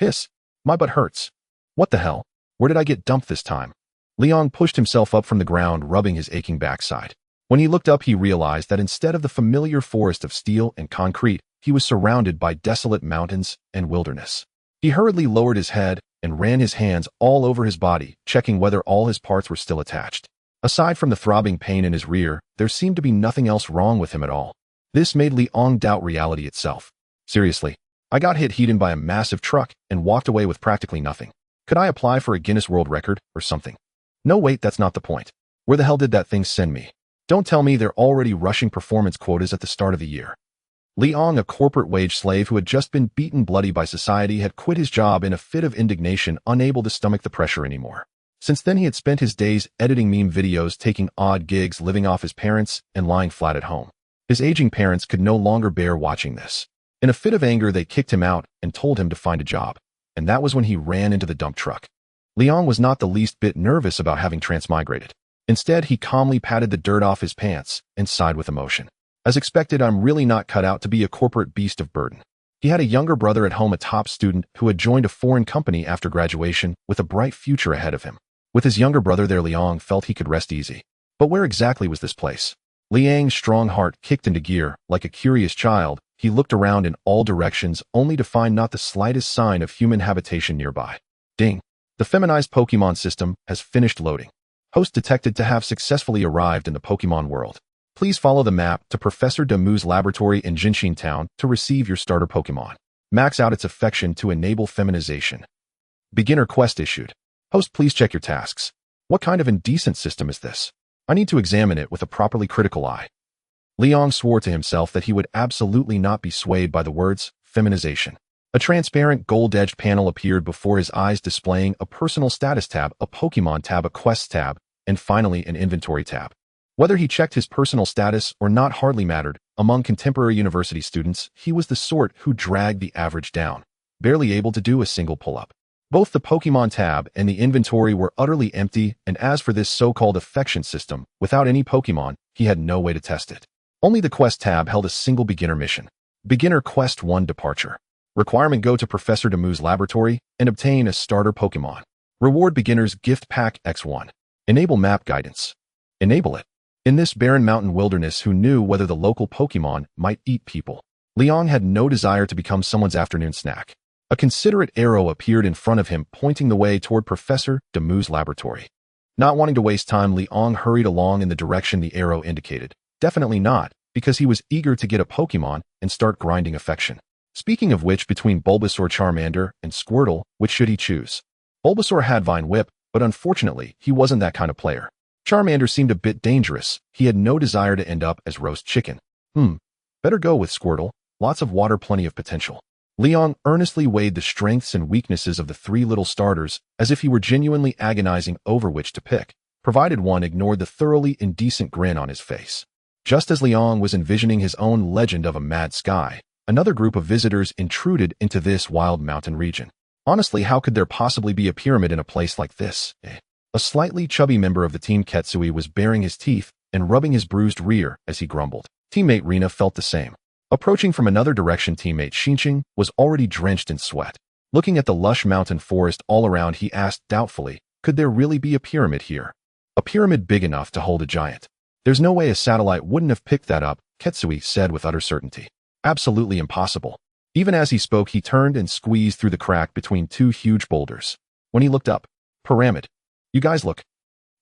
Hiss. My butt hurts. What the hell? Where did I get dumped this time? Liang pushed himself up from the ground, rubbing his aching backside. When he looked up, he realized that instead of the familiar forest of steel and concrete, he was surrounded by desolate mountains and wilderness. He hurriedly lowered his head and ran his hands all over his body, checking whether all his parts were still attached. Aside from the throbbing pain in his rear, there seemed to be nothing else wrong with him at all. This made Liang doubt reality itself. Seriously, I got hit by a massive truck and walked away with practically nothing. Could I apply for a Guinness World Record or something? No, wait, that's not the point. Where the hell did that thing send me? Don't tell me they're already rushing performance quotas at the start of the year. Liang, a corporate wage slave who had just been beaten bloody by society, had quit his job in a fit of indignation, unable to stomach the pressure anymore. Since then, he had spent his days editing meme videos, taking odd gigs, living off his parents, and lying flat at home. His aging parents could no longer bear watching this. In a fit of anger, they kicked him out and told him to find a job. And that was when he ran into the dump truck. Liang was not the least bit nervous about having transmigrated. Instead, he calmly patted the dirt off his pants and sighed with emotion. As expected, I'm really not cut out to be a corporate beast of burden. He had a younger brother at home, a top student who had joined a foreign company after graduation with a bright future ahead of him. With his younger brother there, Liang felt he could rest easy. But where exactly was this place? Liang's strong heart kicked into gear. Like a curious child, he looked around in all directions, only to find not the slightest sign of human habitation nearby. Ding! The feminized Pokémon system has finished loading. Host detected to have successfully arrived in the Pokémon world. Please follow the map to Professor Damu's laboratory in Jinxin Town to receive your starter Pokémon. Max out its affection to enable feminization. Beginner quest issued. Host, please check your tasks. What kind of indecent system is this? I need to examine it with a properly critical eye. Liang swore to himself that he would absolutely not be swayed by the words feminization. A transparent gold-edged panel appeared before his eyes, displaying a personal status tab, a Pokémon tab, a quests tab, and finally an inventory tab. Whether he checked his personal status or not hardly mattered. Among contemporary university students, he was the sort who dragged the average down, barely able to do a single pull-up. Both the Pokémon tab and the inventory were utterly empty, and as for this so-called affection system, without any Pokémon, he had no way to test it. Only the quest tab held a single beginner mission. Beginner Quest 1 Departure. Requirement: go to Professor Damu's laboratory and obtain a starter Pokémon. Reward: Beginner's Gift Pack X1. Enable map guidance. Enable it. In this barren mountain wilderness, who knew whether the local Pokémon might eat people? Liang had no desire to become someone's afternoon snack. A considerate arrow appeared in front of him, pointing the way toward Professor Damu's laboratory. Not wanting to waste time, Liang hurried along in the direction the arrow indicated. Definitely not, because he was eager to get a Pokémon and start grinding affection. Speaking of which, between Bulbasaur, Charmander, and Squirtle, which should he choose? Bulbasaur had Vine Whip, but unfortunately, he wasn't that kind of player. Charmander seemed a bit dangerous. He had no desire to end up as roast chicken. Better go with Squirtle. Lots of water, plenty of potential. Liang earnestly weighed the strengths and weaknesses of the three little starters, as if he were genuinely agonizing over which to pick, provided one ignored the thoroughly indecent grin on his face. Just as Liang was envisioning his own legend of a mad sky, another group of visitors intruded into this wild mountain region. Honestly, how could there possibly be a pyramid in a place like this? A slightly chubby member of the team, Ketsui, was baring his teeth and rubbing his bruised rear as he grumbled. Teammate Rina felt the same. Approaching from another direction, teammate Xinqing was already drenched in sweat. Looking at the lush mountain forest all around, he asked doubtfully, could there really be a pyramid here? A pyramid big enough to hold a giant. There's no way a satellite wouldn't have picked that up, Ketsui said with utter certainty. Absolutely impossible. Even as he spoke, he turned and squeezed through the crack between two huge boulders. When he looked up, pyramid. You guys look.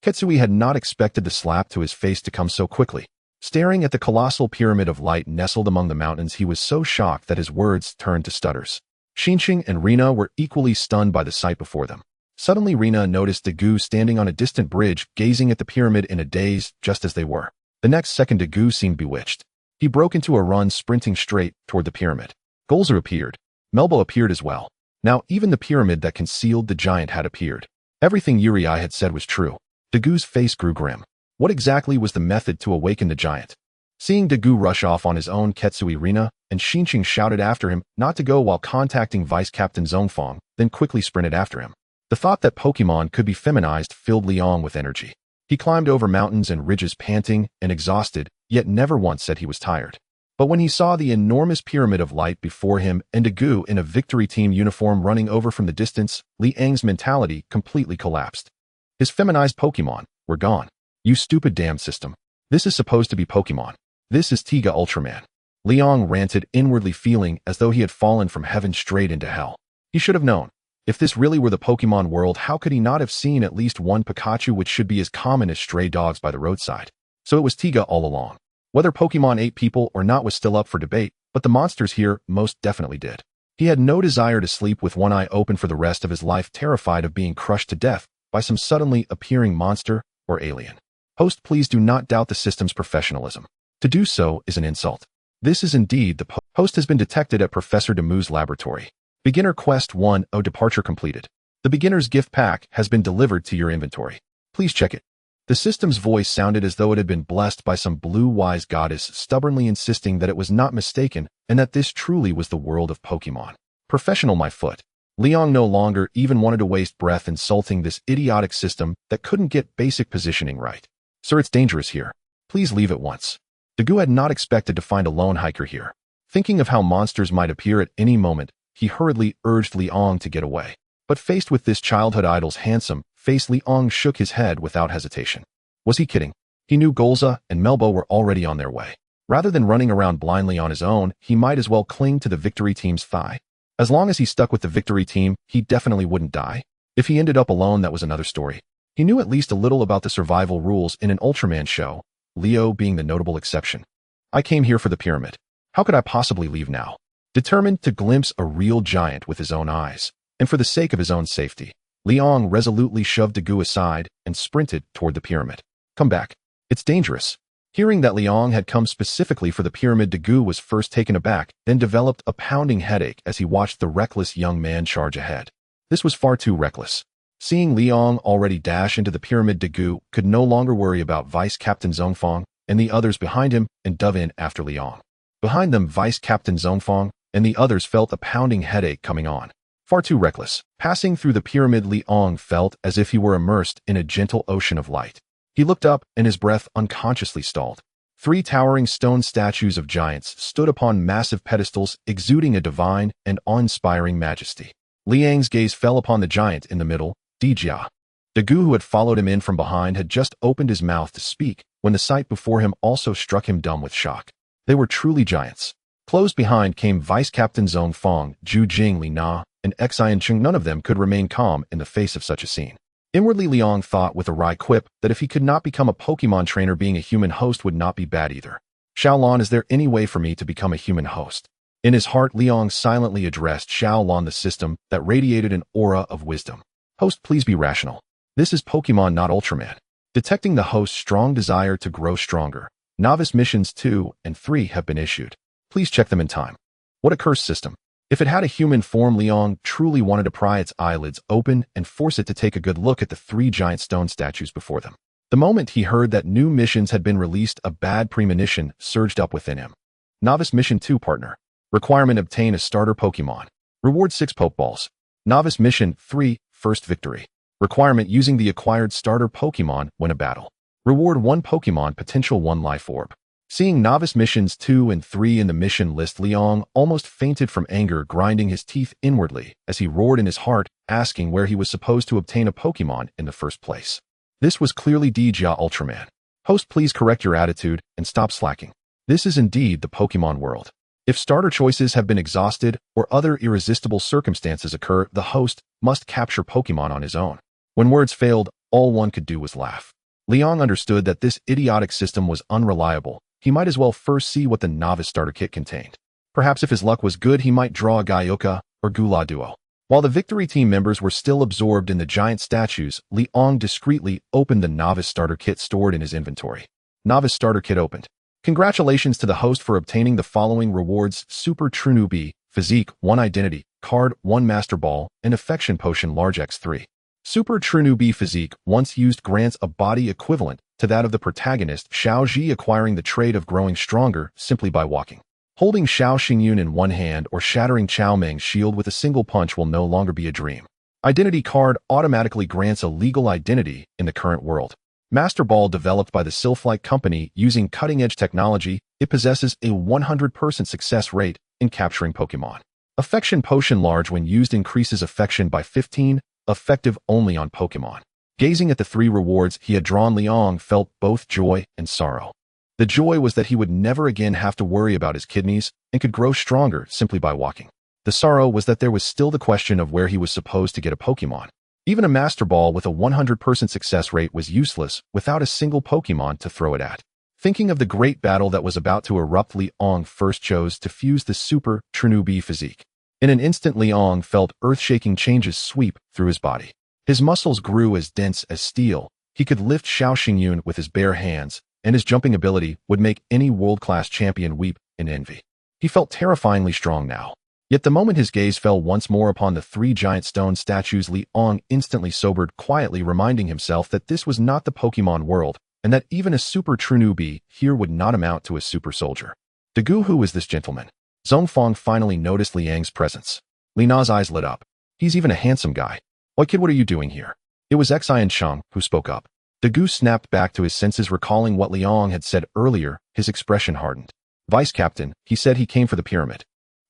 Ketsui had not expected the slap to his face to come so quickly. Staring at the colossal pyramid of light nestled among the mountains, he was so shocked that his words turned to stutters. Xinqing and Rina were equally stunned by the sight before them. Suddenly, Rina noticed Dagu standing on a distant bridge, gazing at the pyramid in a daze, just as they were. The next second, Dagu seemed bewitched. He broke into a run, sprinting straight toward the pyramid. Golza appeared. Melba appeared as well. Now, even the pyramid that concealed the giant had appeared. Everything Yuri had said was true. Dagu's face grew grim. What exactly was the method to awaken the giant? Seeing Dagu rush off on his own, Ketsui, Rina, and Xinqing shouted after him not to go while contacting Vice Captain Zongfang, then quickly sprinted after him. The thought that Pokémon could be feminized filled Liang with energy. He climbed over mountains and ridges, panting and exhausted, yet never once said he was tired. But when he saw the enormous pyramid of light before him and Dagu in a victory team uniform running over from the distance, Liang's mentality completely collapsed. His feminized Pokemon were gone. You stupid damn system. This is supposed to be Pokemon. This is Tiga Ultraman. Liang ranted, inwardly feeling as though he had fallen from heaven straight into hell. He should have known. If this really were the Pokemon world, how could he not have seen at least one Pikachu, which should be as common as stray dogs by the roadside? So it was Tiga all along. Whether Pokemon ate people or not was still up for debate, but the monsters here most definitely did. He had no desire to sleep with one eye open for the rest of his life, terrified of being crushed to death by some suddenly appearing monster or alien. Host, please do not doubt the system's professionalism. To do so is an insult. This is indeed the host has been detected at Professor Demu's laboratory. Beginner Quest 1-0 departure completed. The beginner's gift pack has been delivered to your inventory. Please check it. The system's voice sounded as though it had been blessed by some blue-wise goddess, stubbornly insisting that it was not mistaken and that this truly was the world of Pokemon. Professional my foot. Liang no longer even wanted to waste breath insulting this idiotic system that couldn't get basic positioning right. Sir, it's dangerous here. Please leave at once. Dagu had not expected to find a lone hiker here. Thinking of how monsters might appear at any moment, he hurriedly urged Liang to get away. But faced with this childhood idol's handsome face, Liang shook his head without hesitation. Was he kidding? He knew Golza and Melbo were already on their way. Rather than running around blindly on his own, he might as well cling to the victory team's thigh. As long as he stuck with the victory team, he definitely wouldn't die. If he ended up alone, that was another story. He knew at least a little about the survival rules in an Ultraman show, Leo being the notable exception. I came here for the pyramid. How could I possibly leave now? Determined to glimpse a real giant with his own eyes, and for the sake of his own safety, Liang resolutely shoved Dagu aside and sprinted toward the pyramid. Come back. It's dangerous. Hearing that Liang had come specifically for the pyramid, Dagu was first taken aback, then developed a pounding headache as he watched the reckless young man charge ahead. This was far too reckless. Seeing Liang already dash into the pyramid, Dagu could no longer worry about Vice Captain Zhongfang and the others behind him and dove in after Liang. Behind them, Vice Captain Zhongfang and the others felt a pounding headache coming on. Far too reckless. Passing through the pyramid, Liang felt as if he were immersed in a gentle ocean of light. He looked up and his breath unconsciously stalled. 3 towering stone statues of giants stood upon massive pedestals, exuding a divine and awe-inspiring majesty. Liang's gaze fell upon the giant in the middle, Dijia. Dagu, who had followed him in from behind, had just opened his mouth to speak when the sight before him also struck him dumb with shock. They were truly giants. Close behind came Vice Captain Zhongfang, Zhu Jing, Li Na, and Xian Cheng. None of them could remain calm in the face of such a scene. Inwardly, Liang thought with a wry quip that if he could not become a Pokemon trainer, being a human host would not be bad either. Xiaolon, is there any way for me to become a human host? In his heart, Liang silently addressed Xiaolon, the system that radiated an aura of wisdom. Host, please be rational. This is Pokemon, not Ultraman. Detecting the host's strong desire to grow stronger, Novice Missions 2 and 3 have been issued. Please check them in time. What a cursed system. If it had a human form, Liang truly wanted to pry its eyelids open and force it to take a good look at the 3 giant stone statues before them. The moment he heard that new missions had been released, a bad premonition surged up within him. Novice Mission 2 Partner. Requirement: obtain a starter Pokemon. Reward: 6 Pokeballs. Novice Mission 3 First Victory. Requirement: using the acquired starter Pokemon when a battle. Reward: 1 Pokemon, potential 1 Life Orb. Seeing Novice Missions 2 and 3 in the mission list, Liang almost fainted from anger, grinding his teeth inwardly as he roared in his heart, asking where he was supposed to obtain a Pokemon in the first place. This was clearly Dijia Ultraman. Host, please correct your attitude and stop slacking. This is indeed the Pokemon world. If starter choices have been exhausted or other irresistible circumstances occur, the host must capture Pokemon on his own. When words failed, all one could do was laugh. Liang understood that this idiotic system was unreliable. He might as well first see what the novice starter kit contained. Perhaps if his luck was good, he might draw a Gaioka or Gula duo. While the victory team members were still absorbed in the giant statues, Liang discreetly opened the novice starter kit stored in his inventory. Novice starter kit opened. Congratulations to the host for obtaining the following rewards: Super Trunubi, Physique 1 Identity, Card 1 Master Ball, and Affection Potion Large X3. Super Trunubi Physique, once used, grants a body equivalent to that of the protagonist Xiao Ji, acquiring the trait of growing stronger simply by walking. Holding Xiao Xingyun in one hand or shattering Chao Meng's shield with a single punch will no longer be a dream. Identity Card automatically grants a legal identity in the current world. Master Ball, developed by the Sylphlike Company using cutting-edge technology, It possesses a 100% success rate in capturing Pokémon. Affection Potion large when used increases affection by 15, effective only on Pokémon. Gazing at the 3 rewards he had drawn, Liang felt both joy and sorrow. The joy was that he would never again have to worry about his kidneys and could grow stronger simply by walking. The sorrow was that there was still the question of where he was supposed to get a Pokémon. Even a Master Ball with a 100% success rate was useless without a single Pokémon to throw it at. Thinking of the great battle that was about to erupt, Liang first chose to fuse the Super Trinubi physique. In an instant, Liang felt earth-shaking changes sweep through his body. His muscles grew as dense as steel. He could lift Xiao Xingyun with his bare hands, and his jumping ability would make any world-class champion weep in envy. He felt terrifyingly strong now. Yet the moment his gaze fell once more upon the 3 giant stone statues, Liang instantly sobered, quietly reminding himself that this was not the Pokémon world, and that even a Super Trinubi here would not amount to a super soldier. Dagu, who is this gentleman? Zhongfang finally noticed Liang's presence. Li Na's eyes lit up. He's even a handsome guy. Why, kid, what are you doing here? It was Xian Sheng who spoke up. Dagu snapped back to his senses, recalling what Liang had said earlier. His expression hardened. Vice Captain, he said he came for the pyramid.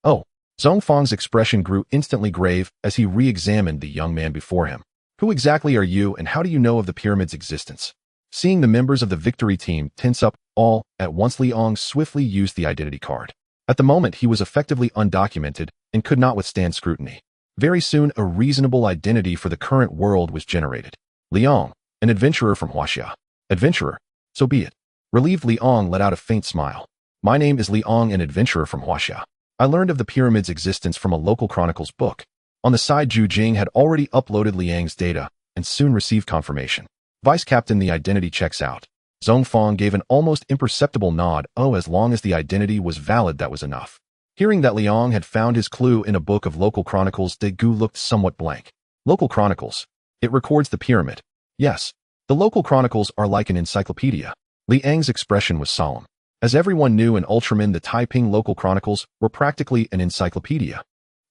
Oh. Zhongfang's expression grew instantly grave as he re-examined the young man before him. Who exactly are you, and how do you know of the pyramid's existence? Seeing the members of the victory team tense up all at once, Liang swiftly used the identity card. At the moment, he was effectively undocumented and could not withstand scrutiny. Very soon, a reasonable identity for the current world was generated. Liang, an adventurer from Huaxia. Adventurer? So be it. Relieved, Liang let out a faint smile. My name is Liang, an adventurer from Huaxia. I learned of the pyramid's existence from a local chronicles book. On the side, Zhu Jing had already uploaded Liang's data and soon received confirmation. Vice Captain, the identity checks out. Zhongfang gave an almost imperceptible nod. Oh, as long as the identity was valid, that was enough. Hearing that Liang had found his clue in a book of local chronicles, Dagu looked somewhat blank. Local chronicles? It records the pyramid. Yes. The local chronicles are like an encyclopedia. Liang's expression was solemn. As everyone knew in Ultraman, the Taiping local chronicles were practically an encyclopedia.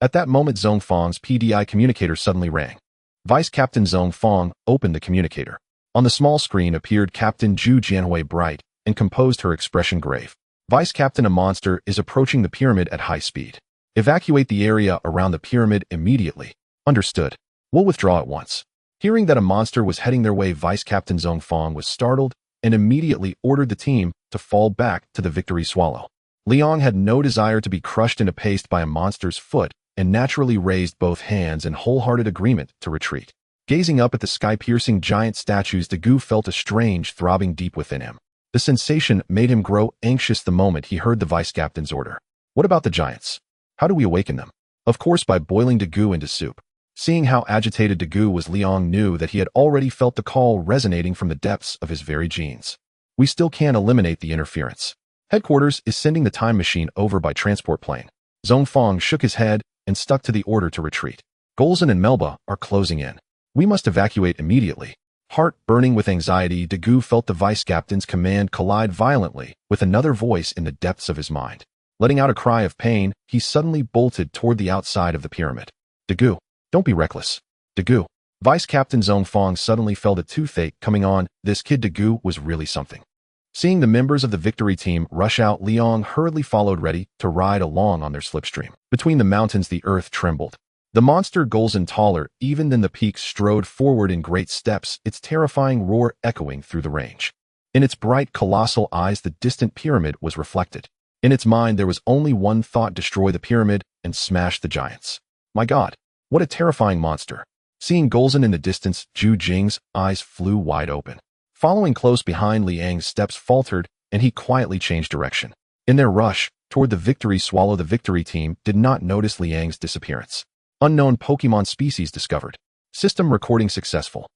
At that moment, Zhongfang's PDI communicator suddenly rang. Vice Captain Zhongfang opened the communicator. On the small screen appeared Captain Zhu Jianhui, bright and composed, her expression grave. Vice Captain, a monster is approaching the pyramid at high speed. Evacuate the area around the pyramid immediately. Understood. We'll withdraw at once. Hearing that a monster was heading their way, Vice Captain Zhongfang was startled and immediately ordered the team to fall back to the Victory Swallow. Liang had no desire to be crushed into paste by a monster's foot and naturally raised both hands in wholehearted agreement to retreat. Gazing up at the sky-piercing giant statues, Dagu felt a strange throbbing deep within him. The sensation made him grow anxious the moment he heard the Vice Captain's order. What about the giants? How do we awaken them? Of course, by boiling Dagu into soup. Seeing how agitated Dagu was, Liang knew that he had already felt the call resonating from the depths of his very genes. We still can't eliminate the interference. Headquarters is sending the time machine over by transport plane. Zhongfang shook his head and stuck to the order to retreat. Golza and Melba are closing in. We must evacuate immediately. Heart burning with anxiety, Dagu felt the Vice Captain's command collide violently with another voice in the depths of his mind. Letting out a cry of pain, he suddenly bolted toward the outside of the pyramid. Dagu, don't be reckless. Dagu. Vice Captain Zhongfang suddenly felt a toothache coming on. This kid Dagu was really something. Seeing the members of the victory team rush out, Liang hurriedly followed, ready to ride along on their slipstream. Between the mountains, the earth trembled. The monster, Golza, taller even than the peaks, strode forward in great steps, its terrifying roar echoing through the range. In its bright, colossal eyes, the distant pyramid was reflected. In its mind, there was only one thought: destroy the pyramid and smash the giants. My God, what a terrifying monster. Seeing Golza in the distance, Zhu Jing's eyes flew wide open. Following close behind, Liang's steps faltered, and he quietly changed direction. In their rush toward the Victory Swallow, the victory team did not notice Liang's disappearance. Unknown Pokemon species discovered. System recording successful.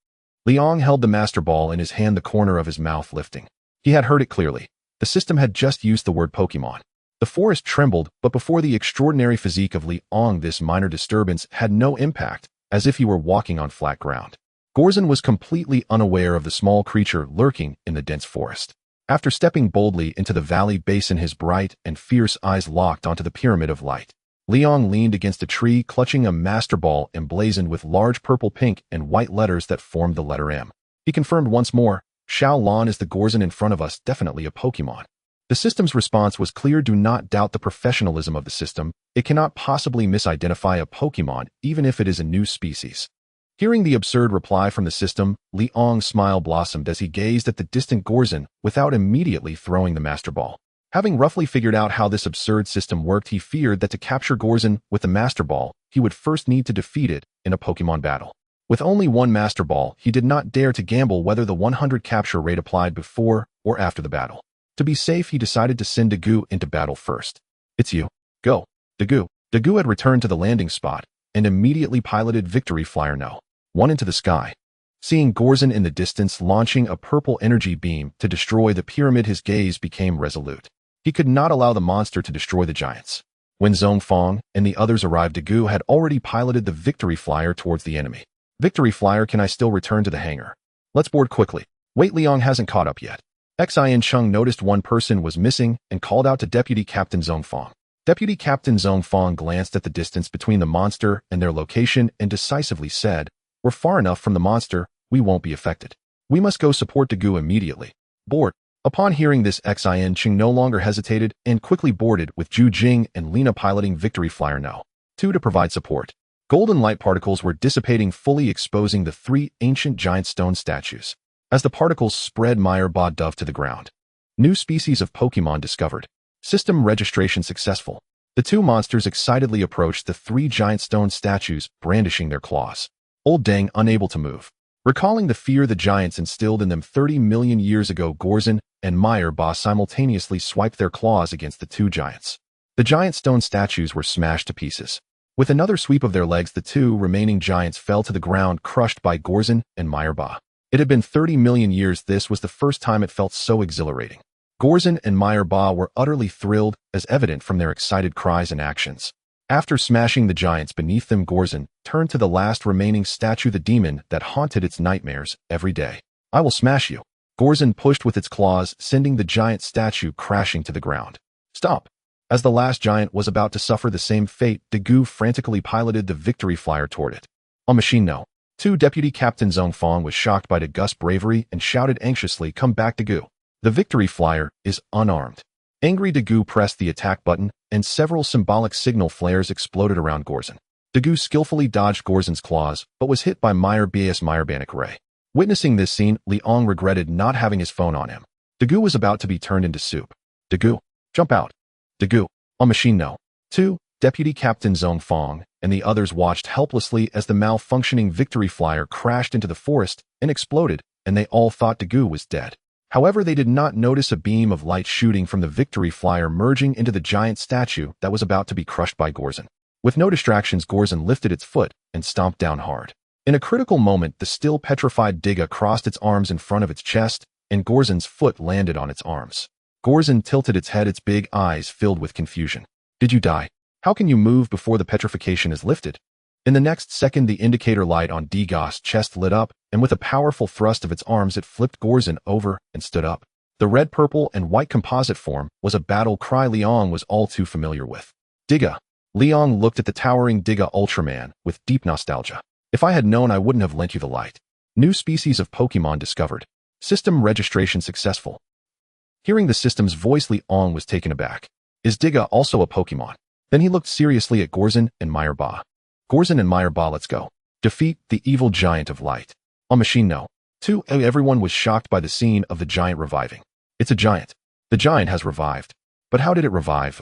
Liang held the Master Ball in his hand, the corner of his mouth lifting. He had heard it clearly. The system had just used the word Pokemon. The forest trembled, but before the extraordinary physique of Liang, this minor disturbance had no impact, as if he were walking on flat ground. Golza was completely unaware of the small creature lurking in the dense forest. After stepping boldly into the valley basin, his bright and fierce eyes locked onto the pyramid of light. Liang leaned against a tree, clutching a Master Ball emblazoned with large purple, pink, and white letters that formed the letter M. He confirmed once more, Xiao Lan is the Golza in front of us, definitely a Pokemon. The system's response was clear: do not doubt the professionalism of the system. It cannot possibly misidentify a Pokémon, even if it is a new species. Hearing the absurd reply from the system, Liang's smile blossomed as he gazed at the distant Gorzin without immediately throwing the Master Ball. Having roughly figured out how this absurd system worked, he feared that to capture Gorzin with the Master Ball, he would first need to defeat it in a Pokémon battle. With only one Master Ball, he did not dare to gamble whether the 100 capture rate applied before or after the battle. To be safe, he decided to send Dagu into battle first. It's you. Go. Dagu. Dagu had returned to the landing spot and immediately piloted Victory Flyer No. 1 into the sky. Seeing Gorzin in the distance launching a purple energy beam to destroy the pyramid, his gaze became resolute. He could not allow the monster to destroy the giants. When Zhongfang and the others arrived, Dagu had already piloted the Victory Flyer towards the enemy. Victory Flyer, can I still return to the hangar? Let's board quickly. Wait, Liang hasn't caught up yet. Xin Cheng noticed one person was missing and called out to Deputy Captain Zhongfang. Deputy Captain Zhongfang glanced at the distance between the monster and their location and decisively said, "We're far enough from the monster, we won't be affected. We must go support Dagu immediately. Board." Upon hearing this, Xin Cheng no longer hesitated and quickly boarded, with Zhu Jing and Lina piloting Victory Flyer No. 2 to provide support. Golden light particles were dissipating, fully exposing the 3 ancient giant stone statues. As the particles spread, Meyer Ba dove to the ground. New species of Pokémon discovered. System registration successful. The 2 monsters excitedly approached the 3 giant stone statues, brandishing their claws. Old Deng unable to move. Recalling the fear the giants instilled in them 30 million years ago, Gorzin and Meyer Ba simultaneously swiped their claws against the 2 giants. The giant stone statues were smashed to pieces. With another sweep of their legs, the 2 remaining giants fell to the ground, crushed by Gorzin and Meyer Ba. It had been 30 million years. This was the first time it felt so exhilarating. Gorzin and Meyer Ba were utterly thrilled, as evident from their excited cries and actions. After smashing the giants beneath them, Gorzin turned to the last remaining statue, the demon that haunted its nightmares every day. "I will smash you." Gorzin pushed with its claws, sending the giant statue crashing to the ground. "Stop." As the last giant was about to suffer the same fate, Dagu frantically piloted the Victory Flyer toward it. On Machine No. 2, Deputy Captain Zhongfang was shocked by Dagu's bravery and shouted anxiously, "Come back, Dagu. The Victory Flyer is unarmed." Angry, Dagu pressed the attack button, and several symbolic signal flares exploded around Gorzin. Dagu skillfully dodged Gorzin's claws, but was hit by Meyer Ba's Meyerbannic Ray. Witnessing this scene, Liang regretted not having his phone on him. Dagu was about to be turned into soup. "Dagu, jump out." Dagu. On Machine No. 2, Deputy Captain Zhongfang and the others watched helplessly as the malfunctioning Victory Flyer crashed into the forest and exploded, and they all thought Dagu was dead. However, they did not notice a beam of light shooting from the Victory Flyer, merging into the giant statue that was about to be crushed by Gorzin. With no distractions, Gorzin lifted its foot and stomped down hard. In a critical moment, the still petrified Tiga crossed its arms in front of its chest, and Gorzin's foot landed on its arms. Gorzin tilted its head, its big eyes filled with confusion. "Did you die? How can you move before the petrification is lifted?" In the next second, the indicator light on Tiga's chest lit up, and with a powerful thrust of its arms, it flipped Gorzin over and stood up. The red, purple, and white composite form was a battle cry Liang was all too familiar with. "Tiga." Liang looked at the towering Tiga Ultraman with deep nostalgia. "If I had known, I wouldn't have lent you the light." New species of Pokémon discovered. System registration successful. Hearing the system's voice, Liang was taken aback. Is Tiga also a Pokémon? Then he looked seriously at Gorzin and Meyer Ba. "Gorzin and Meyer Ba, let's go. Defeat the evil giant of light." On Machine No. 2, everyone was shocked by the scene of the giant reviving. "It's a giant. The giant has revived. But how did it revive?"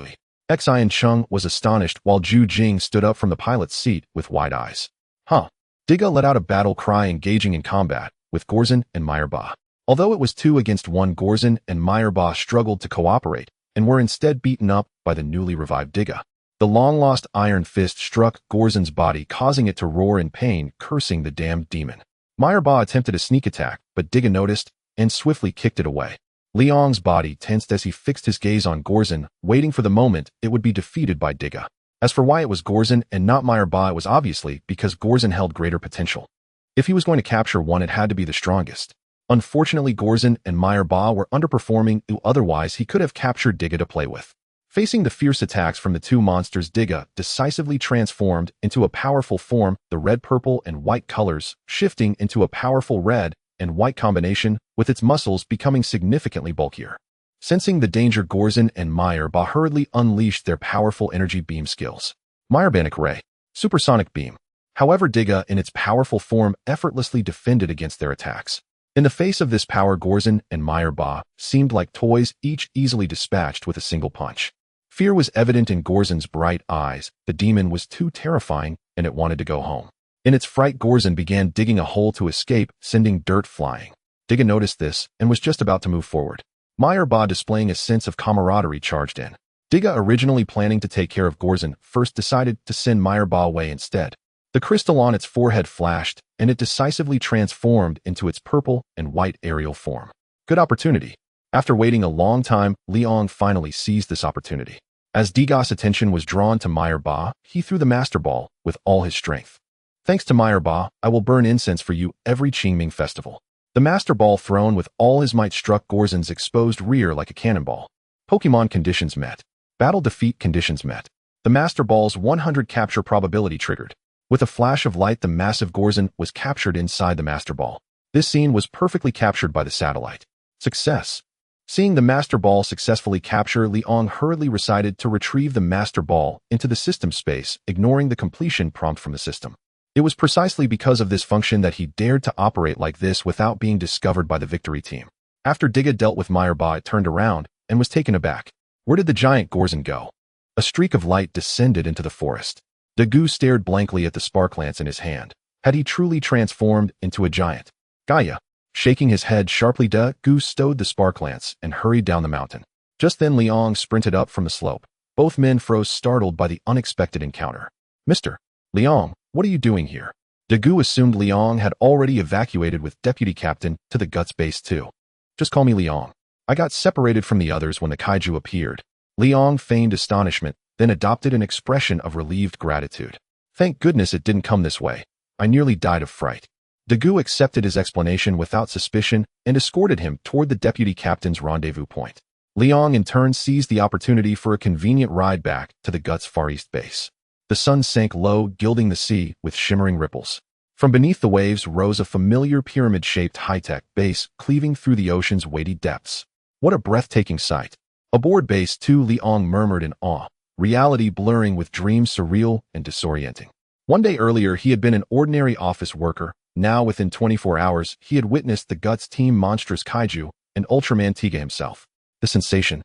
Xin Cheng was astonished, while Zhu Jing stood up from the pilot's seat with wide eyes. "Huh." Tiga let out a battle cry, engaging in combat with Gorzin and Meyer Ba. Although it was 2 against 1, Gorzin and Meyer Ba struggled to cooperate and were instead beaten up by the newly revived Tiga. The long-lost iron fist struck Gorzin's body, causing it to roar in pain, cursing the damned demon. Meyer Ba attempted a sneak attack, but Tiga noticed and swiftly kicked it away. Liang's body tensed as he fixed his gaze on Gorzin, waiting for the moment it would be defeated by Tiga. As for why it was Gorzin and not Meyer Ba, it was obviously because Gorzin held greater potential. If he was going to capture one, it had to be the strongest. Unfortunately, Gorzin and Meyer Ba were underperforming, otherwise he could have captured Tiga to play with. Facing the fierce attacks from the 2 monsters, Tiga decisively transformed into a powerful form, the red, purple, and white colors shifting into a powerful red and white combination, with its muscles becoming significantly bulkier. Sensing the danger, Gorzin and Meyerba hurriedly unleashed their powerful energy beam skills. Meyerbanik Ray, Supersonic Beam. However, Tiga, in its powerful form, effortlessly defended against their attacks. In the face of this power, Gorzin and Meyerba seemed like toys, each easily dispatched with a single punch. Fear was evident in Gorzin's bright eyes. The demon was too terrifying, and it wanted to go home. In its fright, Gorzin began digging a hole to escape, sending dirt flying. Tiga noticed this and was just about to move forward. Meyerba, displaying a sense of camaraderie, charged in. Tiga, originally planning to take care of Gorzin, first decided to send Meyerba away instead. The crystal on its forehead flashed, and it decisively transformed into its purple and white aerial form. Good opportunity. After waiting a long time, Liang finally seized this opportunity. As Tiga's attention was drawn to Meyerba, he threw the Master Ball with all his strength. Thanks to Meyerba, I will burn incense for you every Qingming festival. The Master Ball, thrown with all his might, struck Gorzin's exposed rear like a cannonball. Pokemon conditions met. Battle defeat conditions met. The Master Ball's 100 capture probability triggered. With a flash of light, the massive Gorzin was captured inside the Master Ball. This scene was perfectly captured by the satellite. Success. Seeing the Master Ball successfully capture, Liang hurriedly recited to retrieve the Master Ball into the system space, ignoring the completion prompt from the system. It was precisely because of this function that he dared to operate like this without being discovered by the victory team. After Tiga dealt with Meyerba, it turned around and was taken aback. Where did the giant Gorzin go? A streak of light descended into the forest. Dagu stared blankly at the spark lance in his hand. Had he truly transformed into a giant? Gaia. Shaking his head sharply, Dagu stowed the spark lance and hurried down the mountain. Just then, Liang sprinted up from the slope. Both men froze, startled by the unexpected encounter. Mr. Liang, what are you doing here? Dagu assumed Liang had already evacuated with Deputy Captain to the Guts base too. Just call me Liang. I got separated from the others when the kaiju appeared. Liang feigned astonishment, then adopted an expression of relieved gratitude. Thank goodness it didn't come this way. I nearly died of fright. Dagu accepted his explanation without suspicion and escorted him toward the Deputy Captain's rendezvous point. Liang in turn seized the opportunity for a convenient ride back to the Guts Far East base. The sun sank low, gilding the sea with shimmering ripples. From beneath the waves rose a familiar pyramid-shaped high-tech base cleaving through the ocean's weighty depths. What a breathtaking sight. Aboard base 2, Liang murmured in awe, reality blurring with dreams, surreal and disorienting. One day earlier, he had been an ordinary office worker. Now, within 24 hours, he had witnessed the Guts team monstrous kaiju and Ultraman Tiga himself. The sensation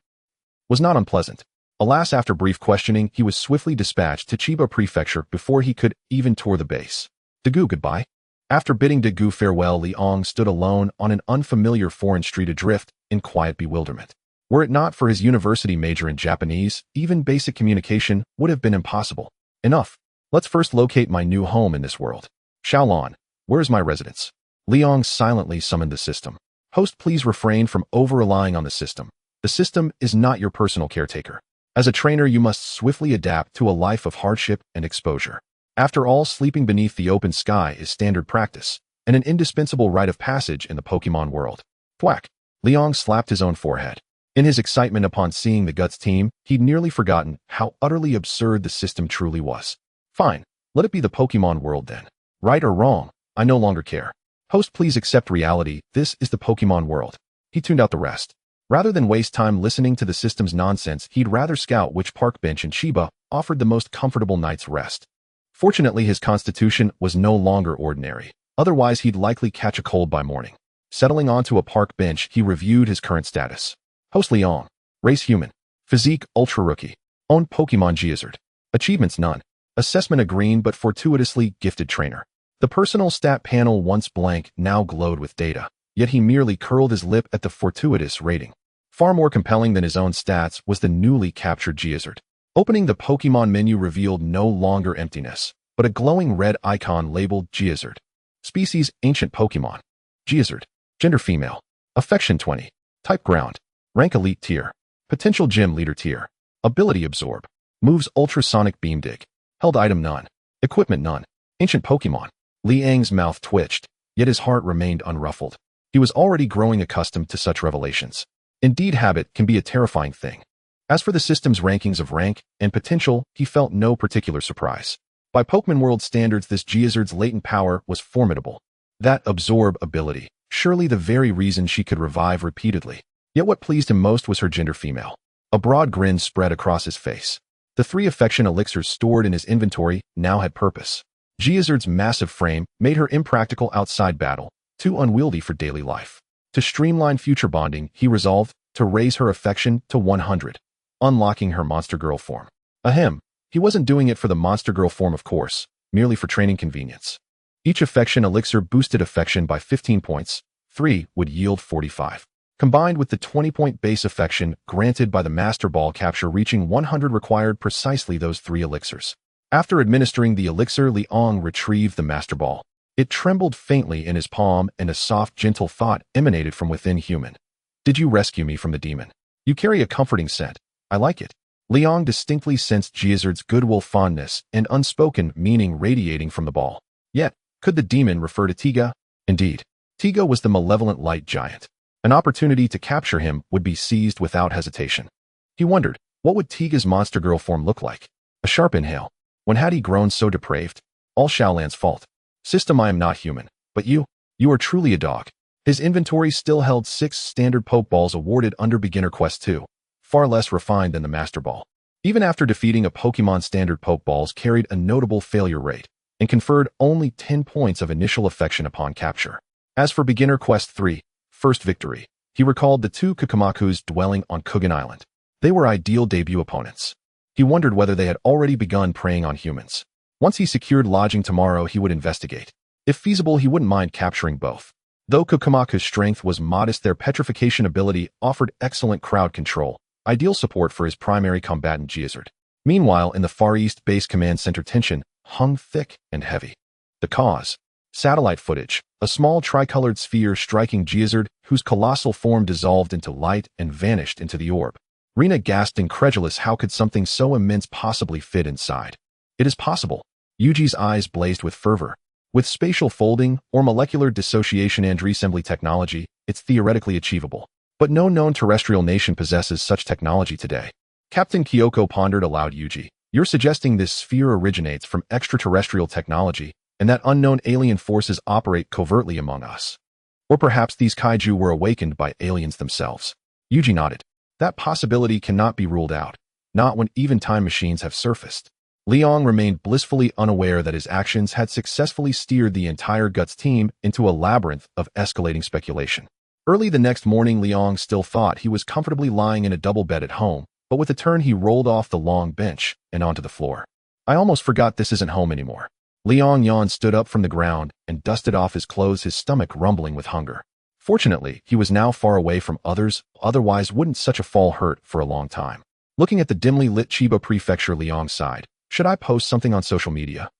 was not unpleasant. Alas, after brief questioning, he was swiftly dispatched to Chiba Prefecture before he could even tour the base. Dagu, goodbye. After bidding Dagu farewell, Liang stood alone on an unfamiliar foreign street, adrift in quiet bewilderment. Were it not for his university major in Japanese, even basic communication would have been impossible. Enough. Let's first locate my new home in this world. Xiaolan, where is my residence? Liang silently summoned the system. Host, please refrain from over-relying on the system. The system is not your personal caretaker. As a trainer, you must swiftly adapt to a life of hardship and exposure. After all, sleeping beneath the open sky is standard practice, and an indispensable rite of passage in the Pokemon world. Thwack! Liang slapped his own forehead. In his excitement upon seeing the Guts team, he'd nearly forgotten how utterly absurd the system truly was. Fine, let it be the Pokemon world then. Right or wrong, I no longer care. Host, please accept reality. This is the Pokemon world. He tuned out the rest. Rather than waste time listening to the system's nonsense, he'd rather scout which park bench in Chiba offered the most comfortable night's rest. Fortunately, his constitution was no longer ordinary. Otherwise, he'd likely catch a cold by morning. Settling onto a park bench, he reviewed his current status. Host Liang. Race human. Physique ultra rookie. Owned Pokemon Gizzard. Achievements none. Assessment a green but fortuitously gifted trainer. The personal stat panel, once blank, now glowed with data. Yet he merely curled his lip at the fortuitous rating. Far more compelling than his own stats was the newly captured Gizzard. Opening the Pokemon menu revealed no longer emptiness, but a glowing red icon labeled Gizzard. Species, ancient Pokemon. Gizzard. Gender, female. Affection, 20. Type, ground. Rank, elite tier. Potential, gym leader tier. Ability, absorb. Moves, ultrasonic beam dig. Held item, none. Equipment, none. Ancient Pokemon. Liang's mouth twitched, yet his heart remained unruffled. He was already growing accustomed to such revelations. Indeed, habit can be a terrifying thing. As for the system's rankings of rank and potential, he felt no particular surprise. By Pokemon World standards, this Gizzard's latent power was formidable. That absorb ability, surely the very reason she could revive repeatedly. Yet what pleased him most was her gender female. A broad grin spread across his face. The 3 affection elixirs stored in his inventory now had purpose. Giizard's massive frame made her impractical outside battle, too unwieldy for daily life. To streamline future bonding, he resolved to raise her affection to 100, unlocking her monster girl form. Ahem, he wasn't doing it for the monster girl form, of course, merely for training convenience. Each affection elixir boosted affection by 15 points, 3 would yield 45. Combined with the 20-point base affection granted by the Master Ball capture, reaching 100 required precisely those 3 elixirs. After administering the elixir, Liang retrieved the Master Ball. It trembled faintly in his palm, and a soft, gentle thought emanated from within. Human. Did you rescue me from the demon? You carry a comforting scent. I like it. Liang distinctly sensed Giizard's goodwill, fondness, and unspoken meaning radiating from the ball. Yet, could the demon refer to Tiga? Indeed. Tiga was the malevolent light giant. An opportunity to capture him would be seized without hesitation. He wondered, what would Tiga's monster girl form look like? A sharp inhale. When had he grown so depraved? All Xiaolan's fault. System, I am not human, but you are truly a dog. His inventory still held 6 standard Poke Balls awarded under Beginner Quest 2, far less refined than the Master Ball. Even after defeating a Pokemon, standard Poke Balls carried a notable failure rate and conferred only 10 points of initial affection upon capture. As for Beginner Quest 3, First Victory, he recalled the 2 Kakamakus dwelling on Kugan Island. They were ideal debut opponents. He wondered whether they had already begun preying on humans. Once he secured lodging tomorrow, he would investigate. If feasible, he wouldn't mind capturing both. Though Kakamaku's strength was modest, their petrification ability offered excellent crowd control, ideal support for his primary combatant Giizard. Meanwhile, in the Far East Base Command Center, tension hung thick and heavy. The cause? Satellite footage, a small tricolored sphere striking Giizard, whose colossal form dissolved into light and vanished into the orb. Rena gasped, incredulous. How could something so immense possibly fit inside? It is possible. Yuji's eyes blazed with fervor. With spatial folding or molecular dissociation and reassembly technology, it's theoretically achievable. But no known terrestrial nation possesses such technology today. Captain Kyoko pondered aloud. Yuji, you're suggesting this sphere originates from extraterrestrial technology, and that unknown alien forces operate covertly among us. Or perhaps these kaiju were awakened by aliens themselves. Yuji nodded. That possibility cannot be ruled out, not when even time machines have surfaced. Liang remained blissfully unaware that his actions had successfully steered the entire Guts team into a labyrinth of escalating speculation. Early the next morning, Liang still thought he was comfortably lying in a double bed at home, but with a turn he rolled off the long bench and onto the floor. I almost forgot this isn't home anymore. Liang yawned, stood up from the ground, and dusted off his clothes, his stomach rumbling with hunger. Fortunately, he was now far away from others, otherwise wouldn't such a fall hurt for a long time. Looking at the dimly lit Chiba Prefecture, Liang sighed. Should I post something on social media?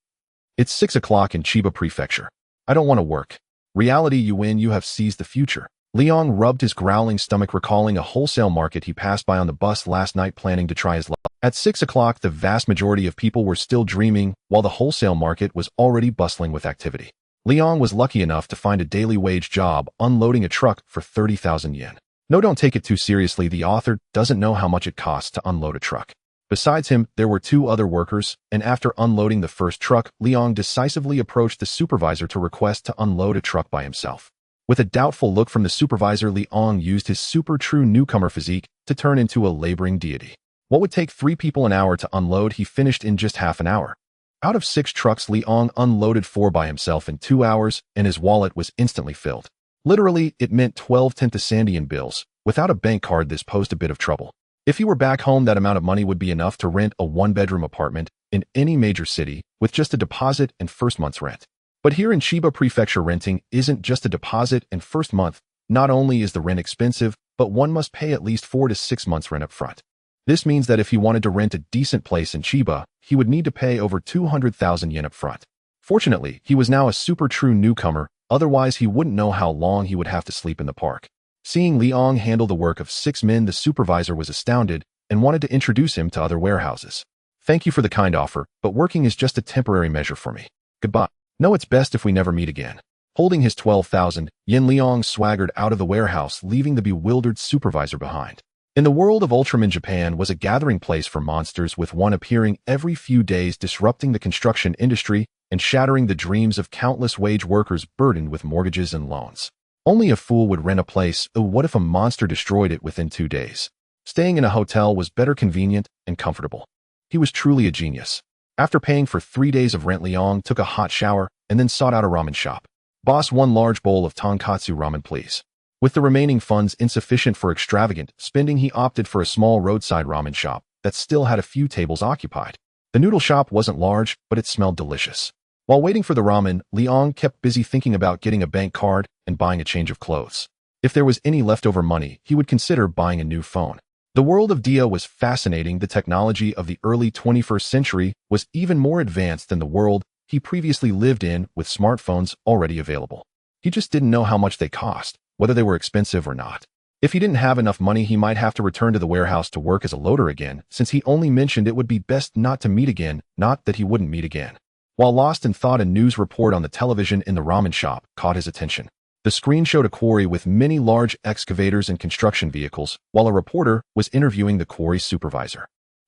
It's 6 o'clock in Chiba Prefecture. I don't want to work. Reality, you win, you have seized the future. Liang rubbed his growling stomach, recalling a wholesale market he passed by on the bus last night, planning to try his luck. At 6 o'clock, the vast majority of people were still dreaming, while the wholesale market was already bustling with activity. Liang was lucky enough to find a daily wage job unloading a truck for 30,000 yen. No, don't take it too seriously. The author doesn't know how much it costs to unload a truck. Besides him, there were 2 other workers, and after unloading the first truck, Liang decisively approached the supervisor to request to unload a truck by himself. With a doubtful look from the supervisor, Liang used his super true newcomer physique to turn into a laboring deity. What would take 3 people an hour to unload, he finished in just half an hour. Out of 6 trucks, Liang unloaded 4 by himself in 2 hours, and his wallet was instantly filled. Literally, it meant 12 Tentasandian bills. Without a bank card, this posed a bit of trouble. If he were back home, that amount of money would be enough to rent a 1-bedroom apartment in any major city with just a deposit and first month's rent. But here in Chiba Prefecture, renting isn't just a deposit and first month. Not only is the rent expensive, but one must pay at least 4 to 6 months rent up front. This means that if he wanted to rent a decent place in Chiba, he would need to pay over 200,000 yen up front. Fortunately, he was now a super true newcomer, otherwise he wouldn't know how long he would have to sleep in the park. Seeing Liang handle the work of 6 men, the supervisor was astounded and wanted to introduce him to other warehouses. Thank you for the kind offer, but working is just a temporary measure for me. Goodbye. No, it's best if we never meet again. Holding his 12,000 yen, Liang swaggered out of the warehouse, leaving the bewildered supervisor behind. In the world of Ultraman, Japan was a gathering place for monsters, with one appearing every few days, disrupting the construction industry and shattering the dreams of countless wage workers burdened with mortgages and loans. Only a fool would rent a place. Oh, what if a monster destroyed it within 2 days? Staying in a hotel was better convenient and comfortable. He was truly a genius. After paying for 3 days of rent, Liang took a hot shower and then sought out a ramen shop. Boss, 1 large bowl of tonkatsu ramen, please. With the remaining funds insufficient for extravagant spending, he opted for a small roadside ramen shop that still had a few tables occupied. The noodle shop wasn't large, but it smelled delicious. While waiting for the ramen, Liang kept busy thinking about getting a bank card and buying a change of clothes. If there was any leftover money, he would consider buying a new phone. The world of Dia was fascinating. The technology of the early 21st century was even more advanced than the world he previously lived in, with smartphones already available. He just didn't know how much they cost, whether they were expensive or not. If he didn't have enough money, he might have to return to the warehouse to work as a loader again, since he only mentioned it would be best not to meet again, not that he wouldn't meet again. While lost in thought, a news report on the television in the ramen shop caught his attention. The screen showed a quarry with many large excavators and construction vehicles, while a reporter was interviewing the quarry's supervisor.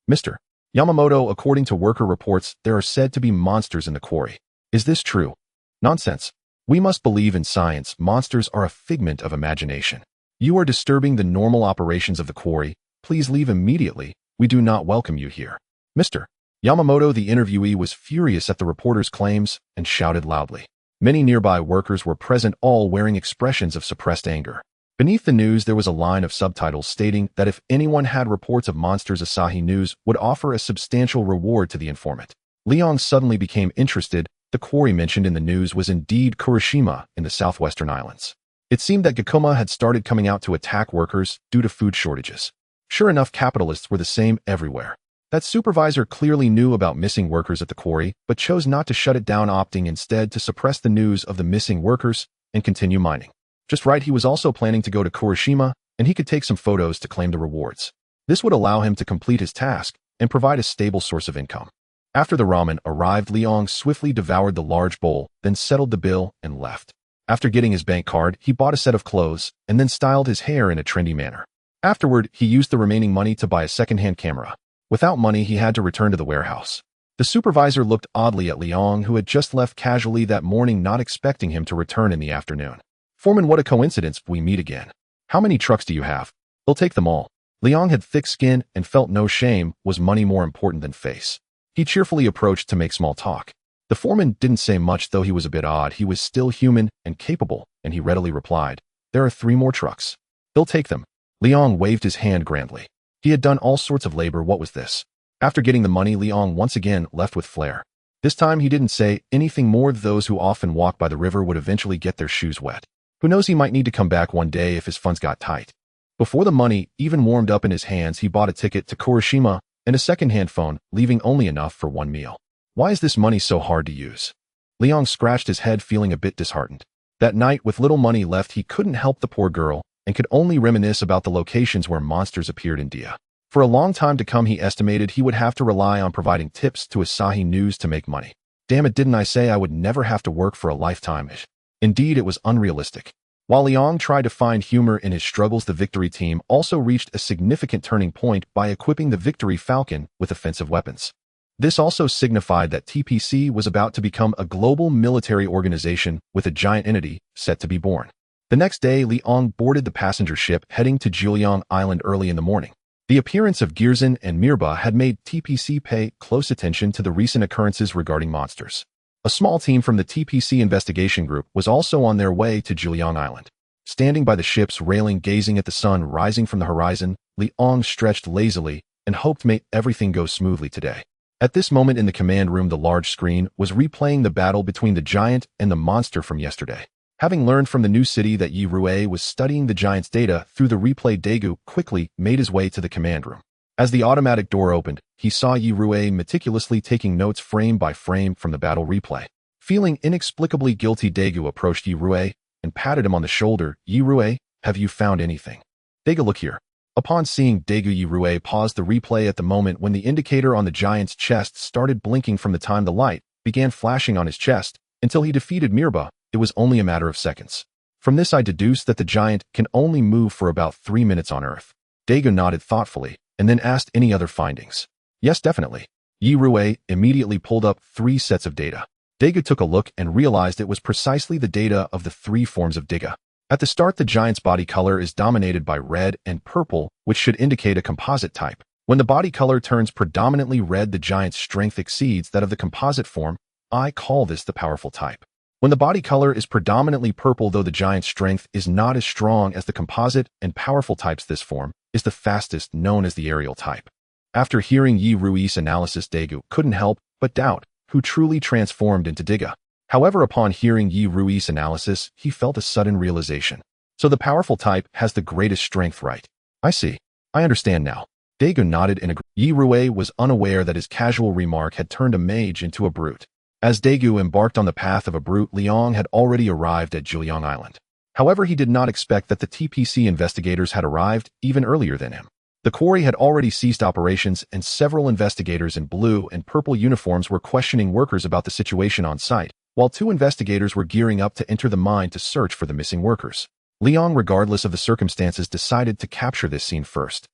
Mr. Yamamoto, according to worker reports, there are said to be monsters in the quarry. Is this true? Nonsense. We must believe in science. Monsters are a figment of imagination. You are disturbing the normal operations of the quarry. Please leave immediately. We do not welcome you here. Mr. Yamamoto, the interviewee, was furious at the reporter's claims and shouted loudly. Many nearby workers were present, all wearing expressions of suppressed anger. Beneath the news, there was a line of subtitles stating that if anyone had reports of monsters, Asahi News would offer a substantial reward to the informant. Liang suddenly became interested. The quarry mentioned in the news was indeed Kurashima in the southwestern islands. It seemed that Gakuma had started coming out to attack workers due to food shortages. Sure enough, capitalists were the same everywhere. That supervisor clearly knew about missing workers at the quarry, but chose not to shut it down, opting instead to suppress the news of the missing workers and continue mining. Just right, he was also planning to go to Kurashima, and he could take some photos to claim the rewards. This would allow him to complete his task and provide a stable source of income. After the ramen arrived, Liang swiftly devoured the large bowl, then settled the bill and left. After getting his bank card, he bought a set of clothes and then styled his hair in a trendy manner. Afterward, he used the remaining money to buy a second-hand camera. Without money, he had to return to the warehouse. The supervisor looked oddly at Liang, who had just left casually that morning, not expecting him to return in the afternoon. Foreman, what a coincidence, we meet again. How many trucks do you have? They'll take them all. Liang had thick skin and felt no shame. Was money more important than face? He cheerfully approached to make small talk. The foreman didn't say much, though he was a bit odd. He was still human and capable, and he readily replied, there are 3 more trucks. They'll take them. Liang waved his hand grandly. He had done all sorts of labor. What was this? After getting the money, Liang once again left with flair. This time he didn't say anything more. Those who often walk by the river would eventually get their shoes wet. Who knows, he might need to come back one day if his funds got tight. Before the money even warmed up in his hands, he bought a ticket to Kurashima and a second-hand phone, leaving only enough for 1 meal. Why is this money so hard to use? Liang scratched his head, feeling a bit disheartened. That night, with little money left, he couldn't help the poor girl and could only reminisce about the locations where monsters appeared in Dia. For a long time to come, he estimated he would have to rely on providing tips to Asahi News to make money. Damn it, didn't I say I would never have to work for a lifetime? Indeed, it was unrealistic. While Liang tried to find humor in his struggles, the Victory team also reached a significant turning point by equipping the Victory Falcon with offensive weapons. This also signified that TPC was about to become a global military organization with a giant entity set to be born. The next day, Liang boarded the passenger ship heading to Juliang Island early in the morning. The appearance of Girzin and Mirba had made TPC pay close attention to the recent occurrences regarding monsters. A small team from the TPC investigation group was also on their way to Juliang Island. Standing by the ship's railing, gazing at the sun rising from the horizon, Liang stretched lazily and hoped may everything go smoothly today. At this moment in the command room, the large screen was replaying the battle between the giant and the monster from yesterday. Having learned from the new city that Yi Rue was studying the giant's data through the replay, Daegu quickly made his way to the command room. As the automatic door opened, he saw Yi Rue meticulously taking notes frame by frame from the battle replay. Feeling inexplicably guilty, Daegu approached Yi Rue and patted him on the shoulder. Yi Rue, have you found anything? Daegu, look here. Upon seeing Daegu, Yi Rue paused the replay at the moment when the indicator on the giant's chest started blinking. From the time the light began flashing on his chest until he defeated Mirba, it was only a matter of seconds. From this, I deduced that the giant can only move for about 3 minutes on Earth. Daegu nodded thoughtfully and then asked, any other findings? Yes, definitely. Yi Rue immediately pulled up 3 sets of data. Daegu took a look and realized it was precisely the data of the 3 forms of Diga. At the start, the giant's body color is dominated by red and purple, which should indicate a composite type. When the body color turns predominantly red, the giant's strength exceeds that of the composite form. I call this the powerful type. When the body color is predominantly purple, though the giant's strength is not as strong as the composite and powerful types, this form is the fastest, known as the aerial type. After hearing Yi Rui's analysis, Daegu couldn't help but doubt who truly transformed into Tiga. However, upon hearing Yi Rui's analysis, he felt a sudden realization. So the powerful type has the greatest strength, right? I see. I understand now. Daegu nodded in agreement. Yi Rui was unaware that his casual remark had turned a mage into a brute. As Daegu embarked on the path of a brute, Liang had already arrived at Juliang Island. However, he did not expect that the TPC investigators had arrived even earlier than him. The quarry had already ceased operations, and several investigators in blue and purple uniforms were questioning workers about the situation on site, while 2 investigators were gearing up to enter the mine to search for the missing workers. Liang, regardless of the circumstances, decided to capture this scene first.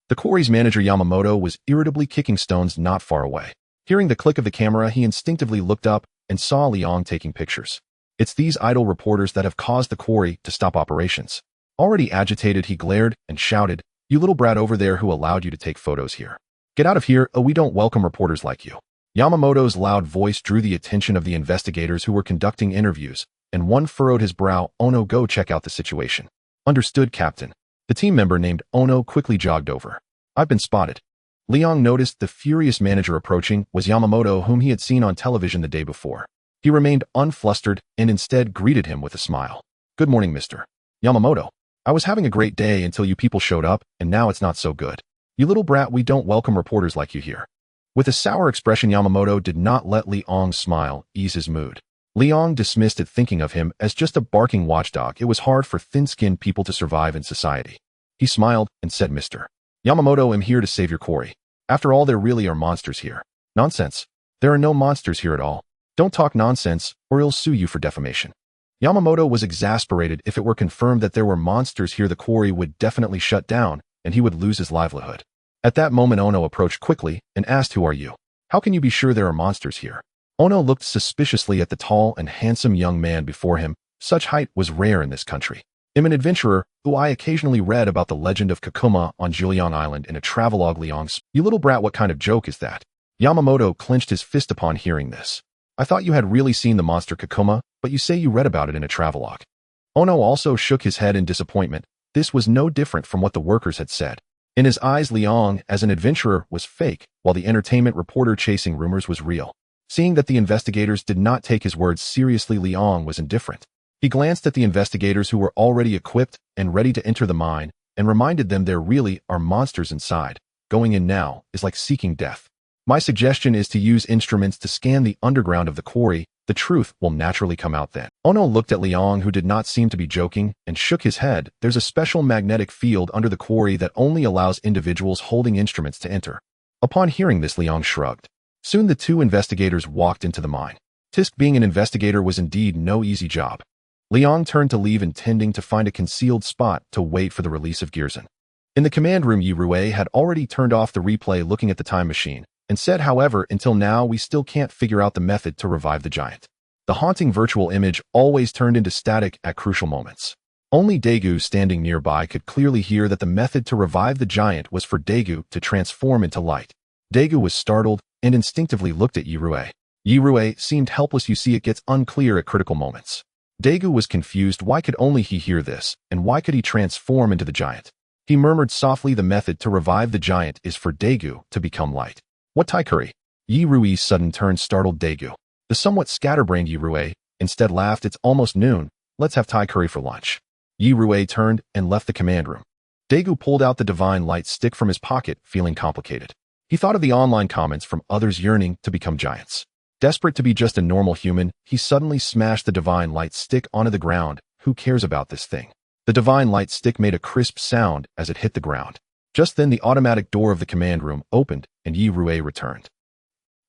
The quarry's manager Yamamoto was irritably kicking stones not far away. Hearing the click of the camera, he instinctively looked up and saw Liang taking pictures. It's these idle reporters that have caused the quarry to stop operations. Already agitated, he glared and shouted, "You little brat over there, who allowed you to take photos here? Get out of here, we don't welcome reporters like you." Yamamoto's loud voice drew the attention of the investigators who were conducting interviews, and one furrowed his brow. "Ono, go check out the situation." "Understood, Captain." The team member named Ono quickly jogged over. "I've been spotted." Liang noticed the furious manager approaching was Yamamoto, whom he had seen on television the day before. He remained unflustered and instead greeted him with a smile. "Good morning, Mr. Yamamoto. I was having a great day until you people showed up, and now it's not so good. You little brat, we don't welcome reporters like you here." With a sour expression, Yamamoto did not let Liang's smile ease his mood. Liang dismissed it, thinking of him as just a barking watchdog. It was hard for thin-skinned people to survive in society. He smiled and said, "Mr. Yamamoto, I'm here to save your quarry. After all, there really are monsters here." "Nonsense. There are no monsters here at all. Don't talk nonsense, or he'll sue you for defamation." Yamamoto was exasperated. If it were confirmed that there were monsters here, the quarry would definitely shut down, and he would lose his livelihood. At that moment, Ono approached quickly and asked, "Who are you? How can you be sure there are monsters here?" Ono looked suspiciously at the tall and handsome young man before him. Such height was rare in this country. "I'm an adventurer who I occasionally read about the legend of Kakuma on Juliang Island in a travelogue." Liang's, "You little brat, what kind of joke is that?" Yamamoto clenched his fist upon hearing this. "I thought you had really seen the monster Kakuma, but you say you read about it in a travelogue." Ono also shook his head in disappointment. This was no different from what the workers had said. In his eyes, Liang, as an adventurer, was fake, while the entertainment reporter chasing rumors was real. Seeing that the investigators did not take his words seriously, Liang was indifferent. He glanced at the investigators who were already equipped and ready to enter the mine, and reminded them there really are monsters inside. Going in now is like seeking death. "My suggestion is to use instruments to scan the underground of the quarry. The truth will naturally come out then." Ono looked at Liang, who did not seem to be joking, and shook his head. "There's a special magnetic field under the quarry that only allows individuals holding instruments to enter." Upon hearing this, Liang shrugged. Soon the 2 investigators walked into the mine. Being an investigator was indeed no easy job. Liang turned to leave, intending to find a concealed spot to wait for the release of Gearson. In the command room, Yi Rui had already turned off the replay, looking at the time machine, and said, "However, until now we still can't figure out the method to revive the giant." The haunting virtual image always turned into static at crucial moments. Only Daegu, standing nearby, could clearly hear that the method to revive the giant was for Daegu to transform into light. Daegu was startled and instinctively looked at Yi Rui. Yi Rui seemed helpless. "You see, it gets unclear at critical moments." Daegu was confused. Why could only he hear this, and why could he transform into the giant? He murmured softly, "The method to revive the giant is for Daegu to become light." "What Thai curry?" Yi Rui's sudden turn startled Daegu. The somewhat scatterbrained Yi Rui instead laughed. "It's almost noon. Let's have Thai curry for lunch." Yi Rui turned and left the command room. Daegu pulled out the divine light stick from his pocket, feeling complicated. He thought of the online comments from others yearning to become giants. Desperate to be just a normal human, he suddenly smashed the divine light stick onto the ground. Who cares about this thing? The divine light stick made a crisp sound as it hit the ground. Just then, the automatic door of the command room opened, and Yi Rui returned.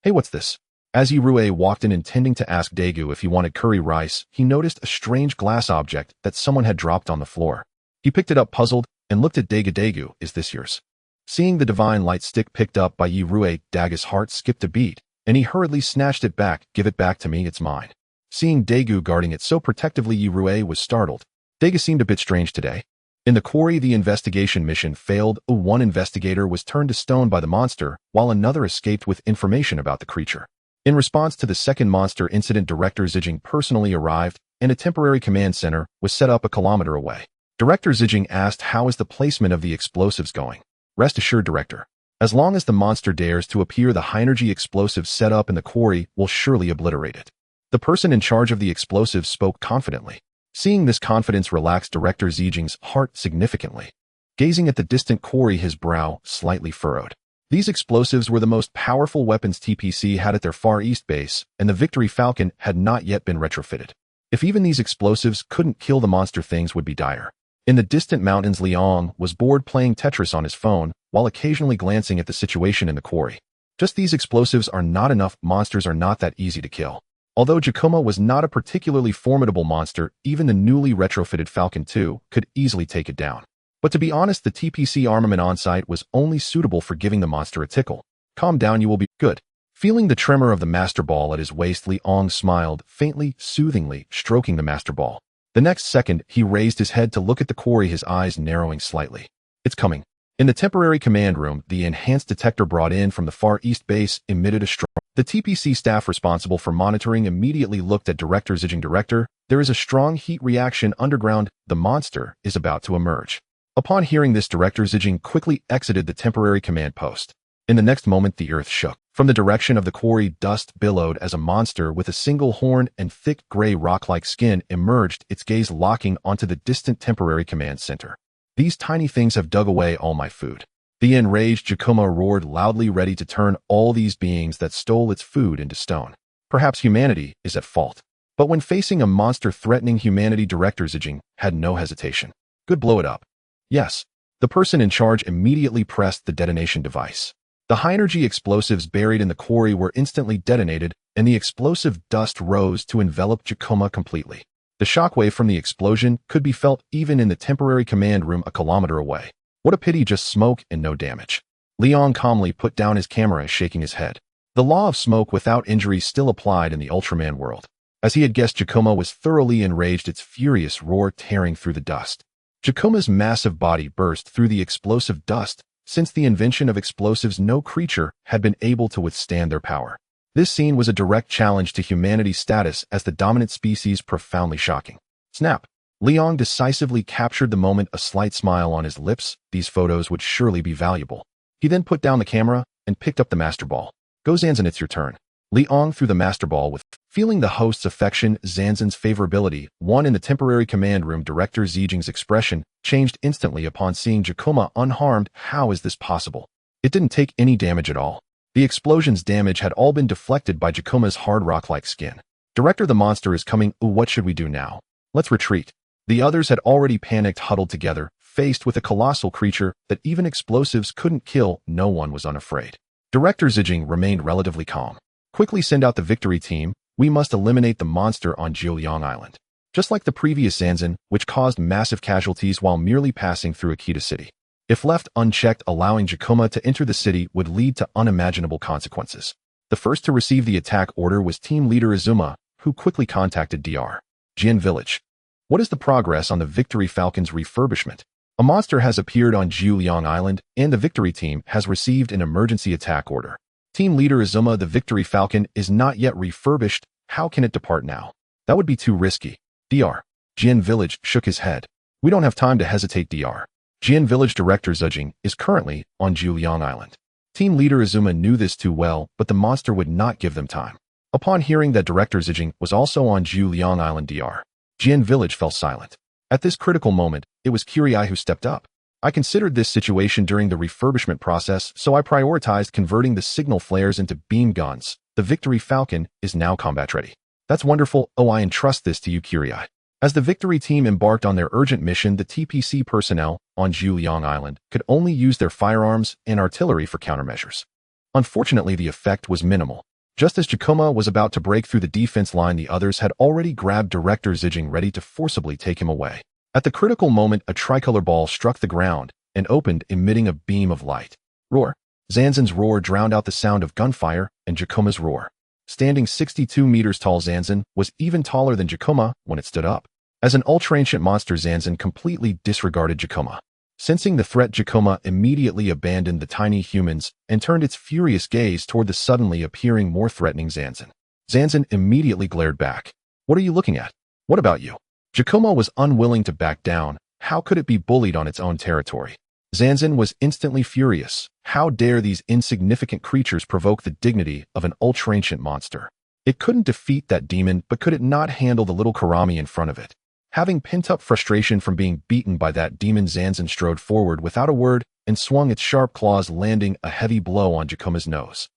"Hey, what's this?" As Yi Rui walked in, intending to ask Daegu if he wanted curry rice, he noticed a strange glass object that someone had dropped on the floor. He picked it up, puzzled, and looked at Daegu. "Daegu, is this yours?" Seeing the divine light stick picked up by Yi Rui, Dagu's heart skipped a beat, and he hurriedly snatched it back. "Give it back to me, it's mine." Seeing Daegu guarding it so protectively, Yi Rui was startled. Tiga seemed a bit strange today. In the quarry, the investigation mission failed. One investigator was turned to stone by the monster, while another escaped with information about the creature. In response to the second monster incident, Director Zijing personally arrived, and a temporary command center was set up a kilometer away. Director Zijing asked, "How is the placement of the explosives going?" "Rest assured, Director. As long as the monster dares to appear, the high-energy explosives set up in the quarry will surely obliterate it." The person in charge of the explosives spoke confidently. Seeing this confidence relaxed Director Zijing's heart significantly. Gazing at the distant quarry, his brow slightly furrowed. These explosives were the most powerful weapons TPC had at their Far East base, and the Victory Falcon had not yet been retrofitted. If even these explosives couldn't kill the monster, things would be dire. In the distant mountains, Liang was bored playing Tetris on his phone, while occasionally glancing at the situation in the quarry. Just these explosives are not enough. Monsters are not that easy to kill. Although Giacomo was not a particularly formidable monster, even the newly retrofitted Falcon 2 could easily take it down. But to be honest, the TPC armament on-site was only suitable for giving the monster a tickle. "Calm down, you will be good." Feeling the tremor of the Master Ball at his waist, Liang smiled, faintly, soothingly, stroking the Master Ball. The next second, he raised his head to look at the quarry, his eyes narrowing slightly. "It's coming." In the temporary command room, the enhanced detector brought in from the Far East base emitted a strong... The TPC staff responsible for monitoring immediately looked at Director Zijing. "Director, there is a strong heat reaction underground. The monster is about to emerge." Upon hearing this, Director Zijing quickly exited the temporary command post. In the next moment, the earth shook. From the direction of the quarry, dust billowed as a monster with a single horn and thick gray rock-like skin emerged, its gaze locking onto the distant temporary command center. "These tiny things have dug away all my food." The enraged Giacomo roared loudly, ready to turn all these beings that stole its food into stone. Perhaps humanity is at fault. But when facing a monster threatening humanity, Director Zijing had no hesitation. "Good, blow it up." "Yes." The person in charge immediately pressed the detonation device. The high-energy explosives buried in the quarry were instantly detonated, and the explosive dust rose to envelop Giacomo completely. The shockwave from the explosion could be felt even in the temporary command room a kilometer away. What a pity, just smoke and no damage. Liang calmly put down his camera, shaking his head. The law of smoke without injury still applied in the Ultraman world. As he had guessed, Giacomo was thoroughly enraged, its furious roar tearing through the dust. Giacomo's massive body burst through the explosive dust. Since the invention of explosives, no creature had been able to withstand their power. This scene was a direct challenge to humanity's status as the dominant species, profoundly shocking. Snap! Liang decisively captured the moment, a slight smile on his lips. These photos would surely be valuable. He then put down the camera and picked up the Master Ball. "Go, Zanzan, it's your turn." Liang threw the Master Ball with, feeling the host's affection, Zanzan's favorability, one in the temporary command room. Director Zijing's expression changed instantly upon seeing Giacomo unharmed. How is this possible? It didn't take any damage at all. The explosion's damage had all been deflected by Giacomo's hard rock-like skin. "Director, the monster is coming. Ooh, what should we do now?" "Let's retreat." The others had already panicked, huddled together, faced with a colossal creature that even explosives couldn't kill. No one was unafraid. Director Zijing remained relatively calm. "Quickly send out the victory team. We must eliminate the monster on Jiuliang Island." Just like the previous Zanzan, which caused massive casualties while merely passing through Akita City. If left unchecked, allowing Giacomo to enter the city would lead to unimaginable consequences. The first to receive the attack order was team leader Izuma, who quickly contacted Dr. Jian Village. "What is the progress on the Victory Falcon's refurbishment? A monster has appeared on Jiuliang Island, and the victory team has received an emergency attack order." Team leader Izuma, "The Victory Falcon is not yet refurbished. How can it depart now? That would be too risky." Dr. Jian Village shook his head. "We don't have time to hesitate. Dr. Jian Village Director Zijing is currently on Jiuliang Island." Team leader Izuma knew this too well, but the monster would not give them time. Upon hearing that Director Zijing was also on Jiuliang Island, Dr. Jian Village fell silent. At this critical moment, it was Kirai who stepped up. "I considered this situation during the refurbishment process, so I prioritized converting the signal flares into beam guns. The Victory Falcon is now combat ready." "That's wonderful. Oh, I entrust this to you, Kirai." As the victory team embarked on their urgent mission, the TPC personnel on Jiuliang Island could only use their firearms and artillery for countermeasures. Unfortunately, the effect was minimal. Just as Giacomo was about to break through the defense line, the others had already grabbed Director Zijing, ready to forcibly take him away. At the critical moment, a tricolor ball struck the ground and opened, emitting a beam of light. Roar! Zanzan's roar drowned out the sound of gunfire and Giacomo's roar. Standing 62 meters tall, Zanzan was even taller than Giacomo when it stood up. As an ultra-ancient monster, Zanzan completely disregarded Jakuma. Sensing the threat, Jakuma immediately abandoned the tiny humans and turned its furious gaze toward the suddenly appearing more threatening Zanzan. Zanzan immediately glared back. What are you looking at? What about you? Jakuma was unwilling to back down. How could it be bullied on its own territory? Zanzan was instantly furious. How dare these insignificant creatures provoke the dignity of an ultra-ancient monster? It couldn't defeat that demon, but could it not handle the little Karami in front of it? Having pent-up frustration from being beaten by that demon, Zanzan strode forward without a word and swung its sharp claws, landing a heavy blow on Jakuma's nose.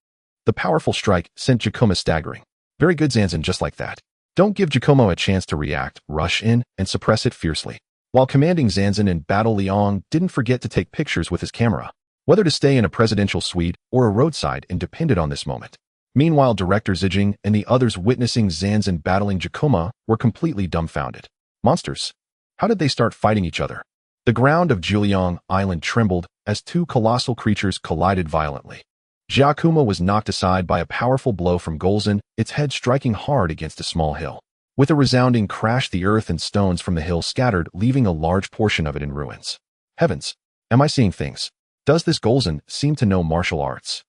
The powerful strike sent Jakuma staggering. Very good, Zanzan, just like that. Don't give Jakuma a chance to react. Rush in and suppress it fiercely. While commanding Zanzan in battle, Liang didn't forget to take pictures with his camera. Whether to stay in a presidential suite or a roadside and depended on this moment. Meanwhile, Director Zijing and the others witnessing Zanzan battling Jakuma were completely dumbfounded. Monsters. How did they start fighting each other? The ground of Juliang Island trembled as two colossal creatures collided violently. Jakuma was knocked aside by a powerful blow from Golza, its head striking hard against a small hill. With a resounding crash, the earth and stones from the hill scattered, leaving a large portion of it in ruins. Heavens! Am I seeing things? Does this Golza seem to know martial arts?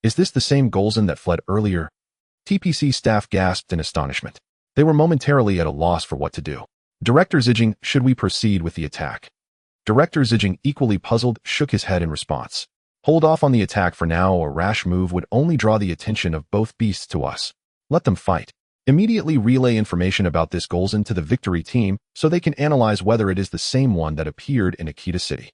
Is this the same Golza that fled earlier? TPC staff gasped in astonishment. They were momentarily at a loss for what to do. Director Zijing, should we proceed with the attack? Director Zijing, equally puzzled, shook his head in response. Hold off on the attack for now. A rash move would only draw the attention of both beasts to us. Let them fight. Immediately relay information about this Golza to the victory team so they can analyze whether it is the same one that appeared in Akita City.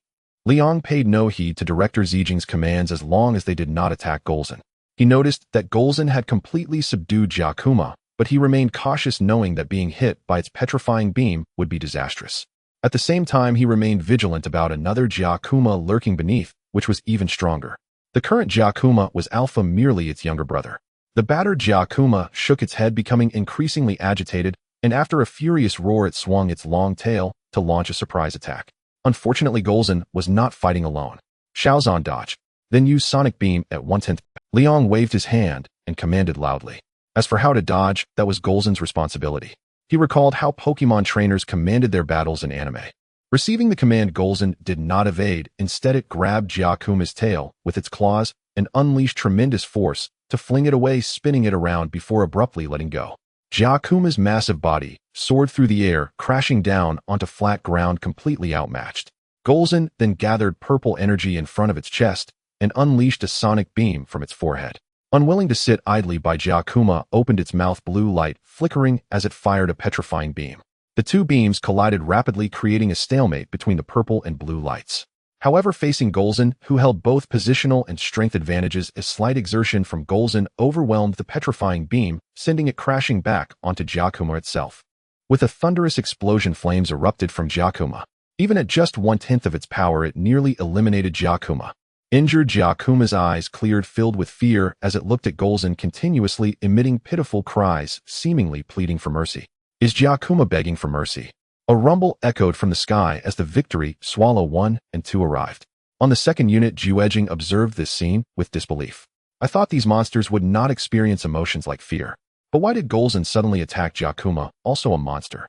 Liang paid no heed to Director Zijing's commands as long as they did not attack Golza. He noticed that Golza had completely subdued Jakuma, but he remained cautious, knowing that being hit by its petrifying beam would be disastrous. At the same time, he remained vigilant about another Jakuma lurking beneath, which was even stronger. The current Jakuma was Alpha, merely its younger brother. The battered Jakuma shook its head, becoming increasingly agitated, and after a furious roar it swung its long tail to launch a surprise attack. Unfortunately, Golza was not fighting alone. Shaozan dodge, then use Sonic Beam at 1/10. Liang waved his hand and commanded loudly. As for how to dodge, that was Golza's responsibility. He recalled how Pokemon trainers commanded their battles in anime. Receiving the command, Golza did not evade. Instead, it grabbed Jakuma's tail with its claws and unleashed tremendous force to fling it away, spinning it around before abruptly letting go. Jakuma's massive body soared through the air, crashing down onto flat ground, completely outmatched. Golza then gathered purple energy in front of its chest and unleashed a sonic beam from its forehead. Unwilling to sit idly by, Jakuma opened its mouth, blue light flickering as it fired a petrifying beam. The two beams collided rapidly, creating a stalemate between the purple and blue lights. However, facing Golza, who held both positional and strength advantages, a slight exertion from Golza overwhelmed the petrifying beam, sending it crashing back onto Jakuma itself. With a thunderous explosion, flames erupted from Jakuma. Even at just 1/10 of its power, it nearly eliminated Jakuma. Injured Jakuma's eyes cleared, filled with fear as it looked at Golza, continuously emitting pitiful cries, seemingly pleading for mercy. Is Jakuma begging for mercy? A rumble echoed from the sky as the victory Swallow 1 and 2 arrived. On the second unit, Juejing observed this scene with disbelief. I thought these monsters would not experience emotions like fear. But why did Golza suddenly attack Jakuma, also a monster?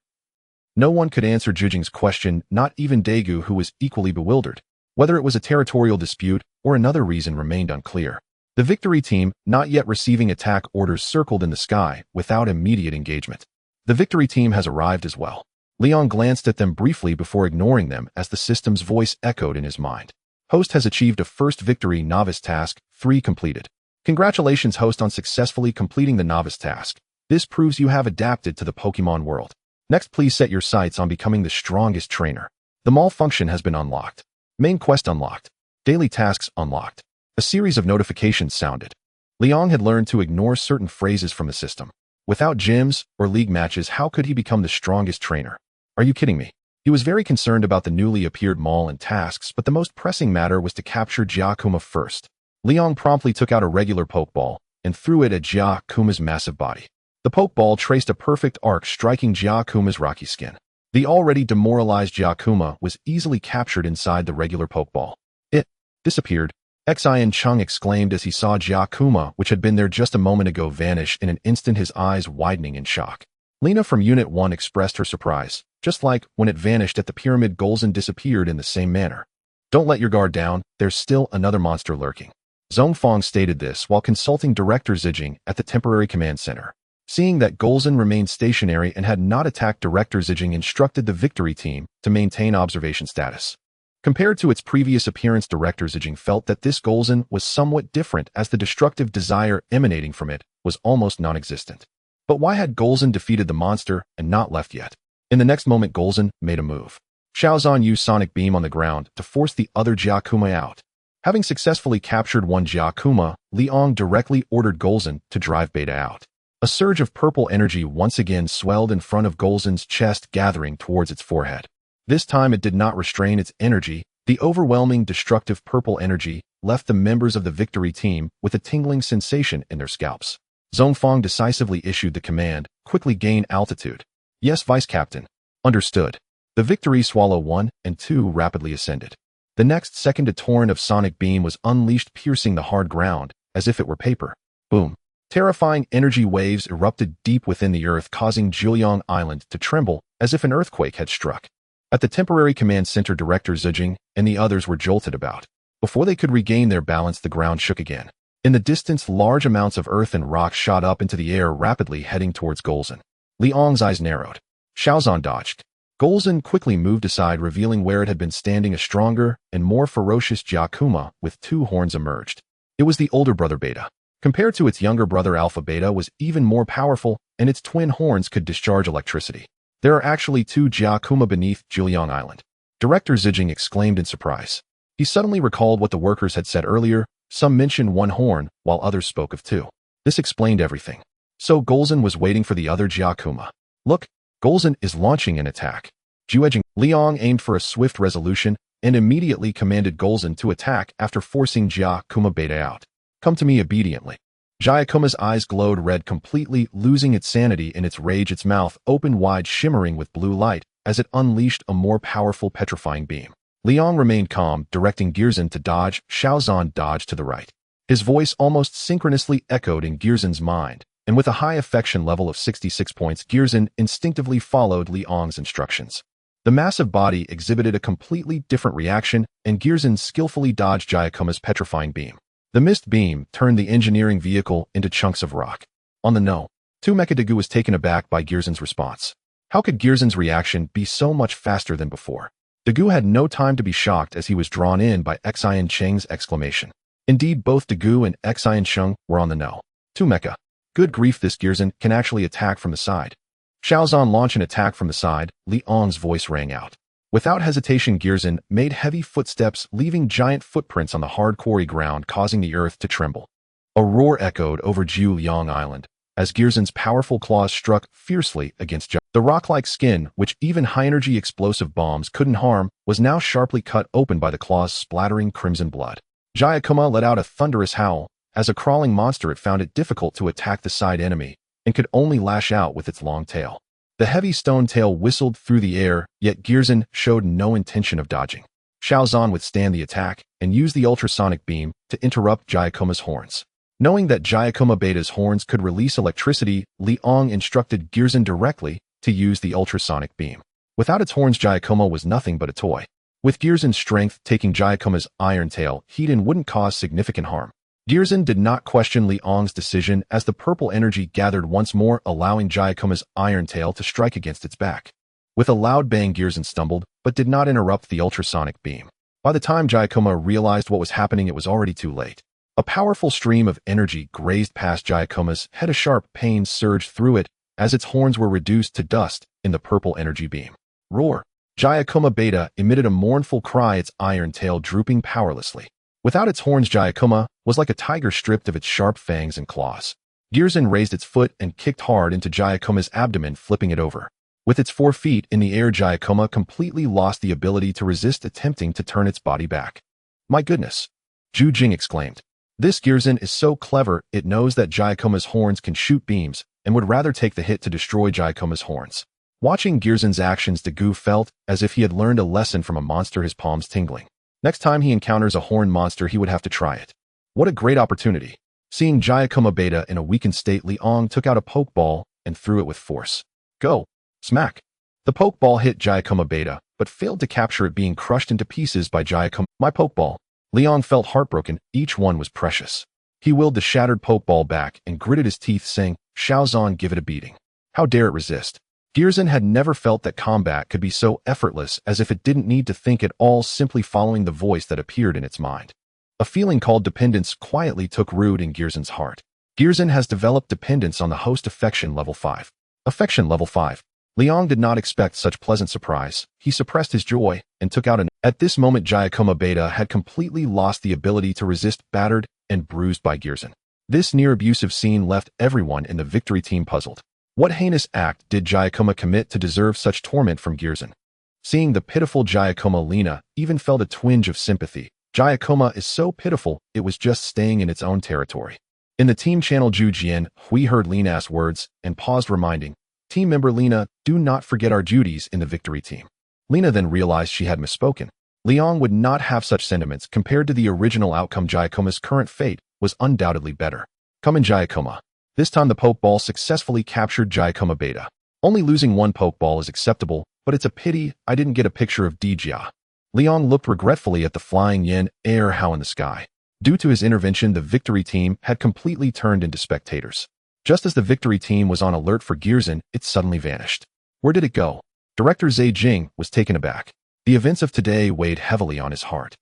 No one could answer Juejing's question, not even Daegu, who was equally bewildered. Whether it was a territorial dispute or another reason remained unclear. The victory team, not yet receiving attack orders, circled in the sky without immediate engagement. The victory team has arrived as well. Leon glanced at them briefly before ignoring them as the system's voice echoed in his mind. Host has achieved a first victory. Novice task 3 completed. Congratulations, Host, on successfully completing the novice task. This proves you have adapted to the Pokemon world. Next, please set your sights on becoming the strongest trainer. The mall function has been unlocked. Main quest unlocked. Daily tasks unlocked. A series of notifications sounded. Liang had learned to ignore certain phrases from the system. Without gyms or league matches, how could he become the strongest trainer? Are you kidding me? He was very concerned about the newly appeared mall and tasks, but the most pressing matter was to capture Jakuma first. Liang promptly took out a regular Pokeball and threw it at Jakuma's massive body. The Pokeball traced a perfect arc, striking Jakuma's rocky skin. The already demoralized Jakuma was easily captured inside the regular Pokeball. It disappeared. Xian Chung exclaimed as he saw Jakuma, which had been there just a moment ago, vanish in an instant, his eyes widening in shock. Lena from Unit 1 expressed her surprise, just like when it vanished at the pyramid. Golza disappeared in the same manner. Don't let your guard down, there's still another monster lurking. Zhongfang stated this while consulting Director Zijing at the temporary command center. Seeing that Golza remained stationary and had not attacked, Director Zijing instructed the victory team to maintain observation status. Compared to its previous appearance, Director Zijing felt that this Golza was somewhat different, as the destructive desire emanating from it was almost non-existent. But why had Golza defeated the monster and not left yet? In the next moment, Golza made a move. Xiaozan used Sonic Beam on the ground to force the other Gyakuma out. Having successfully captured one Gyakuma, Liang directly ordered Golza to drive Beta out. A surge of purple energy once again swelled in front of Golza's chest, gathering towards its forehead. This time it did not restrain its energy. The overwhelming destructive purple energy left the members of the victory team with a tingling sensation in their scalps. Zhongfang decisively issued the command, quickly gain altitude. Yes, Vice Captain. Understood. The victory swallow 1 and 2 rapidly ascended. The next second, a torrent of sonic beam was unleashed, piercing the hard ground as if it were paper. Boom. Terrifying energy waves erupted deep within the earth, causing Jiuyang Island to tremble as if an earthquake had struck. At the temporary command center, Director Zijing and the others were jolted about. Before they could regain their balance, the ground shook again. In the distance, large amounts of earth and rock shot up into the air, rapidly heading towards Golza. Liang's eyes narrowed. Xiaozan dodged. Golza quickly moved aside, revealing where it had been standing. A stronger and more ferocious Gyakuma with 2 horns emerged. It was the older brother Beta. Compared to its younger brother Alpha, Beta was even more powerful, and its twin horns could discharge electricity. There are actually 2 Gyakuma beneath Jiuyang Island. Director Zijing exclaimed in surprise. He suddenly recalled what the workers had said earlier. Some mentioned 1 horn, while others spoke of 2. This explained everything. So Golza was waiting for the other Gyakuma. Look, Golza is launching an attack. Jiujing. Liang aimed for a swift resolution and immediately commanded Golza to attack after forcing Gyakuma Beta out. Come to me obediently. Gyakuma's eyes glowed red, completely losing its sanity in its rage. Its mouth opened wide, shimmering with blue light as it unleashed a more powerful petrifying beam. Liang remained calm, directing Golza to dodge. Xiaozan dodged to the right. His voice almost synchronously echoed in Golza's mind, and with a high affection level of 66 points, Golza instinctively followed Liang's instructions. The massive body exhibited a completely different reaction, and Golza skillfully dodged Gyakuma's petrifying beam. The mist beam turned the engineering vehicle into chunks of rock. On the no, 2 Mecha Dagu was taken aback by Golza's response. How could Golza's reaction be so much faster than before? Dagu had no time to be shocked, as he was drawn in by Xian Cheng's exclamation. Indeed, both Dagu and Xian Cheng were on the no. 2 Mecha. Good grief, this Golza can actually attack from the side. Xiaozan launched an attack from the side. Liang's voice rang out. Without hesitation, Golza made heavy footsteps, leaving giant footprints on the hard quarry ground, causing the earth to tremble. A roar echoed over Jiuyang Island as Golza's powerful claws struck fiercely against the rock-like skin, which even high-energy explosive bombs couldn't harm, was now sharply cut open by the claws, splattering crimson blood. Gyakuma let out a thunderous howl. As a crawling monster, it found it difficult to attack the side enemy and could only lash out with its long tail. The heavy stone tail whistled through the air, yet Golza showed no intention of dodging. Xiaozan withstand the attack and used the ultrasonic beam to interrupt Gyakuma's horns. Knowing that Gyakuma Beta's horns could release electricity, Liang instructed Golza directly to use the ultrasonic beam. Without its horns, Gyakuma was nothing but a toy. With Golza's strength taking Gyakuma's iron tail, Heaton wouldn't cause significant harm. Golza did not question Liang's decision, as the purple energy gathered once more, allowing Gyakuma's iron tail to strike against its back. With a loud bang, Golza stumbled, but did not interrupt the ultrasonic beam. By the time Gyakuma realized what was happening, it was already too late. A powerful stream of energy grazed past Gyakuma's head. A sharp pain surged through it as its horns were reduced to dust in the purple energy beam. Roar! Gyakuma Beta emitted a mournful cry, its iron tail drooping powerlessly. Without its horns, Gyakuma was like a tiger stripped of its sharp fangs and claws. Golza raised its foot and kicked hard into Gyakuma's abdomen, flipping it over. With its 4 feet in the air, Gyakuma completely lost the ability to resist, attempting to turn its body back. My goodness! Zhu Jing exclaimed. This Golza is so clever, it knows that Gyakuma's horns can shoot beams, and would rather take the hit to destroy Gyakuma's horns. Watching Golza's actions, Dagu felt as if he had learned a lesson from a monster, his palms tingling. Next time he encounters a horned monster, he would have to try it. What a great opportunity! Seeing Gyakuma Beta in a weakened state, Liang took out a pokeball and threw it with force. Go! Smack! The Pokeball hit Giacomo Beta, but failed to capture it, being crushed into pieces by Giacomo. My Pokeball. Leon felt heartbroken. Each one was precious. He willed the shattered Pokeball back and gritted his teeth, saying, Shaozan, give it a beating. How dare it resist? Gearson had never felt that combat could be so effortless, as if it didn't need to think at all, simply following the voice that appeared in its mind. A feeling called dependence quietly took root in Gearson's heart. Gearson has developed dependence on the host affection level 5. Affection level 5. Leon did not expect such pleasant surprise. He suppressed his joy and took out an... At this moment, Giacomo Beta had completely lost the ability to resist, battered and bruised by Gearson. This near-abusive scene left everyone in the victory team puzzled. What heinous act did Giacomo commit to deserve such torment from Gearson? Seeing the pitiful Giacomo, Lena even felt a twinge of sympathy. Giacomo is so pitiful, it was just staying in its own territory. In the team channel Ju Jian, we heard Lena's words and paused, reminding team member Lena, do not forget our duties in the victory team. Lena then realized she had misspoken. Leon would not have such sentiments. Compared to the original outcome, Giacomo's current fate was undoubtedly better. Come in, Giacomo. This time the Pokeball successfully captured Giacomo Beta. Only losing one Pokeball is acceptable, but it's a pity I didn't get a picture of Dijia. Leon looked regretfully at the flying yin air how in the sky. Due to his intervention, the victory team had completely turned into spectators. Just as the victory team was on alert for Gearson, it suddenly vanished. Where did it go? Director Zhe Jing was taken aback. The events of today weighed heavily on his heart.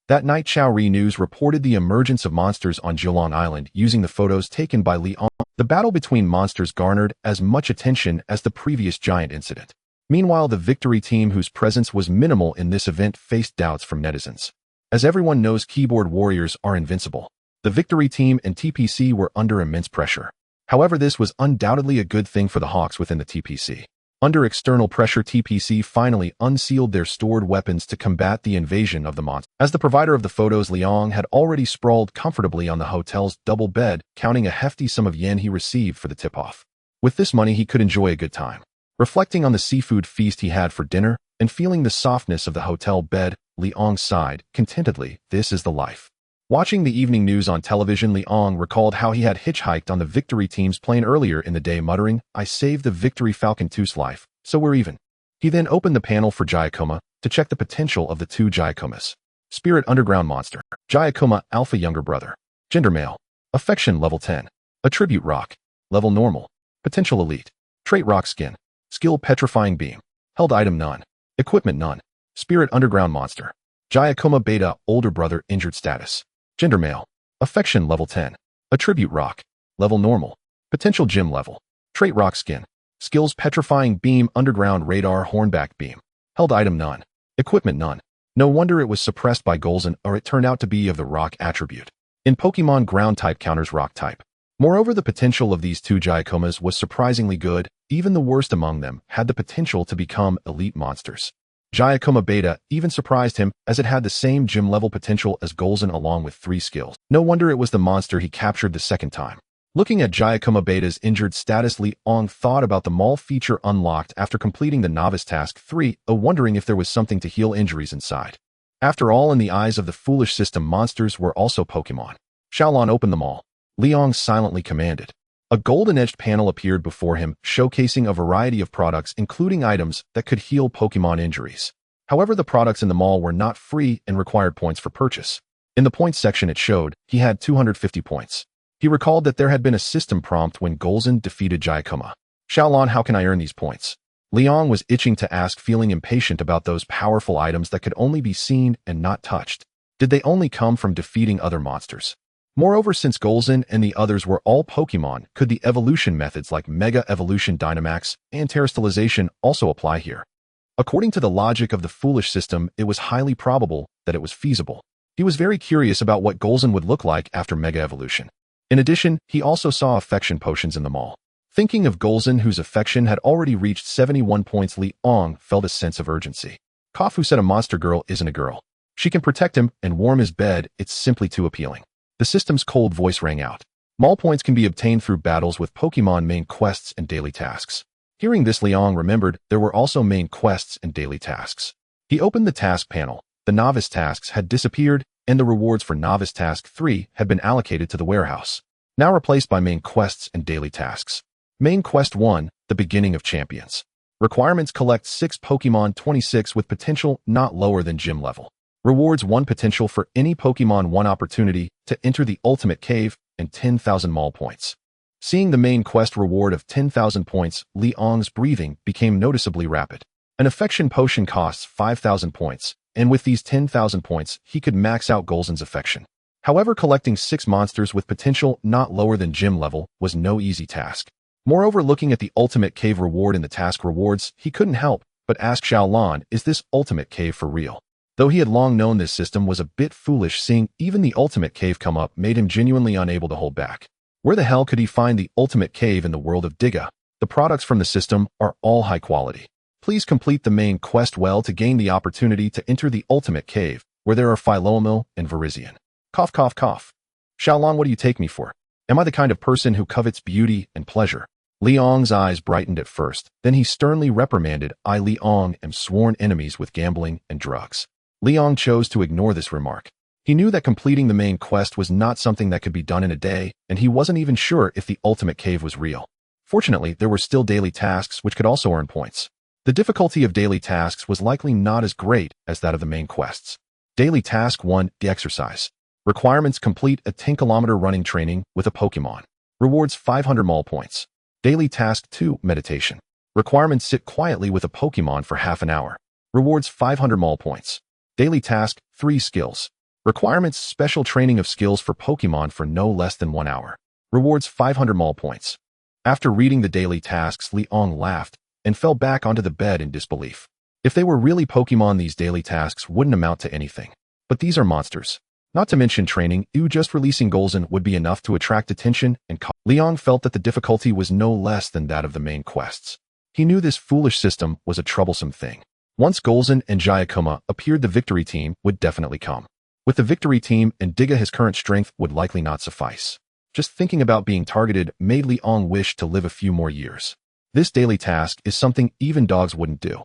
That night, Chaori News reported the emergence of monsters on Jilong Island using the photos taken by Leon. The battle between monsters garnered as much attention as the previous giant incident. Meanwhile, the victory team, whose presence was minimal in this event, faced doubts from netizens. As everyone knows, keyboard warriors are invincible. The victory team and TPC were under immense pressure. However, this was undoubtedly a good thing for the Hawks within the TPC. Under external pressure, TPC finally unsealed their stored weapons to combat the invasion of the monster. As the provider of the photos, Liang had already sprawled comfortably on the hotel's double bed, counting a hefty sum of yen he received for the tip-off. With this money, he could enjoy a good time. Reflecting on the seafood feast he had for dinner and feeling the softness of the hotel bed, Liang sighed contentedly. This is the life. Watching the evening news on television, Liang recalled how he had hitchhiked on the victory team's plane earlier in the day, muttering, I saved the victory Falcon 2's life, so we're even. He then opened the panel for Giacomo to check the potential of the two Giacomos. Spirit Underground Monster. Giacomo Alpha Younger Brother. Gender Male. Affection Level 10. Attribute Rock. Level Normal. Potential Elite. Trait Rock Skin. Skill Petrifying Beam. Held Item None. Equipment None. Spirit Underground Monster. Giacomo Beta Older Brother. Injured Status. Gender Male. Affection Level 10. Attribute Rock. Level Normal. Potential Gym Level. Trait Rock Skin. Skills Petrifying Beam. Underground Radar. Hornback Beam. Held Item None. Equipment None. No wonder it was suppressed by Golza, or it turned out to be of the Rock attribute. In Pokemon, Ground type counters Rock type. Moreover, the potential of these two Giacomos was surprisingly good. Even the worst among them had the potential to become elite monsters. Giacomo Beta even surprised him, as it had the same gym level potential as Golza along with 3 skills. No wonder it was the monster he captured the second time. Looking at Giacomo Beta's injured status, Liang thought about the mall feature unlocked after completing the Novice Task 3, wondering if there was something to heal injuries inside. After all, in the eyes of the foolish system, monsters were also Pokemon. Xiaolon, open the mall. Liang silently commanded. A golden-edged panel appeared before him, showcasing a variety of products, including items that could heal Pokemon injuries. However, the products in the mall were not free and required points for purchase. In the points section, it showed he had 250 points. He recalled that there had been a system prompt when Golza defeated Giacomo. Xiaolon, how can I earn these points? Liang was itching to ask, feeling impatient about those powerful items that could only be seen and not touched. Did they only come from defeating other monsters? Moreover, since Golza and the others were all Pokemon, could the evolution methods like Mega Evolution, Dynamax, and Terrestrialization also apply here? According to the logic of the foolish system, it was highly probable that it was feasible. He was very curious about what Golza would look like after Mega Evolution. In addition, he also saw affection potions in the mall. Thinking of Golza, whose affection had already reached 71 points, Liang felt a sense of urgency. Kafu said a monster girl isn't a girl. She can protect him and warm his bed. It's simply too appealing. The system's cold voice rang out. Mall points can be obtained through battles with Pokemon main quests and daily tasks. Hearing this, Liang remembered there were also main quests and daily tasks. He opened the task panel. The novice tasks had disappeared, and the rewards for Novice Task 3 had been allocated to the warehouse, now replaced by main quests and daily tasks. Main Quest 1, the beginning of champions. Requirements: collect 6 Pokemon 26 with potential not lower than gym level. Rewards: 1 potential for any Pokemon, 1 opportunity to enter the ultimate cave, and 10,000 mall points. Seeing the main quest reward of 10,000 points, Leong's breathing became noticeably rapid. An affection potion costs 5,000 points, and with these 10,000 points, he could max out Golza's affection. However, collecting 6 monsters with potential not lower than gym level was no easy task. Moreover, looking at the ultimate cave reward in the task rewards, he couldn't help but ask Xiaolan, is this ultimate cave for real? Though he had long known this system was a bit foolish, seeing even the ultimate cave come up made him genuinely unable to hold back. Where the hell could he find the ultimate cave in the world of Tiga? The products from the system are all high quality. Please complete the main quest well to gain the opportunity to enter the ultimate cave, where there are Philomel and Verizian. Cough, cough, cough. Xiaolan, what do you take me for? Am I the kind of person who covets beauty and pleasure? Leong's eyes brightened at first, then he sternly reprimanded, I, Leong, am sworn enemies with gambling and drugs. Leong chose to ignore this remark. He knew that completing the main quest was not something that could be done in a day, and he wasn't even sure if the ultimate cave was real. Fortunately, there were still daily tasks which could also earn points. The difficulty of daily tasks was likely not as great as that of the main quests. Daily Task 1, the exercise. Requirements: complete a 10-kilometer running training with a Pokemon. Rewards: 500 mall points. Daily Task 2, meditation. Requirements: sit quietly with a Pokemon for half an hour. Rewards: 500 mall points. Daily Task 3, skills. Requirements: special training of skills for Pokemon for no less than 1 hour. Rewards: 500 mall points. After reading the daily tasks, Leong laughed and fell back onto the bed in disbelief. If they were really Pokemon, these daily tasks wouldn't amount to anything. But these are monsters. Not to mention training, just releasing Golza would be enough to attract attention and Leong felt that the difficulty was no less than that of the main quests. He knew this foolish system was a troublesome thing. Once Golza and Gyakuma appeared, the victory team would definitely come. With the victory team and Tiga, his current strength would likely not suffice. Just thinking about being targeted made Leong wish to live a few more years. This daily task is something even dogs wouldn't do.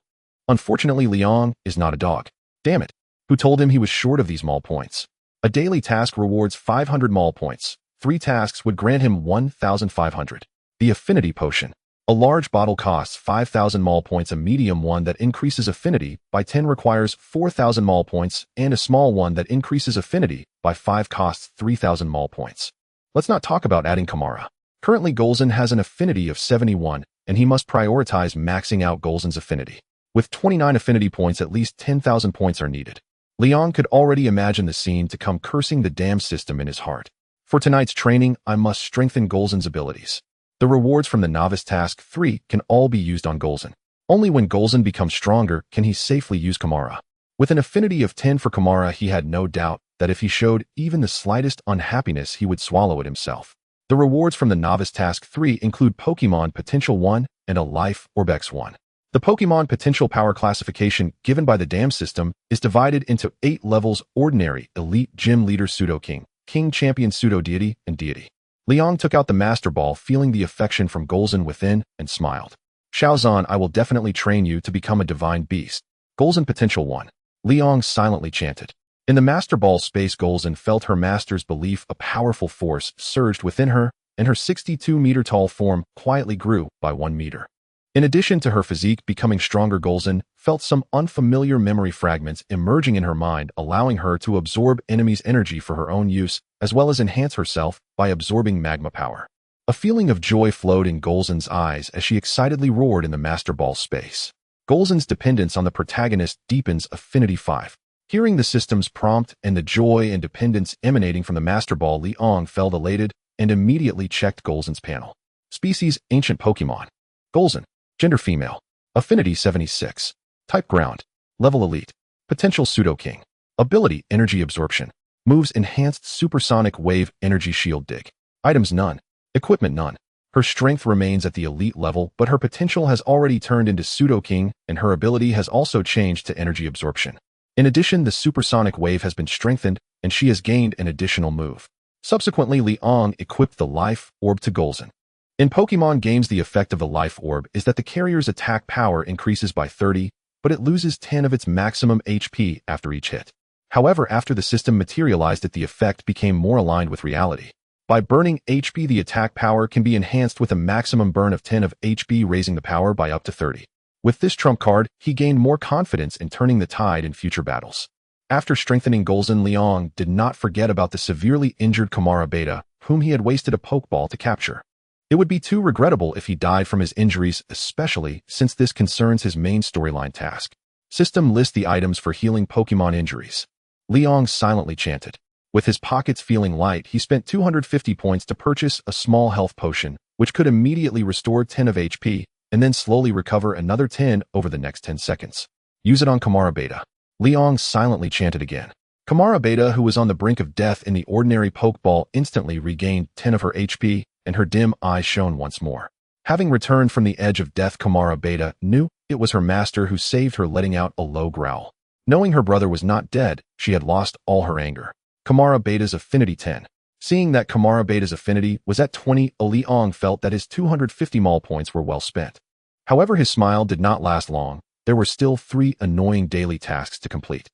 Unfortunately, Leong is not a dog. Damn it. Who told him he was short of these mall points? A daily task rewards 500 mall points. 3 tasks would grant him 1,500. The affinity potion. A large bottle costs 5,000 mall points. A medium one that increases affinity by 10 requires 4,000 mall points, and a small one that increases affinity by 5 costs 3,000 mall points. Let's not talk about adding Kamara. Currently, Golza has an affinity of 71, and he must prioritize maxing out Golza's affinity. With 29 affinity points, at least 10,000 points are needed. Leong could already imagine the scene to come, cursing the damn system in his heart. For tonight's training, I must strengthen Golza's abilities. The rewards from the Novice Task 3 can all be used on Golza. Only when Golza becomes stronger can he safely use Kamara. With an affinity of 10 for Kamara, he had no doubt that if he showed even the slightest unhappiness, he would swallow it himself. The rewards from the Novice Task 3 include Pokemon Potential 1 and a Life Orb X1. The Pokemon Potential Power classification given by the DAM system is divided into 8 levels: Ordinary, Elite, Gym Leader, Pseudo King, King, Champion, Pseudo Deity, and Deity. Leong took out the Master Ball, feeling the affection from Golza within, and smiled. Xiaozan, I will definitely train you to become a divine beast. Golza Potential 1. Leong silently chanted. In the Master Ball space, Golza felt her master's belief. A powerful force surged within her, and her 62-meter-tall form quietly grew by 1 meter. In addition to her physique becoming stronger, Golza felt some unfamiliar memory fragments emerging in her mind, allowing her to absorb enemies' energy for her own use, as well as enhance herself by absorbing magma power. A feeling of joy flowed in Golza's eyes as she excitedly roared in the Master Ball space. Golza's dependence on the protagonist deepens. Affinity 5. Hearing the system's prompt and the joy and dependence emanating from the Master Ball, Leong felt elated and immediately checked Golza's panel. Species: Ancient Pokemon. Golza. Gender: female. Affinity: 76. Type: ground. Level: elite. Potential: Pseudo King. Ability: energy absorption. Moves: enhanced supersonic wave, energy shield, dig. Items: none. Equipment: none. Her strength remains at the elite level, but her potential has already turned into Pseudo King, and her ability has also changed to energy absorption. In addition, the supersonic wave has been strengthened, and she has gained an additional move. Subsequently, Leong equipped the Life Orb to Golza. In Pokemon games, the effect of the Life Orb is that the carrier's attack power increases by 30, but it loses 10 of its maximum HP after each hit. However, after the system materialized it, the effect became more aligned with reality. By burning HP, the attack power can be enhanced with a maximum burn of 10 of HP, raising the power by up to 30. With this trump card, he gained more confidence in turning the tide in future battles. After strengthening Golza, Liang did not forget about the severely injured Kamara Beta, whom he had wasted a Pokeball to capture. It would be too regrettable if he died from his injuries, especially since this concerns his main storyline task. System list the items for healing Pokemon injuries. Liang silently chanted. With his pockets feeling light, he spent 250 points to purchase a small health potion, which could immediately restore 10 of HP, and then slowly recover another 10 over the next 10 seconds. Use it on Kamara Beta. Liang silently chanted again. Kamara Beta, who was on the brink of death in the ordinary Pokeball, instantly regained 10 of her HP, and her dim eyes shone once more. Having returned from the edge of death, Kamara Beta knew it was her master who saved her, letting out a low growl. Knowing her brother was not dead, she had lost all her anger. Kamara Beta's affinity 10. Seeing that Kamara Beta's affinity was at 20, Liang felt that his 250 mall points were well spent. However, his smile did not last long. There were still 3 annoying daily tasks to complete.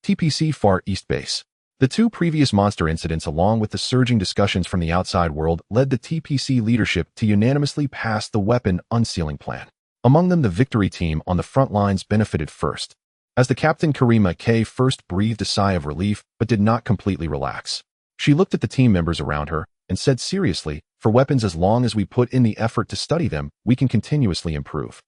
TPC Far East Base. The 2 previous monster incidents, along with the surging discussions from the outside world, led the TPC leadership to unanimously pass the weapon unsealing plan. Among them, the victory team on the front lines benefited first. As the captain, Karima K first breathed a sigh of relief, but did not completely relax. She looked at the team members around her and said seriously, "For weapons, as long as we put in the effort to study them, we can continuously improve.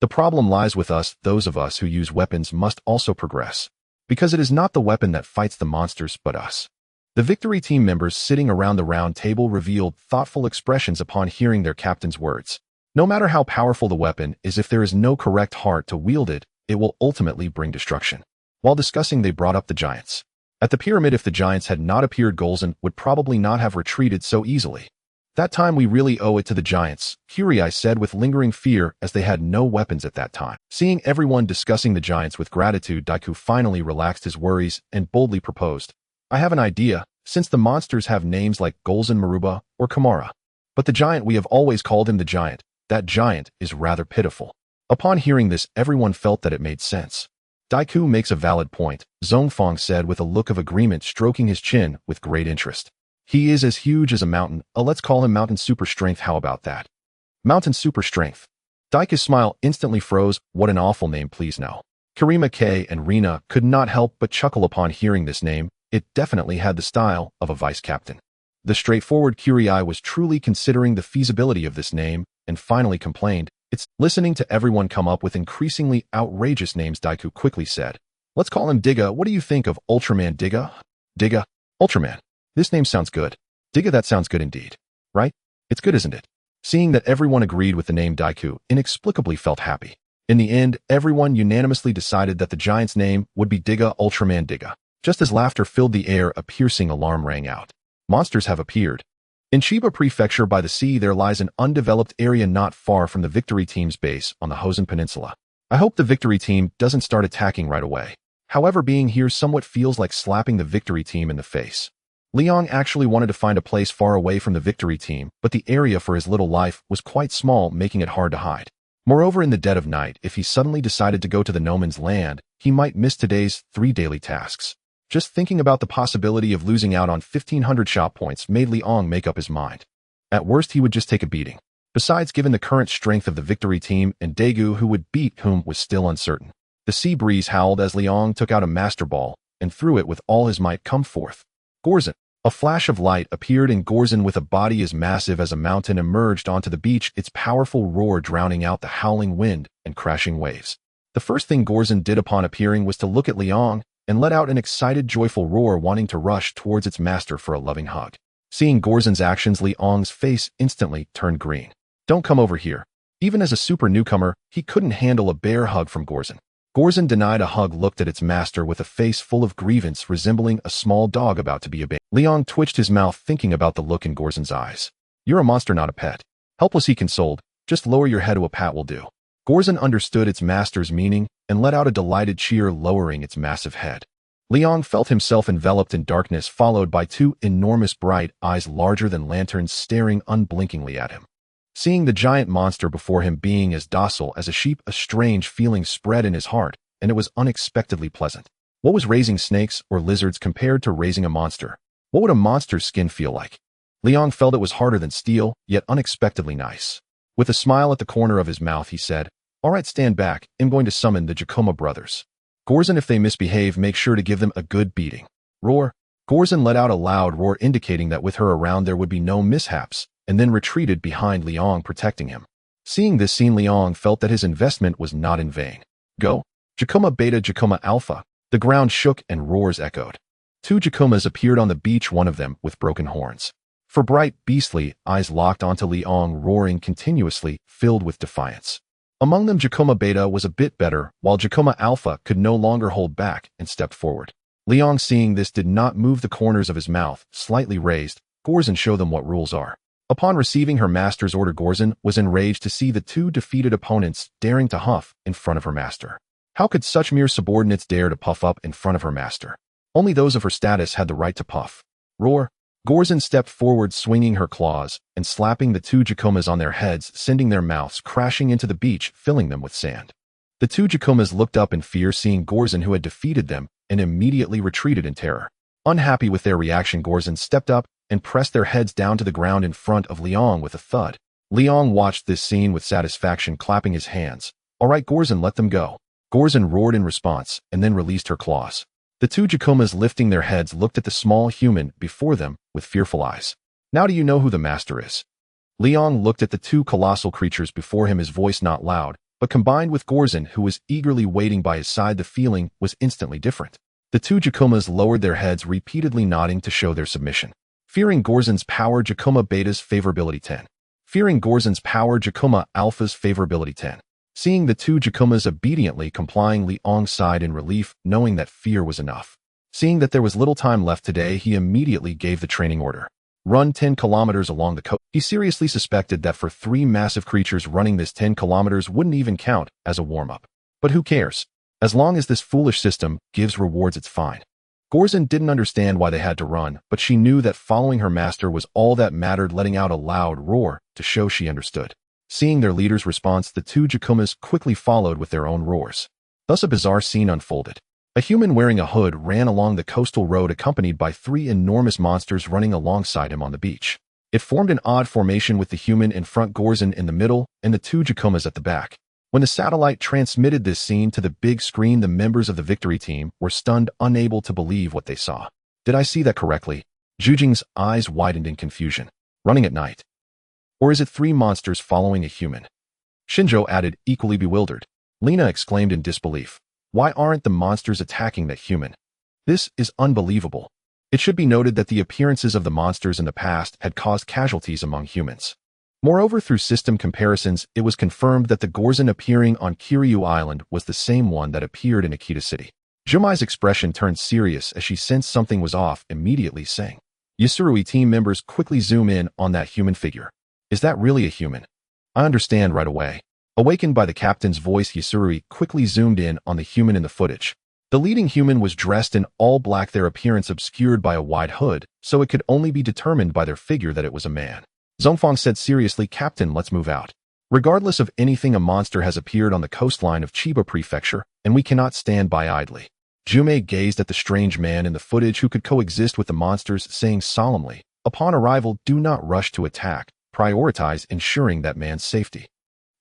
The problem lies with us. Those of us who use weapons must also progress. Because it is not the weapon that fights the monsters, but us." The victory team members sitting around the round table revealed thoughtful expressions upon hearing their captain's words. No matter how powerful the weapon is, if there is no correct heart to wield it, it will ultimately bring destruction. While discussing, they brought up the giants. At the pyramid, if the giants had not appeared, Golza would probably not have retreated so easily. "That time we really owe it to the giants," Kurai said with lingering fear, as they had no weapons at that time. Seeing everyone discussing the giants with gratitude, Daiku finally relaxed his worries and boldly proposed, "I have an idea, since the monsters have names like Golza, Maruba, or Kamara. But the giant, we have always called him the giant. That giant is rather pitiful." Upon hearing this, everyone felt that it made sense. "Daiku makes a valid point," Zongfang said with a look of agreement, stroking his chin with great interest. "He is as huge as a mountain. Let's call him Mountain Super Strength. How about that?" Mountain Super Strength. Daika's smile instantly froze. What an awful name, please no. Karima K and Rina could not help but chuckle upon hearing this name. It definitely had the style of a vice captain. The straightforward Kurai was truly considering the feasibility of this name, and finally complained, "It's..." Listening to everyone come up with increasingly outrageous names, Daiku quickly said, "Let's call him Diga. What do you think of Ultraman Diga?" Diga? Ultraman. This name sounds good. Diga, that sounds good indeed. Right? It's good, isn't it? Seeing that everyone agreed with the name, Daiku inexplicably felt happy. In the end, everyone unanimously decided that the giant's name would be Diga, Ultraman Diga. Just as laughter filled the air, a piercing alarm rang out. Monsters have appeared. In Chiba Prefecture by the sea, there lies an undeveloped area not far from the victory team's base on the Hosen Peninsula. I hope the victory team doesn't start attacking right away. However, being here somewhat feels like slapping the victory team in the face. Liang actually wanted to find a place far away from the victory team, but the area for his little life was quite small, making it hard to hide. Moreover, in the dead of night, if he suddenly decided to go to the no man's land, he might miss today's 3 daily tasks. Just thinking about the possibility of losing out on 1,500 shop points made Liang make up his mind. At worst, he would just take a beating. Besides, given the current strength of the victory team, and Daegu who would beat whom was still uncertain. The sea breeze howled as Liang took out a master ball and threw it with all his might. "Come forth." Gorzin. A flash of light appeared, and Gorzin, with a body as massive as a mountain, emerged onto the beach, its powerful roar drowning out the howling wind and crashing waves. The first thing Gorzin did upon appearing was to look at Liang and let out an excited, joyful roar, wanting to rush towards its master for a loving hug. Seeing Gorzin's actions, Liang's face instantly turned green. "Don't come over here." Even as a super newcomer, he couldn't handle a bear hug from Gorzin. Gorzin denied a hug, looked at its master with a face full of grievance, resembling a small dog about to be obeyed. Liang twitched his mouth, thinking about the look in Gorzin's eyes. "You're a monster, not a pet." Helpless, he consoled. "Just lower your head to a pat will do." Gorzin understood its master's meaning and let out a delighted cheer, lowering its massive head. Liang felt himself enveloped in darkness, followed by 2 enormous bright eyes larger than lanterns staring unblinkingly at him. Seeing the giant monster before him being as docile as a sheep, a strange feeling spread in his heart, and it was unexpectedly pleasant. What was raising snakes or lizards compared to raising a monster? What would a monster's skin feel like? Liang felt it was harder than steel, yet unexpectedly nice. With a smile at the corner of his mouth, he said, "All right, stand back. I'm going to summon the Jakuma brothers. Gorzin, if they misbehave, make sure to give them a good beating." Roar. Gorzin let out a loud roar indicating that with her around there would be no mishaps, and then retreated behind Liang, protecting him. Seeing this scene, Liang felt that his investment was not in vain. Go. Jakuma Beta, Jakuma Alpha. The ground shook and roars echoed. Two Jakumas appeared on the beach, one of them with broken horns. For bright, beastly eyes locked onto Liang, roaring continuously, filled with defiance. Among them, Jakuma Beta was a bit better, while Jakuma Alpha could no longer hold back and stepped forward. Liang, seeing this, did not move the corners of his mouth, slightly raised. Gorzin, show them what rules are. Upon receiving her master's order, Gorzin was enraged to see the two defeated opponents daring to huff in front of her master. How could such mere subordinates dare to puff up in front of her master? Only those of her status had the right to puff. Roar. Gorzin stepped forward, swinging her claws and slapping the two Jakumas on their heads, sending their mouths crashing into the beach, filling them with sand. The two Jakumas looked up in fear, seeing Gorzin, who had defeated them, and immediately retreated in terror. Unhappy with their reaction, Gorzin stepped up and pressed their heads down to the ground in front of Liang with a thud. Liang watched this scene with satisfaction, clapping his hands. "All right, Gorzin, let them go." Gorzin roared in response and then released her claws. The two Jakumas, lifting their heads, looked at the small human before them with fearful eyes. "Now do you know who the master is?" Liang looked at the two colossal creatures before him, his voice not loud, but combined with Gorzin, who was eagerly waiting by his side, the feeling was instantly different. The two Jakumas lowered their heads, repeatedly nodding to show their submission. Fearing Gorzin's power, Jakuma Beta's favorability 10. Fearing Gorzin's power, Jakuma Alpha's favorability 10. Seeing the two Jakumas obediently complying, Liang sighed in relief, knowing that fear was enough. Seeing that there was little time left today, he immediately gave the training order. Run 10 kilometers along the coast. He seriously suspected that for three massive creatures, running this 10 kilometers wouldn't even count as a warm-up. But who cares? As long as this foolish system gives rewards, it's fine. Gorzin didn't understand why they had to run, but she knew that following her master was all that mattered, letting out a loud roar to show she understood. Seeing their leader's response, the two Jakumas quickly followed with their own roars. Thus a bizarre scene unfolded. A human wearing a hood ran along the coastal road, accompanied by three enormous monsters running alongside him on the beach. It formed an odd formation with the human in front, Gorzin in the middle, and the two Jakumas at the back. When the satellite transmitted this scene to the big screen, the members of the victory team were stunned, unable to believe what they saw. Did I see that correctly? Zhujing's eyes widened in confusion. Running at night? Or is it three monsters following a human? Shinjo added, equally bewildered. Lena exclaimed in disbelief. Why aren't the monsters attacking that human? This is unbelievable. It should be noted that the appearances of the monsters in the past had caused casualties among humans. Moreover, through system comparisons, it was confirmed that the Gorzin appearing on Kiryu Island was the same one that appeared in Akita City. Jumai's expression turned serious as she sensed something was off, immediately saying, Yasurui team members quickly zoom in on that human figure. Is that really a human? I understand right away. Awakened by the captain's voice, Yasurui quickly zoomed in on the human in the footage. The leading human was dressed in all black, their appearance obscured by a wide hood, so it could only be determined by their figure that it was a man. Zongfang said seriously, Captain, let's move out. Regardless of anything, a monster has appeared on the coastline of Chiba Prefecture, and we cannot stand by idly. Jumei gazed at the strange man in the footage who could coexist with the monsters, saying solemnly, upon arrival, do not rush to attack, prioritize ensuring that man's safety.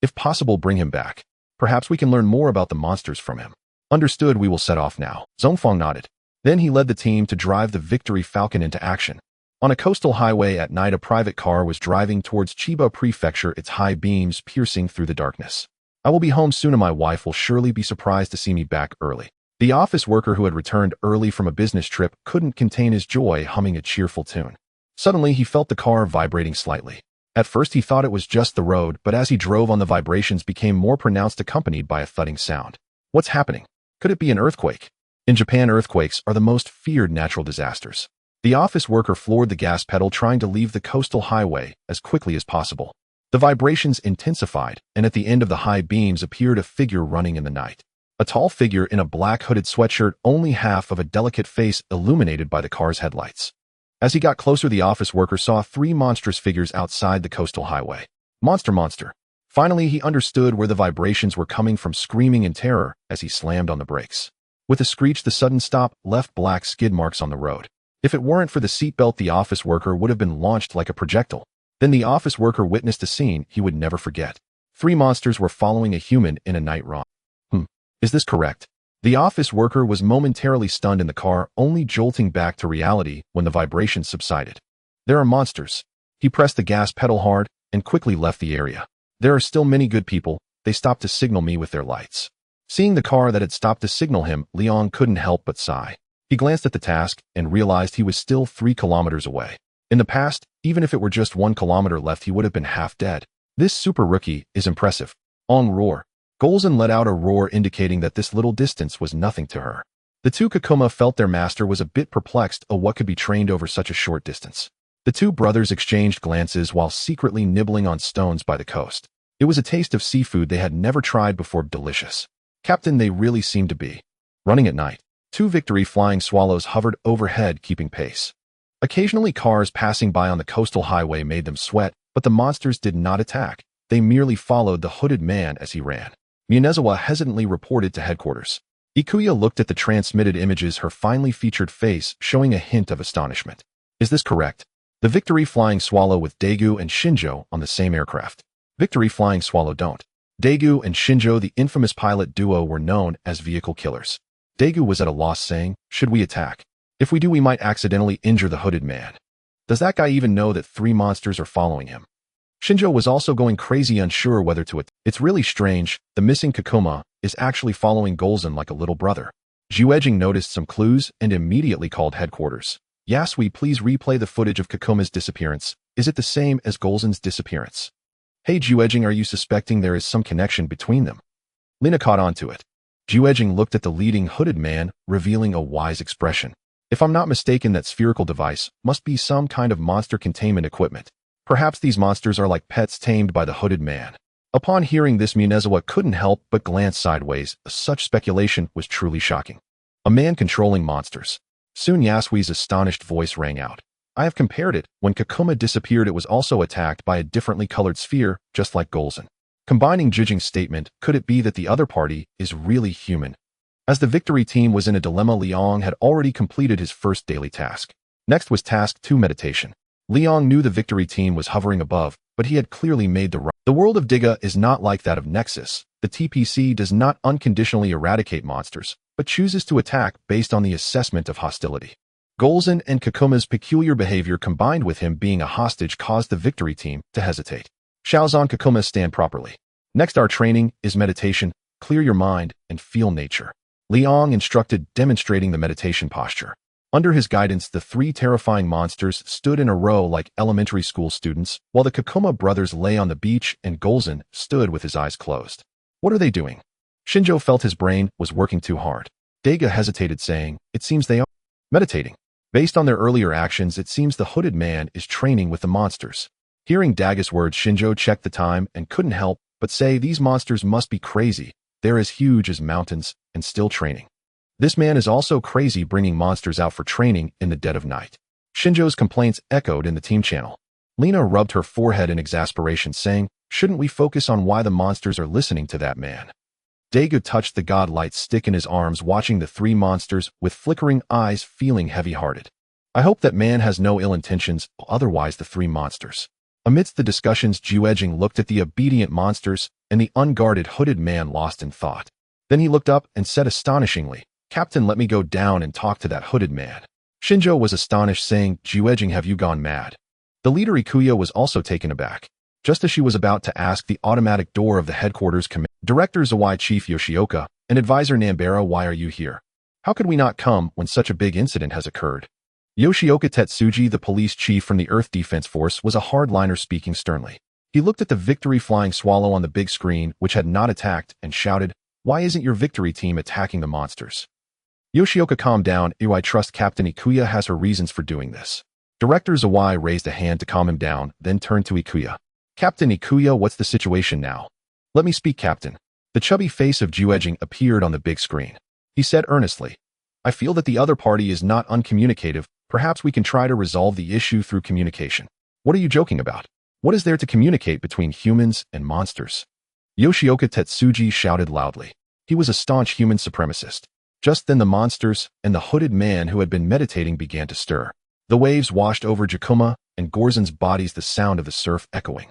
If possible, bring him back. Perhaps we can learn more about the monsters from him. Understood, we will set off now. Zongfang nodded. Then he led the team to drive the Victory Falcon into action. On a coastal highway at night, a private car was driving towards Chiba Prefecture, its high beams piercing through the darkness. I will be home soon and my wife will surely be surprised to see me back early. The office worker who had returned early from a business trip couldn't contain his joy, humming a cheerful tune. Suddenly, he felt the car vibrating slightly. At first, he thought it was just the road, but as he drove on, the vibrations became more pronounced, accompanied by a thudding sound. What's happening? Could it be an earthquake? In Japan, earthquakes are the most feared natural disasters. The office worker floored the gas pedal, trying to leave the coastal highway as quickly as possible. The vibrations intensified, and at the end of the high beams appeared a figure running in the night. A tall figure in a black hooded sweatshirt, only half of a delicate face illuminated by the car's headlights. As he got closer, the office worker saw three monstrous figures outside the coastal highway. Monster. Finally, he understood where the vibrations were coming from, screaming in terror as he slammed on the brakes. With a screech, the sudden stop left black skid marks on the road. If it weren't for the seatbelt, the office worker would have been launched like a projectile. Then the office worker witnessed a scene he would never forget. 3 monsters were following a human in a night ride. Is this correct? The office worker was momentarily stunned in the car, only jolting back to reality when the vibrations subsided. There are monsters. He pressed the gas pedal hard and quickly left the area. There are still many good people. They stopped to signal me with their lights. Seeing the car that had stopped to signal him, Leon couldn't help but sigh. He glanced at the task and realized he was still 3 kilometers away. In the past, even if it were just 1 kilometer left, he would have been half dead. This super rookie is impressive. On roar. Golza let out a roar indicating that this little distance was nothing to her. The 2 Kakuma felt their master was a bit perplexed of what could be trained over such a short distance. The 2 brothers exchanged glances while secretly nibbling on stones by the coast. It was a taste of seafood they had never tried before. Delicious. Captain, they really seemed to be running at night. 2 victory flying swallows hovered overhead, keeping pace. Occasionally cars passing by on the coastal highway made them sweat, but the monsters did not attack. They merely followed the hooded man as he ran. Minazawa hesitantly reported to headquarters. Ikuya looked at the transmitted images, her finely featured face showing a hint of astonishment. Is this correct? The Victory Flying Swallow with Daegu and Shinjo on the same aircraft. Victory Flying Swallow don't. Daegu and Shinjo, the infamous pilot duo, were known as vehicle killers. Daegu was at a loss, saying, should we attack? If we do, we might accidentally injure the hooded man. Does that guy even know that 3 monsters are following him? Shinjo was also going crazy, unsure whether to attack. It's really strange. The missing Kakuma is actually following Golza like a little brother. Juejing noticed some clues and immediately called headquarters. Yasui, please replay the footage of Kakuma's disappearance. Is it the same as Golza's disappearance? Hey Juejing, are you suspecting there is some connection between them? Lina caught on to it. Juejing looked at the leading hooded man, revealing a wise expression. If I'm not mistaken, that spherical device must be some kind of monster containment equipment. Perhaps these monsters are like pets tamed by the hooded man. Upon hearing this, Minazawa couldn't help but glance sideways. Such speculation was truly shocking. A man controlling monsters. Soon Yasui's astonished voice rang out. I have compared it. When Kakuma disappeared, it was also attacked by a differently colored sphere, just like Golza. Combining Jijing's statement, could it be that the other party is really human? As the victory team was in a dilemma, Liang had already completed his first daily task. Next was task 2, meditation. Liang knew the victory team was hovering above, but he had clearly made the right. The world of Diga is not like that of Nexus. The TPC does not unconditionally eradicate monsters, but chooses to attack based on the assessment of hostility. Golza and Kakuma's peculiar behavior combined with him being a hostage caused the victory team to hesitate. Shaozan, Kakuma, stand properly. Next, our training is meditation. Clear your mind and feel nature. Liang instructed, demonstrating the meditation posture. Under his guidance, the 3 terrifying monsters stood in a row like elementary school students, while the Kakuma brothers lay on the beach and Golza stood with his eyes closed. What are they doing? Shinjo felt his brain was working too hard. Daega hesitated, saying, it seems they are meditating. Based on their earlier actions, it seems the hooded man is training with the monsters. Hearing Daga's words, Shinjo checked the time and couldn't help but say, these monsters must be crazy. They're as huge as mountains and still training. This man is also crazy, bringing monsters out for training in the dead of night. Shinjo's complaints echoed in the team channel. Lina rubbed her forehead in exasperation, saying, shouldn't we focus on why the monsters are listening to that man? Daegu touched the godlight stick in his arms, watching the 3 monsters with flickering eyes, feeling heavy-hearted. I hope that man has no ill intentions, otherwise the 3 monsters. Amidst the discussions, Juejing looked at the obedient monsters and the unguarded hooded man, lost in thought. Then he looked up and said astonishingly, Captain, let me go down and talk to that hooded man. Shinjo was astonished, saying, Juejing, have you gone mad? The leader Ikuya was also taken aback. Just as she was about to ask, the automatic door of the headquarters Director Zawai, Chief Yoshioka, and Advisor Nambera, why are you here? How could we not come when such a big incident has occurred? Yoshioka Tetsuji, the police chief from the Earth Defense Force, was a hardliner, speaking sternly. He looked at the victory flying swallow on the big screen, which had not attacked, and shouted, why isn't your victory team attacking the monsters? Yoshioka, calm down. I trust Captain Ikuya has her reasons for doing this. Director Zawai raised a hand to calm him down, then turned to Ikuya. Captain Ikuya, what's the situation now? Let me speak, Captain. The chubby face of Juejing appeared on the big screen. He said earnestly, I feel that the other party is not uncommunicative. Perhaps we can try to resolve the issue through communication. What are you joking about? What is there to communicate between humans and monsters? Yoshioka Tetsuji shouted loudly. He was a staunch human supremacist. Just then the monsters and the hooded man who had been meditating began to stir. The waves washed over Jakuma and Gorzen's bodies, the sound of the surf echoing.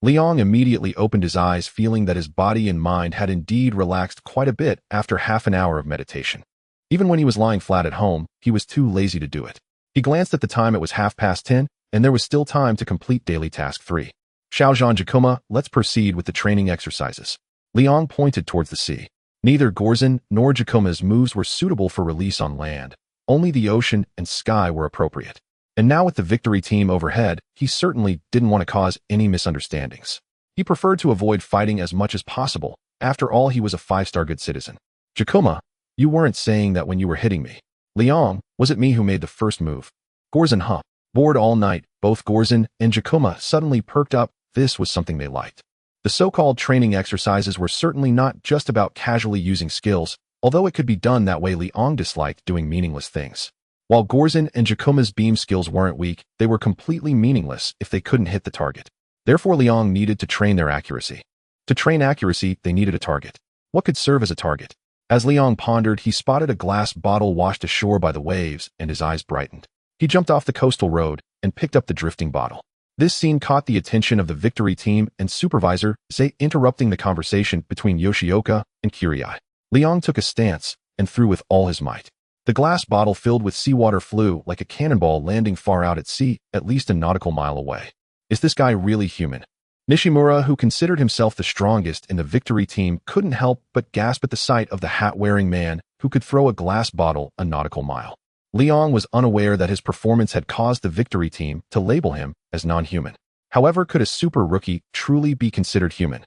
Liang immediately opened his eyes, feeling that his body and mind had indeed relaxed quite a bit after half an hour of meditation. Even when he was lying flat at home, he was too lazy to do it. He glanced at the time. It was 10:30, and there was still time to complete daily task 3. Xiaozhan Jakuma, let's proceed with the training exercises. Liang pointed towards the sea. Neither Gorzen nor Jakuma's moves were suitable for release on land. Only the ocean and sky were appropriate. And now with the victory team overhead, he certainly didn't want to cause any misunderstandings. He preferred to avoid fighting as much as possible. After all, he was a 5-star good citizen. Jakuma, you weren't saying that when you were hitting me. Liang, was it me who made the first move? Gorzen, huh? Bored all night, both Gorzen and Jakuma suddenly perked up. This was something they liked. The so-called training exercises were certainly not just about casually using skills, although it could be done that way. Liang disliked doing meaningless things. While Gorzen and Jakuma's beam skills weren't weak, they were completely meaningless if they couldn't hit the target. Therefore, Liang needed to train their accuracy. To train accuracy, they needed a target. What could serve as a target? As Liang pondered, he spotted a glass bottle washed ashore by the waves, and his eyes brightened. He jumped off the coastal road and picked up the drifting bottle. This scene caught the attention of the victory team and supervisor Zay, interrupting the conversation between Yoshioka and Kirai. Liang took a stance and threw with all his might. The glass bottle filled with seawater flew like a cannonball, landing far out at sea, at least a nautical mile away. Is this guy really human? Nishimura, who considered himself the strongest in the victory team, couldn't help but gasp at the sight of the hat-wearing man who could throw a glass bottle a nautical mile. Liang was unaware that his performance had caused the victory team to label him as non-human. However, could a super rookie truly be considered human?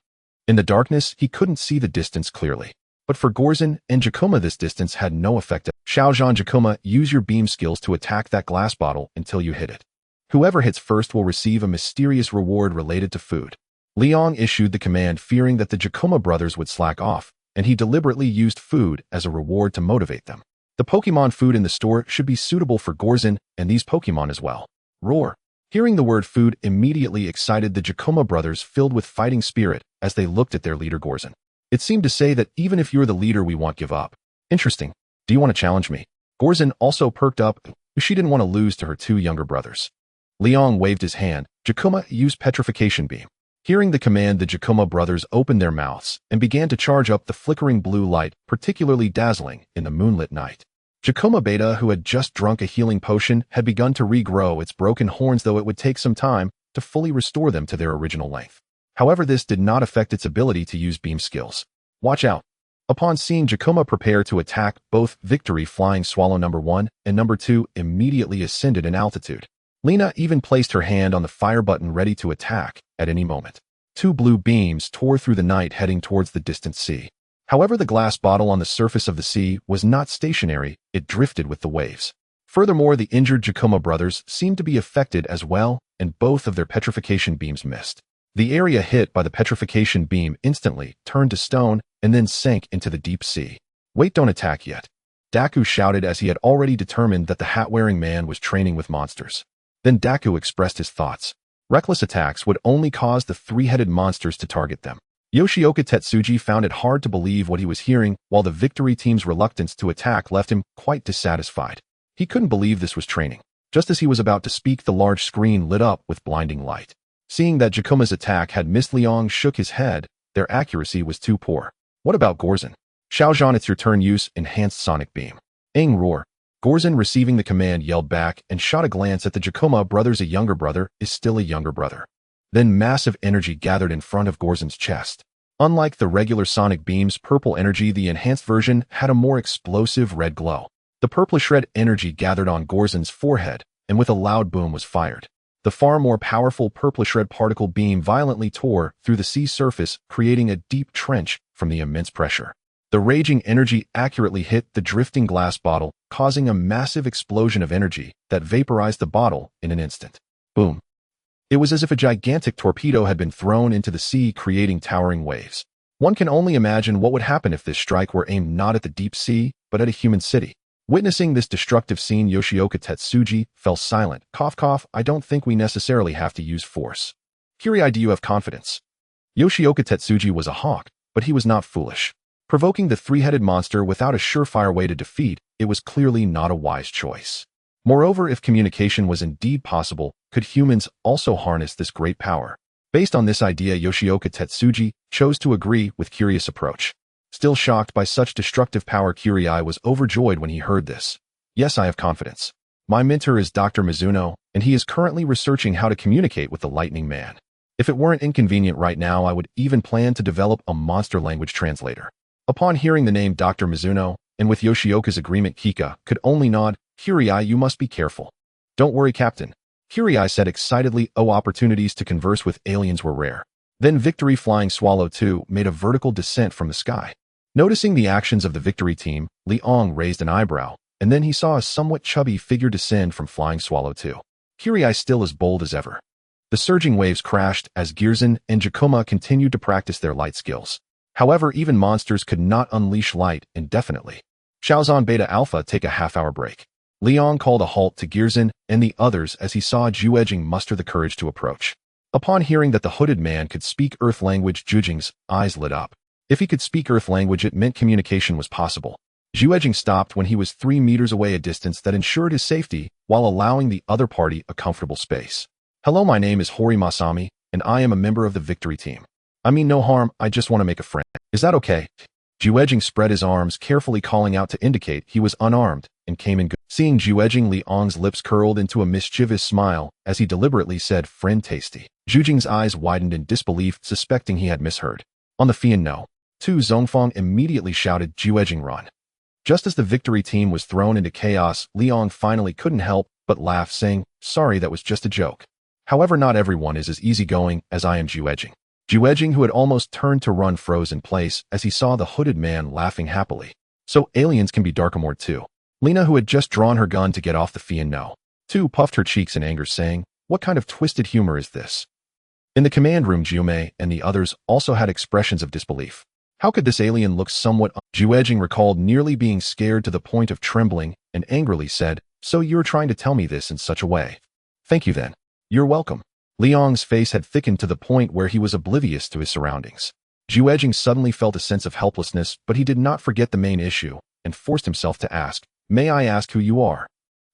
In the darkness, he couldn't see the distance clearly. But for Gorzen and Jakuma, this distance had no effect. Xiaozhan Jakuma, use your beam skills to attack that glass bottle until you hit it. Whoever hits first will receive a mysterious reward related to food. Liang issued the command, fearing that the Jakuma brothers would slack off, and he deliberately used food as a reward to motivate them. The Pokemon food in the store should be suitable for Gorzen and these Pokemon as well. Roar! Hearing the word food immediately excited the Jakuma brothers, filled with fighting spirit as they looked at their leader Gorzen. It seemed to say that even if you're the leader, we won't give up. Interesting. Do you want to challenge me? Gorzen also perked up. She didn't want to lose to her 2 younger brothers. Liang waved his hand. Jakuma, use Petrification Beam. Hearing the command, the Jakuma brothers opened their mouths and began to charge up the flickering blue light, particularly dazzling in the moonlit night. Jakuma Beta, who had just drunk a healing potion, had begun to regrow its broken horns, though it would take some time to fully restore them to their original length. However, this did not affect its ability to use beam skills. Watch out. Upon seeing Jakuma prepare to attack, both Victory Flying Swallow number 1 and number 2 immediately ascended in altitude. Lena even placed her hand on the fire button, ready to attack at any moment. 2 blue beams tore through the night, heading towards the distant sea. However, the glass bottle on the surface of the sea was not stationary, it drifted with the waves. Furthermore, the injured Jakuma brothers seemed to be affected as well, and both of their petrification beams missed. The area hit by the petrification beam instantly turned to stone and then sank into the deep sea. Wait, don't attack yet. Daku shouted, as he had already determined that the hat-wearing man was training with monsters. Then Daku expressed his thoughts. Reckless attacks would only cause the 3-headed monsters to target them. Yoshioka Tetsuji found it hard to believe what he was hearing, while the victory team's reluctance to attack left him quite dissatisfied. He couldn't believe this was training. Just as he was about to speak, the large screen lit up with blinding light. Seeing that Jakuma's attack had missed, Liang shook his head. Their accuracy was too poor. What about Gorzen? Xiaozhan, it's your turn. Use Enhanced Sonic Beam. Aang, roar. Gorzen, receiving the command, yelled back and shot a glance at the Jakuma brothers. A younger brother is still a younger brother. Then massive energy gathered in front of Gorzen's chest. Unlike the regular sonic beam's purple energy, the enhanced version had a more explosive red glow. The purplish red energy gathered on Gorzen's forehead, and with a loud boom was fired. The far more powerful purplish red particle beam violently tore through the sea surface, creating a deep trench from the immense pressure. The raging energy accurately hit the drifting glass bottle, causing a massive explosion of energy that vaporized the bottle in an instant. Boom. It was as if a gigantic torpedo had been thrown into the sea, creating towering waves. One can only imagine what would happen if this strike were aimed not at the deep sea, but at a human city. Witnessing this destructive scene, Yoshioka Tetsuji fell silent. Cough, cough. I don't think we necessarily have to use force. Kirai, do you have confidence? Yoshioka Tetsuji was a hawk, but he was not foolish. Provoking the three-headed monster without a surefire way to defeat, it was clearly not a wise choice. Moreover, if communication was indeed possible, could humans also harness this great power? Based on this idea, Yoshioka Tetsuji chose to agree with Curious' approach. Still shocked by such destructive power, Kirai was overjoyed when he heard this. Yes, I have confidence. My mentor is Dr. Mizuno, and he is currently researching how to communicate with the Lightning Man. If it weren't inconvenient right now, I would even plan to develop a monster language translator. Upon hearing the name Dr. Mizuno, and with Yoshioka's agreement, Kika could only nod. Kirai, you must be careful. Don't worry, Captain. Kirai said excitedly. Opportunities to converse with aliens were rare. Then Victory Flying Swallow 2 made a vertical descent from the sky. Noticing the actions of the Victory team, Liang raised an eyebrow, and then he saw a somewhat chubby figure descend from Flying Swallow 2. Kirai still as bold as ever. The surging waves crashed as Gearzan and Jakuma continued to practice their light skills. However, even monsters could not unleash light indefinitely. Shaozan Beta Alpha take a half-hour break. Liang called a halt to Gearzan and the others as he saw Zhuejing muster the courage to approach. Upon hearing that the hooded man could speak Earth language, Zhuejing's eyes lit up. If he could speak Earth language, it meant communication was possible. Zhuejing stopped when he was 3 meters away, a distance that ensured his safety while allowing the other party a comfortable space. Hello, my name is Hori Masami, and I am a member of the Victory team. I mean no harm, I just want to make a friend. Is that okay? Zhuejing spread his arms, carefully calling out to indicate he was unarmed, and came in good. Seeing Zhuejing, Liang's lips curled into a mischievous smile as he deliberately said, "Friend tasty." Zhuejing's eyes widened in disbelief, suspecting he had misheard. On the Fian no. 2 Zhongfang immediately shouted, "Zhuejing, run." Just as the Victory team was thrown into chaos, Liang finally couldn't help but laugh, saying, "Sorry, that was just a joke." However, not everyone is as easygoing as I am. Zhuejing, who had almost turned to run, froze in place as he saw the hooded man laughing happily. So aliens can be Darkamore too. Lena, who had just drawn her gun to get off the Fian no. 2, puffed her cheeks in anger, saying, "What kind of twisted humor is this?" In the command room, Jiume and the others also had expressions of disbelief. How could this alien look somewhat... Zhuejing recalled nearly being scared to the point of trembling and angrily said, "So you're trying to tell me this in such a way? Thank you then. You're welcome." Liang's face had thickened to the point where he was oblivious to his surroundings. Zhuejing suddenly felt a sense of helplessness, but he did not forget the main issue and forced himself to ask, "May I ask who you are?"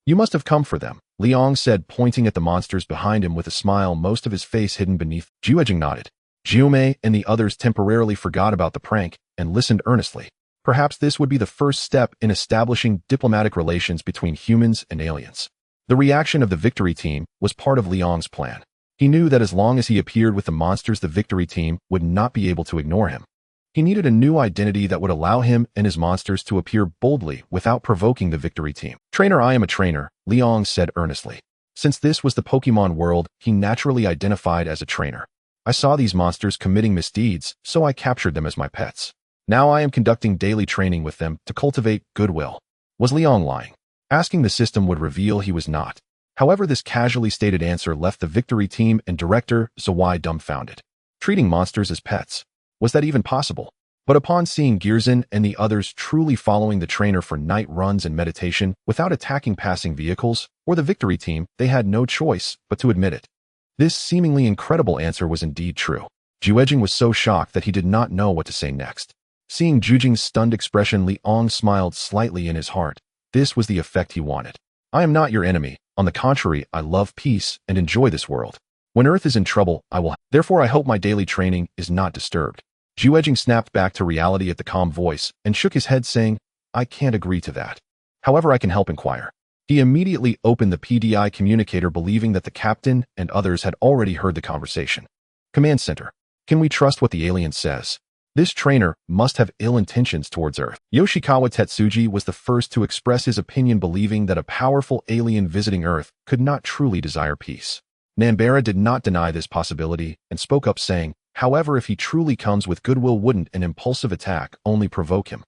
"You must have come for them," Liang said, pointing at the monsters behind him with a smile, most of his face hidden beneath. Zhuejing nodded. Jiume and the others temporarily forgot about the prank and listened earnestly. Perhaps this would be the first step in establishing diplomatic relations between humans and aliens. The reaction of the Victory team was part of Liang's plan. He knew that as long as he appeared with the monsters, the Victory team would not be able to ignore him. He needed a new identity that would allow him and his monsters to appear boldly without provoking the Victory team. "Trainer, I am a trainer," Liang said earnestly. Since this was the Pokemon world, he naturally identified as a trainer. "I saw these monsters committing misdeeds, so I captured them as my pets. Now I am conducting daily training with them to cultivate goodwill." Was Liang lying? Asking the system would reveal he was not. However, this casually stated answer left the Victory team and director Zawai dumbfounded. Treating monsters as pets. Was that even possible? But upon seeing Gearzan and the others truly following the trainer for night runs and meditation without attacking passing vehicles or the Victory team, they had no choice but to admit it. This seemingly incredible answer was indeed true. Zhuejing was so shocked that he did not know what to say next. Seeing Zhuejing's stunned expression, Liang smiled slightly in his heart. This was the effect he wanted. "I am not your enemy. On the contrary, I love peace and enjoy this world. When Earth is in trouble, Therefore, I hope my daily training is not disturbed." Zhuejing snapped back to reality at the calm voice and shook his head, saying, "I can't agree to that. However, I can help inquire." He immediately opened the PDI communicator, believing that the captain and others had already heard the conversation. "Command Center. Can we trust what the alien says? This trainer must have ill intentions towards Earth." Yoshikawa Tetsuji was the first to express his opinion, believing that a powerful alien visiting Earth could not truly desire peace. Nambara did not deny this possibility and spoke up, saying, "However, if he truly comes with goodwill, wouldn't an impulsive attack only provoke him?"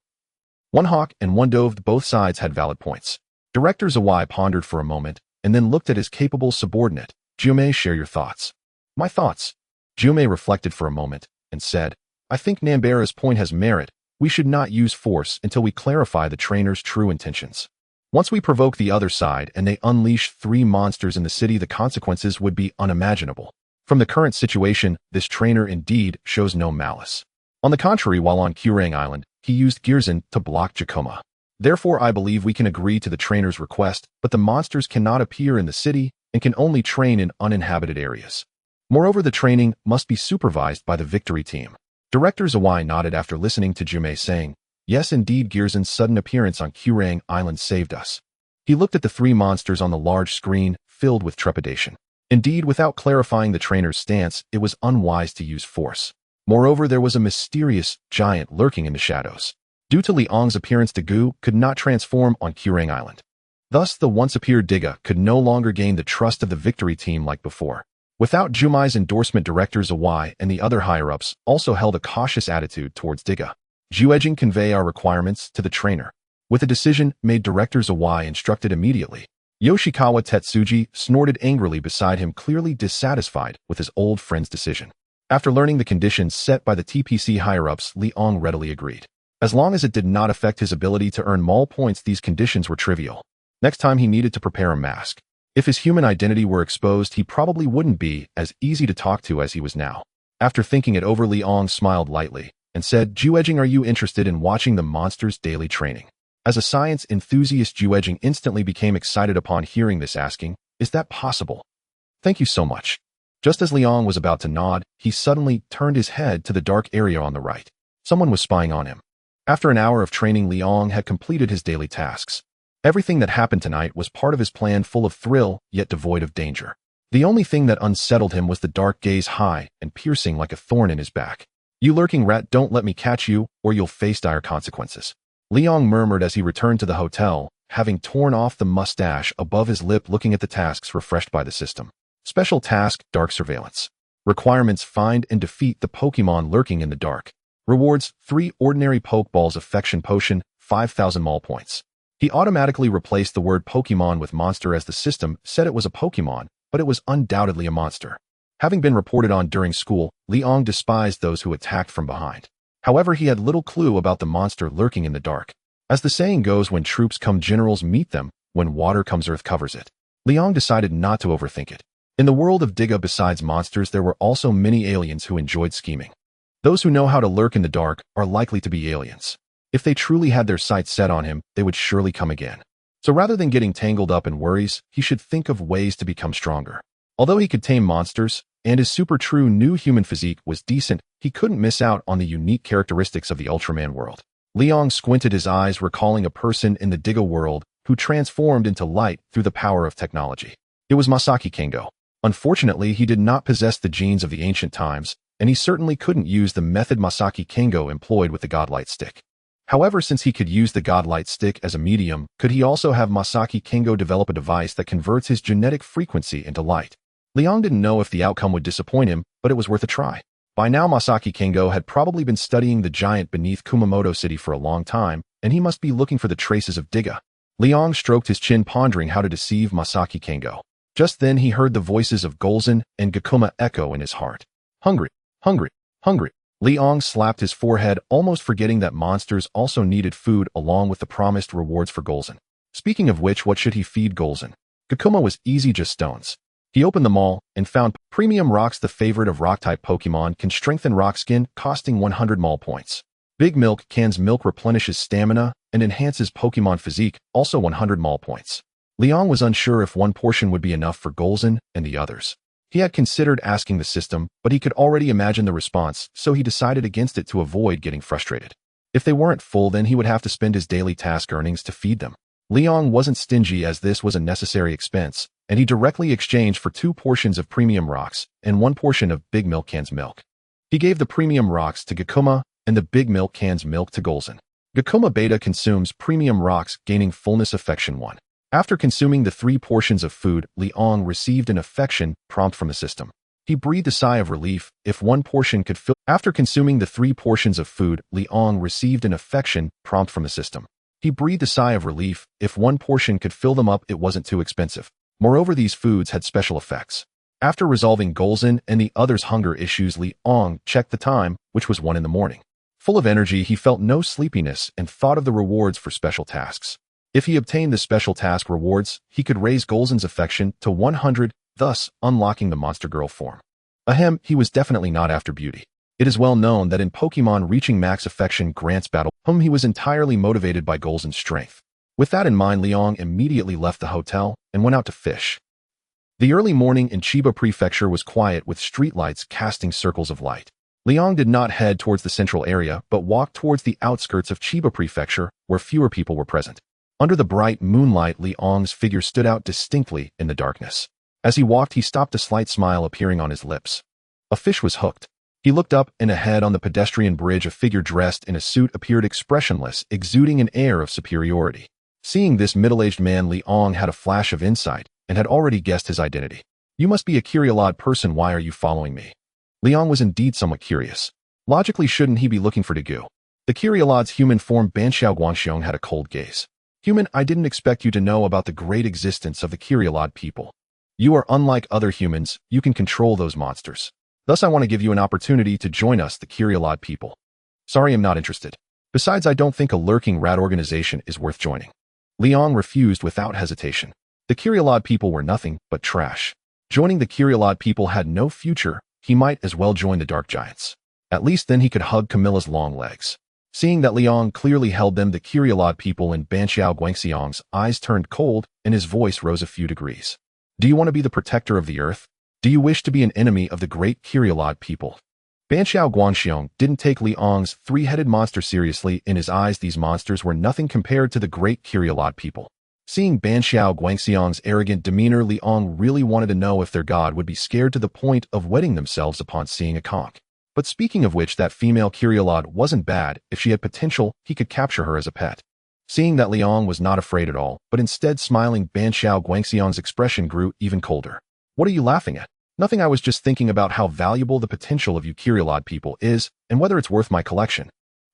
One hawk and one dove, both sides had valid points. Director Zawai pondered for a moment and then looked at his capable subordinate. "Jiume, share your thoughts." "My thoughts?" Jiume reflected for a moment and said, "I think Nambara's point has merit. We should not use force until we clarify the trainer's true intentions. Once we provoke the other side and they unleash 3 monsters in the city, the consequences would be unimaginable. From the current situation, this trainer indeed shows no malice. On the contrary, while on Kurang Island, he used Gearzin to block Jakuma. Therefore, I believe we can agree to the trainer's request, but the monsters cannot appear in the city and can only train in uninhabited areas. Moreover, the training must be supervised by the victory team. Director Zawai nodded after listening to Jume saying, "Yes, indeed, Gearzin's sudden appearance on Kurang Island saved us." He looked at the three monsters on the large screen, filled with trepidation. Indeed, without clarifying the trainer's stance, it was unwise to use force. Moreover, there was a mysterious giant lurking in the shadows. Due to Liang's appearance, Dagu could not transform on Kurang Island. Thus, the once-appeared Tiga could no longer gain the trust of the victory team like before. Without Jumai's endorsement, Director Zawai and the other higher-ups also held a cautious attitude towards Tiga. Juejing convey our requirements to the trainer. With a decision made, Director Zawai instructed immediately. Yoshikawa Tetsuji snorted angrily beside him, clearly dissatisfied with his old friend's decision. After learning the conditions set by the TPC higher-ups, Liang readily agreed. As long as it did not affect his ability to earn mall points, these conditions were trivial. Next time he needed to prepare a mask. If his human identity were exposed, he probably wouldn't be as easy to talk to as he was now. After thinking it over, Liang smiled lightly and said, "Juejing, are you interested in watching the monsters' daily training?" As a science enthusiast, Juejing instantly became excited upon hearing this, asking, "Is that possible?" "Thank you so much." Just as Liang was about to nod, he suddenly turned his head to the dark area on the right. Someone was spying on him. After an hour of training, Liang had completed his daily tasks. Everything that happened tonight was part of his plan, full of thrill, yet devoid of danger. The only thing that unsettled him was the dark gaze, high and piercing like a thorn in his back. "You lurking rat, don't let me catch you, or you'll face dire consequences," Liang murmured as he returned to the hotel, having torn off the mustache above his lip, looking at the tasks refreshed by the system. Special task, Dark Surveillance. Requirements: find and defeat the Pokemon lurking in the dark. Rewards: 3 ordinary Pokeballs, Affection Potion, 5,000 mall points. He automatically replaced the word Pokemon with monster, as the system said it was a Pokemon, but it was undoubtedly a monster. Having been reported on during school, Liang despised those who attacked from behind. However, he had little clue about the monster lurking in the dark. As the saying goes, when troops come, generals meet them. When water comes, earth covers it. Liang decided not to overthink it. In the world of Tiga, besides monsters, there were also many aliens who enjoyed scheming. Those who know how to lurk in the dark are likely to be aliens. If they truly had their sights set on him, they would surely come again. So rather than getting tangled up in worries, he should think of ways to become stronger. Although he could tame monsters, and his super true new human physique was decent, he couldn't miss out on the unique characteristics of the Ultraman world. Liang squinted his eyes, recalling a person in the Tiga world who transformed into light through the power of technology. It was Masaki Kengo. Unfortunately, he did not possess the genes of the ancient times, and he certainly couldn't use the method Masaki Kengo employed with the Godlight Stick. However, since he could use the Godlight Stick as a medium, could he also have Masaki Kengo develop a device that converts his genetic frequency into light? Liang didn't know if the outcome would disappoint him, but it was worth a try. By now, Masaki Kengo had probably been studying the giant beneath Kumamoto City for a long time, and he must be looking for the traces of Tiga. Liang stroked his chin, pondering how to deceive Masaki Kengo. Just then, he heard the voices of Golza and Gakuma echo in his heart. "Hungry, hungry, hungry." Liang slapped his forehead, almost forgetting that monsters also needed food along with the promised rewards for Golza. Speaking of which, what should he feed Golza? Gakuma was easy, just stones. He opened them all and found Premium Rocks, the favorite of rock-type Pokemon, can strengthen rock skin, costing 100 mall points. Big Milk Can's milk replenishes stamina and enhances Pokemon physique, also 100 mall points. Liang was unsure if one portion would be enough for Golza and the others. He had considered asking the system, but he could already imagine the response, so he decided against it to avoid getting frustrated. If they weren't full, then he would have to spend his daily task earnings to feed them. Liang wasn't stingy, as this was a necessary expense, and he directly exchanged for 2 portions of Premium Rocks and 1 portion of Big Milk Can's milk. He gave the Premium Rocks to Gakuma and the Big Milk Can's milk to Golza. Gakuma Beta consumes Premium Rocks, gaining Fullness Affection 1. After consuming the 3 portions of food, Liang received an affection prompt from the system. He breathed a sigh of relief. If 1 portion could fill. After consuming the 3 portions of food, Liang received an affection prompt from the system. He breathed a sigh of relief. If 1 portion could fill them up, it wasn't too expensive. Moreover, these foods had special effects. After resolving Golza and the others' hunger issues, Liang checked the time, which was 1 in the morning. Full of energy, he felt no sleepiness and thought of the rewards for special tasks. If he obtained the special task rewards, he could raise Golza's affection to 100, thus unlocking the monster girl form. Ahem, he was definitely not after beauty. It is well known that in Pokemon, reaching max affection grants battle, whom he was entirely motivated by goals and strength. With that in mind, Liang immediately left the hotel and went out to fish. The early morning in Chiba Prefecture was quiet with streetlights casting circles of light. Liang did not head towards the central area, but walked towards the outskirts of Chiba Prefecture, where fewer people were present. Under the bright moonlight, Liang's figure stood out distinctly in the darkness. As he walked, he stopped, a slight smile appearing on his lips. A fish was hooked. He looked up, and ahead on the pedestrian bridge a figure dressed in a suit appeared, expressionless, exuding an air of superiority. Seeing this middle-aged man, Liang had a flash of insight and had already guessed his identity. "You must be a Kyrielod person. Why are you following me?" Liang was indeed somewhat curious. Logically, shouldn't he be looking for Dagu? The Kyrielod's human form Banxiao Guangxiong had a cold gaze. "Human, I didn't expect you to know about the great existence of the Kyrielod people. You are unlike other humans. You can control those monsters. Thus, I want to give you an opportunity to join us, the Kyrielod people." "Sorry, I'm not interested. Besides, I don't think a lurking rat organization is worth joining." Liang refused without hesitation. The Kyrielod people were nothing but trash. Joining the Kyrielod people had no future. He might as well join the Dark Giants. At least then he could hug Camilla's long legs. Seeing that Liang clearly held them, the Kyrielod people in Banxiao Guangxiong's eyes turned cold and his voice rose a few degrees. "Do you want to be the protector of the earth? Do you wish to be an enemy of the great Kyrielod people?" Banxiao Guangxiong didn't take Liang's three-headed monster seriously. In his eyes, these monsters were nothing compared to the great Kyrielod people. Seeing Banxiao Guangxiong's arrogant demeanor, Liang really wanted to know if their god would be scared to the point of wetting themselves upon seeing a conch. But speaking of which, that female Kyrielod wasn't bad. If she had potential, he could capture her as a pet. Seeing that Liang was not afraid at all, but instead smiling, Banxiao Guangxiong's expression grew even colder. "What are you laughing at?" "Nothing, I was just thinking about how valuable the potential of you Kyrielod people is, and whether it's worth my collection."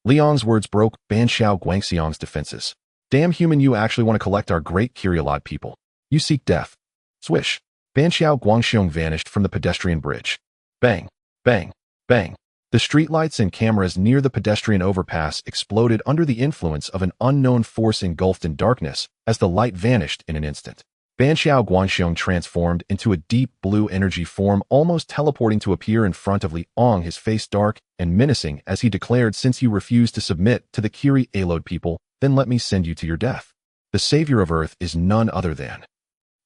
Liang's words broke Banxiao Guangxiong's defenses. "Damn, human, you actually want to collect our great Kyrielod people. You seek death." Swish. Banxiao Guangxiong vanished from the pedestrian bridge. Bang, bang, bang. The streetlights and cameras near the pedestrian overpass exploded under the influence of an unknown force engulfed in darkness as the light vanished in an instant. Banxiao Guangxiong transformed into a deep blue energy form, almost teleporting to appear in front of Liang, his face dark and menacing as he declared, "Since you refuse to submit to the Kyrielod people, then let me send you to your death. The savior of Earth is none other than—"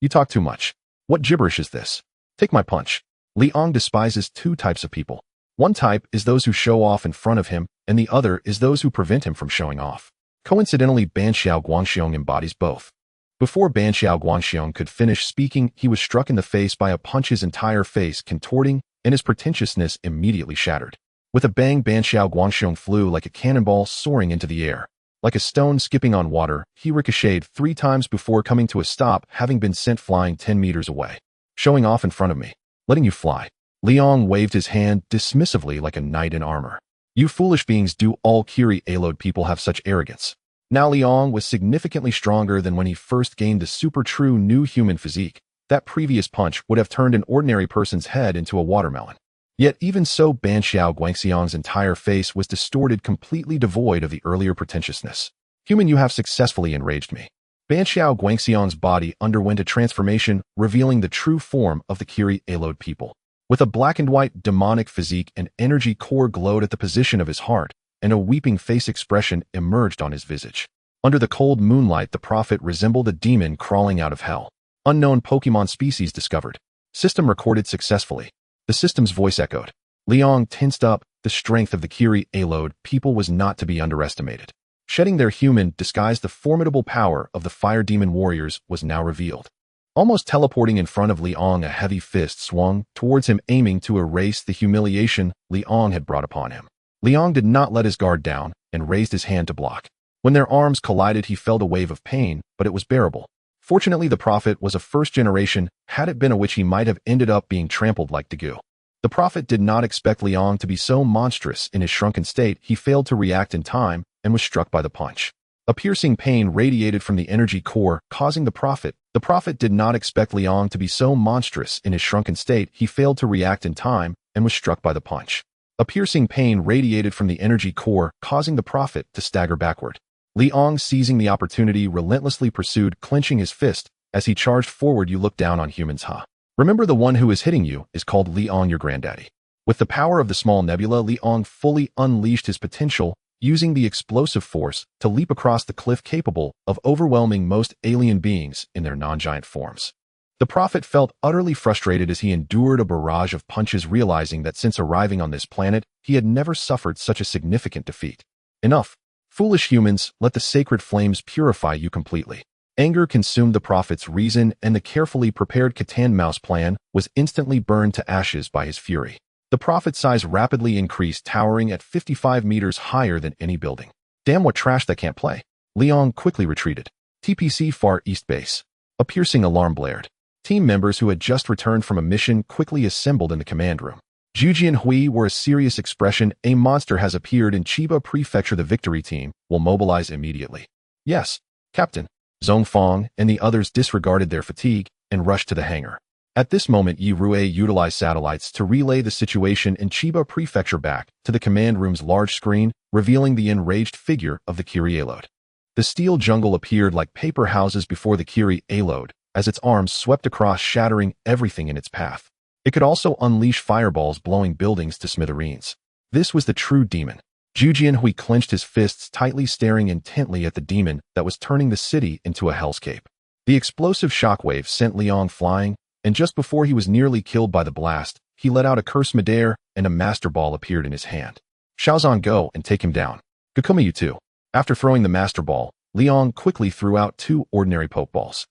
"You talk too much. What gibberish is this? Take my punch." Liang despises two types of people. One type is those who show off in front of him, and the other is those who prevent him from showing off. Coincidentally, Banxiao Guangxiong embodies both. Before Banxiao Guangxiong could finish speaking, he was struck in the face by a punch, his entire face contorting, and his pretentiousness immediately shattered. With a bang, Banxiao Guangxiong flew like a cannonball, soaring into the air. Like a stone skipping on water, he ricocheted 3 times before coming to a stop, having been sent flying 10 meters away. "Showing off in front of me. Letting you fly." Liang waved his hand dismissively like a knight in armor. "You foolish beings, do all Kyrielod people have such arrogance?" Now Liang was significantly stronger than when he first gained the super true new human physique. That previous punch would have turned an ordinary person's head into a watermelon. Yet even so, Banxiao Guangxiong's entire face was distorted, completely devoid of the earlier pretentiousness. "Human, you have successfully enraged me." Banxiao Guangxiong's body underwent a transformation, revealing the true form of the Kyrielod people. With a black and white demonic physique, an energy core glowed at the position of his heart, and a weeping face expression emerged on his visage. Under the cold moonlight, the prophet resembled a demon crawling out of hell. Unknown Pokemon species discovered. System recorded successfully. The system's voice echoed. Liang tensed up. The strength of the Kyrielod people was not to be underestimated. Shedding their human disguise, the formidable power of the fire demon warriors was now revealed. Almost teleporting in front of Liang, a heavy fist swung towards him, aiming to erase the humiliation Liang had brought upon him. Liang did not let his guard down and raised his hand to block. When their arms collided, he felt a wave of pain, but it was bearable. Fortunately, the prophet was a first generation. Had it been a witch, he might have ended up being trampled like Dagu. The prophet did not expect Liang to be so monstrous in his shrunken state. He failed to react in time and was struck by the punch. A piercing pain radiated from the energy core, causing the prophet. The prophet did not expect Liang to be so monstrous in his shrunken state. He failed to react in time and was struck by the punch. A piercing pain radiated from the energy core, causing the prophet to stagger backward. Liang, seizing the opportunity, relentlessly pursued, clenching his fist as he charged forward. "You look down on humans, huh? Remember, the one who is hitting you is called Liang, your granddaddy. With the power of the small nebula, Liang fully unleashed his potential, using the explosive force to leap across the cliff capable of overwhelming most alien beings in their non-giant forms. The prophet felt utterly frustrated as he endured a barrage of punches, realizing that since arriving on this planet, he had never suffered such a significant defeat. Enough. Foolish humans, let the sacred flames purify you completely. Anger consumed the prophet's reason, and the carefully prepared Catan mouse plan was instantly burned to ashes by his fury. The prophet's size rapidly increased, towering at 55 meters higher than any building. Damn, what trash, that can't play. Liang quickly retreated. TPC Far East Base. A piercing alarm blared. Team members who had just returned from a mission quickly assembled in the command room. Juji and Hui wore a serious expression. A monster has appeared in Chiba Prefecture. The victory team will mobilize immediately. Yes, Captain. Zhongfang and the others disregarded their fatigue and rushed to the hangar. At this moment, Yi Rue utilized satellites to relay the situation in Chiba Prefecture back to the command room's large screen, revealing the enraged figure of the Kyrie-load. The steel jungle appeared like paper houses before the Kyrie-load as its arms swept across, shattering everything in its path. It could also unleash fireballs, blowing buildings to smithereens. This was the true demon. Jujian Hui clenched his fists tightly, staring intently at the demon that was turning the city into a hellscape. The explosive shockwave sent Liang flying, and just before he was nearly killed by the blast, he let out a curse midair, and a master ball appeared in his hand. Shaozan, go and take him down. Gakuma, you too. After throwing the master ball, Liang quickly threw out 2 ordinary pokeballs.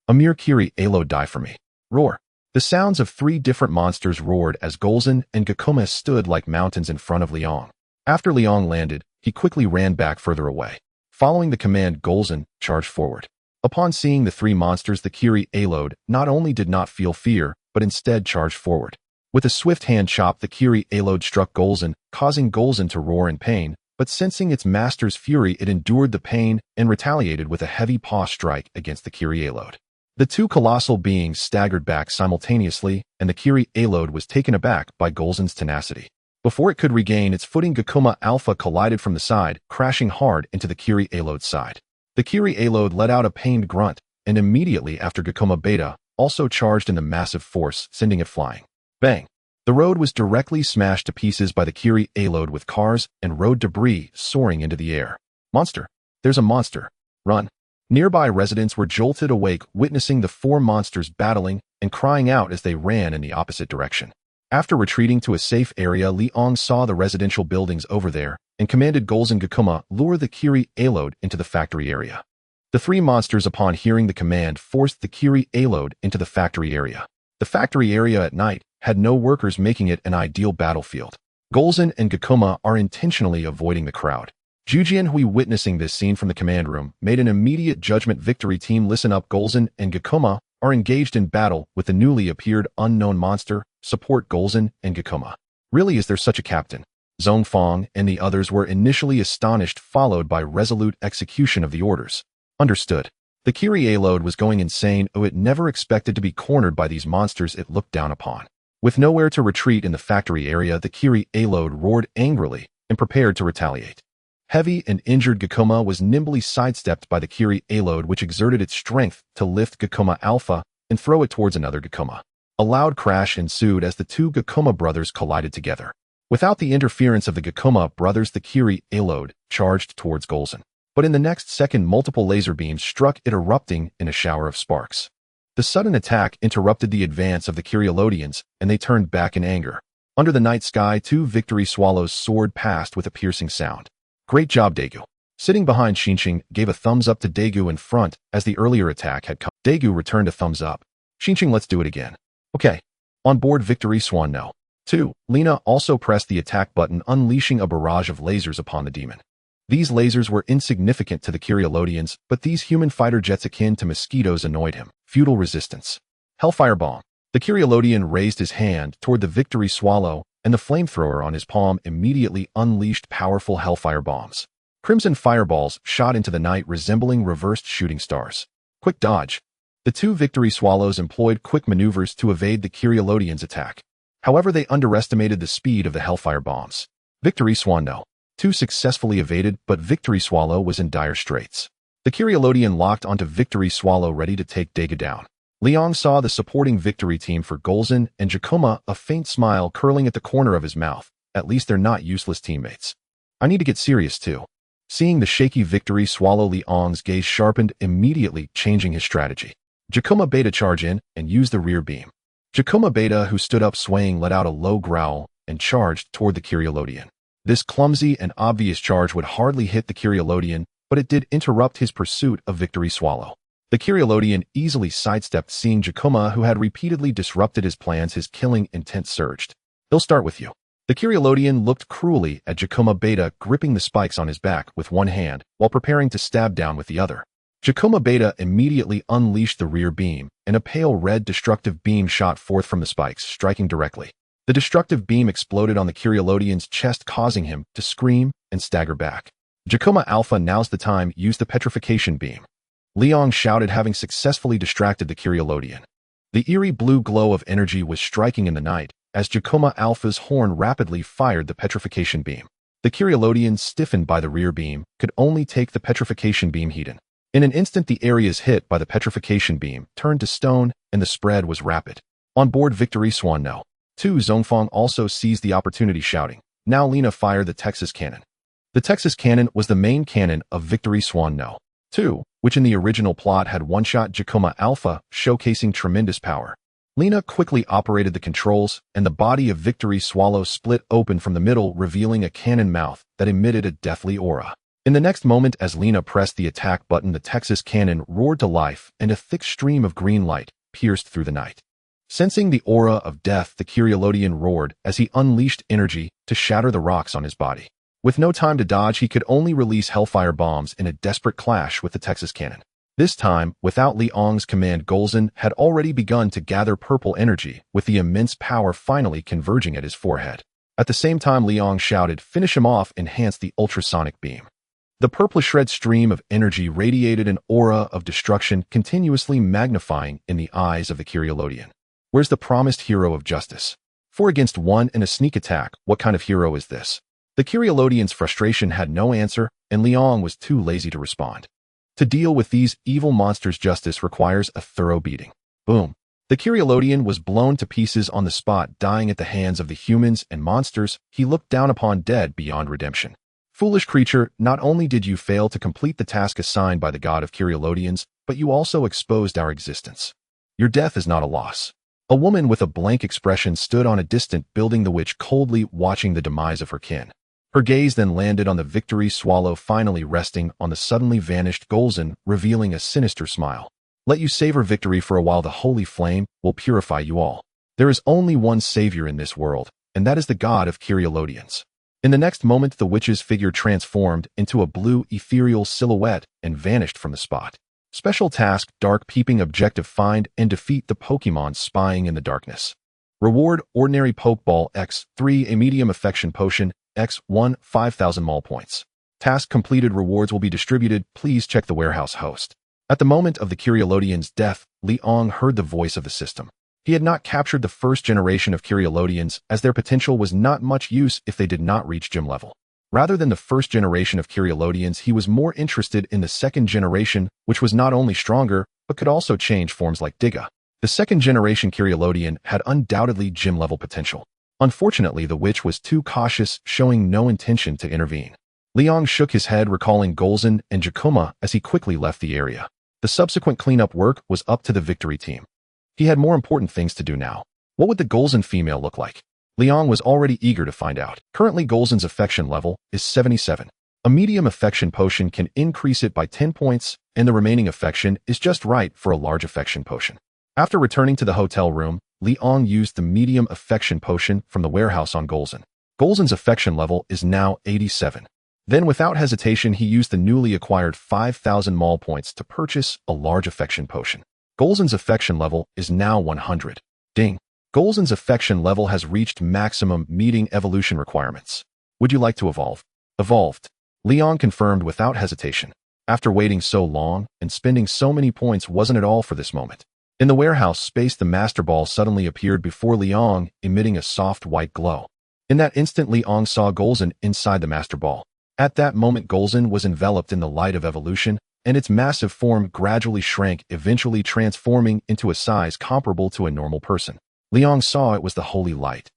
A mere Kyrie-load, die for me. Roar. The sounds of 3 different monsters roared as Golza and Gakuma stood like mountains in front of Liang. After Liang landed, he quickly ran back further away. Following the command, Golza charged forward. Upon seeing the 3 monsters, the Kyrie-load not only did not feel fear, but instead charged forward. With a swift hand chop, the Kyrie-load struck Golza, causing Golza to roar in pain, but sensing its master's fury, it endured the pain and retaliated with a heavy paw strike against the Kyrie-load. The 2 colossal beings staggered back simultaneously, and the Kyrie-load was taken aback by Golza's tenacity. Before it could regain its footing, Gakuma Alpha collided from the side, crashing hard into the Kyrie-load's side. The Kyrie-load let out a pained grunt, and immediately after, Gakuma Beta also charged in the massive force, sending it flying. Bang! The road was directly smashed to pieces by the Kyrie-load, with cars and road debris soaring into the air. Monster! There's a monster! Run! Nearby residents were jolted awake, witnessing the 4 monsters battling and crying out as they ran in the opposite direction. After retreating to a safe area, Liang saw the residential buildings over there and commanded Golza and Gakuma lure the Kyrie-load into the factory area. The 3 monsters, upon hearing the command, forced the Kyrie-load into the factory area. The factory area at night had no workers, making it an ideal battlefield. Golza and Gakuma are intentionally avoiding the crowd. Jujian Hui, witnessing this scene from the command room, made an immediate judgment. Victory team, listen up. Golza and Gakuma are engaged in battle with the newly appeared unknown monster. Support Golza and Gakuma. Really, is there such a captain? Zhongfang and the others were initially astonished, followed by resolute execution of the orders. Understood. The Kyrie-load was going insane. It never expected to be cornered by these monsters it looked down upon. With nowhere to retreat in the factory area, the Kyrie-load roared angrily and prepared to retaliate. Heavy and injured Gakuma was nimbly sidestepped by the Kyrie-load, which exerted its strength to lift Gakuma Alpha and throw it towards another Gakuma. A loud crash ensued as the 2 Gakuma brothers collided together. Without the interference of the Gakuma brothers, the Kyrie-load charged towards Golza. But in the next second, multiple laser beams struck it, erupting in a shower of sparks. The sudden attack interrupted the advance of the Kyrie-loadians, and they turned back in anger. Under the night sky, 2 victory swallows soared past with a piercing sound. Great job, Daegu. Sitting behind, Xinqing gave a thumbs up to Daegu in front as the earlier attack had come. Daegu returned a thumbs up. Xinqing, let's do it again. Okay. On board, Victory Swan. No. 2. Lena also pressed the attack button, unleashing a barrage of lasers upon the demon. These lasers were insignificant to the Kyrie-loadians, but these human fighter jets akin to mosquitoes annoyed him. Feudal resistance. Hellfire bomb. The Kyrie-loadian raised his hand toward the Victory Swallow, and the flamethrower on his palm immediately unleashed powerful hellfire bombs. Crimson fireballs shot into the night, resembling reversed shooting stars. Quick dodge. The 2 Victory Swallows employed quick maneuvers to evade the Kyrie-loadians' attack. However, they underestimated the speed of the hellfire bombs. Victory Swan. No. 2 successfully evaded, but Victory Swallow was in dire straits. The Kyrie-loadian locked onto Victory Swallow, ready to take Daegu down. Liang saw the supporting victory team for Golza and Jakuma, a faint smile curling at the corner of his mouth. At least they're not useless teammates. I need to get serious too. Seeing the shaky victory swallow, Liang's gaze sharpened, immediately changing his strategy. Jakuma Beta charge in and use the rear beam. Jakuma Beta, who stood up swaying, let out a low growl and charged toward the Kyrielodian. This clumsy and obvious charge would hardly hit the Kyrielodian, but it did interrupt his pursuit of Victory Swallow. The Kyrielodian easily sidestepped, seeing Jakuma, who had repeatedly disrupted his plans. His killing intent surged. He'll start with you. The Kyrielodian looked cruelly at Jakuma Beta, gripping the spikes on his back with one hand while preparing to stab down with the other. Jakuma Beta immediately unleashed the rear beam, and a pale red destructive beam shot forth from the spikes, striking directly. The destructive beam exploded on the Kyrielodian's chest, causing him to scream and stagger back. Jakuma Alpha, now's the time, use the petrification beam. Liang shouted, having successfully distracted the Kyrielodian. The eerie blue glow of energy was striking in the night as Jakuma Alpha's horn rapidly fired the petrification beam. The Kyrielodian, stiffened by the rear beam, could only take the petrification beam heat in. In an instant, the areas hit by the petrification beam turned to stone, and the spread was rapid. On board Victory Swan No. 2, Zhongfang also seized the opportunity, shouting, "Now Lena, fire the Texas cannon." The Texas cannon was the main cannon of Victory Swan No. 2, which in the original plot had one-shot Jakuma Alpha, showcasing tremendous power. Lena quickly operated the controls, and the body of Victory Swallow split open from the middle, revealing a cannon mouth that emitted a deathly aura. In the next moment, as Lena pressed the attack button, the Texas cannon roared to life, and a thick stream of green light pierced through the night. Sensing the aura of death, the Kyrielodian roared as he unleashed energy to shatter the rocks on his body. With no time to dodge, he could only release Hellfire bombs in a desperate clash with the Texas cannon. This time, without Liang's command, Golza had already begun to gather purple energy, with the immense power finally converging at his forehead. At the same time, Liang shouted, "Finish him off, enhance the ultrasonic beam." The purplish red stream of energy radiated an aura of destruction, continuously magnifying in the eyes of the Kyrielodian. Where's the promised hero of justice? 4 against 1 in a sneak attack. What kind of hero is this? The Kyrielodian's frustration had no answer, and Liang was too lazy to respond. To deal with these evil monsters, justice requires a thorough beating. Boom. The Kyrielodian was blown to pieces on the spot, dying at the hands of the humans and monsters he looked down upon, dead beyond redemption. Foolish creature, not only did you fail to complete the task assigned by the god of Kyrielodians, but you also exposed our existence. Your death is not a loss. A woman with a blank expression stood on a distant building, the witch coldly watching the demise of her kin. Her gaze then landed on the Victory Swallow, finally resting on the suddenly vanished Golza, revealing a sinister smile. Let you savor victory for a while. The holy flame will purify you all. There is only one savior in this world, and that is the god of Kyrielodians. In the next moment, the witch's figure transformed into a blue ethereal silhouette and vanished from the spot. Special task: dark peeping. Objective: find and defeat the Pokémon spying in the darkness. Reward: ordinary Pokeball X3, a medium affection potion X1, 5,000 mall points. Task completed. Rewards will be distributed. Please check the warehouse host. At the moment of the Kyrielodian's death, Liang heard the voice of the system. He had not captured the first generation of Kyrielodians, as their potential was not much use if they did not reach gym level. Rather than the first generation of Kyrielodians, he was more interested in the second generation, which was not only stronger, but could also change forms like Tiga. The second generation Kyrielodian had undoubtedly gym level potential. Unfortunately, the witch was too cautious, showing no intention to intervene. Liang shook his head, recalling Golza and Jakuma as he quickly left the area. The subsequent cleanup work was up to the victory team. He had more important things to do now. What would the Golza female look like? Liang was already eager to find out. Currently, Golza's affection level is 77. A medium affection potion can increase it by 10 points, and the remaining affection is just right for a large affection potion. After returning to the hotel room, Liang used the medium affection potion from the warehouse on Golza. Golza's affection level is now 87. Then, without hesitation, he used the newly acquired 5,000 mall points to purchase a large affection potion. Golza's affection level is now 100. Ding! Golza's affection level has reached maximum, meeting evolution requirements. Would you like to evolve? Evolved. Liang confirmed without hesitation. After waiting so long and spending so many points, wasn't it all for this moment? In the warehouse space, the Master Ball suddenly appeared before Liang, emitting a soft white glow. In that instant, Liang saw Golza inside the Master Ball. At that moment, Golza was enveloped in the light of evolution, and its massive form gradually shrank, eventually transforming into a size comparable to a normal person. Liang saw it was the holy light.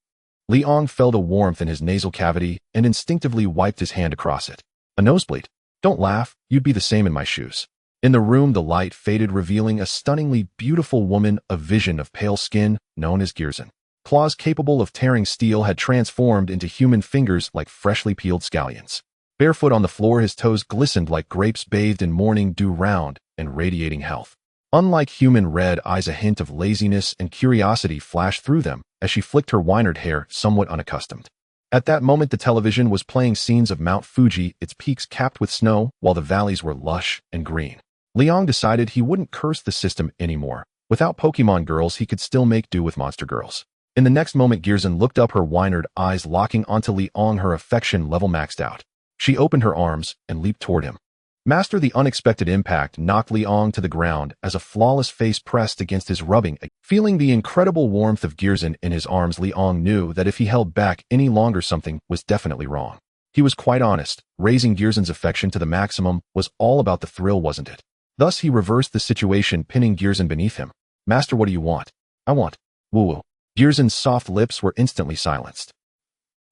Liang felt a warmth in his nasal cavity and instinctively wiped his hand across it. A nosebleed? Don't laugh, you'd be the same in my shoes. In the room, the light faded, revealing a stunningly beautiful woman, a vision of pale skin, known as Girzin. Claws capable of tearing steel had transformed into human fingers like freshly peeled scallions. Barefoot on the floor, his toes glistened like grapes bathed in morning dew, round and radiating health. Unlike human red eyes, a hint of laziness and curiosity flashed through them as she flicked her winered hair, somewhat unaccustomed. At that moment, the television was playing scenes of Mount Fuji, its peaks capped with snow, while the valleys were lush and green. Liang decided he wouldn't curse the system anymore. Without Pokémon Girls, he could still make do with Monster Girls. In the next moment, Girzin looked up, her winered eyes locking onto Liang, her affection level maxed out. She opened her arms and leaped toward him. Master, the unexpected impact knocked Liang to the ground as a flawless face pressed against his, rubbing. Feeling the incredible warmth of Girzin in his arms, Liang knew that if he held back any longer, something was definitely wrong. He was quite honest. Raising Girzin's affection to the maximum was all about the thrill, wasn't it? Thus, he reversed the situation, pinning Girzin beneath him. Master, what do you want? I want. Woo-woo. Girzin's soft lips were instantly silenced.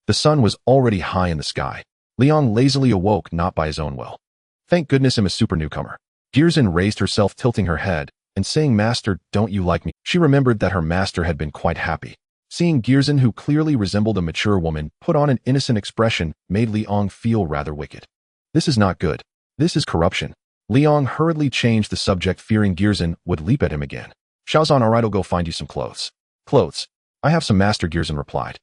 The sun was already high in the sky. Liang lazily awoke, not by his own will. Thank goodness I'm a super newcomer. Girzin raised herself, tilting her head, and saying, Master, don't you like me? She remembered that her master had been quite happy. Seeing Girzin, who clearly resembled a mature woman, put on an innocent expression, made Liang feel rather wicked. This is not good. This is corruption. Liang hurriedly changed the subject, fearing Girzin would leap at him again. Xiaozan, alright, I'll go find you some clothes. Clothes? I have some, Master, Girzin replied.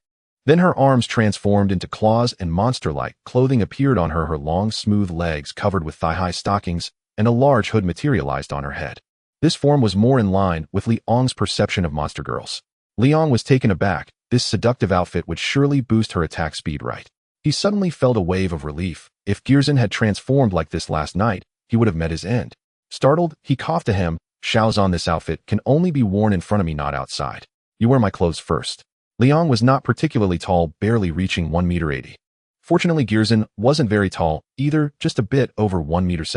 Then her arms transformed into claws and monster-like clothing appeared on her, her long, smooth legs covered with thigh-high stockings, and a large hood materialized on her head. This form was more in line with Liang's perception of Monster Girls. Liang was taken aback. This seductive outfit would surely boost her attack speed, right? He suddenly felt a wave of relief. If Girzin had transformed like this last night, he would have met his end. Startled, he coughed to him, Xiaozan, this outfit can only be worn in front of me, not outside. You wear my clothes first. Liang was not particularly tall, barely reaching 1.80 meters. Fortunately, Girzin wasn't very tall either, just a bit over 1.70 meters.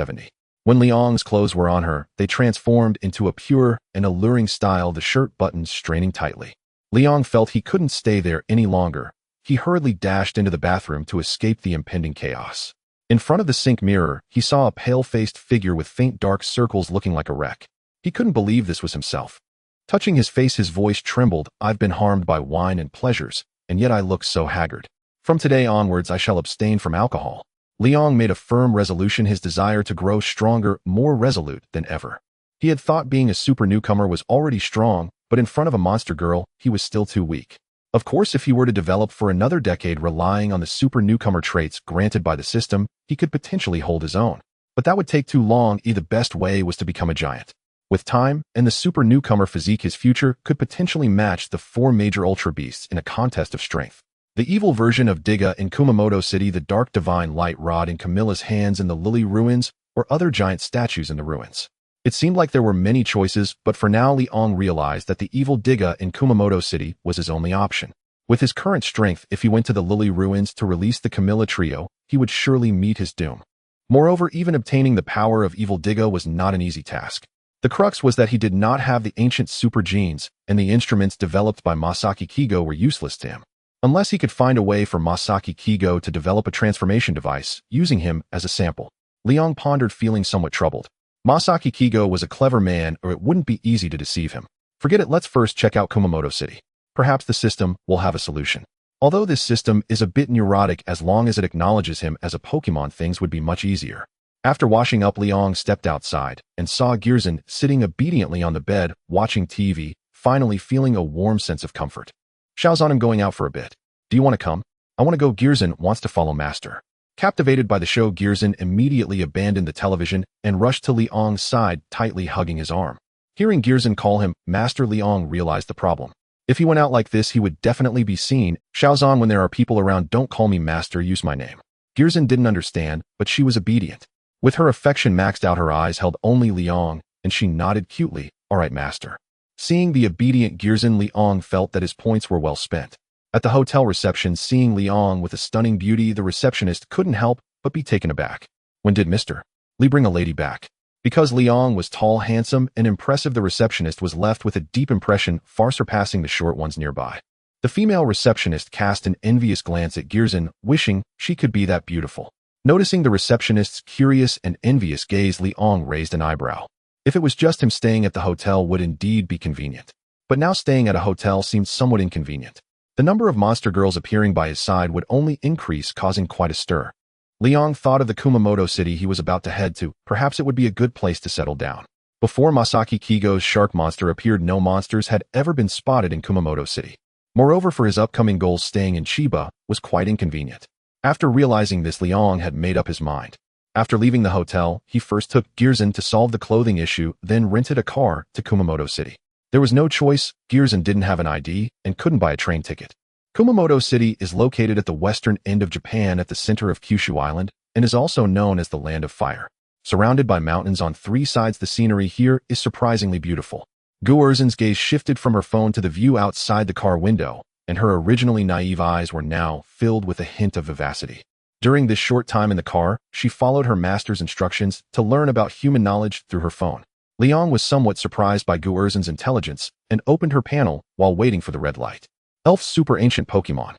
When Liang's clothes were on her, they transformed into a pure and alluring style, the shirt buttons straining tightly. Liang felt he couldn't stay there any longer. He hurriedly dashed into the bathroom to escape the impending chaos. In front of the sink mirror, he saw a pale-faced figure with faint dark circles looking like a wreck. He couldn't believe this was himself. Touching his face, his voice trembled. I've been harmed by wine and pleasures, and yet I look so haggard. From today onwards, I shall abstain from alcohol. Liang made a firm resolution, his desire to grow stronger, more resolute than ever. He had thought being a super newcomer was already strong, but in front of a monster girl, he was still too weak. Of course, if he were to develop for another decade relying on the super newcomer traits granted by the system, he could potentially hold his own. But that would take too long. The best way was to become a giant. With time and the super newcomer physique, his future could potentially match the 4 major ultra beasts in a contest of strength. The evil version of Tiga in Kumamoto City, the dark divine light rod in Camilla's hands in the Lily ruins, or other giant statues in the ruins. It seemed like there were many choices, but for now Liang realized that the evil Tiga in Kumamoto City was his only option. With his current strength, if he went to the Lily ruins to release the Camilla trio, he would surely meet his doom. Moreover, even obtaining the power of evil Tiga was not an easy task. The crux was that he did not have the ancient super genes, and the instruments developed by Masaki Kigo were useless to him. Unless he could find a way for Masaki Kigo to develop a transformation device, using him as a sample. Liang pondered, feeling somewhat troubled. Masaki Kigo was a clever man, or it wouldn't be easy to deceive him. Forget it, let's first check out Kumamoto City. Perhaps the system will have a solution. Although this system is a bit neurotic, as long as it acknowledges him as a Pokemon, things would be much easier. After washing up, Liang stepped outside and saw Girzin sitting obediently on the bed, watching TV, finally feeling a warm sense of comfort. Xiaozan, I'm going out for a bit. Do you want to come? I want to go. Girzin wants to follow Master. Captivated by the show, Girzin immediately abandoned the television and rushed to Liang's side, tightly hugging his arm. Hearing Girzin call him Master, Liang realized the problem. If he went out like this, he would definitely be seen. Xiaozan, when there are people around, don't call me Master, use my name. Girzin didn't understand, but she was obedient. With her affection maxed out, her eyes held only Liang, and she nodded cutely. All right, Master. Seeing the obedient Girzin, Liang felt that his points were well spent. At the hotel reception, seeing Liang with a stunning beauty, the receptionist couldn't help but be taken aback. When did Mr. Li bring a lady back? Because Liang was tall, handsome, and impressive, the receptionist was left with a deep impression far surpassing the short ones nearby. The female receptionist cast an envious glance at Girzin, wishing she could be that beautiful. Noticing the receptionist's curious and envious gaze, Liang raised an eyebrow. If it was just him, staying at the hotel would indeed be convenient. But now staying at a hotel seemed somewhat inconvenient. The number of monster girls appearing by his side would only increase, causing quite a stir. Liang thought of the Kumamoto city he was about to head to. Perhaps it would be a good place to settle down. Before Masaki Kigo's shark monster appeared, no monsters had ever been spotted in Kumamoto city. Moreover, for his upcoming goals, staying in Chiba was quite inconvenient. After realizing this, Liang had made up his mind. After leaving the hotel, he first took Girzin to solve the clothing issue, then rented a car to Kumamoto city. There was no choice. Girzin didn't have an ID and couldn't buy a train ticket. Kumamoto city is located at the western end of Japan at the center of Kyushu Island and is also known as the Land of Fire. Surrounded by mountains on three sides, the scenery here is surprisingly beautiful. Guerzin's gaze shifted from her phone to the view outside the car window, and her originally naive eyes were now filled with a hint of vivacity. During this short time in the car, she followed her master's instructions to learn about human knowledge through her phone. Liang was somewhat surprised by Guerzin's intelligence and opened her panel while waiting for the red light. Elf Super Ancient Pokemon.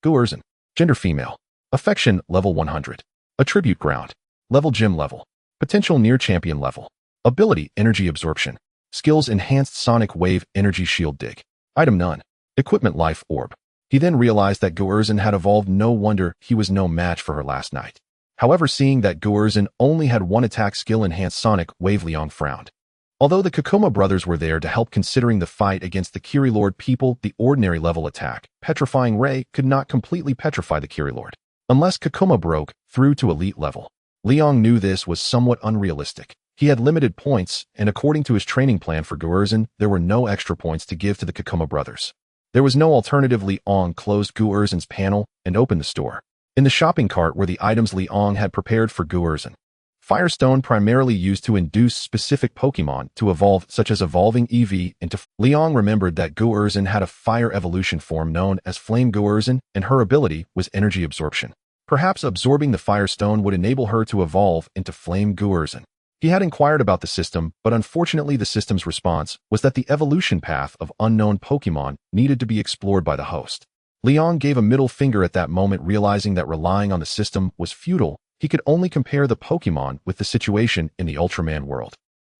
Guerzin. Gender female. Affection level 100. Attribute ground. Level gym level. Potential near champion level. Ability energy absorption. Skills enhanced sonic wave energy shield dig. Item none. Equipment life orb. He then realized that Guerzin had evolved. No wonder he was no match for her last night. However, seeing that Guerzin only had one attack skill, enhanced sonic wave, Liang frowned. Although the Kakuma brothers were there to help, considering the fight against the Kirilord people, the ordinary level attack, Petrifying Ray, could not completely petrify the Kirilord, unless Kakuma broke through to elite level. Liang knew this was somewhat unrealistic. He had limited points, and according to his training plan for Guerzin, there were no extra points to give to the Kakuma brothers. There was no alternative. Liang closed Guerzin's panel and opened the store. In the shopping cart were the items Liang had prepared for Guerzin. Firestone, primarily used to induce specific Pokemon to evolve, such as evolving Eevee into Liang remembered that Guerzin had a fire evolution form known as Flame Guerzin, and her ability was energy absorption. Perhaps absorbing the Firestone would enable her to evolve into Flame Guerzin. He had inquired about the system, but unfortunately the system's response was that the evolution path of unknown Pokemon needed to be explored by the host. Liang gave a middle finger at that moment, realizing that relying on the system was futile. He could only compare the Pokemon with the situation in the Ultraman world.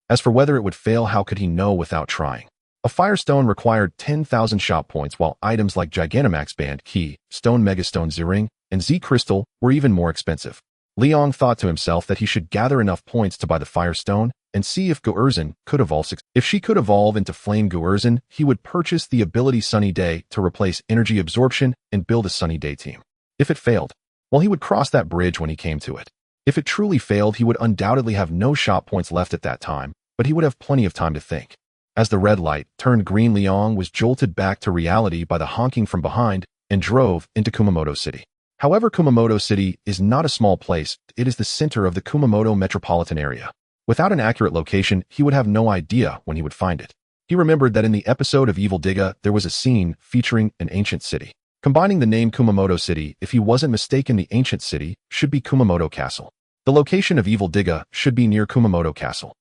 As for whether it would fail, how could he know without trying? A Firestone required 10,000 shop points, while items like Gigantamax Band Key, Stone Megastone Z-Ring, and Z-Crystal were even more expensive. Liang thought to himself that he should gather enough points to buy the Firestone and see if Guerzin could evolve. If she could evolve into Flame Guerzin, he would purchase the ability Sunny Day to replace energy absorption and build a Sunny Day team. If it failed, well, he would cross that bridge when he came to it. If it truly failed, he would undoubtedly have no shop points left at that time, but he would have plenty of time to think. As the red light turned green, Liang was jolted back to reality by the honking from behind and drove into Kumamoto City. However, Kumamoto City is not a small place. It is the center of the Kumamoto metropolitan area. Without an accurate location, he would have no idea when he would find it. He remembered that in the episode of Evil Diga, there was a scene featuring an ancient city. Combining the name Kumamoto City, if he wasn't mistaken, the ancient city should be Kumamoto Castle. The location of Evil Diga should be near Kumamoto Castle.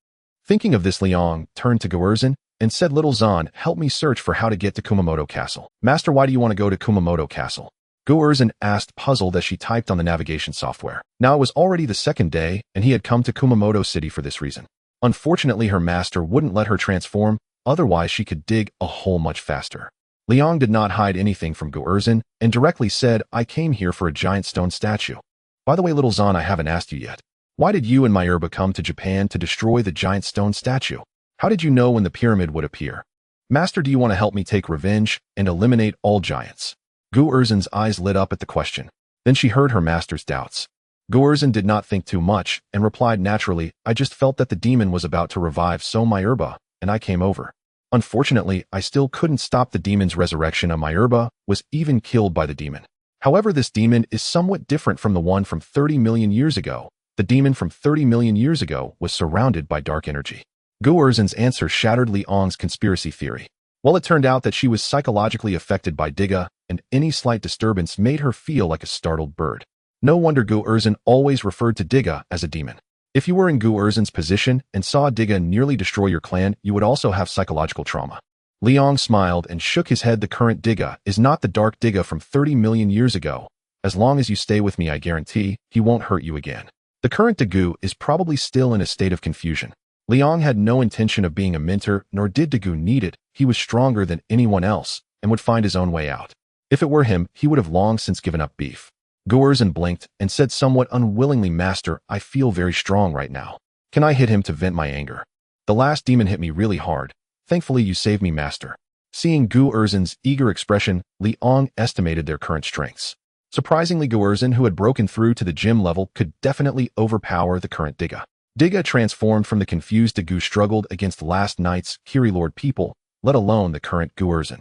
Thinking of this, Liang turned to Guerzin and said, "Little Zan, help me search for how to get to Kumamoto Castle." "Master, why do you want to go to Kumamoto Castle?" Guerzin asked, puzzled as she typed on the navigation software. Now it was already the second day, and he had come to Kumamoto City for this reason. Unfortunately, her master wouldn't let her transform, otherwise she could dig a hole much faster. Liang did not hide anything from Guerzin and directly said, "I came here for a giant stone statue." "By the way, Little Zan, I haven't asked you yet. Why did you and Myurba come to Japan to destroy the giant stone statue? How did you know when the pyramid would appear?" "Master, do you want to help me take revenge and eliminate all giants?" Guerzin's eyes lit up at the question. Then she heard her master's doubts. Guerzin did not think too much and replied naturally, "I just felt that the demon was about to revive Myurba, and I came over. Unfortunately, I still couldn't stop the demon's resurrection. Myurba was even killed by the demon. However, this demon is somewhat different from the one from 30 million years ago. The demon from 30 million years ago was surrounded by dark energy." Guerzin's answer shattered Liang's conspiracy theory. Well, it turned out that she was psychologically affected by Diga, and any slight disturbance made her feel like a startled bird. No wonder Guerzin always referred to Diga as a demon. If you were in Gu Erzin's position and saw Diga nearly destroy your clan, you would also have psychological trauma. Liang smiled and shook his head. The current Diga is not the dark Diga from 30 million years ago. As long as you stay with me, I guarantee he won't hurt you again. The current Dagu is probably still in a state of confusion. Liang had no intention of being a mentor, nor did Dagu need it. He was stronger than anyone else and would find his own way out. If it were him, he would have long since given up beef. Gu Erzin blinked and said somewhat unwillingly, Master, I feel very strong right now. Can I hit him to vent my anger? The last demon hit me really hard. Thankfully you saved me, Master. Seeing Gu Erzin's eager expression, Liang estimated their current strengths. Surprisingly, Gu Erzin, who had broken through to the gym level, could definitely overpower the current Diga. Diga, transformed from the confused Dagu, struggled against last night's Kiri Lord people, let alone the current Gu Erzin.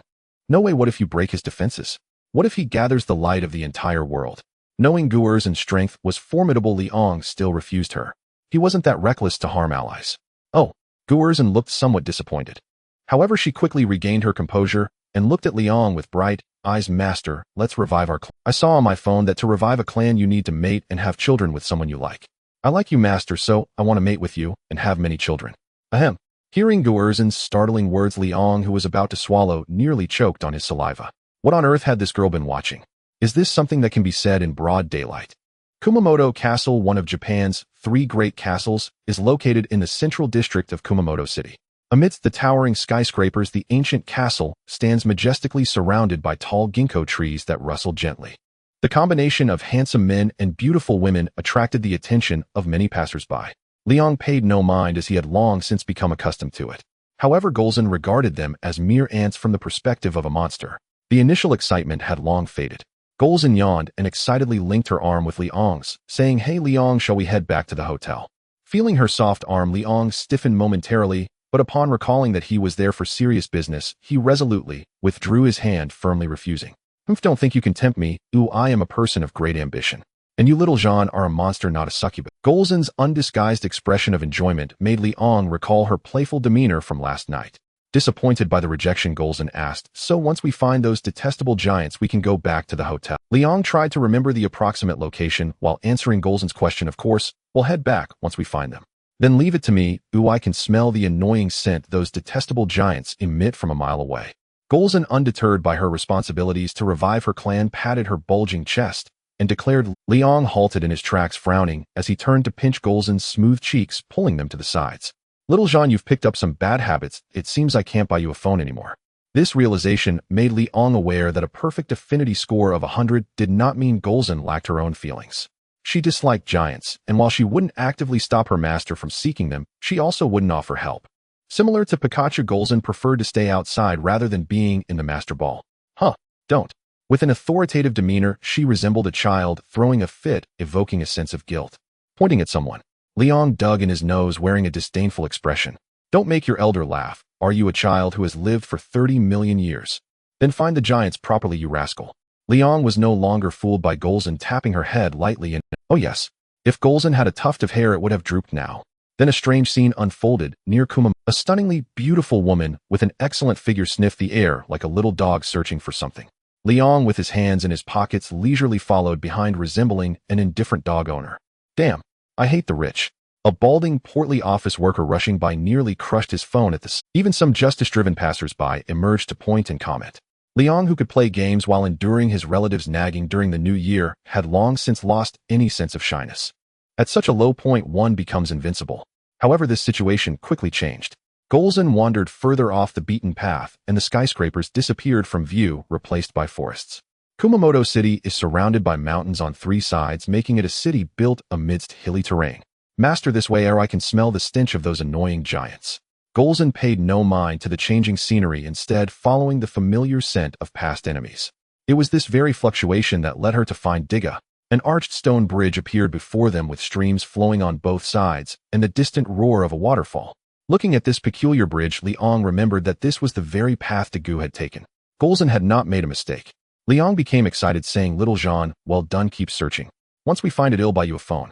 No way. What if you break his defenses? What if he gathers the light of the entire world? Knowing Gu Erzin's strength was formidable, Liang still refused her. He wasn't that reckless to harm allies. Oh, Gu Erzin looked somewhat disappointed. However, she quickly regained her composure and looked at Liang with bright eyes. Master, let's revive our clan. I saw on my phone that to revive a clan you need to mate and have children with someone you like. I like you, Master, so I want to mate with you and have many children. Ahem. Hearing Gu Erzin's startling words, Liang, who was about to swallow, nearly choked on his saliva. What on earth had this girl been watching? Is this something that can be said in broad daylight? Kumamoto Castle, one of Japan's 3 great castles, is located in the central district of Kumamoto City. Amidst the towering skyscrapers, the ancient castle stands majestically surrounded by tall ginkgo trees that rustle gently. The combination of handsome men and beautiful women attracted the attention of many passers-by. Liang paid no mind as he had long since become accustomed to it. However, Golza regarded them as mere ants from the perspective of a monster. The initial excitement had long faded. Golza yawned and excitedly linked her arm with Liang's, saying, Hey Liang, shall we head back to the hotel? Feeling her soft arm, Liang stiffened momentarily, but upon recalling that he was there for serious business, he resolutely withdrew his hand, firmly refusing. Don't think you can tempt me. Ooh, I am a person of great ambition. And you little Jean are a monster, not a succubus. Golza's undisguised expression of enjoyment made Liang recall her playful demeanor from last night. Disappointed by the rejection, Golza asked, So once we find those detestable giants, we can go back to the hotel. Liang tried to remember the approximate location while answering Golza's question. Of course, we'll head back once we find them. Then leave it to me. Ooh, I can smell the annoying scent those detestable giants emit from a mile away. Golza, undeterred by her responsibilities to revive her clan, patted her bulging chest and declared. Liang halted in his tracks, frowning as he turned to pinch Golza's smooth cheeks, pulling them to the sides. Little Jean, you've picked up some bad habits. It seems I can't buy you a phone anymore. This realization made Liang aware that a perfect affinity score of 100 did not mean Golza lacked her own feelings. She disliked giants, and while she wouldn't actively stop her master from seeking them, she also wouldn't offer help. Similar to Pikachu, Golza preferred to stay outside rather than being in the master ball. Don't. With an authoritative demeanor, she resembled a child throwing a fit, evoking a sense of guilt. Pointing at someone, Liang dug in his nose, wearing a disdainful expression. Don't make your elder laugh. Are you a child who has lived for 30 million years? Then find the giants properly, you rascal. Liang was no longer fooled by Golza tapping her head lightly, and oh yes, if Golza had a tuft of hair it would have drooped now. Then a strange scene unfolded near Kumamoto. A stunningly beautiful woman with an excellent figure sniffed the air like a little dog searching for something. Liang, with his hands in his pockets, leisurely followed behind, resembling an indifferent dog owner. Damn, I hate the rich. A balding, portly office worker rushing by nearly crushed his phone at the Even some justice-driven passers-by emerged to point and comment. Liang, who could play games while enduring his relatives' nagging during the new year, had long since lost any sense of shyness. At such a low point, one becomes invincible. However, this situation quickly changed. Golza wandered further off the beaten path, and the skyscrapers disappeared from view, replaced by forests. Kumamoto City is surrounded by mountains on 3 sides, making it a city built amidst hilly terrain. Master, this way, or I can smell the stench of those annoying giants. Golza paid no mind to the changing scenery, instead following the familiar scent of past enemies. It was this very fluctuation that led her to find Diga. An arched stone bridge appeared before them with streams flowing on both sides and the distant roar of a waterfall. Looking at this peculiar bridge, Liang remembered that this was the very path Dagu had taken. Golza had not made a mistake. Liang became excited, saying, Little Jean, well done, keep searching. Once we find it, I'll buy you a phone.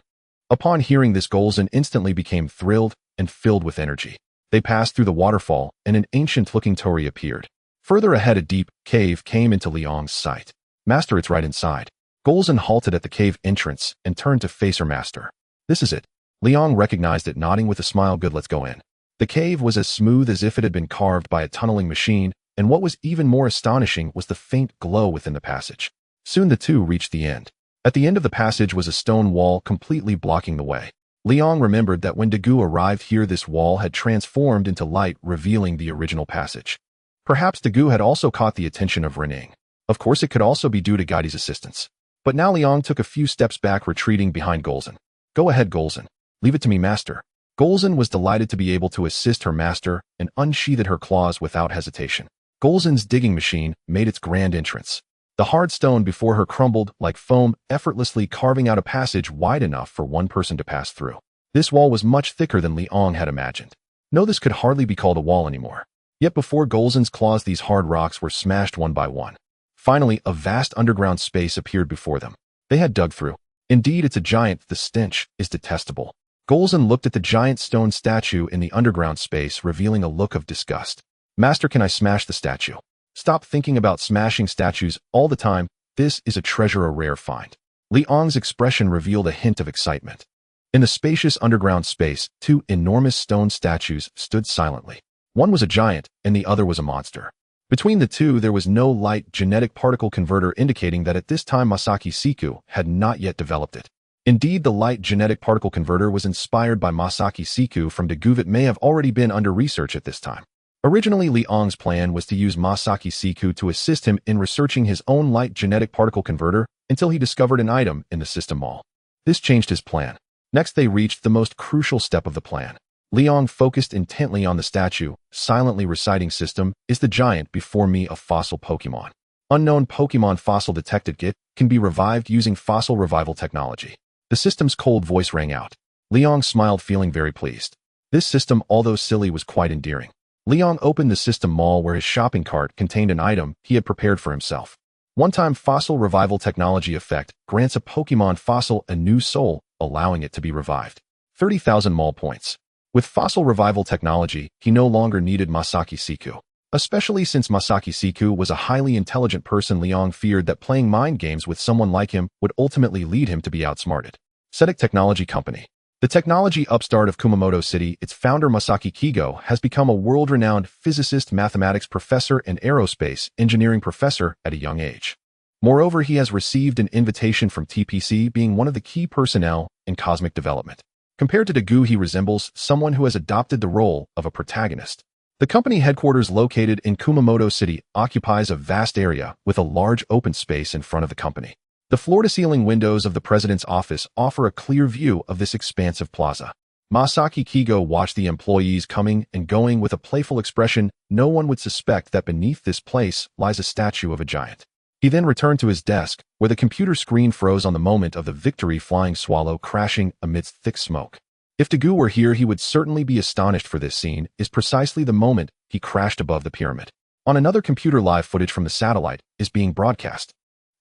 Upon hearing this, Golza instantly became thrilled and filled with energy. They passed through the waterfall, and an ancient-looking torii appeared. Further ahead, a deep cave came into Liang's sight. Master, it's right inside. Golza halted at the cave entrance and turned to face her master. This is it. Liang recognized it, nodding with a smile. Good, let's go in. The cave was as smooth as if it had been carved by a tunneling machine, and what was even more astonishing was the faint glow within the passage. Soon the two reached the end. At the end of the passage was a stone wall completely blocking the way. Liang remembered that when Dagu arrived here, this wall had transformed into light, revealing the original passage. Perhaps Dagu had also caught the attention of Renning. Of course, it could also be due to Gaidi's assistance. But now Liang took a few steps back, retreating behind Golzan. Go ahead, Golzan. Leave it to me, master. Golzan was delighted to be able to assist her master and unsheathed her claws without hesitation. Golzan's digging machine made its grand entrance. The hard stone before her crumbled like foam, effortlessly carving out a passage wide enough for one person to pass through. This wall was much thicker than Liang had imagined. No, this could hardly be called a wall anymore. Yet before Golzan's claws, these hard rocks were smashed one by one. Finally, a vast underground space appeared before them. They had dug through. Indeed, it's a giant. The stench is detestable. Golzan looked at the giant stone statue in the underground space, revealing a look of disgust. Master, can I smash the statue? Stop thinking about smashing statues all the time. This is a treasure, a rare find. Liang's expression revealed a hint of excitement. In the spacious underground space, two enormous stone statues stood silently. One was a giant, and the other was a monster. Between the two, there was no light genetic particle converter, indicating that at this time Masaki Siku had not yet developed it. Indeed, the light genetic particle converter was inspired by Masaki Siku from Dagu. It may have already been under research at this time. Originally, Liang's plan was to use Masaki Siku to assist him in researching his own light genetic particle converter until he discovered an item in the system mall. This changed his plan. Next, they reached the most crucial step of the plan. Liang focused intently on the statue, silently reciting, "System, is the giant before me a fossil Pokémon? Unknown Pokémon fossil detected. It can be revived using fossil revival technology." The system's cold voice rang out. Liang smiled, feeling very pleased. This system, although silly, was quite endearing. Liang opened the system mall where his shopping cart contained an item he had prepared for himself. One-time fossil revival technology effect grants a Pokémon fossil a new soul, allowing it to be revived. 30,000 mall points. With fossil revival technology, he no longer needed Masaki Siku. Especially since Masaki Siku was a highly intelligent person, Liang feared that playing mind games with someone like him would ultimately lead him to be outsmarted. Cetic Technology Company. The technology upstart of Kumamoto City, its founder Masaki Kigo has become a world-renowned physicist, mathematics professor, and aerospace engineering professor at a young age. Moreover, he has received an invitation from TPC, being one of the key personnel in cosmic development. Compared to Dagu, he resembles someone who has adopted the role of a protagonist. The company headquarters, located in Kumamoto City, occupies a vast area with a large open space in front of the company. The floor-to-ceiling windows of the president's office offer a clear view of this expansive plaza. Masaki Kigo watched the employees coming and going with a playful expression. No one would suspect that beneath this place lies a statue of a giant. He then returned to his desk, where the computer screen froze on the moment of the victory flying swallow crashing amidst thick smoke. If Dagu were here, he would certainly be astonished, for this scene is precisely the moment he crashed above the pyramid. On another computer, live footage from the satellite is being broadcast.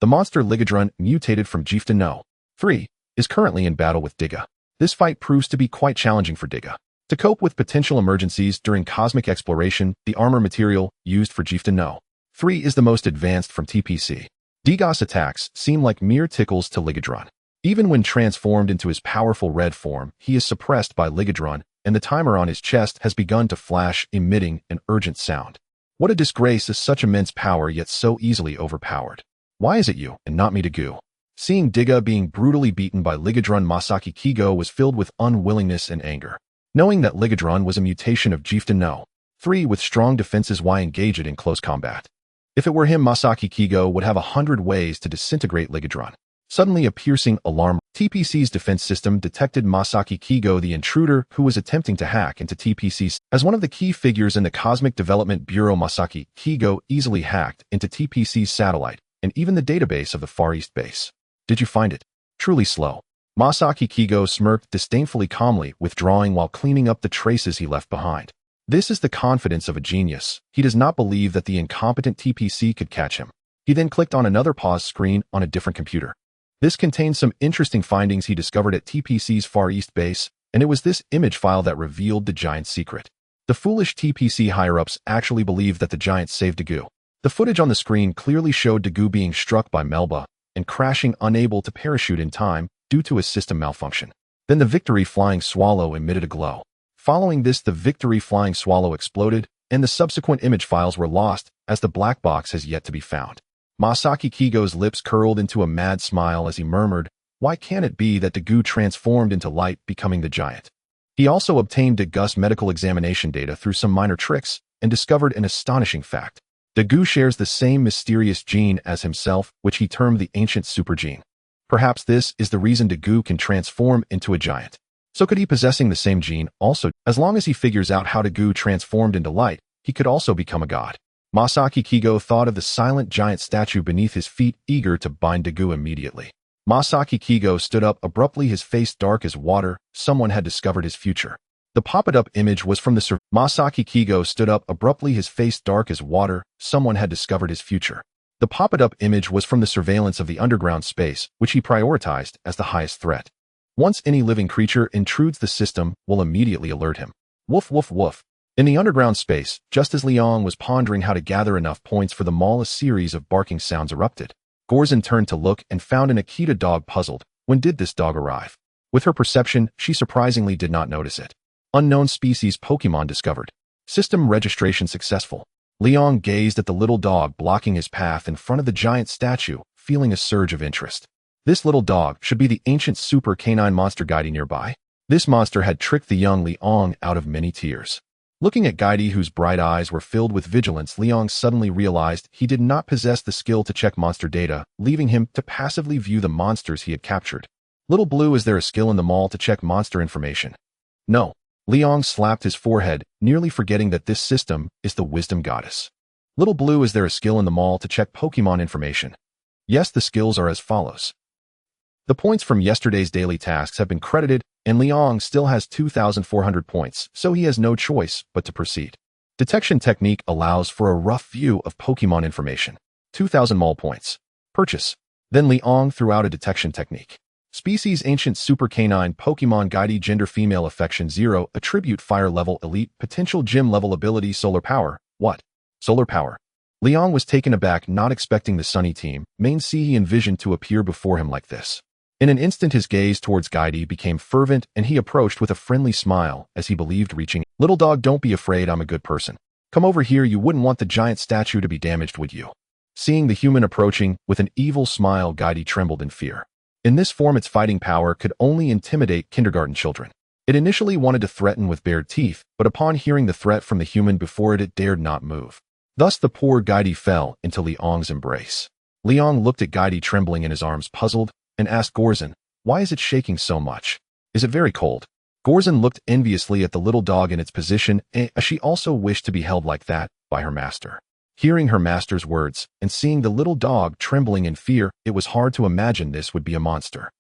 The monster Ligadron, mutated from Gifta No. 3, is currently in battle with Diga. This fight proves to be quite challenging for Diga. To cope with potential emergencies during cosmic exploration, the armor material used for Gifta No. 3 is the most advanced from TPC. Diga's attacks seem like mere tickles to Ligadron. Even when transformed into his powerful red form, he is suppressed by Ligadron, and the timer on his chest has begun to flash, emitting an urgent sound. What a disgrace is such immense power, yet so easily overpowered. Why is it you, and not me, Dagu? Seeing Diga being brutally beaten by Ligadron, Masaki Kigo was filled with unwillingness and anger. Knowing that Ligadron was a mutation of Gifta No. 3 with strong defenses, why engage it in close combat? If it were him, Masaki Kigo would have 100 ways to disintegrate Ligadron. Suddenly, a piercing alarm. TPC's defense system detected Masaki Kigo, the intruder who was attempting to hack into TPC. As one of the key figures in the Cosmic Development Bureau, Masaki Kigo easily hacked into TPC's satellite and even the database of the Far East base. Did you find it? Truly slow. Masaki Kigo smirked disdainfully, calmly withdrawing while cleaning up the traces he left behind. This is the confidence of a genius. He does not believe that the incompetent TPC could catch him. He then clicked on another pause screen on a different computer. This contained some interesting findings he discovered at TPC's Far East base, and it was this image file that revealed the giant's secret. The foolish TPC higher-ups actually believed that the giant saved Dagu. The footage on the screen clearly showed Dagu being struck by Melba and crashing, unable to parachute in time due to a system malfunction. Then the Victory Flying Swallow emitted a glow. Following this, the Victory Flying Swallow exploded, and the subsequent image files were lost, as the black box has yet to be found. Masaki Kigo's lips curled into a mad smile as he murmured, "Why can't it be that Dagu transformed into light, becoming the giant?" He also obtained Dagu's medical examination data through some minor tricks and discovered an astonishing fact. Dagu shares the same mysterious gene as himself, which he termed the ancient super gene. Perhaps this is the reason Dagu can transform into a giant. So could he possessing the same gene also? As long as he figures out how Dagu transformed into light, he could also become a god. Masaki Kigo thought of the silent giant statue beneath his feet, eager to bind Dagu immediately. Masaki Kigo stood up abruptly, his face dark as water. Someone had discovered his future. The popped-up image was from the Masaki Kigo stood up abruptly, his face dark as water. Someone had discovered his future. The popped-up image was from the surveillance of the underground space, which he prioritized as the highest threat. Once any living creature intrudes, the system will immediately alert him. Woof woof woof. In the underground space, just as Liang was pondering how to gather enough points for the mall, a series of barking sounds erupted. Golza turned to look and found an Akita dog. Puzzled, when did this dog arrive? With her perception, she surprisingly did not notice it. Unknown species Pokemon discovered. System registration successful. Liang gazed at the little dog blocking his path in front of the giant statue, feeling a surge of interest. This little dog should be the ancient super canine monster Guide nearby. This monster had tricked the young Liang out of many tears. Looking at Guide, whose bright eyes were filled with vigilance, Liang suddenly realized he did not possess the skill to check monster data, leaving him to passively view the monsters he had captured. Little Blue, is there a skill in the mall to check monster information? No. Liang slapped his forehead, nearly forgetting that this system is the wisdom goddess. Little Blue, is there a skill in the mall to check Pokemon information? Yes, the skills are as follows. The points from yesterday's daily tasks have been credited, and Liang still has 2,400 points, so he has no choice but to proceed. Detection technique allows for a rough view of Pokemon information. 2,000 mall points. Purchase. Then Liang threw out a detection technique. Species ancient super canine Pokemon Guide, gender female, affection 0, attribute fire level elite, potential gym level, ability solar power. What? Solar power. Liang was taken aback, not expecting the Sunny team main C he envisioned to appear before him like this. In an instant, his gaze towards Guide became fervent, and he approached with a friendly smile as he believed reaching. Little dog, don't be afraid, I'm a good person. Come over here, you wouldn't want the giant statue to be damaged, would you? Seeing the human approaching with an evil smile, Guide trembled in fear. In this form, its fighting power could only intimidate kindergarten children. It initially wanted to threaten with bared teeth, but upon hearing the threat from the human before it, it dared not move. Thus the poor Guide fell into Liang's embrace. Liang looked at Guide trembling in his arms, puzzled, and asked Golza, "Why is it shaking so much? Is it very cold?" Golza looked enviously at the little dog in its position, as she also wished to be held like that by her master. Hearing her master's words and seeing the little dog trembling in fear, it was hard to imagine this would be a monster.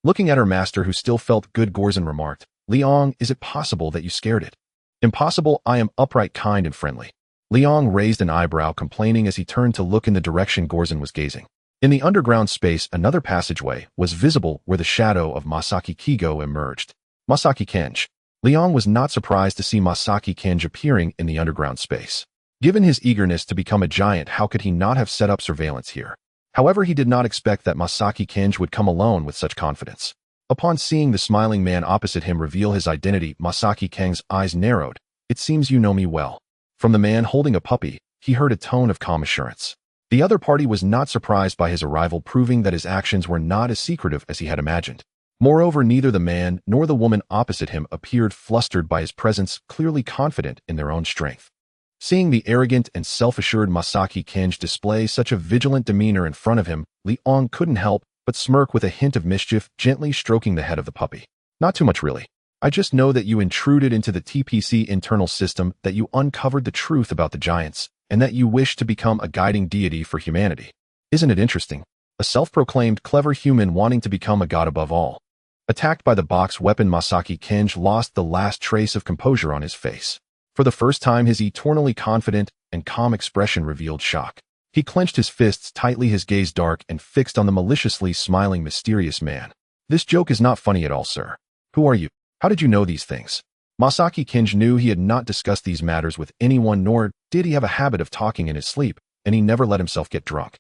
Looking at her master, who still felt good, Golza remarked, "Liang, is it possible that you scared it?" "Impossible, I am upright, kind, and friendly." Liang raised an eyebrow, complaining as he turned to look in the direction Golza was gazing. In the underground space, another passageway was visible where the shadow of Masaki Kigo emerged. Masaki Kenji. Liang was not surprised to see Masaki Kenji appearing in the underground space. Given his eagerness to become a giant, how could he not have set up surveillance here? However, he did not expect that Masaki Kenji would come alone with such confidence. Upon seeing the smiling man opposite him reveal his identity, Masaki Kenji's eyes narrowed. "It seems you know me well." From the man holding a puppy, he heard a tone of calm assurance. The other party was not surprised by his arrival, proving that his actions were not as secretive as he had imagined. Moreover, neither the man nor the woman opposite him appeared flustered by his presence, clearly confident in their own strength. Seeing the arrogant and self-assured Masaki Kenji display such a vigilant demeanor in front of him, Liang couldn't help but smirk with a hint of mischief, gently stroking the head of the puppy. "Not too much, really. I just know that you intruded into the TPC internal system, that you uncovered the truth about the giants, and that you wish to become a guiding deity for humanity. Isn't it interesting? A self-proclaimed clever human wanting to become a god above all." Attacked by the box weapon, Masaki Kenji lost the last trace of composure on his face. For the first time, his eternally confident and calm expression revealed shock. He clenched his fists tightly, his gaze dark and fixed on the maliciously smiling mysterious man. "This joke is not funny at all, sir. Who are you? How did you know these things?" Masaki Kenji knew he had not discussed these matters with anyone, nor did he have a habit of talking in his sleep, and he never let himself get drunk.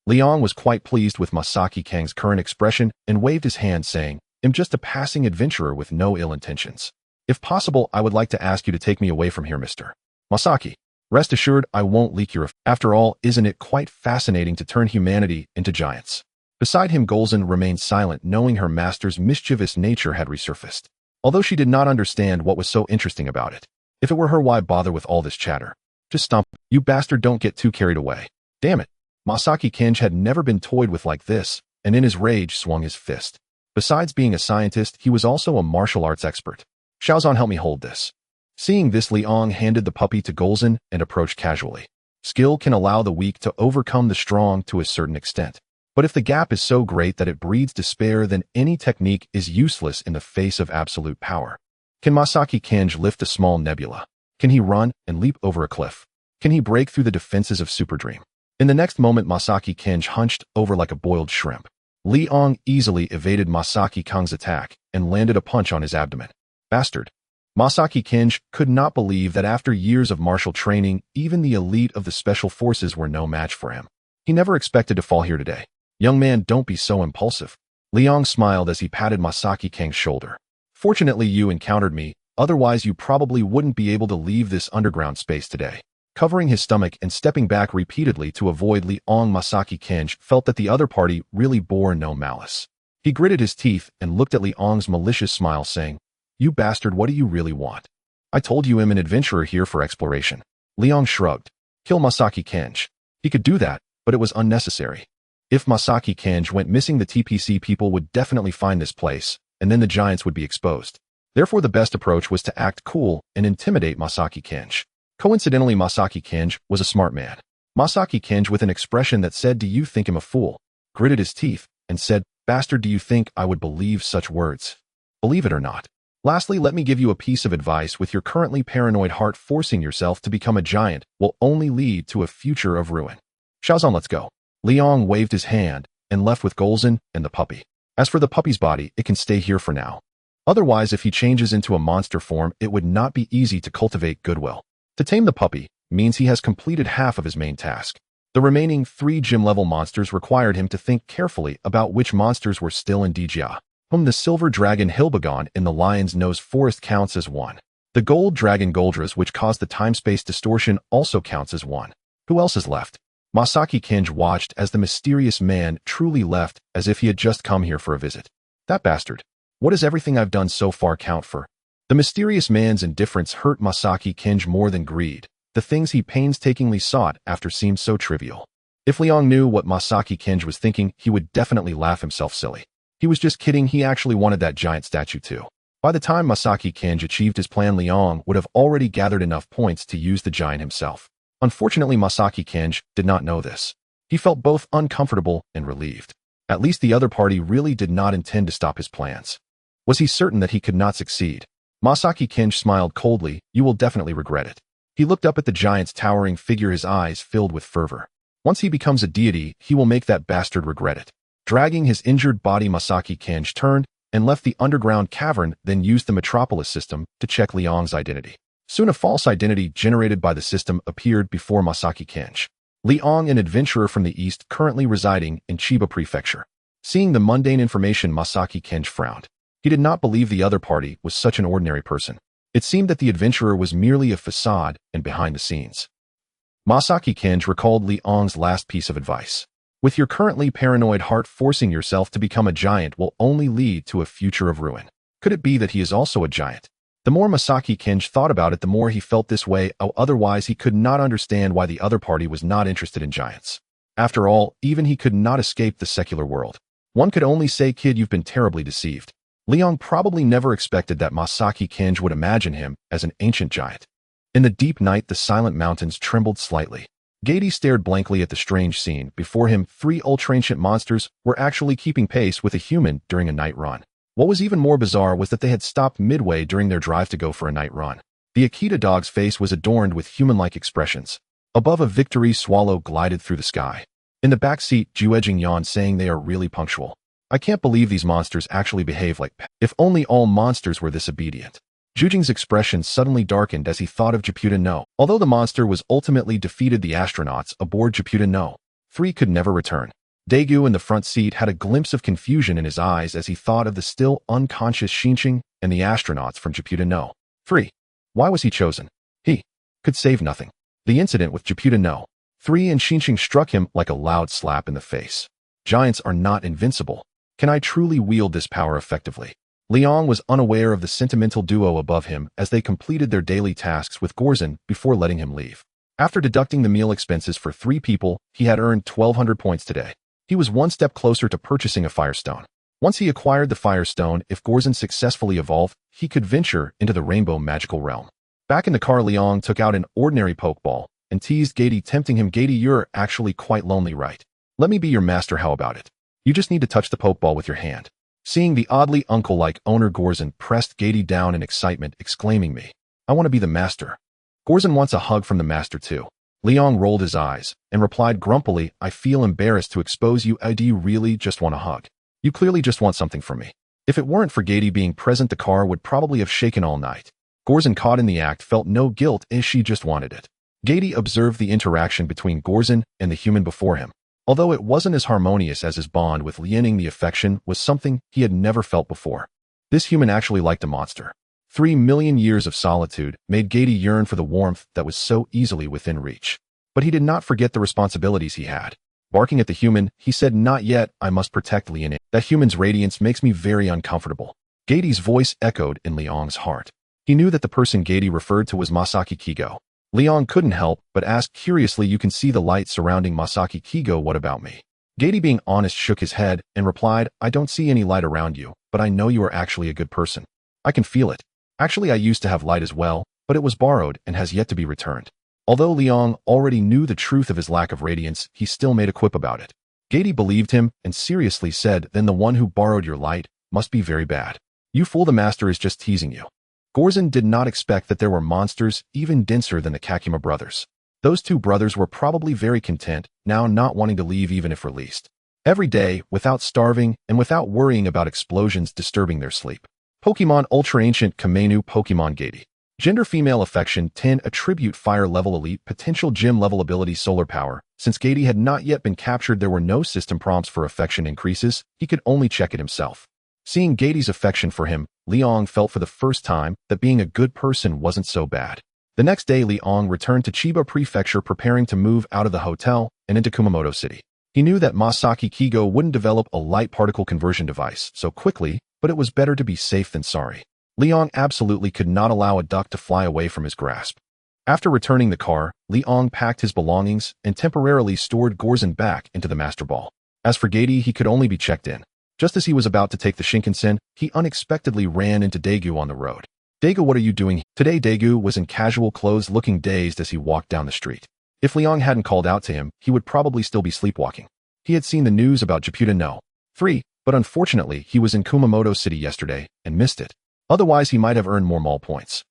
Liang was quite pleased with Masaki Kenji's current expression and waved his hand, saying, am just a passing adventurer with no ill intentions. If possible, I would like to ask you to take me away from here, Mr. Masaki. Rest assured, I won't leak your... After all, isn't it quite fascinating to turn humanity into giants? Beside him, Golza remained silent, knowing her master's mischievous nature had resurfaced. Although she did not understand what was so interesting about it. If it were her, why bother with all this chatter? Just stomp. You bastard, don't get too carried away. Damn it. Masaki Kenji had never been toyed with like this, and in his rage swung his fist. Besides being a scientist, he was also a martial arts expert. Xiaozan, help me hold this. Seeing this, Liang handed the puppy to Golza and approached casually. Skill can allow the weak to overcome the strong to a certain extent. But if the gap is so great that it breeds despair, then any technique is useless in the face of absolute power. Can Masaki Kenji lift a small nebula? Can he run and leap over a cliff? Can he break through the defenses of Super Dream? In the next moment, Masaki Kenji hunched over like a boiled shrimp. Liang easily evaded Masaki Kang's attack and landed a punch on his abdomen. Bastard. Masaki Kenji could not believe that after years of martial training, even the elite of the special forces were no match for him. He never expected to fall here today. Young man, don't be so impulsive. Liang smiled as he patted Masaki Kenji's shoulder. Fortunately, you encountered me, otherwise you probably wouldn't be able to leave this underground space today. Covering his stomach and stepping back repeatedly to avoid Liang, Masaki Kenji felt that the other party really bore no malice. He gritted his teeth and looked at Liang's malicious smile, saying, "You bastard, what do you really want? I told you I'm an adventurer here for exploration." Liang shrugged. Kill Masaki Kenji. He could do that, but it was unnecessary. If Masaki Kenji went missing, the TPC people would definitely find this place, and then the giants would be exposed. Therefore, the best approach was to act cool and intimidate Masaki Kenji. Coincidentally, Masaki Kenji was a smart man. Masaki Kenji, with an expression that said, "Do you think I'm a fool?" gritted his teeth and said, "Bastard, do you think I would believe such words? Believe it or not. Lastly, let me give you a piece of advice. With your currently paranoid heart, forcing yourself to become a giant will only lead to a future of ruin. Xiaozan, let's go." Liang waved his hand and left with Golza and the puppy. As for the puppy's body, it can stay here for now. Otherwise, if he changes into a monster form, it would not be easy to cultivate goodwill. To tame the puppy means he has completed half of his main task. The remaining 3 gym-level monsters required him to think carefully about which monsters were still in Dijia. The silver dragon Hilbegon in the Lion's Nose Forest counts as 1. The gold dragon Goldras, which caused the time-space distortion, also counts as 1. Who else is left? Masaki Kenji watched as the mysterious man truly left, as if he had just come here for a visit. That bastard. What does everything I've done so far count for? The mysterious man's indifference hurt Masaki Kenji more than greed. The things he painstakingly sought after seemed so trivial. If Liang knew what Masaki Kenji was thinking, he would definitely laugh himself silly. He was just kidding. He actually wanted that giant statue too. By the time Masaki Kenji achieved his plan, Liang would have already gathered enough points to use the giant himself. Unfortunately, Masaki Kenji did not know this. He felt both uncomfortable and relieved. At least the other party really did not intend to stop his plans. Was he certain that he could not succeed? Masaki Kenji smiled coldly. "You will definitely regret it." He looked up at the giant's towering figure, his eyes filled with fervor. Once he becomes a deity, he will make that bastard regret it. Dragging his injured body, Masaki Kenji turned and left the underground cavern, then used the Metropolis system to check Liang's identity. Soon a false identity generated by the system appeared before Masaki Kenji. Liang, an adventurer from the east currently residing in Chiba Prefecture. Seeing the mundane information, Masaki Kenji frowned. He did not believe the other party was such an ordinary person. It seemed that the adventurer was merely a facade and behind the scenes. Masaki Kenji recalled Liang's last piece of advice. With your currently paranoid heart, forcing yourself to become a giant will only lead to a future of ruin. Could it be that he is also a giant? The more Masaki Kenji thought about it, the more he felt this way. Otherwise, he could not understand why the other party was not interested in giants. After all, even he could not escape the secular world. One could only say, "Kid, you've been terribly deceived." Liang probably never expected that Masaki Kenji would imagine him as an ancient giant. In the deep night, the silent mountains trembled slightly. Gady stared blankly at the strange scene. Before him, 3 ultra-ancient monsters were actually keeping pace with a human during a night run. What was even more bizarre was that they had stopped midway during their drive to go for a night run. The Akita dog's face was adorned with human-like expressions. Above, a victory swallow glided through the sky. In the back seat, Juejing yawned, saying, "They are really punctual. I can't believe these monsters actually behave like pets. If only all monsters were this obedient." Jujing's expression suddenly darkened as he thought of Japuta No. Although the monster was ultimately defeated, the astronauts aboard Japuta No. 3 could never return. Daegu in the front seat had a glimpse of confusion in his eyes as he thought of the still unconscious Shinshin and the astronauts from Japuta No. 3. Why was he chosen? He could save nothing. The incident with Japuta No. 3 and Shinshin struck him like a loud slap in the face. Giants are not invincible. Can I truly wield this power effectively? Liang was unaware of the sentimental duo above him as they completed their daily tasks with Gorzin before letting him leave. After deducting the meal expenses for 3 people, he had earned 1,200 points today. He was one step closer to purchasing a Firestone. Once he acquired the Firestone, if Gorzin successfully evolved, he could venture into the Rainbow Magical Realm. Back in the car, Liang took out an ordinary Pokeball and teased Gady, tempting him. Gady, you're actually quite lonely, right? Let me be your master, how about it? You just need to touch the Pokeball with your hand. Seeing the oddly uncle-like owner, Gorzin pressed Gady down in excitement, exclaiming, I want to be the master. Gorzin wants a hug from the master too. Liang rolled his eyes and replied grumpily, I feel embarrassed to expose you. Do you really just want a hug? You clearly just want something from me. If it weren't for Gady being present, the car would probably have shaken all night. Gorzin, caught in the act, felt no guilt as she just wanted it. Gady observed the interaction between Gorzin and the human before him. Although it wasn't as harmonious as his bond with Lianing, the affection was something he had never felt before. This human actually liked a monster. 3 million years of solitude made Gady yearn for the warmth that was so easily within reach. But he did not forget the responsibilities he had. Barking at the human, he said, not yet, I must protect Lianing. That human's radiance makes me very uncomfortable. Gady's voice echoed in Liang's heart. He knew that the person Gady referred to was Masaki Kigo. Liang couldn't help but ask curiously, you can see the light surrounding Masaki Kigo, what about me? Gady, being honest, shook his head and replied, I don't see any light around you, but I know you are actually a good person. I can feel it. Actually, I used to have light as well, but it was borrowed and has yet to be returned. Although Liang already knew the truth of his lack of radiance, he still made a quip about it. Gady believed him and seriously said, then the one who borrowed your light must be very bad. You fool, the master is just teasing you. Gorzin did not expect that there were monsters even denser than the Kakuma brothers. Those 2 brothers were probably very content, now not wanting to leave even if released. Every day, without starving and without worrying about explosions disturbing their sleep. Pokemon Ultra Ancient Kamenu Pokemon Gady. Gender female affection 10 attribute fire level elite potential gym level ability solar power. Since Gady had not yet been captured, there were no system prompts for affection increases, he could only check it himself. Seeing Gady's affection for him, Liang felt for the first time that being a good person wasn't so bad. The next day, Liang returned to Chiba Prefecture, preparing to move out of the hotel and into Kumamoto City. He knew that Masaki Kigo wouldn't develop a light particle conversion device so quickly, but it was better to be safe than sorry. Liang absolutely could not allow a duck to fly away from his grasp. After returning the car, Liang packed his belongings and temporarily stored Gorzin back into the Master Ball. As for Gady, he could only be checked in. Just as he was about to take the Shinkansen, he unexpectedly ran into Daegu on the road. Daegu, what are you doing? Today, Daegu was in casual clothes, looking dazed as he walked down the street. If Liang hadn't called out to him, he would probably still be sleepwalking. He had seen the news about Japuta No. 3, but unfortunately, he was in Kumamoto City yesterday and missed it. Otherwise, he might have earned more mall points.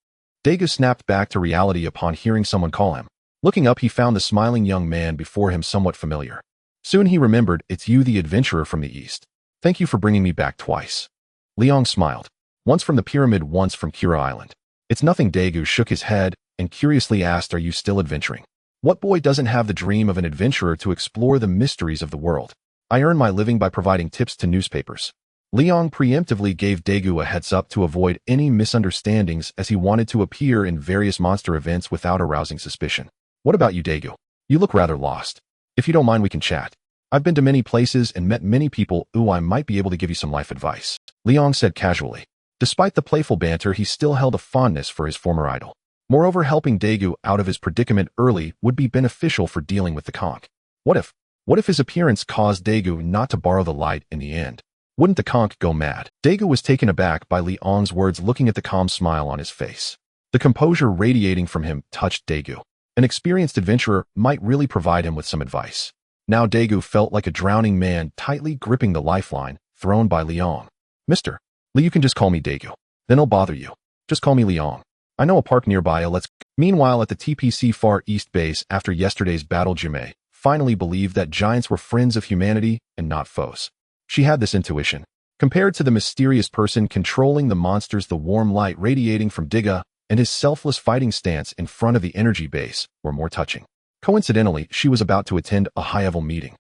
Daegu snapped back to reality upon hearing someone call him. Looking up, he found the smiling young man before him somewhat familiar. Soon he remembered, it's you, the adventurer from the east. Thank you for bringing me back twice. Liang smiled. Once from the pyramid, once from Kira Island. It's nothing. Daegu shook his head and curiously asked, are you still adventuring? What boy doesn't have the dream of an adventurer to explore the mysteries of the world? I earn my living by providing tips to newspapers. Liang preemptively gave Daegu a heads up to avoid any misunderstandings as he wanted to appear in various monster events without arousing suspicion. What about you, Daegu? You look rather lost. If you don't mind, we can chat. I've been to many places and met many people. I might be able to give you some life advice, Liang said casually. Despite the playful banter, he still held a fondness for his former idol. Moreover, helping Daegu out of his predicament early would be beneficial for dealing with the conch. What if his appearance caused Daegu not to borrow the light in the end? Wouldn't the conch go mad? Daegu was taken aback by Liang's words, looking at the calm smile on his face. The composure radiating from him touched Daegu. An experienced adventurer might really provide him with some advice. Now Daegu felt like a drowning man tightly gripping the lifeline thrown by Liang. Mr. Li, you can just call me Daegu. Then I'll bother you. Just call me Liang. I know a park nearby. Let's. Meanwhile, at the TPC Far East base, after yesterday's battle, Jime finally believed that giants were friends of humanity and not foes. She had this intuition. Compared to the mysterious person controlling the monsters, the warm light radiating from Tiga and his selfless fighting stance in front of the energy base were more touching. Coincidentally, she was about to attend a high-level meeting.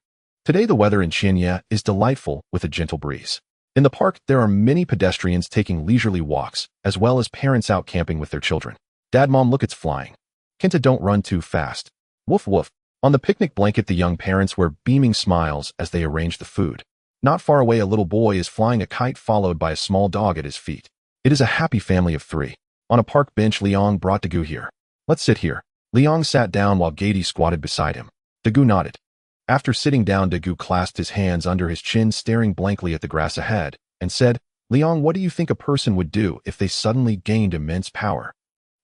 Today the weather in Xinya is delightful with a gentle breeze. In the park, there are many pedestrians taking leisurely walks, as well as parents out camping with their children. Dad, Mom, look, it's flying. Kenta, don't run too fast. Woof woof. On the picnic blanket, the young parents wear beaming smiles as they arrange the food. Not far away, a little boy is flying a kite followed by a small dog at his feet. It is a happy family of 3. On a park bench, Liang brought Dagu here. Let's sit here. Liang sat down while Gady squatted beside him. Dagu nodded. After sitting down, Dagu clasped his hands under his chin, staring blankly at the grass ahead, and said, Liang, what do you think a person would do if they suddenly gained immense power?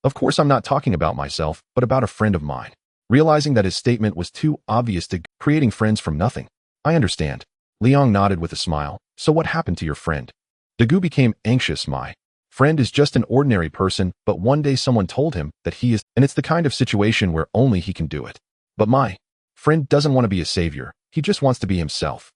Of course, I'm not talking about myself, but about a friend of mine. Realizing that his statement was too obvious to creating friends from nothing. I understand. Liang nodded with a smile. So what happened to your friend? Dagu became anxious. My friend is just an ordinary person, but one day someone told him that he is, and it's the kind of situation where only he can do it. But my friend doesn't want to be a savior. He just wants to be himself.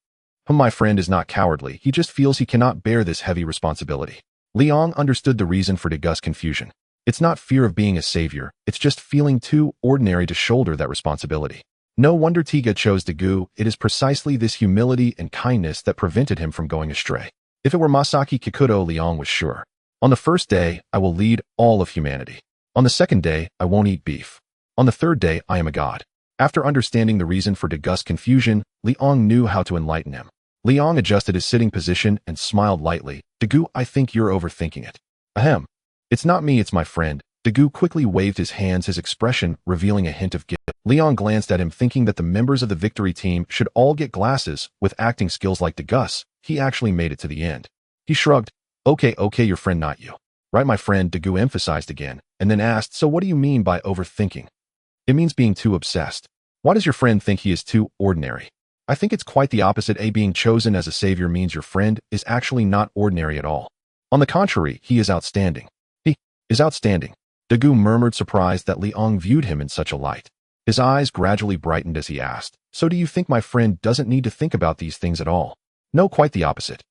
My friend is not cowardly. He just feels he cannot bear this heavy responsibility. Liang understood the reason for Dagu's confusion. It's not fear of being a savior. It's just feeling too ordinary to shoulder that responsibility. No wonder Tiga chose Dagu. It is precisely this humility and kindness that prevented him from going astray. If it were Masaki Kikuto, Liang was sure. On the first day, I will lead all of humanity. On the second day, I won't eat beef. On the third day, I am a god. After understanding the reason for Dagu's confusion, Liang knew how to enlighten him. Liang adjusted his sitting position and smiled lightly. Dagu, I think you're overthinking it. Ahem. It's not me, it's my friend. Dagu quickly waved his hands, his expression revealing a hint of guilt. Liang glanced at him, thinking that the members of the victory team should all get glasses. With acting skills like Dagu's, he actually made it to the end. He shrugged. Okay, your friend, not you. Right, my friend, Dagu emphasized again, and then asked, so what do you mean by overthinking? It means being too obsessed. Why does your friend think he is too ordinary? I think it's quite the opposite. Being chosen as a savior means your friend is actually not ordinary at all. On the contrary, he is outstanding. He is outstanding. Dagu murmured, surprised that Liang viewed him in such a light. His eyes gradually brightened as he asked, so do you think my friend doesn't need to think about these things at all? No, quite the opposite.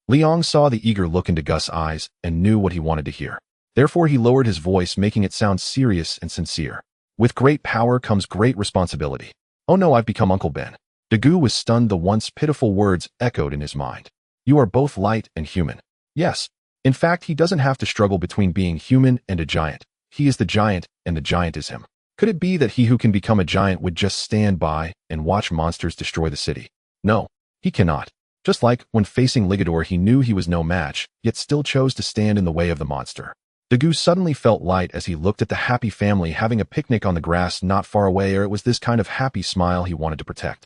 Liang saw the eager look in Dagu's eyes and knew what he wanted to hear. Therefore, he lowered his voice, making it sound serious and sincere. With great power comes great responsibility. Oh no, I've become Uncle Ben. Dagu was stunned. The once pitiful words echoed in his mind. You are both light and human. Yes. In fact, he doesn't have to struggle between being human and a giant. He is the giant, and the giant is him. Could it be that he who can become a giant would just stand by and watch monsters destroy the city? No, he cannot. Just like when facing Ligador, he knew he was no match, yet still chose to stand in the way of the monster. Dagu suddenly felt light as he looked at the happy family having a picnic on the grass not far away, or it was this kind of happy smile he wanted to protect.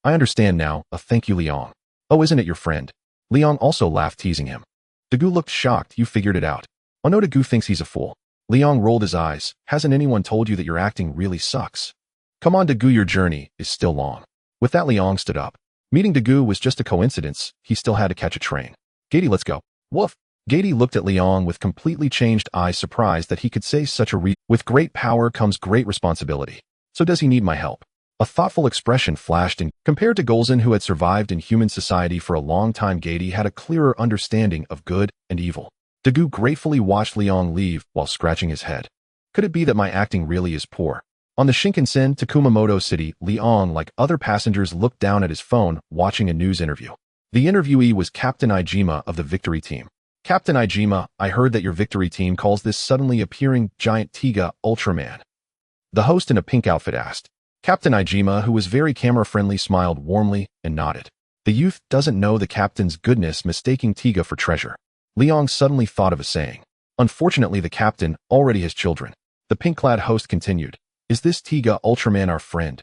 I understand now. Thank you, Liang. Oh, isn't it your friend? Liang also laughed, teasing him. Dagu looked shocked. You figured it out. Oh no, Dagu thinks he's a fool. Liang rolled his eyes. Hasn't anyone told you that your acting really sucks? Come on, Dagu, your journey is still long. With that, Liang stood up. Meeting Dagu was just a coincidence. He still had to catch a train. Gady, let's go. Woof. Gady looked at Liang with completely changed eyes, surprised that he could say such a With great power comes great responsibility. So does he need my help? A thoughtful expression flashed in. Compared to Golza, who had survived in human society for a long time, Gady had a clearer understanding of good and evil. Dagu gratefully watched Liang leave while scratching his head. Could it be that my acting really is poor? On the Shinkansen to Kumamoto City, Liang, like other passengers, looked down at his phone, watching a news interview. The interviewee was Captain Ijima of the victory team. Captain Ijima, I heard that your victory team calls this suddenly appearing giant Tiga Ultraman. The host in a pink outfit asked. Captain Ijima, who was very camera-friendly, smiled warmly and nodded. The youth doesn't know the captain's goodness, mistaking Tiga for treasure. Liang suddenly thought of a saying. Unfortunately, the captain already has children. The pink-clad host continued. Is this Tiga Ultraman our friend?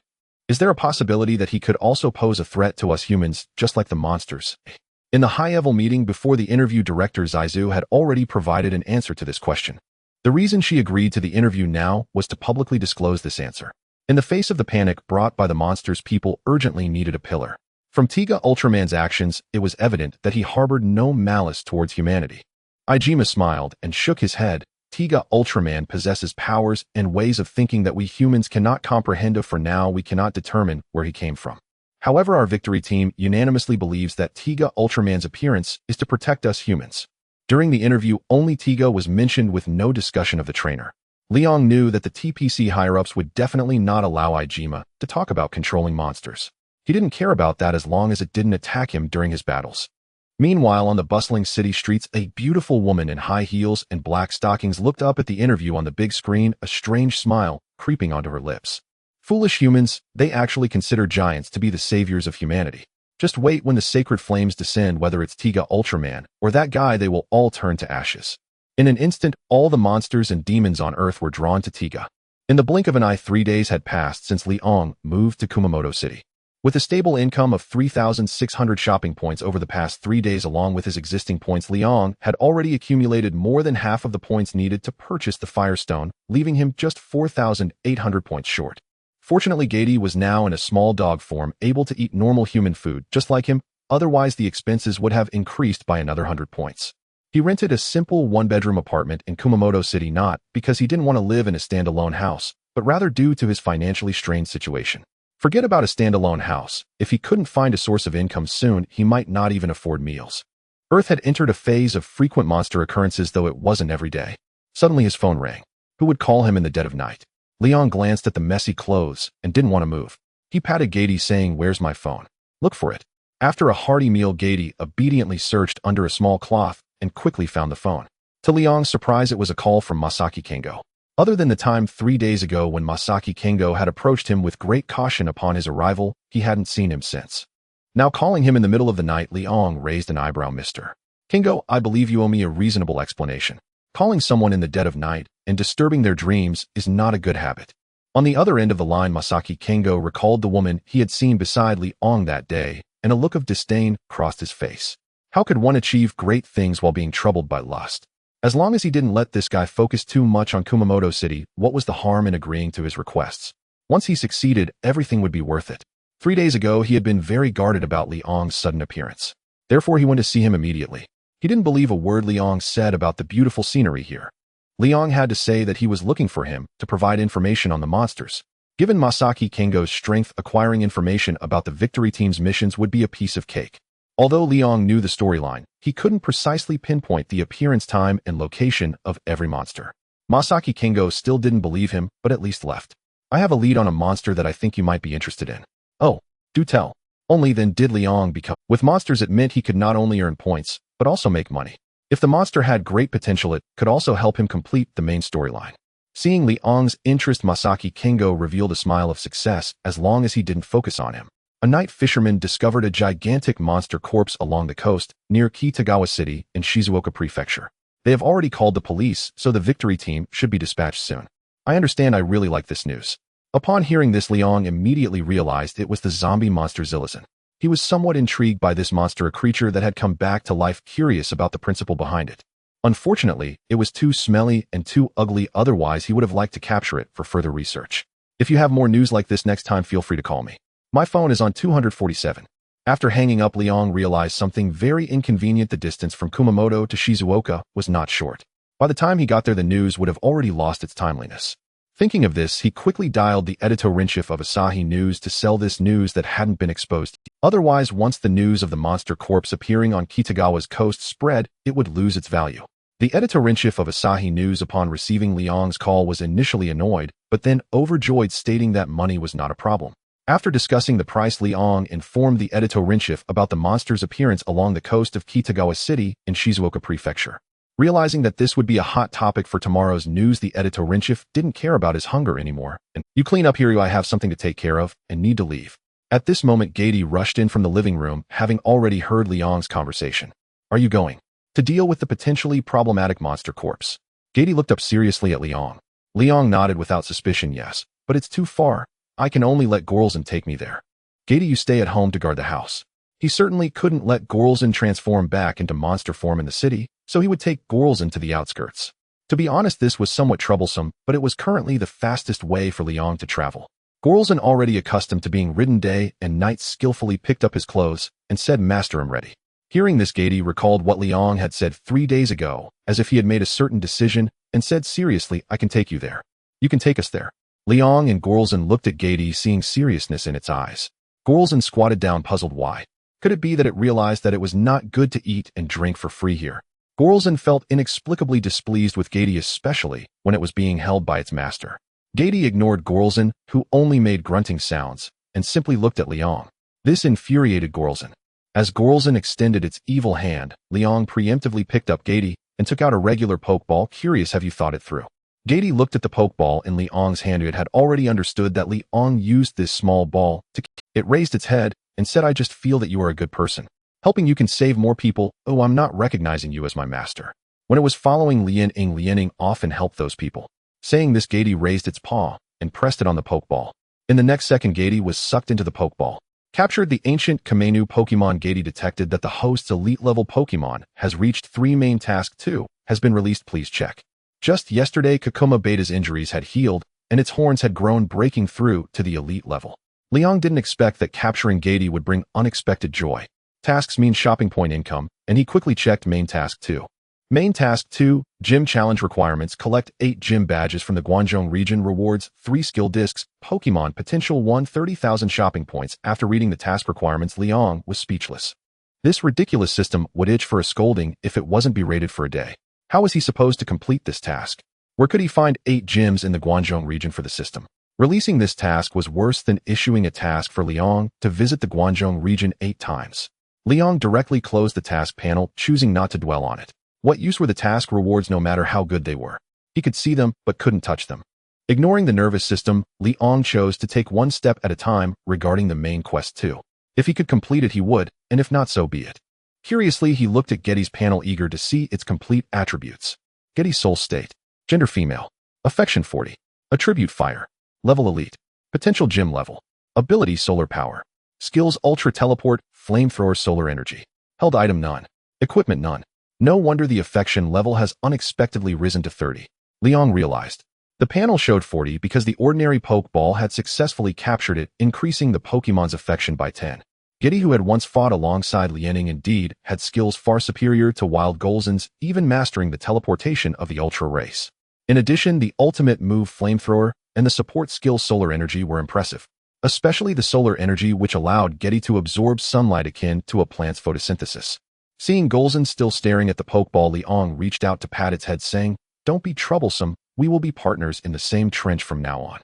Is there a possibility that he could also pose a threat to us humans, just like the monsters? In the high-level meeting before the interview, director Zaizu had already provided an answer to this question. The reason she agreed to the interview now was to publicly disclose this answer. In the face of the panic brought by the monsters, people urgently needed a pillar. From Tiga Ultraman's actions, it was evident that he harbored no malice towards humanity. Ijima smiled and shook his head. Tiga Ultraman possesses powers and ways of thinking that we humans cannot comprehend. For now, we cannot determine where he came from. However, our victory team unanimously believes that Tiga Ultraman's appearance is to protect us humans. During the interview, only Tiga was mentioned with no discussion of the trainer. Liang knew that the TPC higher-ups would definitely not allow Ijima to talk about controlling monsters. He didn't care about that as long as it didn't attack him during his battles. Meanwhile, on the bustling city streets, a beautiful woman in high heels and black stockings looked up at the interview on the big screen, a strange smile creeping onto her lips. Foolish humans, they actually consider giants to be the saviors of humanity. Just wait when the sacred flames descend, whether it's Tiga Ultraman or that guy, they will all turn to ashes. In an instant, all the monsters and demons on Earth were drawn to Tiga. In the blink of an eye, 3 days had passed since Liang moved to Kumamoto City. With a stable income of 3,600 shopping points over the past 3 days along with his existing points, Liang had already accumulated more than half of the points needed to purchase the Firestone, leaving him just 4,800 points short. Fortunately, Gady was now in a small dog form, able to eat normal human food just like him, otherwise the expenses would have increased by another 100 points. He rented a simple one-bedroom apartment in Kumamoto City, not because he didn't want to live in a standalone house, but rather due to his financially strained situation. Forget about a standalone house. If he couldn't find a source of income soon, he might not even afford meals. Earth had entered a phase of frequent monster occurrences, though it wasn't every day. Suddenly his phone rang. Who would call him in the dead of night? Leon glanced at the messy clothes and didn't want to move. He patted Gady, saying, "Where's my phone?" "Look for it." After a hearty meal, Gady obediently searched under a small cloth and quickly found the phone. To Liang's surprise, it was a call from Masaki Kengo. Other than the time 3 days ago when Masaki Kengo had approached him with great caution upon his arrival, he hadn't seen him since. Now calling him in the middle of the night, Liang raised an eyebrow. "Mr. Kengo, I believe you owe me a reasonable explanation. Calling someone in the dead of night and disturbing their dreams is not a good habit." On the other end of the line, Masaki Kengo recalled the woman he had seen beside Liang that day, and a look of disdain crossed his face. How could one achieve great things while being troubled by lust? As long as he didn't let this guy focus too much on Kumamoto City, what was the harm in agreeing to his requests? Once he succeeded, everything would be worth it. 3 days ago, he had been very guarded about Liang's sudden appearance. Therefore, he went to see him immediately. He didn't believe a word Liang said about the beautiful scenery here. Liang had to say that he was looking for him to provide information on the monsters. Given Masaki Kengo's strength, acquiring information about the victory team's missions would be a piece of cake. Although Liang knew the storyline, he couldn't precisely pinpoint the appearance time and location of every monster. Masaki Kengo still didn't believe him, but at least left. "I have a lead on a monster that I think you might be interested in." "Oh, do tell." Only then did Liang become. With monsters, it meant he could not only earn points, but also make money. If the monster had great potential, it could also help him complete the main storyline. Seeing Liang's interest, Masaki Kengo revealed a smile of success as long as he didn't focus on him. A night fisherman discovered a gigantic monster corpse along the coast near Kitagawa City in Shizuoka Prefecture. They have already called the police, so the victory team should be dispatched soon. "I understand. I really like this news." Upon hearing this, Liang immediately realized it was the zombie monster Zilizan. He was somewhat intrigued by this monster, a creature that had come back to life, curious about the principle behind it. Unfortunately, it was too smelly and too ugly, otherwise he would have liked to capture it for further research. If you have more news like this next time, feel free to call me. My phone is on 247. After hanging up, Liang realized something very inconvenient. The distance from Kumamoto to Shizuoka was not short. By the time he got there, the news would have already lost its timeliness. Thinking of this, he quickly dialed the editor-in-chief of Asahi News to sell this news that hadn't been exposed. Otherwise, once the news of the monster corpse appearing on Kitagawa's coast spread, it would lose its value. The editor-in-chief of Asahi News, upon receiving Liang's call, was initially annoyed, but then overjoyed, stating that money was not a problem. After discussing the price, Liang informed the editor-in-chief about the monster's appearance along the coast of Kitagawa City in Shizuoka Prefecture. Realizing that this would be a hot topic for tomorrow's news, the editor-in-chief didn't care about his hunger anymore. "And you clean up here, I have something to take care of and need to leave." At this moment, Gady rushed in from the living room, having already heard Liang's conversation. "Are you going to deal with the potentially problematic monster corpse?" Gady looked up seriously at Liang. Liang nodded without suspicion. "Yes, but it's too far. I can only let Golza take me there." "Gady, you stay at home to guard the house." He certainly couldn't let Golza transform back into monster form in the city, so he would take Golza to the outskirts. To be honest, this was somewhat troublesome, but it was currently the fastest way for Liang to travel. Golza, already accustomed to being ridden day and night, skillfully picked up his clothes and said, "Master, I'm ready." Hearing this, Gady recalled what Liang had said 3 days ago, as if he had made a certain decision, and said seriously, "I can take you there." "You can take us there." Liang and Golza looked at Gady, seeing seriousness in its eyes. Golza squatted down, puzzled. Why? Could it be that it realized that it was not good to eat and drink for free here? Golza felt inexplicably displeased with Gady, especially when it was being held by its master. Gady ignored Golza, who only made grunting sounds, and simply looked at Liang. This infuriated Golza. As Golza extended its evil hand, Liang preemptively picked up Gady and took out a regular pokeball. Curious, have you thought it through? Gady looked at the pokeball in Liang's hand. It had already understood that Liang used this small ball to... It raised its head and said, I just feel that you are a good person. Helping you can save more people. Oh, I'm not recognizing you as my master. When it was following Lianing often helped those people. Saying this, Gady raised its paw and pressed it on the pokeball. In the next second, Gady was sucked into the pokeball. Captured the ancient Kamenu Pokemon. Gady detected that the host's elite-level Pokemon has reached 3 main task 2, has been released. Please check. Just yesterday, Kakuma Beta's injuries had healed, and its horns had grown, breaking through to the elite level. Liang didn't expect that capturing Gady would bring unexpected joy. Tasks mean shopping point income, and he quickly checked main task 2. Main task 2, Gym Challenge requirements. Collect 8 gym badges from the Guangzhou region. Rewards, 3 skill discs. Pokemon potential 130,000 shopping points. After reading the task requirements, Liang was speechless. This ridiculous system would itch for a scolding if it wasn't berated for a day. How was he supposed to complete this task? Where could he find 8 gyms in the Guangzhou region for the system? Releasing this task was worse than issuing a task for Liang to visit the Guangzhou region 8 times. Liang directly closed the task panel, choosing not to dwell on it. What use were the task rewards no matter how good they were? He could see them, but couldn't touch them. Ignoring the nervous system, Liang chose to take one step at a time regarding the main quest 2. If he could complete it, he would, and if not, so be it. Curiously, he looked at Gedy's panel, eager to see its complete attributes. Gedy's soul state. Gender female. Affection 40. Attribute fire. Level elite. Potential gym level. Ability solar power. Skills ultra teleport, flamethrower, solar energy. Held item none. Equipment none. No wonder the affection level has unexpectedly risen to 30. Liang realized. The panel showed 40 because the ordinary Pokeball had successfully captured it, increasing the Pokemon's affection by 10. Gedy, who had once fought alongside Lianing, indeed had skills far superior to Wild Golza's, even mastering the teleportation of the Ultra race. In addition, the ultimate move Flamethrower and the support skill Solar Energy were impressive, especially the Solar Energy, which allowed Gedy to absorb sunlight akin to a plant's photosynthesis. Seeing Golza still staring at the Pokeball, Liang reached out to pat its head, saying, Don't be troublesome, we will be partners in the same trench from now on.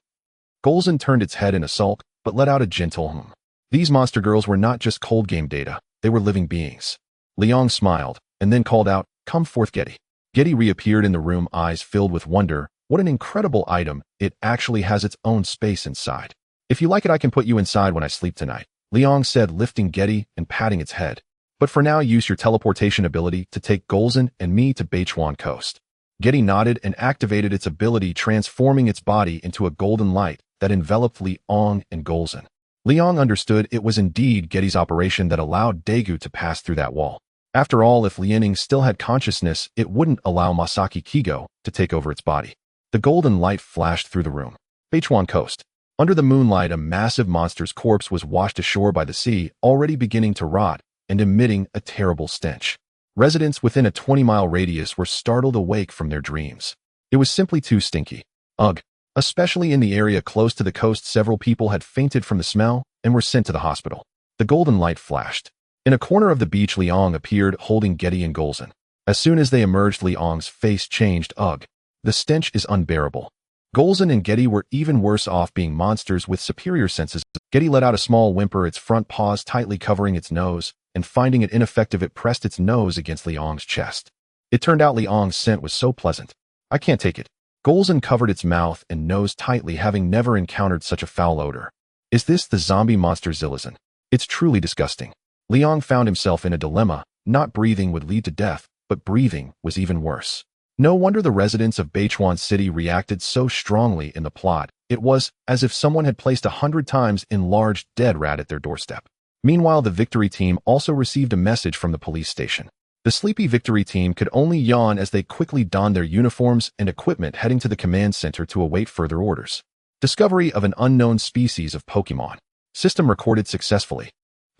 Golza turned its head in a sulk, but let out a gentle hum. These monster girls were not just cold game data, they were living beings. Liang smiled, and then called out, Come forth, Gedy. Gedy reappeared in the room, eyes filled with wonder. What an incredible item, it actually has its own space inside. If you like it, I can put you inside when I sleep tonight, Liang said, lifting Gedy and patting its head. But for now, use your teleportation ability to take Golza and me to Beichuan Coast. Gedy nodded and activated its ability, transforming its body into a golden light that enveloped Liang and Golza. Liang understood it was indeed Gedy's operation that allowed Daegu to pass through that wall. After all, if Lianing still had consciousness, it wouldn't allow Masaki Kigo to take over its body. The golden light flashed through the room. Beichuan Coast. Under the moonlight, a massive monster's corpse was washed ashore by the sea, already beginning to rot and emitting a terrible stench. Residents within a 20-mile radius were startled awake from their dreams. It was simply too stinky. Ugh. Especially in the area close to the coast, several people had fainted from the smell and were sent to the hospital. The golden light flashed. In a corner of the beach, Liang appeared, holding Gedy and Golza. As soon as they emerged, Liang's face changed. Ugh. The stench is unbearable. Golza and Gedy were even worse off, being monsters with superior senses. Gedy let out a small whimper, its front paws tightly covering its nose, and finding it ineffective, it pressed its nose against Liang's chest. It turned out Liang's scent was so pleasant. I can't take it. Golza covered its mouth and nose tightly, having never encountered such a foul odor. Is this the zombie monster Zilizan? It's truly disgusting. Liang found himself in a dilemma. Not breathing would lead to death, but breathing was even worse. No wonder the residents of Beichuan City reacted so strongly in the plot. It was as if someone had placed 100 times enlarged dead rat at their doorstep. Meanwhile, the Victory team also received a message from the police station. The sleepy Victory team could only yawn as they quickly donned their uniforms and equipment, heading to the command center to await further orders. Discovery of an unknown species of Pokemon. System recorded successfully.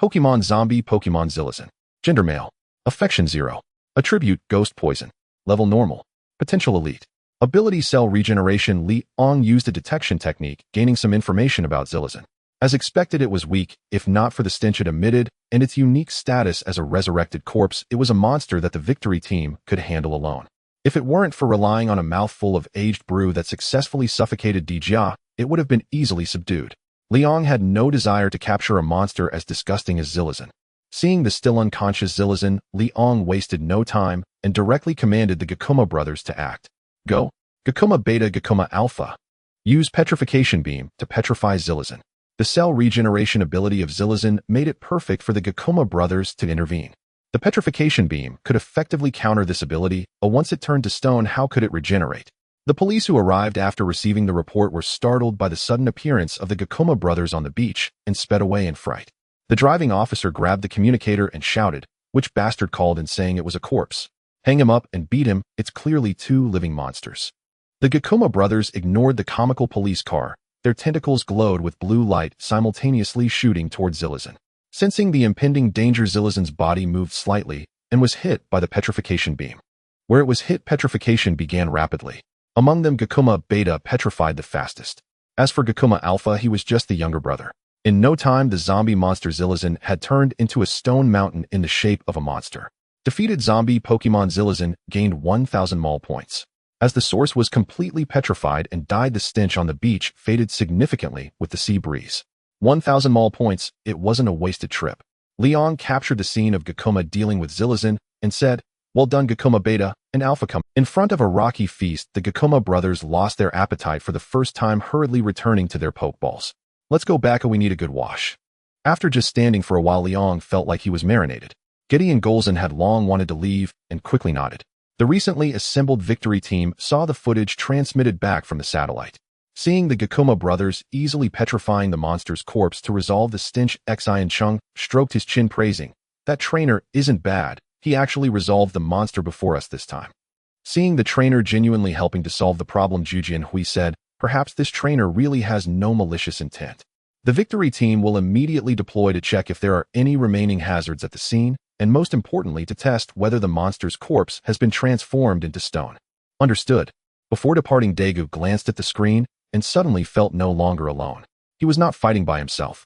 Pokemon Zombie, Pokemon Zilizan. Gender male. Affection 0. Attribute Ghost Poison. Level normal. Potential elite. Ability cell regeneration. Liang used a detection technique, gaining some information about Zilizan. As expected, it was weak, if not for the stench it emitted, and its unique status as a resurrected corpse. It was a monster that the Victory team could handle alone. If it weren't for relying on a mouthful of aged brew that successfully suffocated Dijia, it would have been easily subdued. Liang had no desire to capture a monster as disgusting as Zilizan. Seeing the still unconscious Zilizan, Liang wasted no time and directly commanded the Gakuma brothers to act. Go. Gakuma Beta Gakuma Alpha. Use Petrification Beam to petrify Zilizan. The cell regeneration ability of Zilizan made it perfect for the Gakuma brothers to intervene. The Petrification Beam could effectively counter this ability, but once it turned to stone, how could it regenerate? The police who arrived after receiving the report were startled by the sudden appearance of the Gakuma brothers on the beach and sped away in fright. The driving officer grabbed the communicator and shouted, "Which bastard called in saying it was a corpse? Hang him up and beat him, it's clearly two living monsters." The Gakuma brothers ignored the comical police car. Their tentacles glowed with blue light, simultaneously shooting towards Zilizan. Sensing the impending danger, Zilizan's body moved slightly and was hit by the Petrification Beam. Where it was hit, petrification began rapidly. Among them, Gakuma Beta petrified the fastest. As for Gakuma Alpha, he was just the younger brother. In no time, the zombie monster Zilizan had turned into a stone mountain in the shape of a monster. Defeated zombie Pokemon Zilizan gained 1,000 mall points. As the source was completely petrified and died, the stench on the beach faded significantly with the sea breeze. 1,000 mall points, it wasn't a wasted trip. Liang captured the scene of Gakuma dealing with Zilizan and said, "Well done, Gakuma Beta and Alpha." In front of a rocky feast, the Gakuma brothers lost their appetite for the first time, hurriedly returning to their Pokeballs. "Let's go back, or we need a good wash." After just standing for a while, Liang felt like he was marinated. Getty and Golza had long wanted to leave and quickly nodded. The recently assembled victory team saw the footage transmitted back from the satellite. Seeing the Gakuma brothers easily petrifying the monster's corpse to resolve the stench, Xian Chung stroked his chin, praising, "That trainer isn't bad. He actually resolved the monster before us this time." Seeing the trainer genuinely helping to solve the problem, Jujian Hui said, "Perhaps this trainer really has no malicious intent." The victory team will immediately deploy to check if there are any remaining hazards at the scene, and most importantly, to test whether the monster's corpse has been transformed into stone. Understood. Before departing, Daegu glanced at the screen and suddenly felt no longer alone. He was not fighting by himself.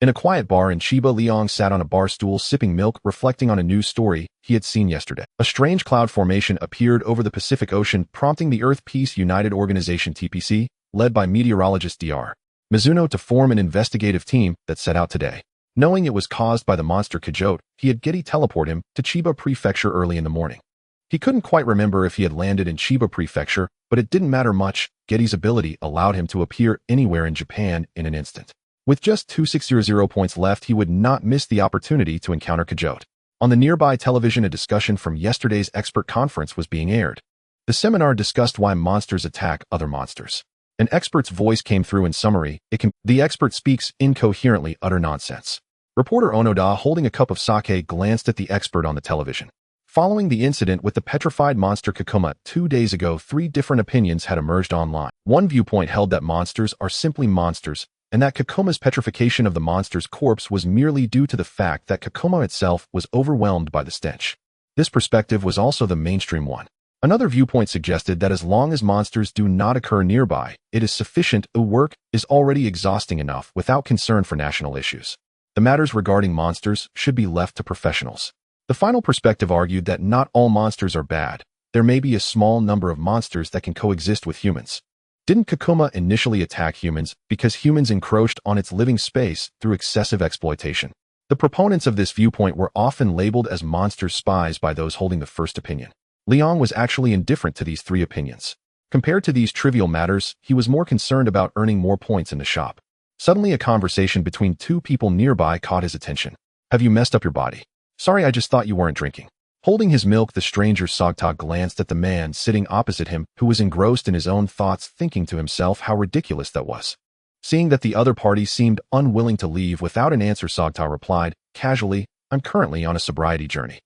In a quiet bar in Chiba, Liang sat on a bar stool sipping milk, reflecting on a news story he had seen yesterday. A strange cloud formation appeared over the Pacific Ocean, prompting the Earth Peace United Organization (TPC), led by meteorologist Dr. Mizuno, to form an investigative team that set out today. Knowing it was caused by the monster Kajote, he had Getty teleport him to Chiba Prefecture early in the morning. He couldn't quite remember if he had landed in Chiba Prefecture, but it didn't matter much. Getty's ability allowed him to appear anywhere in Japan in an instant. With just 2600 points left, he would not miss the opportunity to encounter Kajote. On the nearby television, a discussion from yesterday's expert conference was being aired. The seminar discussed why monsters attack other monsters. An expert's voice came through in summary. The expert speaks incoherently, utter nonsense. Reporter Onoda, holding a cup of sake, glanced at the expert on the television. Following the incident with the petrified monster Kakuma 2 days ago, 3 different opinions had emerged online. One viewpoint held that monsters are simply monsters, and that Kakuma's petrification of the monster's corpse was merely due to the fact that Kakuma itself was overwhelmed by the stench. This perspective was also the mainstream one. Another viewpoint suggested that as long as monsters do not occur nearby, it is sufficient. Work is already exhausting enough without concern for national issues. The matters regarding monsters should be left to professionals. The final perspective argued that not all monsters are bad. There may be a small number of monsters that can coexist with humans. Didn't Kakuma initially attack humans because humans encroached on its living space through excessive exploitation? The proponents of this viewpoint were often labeled as monster spies by those holding the first opinion. Liang was actually indifferent to these 3 opinions. Compared to these trivial matters, he was more concerned about earning more points in the shop. Suddenly, a conversation between 2 people nearby caught his attention. "Have you messed up your body?" "Sorry, I just thought you weren't drinking." Holding his milk, the stranger Sogta glanced at the man sitting opposite him, who was engrossed in his own thoughts, thinking to himself how ridiculous that was. Seeing that the other party seemed unwilling to leave without an answer, Sogta replied, casually, "I'm currently on a sobriety journey."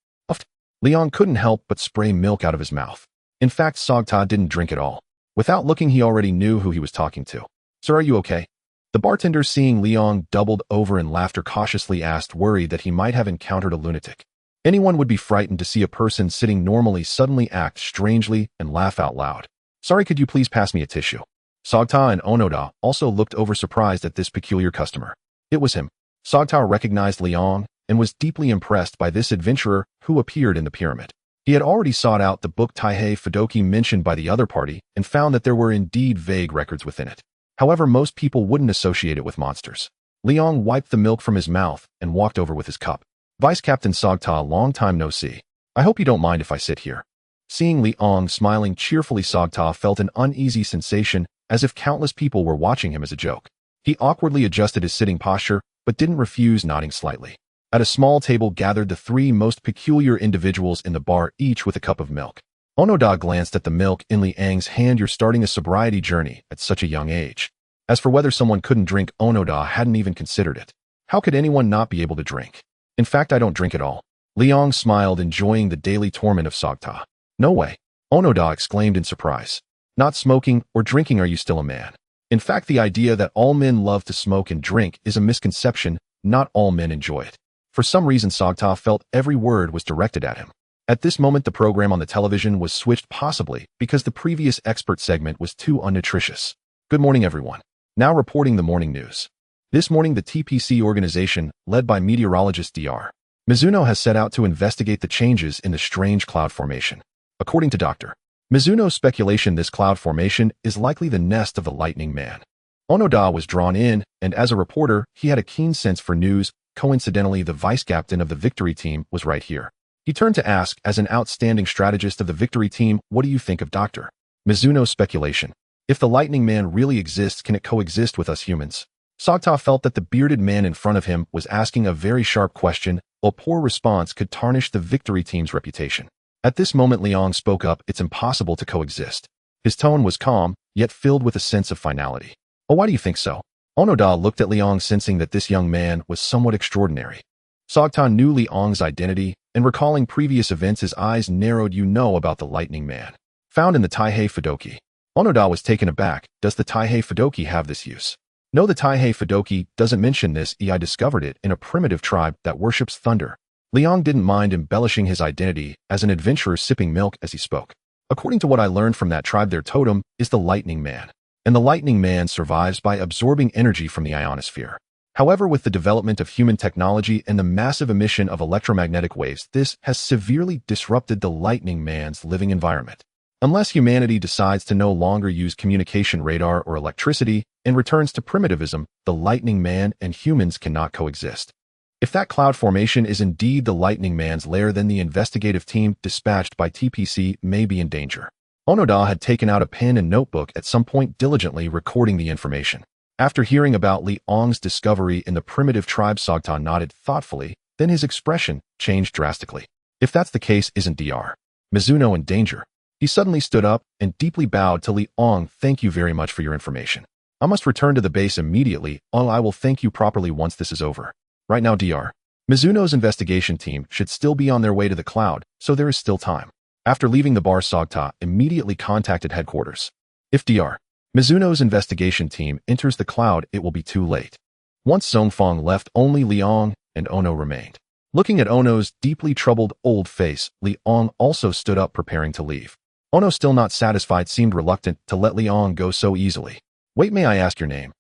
Liang couldn't help but spray milk out of his mouth. In fact, Sogta didn't drink at all. Without looking, he already knew who he was talking to. "Sir, are you okay?" The bartender, seeing Liang, doubled over in laughter, cautiously asked, worried that he might have encountered a lunatic. Anyone would be frightened to see a person sitting normally suddenly act strangely and laugh out loud. "Sorry, could you please pass me a tissue?" Sogta and Onoda also looked over, surprised at this peculiar customer. It was him. Sogta recognized Liang and was deeply impressed by this adventurer who appeared in the pyramid. He had already sought out the book Taihei Fudoki mentioned by the other party and found that there were indeed vague records within it. However, most people wouldn't associate it with monsters. Liang wiped the milk from his mouth and walked over with his cup. Vice Captain Sogta, long time no see. I hope you don't mind if I sit here. Seeing Liang smiling cheerfully, Sogta felt an uneasy sensation, as if countless people were watching him as a joke. He awkwardly adjusted his sitting posture, but didn't refuse, nodding slightly. At a small table gathered the three most peculiar individuals in the bar, each with a cup of milk. Onoda glanced at the milk in Liang's hand. You're starting a sobriety journey at such a young age. As for whether someone couldn't drink, Onoda hadn't even considered it. How could anyone not be able to drink? In fact, I don't drink at all. Liang smiled, enjoying the daily torment of Sogta. No way. Onoda exclaimed in surprise. Not smoking or drinking, are you still a man? In fact, the idea that all men love to smoke and drink is a misconception. Not all men enjoy it. For some reason, Sogta felt every word was directed at him. At this moment, the program on the television was switched, possibly because the previous expert segment was too unnutritious. Good morning, everyone. Now reporting the morning news. This morning, the TPC organization, led by meteorologist Dr. Mizuno, has set out to investigate the changes in the strange cloud formation. According to Dr. Mizuno's speculation, this cloud formation is likely the nest of the Lightning Man. Onoda was drawn in, and as a reporter, he had a keen sense for news. Coincidentally, the vice-captain of the victory team was right here. He turned to ask, as an outstanding strategist of the victory team, what do you think of Dr. Mizuno's speculation? If the Lightning Man really exists, can it coexist with us humans? Sogta felt that the bearded man in front of him was asking a very sharp question. A poor response could tarnish the victory team's reputation. At this moment, Liang spoke up. It's impossible to coexist. His tone was calm, yet filled with a sense of finality. Oh, why do you think so? Onoda looked at Liang, sensing that this young man was somewhat extraordinary. Sogta knew Liang's identity, and recalling previous events, his eyes narrowed. You know about the Lightning Man, found in the Taihei Fudoki. Onoda was taken aback. Does the Taihei Fudoki have this use? No, the Taihei Fudoki doesn't mention this. I discovered it in a primitive tribe that worships thunder. Liang didn't mind embellishing his identity as an adventurer, sipping milk as he spoke. According to what I learned from that tribe, their totem is the Lightning Man, and the Lightning Man survives by absorbing energy from the ionosphere. However, with the development of human technology and the massive emission of electromagnetic waves, this has severely disrupted the Lightning Man's living environment. Unless humanity decides to no longer use communication radar or electricity and returns to primitivism, the Lightning Man and humans cannot coexist. If that cloud formation is indeed the Lightning Man's lair, then the investigative team dispatched by TPC may be in danger. Onoda had taken out a pen and notebook at some point, diligently recording the information. After hearing about Liang's discovery in the primitive tribe, Sogta nodded thoughtfully, then his expression changed drastically. If that's the case, isn't Dr. Mizuno in danger? He suddenly stood up and deeply bowed to Liang. Thank you very much for your information. I must return to the base immediately. I will thank you properly once this is over. Right now, Dr. Mizuno's investigation team should still be on their way to the cloud, so there is still time. After leaving the bar, Sogta immediately contacted headquarters. If Dr. Mizuno's investigation team enters the cloud, it will be too late. Once Zongfang left, only Liang and Ono remained. Looking at Ono's deeply troubled old face, Liang also stood up, preparing to leave. Ono, still not satisfied, seemed reluctant to let Liang go so easily. Wait, may I ask your name?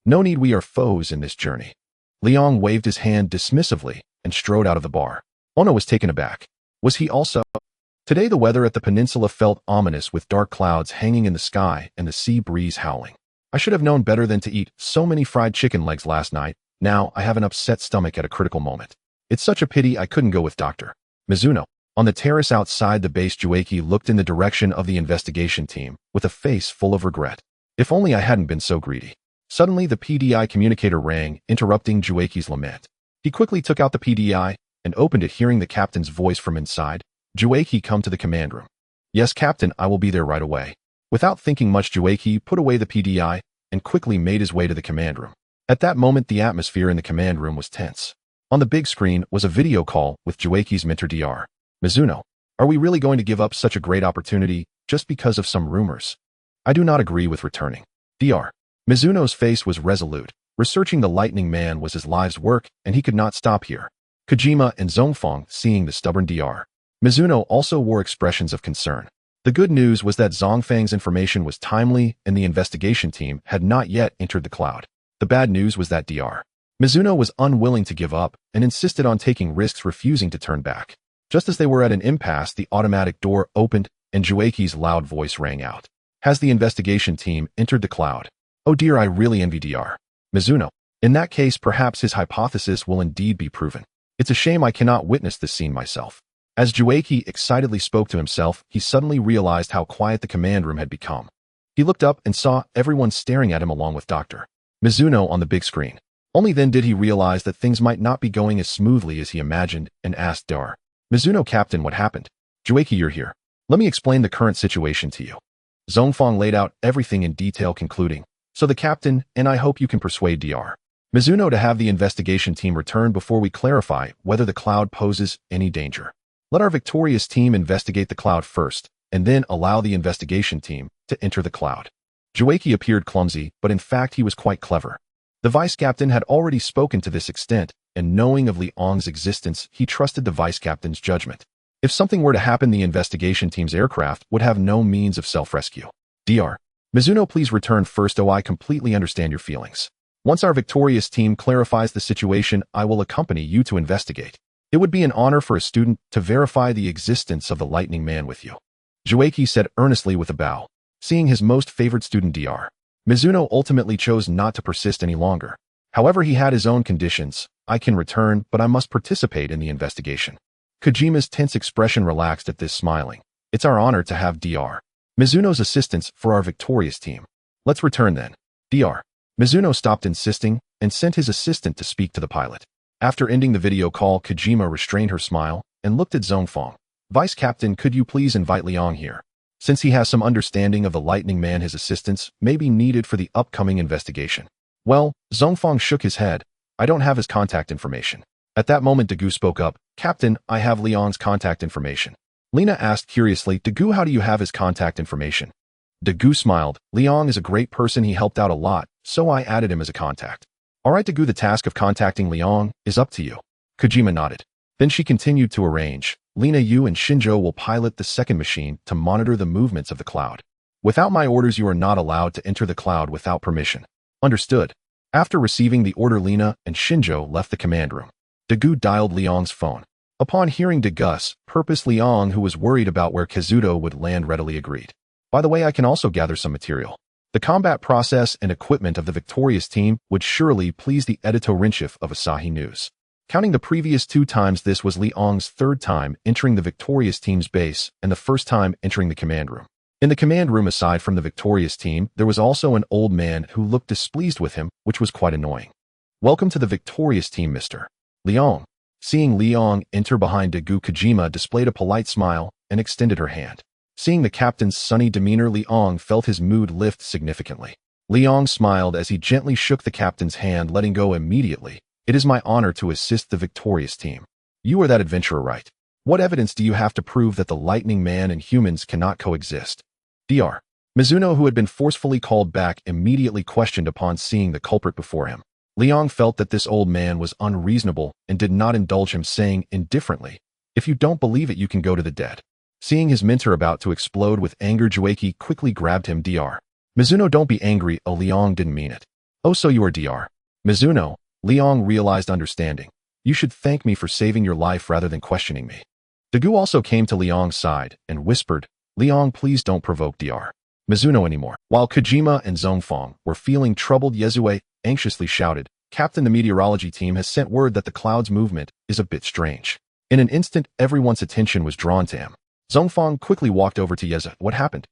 No need, we are foes in this journey. Liang waved his hand dismissively and strode out of the bar. Ono was taken aback. Was he also? Today the weather at the peninsula felt ominous, with dark clouds hanging in the sky and the sea breeze howling. I should have known better than to eat so many fried chicken legs last night. Now I have an upset stomach at a critical moment. It's such a pity I couldn't go with Dr. Mizuno. On the terrace outside the base, Jueki looked in the direction of the investigation team with a face full of regret. If only I hadn't been so greedy. Suddenly, the PDI communicator rang, interrupting Jueki's lament. He quickly took out the PDI and opened it, hearing the captain's voice from inside. Jueki, come to the command room. Yes, Captain, I will be there right away. Without thinking much, Jueki put away the PDI and quickly made his way to the command room. At that moment, the atmosphere in the command room was tense. On the big screen was a video call with Jueki's mentor Dr. Mizuno. Are we really going to give up such a great opportunity just because of some rumors? I do not agree with returning. Dr. Mizuno's face was resolute. Researching the Lightning Man was his life's work, and he could not stop here. Kojima and Zongfang, seeing the stubborn Dr. Mizuno, also wore expressions of concern. The good news was that Zongfang's information was timely, and the investigation team had not yet entered the cloud. The bad news was that Dr. Mizuno was unwilling to give up and insisted on taking risks, refusing to turn back. Just as they were at an impasse, the automatic door opened and Jueki's loud voice rang out. Has the investigation team entered the cloud? Oh dear, I really envy Dr. Mizuno. In that case, perhaps his hypothesis will indeed be proven. It's a shame I cannot witness this scene myself. As Jueki excitedly spoke to himself, he suddenly realized how quiet the command room had become. He looked up and saw everyone staring at him along with Dr. Mizuno on the big screen. Only then did he realize that things might not be going as smoothly as he imagined and asked Dr. Mizuno, Captain, what happened? Jueki, you're here. Let me explain the current situation to you. Zongfang laid out everything in detail, concluding, so the captain and I hope you can persuade Dr. Mizuno to have the investigation team return before we clarify whether the cloud poses any danger. Let our victorious team investigate the cloud first, and then allow the investigation team to enter the cloud. Jueki appeared clumsy, but in fact he was quite clever. The vice captain had already spoken to this extent, and knowing of Li Ong's existence, he trusted the vice captain's judgment. If something were to happen, the investigation team's aircraft would have no means of self-rescue. Dr. Mizuno, please return first. Oh, I completely understand your feelings. Once our victorious team clarifies the situation, I will accompany you to investigate. It would be an honor for a student to verify the existence of the Lightning Man with you. Jueki said earnestly with a bow. Seeing his most favored student Dr. Mizuno ultimately chose not to persist any longer. However, he had his own conditions. I can return, but I must participate in the investigation. Kojima's tense expression relaxed at this, smiling. It's our honor to have Dr. Mizuno's assistance for our victorious team. Let's return then. Dr. Mizuno stopped insisting and sent his assistant to speak to the pilot. After ending the video call, Kojima restrained her smile and looked at Zongfang. Vice Captain, could you please invite Liang here? Since he has some understanding of the Lightning Man, his assistance may be needed for the upcoming investigation. Well, Zongfang shook his head. I don't have his contact information. At that moment, Dagu spoke up. Captain, I have Liang's contact information. Lina asked curiously, Dagu, how do you have his contact information? Dagu smiled. Liang is a great person, he helped out a lot, so I added him as a contact. Alright Dagu, the task of contacting Liang is up to you. Kojima nodded. Then she continued to arrange. Lina, you and Shinjo will pilot the second machine to monitor the movements of the cloud. Without my orders, you are not allowed to enter the cloud without permission. Understood. After receiving the order, Lina and Shinjo left the command room. Dagu dialed Liang's phone. Upon hearing Dagu's purpose, Liang, who was worried about where Kazuto would land, readily agreed. By the way, I can also gather some material. The combat process and equipment of the victorious team would surely please the editor-in-chief of Asahi News. Counting the previous 2 times, this was Liang's 3rd time entering the victorious team's base and the 1st time entering the command room. In the command room, aside from the victorious team, there was also an old man who looked displeased with him, which was quite annoying. Welcome to the victorious team, Mr. Liang. Seeing Liang enter behind Dagu, Kojima displayed a polite smile and extended her hand. Seeing the captain's sunny demeanor, Liang felt his mood lift significantly. Liang smiled as he gently shook the captain's hand, letting go immediately. It is my honor to assist the victorious team. You are that adventurer, right? What evidence do you have to prove that the Lightning Man and humans cannot coexist? Dr. Mizuno, who had been forcefully called back, immediately questioned upon seeing the culprit before him. Liang felt that this old man was unreasonable and did not indulge him, saying indifferently, if you don't believe it, you can go to the dead. Seeing his mentor about to explode with anger, Jueki quickly grabbed him. Dr. Mizuno, don't be angry. Oh, Liang didn't mean it. Oh, so you are Dr. Mizuno. Liang realized understanding. You should thank me for saving your life rather than questioning me. Dagu also came to Liang's side and whispered, Liang, please don't provoke Dr. Mizuno anymore. While Kojima and Zongfang were feeling troubled, Yezue anxiously shouted, Captain, the meteorology team has sent word that the cloud's movement is a bit strange. In an instant, everyone's attention was drawn to him. Zongfang quickly walked over to Yezue. What happened?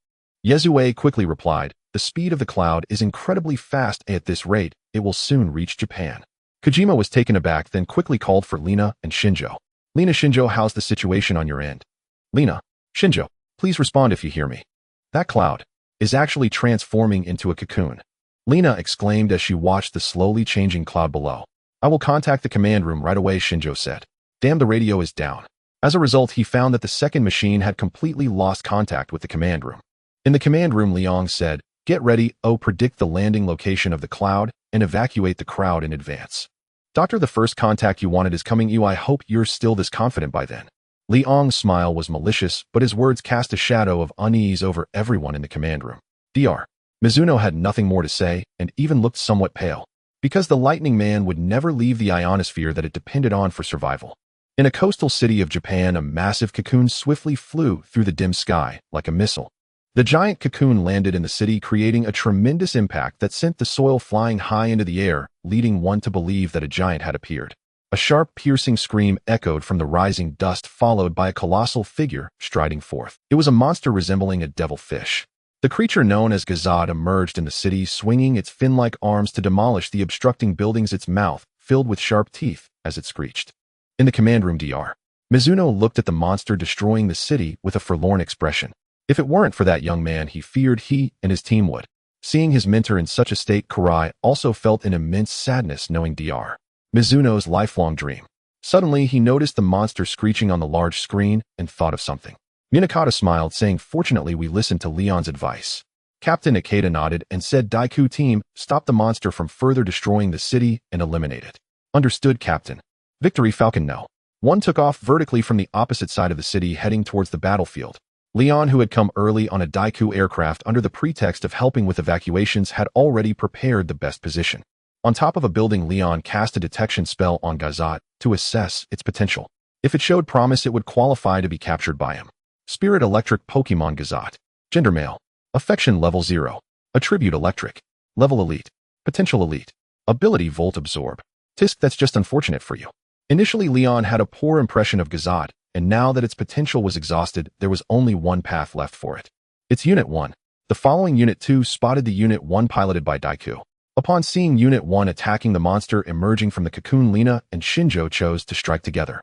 Yezue quickly replied, the speed of the cloud is incredibly fast. At this rate, it will soon reach Japan. Kojima was taken aback, then quickly called for Lina and Shinjo. Lina, Shinjo, how's the situation on your end? Lina, Shinjo, please respond if you hear me. That cloud is actually transforming into a cocoon. Lina exclaimed as she watched the slowly changing cloud below. I will contact the command room right away, Shinjo said. Damn, the radio is down. As a result, he found that the second machine had completely lost contact with the command room. In the command room, Liang said, get ready, predict the landing location of the cloud and evacuate the crowd in advance. Doctor, the first contact you wanted is coming. I hope you're still this confident by then. Liang's smile was malicious, but his words cast a shadow of unease over everyone in the command room. Dr. Mizuno had nothing more to say and even looked somewhat pale, because the Lightning Man would never leave the ionosphere that it depended on for survival. In a coastal city of Japan, a massive cocoon swiftly flew through the dim sky like a missile. The giant cocoon landed in the city, creating a tremendous impact that sent the soil flying high into the air, leading one to believe that a giant had appeared. A sharp, piercing scream echoed from the rising dust, followed by a colossal figure striding forth. It was a monster resembling a devilfish. The creature known as Golza emerged in the city, swinging its fin-like arms to demolish the obstructing buildings, its mouth filled with sharp teeth as it screeched. In the command room, Dr. Mizuno looked at the monster destroying the city with a forlorn expression. If it weren't for that young man, he feared he and his team would. Seeing his mentor in such a state, Kurai also felt an immense sadness, knowing Dr. Mizuno's lifelong dream. Suddenly, he noticed the monster screeching on the large screen and thought of something. Minakata smiled, saying, "Fortunately, we listened to Leon's advice." Captain Ikeda nodded and said, "Daiku team, stop the monster from further destroying the city and eliminate it." "Understood, Captain." Victory Falcon No. 1 took off vertically from the opposite side of the city, heading towards the battlefield. Leon, who had come early on a Daiku aircraft under the pretext of helping with evacuations, had already prepared the best position. On top of a building, Leon cast a detection spell on Golza to assess its potential. If it showed promise, it would qualify to be captured by him. Spirit Electric Pokemon Golza. Gender Male. Affection Level 0. Attribute Electric. Level Elite. Potential Elite. Ability Volt Absorb. Tisk, that's just unfortunate for you. Initially, Leon had a poor impression of Golza, and now that its potential was exhausted, there was only one path left for it. It's Unit 1. The following Unit 2 spotted the Unit 1 piloted by Daiku. Upon seeing Unit 1 attacking the monster emerging from the cocoon, Lena and Shinjo chose to strike together.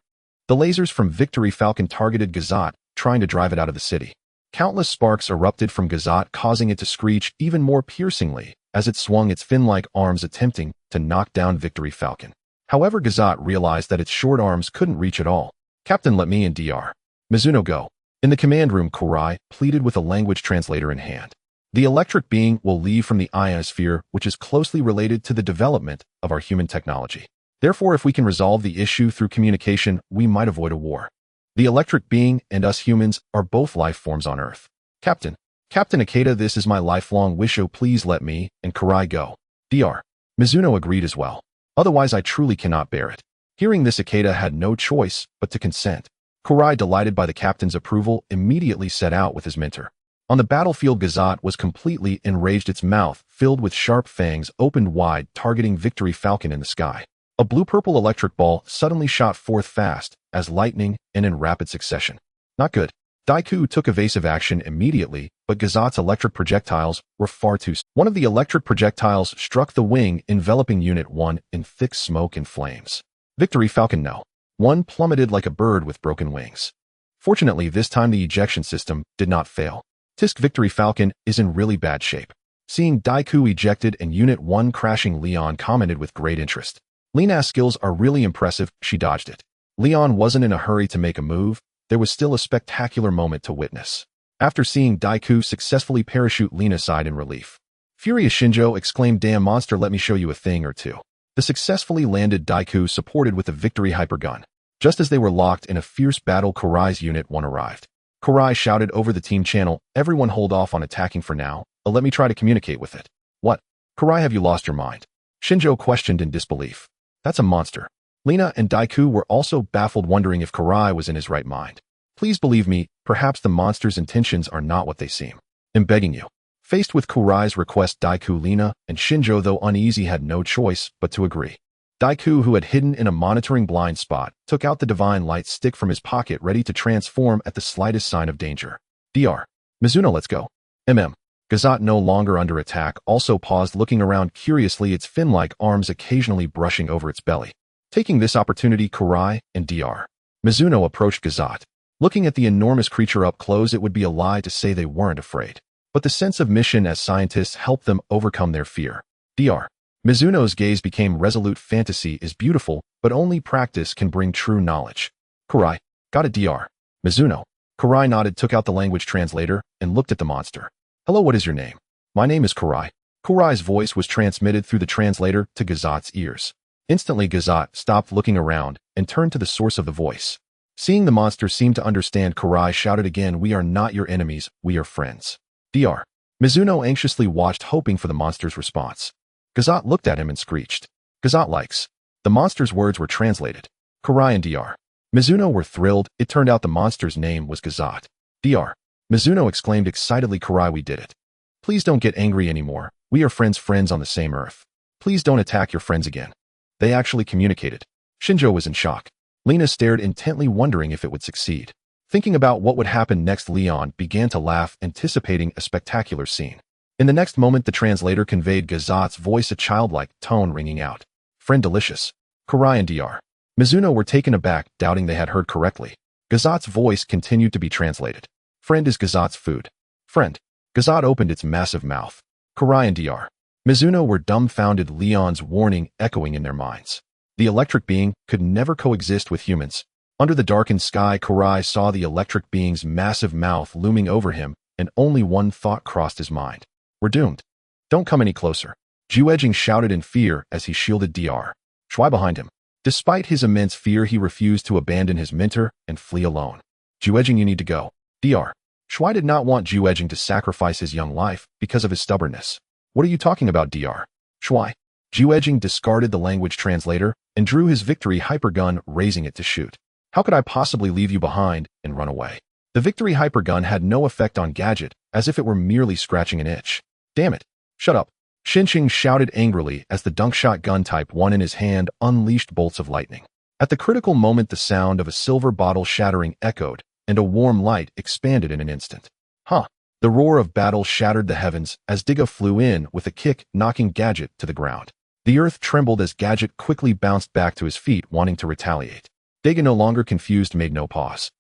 The lasers from Victory Falcon targeted Golza, trying to drive it out of the city. Countless sparks erupted from Golza, causing it to screech even more piercingly as it swung its fin-like arms, attempting to knock down Victory Falcon. However, Golza realized that its short arms couldn't reach at all. "Captain, let me and Dr. Mizuno go." In the command room, Kurai pleaded with a language translator in hand. "The electric being will leave from the ionosphere, which is closely related to the development of our human technology. Therefore, if we can resolve the issue through communication, we might avoid a war. The electric being and us humans are both life forms on Earth. Captain Ikeda, this is my lifelong wish. Oh, please let me and Kurai go." Dr. Mizuno agreed as well. "Otherwise, I truly cannot bear it." Hearing this, Ikeda had no choice but to consent. Kurai, delighted by the captain's approval, immediately set out with his mentor. On the battlefield, Golza was completely enraged, its mouth, filled with sharp fangs, opened wide, targeting Victory Falcon in the sky. A blue-purple electric ball suddenly shot forth fast as lightning and in rapid succession. Not good. Daiku took evasive action immediately, but Golza's electric projectiles were far too slow. One of the electric projectiles struck the wing, enveloping Unit 1 in thick smoke and flames. Victory Falcon No. 1 plummeted like a bird with broken wings. Fortunately, this time the ejection system did not fail. Tisk, Victory Falcon is in really bad shape. Seeing Daiku ejected and Unit 1 crashing, Leon commented with great interest. "Lena's skills are really impressive, she dodged it." Leon wasn't in a hurry to make a move. There was still a spectacular moment to witness. After seeing Daiku successfully parachute Lena aside in relief, furious Shinjo exclaimed, "Damn monster, let me show you a thing or two." The successfully landed Daiku supported with the Victory Hypergun. Just as they were locked in a fierce battle, Kurai's Unit 1 arrived. Kurai shouted over the team channel, "Everyone hold off on attacking for now. Let me try to communicate with it." "What? Kurai, have you lost your mind?" Shinjo questioned in disbelief. "That's a monster." Lena and Daiku were also baffled, wondering if Kurai was in his right mind. "Please believe me, perhaps the monster's intentions are not what they seem. I'm begging you." Faced with Kurai's request, Daiku, Lena, and Shinjo, though uneasy, had no choice but to agree. Daiku, who had hidden in a monitoring blind spot, took out the divine light stick from his pocket, ready to transform at the slightest sign of danger. "Dr. Mizuno, let's go." Golza, no longer under attack, also paused, looking around curiously, its fin-like arms occasionally brushing over its belly. Taking this opportunity, Kurai and Dr. Mizuno approached Golza. Looking at the enormous creature up close, it would be a lie to say they weren't afraid. But the sense of mission as scientists helped them overcome their fear. Dr. Mizuno's gaze became resolute. "Fantasy is beautiful, but only practice can bring true knowledge." Kurai, "Got it, Dr. Mizuno." Kurai nodded, took out the language translator, and looked at the monster. "Hello, what is your name?" "My name is Kurai." Kurai's voice was transmitted through the translator to Golza's ears. Instantly, Golza stopped looking around and turned to the source of the voice. Seeing the monster seemed to understand, Kurai shouted again, "We are not your enemies, we are friends." Dr. Mizuno anxiously watched, hoping for the monster's response. Golza looked at him and screeched, "Golza likes." The monster's words were translated. Kurai and Dr. Mizuno were thrilled. It turned out the monster's name was Golza. Dr. Mizuno exclaimed excitedly. Karai, we did it. Please don't get angry anymore. We are friends on the same earth. Please don't attack your friends again. They actually communicated. Shinjo was in shock. Lena stared intently, wondering if it would succeed. Thinking about what would happen next, Leon began to laugh, anticipating a spectacular scene. In the next moment, the translator conveyed Gazot's voice, a childlike tone ringing out. Friend delicious. Karai and Dr. Mizuno were taken aback, doubting they had heard correctly. Gazot's voice continued to be translated. Friend is Gazot's food. Friend. Gazot opened its massive mouth. Karai and Dr. Mizuno were dumbfounded, Leon's warning echoing in their minds. The electric being could never coexist with humans. Under the darkened sky, Karai saw the electric being's massive mouth looming over him, and only one thought crossed his mind. We're doomed. Don't come any closer. Juejing shouted in fear as he shielded Dr. Shui behind him. Despite his immense fear, he refused to abandon his mentor and flee alone. Juejing, you need to go. Dr. Shui did not want Juejing to sacrifice his young life because of his stubbornness. What are you talking about, Dr. Shui? Juejing discarded the language translator and drew his victory hypergun, raising it to shoot. How could I possibly leave you behind and run away? The victory hypergun had no effect on Gadget, as if it were merely scratching an itch. Damn it. Shut up. Shinching shouted angrily as the dunkshot gun Type 1 in his hand unleashed bolts of lightning. At the critical moment, the sound of a silver bottle shattering echoed, and a warm light expanded in an instant. Huh. The roar of battle shattered the heavens as Tiga flew in with a kick, knocking Gadget to the ground. The earth trembled as Gadget quickly bounced back to his feet, wanting to retaliate. Tiga, no longer confused, made no pause.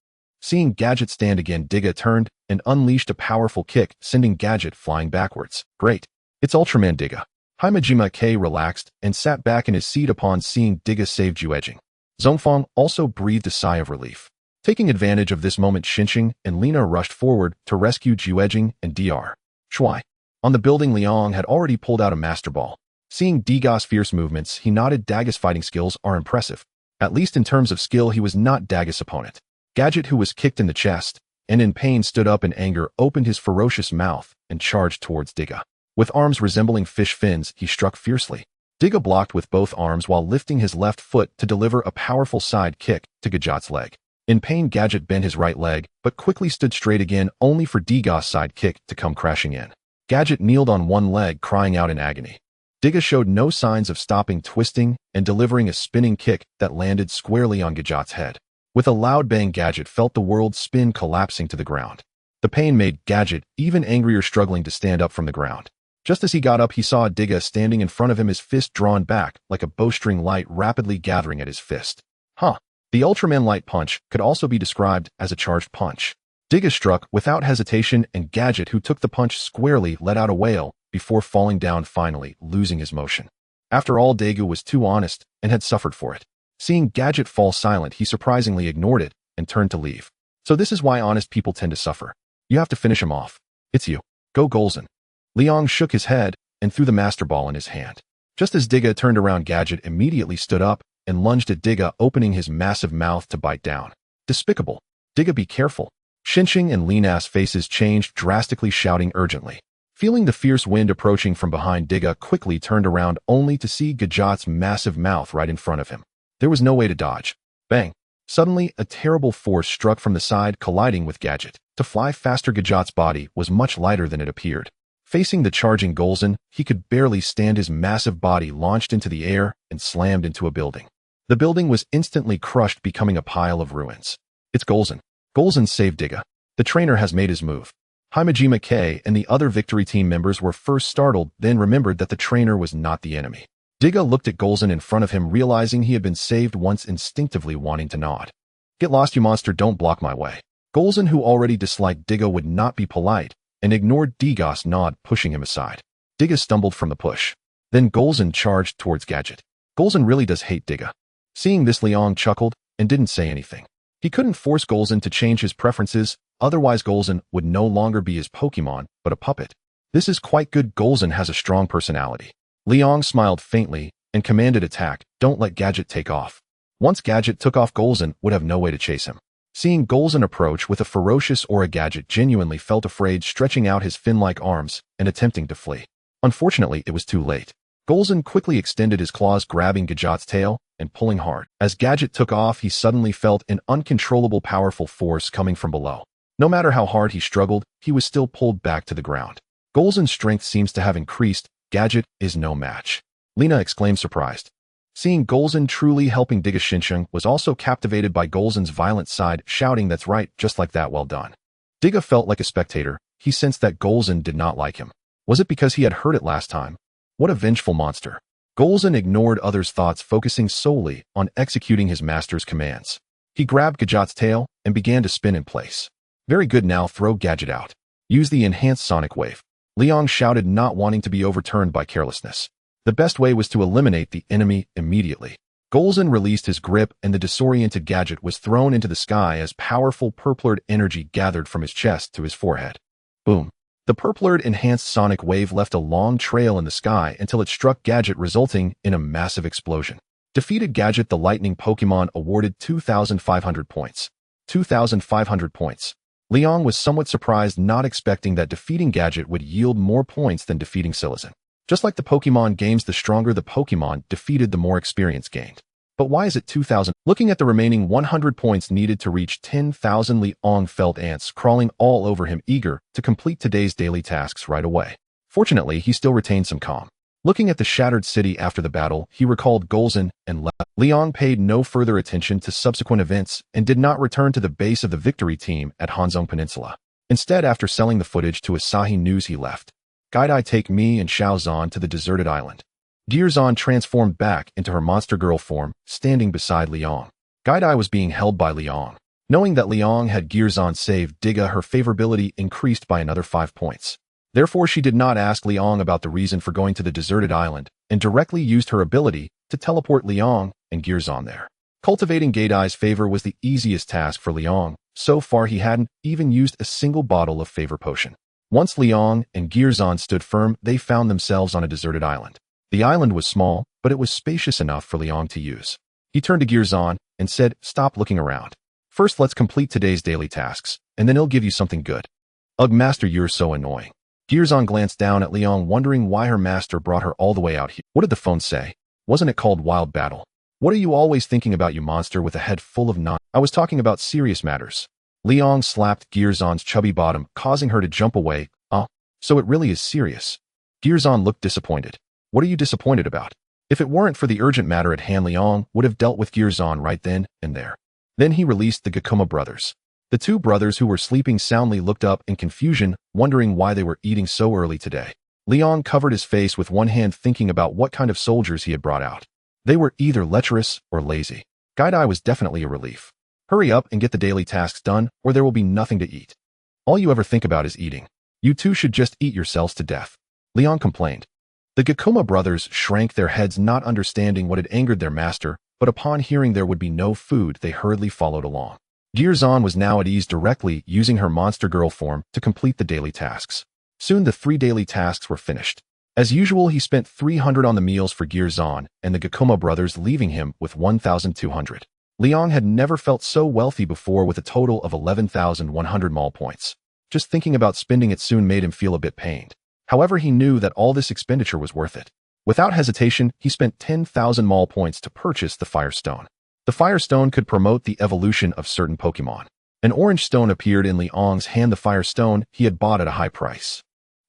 Seeing Gadget stand again, Tiga turned and unleashed a powerful kick, sending Gadget flying backwards. Great. It's Ultraman Tiga. Himejima K relaxed and sat back in his seat upon seeing Tiga save Juejing. Zhongfang also breathed a sigh of relief. Taking advantage of this moment, Shinching and Lena rushed forward to rescue Juejing and Dr. Shui. On the building, Liang had already pulled out a Master Ball. Seeing Daga's fierce movements, he nodded. Daga's fighting skills are impressive. At least in terms of skill, he was not Daga's opponent. Gadget, who was kicked in the chest and in pain, stood up in anger, opened his ferocious mouth, and charged towards Tiga. With arms resembling fish fins, he struck fiercely. Tiga blocked with both arms while lifting his left foot to deliver a powerful side kick to Gadget's leg. In pain, Gadget bent his right leg, but quickly stood straight again, only for Tiga's side kick to come crashing in. Gadget kneeled on one leg, crying out in agony. Tiga showed no signs of stopping, twisting and delivering a spinning kick that landed squarely on Gadget's head. With a loud bang, Gadget felt the world spin, collapsing to the ground. The pain made Gadget even angrier, struggling to stand up from the ground. Just as he got up, he saw Tiga standing in front of him, his fist drawn back like a bowstring, light rapidly gathering at his fist. Huh. The Ultraman light punch could also be described as a charged punch. Tiga struck without hesitation, and Gadget, who took the punch squarely, let out a wail before falling down, finally losing his motion. After all, Daegu was too honest and had suffered for it. Seeing Gadget fall silent, he surprisingly ignored it and turned to leave. So this is why honest people tend to suffer. You have to finish him off. It's you. Go, Golzan. Liang shook his head and threw the Master Ball in his hand. Just as Tiga turned around, Gadget immediately stood up and lunged at Tiga, opening his massive mouth to bite down. Despicable. Tiga, be careful. Shinching and Lena's faces changed drastically, shouting urgently. Feeling the fierce wind approaching from behind, Tiga quickly turned around only to see Gadget's massive mouth right in front of him. There was no way to dodge. Bang. Suddenly, a terrible force struck from the side, colliding with Gadget. To fly faster, Gadget's body was much lighter than it appeared. Facing the charging Golzan, he could barely stand. His massive body launched into the air and slammed into a building. The building was instantly crushed, becoming a pile of ruins. It's Golzan. Golzan saved Tiga. The trainer has made his move. Himejima K and the other victory team members were first startled, then remembered that the trainer was not the enemy. Tiga looked at Golzan in front of him, realizing he had been saved once, instinctively wanting to nod. Get lost, you monster, don't block my way. Golzan, who already disliked Tiga, would not be polite and ignored Tiga's nod, pushing him aside. Tiga stumbled from the push. Then Golzan charged towards Gadget. Golzan really does hate Tiga. Seeing this, Liang chuckled and didn't say anything. He couldn't force Golzan to change his preferences, otherwise Golzan would no longer be his Pokémon, but a puppet. This is quite good. Golzan has a strong personality. Liang smiled faintly and commanded attack. Don't let Gadget take off. Once Gadget took off, Golzan would have no way to chase him. Seeing Golzan approach with a ferocious aura, Gadget genuinely felt afraid, stretching out his fin-like arms and attempting to flee. Unfortunately, it was too late. Golzan quickly extended his claws, grabbing Gadget's tail and pulling hard. As Gadget took off, he suddenly felt an uncontrollable, powerful force coming from below. No matter how hard he struggled, he was still pulled back to the ground. Golza's strength seems to have increased. Gadget is no match. Lena exclaimed surprised. Seeing Golza truly helping Tiga, Xinsheng was also captivated by Golza's violent side, shouting, "That's right, just like that, well done." Tiga felt like a spectator. He sensed that Golza did not like him. Was it because he had heard it last time? What a vengeful monster. Golza ignored others' thoughts, focusing solely on executing his master's commands. He grabbed Gadget's tail and began to spin in place. Very good, now throw Gadget out. Use the enhanced sonic wave. Liang shouted, not wanting to be overturned by carelessness. The best way was to eliminate the enemy immediately. Golza released his grip and the disoriented Gadget was thrown into the sky as powerful purplured energy gathered from his chest to his forehead. Boom. The purplured enhanced sonic wave left a long trail in the sky until it struck Gadget, resulting in a massive explosion. Defeated Gadget, the lightning Pokemon awarded 2,500 points. 2,500 points. Liang was somewhat surprised, not expecting that defeating Gadget would yield more points than defeating Silazan. Just like the Pokemon games, the stronger the Pokemon defeated, the more experience gained. But why is it 2,000? Looking at the remaining 100 points needed to reach 10,000, Liang felt ants crawling all over him, eager to complete today's daily tasks right away. Fortunately, he still retained some calm. Looking at the shattered city after the battle, he recalled Golza and left. Liang paid no further attention to subsequent events and did not return to the base of the victory team at Hanzhong Peninsula. Instead, after selling the footage to Asahi News, he left. Gaidai, take me and Xiaozan to the deserted island. Gearzan transformed back into her monster girl form, standing beside Liang. Gaidai was being held by Liang. Knowing that Liang had Gearzan saved Tiga, her favorability increased by another 5 points. Therefore, she did not ask Liang about the reason for going to the deserted island and directly used her ability to teleport Liang and Gearzan there. Cultivating Gaidai's favor was the easiest task for Liang. So far, he hadn't even used a single bottle of favor potion. Once Liang and Gearzan stood firm, they found themselves on a deserted island. The island was small, but it was spacious enough for Liang to use. He turned to Gearzan and said, "Stop looking around. First, let's complete today's daily tasks, and then he'll give you something good." "Ugh, master, you're so annoying." Gearzan glanced down at Liang, wondering why her master brought her all the way out here. What did the phone say? Wasn't it called Wild Battle? What are you always thinking about, you monster with a head full of nonsense? I was talking about serious matters. Liang slapped Gearzan's chubby bottom, causing her to jump away. "Oh, so it really is serious." Gearzan looked disappointed. "What are you disappointed about?" If it weren't for the urgent matter at hand, Liang would have dealt with Gearzan right then and there. Then he released the Gakuma brothers. The two brothers who were sleeping soundly looked up in confusion, wondering why they were eating so early today. Liang covered his face with one hand, thinking about what kind of soldiers he had brought out. They were either lecherous or lazy. Gaidai was definitely a relief. "Hurry up and get the daily tasks done, or there will be nothing to eat. All you ever think about is eating. You two should just eat yourselves to death," Liang complained. The Gakuma brothers shrank their heads, not understanding what had angered their master, but upon hearing there would be no food, they hurriedly followed along. Gearzan was now at ease, directly using her monster girl form to complete the daily tasks. Soon the 3 daily tasks were finished. As usual, he spent 300 on the meals for Gearzan and the Gakuma brothers, leaving him with 1,200. Liang had never felt so wealthy before, with a total of 11,100 mall points. Just thinking about spending it soon made him feel a bit pained. However, he knew that all this expenditure was worth it. Without hesitation, he spent 10,000 mall points to purchase the Fire Stone. The Fire Stone could promote the evolution of certain Pokemon. An orange stone appeared in Liang's hand, the Fire Stone he had bought at a high price.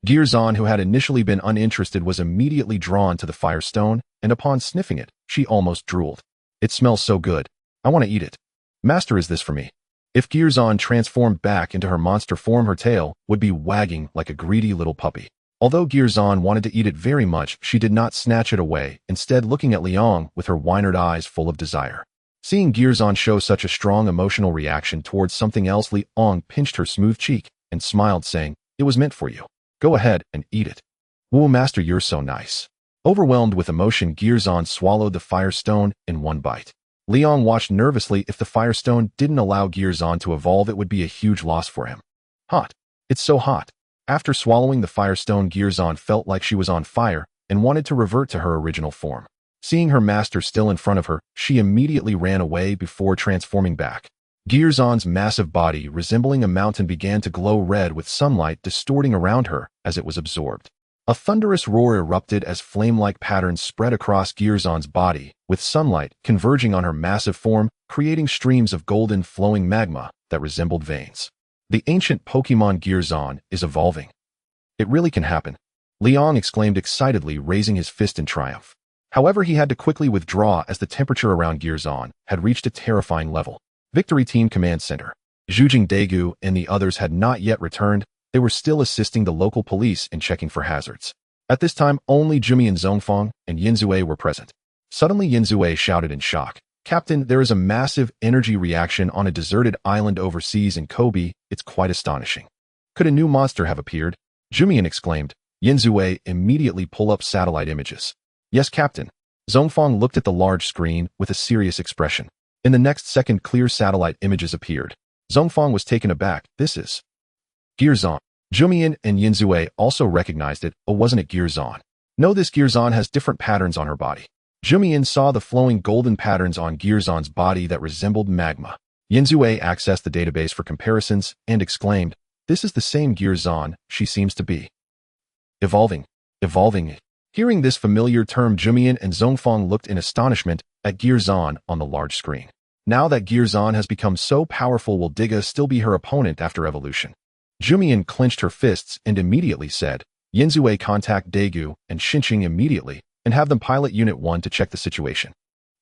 Gearzan, who had initially been uninterested, was immediately drawn to the Fire Stone, and upon sniffing it, she almost drooled. "It smells so good. I want to eat it. Master, is this for me?" If Gearzan transformed back into her monster form, her tail would be wagging like a greedy little puppy. Although Gearzan wanted to eat it very much, she did not snatch it away, instead looking at Liang with her wide eyes full of desire. Seeing Gearzan show such a strong emotional reaction towards something else, Liang pinched her smooth cheek and smiled, saying, "It was meant for you. Go ahead and eat it." "Whoa, master, you're so nice." Overwhelmed with emotion, Gearzan swallowed the Fire Stone in one bite. Liang watched nervously. If the Fire Stone didn't allow Gearzan to evolve, it would be a huge loss for him. "Hot. It's so hot." After swallowing the Fire Stone, Gearzan felt like she was on fire and wanted to revert to her original form. Seeing her master still in front of her, she immediately ran away before transforming back. Gearzan's massive body, resembling a mountain, began to glow red, with sunlight distorting around her as it was absorbed. A thunderous roar erupted as flame-like patterns spread across Gearzan's body, with sunlight converging on her massive form, creating streams of golden flowing magma that resembled veins. The ancient Pokémon Gijinka is evolving. It really can happen. Liang exclaimed excitedly, raising his fist in triumph. However, he had to quickly withdraw as the temperature around Gijinka had reached a terrifying level. Victory Team Command Center. Zhujing Daegu and the others had not yet returned. They were still assisting the local police in checking for hazards. At this time, only Jumian Zhongfang and Yinzue were present. Suddenly, Yinzue shouted in shock. Captain, there is a massive energy reaction on a deserted island overseas in Kobe. It's quite astonishing. Could a new monster have appeared? Jumian exclaimed. Yinzue, immediately pull up satellite images. Yes, Captain. Zhongfang looked at the large screen with a serious expression. In the next second, clear satellite images appeared. Zhongfang was taken aback. This is Gijinka. Jumian and Yinzue also recognized it. Oh, wasn't it Gijinka? No, this Gijinka has different patterns on her body. Jumian saw the flowing golden patterns on Gijinka's body that resembled magma. Yinzue accessed the database for comparisons and exclaimed, this is the same Gijinka she seems to be. Evolving. Hearing this familiar term, Jumian and Zhongfang looked in astonishment at Gijinka on the large screen. Now that Gijinka has become so powerful, will Tiga still be her opponent after evolution? Jumian clenched her fists and immediately said, Yinzue, contact Daegu and Xinqing immediately and have them pilot Unit 1 to check the situation.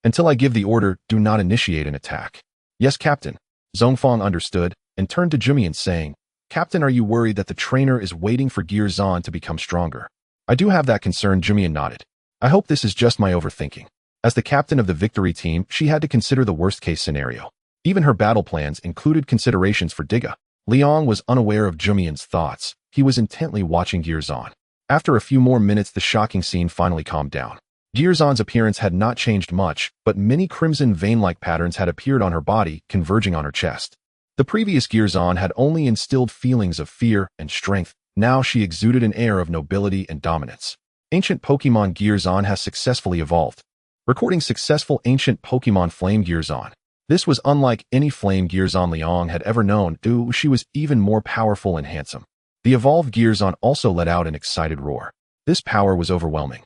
Until I give the order, do not initiate an attack. Yes, Captain. Zhongfang understood and turned to Jumian saying, Captain, are you worried that the trainer is waiting for Gijinka to become stronger? I do have that concern. Jumian nodded. I hope this is just my overthinking. As the captain of the victory team, she had to consider the worst-case scenario. Even her battle plans included considerations for Tiga. Liang was unaware of Jumian's thoughts. He was intently watching Gijinka. After a few more minutes, the shocking scene finally calmed down. Gijinka's appearance had not changed much, but many crimson vein-like patterns had appeared on her body, converging on her chest. The previous Gijinka had only instilled feelings of fear and strength. Now she exuded an air of nobility and dominance. Ancient Pokémon Gijinka has successfully evolved. Recording successful ancient Pokémon Flame Gijinka. This was unlike any Flame Gijinka Liang had ever known, though she was even more powerful and handsome. The evolved Gijinka also let out an excited roar. This power was overwhelming.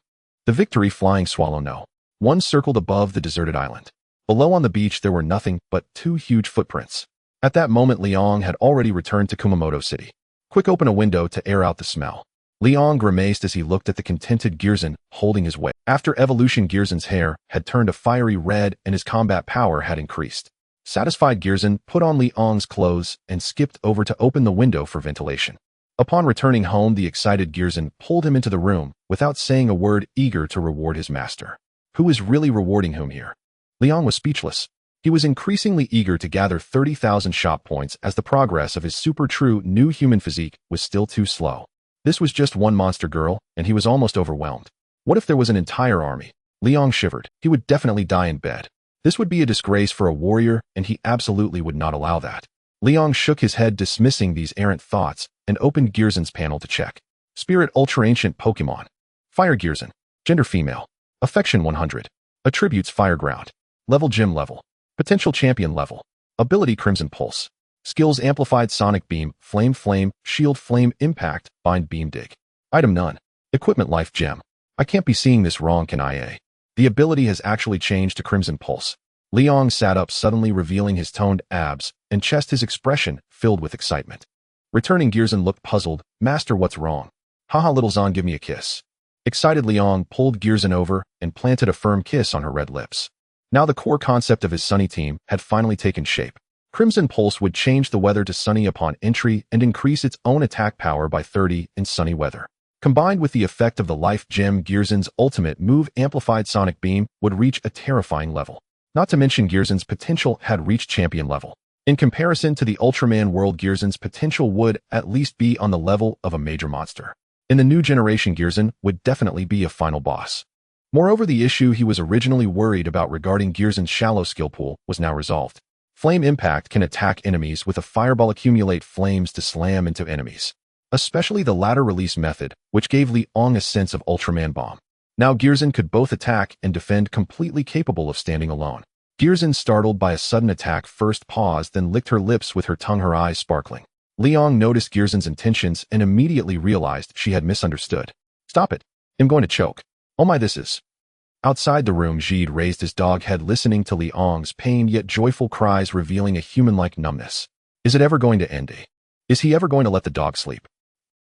The victory flying swallow no. One circled above the deserted island. Below on the beach there were nothing but two huge footprints. At that moment Liang had already returned to Kumamoto City. Quick, open a window to air out the smell. Liang grimaced as he looked at the contented Gijinka holding his weight. After evolution, Gijinka's hair had turned a fiery red and his combat power had increased. Satisfied, Gijinka put on Liang's clothes and skipped over to open the window for ventilation. Upon returning home, the excited Gijinka pulled him into the room without saying a word, eager to reward his master. Who is really rewarding whom here? Liang was speechless. He was increasingly eager to gather 30,000 shop points as the progress of his super true new human physique was still too slow. This was just one monster girl, and he was almost overwhelmed. What if there was an entire army? Liang shivered. He would definitely die in bed. This would be a disgrace for a warrior, and he absolutely would not allow that. Liang shook his head, dismissing these errant thoughts, and opened Gijinka's panel to check. Spirit Ultra Ancient Pokémon. Fire Gijinka. Gender female. Affection 100. Attributes Fireground. Level Gym level. Potential Champion level. Ability Crimson Pulse. Skills Amplified Sonic Beam, Flame, Shield Flame, Impact, Bind Beam Dig. Item None. Equipment Life Gem. I can't be seeing this wrong, can I? The ability has actually changed to Crimson Pulse. Liang sat up, suddenly revealing his toned abs and chest, his expression filled with excitement. Returning Gijinka looked puzzled. Master, what's wrong? Haha, little Zon, give me a kiss. Excited Liang pulled Gijinka over and planted a firm kiss on her red lips. Now the core concept of his Sunny team had finally taken shape. Crimson Pulse would change the weather to sunny upon entry and increase its own attack power by 30 in sunny weather. Combined with the effect of the Life Gem, Gijinka's ultimate move, Amplified Sonic Beam, would reach a terrifying level. Not to mention Gijinka's potential had reached champion level. In comparison to the Ultraman world, Gijinka's potential would at least be on the level of a major monster. In the new generation, Gijinka would definitely be a final boss. Moreover, the issue he was originally worried about regarding Gijinka's shallow skill pool was now resolved. Flame Impact can attack enemies with a fireball, accumulate flames to slam into enemies. Especially the latter release method, which gave Liang a sense of Ultraman Bomb. Now Gijinka could both attack and defend, completely capable of standing alone. Gijinka, startled by a sudden attack, first paused, then licked her lips with her tongue, her eyes sparkling. Liang noticed Gijinka's intentions and immediately realized she had misunderstood. Stop it. I'm going to choke. Oh my, this is... Outside the room, Jide raised his dog head, listening to Liang's pained yet joyful cries, revealing a human-like numbness. Is it ever going to end? Is he ever going to let the dog sleep?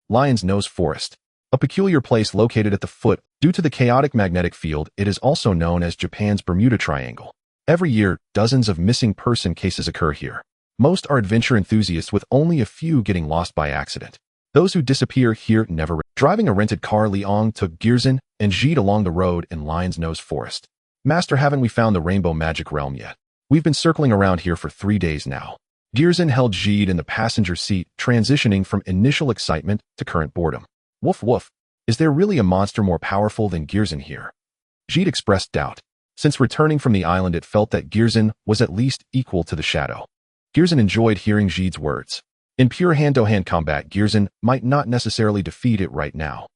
Lion's Nose Forest. A peculiar place located at the foot. Due to the chaotic magnetic field, it is also known as Japan's Bermuda Triangle. Every year, dozens of missing person cases occur here. Most are adventure enthusiasts, with only a few getting lost by accident. Those who disappear here never return. Driving a rented car, Liang took Girzin and Jeet along the road in Lion's Nose Forest. Master, haven't we found the Rainbow Magic Realm yet? We've been circling around here for 3 days now. Girzin held Jeet in the passenger seat, transitioning from initial excitement to current boredom. Woof woof. Is there really a monster more powerful than Girzin here? Jeet expressed doubt. Since returning from the island, it felt that Girzin was at least equal to the shadow. Girzin enjoyed hearing Jeet's words. In pure hand-to-hand combat, Girzin might not necessarily defeat it right now.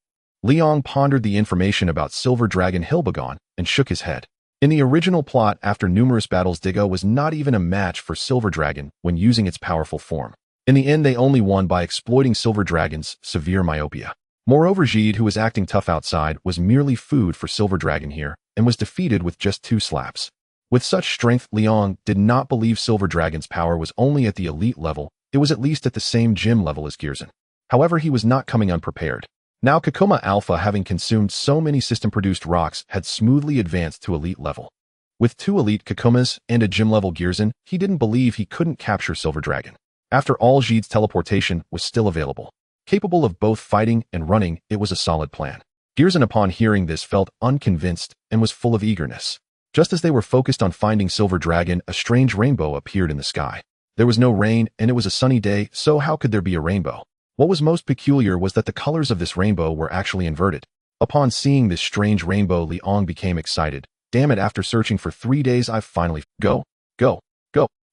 Liang pondered the information about Silver Dragon Hilbegon and shook his head. In the original plot, after numerous battles, Tiga was not even a match for Silver Dragon when using its powerful form. In the end, they only won by exploiting Silver Dragon's severe myopia. Moreover, Jeet, who was acting tough outside, was merely food for Silver Dragon here and was defeated with just 2 slaps. With such strength, Liang did not believe Silver Dragon's power was only at the elite level. It was at least at the same gym level as Girzin. However, he was not coming unprepared. Now Kakuma Alpha, having consumed so many system-produced rocks, had smoothly advanced to elite level. With 2 elite Kakumas and a gym-level Girzin, he didn't believe he couldn't capture Silver Dragon. After all, Jeet's teleportation was still available. Capable of both fighting and running, it was a solid plan. Girzin, upon hearing this, felt unconvinced and was full of eagerness. Just as they were focused on finding Silver Dragon, a strange rainbow appeared in the sky. There was no rain, and it was a sunny day, so how could there be a rainbow? What was most peculiar was that the colors of this rainbow were actually inverted. Upon seeing this strange rainbow, Liang became excited. Damn it, after searching for 3 days, I've finally... Go.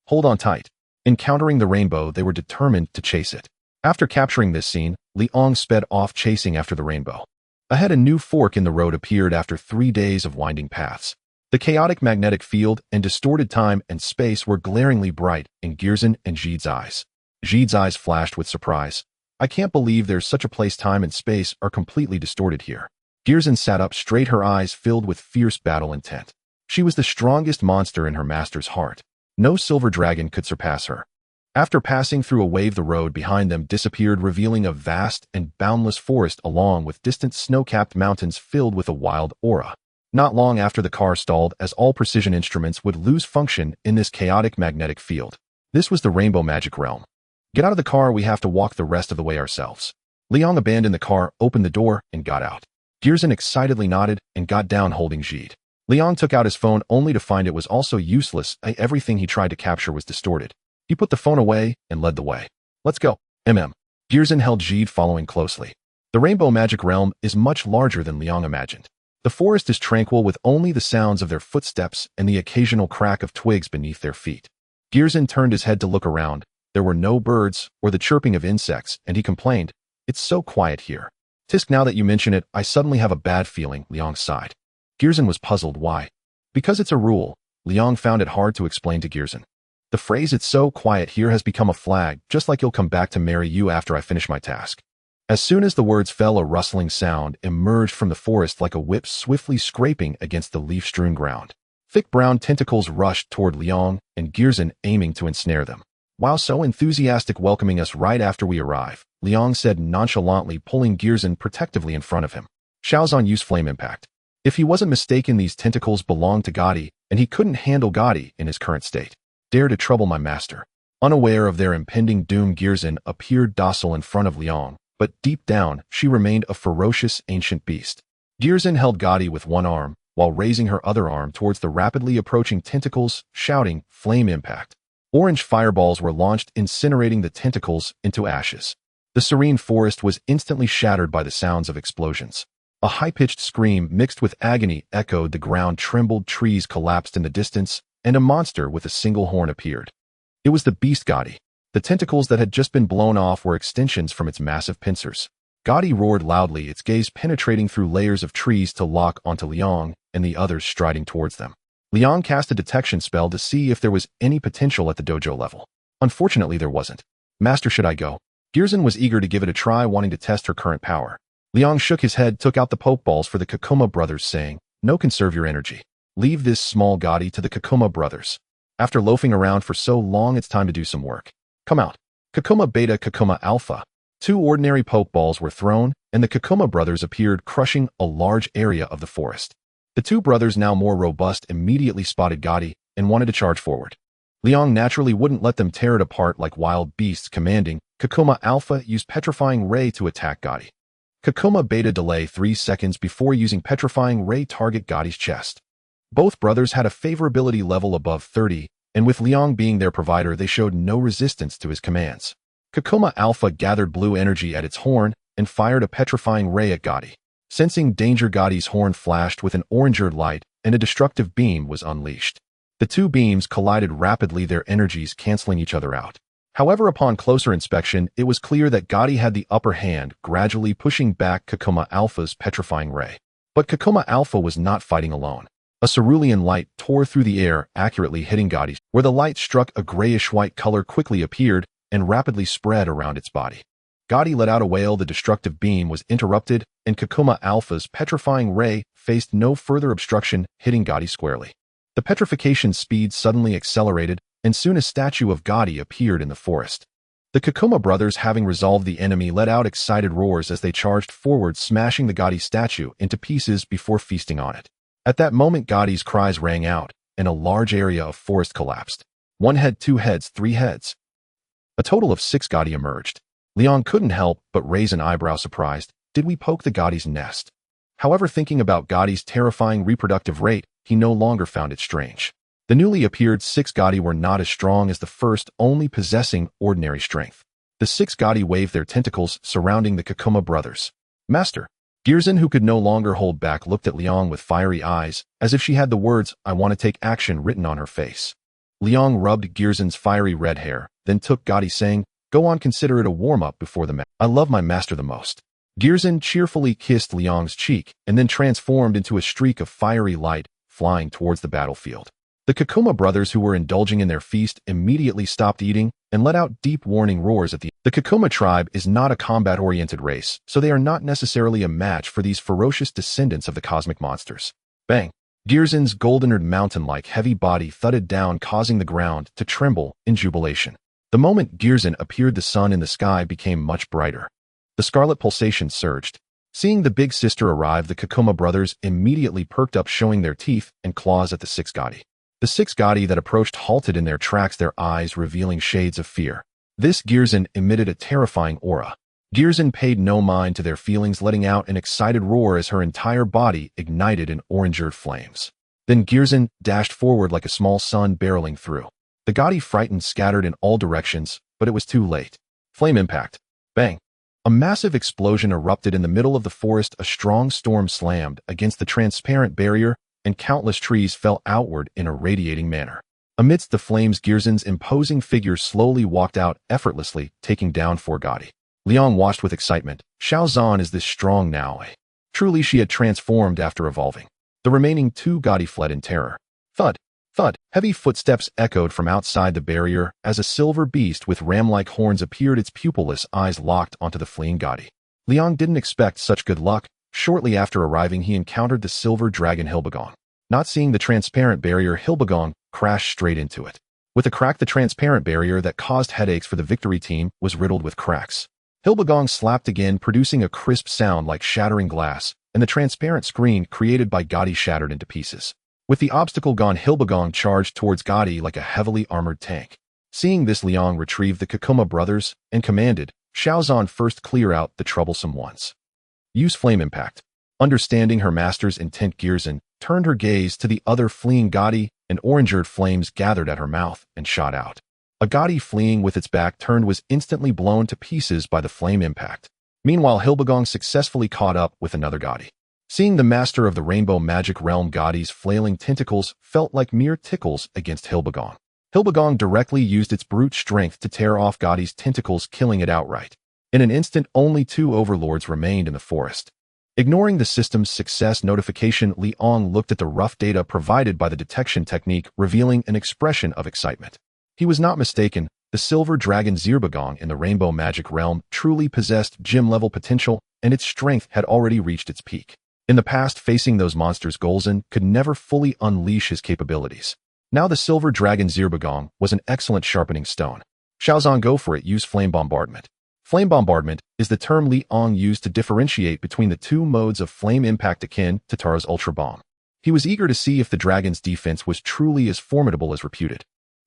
Hold on tight. Encountering the rainbow, they were determined to chase it. After capturing this scene, Liang sped off chasing after the rainbow. Ahead, a new fork in the road appeared after 3 days of winding paths. The chaotic magnetic field and distorted time and space were glaringly bright in Girzin and Jeet's eyes. Jeet's eyes flashed with surprise. I can't believe there's such a place. Time and space are completely distorted here. Girzin sat up straight, her eyes filled with fierce battle intent. She was the strongest monster in her master's heart. No Silver Dragon could surpass her. After passing through a wave, the road behind them disappeared, revealing a vast and boundless forest along with distant snow-capped mountains filled with a wild aura. Not long after, the car stalled, as all precision instruments would lose function in this chaotic magnetic field. This was the Rainbow Magic Realm. Get out of the car, we have to walk the rest of the way ourselves. Liang abandoned the car, opened the door, and got out. Girzin excitedly nodded and got down, holding Jeet. Liang took out his phone only to find it was also useless. Everything he tried to capture was distorted. He put the phone away and led the way. Let's go. Girzin held Jeet, following closely. The Rainbow Magic Realm is much larger than Liang imagined. The forest is tranquil, with only the sounds of their footsteps and the occasional crack of twigs beneath their feet. Girzin turned his head to look around. There were no birds or the chirping of insects, and he complained, "It's so quiet here." Tisk, now that you mention it, I suddenly have a bad feeling, Liang sighed. Girzin was puzzled. Why? Because it's a rule. Liang found it hard to explain to Girzin. The phrase "it's so quiet here" has become a flag, just like "you'll come back to marry you after I finish my task." As soon as the words fell, a rustling sound emerged from the forest like a whip swiftly scraping against the leaf-strewn ground. Thick brown tentacles rushed toward Liang and Girzin, aiming to ensnare them. "Wow, so enthusiastic, welcoming us right after we arrive," Liang said nonchalantly, pulling Girzin protectively in front of him. Xiaozan used flame impact. If he wasn't mistaken, these tentacles belonged to Gotti, and he couldn't handle Gotti in his current state. Dare to trouble my master. Unaware of their impending doom, Girzin appeared docile in front of Liang, but deep down, she remained a ferocious ancient beast. Girzin held Gotti with one arm, while raising her other arm towards the rapidly approaching tentacles, shouting, "Flame impact." Orange fireballs were launched, incinerating the tentacles into ashes. The serene forest was instantly shattered by the sounds of explosions. A high-pitched scream mixed with agony echoed the ground, trembled, trees collapsed in the distance, and a monster with a single horn appeared. It was the beast Gotti. The tentacles that had just been blown off were extensions from its massive pincers. Gotti roared loudly, its gaze penetrating through layers of trees to lock onto Liang and the others striding towards them. Liang cast a detection spell to see if there was any potential at the dojo level. Unfortunately, there wasn't. "Master, should I go?" Girzin was eager to give it a try, wanting to test her current power. Liang shook his head, took out the Pokeballs for the Kakuma brothers, saying, "No, conserve your energy. Leave this small Gotti to the Kakuma brothers. After loafing around for so long, it's time to do some work. Come out." Kakuma Beta, Kakuma Alpha. Two ordinary Pokeballs were thrown, and the Kakuma brothers appeared, crushing a large area of the forest. The two brothers, now more robust, immediately spotted Gotti and wanted to charge forward. Liang naturally wouldn't let them tear it apart like wild beasts, commanding Kakuma Alpha use Petrifying Ray to attack Gotti. Kakuma Beta delay 3 seconds before using Petrifying Ray target Gotti's chest. Both brothers had a favorability level above 30, and with Liang being their provider, they showed no resistance to his commands. Kakuma Alpha gathered blue energy at its horn and fired a Petrifying Ray at Gotti. Sensing danger, Gotti's horn flashed with an orange light, and a destructive beam was unleashed. The two beams collided rapidly, their energies canceling each other out. However, upon closer inspection, it was clear that Gotti had the upper hand, gradually pushing back Kakuma Alpha's Petrifying Ray. But Kakuma Alpha was not fighting alone. A cerulean light tore through the air, accurately hitting Gotti. Where the light struck, a grayish-white color quickly appeared and rapidly spread around its body. Gotti let out a wail. The destructive beam was interrupted, and Kakuma Alpha's Petrifying Ray faced no further obstruction, hitting Gotti squarely. The petrification speed suddenly accelerated, and soon a statue of Gotti appeared in the forest. The Kakuma brothers, having resolved the enemy, let out excited roars as they charged forward, smashing the Gotti statue into pieces before feasting on it. At that moment, Gotti's cries rang out, and a large area of forest collapsed. 1 head, 2 heads, 3 heads. A total of 6 Gotti emerged. Liang couldn't help but raise an eyebrow, surprised. Did we poke the Gotti's nest? However, thinking about Gotti's terrifying reproductive rate, he no longer found it strange. The newly appeared 6 Gotti were not as strong as the first, only possessing ordinary strength. The 6 Gotti waved their tentacles, surrounding the Kakuma brothers. Master. Girzin, who could no longer hold back, looked at Liang with fiery eyes, as if she had the words, "I want to take action," written on her face. Liang rubbed Girzin's fiery red hair, then took Gotti, saying, "Go on, consider it a warm-up before the match. I love my master the most." Girzin cheerfully kissed Liang's cheek, and then transformed into a streak of fiery light, flying towards the battlefield. The Kakuma brothers, who were indulging in their feast, immediately stopped eating and let out deep warning roars at the Kakuma tribe is not a combat-oriented race, so they are not necessarily a match for these ferocious descendants of the cosmic monsters. Bang! Girzin's golden-eared mountain-like heavy body thudded down, causing the ground to tremble in jubilation. The moment Girzin appeared, the sun in the sky became much brighter. The scarlet pulsation surged. Seeing the big sister arrive, the Kakuma brothers immediately perked up, showing their teeth and claws at the 6 Gotti. The 6 Gotti that approached halted in their tracks, their eyes revealing shades of fear. This Girzin emitted a terrifying aura. Girzin paid no mind to their feelings, letting out an excited roar as her entire body ignited in orange-eared flames. Then Girzin dashed forward like a small sun barreling through. The Gotti, frightened, scattered in all directions, but it was too late. Flame impact. Bang! A massive explosion erupted in the middle of the forest. A strong storm slammed against the transparent barrier, and countless trees fell outward in a radiating manner. Amidst the flames, Girzin's imposing figure slowly walked out, effortlessly taking down 4 Gotti. Liang watched with excitement. Xiao Zhan is this strong now. Truly, she had transformed after evolving. The remaining 2 Gotti fled in terror. Thud! Thud! Heavy footsteps echoed from outside the barrier as a silver beast with ram-like horns appeared, its pupilless eyes locked onto the fleeing Gotti. Liang didn't expect such good luck. Shortly after arriving, he encountered the silver dragon Hilbagong. Not seeing the transparent barrier, Hilbagong crashed straight into it. With a crack, the transparent barrier that caused headaches for the victory team was riddled with cracks. Hilbagong slapped again, producing a crisp sound like shattering glass, and the transparent screen created by Gotti shattered into pieces. With the obstacle gone, Hilbagong charged towards Gotti like a heavily armored tank. Seeing this, Liang retrieved the Kakuma brothers and commanded, "Xiao Zhan, first clear out the troublesome ones. Use flame impact." Understanding her master's intent, Girzin turned her gaze to the other fleeing Gotti, and orange-eared flames gathered at her mouth and shot out. A Gotti fleeing with its back turned was instantly blown to pieces by the flame impact. Meanwhile, Hilbagong successfully caught up with another Gotti. Seeing the master of the Rainbow Magic Realm, Gotti's flailing tentacles felt like mere tickles against Hilbagong. Hilbagong directly used its brute strength to tear off Gotti's tentacles, killing it outright. In an instant, only 2 overlords remained in the forest. Ignoring the system's success notification, Liang looked at the rough data provided by the detection technique, revealing an expression of excitement. He was not mistaken. The silver dragon Zirbagong in the Rainbow Magic Realm truly possessed gym-level potential, and its strength had already reached its peak. In the past, facing those monsters, Golza could never fully unleash his capabilities. Now the silver dragon Zirbagong was an excellent sharpening stone. Xiaozan, go for it, use flame bombardment. Flame bombardment is the term Li Ong used to differentiate between the two modes of flame impact akin to Tara's Ultra Bomb. He was eager to see if the dragon's defense was truly as formidable as reputed.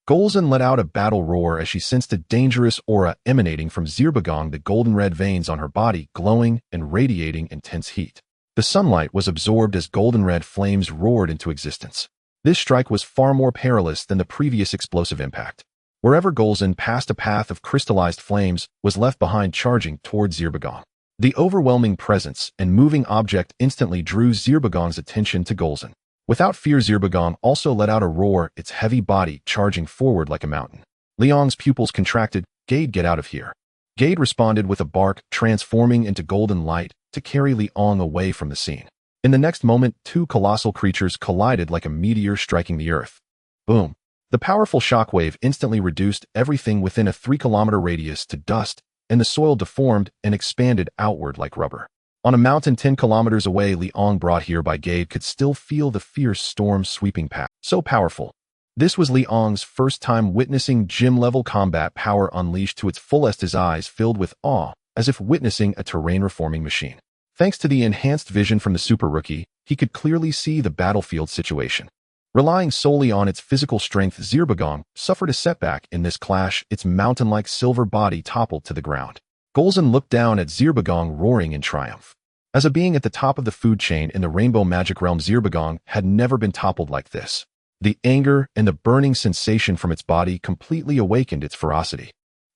Golza let out a battle roar as she sensed a dangerous aura emanating from Zirbagong, the golden-red veins on her body glowing and radiating intense heat. The sunlight was absorbed as golden-red flames roared into existence. This strike was far more perilous than the previous explosive impact. Wherever Golza passed, a path of crystallized flames was left behind, charging towards Zirbagong. The overwhelming presence and moving object instantly drew Zirbagong's attention to Golza. Without fear, Zirbagong also let out a roar, its heavy body charging forward like a mountain. Liang's pupils contracted. Gade, get out of here. Gade responded with a bark, transforming into golden light to carry Liang away from the scene. In the next moment, two colossal creatures collided like a meteor striking the earth. Boom. The powerful shockwave instantly reduced everything within a 3-kilometer radius to dust, and the soil deformed and expanded outward like rubber. On a mountain 10 kilometers away, Liang, brought here by Gade, could still feel the fierce storm sweeping past. So powerful. This was Liang's first time witnessing gym-level combat power unleashed to its fullest, his eyes filled with awe, as if witnessing a terrain-reforming machine. Thanks to the enhanced vision from the super rookie, he could clearly see the battlefield situation. Relying solely on its physical strength, Zirbagong suffered a setback in this clash. Its mountain-like silver body toppled to the ground. Golza looked down at Zirbagong, roaring in triumph. As a being at the top of the food chain in the Rainbow Magic Realm, Zirbagong had never been toppled like this. The anger and the burning sensation from its body completely awakened its ferocity.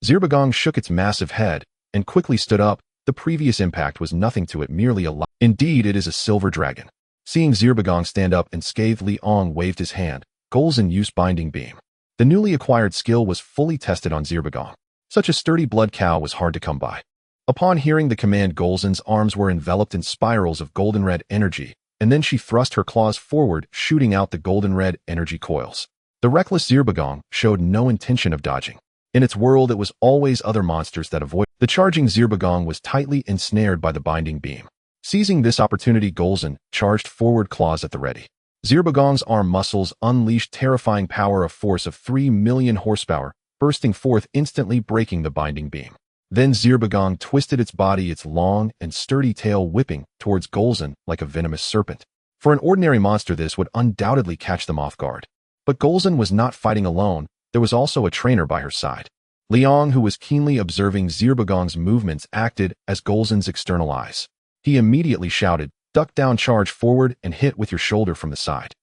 Zirbagong shook its massive head and quickly stood up. The previous impact was nothing to it, merely a lie. Indeed, it is a silver dragon. Seeing Zirbagong stand up and scathe, Liang waved his hand. Golza used Binding Beam. The newly acquired skill was fully tested on Zirbagong. Such a sturdy blood cow was hard to come by. Upon hearing the command, Golza's arms were enveloped in spirals of golden-red energy, and then she thrust her claws forward, shooting out the golden-red energy coils. The reckless Zirbagong showed no intention of dodging. In its world, it was always other monsters that avoided. The charging Zirbagong was tightly ensnared by the Binding Beam. Seizing this opportunity, Golza charged forward, claws at the ready. Zirbagong's arm muscles unleashed terrifying power, a force of 3 million horsepower, bursting forth, instantly breaking the Binding Beam. Then Zirbagong twisted its body, its long and sturdy tail whipping towards Golza like a venomous serpent. For an ordinary monster, this would undoubtedly catch them off guard. But Golza was not fighting alone. There was also a trainer by her side. Liang, who was keenly observing Zirbagong's movements, acted as Golza's external eyes. He immediately shouted, "Duck down, charge forward, and hit with your shoulder from the side."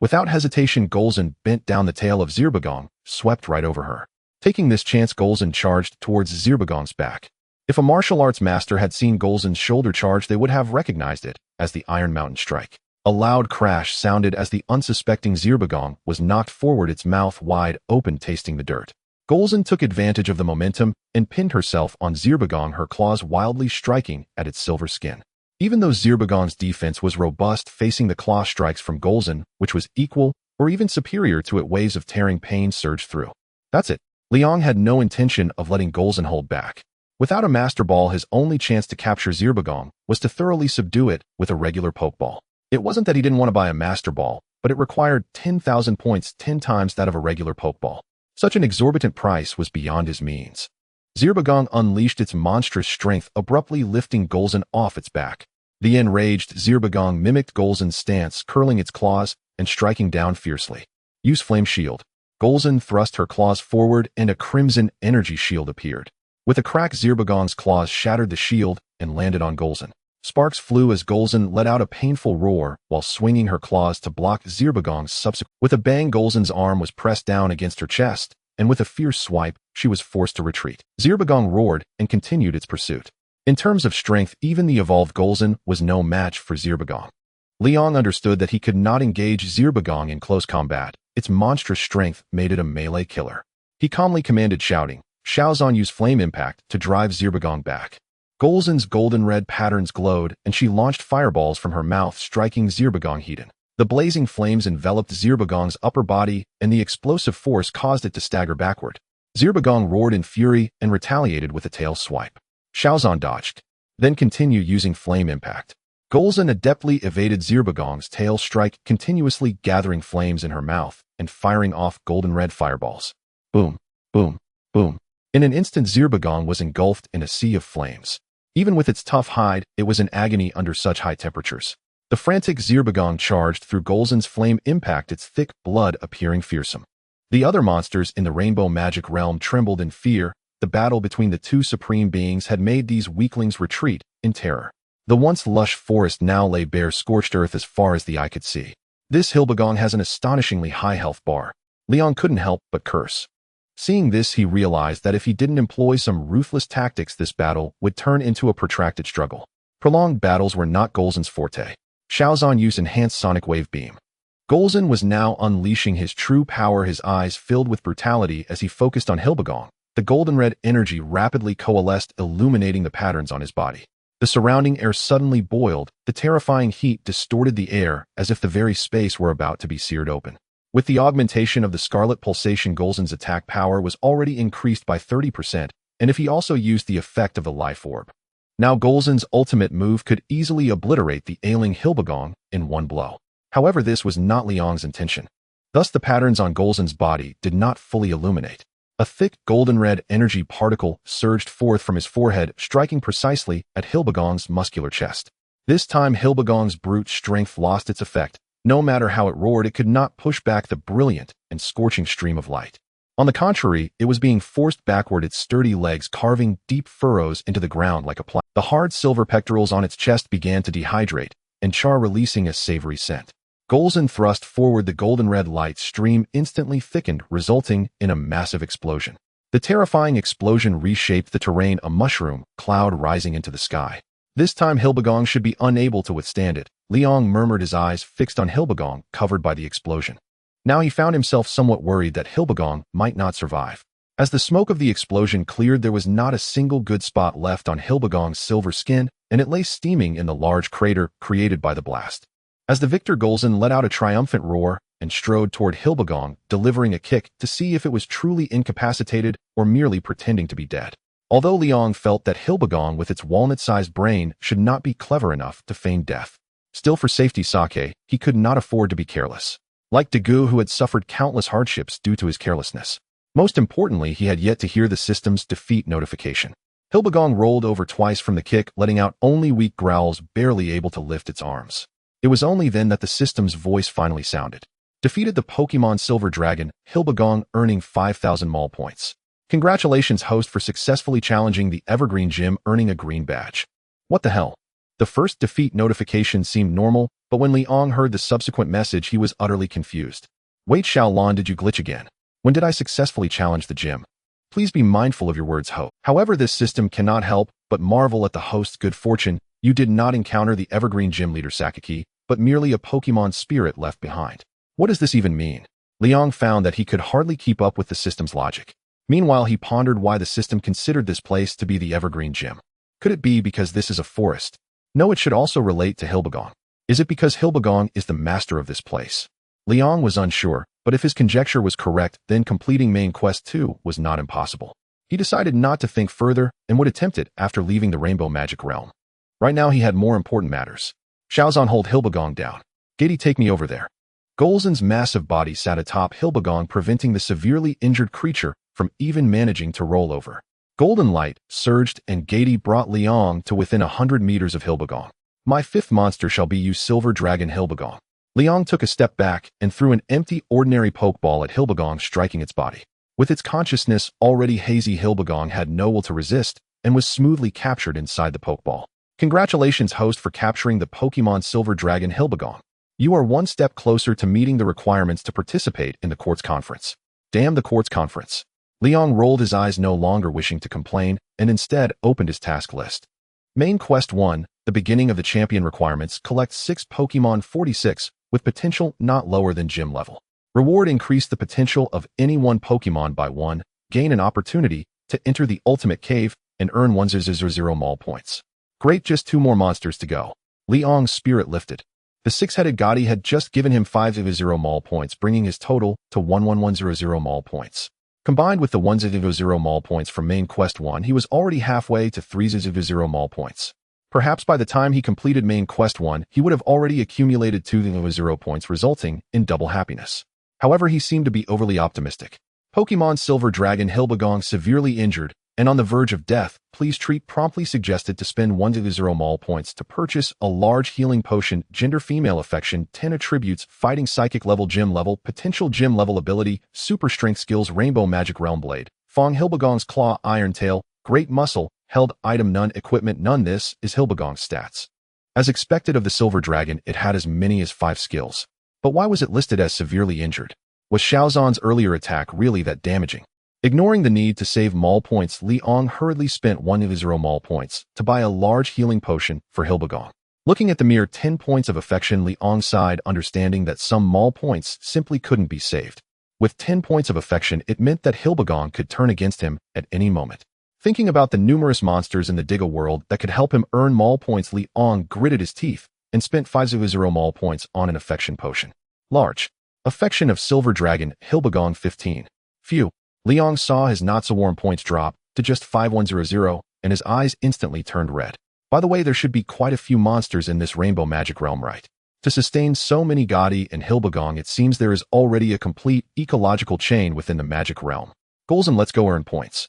Without hesitation, Golza bent down the tail of Zirbagong, swept right over her. Taking this chance, Golza charged towards Zirbagong's back. If a martial arts master had seen Golza's shoulder charge, they would have recognized it as the Iron Mountain Strike. A loud crash sounded as the unsuspecting Zirbagong was knocked forward, its mouth wide open, tasting the dirt. Golza took advantage of the momentum and pinned herself on Zirbagong, her claws wildly striking at its silver skin. Even though Zirbagong's defense was robust, facing the claw strikes from Golza, which was equal or even superior to it, waves of tearing pain surged through. That's it. Liang had no intention of letting Golza hold back. Without a Master Ball, his only chance to capture Zirbagong was to thoroughly subdue it with a regular Pokeball. It wasn't that he didn't want to buy a Master Ball, but it required 10,000 points, 10 times that of a regular Pokeball. Such an exorbitant price was beyond his means. Zirbagong unleashed its monstrous strength, abruptly lifting Golza off its back. The enraged Zirbagong mimicked Golza's stance, curling its claws and striking down fiercely. Use Flame Shield. Golza thrust her claws forward and a crimson energy shield appeared. With a crack, Zirbagong's claws shattered the shield and landed on Golza. Sparks flew as Golza let out a painful roar while swinging her claws to block Zirbagong's subsequent. With a bang, Golza's arm was pressed down against her chest, and with a fierce swipe, she was forced to retreat. Zirbagong roared and continued its pursuit. In terms of strength, even the evolved Golza was no match for Zirbagong. Liang understood that he could not engage Zirbagong in close combat. Its monstrous strength made it a melee killer. He calmly commanded, shouting, "Xiaozan, use Flame Impact to drive Zirbagong back." Golza's golden-red patterns glowed, and she launched fireballs from her mouth, striking Zirbagong heated. The blazing flames enveloped Zirbagong's upper body, and the explosive force caused it to stagger backward. Zirbagong roared in fury and retaliated with a tail swipe. Xiaozan dodged, then continued using Flame Impact. Golza adeptly evaded Zirbagong's tail strike, continuously gathering flames in her mouth and firing off golden-red fireballs. Boom, boom, boom. In an instant, Zirbagong was engulfed in a sea of flames. Even with its tough hide, it was in agony under such high temperatures. The frantic Zirbagong charged through Golza's flame impact, its thick blood appearing fearsome. The other monsters in the rainbow magic realm trembled in fear. The battle between the two supreme beings had made these weaklings retreat in terror. The once lush forest now lay bare, scorched earth as far as the eye could see. This Hilbagong has an astonishingly high health bar. Leon couldn't help but curse. Seeing this, he realized that if he didn't employ some ruthless tactics, this battle would turn into a protracted struggle. Prolonged battles were not Golza's forte. Xiaozan used enhanced sonic wave beam. Golza was now unleashing his true power, his eyes filled with brutality as he focused on Hilbagong. The golden red energy rapidly coalesced, illuminating the patterns on his body. The surrounding air suddenly boiled. The terrifying heat distorted the air as if the very space were about to be seared open. With the augmentation of the scarlet pulsation, Golza's attack power was already increased by 30%, and if he also used the effect of the life orb. Now Golza's ultimate move could easily obliterate the ailing Hilbagong in one blow. However, this was not Liang's intention. Thus the patterns on Golza's body did not fully illuminate. A thick golden red energy particle surged forth from his forehead, striking precisely at Hilbagong's muscular chest. This time Hilbagong's brute strength lost its effect. No matter how it roared, it could not push back the brilliant and scorching stream of light. On the contrary, it was being forced backward, its sturdy legs carving deep furrows into the ground like a plow. The hard silver pectorals on its chest began to dehydrate and char, releasing a savory scent. Golza thrust forward. The golden red light stream instantly thickened, resulting in a massive explosion. The terrifying explosion reshaped the terrain, a mushroom cloud rising into the sky. This time Hilbagong should be unable to withstand it. Liang murmured, his eyes fixed on Hilbagong, covered by the explosion. Now he found himself somewhat worried that Hilbagong might not survive. As the smoke of the explosion cleared, there was not a single good spot left on Hilbagong's silver skin, and it lay steaming in the large crater created by the blast. As the victor, Golza let out a triumphant roar and strode toward Hilbagong, delivering a kick to see if it was truly incapacitated or merely pretending to be dead. Although Liang felt that Hilbagong, with its walnut-sized brain, should not be clever enough to feign death. Still, for safety's sake, he could not afford to be careless. Like Dagu, who had suffered countless hardships due to his carelessness. Most importantly, he had yet to hear the system's defeat notification. Hilbagong rolled over twice from the kick, letting out only weak growls, barely able to lift its arms. It was only then that the system's voice finally sounded. Defeated the Pokémon Silver Dragon, Hilbagong, earning 5,000 mall points. Congratulations, host, for successfully challenging the Evergreen Gym, earning a green badge. What the hell? The first defeat notification seemed normal, but when Liang heard the subsequent message, he was utterly confused. Wait, Xiaolon, did you glitch again? When did I successfully challenge the gym? Please be mindful of your words, ho. However, this system cannot help but marvel at the host's good fortune. You did not encounter the Evergreen Gym leader Sakaki, but merely a Pokemon spirit left behind. What does this even mean? Liang found that he could hardly keep up with the system's logic. Meanwhile, he pondered why the system considered this place to be the Evergreen Gym. Could it be because this is a forest? No, it should also relate to Hilbagong. Is it because Hilbagong is the master of this place? Liang was unsure, but if his conjecture was correct, then completing Main Quest 2 was not impossible. He decided not to think further and would attempt it after leaving the Rainbow Magic Realm. Right now he had more important matters. Xiaozan, hold Hilbagong down. Gady, take me over there. Golza's massive body sat atop Hilbagong, preventing the severely injured creature from even managing to roll over. Golden light surged and Gady brought Liang to within 100 meters of Hilbagong. My fifth monster shall be you, Silver Dragon Hilbagong. Liang took a step back and threw an empty, ordinary Pokeball at Hilbagong, striking its body. With its consciousness already hazy, Hilbagong had no will to resist and was smoothly captured inside the Pokeball. Congratulations, host, for capturing the Pokemon Silver Dragon Hilbagong. You are one step closer to meeting the requirements to participate in the Quartz Conference. Damn the Quartz Conference. Liang rolled his eyes, no longer wishing to complain, and instead opened his task list. Main Quest 1, the beginning of the champion requirements, collect 6 Pokemon 46, with potential not lower than gym level. Reward: increase the potential of any one Pokemon by 1, gain an opportunity to enter the Ultimate Cave, and earn 1,000 mall points. Great, just 2 more monsters to go. Liang's spirit lifted. The 6-headed Gotti had just given him 5,000 mall points, bringing his total to 1,100 mall points. Combined with the 1,000 mall points from Main Quest 1, he was already halfway to 3,000 mall points. Perhaps by the time he completed Main Quest 1, he would have already accumulated 2,000 points, resulting in double happiness. However, he seemed to be overly optimistic. Pokemon Silver Dragon Hilbagong severely injured and on the verge of death. Please treat promptly suggested to spend 1-0 mall points to purchase a large healing potion. Gender female affection 10 attributes fighting psychic level gym level potential gym level ability super strength skills rainbow magic realm blade Fong Hilbagong's claw iron tail great muscle held item none equipment none. This is Hilbagong's stats. As expected of the Silver Dragon, it had as many as 5 skills. But why was it listed as severely injured? Was Xiaozan's earlier attack really that damaging? Ignoring the need to save mall points, Liang hurriedly spent 1-0 mall points to buy a large healing potion for Hilbagong. Looking at the mere 10 points of affection, Liang sighed, understanding that some mall points simply couldn't be saved. With 10 points of affection, it meant that Hilbagong could turn against him at any moment. Thinking about the numerous monsters in the Tiga world that could help him earn mall points, Liang gritted his teeth and spent 5-0 mall points on an affection potion. Large. Affection of Silver Dragon, Hilbagong 15. Phew. Liang saw his not-so-warm points drop to just 5100, and his eyes instantly turned red. By the way, there should be quite a few monsters in this rainbow magic realm, right? To sustain so many Gadi and Hilbagong, it seems there is already a complete ecological chain within the magic realm. Golza, let's go earn points.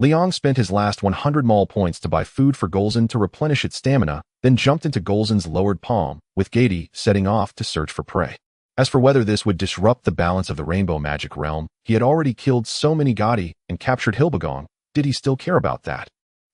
Liang spent his last 100 mall points to buy food for Golza to replenish its stamina, then jumped into Golza's lowered palm, with Gadi setting off to search for prey. As for whether this would disrupt the balance of the rainbow magic realm, he had already killed so many Gadi and captured Hilbagong. Did he still care about that?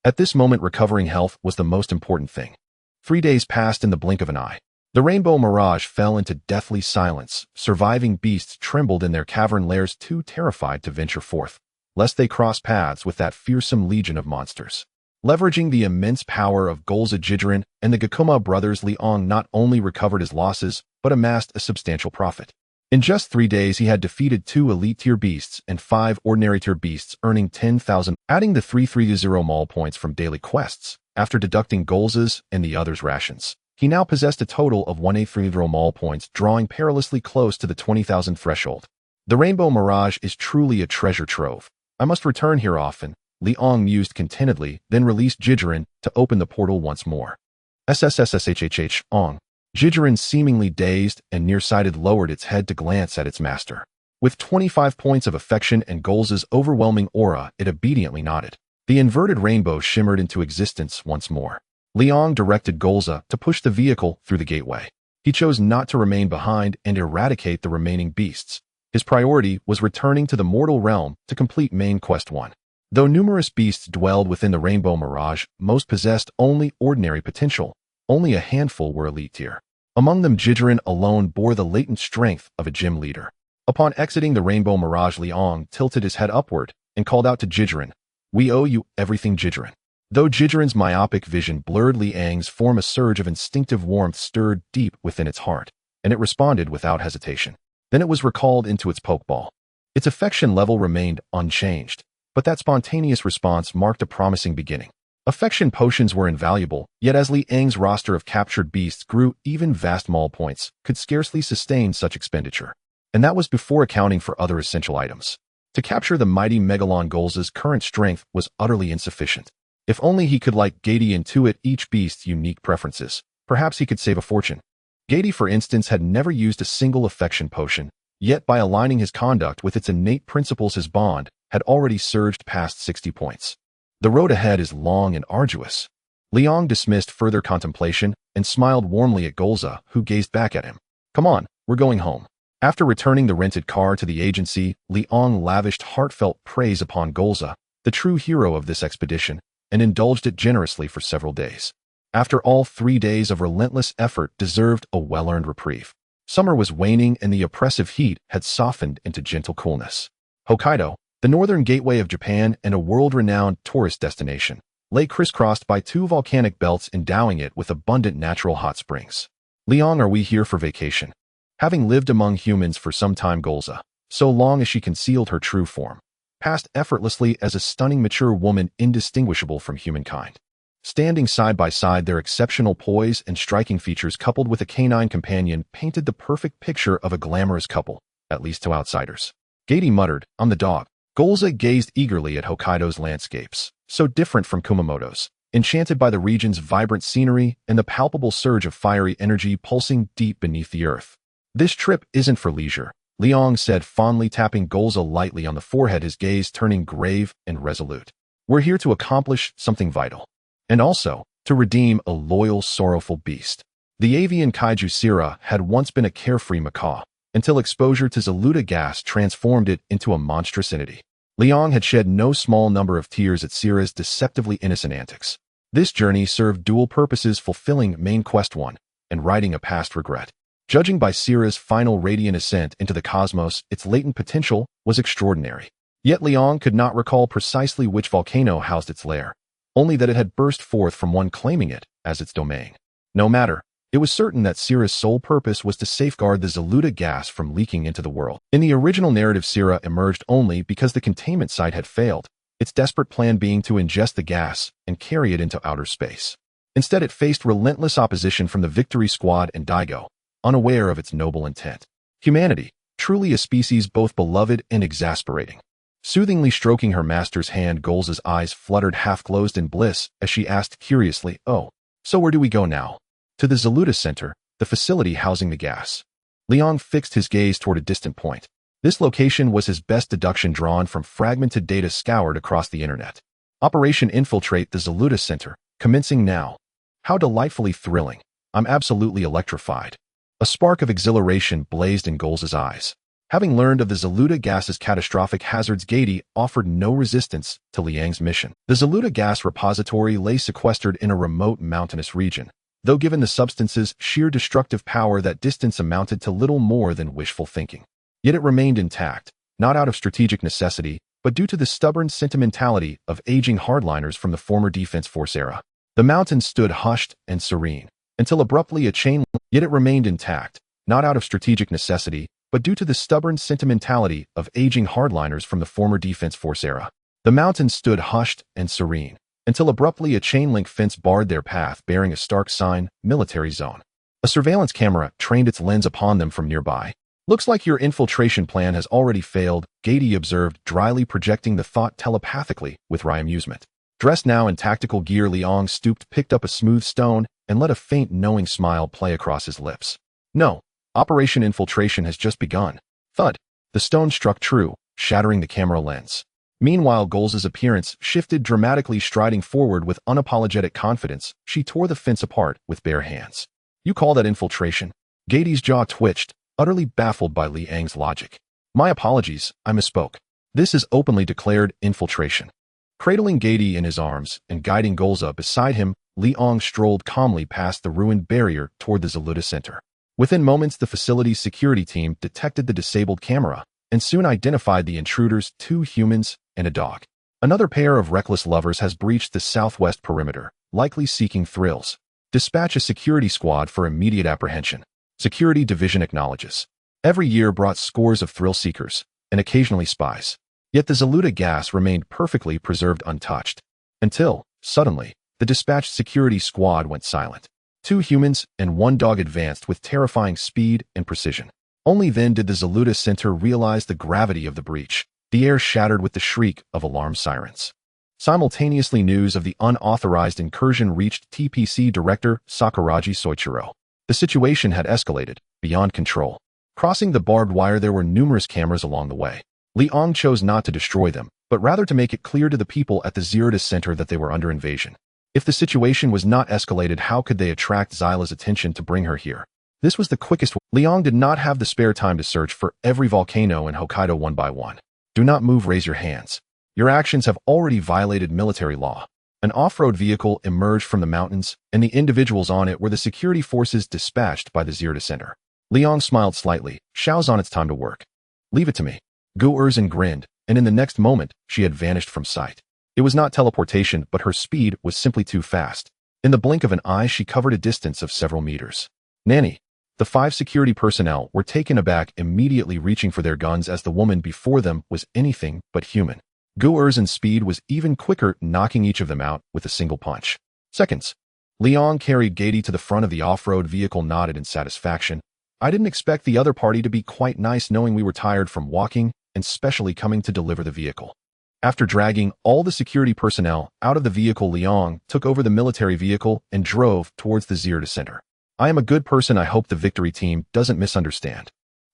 At this moment, recovering health was the most important thing. 3 days passed in the blink of an eye. The rainbow mirage fell into deathly silence. Surviving beasts trembled in their cavern lairs, too terrified to venture forth, lest they cross paths with that fearsome legion of monsters. Leveraging the immense power of Golza Jijiren and the Gakuma brothers, Liang not only recovered his losses, but amassed a substantial profit. In just 3 days, he had defeated 2 elite-tier beasts and 5 ordinary-tier beasts, earning 10,000, adding the 3-0 mall points from daily quests. After deducting Golza's and the others' rations, he now possessed a total of 1-3 mall points, drawing perilously close to the 20,000 threshold. The Rainbow Mirage is truly a treasure trove. I must return here often, Liang mused contentedly, then released Jijiren to open the portal once more. SSSSHHH, Ong. Jijiren, seemingly dazed and nearsighted, lowered its head to glance at its master. With 25 points of affection and Golza's overwhelming aura, it obediently nodded. The inverted rainbow shimmered into existence once more. Liang directed Golza to push the vehicle through the gateway. He chose not to remain behind and eradicate the remaining beasts. His priority was returning to the mortal realm to complete main quest 1. Though numerous beasts dwelled within the Rainbow Mirage, most possessed only ordinary potential. Only a handful were elite tier. Among them, Jijiren alone bore the latent strength of a gym leader. Upon exiting the Rainbow Mirage, Liang tilted his head upward and called out to Jijiren, "We owe you everything, Jijiren." Though Jijiren's myopic vision blurred Liang's form, a surge of instinctive warmth stirred deep within its heart, and it responded without hesitation. Then it was recalled into its Pokeball. Its affection level remained unchanged, but that spontaneous response marked a promising beginning. Affection potions were invaluable, yet as Liang's roster of captured beasts grew, even vast mall points could scarcely sustain such expenditure. And that was before accounting for other essential items. To capture the mighty Megalon, Golza's current strength was utterly insufficient. If only he could, like Gadi, intuit each beast's unique preferences, perhaps he could save a fortune. Gadi, for instance, had never used a single affection potion, yet by aligning his conduct with its innate principles, his bond had already surged past 60 points. The road ahead is long and arduous. Liang dismissed further contemplation and smiled warmly at Golza, who gazed back at him. "Come on, we're going home." After returning the rented car to the agency, Liang lavished heartfelt praise upon Golza, the true hero of this expedition, and indulged it generously for several days. After all, 3 days of relentless effort deserved a well-earned reprieve. Summer was waning and the oppressive heat had softened into gentle coolness. Hokkaido, the northern gateway of Japan and a world-renowned tourist destination, lay crisscrossed by 2 volcanic belts endowing it with abundant natural hot springs. Liang, are we here for vacation? Having lived among humans for some time, Golza, so long as she concealed her true form, passed effortlessly as a stunning mature woman indistinguishable from humankind. Standing side by side, their exceptional poise and striking features coupled with a canine companion painted the perfect picture of a glamorous couple, at least to outsiders. Gadi muttered, "I'm the dog." Golza gazed eagerly at Hokkaido's landscapes, so different from Kumamoto's, enchanted by the region's vibrant scenery and the palpable surge of fiery energy pulsing deep beneath the earth. This trip isn't for leisure, Liang said, fondly tapping Golza lightly on the forehead, his gaze turning grave and resolute. We're here to accomplish something vital. And also, to redeem a loyal, sorrowful beast. The avian Kaiju Sira had once been a carefree macaw, until exposure to Zaluta gas transformed it into a monstrous entity. Liang had shed no small number of tears at Sira's deceptively innocent antics. This journey served dual purposes, fulfilling main quest 1 and righting a past regret. Judging by Sira's final radiant ascent into the cosmos, its latent potential was extraordinary. Yet Liang could not recall precisely which volcano housed its lair, only that it had burst forth from one claiming it as its domain. No matter, it was certain that Sira's sole purpose was to safeguard the Zaluta gas from leaking into the world. In the original narrative, Sira emerged only because the containment site had failed, its desperate plan being to ingest the gas and carry it into outer space. Instead, it faced relentless opposition from the Victory Squad and Daigo, unaware of its noble intent. Humanity, truly a species both beloved and exasperating. Soothingly stroking her master's hand, Golza's eyes fluttered half-closed in bliss as she asked curiously, "Oh, so where do we go now?" "To the Zaluta Center, the facility housing the gas." Liang fixed his gaze toward a distant point. This location was his best deduction drawn from fragmented data scoured across the internet. Operation Infiltrate the Zaluta Center, commencing now. How delightfully thrilling. I'm absolutely electrified. A spark of exhilaration blazed in Golza's eyes. Having learned of the Zaluta gas's catastrophic hazards, Gady offered no resistance to Liang's mission. The Zaluta gas repository lay sequestered in a remote mountainous region, though given the substance's sheer destructive power, that distance amounted to little more than wishful thinking. Yet it remained intact, not out of strategic necessity, but due to the stubborn sentimentality of aging hardliners from the former Defense Force era. The mountain stood hushed and serene, until abruptly a chain. Yet it remained intact, not out of strategic necessity, but due to the stubborn sentimentality of aging hardliners from the former Defense Force era. The mountain stood hushed and serene, until abruptly a chain-link fence barred their path, bearing a stark sign, "Military Zone." A surveillance camera trained its lens upon them from nearby. "Looks like your infiltration plan has already failed," Gady observed, dryly projecting the thought telepathically with wry amusement. Dressed now in tactical gear, Liang stooped, picked up a smooth stone, and let a faint knowing smile play across his lips. "No. Operation Infiltration has just begun." Thud. The stone struck true, shattering the camera lens. Meanwhile, Golza's appearance shifted dramatically. Striding forward with unapologetic confidence, she tore the fence apart with bare hands. "You call that infiltration?" Gady's jaw twitched, utterly baffled by Liang's logic. "My apologies, I misspoke. This is openly declared infiltration." Cradling Gady in his arms and guiding Golza beside him, Liang strolled calmly past the ruined barrier toward the Zaluta Center. Within moments, the facility's security team detected the disabled camera and soon identified the intruders: 2 humans and a dog. Another pair of reckless lovers has breached the southwest perimeter, likely seeking thrills. Dispatch a security squad for immediate apprehension. Security Division acknowledges. Every year brought scores of thrill seekers, and occasionally spies. Yet the Zaluta gas remained perfectly preserved, untouched. Until, suddenly, the dispatched security squad went silent. 2 humans and 1 dog advanced with terrifying speed and precision. Only then did the Zaluta Center realize the gravity of the breach. The air shattered with the shriek of alarm sirens. Simultaneously, news of the unauthorized incursion reached TPC Director Sakuragi Soichiro. The situation had escalated beyond control. Crossing the barbed wire, there were numerous cameras along the way. Liang chose not to destroy them, but rather to make it clear to the people at the Zaluta Center that they were under invasion. If the situation was not escalated, how could they attract Zyla's attention to bring her here? This was the quickest way. Liang did not have the spare time to search for every volcano in Hokkaido one by one. "Do not move, raise your hands. Your actions have already violated military law." An off-road vehicle emerged from the mountains, and the individuals on it were the security forces dispatched by the Zaluta Center. Liang smiled slightly. "Shaozan, it's time to work." "Leave it to me." Gu Erzin grinned, and in the next moment, she had vanished from sight. It was not teleportation, but her speed was simply too fast. In the blink of an eye, she covered a distance of several meters. "Nanny." The 5 security personnel were taken aback, immediately reaching for their guns as the woman before them was anything but human. Gu Erzin's speed was even quicker, knocking each of them out with a single punch. Seconds. Liang carried Gady to the front of the off-road vehicle, nodded in satisfaction. "I didn't expect the other party to be quite nice, knowing we were tired from walking, and specially coming to deliver the vehicle." After dragging all the security personnel out of the vehicle, Liang took over the military vehicle and drove towards the Zaluta Center. "I am a good person. I hope the victory team doesn't misunderstand."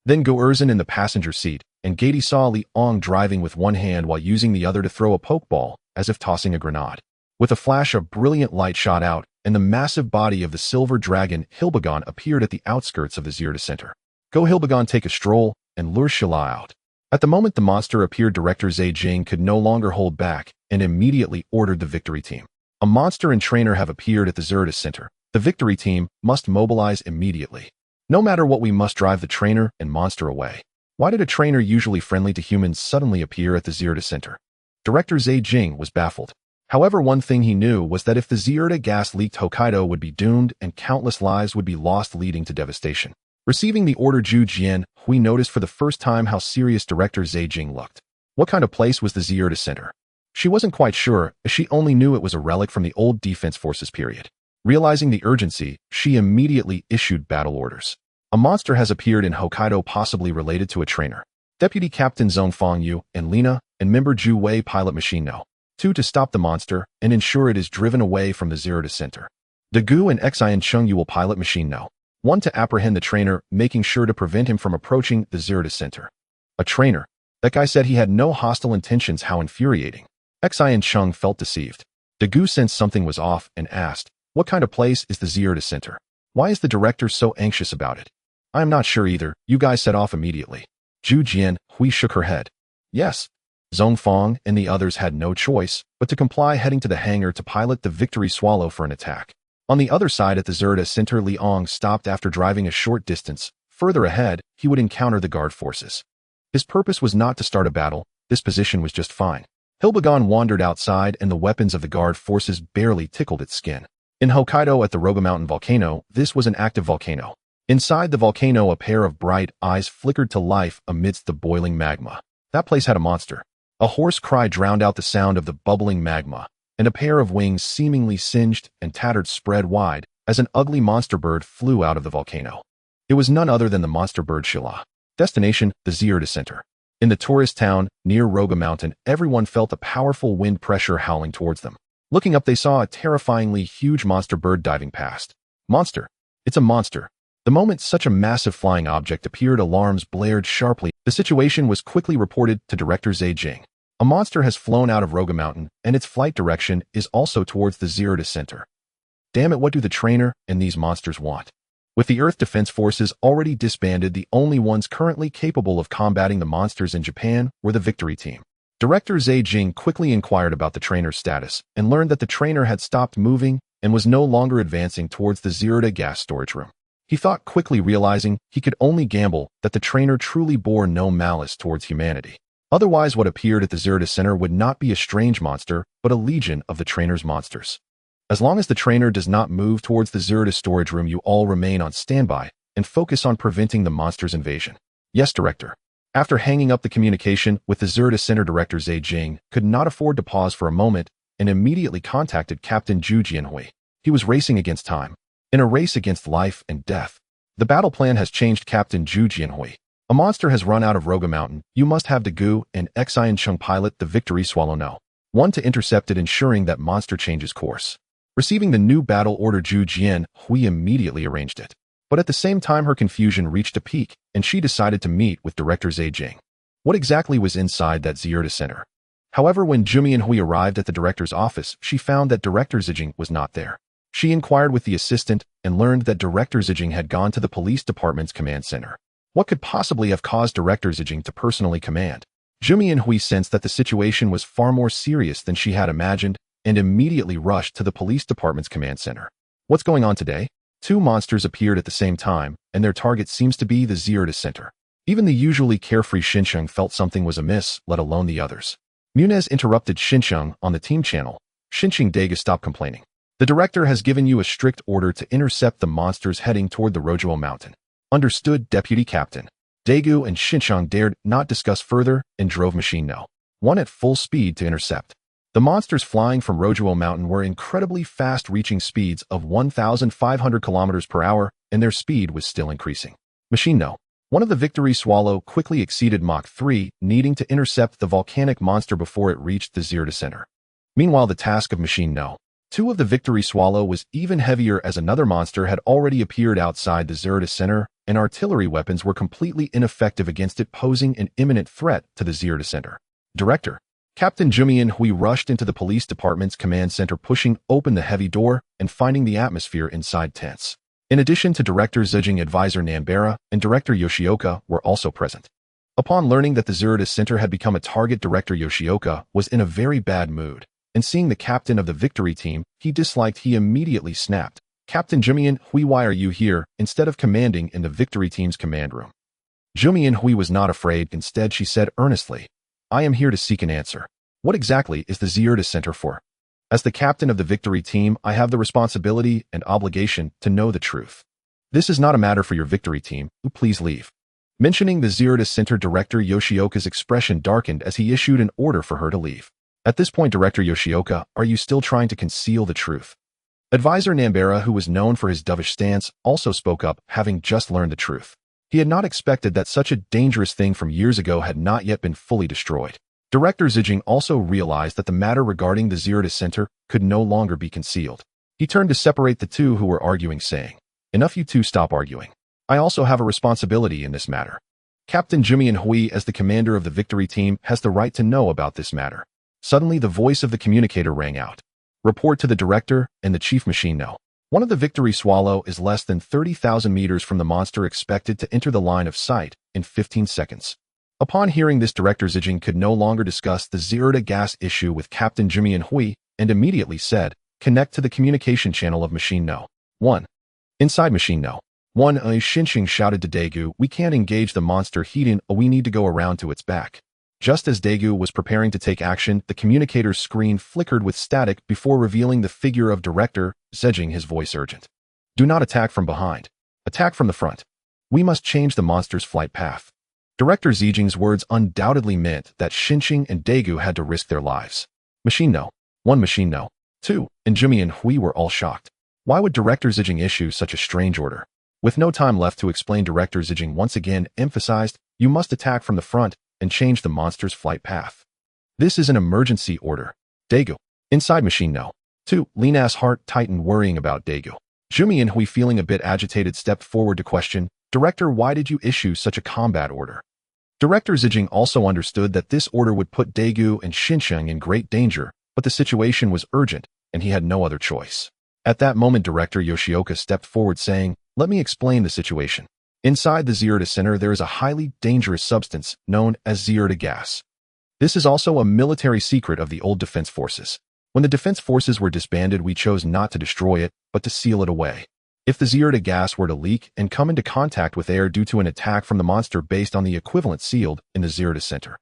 Then Go Erzin in the passenger seat, and Gady saw Li Ong driving with one hand while using the other to throw a pokeball, as if tossing a grenade. With a flash, a brilliant light shot out, and the massive body of the silver dragon Hilbegon appeared at the outskirts of the Zirda Center. Go Hilbegon take a stroll, and lure Shila out. At the moment the monster appeared, Director Zhe Jing could no longer hold back, and immediately ordered the victory team. A monster and trainer have appeared at the Zirda Center. The victory team must mobilize immediately. No matter what, we must drive the trainer and monster away. Why did a trainer usually friendly to humans suddenly appear at the Zirda Center? Director Zhe Jing was baffled. However, one thing he knew was that if the Zirda gas leaked, Hokkaido would be doomed and countless lives would be lost, leading to devastation. Receiving the order, Zhu Jian Hui noticed for the first time how serious Director Zhe Jing looked. What kind of place was the Zirda Center? She wasn't quite sure, as she only knew it was a relic from the old Defense Forces period. Realizing the urgency, she immediately issued battle orders. A monster has appeared in Hokkaido, possibly related to a trainer. Deputy Captain Zhong Fangyu and Lina and member Zhu Wei pilot machine No. 2 to stop the monster and ensure it is driven away from the Zirda Center. Dagu and Xian Chengyu will pilot machine No. 1 to apprehend the trainer, making sure to prevent him from approaching the Zirda Center. A trainer? That guy said he had no hostile intentions. How infuriating. Xian Cheng felt deceived. Dagu sensed something was off and asked, what kind of place is the Zirda Center? Why is the director so anxious about it? I'm not sure either. You guys set off immediately. Zhu Jian Hui shook her head. Yes. Zhong Fang and the others had no choice but to comply, heading to the hangar to pilot the Victory Swallow for an attack. On the other side at the Zirda Center, Li Ong stopped after driving a short distance. Further ahead, he would encounter the guard forces. His purpose was not to start a battle. This position was just fine. Hilbegon wandered outside and the weapons of the guard forces barely tickled its skin. In Hokkaido at the Roga Mountain volcano, this was an active volcano. Inside the volcano, a pair of bright eyes flickered to life amidst the boiling magma. That place had a monster. A hoarse cry drowned out the sound of the bubbling magma, and a pair of wings seemingly singed and tattered spread wide as an ugly monster bird flew out of the volcano. It was none other than the monster bird Shila. Destination, the Zirda Center. In the tourist town near Roga Mountain, everyone felt a powerful wind pressure howling towards them. Looking up, they saw a terrifyingly huge monster bird diving past. Monster. It's a monster. The moment such a massive flying object appeared, alarms blared sharply. The situation was quickly reported to Director Zhe Jing. A monster has flown out of Roga Mountain, and its flight direction is also towards the Zirda Center. Damn it, what do the trainer and these monsters want? With the Earth Defense Forces already disbanded, the only ones currently capable of combating the monsters in Japan were the Victory Team. Director Zhe Jing quickly inquired about the trainer's status and learned that the trainer had stopped moving and was no longer advancing towards the Zirda gas storage room. He thought, quickly realizing he could only gamble that the trainer truly bore no malice towards humanity. Otherwise, what appeared at the Zirda Center would not be a strange monster, but a legion of the trainer's monsters. As long as the trainer does not move towards the Zirda storage room, you all remain on standby and focus on preventing the monster's invasion. Yes, Director. After hanging up the communication with the Zirda Center, Director Zhe Jing could not afford to pause for a moment and immediately contacted Captain Zhu Jianhui. He was racing against time. In a race against life and death. The battle plan has changed, Captain Zhu Jianhui. A monster has run out of Roga Mountain. You must have Dagu and Xian Cheng pilot the Victory Swallow No. 1 to intercept it, ensuring that monster changes course. Receiving the new battle order, Zhu Jian Hui immediately arranged it. But at the same time, her confusion reached a peak, and she decided to meet with Director Zhe Jing. What exactly was inside that Zirda Center? However, when Jumian Hui arrived at the director's office, she found that Director Zhe Jing was not there. She inquired with the assistant and learned that Director Zhe Jing had gone to the police department's command center. What could possibly have caused Director Zhe Jing to personally command? Jumian Hui sensed that the situation was far more serious than she had imagined and immediately rushed to the police department's command center. What's going on today? 2 monsters appeared at the same time, and their target seems to be the Zirda Center. Even the usually carefree Xinsheng felt something was amiss, let alone the others. Munez interrupted Xinsheng on the team channel. Xinsheng Daga, stop complaining. The director has given you a strict order to intercept the monsters heading toward the Rojuo Mountain. Understood, Deputy Captain. Daegu and Xinsheng dared not discuss further and drove Machine No. 1 at full speed to intercept. The monsters flying from Rojuo Mountain were incredibly fast, reaching speeds of 1,500 km per hour, and their speed was still increasing. Machine No. 1 of the Victory Swallow quickly exceeded Mach 3, needing to intercept the volcanic monster before it reached the Zirda Center. Meanwhile, the task of Machine No. Two of the Victory Swallow was even heavier as another monster had already appeared outside the Zerda Center, and artillery weapons were completely ineffective against it, posing an imminent threat to the Zerda Center. Director Captain Jumian Hui rushed into the police department's command center, pushing open the heavy door and finding the atmosphere inside tense. In addition to Director Zijing, Advisor Nambera and Director Yoshioka were also present. Upon learning that the Zerda Center had become a target, Director Yoshioka was in a very bad mood, and seeing the captain of the victory team he disliked, he immediately snapped, "Captain Jumian Hui, why are you here instead of commanding in the victory team's command room?" Jumian Hui was not afraid. Instead, she said earnestly, "I am here to seek an answer. What exactly is the Zerda Center for? As the captain of the victory team, I have the responsibility and obligation to know the truth. This is not a matter for your victory team. Please leave." Mentioning the Zerda Center, Director Yoshioka's expression darkened as he issued an order for her to leave. At this point, Director Yoshioka, are you still trying to conceal the truth? Advisor Nambera, who was known for his dovish stance, also spoke up, having just learned the truth. He had not expected that such a dangerous thing from years ago had not yet been fully destroyed. Director Zijing also realized that the matter regarding the Zerda Center could no longer be concealed. He turned to separate the two who were arguing, saying, "Enough, you two, stop arguing. I also have a responsibility in this matter. Captain Jumian Hui, as the commander of the victory team, has the right to know about this matter." Suddenly, the voice of the communicator rang out. "Report to the director and the chief machine know. One of the Victory Swallow is less than 30,000 meters from the monster, expected to enter the line of sight in 15 seconds. Upon hearing this, Director Zijing could no longer discuss the Zerda gas issue with Captain Jumian Hui and immediately said, "Connect to the communication channel of Machine No. 1. Inside Machine No. 1, Xinxing shouted to Daegu, "We can't engage the monster heat-in, we need to go around to its back." Just as Daegu was preparing to take action, the communicator's screen flickered with static before revealing the figure of Director Zijing, his voice urgent. "Do not attack from behind. Attack from the front. We must change the monster's flight path." Director Zijing's words undoubtedly meant that Xinxing and Daegu had to risk their lives. Machine No. 1, Machine No. 2, and Jimmy and Hui were all shocked. Why would Director Zijing issue such a strange order? With no time left to explain, Director Zijing once again emphasized, "You must attack from the front and change the monster's flight path. This is an emergency order." Daegu. Inside Machine No. 2, Lena's heart tightened, worrying about Daegu. Jumi and Hui, feeling a bit agitated, stepped forward to question, "Director, why did you issue such a combat order?" Director Zijing also understood that this order would put Daegu and Xinxiang in great danger, but the situation was urgent, and he had no other choice. At that moment, Director Yoshioka stepped forward, saying, "Let me explain the situation. Inside the Zerda Center, there is a highly dangerous substance known as Zerda gas. This is also a military secret of the old defense forces. When the defense forces were disbanded, we chose not to destroy it, but to seal it away. If the Zerda gas were to leak and come into contact with air due to an attack from the monster based on the equivalent sealed in the Zerda Center,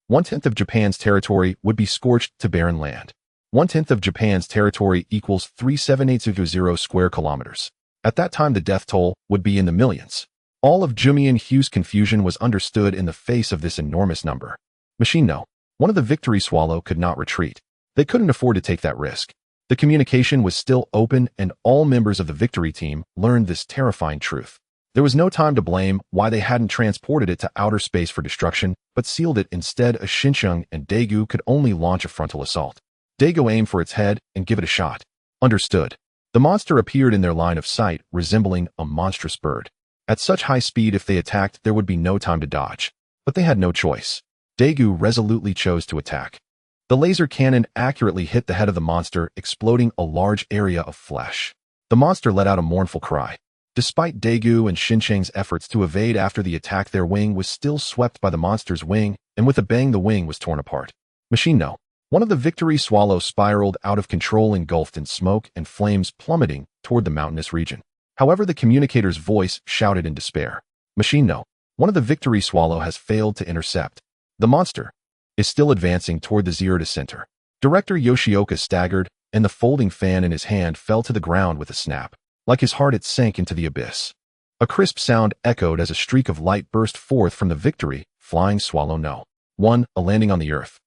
1/10 of Japan's territory would be scorched to barren land. 1/10 of Japan's territory equals 378,000 square kilometers. At that time, the death toll would be in the millions." All of Jumi and Hu's confusion was understood in the face of this enormous number. Machine No. 1 of the Victory Swallow could not retreat. They couldn't afford to take that risk. The communication was still open, and all members of the victory team learned this terrifying truth. There was no time to blame why they hadn't transported it to outer space for destruction, but sealed it instead. As Xinxiang and Daegu could only launch a frontal assault. Daegu aimed for its head and give it a shot. Understood. The monster appeared in their line of sight, resembling a monstrous bird. At such high speed, if they attacked, there would be no time to dodge. But they had no choice. Daegu resolutely chose to attack. The laser cannon accurately hit the head of the monster, exploding a large area of flesh. The monster let out a mournful cry. Despite Daegu and Xinxiang's efforts to evade after the attack, their wing was still swept by the monster's wing, and with a bang, the wing was torn apart. Machine No. 1 of the Victory Swallow spiraled out of control, engulfed in smoke and flames, plummeting toward the mountainous region. However, the communicator's voice shouted in despair. Machine No. 1 of the Victory Swallow has failed to intercept. The monster is still advancing toward the Zerda Center. Director Yoshioka staggered, and the folding fan in his hand fell to the ground with a snap. Like his heart, it sank into the abyss. A crisp sound echoed as a streak of light burst forth from the Victory Flying Swallow No. 1, a landing on the earth.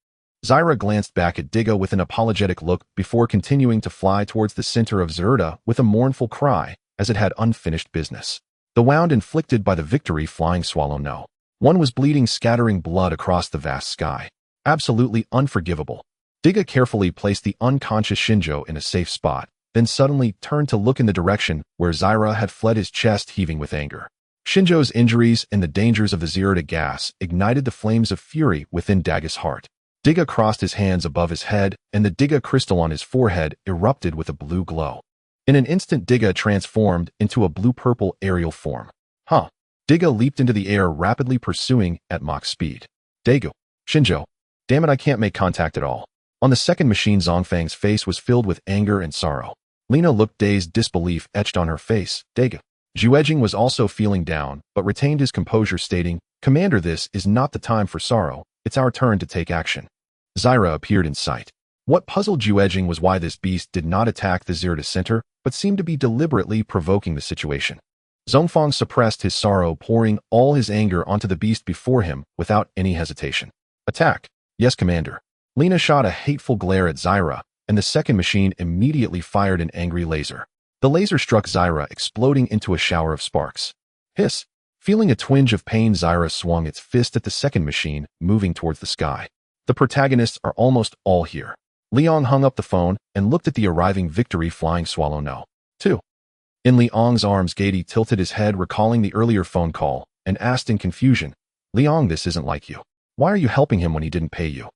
Zyra glanced back at Diga with an apologetic look before continuing to fly towards the center of Zerda with a mournful cry, as it had unfinished business. The wound inflicted by the Victory Flying Swallow No. 1 was bleeding, scattering blood across the vast sky. Absolutely unforgivable. Diga carefully placed the unconscious Shinjo in a safe spot, then suddenly turned to look in the direction where Zyra had fled, his chest heaving with anger. Shinjo's injuries and the dangers of the Zero to gas ignited the flames of fury within Daga's heart. Diga crossed his hands above his head, and the Diga crystal on his forehead erupted with a blue glow. In an instant, Diga transformed into a blue-purple aerial form. Diga leaped into the air, rapidly pursuing at Mach speed. Daegu. Shinjo. Damn it, I can't make contact at all. On the second machine, Zongfang's face was filled with anger and sorrow. Lina looked dazed, disbelief etched on her face. Daegu. Juejing was also feeling down, but retained his composure, stating, Commander, this is not the time for sorrow. It's our turn to take action. Zyra appeared in sight. What puzzled Juejing was why this beast did not attack the Zero Center, but seemed to be deliberately provoking the situation. Zongfang suppressed his sorrow, pouring all his anger onto the beast before him without any hesitation. Attack. Yes, Commander. Lina shot a hateful glare at Zyra, and the second machine immediately fired an angry laser. The laser struck Zyra, exploding into a shower of sparks. Hiss. Feeling a twinge of pain, Zyra swung its fist at the second machine, moving towards the sky. The protagonists are almost all here. Liang hung up the phone and looked at the arriving victory flying swallow. No. 2. In Liang's arms, Gady tilted his head, recalling the earlier phone call, and asked in confusion, Liang, this isn't like you. Why are you helping him when he didn't pay you?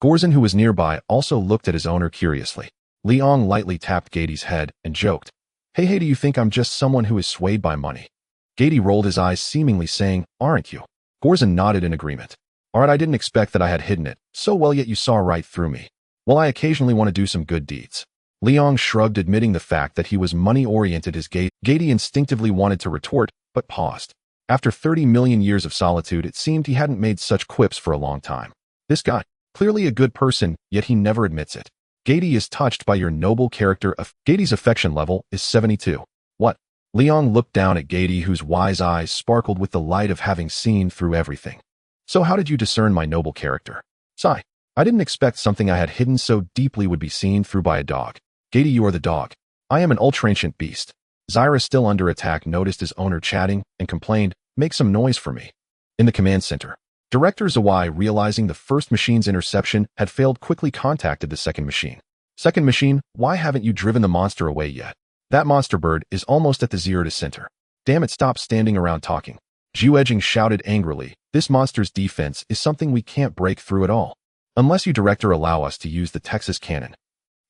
Gorzin, who was nearby, also looked at his owner curiously. Liang lightly tapped Gady's head and joked, Hey, do you think I'm just someone who is swayed by money? Gady rolled his eyes, seemingly saying, Aren't you? Gorzin nodded in agreement. Alright, I didn't expect that I had hidden it so well, yet you saw right through me. Well, I occasionally want to do some good deeds. Liang shrugged, admitting the fact that he was money-oriented as Gady instinctively wanted to retort, but paused. After 30 million years of solitude, it seemed he hadn't made such quips for a long time. This guy, clearly a good person, yet he never admits it. Gady is touched by your noble character. Gady's affection level is 72. What? Liang looked down at Gady, whose wise eyes sparkled with the light of having seen through everything. So how did you discern my noble character? Sigh. I didn't expect something I had hidden so deeply would be seen through by a dog. Gady, you are the dog. I am an ultra-ancient beast. Zyra, still under attack, noticed his owner chatting and complained, Make some noise for me. In the command center, Director Zawai, realizing the first machine's interception had failed, quickly contacted the second machine. Second machine, why haven't you driven the monster away yet? That monster bird is almost at the Zero Center. Damn it, stop standing around talking. Juejing shouted angrily, This monster's defense is something we can't break through at all. Unless you, Director, allow us to use the Texas cannon.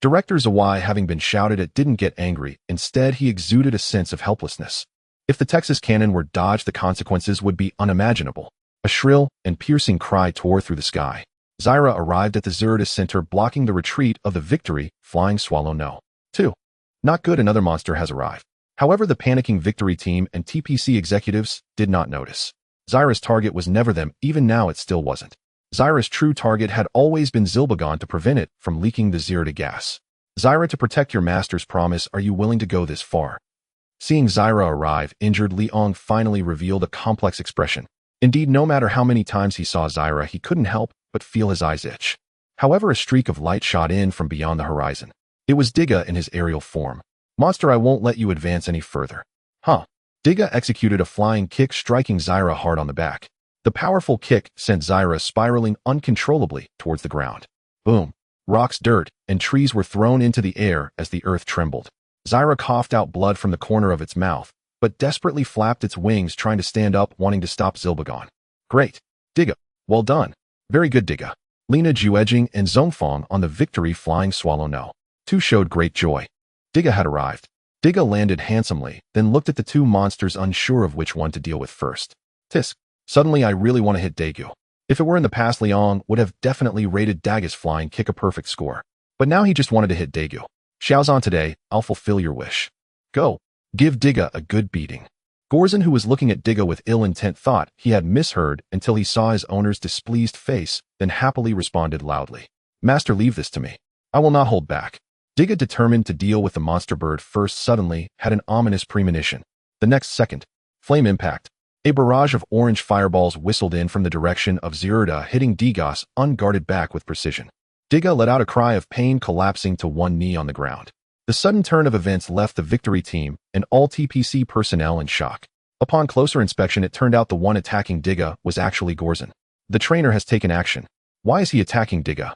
Director Zawai, having been shouted at, didn't get angry. Instead, he exuded a sense of helplessness. If the Texas cannon were dodged, the consequences would be unimaginable. A shrill and piercing cry tore through the sky. Zyra arrived at the Zero Center, blocking the retreat of the victory flying swallow. No. 2. Not good, another monster has arrived. However, the panicking victory team and TPC executives did not notice. Zyra's target was never them, even now it still wasn't. Zyra's true target had always been Zilbagon, to prevent it from leaking the Zero to gas. Zyra, to protect your master's promise, are you willing to go this far? Seeing Zyra arrive, injured Liang finally revealed a complex expression. Indeed, no matter how many times he saw Zyra, he couldn't help but feel his eyes itch. However, a streak of light shot in from beyond the horizon. It was Diga in his aerial form. Monster, I won't let you advance any further. Diga executed a flying kick, striking Zyra hard on the back. The powerful kick sent Zyra spiraling uncontrollably towards the ground. Boom. Rocks, dirt, and trees were thrown into the air as the earth trembled. Zyra coughed out blood from the corner of its mouth, but desperately flapped its wings, trying to stand up, wanting to stop Zilbagon. Great. Diga. Well done. Very good, Diga. Lina, Juejing, and Zongfang on the victory flying swallow. No. 2 showed great joy. Diga had arrived. Diga landed handsomely, then looked at the 2 monsters, unsure of which one to deal with first. Tisk. Suddenly, I really want to hit Daegu. If it were in the past, Liang would have definitely rated Daga's flying kick a perfect score. But now he just wanted to hit Daegu. Xiaozan, today, I'll fulfill your wish. Go. Give Diga a good beating. Gorzin, who was looking at Diga with ill intent, thought he had misheard until he saw his owner's displeased face, then happily responded loudly. Master, leave this to me. I will not hold back. Diga, determined to deal with the monster bird first, suddenly had an ominous premonition. The next second, flame impact. A barrage of orange fireballs whistled in from the direction of Zirda, hitting Diga's unguarded back with precision. Diga let out a cry of pain, collapsing to one knee on the ground. The sudden turn of events left the victory team and all TPC personnel in shock. Upon closer inspection, it turned out the one attacking Diga was actually Gorzin. The trainer has taken action. Why is he attacking Diga?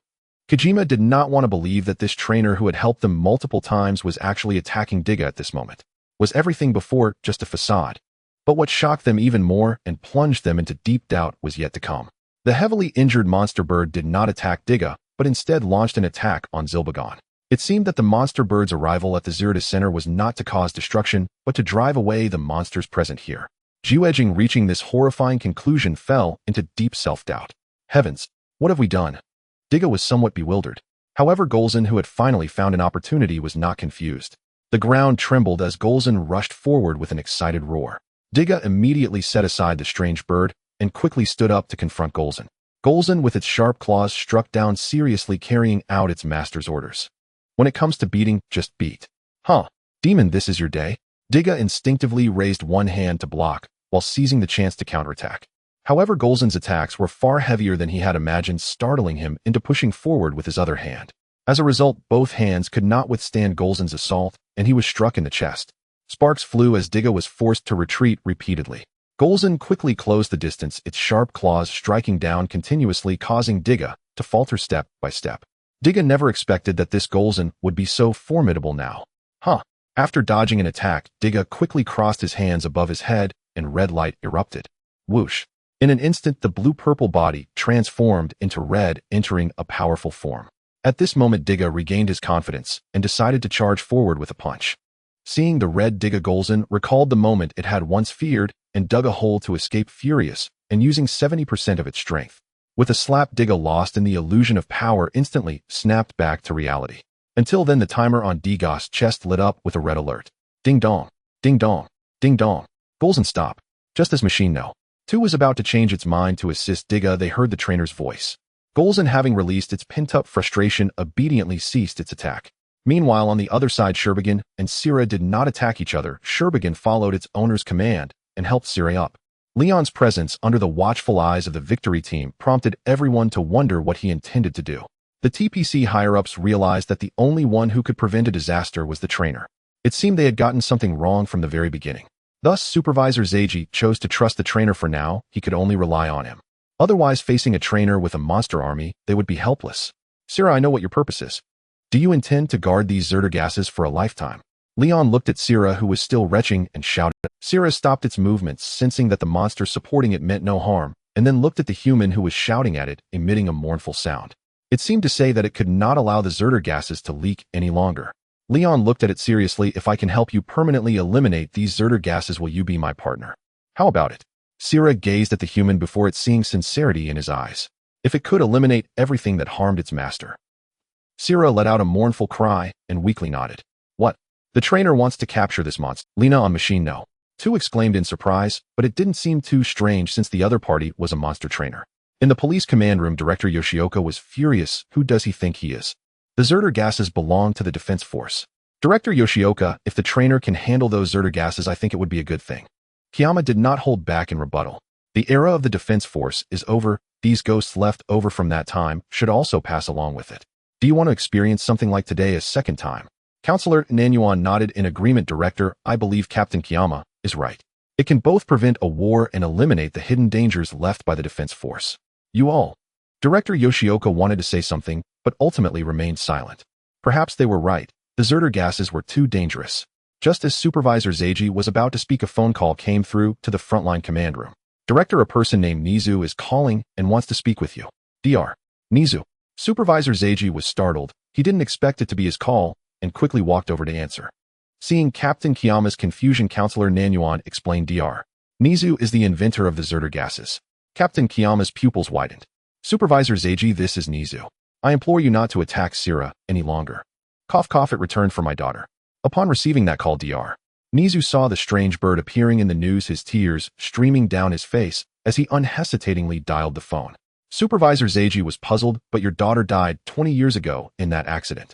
Kojima did not want to believe that this trainer who had helped them multiple times was actually attacking Tiga at this moment. Was everything before just a facade? But what shocked them even more and plunged them into deep doubt was yet to come. The heavily injured monster bird did not attack Tiga, but instead launched an attack on Zilbagon. It seemed that the monster bird's arrival at the Zirda Center was not to cause destruction, but to drive away the monsters present here. Zhuejing, reaching this horrifying conclusion, fell into deep self-doubt. Heavens, what have we done? Tiga was somewhat bewildered. However, Golza, who had finally found an opportunity, was not confused. The ground trembled as Golza rushed forward with an excited roar. Tiga immediately set aside the strange bird and quickly stood up to confront Golza. Golza, with its sharp claws, struck down seriously, carrying out its master's orders. When it comes to beating, just beat. Huh, demon, this is your day? Tiga instinctively raised one hand to block, while seizing the chance to counterattack. However, Golza's attacks were far heavier than he had imagined, startling him into pushing forward with his other hand. As a result, both hands could not withstand Golza's assault, and he was struck in the chest. Sparks flew as Tiga was forced to retreat repeatedly. Golza quickly closed the distance, its sharp claws striking down continuously, causing Tiga to falter step by step. Tiga never expected that this Golza would be so formidable now. After dodging an attack, Tiga quickly crossed his hands above his head, and red light erupted. Whoosh! In an instant, the blue-purple body transformed into red, entering a powerful form. At this moment, Tiga regained his confidence and decided to charge forward with a punch. Seeing the red, Tiga Golza recalled the moment it had once feared and dug a hole to escape, furious and using 70% of its strength. With a slap, Tiga, lost in the illusion of power, instantly snapped back to reality. Until then, the timer on Tiga's chest lit up with a red alert. Ding dong, ding dong, ding dong. Golza, stop. Just as Machine No. 2 was about to change its mind to assist Tiga, they heard the trainer's voice. Golza, having released its pent-up frustration, obediently ceased its attack. Meanwhile, on the other side, Shurbagan and Sira did not attack each other. Shurbagan followed its owner's command and helped Sira up. Leon's presence under the watchful eyes of the victory team prompted everyone to wonder what he intended to do. The TPC higher-ups realized that the only one who could prevent a disaster was the trainer. It seemed they had gotten something wrong from the very beginning. Thus, Supervisor Zeiji chose to trust the trainer for now. He could only rely on him. Otherwise, facing a trainer with a monster army, they would be helpless. Sira, I know what your purpose is. Do you intend to guard these Zerder gases for a lifetime? Leon looked at Sira, who was still retching, and shouted. Sira stopped its movements, sensing that the monster supporting it meant no harm, and then looked at the human who was shouting at it, emitting a mournful sound. It seemed to say that it could not allow the Zerder gases to leak any longer. Leon looked at it seriously. If I can help you permanently eliminate these Zerder gases, will you be my partner? How about it? Sira gazed at the human before it, seeing sincerity in his eyes. If it could eliminate everything that harmed its master. Sira let out a mournful cry and weakly nodded. What? The trainer wants to capture this monster. Lena on Machine No. 2 exclaimed in surprise, but it didn't seem too strange since the other party was a monster trainer. In the police command room, Director Yoshioka was furious. Who does he think he is? The Zerder gases belong to the defense force. Director Yoshioka, if the trainer can handle those Zerder gases, I think it would be a good thing. Kiyama did not hold back in rebuttal. The era of the defense force is over. These ghosts left over from that time should also pass along with it. Do you want to experience something like today a second time? Counselor Nanyuan nodded in agreement. Director, I believe Captain Kiyama is right. It can both prevent a war and eliminate the hidden dangers left by the defense force. You all. Director Yoshioka wanted to say something, but ultimately remained silent. Perhaps they were right. The Zerder gases were too dangerous. Just as Supervisor Zeiji was about to speak, a phone call came through to the frontline command room. Director, a person named Nizu is calling and wants to speak with you. Dr. Nizu. Supervisor Zeiji was startled. He didn't expect it to be his call and quickly walked over to answer. Seeing Captain Kiyama's confusion, Counselor Nanyuan explained. Dr. Nizu is the inventor of the Zerder gases. Captain Kiyama's pupils widened. Supervisor Zeiji, this is Nizu. I implore you not to attack Sira any longer. Cough cough, it returned for my daughter. Upon receiving that call, Dr. Nizu saw the strange bird appearing in the news, his tears streaming down his face as he unhesitatingly dialed the phone. Supervisor Zeiji was puzzled, but your daughter died 20 years ago in that accident.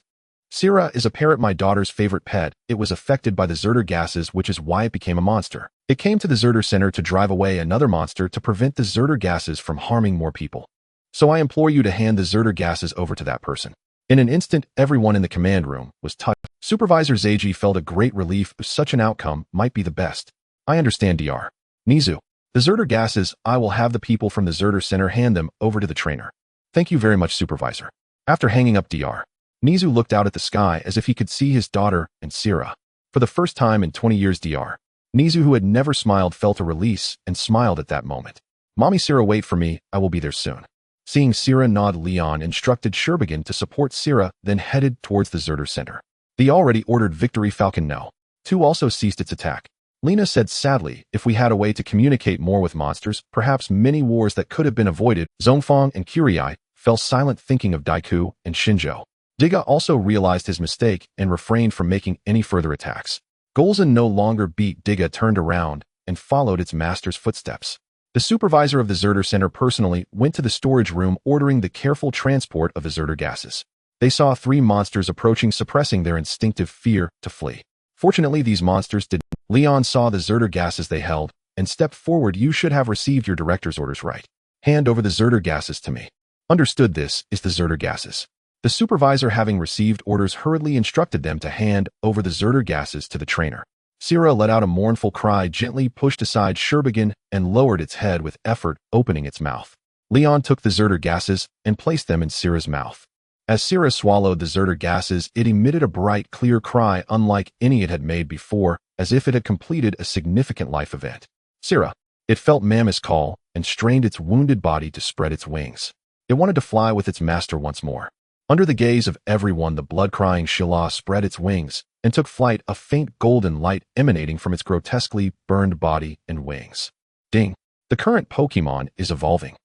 Sira is a parrot, my daughter's favorite pet. It was affected by the Zerder gases, which is why it became a monster. It came to the Zerder Center to drive away another monster to prevent the Zerder gases from harming more people. So I implore you to hand the Zerder gases over to that person. In an instant, everyone in the command room was touched. Supervisor Zeiji felt a great relief. Such an outcome might be the best. I understand, Dr. Nizu. The Zerder gases, I will have the people from the Zerder Center hand them over to the trainer. Thank you very much, Supervisor. After hanging up Dr. Nizu looked out at the sky as if he could see his daughter and Sira. For the first time in 20 years, Dr. Nizu, who had never smiled, felt a release and smiled at that moment. Mommy Sira, wait for me, I will be there soon. Seeing Sira nod, Leon instructed Sherbegin to support Sira, then headed towards the Zerder Center. The already ordered Victory Falcon No. 2 also ceased its attack. Lena said sadly, if we had a way to communicate more with monsters, perhaps many wars that could have been avoided. Zongfang and Kuriai fell silent, thinking of Daiku and Shinjo. Diga also realized his mistake and refrained from making any further attacks. Golza no longer beat Diga, turned around and followed its master's footsteps. The supervisor of the Zerder Center personally went to the storage room, ordering the careful transport of the Zerder gases. They saw 3 monsters approaching, suppressing their instinctive fear to flee. Fortunately, these monsters didn't. Leon saw the Zerder gases they held and stepped forward. You should have received your director's orders, right? Hand over the Zerder gases to me. Understood, this is the Zerder gases. The supervisor, having received orders, hurriedly instructed them to hand over the Zerder gases to the trainer. Sira let out a mournful cry, gently pushed aside Sherbegin, and lowered its head with effort, opening its mouth. Leon took the Zerder gases and placed them in Sira's mouth. As Sira swallowed the Zerder gases, it emitted a bright, clear cry unlike any it had made before, as if it had completed a significant life event. Sira. It felt Mammoth's call and strained its wounded body to spread its wings. It wanted to fly with its master once more. Under the gaze of everyone, the blood-crying Shilla spread its wings and took flight, a faint golden light emanating from its grotesquely burned body and wings. Ding! The current Pokémon is evolving.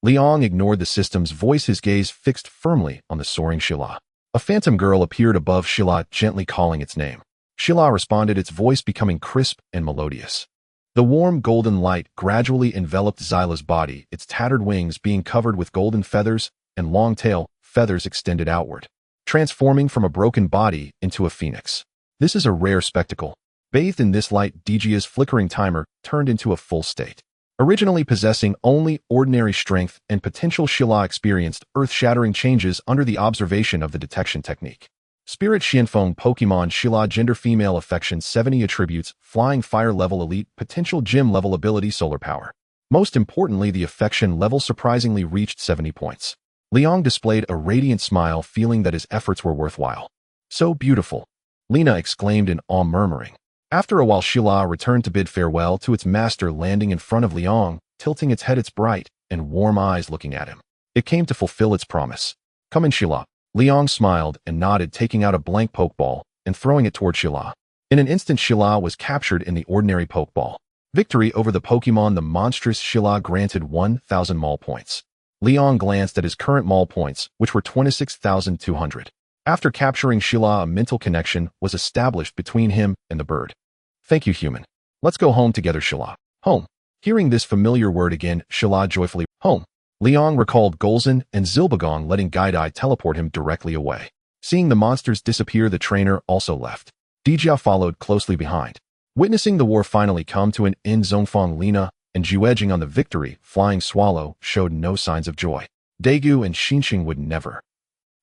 Liang ignored the system's voice, his gaze fixed firmly on the soaring Shilla. A phantom girl appeared above Shilla, gently calling its name. Shilla responded, its voice becoming crisp and melodious. The warm golden light gradually enveloped Xyla's body, its tattered wings being covered with golden feathers and long tail feathers extended outward, transforming from a broken body into a phoenix. This is a rare spectacle. Bathed in this light, Digia's flickering timer turned into a full state. Originally possessing only ordinary strength and potential, Shilla experienced earth-shattering changes under the observation of the detection technique. Spirit Shinfeng Pokemon Shilla, gender female, affection 70, attributes flying, fire level elite, potential gym level, ability solar power. Most importantly, the affection level surprisingly reached 70 points. Liang displayed a radiant smile, feeling that his efforts were worthwhile. So beautiful, Lena exclaimed in awe, murmuring. After a while, Shilla returned to bid farewell to its master, landing in front of Liang, tilting its head, its bright and warm eyes looking at him. It came to fulfill its promise. Come in, Shilla. Liang smiled and nodded, taking out a blank Pokeball and throwing it toward Shilla. In an instant, Shilla was captured in the ordinary Pokeball. Victory over the Pokemon, the monstrous Shilla, granted 1,000 Mall points. Liang glanced at his current Mall points, which were 26,200. After capturing Shilla, a mental connection was established between him and the bird. Thank you, human. Let's go home together, Shilla. Home. Hearing this familiar word again, Shilla joyfully, home. Liang recalled Golzan and Zilbagong, letting Gaidai teleport him directly away. Seeing the monsters disappear, the trainer also left. Dijia followed closely behind. Witnessing the war finally come to an end, Zongfang, Lina, and Juejing on the Victory Flying Swallow showed no signs of joy. Daegu and Xinqing would never.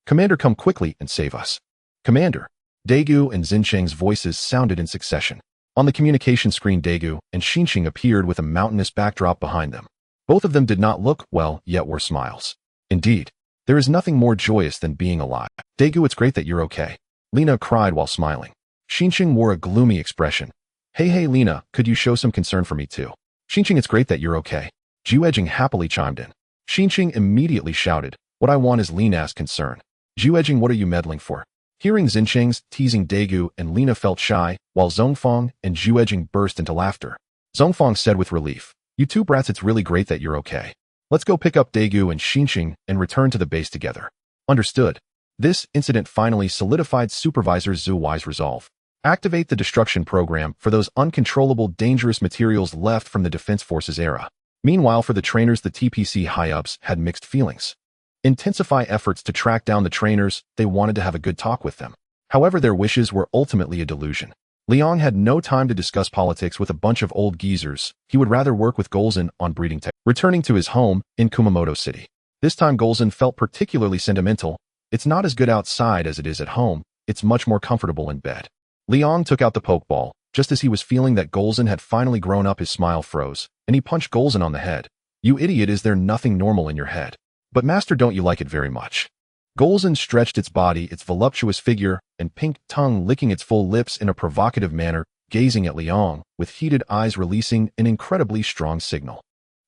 Commander, come quickly and save us. Commander. Daegu and Xinqing's voices sounded in succession. On the communication screen, Daegu and Xinqing appeared with a mountainous backdrop behind them. Both of them did not look well, yet were smiles. Indeed, there is nothing more joyous than being alive. Daegu, it's great that you're okay. Lina cried while smiling. Xinqing wore a gloomy expression. Hey, Lina, could you show some concern for me too? Xinqing, it's great that you're okay. Juejing happily chimed in. Xinqing immediately shouted, what I want is Lina's concern. Juejing, what are you meddling for? Hearing Xinqing's teasing, Daegu and Lina felt shy, while Zongfang and Juejing burst into laughter. Zongfang said with relief, you two brats, it's really great that you're okay. Let's go pick up Daegu and Xinqing and return to the base together. Understood. This incident finally solidified Supervisor Zhu Wei's resolve. Activate the destruction program for those uncontrollable dangerous materials left from the Defense Forces era. Meanwhile, for the trainers, the TPC high-ups had mixed feelings. Intensify efforts to track down the trainers, they wanted to have a good talk with them. However, their wishes were ultimately a delusion. Liang had no time to discuss politics with a bunch of old geezers. He would rather work with Golzan on breeding tech. Returning to his home in Kumamoto City. This time Golzan felt particularly sentimental. It's not as good outside as it is at home. It's much more comfortable in bed. Liang took out the Pokeball. Just as he was feeling that Golzan had finally grown up, his smile froze, and he punched Golzan on the head. You idiot, is there nothing normal in your head? But master, don't you like it very much? Golza stretched its body, its voluptuous figure, and pink tongue licking its full lips in a provocative manner, gazing at Liang, with heated eyes releasing an incredibly strong signal.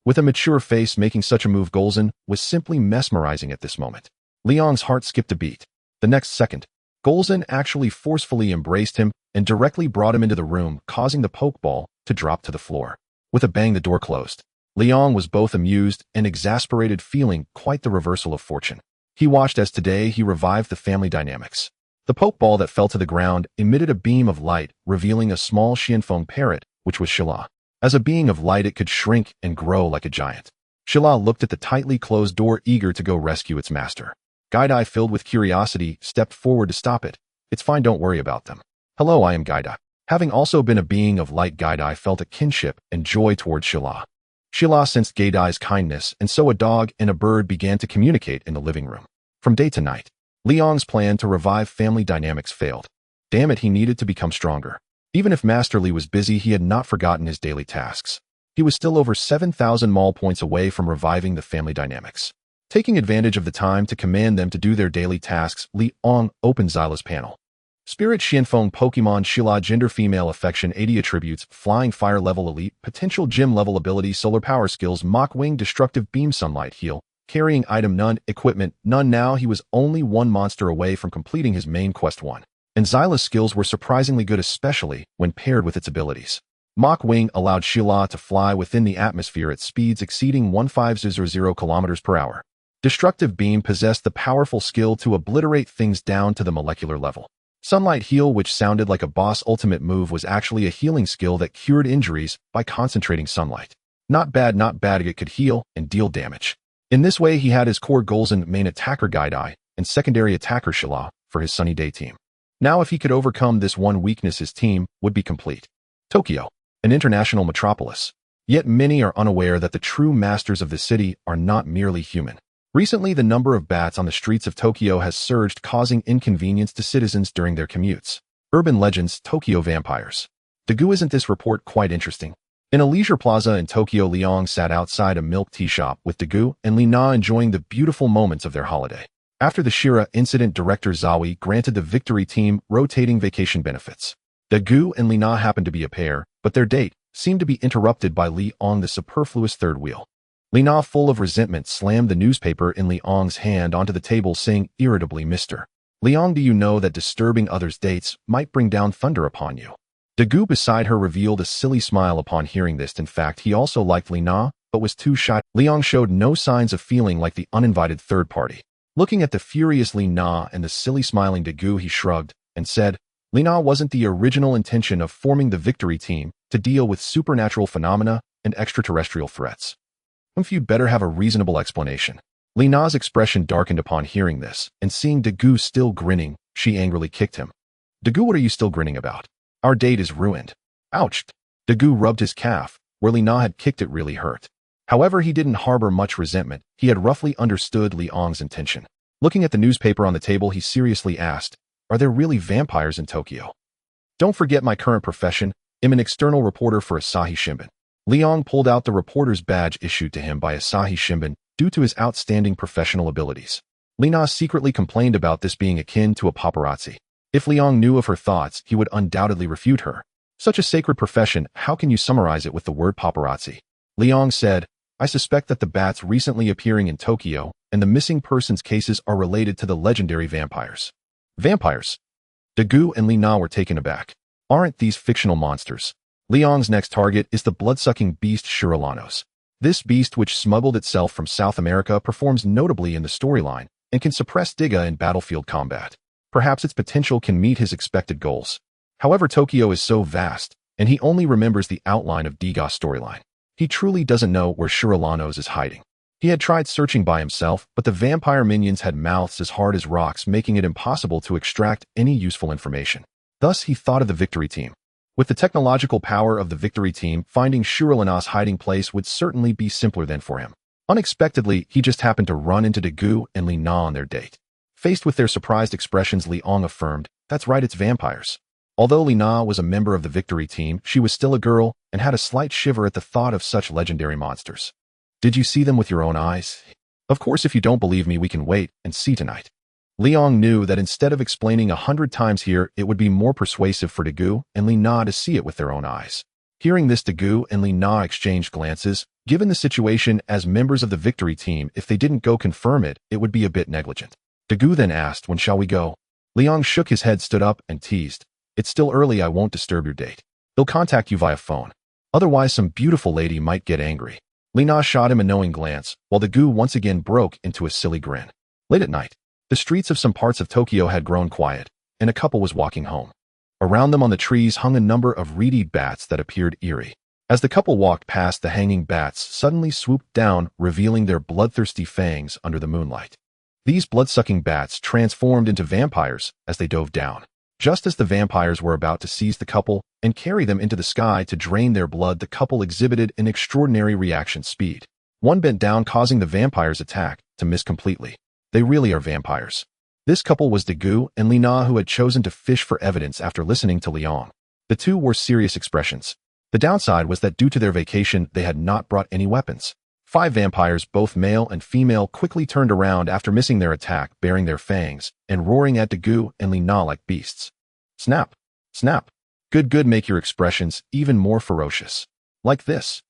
With a mature face making such a move, Golza was simply mesmerizing at this moment. Liang's heart skipped a beat. The next second, Golza actually forcefully embraced him and directly brought him into the room, causing the Pokeball to drop to the floor. With a bang, the door closed. Liang was both amused and exasperated, feeling quite the reversal of fortune. He watched as today he revived the family dynamics. The Pokeball that fell to the ground emitted a beam of light, revealing a small Xianfeng parrot, which was Shila. As a being of light, it could shrink and grow like a giant. Shila looked at the tightly closed door, eager to go rescue its master. Gaidai, filled with curiosity, stepped forward to stop it. It's fine, don't worry about them. Hello, I am Gaidai. Having also been a being of light, Gaidai felt a kinship and joy towards Shila. Shila sensed Gaidai's kindness, and so a dog and a bird began to communicate in the living room. From day to night, Liang's plan to revive family dynamics failed. Damn it, he needed to become stronger. Even if Master Li was busy, he had not forgotten his daily tasks. He was still over 7,000 mall points away from reviving the family dynamics. Taking advantage of the time to command them to do their daily tasks, Liang opened Zyla's panel. Spirit Xianfeng Pokemon Shila, gender female, affection 80 attributes, flying, fire level elite, potential gym level ability, solar power skills, Mach Wing, destructive beam, sunlight, heal, carrying item none, equipment none. Now he was only one monster away from completing his main quest 1. And Zyla's skills were surprisingly good, especially when paired with its abilities. Mach Wing allowed Shila to fly within the atmosphere at speeds exceeding 1500 km per hour. Destructive beam possessed the powerful skill to obliterate things down to the molecular level. Sunlight heal, which sounded like a boss ultimate move, was actually a healing skill that cured injuries by concentrating sunlight. Not bad, not bad. It could heal and deal damage. In this way, he had his core goals and main attacker Gaidai and secondary attacker Shila for his Sunny Day team. Now if he could overcome this one weakness, his team would be complete. Tokyo, an international metropolis. Yet many are unaware that the true masters of the city are not merely human. Recently, the number of bats on the streets of Tokyo has surged, causing inconvenience to citizens during their commutes. Urban legends, Tokyo vampires. Dagu, isn't this report quite interesting? In a leisure plaza in Tokyo, Liang sat outside a milk tea shop with Dagu and Lina, enjoying the beautiful moments of their holiday. After the Shira incident, Director Zawi granted the victory team rotating vacation benefits. Dagu and Lina happened to be a pair, but their date seemed to be interrupted by Liang, the superfluous third wheel. Lina, full of resentment, slammed the newspaper in Liang's hand onto the table, saying irritably, "Mr. Liang, do you know that disturbing others' dates might bring down thunder upon you?" Dagu beside her revealed a silly smile upon hearing this. In fact, he also liked Lina, but was too shy. Liang showed no signs of feeling like the uninvited third party. Looking at the furious Lina and the silly smiling Dagu, he shrugged and said, "Lina, wasn't the original intention of forming the victory team to deal with supernatural phenomena and extraterrestrial threats? You'd better have a reasonable explanation." Lina's expression darkened upon hearing this, and seeing Dagu still grinning, she angrily kicked him. "Dagu, what are you still grinning about? Our date is ruined." Ouch! Dagu rubbed his calf, where Lina had kicked it really hurt. However, he didn't harbor much resentment. He had roughly understood Liang's intention. Looking at the newspaper on the table, he seriously asked, "Are there really vampires in Tokyo?" "Don't forget my current profession. I'm an external reporter for Asahi Shimbun." Liang pulled out the reporter's badge issued to him by Asahi Shimbun due to his outstanding professional abilities. Lina secretly complained about this being akin to a paparazzi. If Liang knew of her thoughts, he would undoubtedly refute her. Such a sacred profession, how can you summarize it with the word paparazzi? Liang said, "I suspect that the bats recently appearing in Tokyo and the missing persons cases are related to the legendary vampires." Vampires? Dagu and Lina were taken aback. Aren't these fictional monsters? Liang's next target is the blood-sucking beast Shurilanos. This beast, which smuggled itself from South America, performs notably in the storyline and can suppress Tiga in battlefield combat. Perhaps its potential can meet his expected goals. However, Tokyo is so vast, and he only remembers the outline of Tiga's storyline. He truly doesn't know where Shurilanos is hiding. He had tried searching by himself, but the vampire minions had mouths as hard as rocks, making it impossible to extract any useful information. Thus, he thought of the victory team. With the technological power of the victory team, finding Shurilanos' hiding place would certainly be simpler than for him. Unexpectedly, he just happened to run into Dagu and Lina on their date. Faced with their surprised expressions, Liang affirmed, "That's right, it's vampires." Although Lina was a member of the victory team, she was still a girl and had a slight shiver at the thought of such legendary monsters. "Did you see them with your own eyes?" "Of course, if you don't believe me, we can wait and see tonight." Liang knew that instead of explaining 100 times here, it would be more persuasive for Dagu and Li Na to see it with their own eyes. Hearing this, Dagu and Li Na exchanged glances. Given the situation as members of the victory team, if they didn't go confirm it, it would be a bit negligent. Dagu then asked, "When shall we go?" Liang shook his head, stood up, and teased, "It's still early, I won't disturb your date. They'll contact you via phone. Otherwise, some beautiful lady might get angry." Li Na shot him a knowing glance, while Dagu once again broke into a silly grin. Late at night, the streets of some parts of Tokyo had grown quiet, and a couple was walking home. Around them on the trees hung a number of reed bats that appeared eerie. As the couple walked past, the hanging bats suddenly swooped down, revealing their bloodthirsty fangs under the moonlight. These blood-sucking bats transformed into vampires as they dove down. Just as the vampires were about to seize the couple and carry them into the sky to drain their blood, the couple exhibited an extraordinary reaction speed. One bent down, causing the vampire's attack to miss completely. They really are vampires. This couple was Dagu and Li Na, who had chosen to fish for evidence after listening to Liang. The two wore serious expressions. The downside was that due to their vacation, they had not brought any weapons. 5 vampires, both male and female, quickly turned around after missing their attack, baring their fangs and roaring at Dagu and Li Na like beasts. Snap! Snap! Good, make your expressions even more ferocious. Like this.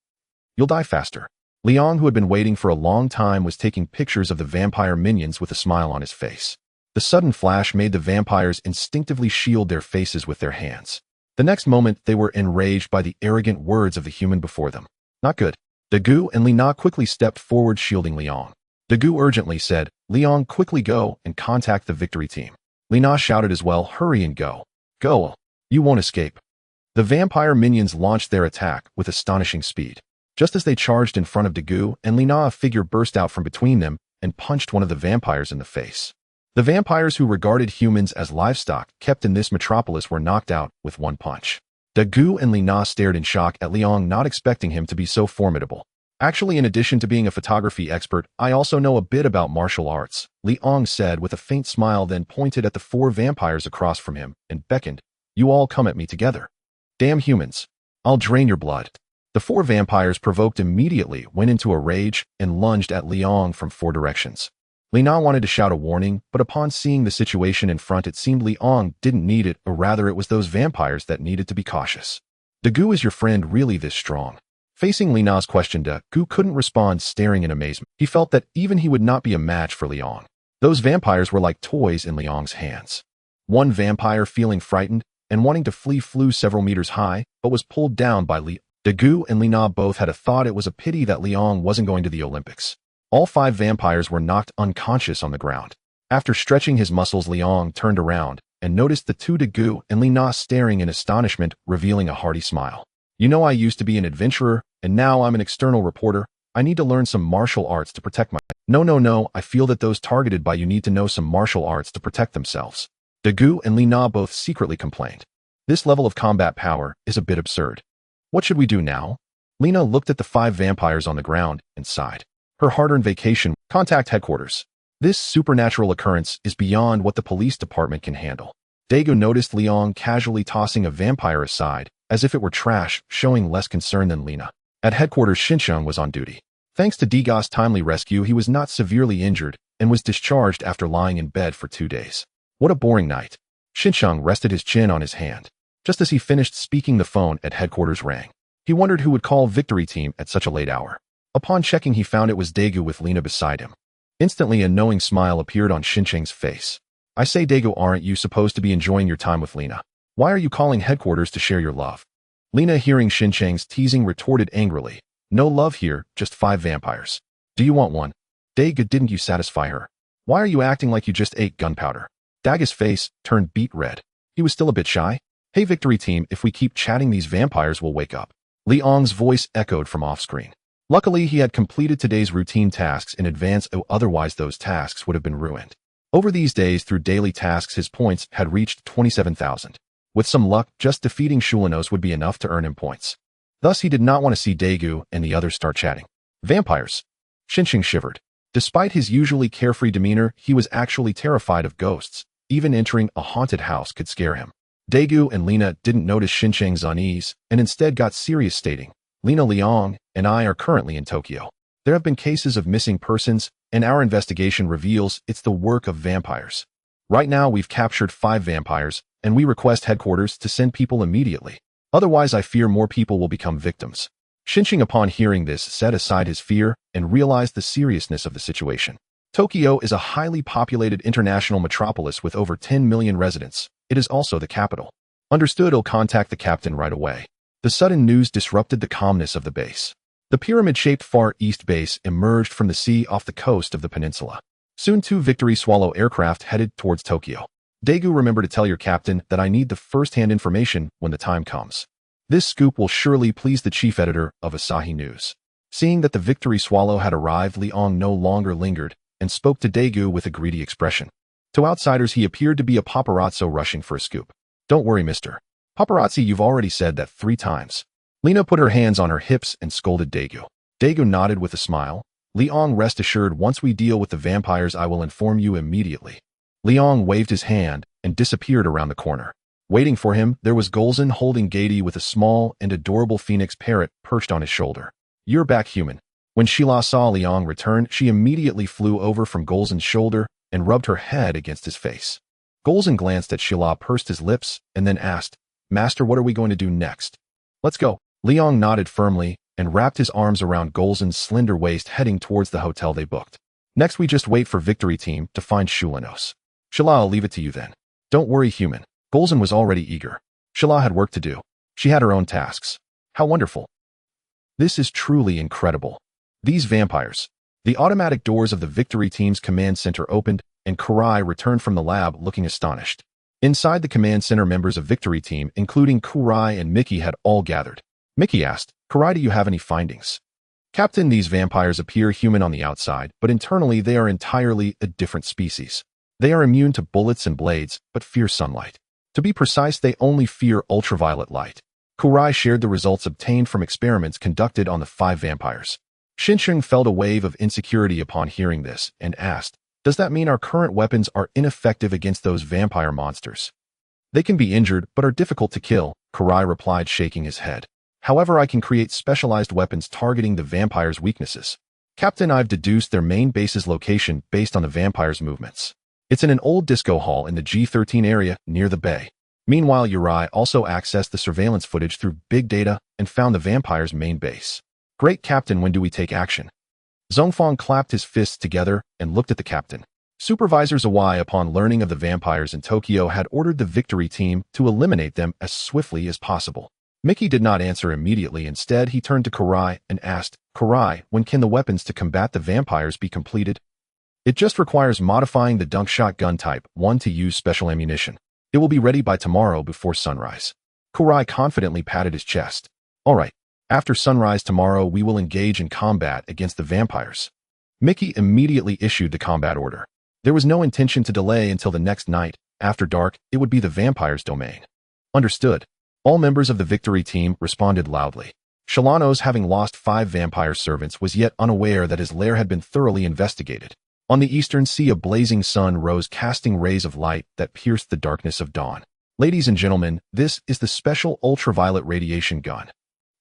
You'll die faster. Liang, who had been waiting for a long time, was taking pictures of the vampire minions with a smile on his face. The sudden flash made the vampires instinctively shield their faces with their hands. The next moment, they were enraged by the arrogant words of the human before them. Not good. Dagu and Li Na quickly stepped forward, shielding Liang. Dagu urgently said, "Liang, quickly go and contact the victory team." Li Na shouted as well, "Hurry and go. Go. You won't escape." The vampire minions launched their attack with astonishing speed. Just as they charged in front of Dagu and Li Na, a figure burst out from between them and punched one of the vampires in the face. The vampires, who regarded humans as livestock kept in this metropolis, were knocked out with one punch. Dagu and Li Na stared in shock at Liang, not expecting him to be so formidable. "Actually, in addition to being a photography expert, I also know a bit about martial arts," Liang said with a faint smile, then pointed at the 4 vampires across from him and beckoned, "You all come at me together. Damn humans. I'll drain your blood." The 4 vampires, provoked immediately, went into a rage and lunged at Liang from 4 directions. Li Na wanted to shout a warning, but upon seeing the situation in front, it seemed Liang didn't need it, or rather it was those vampires that needed to be cautious. "Dagu, is your friend really this strong?" Facing Li Na's question, Dagu couldn't respond, staring in amazement. He felt that even he would not be a match for Liang. Those vampires were like toys in Liang's hands. One vampire, feeling frightened and wanting to flee, flew several meters high, but was pulled down by Liang. Dagu and Li Na both had a thought. It was a pity that Liang wasn't going to the Olympics. All 5 vampires were knocked unconscious on the ground. After stretching his muscles, Liang turned around and noticed the 2 Dagu and Li Na staring in astonishment, revealing a hearty smile. "You know, I used to be an adventurer, and now I'm an external reporter. I need to learn some martial arts to protect my—" No, I feel that those targeted by you need to know some martial arts to protect themselves," Dagu and Li Na both secretly complained. "This level of combat power is a bit absurd. What should we do now?" Lena looked at the 5 vampires on the ground and sighed. Her hard-earned vacation. Contact headquarters. This supernatural occurrence is beyond what the police department can handle. Dago noticed Liang casually tossing a vampire aside, as if it were trash, showing less concern than Lena. At headquarters, Xinsheng was on duty. Thanks to Diga's timely rescue, he was not severely injured and was discharged after lying in bed for 2 days. What a boring night. Xinsheng rested his chin on his hand. Just as he finished speaking, the phone at headquarters rang. He wondered who would call victory team at such a late hour. Upon checking, he found it was Dago with Lena beside him. Instantly, a knowing smile appeared on Xinsheng's face. "I say, Dago, aren't you supposed to be enjoying your time with Lena? Why are you calling headquarters to share your love?" Lena, hearing Xinsheng's teasing, retorted angrily, "No love here, just 5 vampires. Do you want one?" "Dago, didn't you satisfy her? Why are you acting like you just ate gunpowder?" Daga's face turned beet red. He was still a bit shy. "Hey, victory team, if we keep chatting, these vampires will wake up." Liang's voice echoed from off-screen. Luckily, he had completed today's routine tasks in advance, otherwise those tasks would have been ruined. Over these days, through daily tasks, his points had reached 27,000. With some luck, just defeating Shulinos would be enough to earn him points. Thus, he did not want to see Dagu and the others start chatting. Vampires. Xinsheng shivered. Despite his usually carefree demeanor, he was actually terrified of ghosts. Even entering a haunted house could scare him. Dagu and Lena didn't notice Xinsheng's unease and instead got serious, stating, "Lena, Liang and I are currently in Tokyo. There have been cases of missing persons, and our investigation reveals it's the work of vampires. Right now we've captured 5 vampires, and we request headquarters to send people immediately. Otherwise I fear more people will become victims. Shinshin upon hearing this set aside his fear and realized the seriousness of the situation. Tokyo is a highly populated international metropolis with over 10 million residents. It is also the capital. Understood, he'll contact the captain right away. The sudden news disrupted the calmness of the base. The pyramid-shaped Far East base emerged from the sea off the coast of the peninsula. Soon 2 Victory Swallow aircraft headed towards Tokyo. Daegu, remember to tell your captain that I need the first-hand information when the time comes. This scoop will surely please the chief editor of Asahi News. Seeing that the Victory Swallow had arrived, Leong no longer lingered and spoke to Daegu with a greedy expression. To outsiders he appeared to be a paparazzo rushing for a scoop. Don't worry, Mr. Paparazzi, you've already said that 3 times. Lena put her hands on her hips and scolded Daegu. Daegu nodded with a smile. Leong, rest assured, once we deal with the vampires I will inform you immediately. Leong waved his hand and disappeared around the corner. Waiting for him, there was Golza holding Gady with a small and adorable phoenix parrot perched on his shoulder. You're back, human. When Sheila saw Leong return, she immediately flew over from Golza's shoulder and rubbed her head against his face. Golza glanced at Sheila, pursed his lips, and then asked, Master, what are we going to do next? Let's go. Leong nodded firmly and wrapped his arms around Golza's slender waist, heading towards the hotel they booked. Next we just wait for Victory Team to find Shulinos. Sheila, I'll leave it to you then. Don't worry, human. Golza was already eager. Sheila had work to do. She had her own tasks. How wonderful. This is truly incredible. These vampires. The automatic doors of the Victory Team's command center opened, and Kurai returned from the lab looking astonished. Inside the command center, members of Victory Team, including Kurai and Mickey, had all gathered. Mickey asked, Kurai, do you have any findings? Captain, these vampires appear human on the outside, but internally they are entirely a different species. They are immune to bullets and blades, but fear sunlight. To be precise, they only fear ultraviolet light. Kurai shared the results obtained from experiments conducted on the 5 vampires. Shinshin felt a wave of insecurity upon hearing this and asked, does that mean our current weapons are ineffective against those vampire monsters? They can be injured, but are difficult to kill, Kurai replied, shaking his head. However, I can create specialized weapons targeting the vampires' weaknesses. Captain, I've deduced their main base's location based on the vampires' movements. It's in an old disco hall in the G13 area near the bay. Meanwhile, Uri also accessed the surveillance footage through big data and found the vampires' main base. Great, Captain, when do we take action? Zhongfang clapped his fists together and looked at the captain. Supervisor Zawai, upon learning of the vampires in Tokyo, had ordered the Victory Team to eliminate them as swiftly as possible. Mickey did not answer immediately. Instead, he turned to Kurai and asked, Kurai, when can the weapons to combat the vampires be completed? It just requires modifying the dunk shotgun type 1 to use special ammunition. It will be ready by tomorrow before sunrise. Kurai confidently patted his chest. All right. After sunrise tomorrow, we will engage in combat against the vampires. Mickey immediately issued the combat order. There was no intention to delay until the next night. After dark, it would be the vampires' domain. Understood. All members of the Victory Team responded loudly. Shalanos, having lost 5 vampire servants, was yet unaware that his lair had been thoroughly investigated. On the eastern sea, a blazing sun rose, casting rays of light that pierced the darkness of dawn. Ladies and gentlemen, this is the special ultraviolet radiation gun.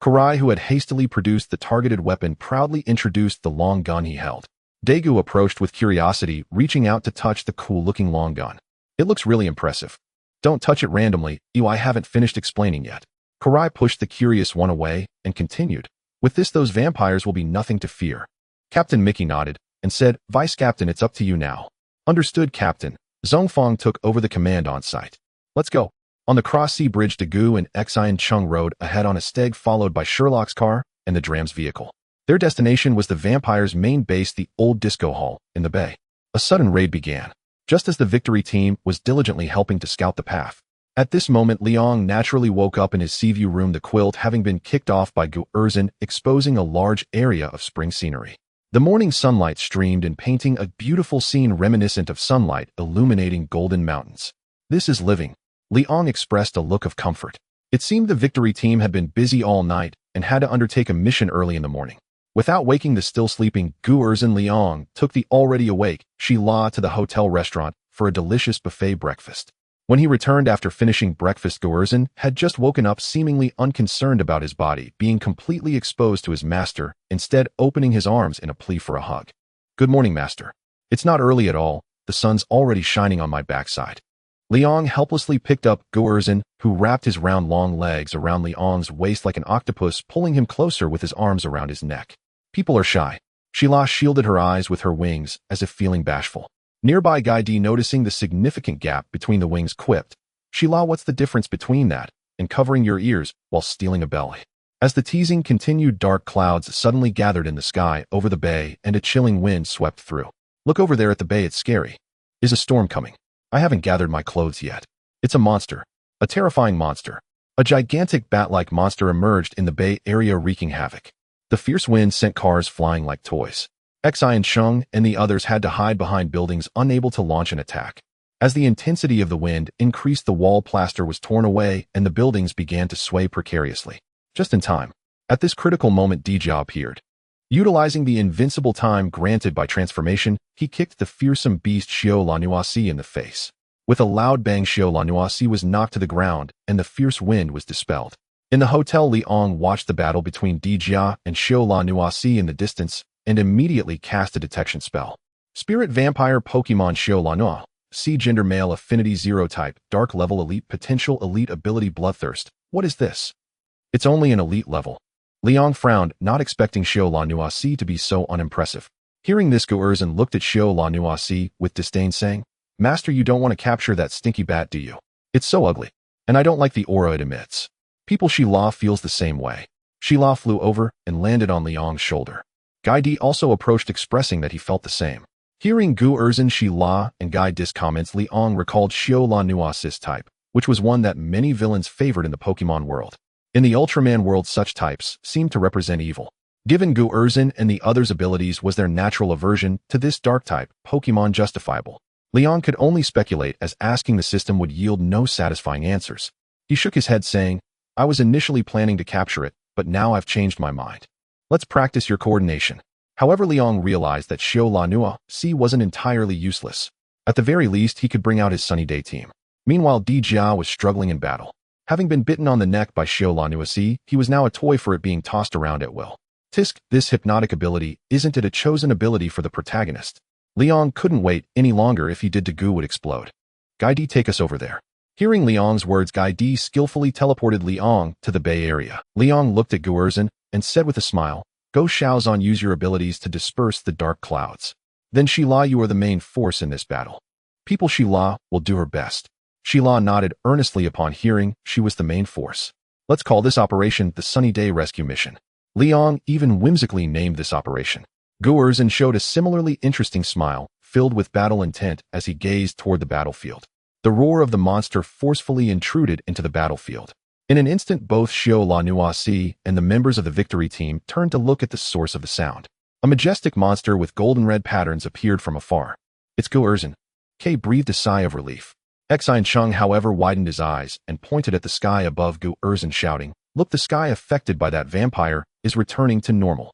Kurai, who had hastily produced the targeted weapon, proudly introduced the long gun he held. Daegu approached with curiosity, reaching out to touch the cool-looking long gun. It looks really impressive. Don't touch it randomly, I haven't finished explaining yet. Kurai pushed the curious one away and continued. With this, those vampires will be nothing to fear. Captain Mickey nodded and said, Vice Captain, it's up to you now. Understood, Captain. Zhongfang took over the command on site. Let's go. On the cross-sea bridge, Daegu and Xian Chung rode ahead on a steg, followed by Sherlock's car and the Dram's vehicle. Their destination was the vampires' main base, the old disco hall in the bay. A sudden raid began, just as the Victory Team was diligently helping to scout the path. At this moment, Leong naturally woke up in his seaview room, the quilt having been kicked off by Gu Erzin, exposing a large area of spring scenery. The morning sunlight streamed in, painting a beautiful scene reminiscent of sunlight illuminating golden mountains. This is living. Leong expressed a look of comfort. It seemed the Victory Team had been busy all night and had to undertake a mission early in the morning. Without waking the still sleeping Gu Erzin, Leong took the already awake Sheila to the hotel restaurant for a delicious buffet breakfast. When he returned after finishing breakfast, Gu Erzin had just woken up, seemingly unconcerned about his body being completely exposed to his master, instead opening his arms in a plea for a hug. Good morning, master. It's not early at all, the sun's already shining on my backside. Liang helplessly picked up Guorzhen, who wrapped his round long legs around Liang's waist like an octopus, pulling him closer with his arms around his neck. People are shy. Xila shielded her eyes with her wings, as if feeling bashful. Nearby Gaidi, noticing the significant gap between the wings, quipped, "Xila, what's the difference between that and covering your ears while stealing a belly?" As the teasing continued, dark clouds suddenly gathered in the sky over the bay and a chilling wind swept through. "Look over there at the bay, it's scary. Is a storm coming? I haven't gathered my clothes yet. It's a monster. A terrifying monster." A gigantic bat-like monster emerged in the bay area, wreaking havoc. The fierce wind sent cars flying like toys. Xi and Sheng and the others had to hide behind buildings, unable to launch an attack. As the intensity of the wind increased, the wall plaster was torn away and the buildings began to sway precariously. Just in time. At this critical moment, Dija appeared. Utilizing the invincible time granted by transformation, he kicked the fearsome beast Xiao Lanuasi in the face. With a loud bang, Xiao Lanuasi was knocked to the ground and the fierce wind was dispelled. In the hotel, Liang watched the battle between Dija and Xiao Lanuasi in the distance and immediately cast a detection spell. Spirit Vampire Pokemon Xiao Lanua. C. Gender Male Affinity 0 Type Dark Level Elite Potential Elite Ability Bloodthirst. What is this? It's only an elite level. Liang frowned, not expecting Xiao Lanuasi to be so unimpressive. Hearing this, Guorzhen looked at Xiao Lanuasi with disdain, saying, "Master, you don't want to capture that stinky bat, do you? It's so ugly. And I don't like the aura it emits." People, Xila feels the same way. Xila flew over and landed on Liang's shoulder. Gaidi also approached, expressing that he felt the same. Hearing Guorzhen, Xila, and Gaidi's comments, Liang recalled Xiao Lanuasi's type, which was one that many villains favored in the Pokemon world. In the Ultraman world, such types seemed to represent evil. Given Guorzhen and the others' abilities, was their natural aversion to this dark type Pokemon justifiable? Liang could only speculate, as asking the system would yield no satisfying answers. He shook his head, saying, "I was initially planning to capture it, but now I've changed my mind. Let's practice your coordination." However, Liang realized that Xiao Lanuasi wasn't entirely useless. At the very least, he could bring out his Sunny Day team. Meanwhile, Dija was struggling in battle. Having been bitten on the neck by Xiao Lanuasi, he was now a toy for it, being tossed around at will. Tisk, this hypnotic ability, isn't it a chosen ability for the protagonist? Liang couldn't wait any longer. If he did, Goo would explode. Gaidi, take us over there. Hearing Liang's words, Gaidi skillfully teleported Liang to the bay area. Liang looked at Guorzhen and said with a smile, "Go Xiaozan, use your abilities to disperse the dark clouds. Then Xila, you are the main force in this battle." People, Xila will do her best. Xila nodded earnestly upon hearing she was the main force. Let's call this operation the Sunny Day Rescue Mission. Liang even whimsically named this operation. Guorzhen showed a similarly interesting smile, filled with battle intent, as he gazed toward the battlefield. The roar of the monster forcefully intruded into the battlefield. In an instant, both Xiao Lanuasi and the members of the victory team turned to look at the source of the sound. A majestic monster with golden red patterns appeared from afar. "It's Guorzhen." Kay breathed a sigh of relief. Xi and Sheng, however, widened his eyes and pointed at the sky above Guorzhen, shouting, "Look, the sky affected by that vampire is returning to normal."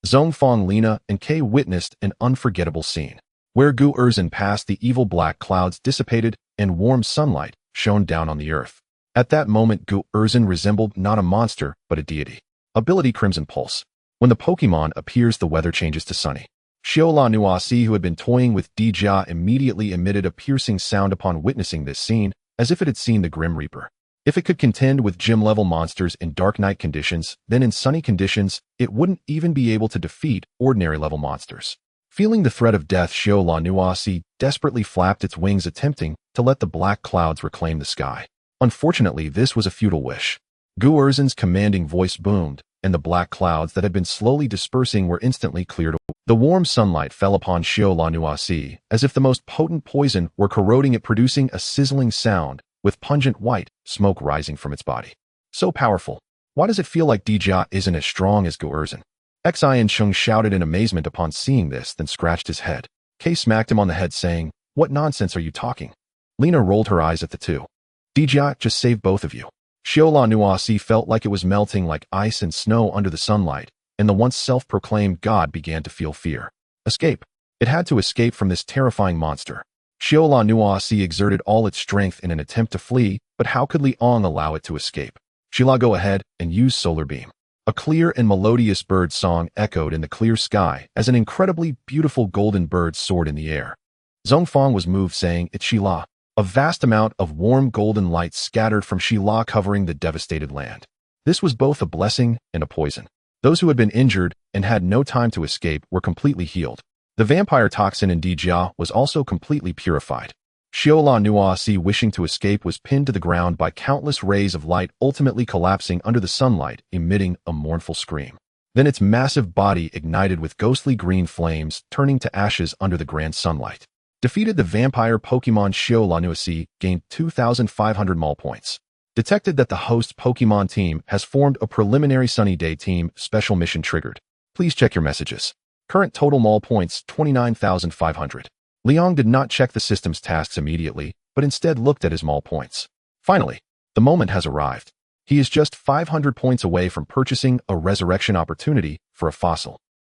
Zhongfang, Lina, and Kay witnessed an unforgettable scene. Where Guorzhen passed, the evil black clouds dissipated and warm sunlight shone down on the earth. At that moment, Guorzhen resembled not a monster, but a deity. Ability Crimson Pulse. When the Pokemon appears, the weather changes to sunny. Xiao Lanuasi, who had been toying with Dija, immediately emitted a piercing sound upon witnessing this scene, as if it had seen the Grim Reaper. If it could contend with gym-level monsters in dark night conditions, then in sunny conditions, it wouldn't even be able to defeat ordinary-level monsters. Feeling the threat of death, Xiao Lanuasi desperately flapped its wings, attempting to let the black clouds reclaim the sky. Unfortunately, this was a futile wish. Guorzhen's commanding voice boomed, and the black clouds that had been slowly dispersing were instantly cleared away. The warm sunlight fell upon Xiao Lanuasi, as if the most potent poison were corroding it, producing a sizzling sound, with pungent white smoke rising from its body. So powerful. Why does it feel like Dija isn't as strong as Guorzhen? Xi and Sheng shouted in amazement upon seeing this, then scratched his head. Kay smacked him on the head, saying, "What nonsense are you talking?" Lina rolled her eyes at the two. "Dija just saved both of you." Xiao Lanuasi felt like it was melting like ice and snow under the sunlight, and the once self-proclaimed god began to feel fear. Escape. It had to escape from this terrifying monster. Xiao Lanuasi exerted all its strength in an attempt to flee, but how could Liang allow it to escape? Xila, go ahead and use Solar Beam. A clear and melodious bird song echoed in the clear sky as an incredibly beautiful golden bird soared in the air. Zhongfang was moved, saying, "It's Shila." A vast amount of warm golden light scattered from Shila, covering the devastated land. This was both a blessing and a poison. Those who had been injured and had no time to escape were completely healed. The vampire toxin in Dijia was also completely purified. Xiola Nuasi, wishing to escape, was pinned to the ground by countless rays of light, ultimately collapsing under the sunlight, emitting a mournful scream. Then its massive body ignited with ghostly green flames, turning to ashes under the grand sunlight. Defeated, the vampire Pokemon Xiola Nuasi gained 2,500 mall points. Detected that the host Pokemon team has formed a preliminary Sunny Day team. Special mission triggered. Please check your messages. Current total mall points 29,500. Liang did not check the system's tasks immediately, but instead looked at his mall points. Finally, the moment has arrived. He is just 500 points away from purchasing a resurrection opportunity for a fossil.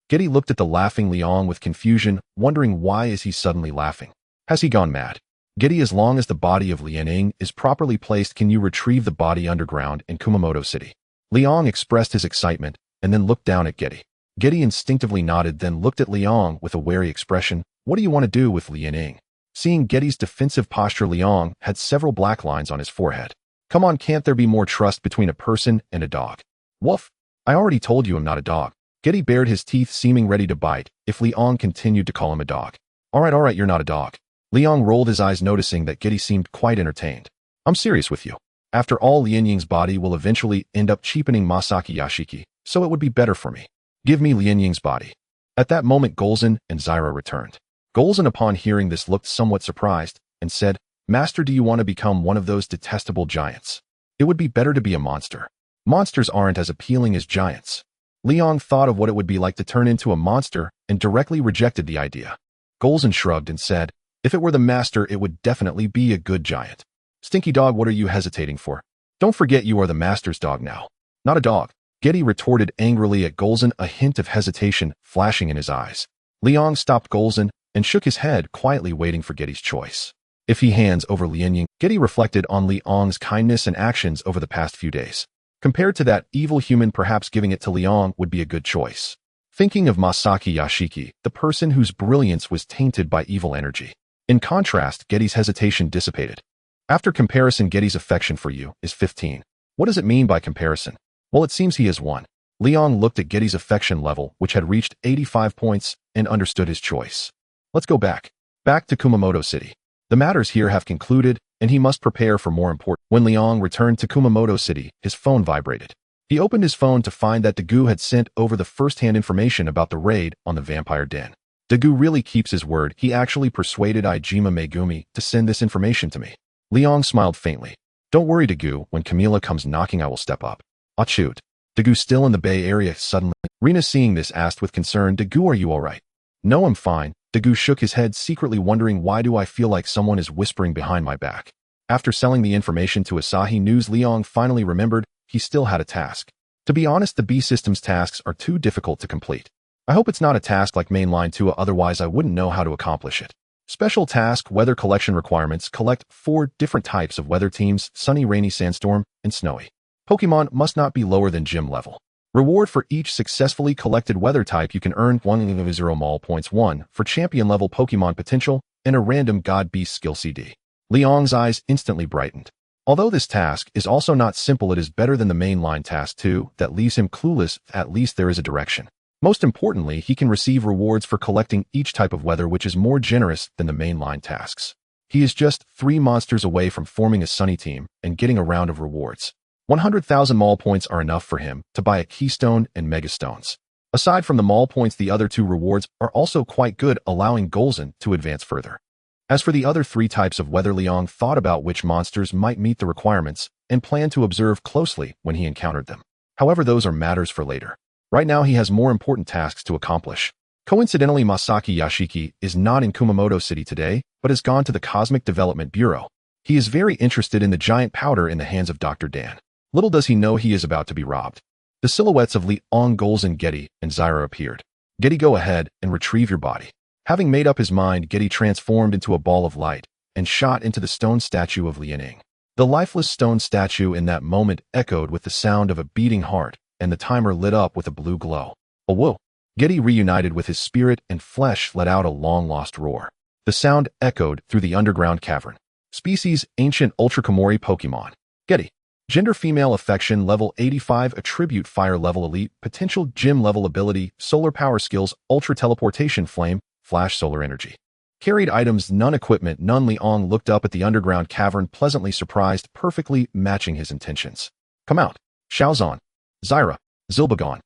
Getty looked at the laughing Liang with confusion, wondering why is he suddenly laughing. Has he gone mad? Getty, as long as the body of Lianing is properly placed, can you retrieve the body underground in Kumamoto City? Liang expressed his excitement and then looked down at Getty. Getty instinctively nodded, then looked at Liang with a wary expression. What do you want to do with Lianing? Seeing Getty's defensive posture, Liang had several black lines on his forehead. Come on, can't there be more trust between a person and a dog? Woof! I already told you I'm not a dog. Getty bared his teeth, seeming ready to bite if Liang continued to call him a dog. All right, you're not a dog. Liang rolled his eyes, noticing that Getty seemed quite entertained. I'm serious with you. After all, Lianying's body will eventually end up cheapening Masaki Yashiki, so it would be better for me. Give me Lianying's body. At that moment, Golzan and Zyra returned. Golzan, upon hearing this, looked somewhat surprised and said, Master, do you want to become one of those detestable giants? It would be better to be a monster. Monsters aren't as appealing as giants. Liang thought of what it would be like to turn into a monster and directly rejected the idea. Golzan shrugged and said, if it were the master, it would definitely be a good giant. Stinky dog, what are you hesitating for? Don't forget you are the master's dog now, not a dog. Getty retorted angrily at Golzan, a hint of hesitation flashing in his eyes. Liang stopped Golzan and shook his head, quietly waiting for Getty's choice. If he hands over Lianying, Getty reflected on Liang's kindness and actions over the past few days. Compared to that evil human, perhaps giving it to Liang would be a good choice. Thinking of Masaki Yashiki, the person whose brilliance was tainted by evil energy. In contrast, Getty's hesitation dissipated. After comparison, Getty's affection for you is 15. What does it mean by comparison? Well, it seems he is 1. Liang looked at Getty's affection level, which had reached 85 points, and understood his choice. Let's go back to Kumamoto City. The matters here have concluded, and he must prepare for more important. When Liang returned to Kumamoto City, his phone vibrated. He opened his phone to find that Dagu had sent over the first-hand information about the raid on the vampire den. Dagu really keeps his word. He actually persuaded Ijima Megumi to send this information to me. Liang smiled faintly. Don't worry, Dagu, when Camila comes knocking, I will step up. I'll shoot. Dagu, still in the Bay Area, suddenly. Rina, seeing this, asked with concern, Dagu, are you all right? No, I'm fine. Dagu shook his head, secretly wondering, why do I feel like someone is whispering behind my back? After selling the information to Asahi News, Liang finally remembered he still had a task. To be honest, the B System's tasks are too difficult to complete. I hope it's not a task like Mainline 2, otherwise I wouldn't know how to accomplish it. Special task: weather collection requirements. Collect 4 different types of weather teams: sunny, rainy, sandstorm, and snowy. Pokemon must not be lower than gym level. Reward for each successfully collected weather type: you can earn 1 mall points, 1 for champion level Pokemon potential, and a random God Beast skill CD. Liang's eyes instantly brightened. Although this task is also not simple, it is better than the mainline task 2 that leaves him clueless. At least there is a direction. Most importantly, he can receive rewards for collecting each type of weather, which is more generous than the mainline tasks. He is just 3 monsters away from forming a sunny team and getting a round of rewards. 100,000 mall points are enough for him to buy a keystone and megastones. Aside from the mall points, the other 2 rewards are also quite good, allowing Golzan to advance further. As for the other 3 types of weather, Liang thought about which monsters might meet the requirements and planned to observe closely when he encountered them. However, those are matters for later. Right now, he has more important tasks to accomplish. Coincidentally, Masaki Yashiki is not in Kumamoto City today, but has gone to the Cosmic Development Bureau. He is very interested in the giant powder in the hands of Dr. Dan. Little does he know he is about to be robbed. The silhouettes of Liang, Golzan, Getty, and Zyra appeared. Getty, go ahead and retrieve your body. Having made up his mind, Getty transformed into a ball of light and shot into the stone statue of Lianing. The lifeless stone statue in that moment echoed with the sound of a beating heart, and the timer lit up with a blue glow. Oh whoa! Getty, reunited with his spirit and flesh, let out a long-lost roar. The sound echoed through the underground cavern. Species: Ancient Ultrakamori Pokémon. Getty. Gender: Female. Affection level 85. Attribute: Fire level Elite. Potential: Gym level Ability. Solar Power Skills: Ultra Teleportation, Flame, Flash, Solar Energy. Carried items: None. Equipment: None. Liang looked up at the underground cavern, pleasantly surprised, perfectly matching his intentions. Come out. Xiaozan. Zyra. Zilbagon.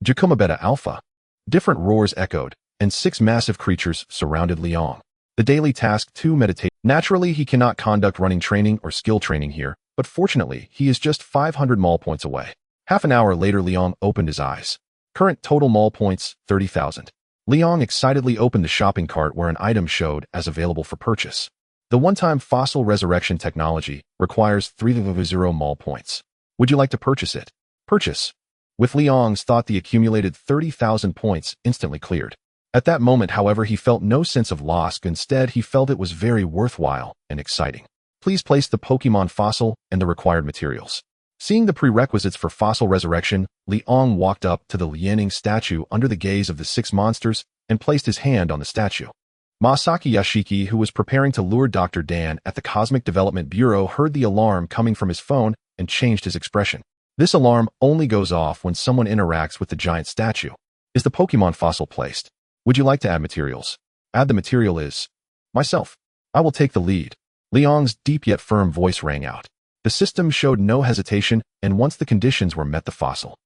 Jakuma Beta Alpha. Different roars echoed, and 6 massive creatures surrounded Liang. The daily task: to meditate. Naturally, he cannot conduct running training or skill training here, but fortunately, he is just 500 mall points away. Half an hour later, Liang opened his eyes. Current total mall points, 30,000. Liang excitedly opened the shopping cart where an item showed as available for purchase. The one-time fossil resurrection technology requires 3,000 mall points. Would you like to purchase it? Purchase. With Liang's thought, the accumulated 30,000 points instantly cleared. At that moment, however, he felt no sense of loss. Instead, he felt it was very worthwhile and exciting. Please place the Pokemon fossil and the required materials. Seeing the prerequisites for fossil resurrection, Liang walked up to the Lianing statue under the gaze of the 6 monsters and placed his hand on the statue. Masaki Yashiki, who was preparing to lure Dr. Dan at the Cosmic Development Bureau, heard the alarm coming from his phone and changed his expression. This alarm only goes off when someone interacts with the giant statue. Is the Pokemon fossil placed? Would you like to add materials? Add the material is... Myself. I will take the lead. Liang's deep yet firm voice rang out. The system showed no hesitation, and once the conditions were met, the fossil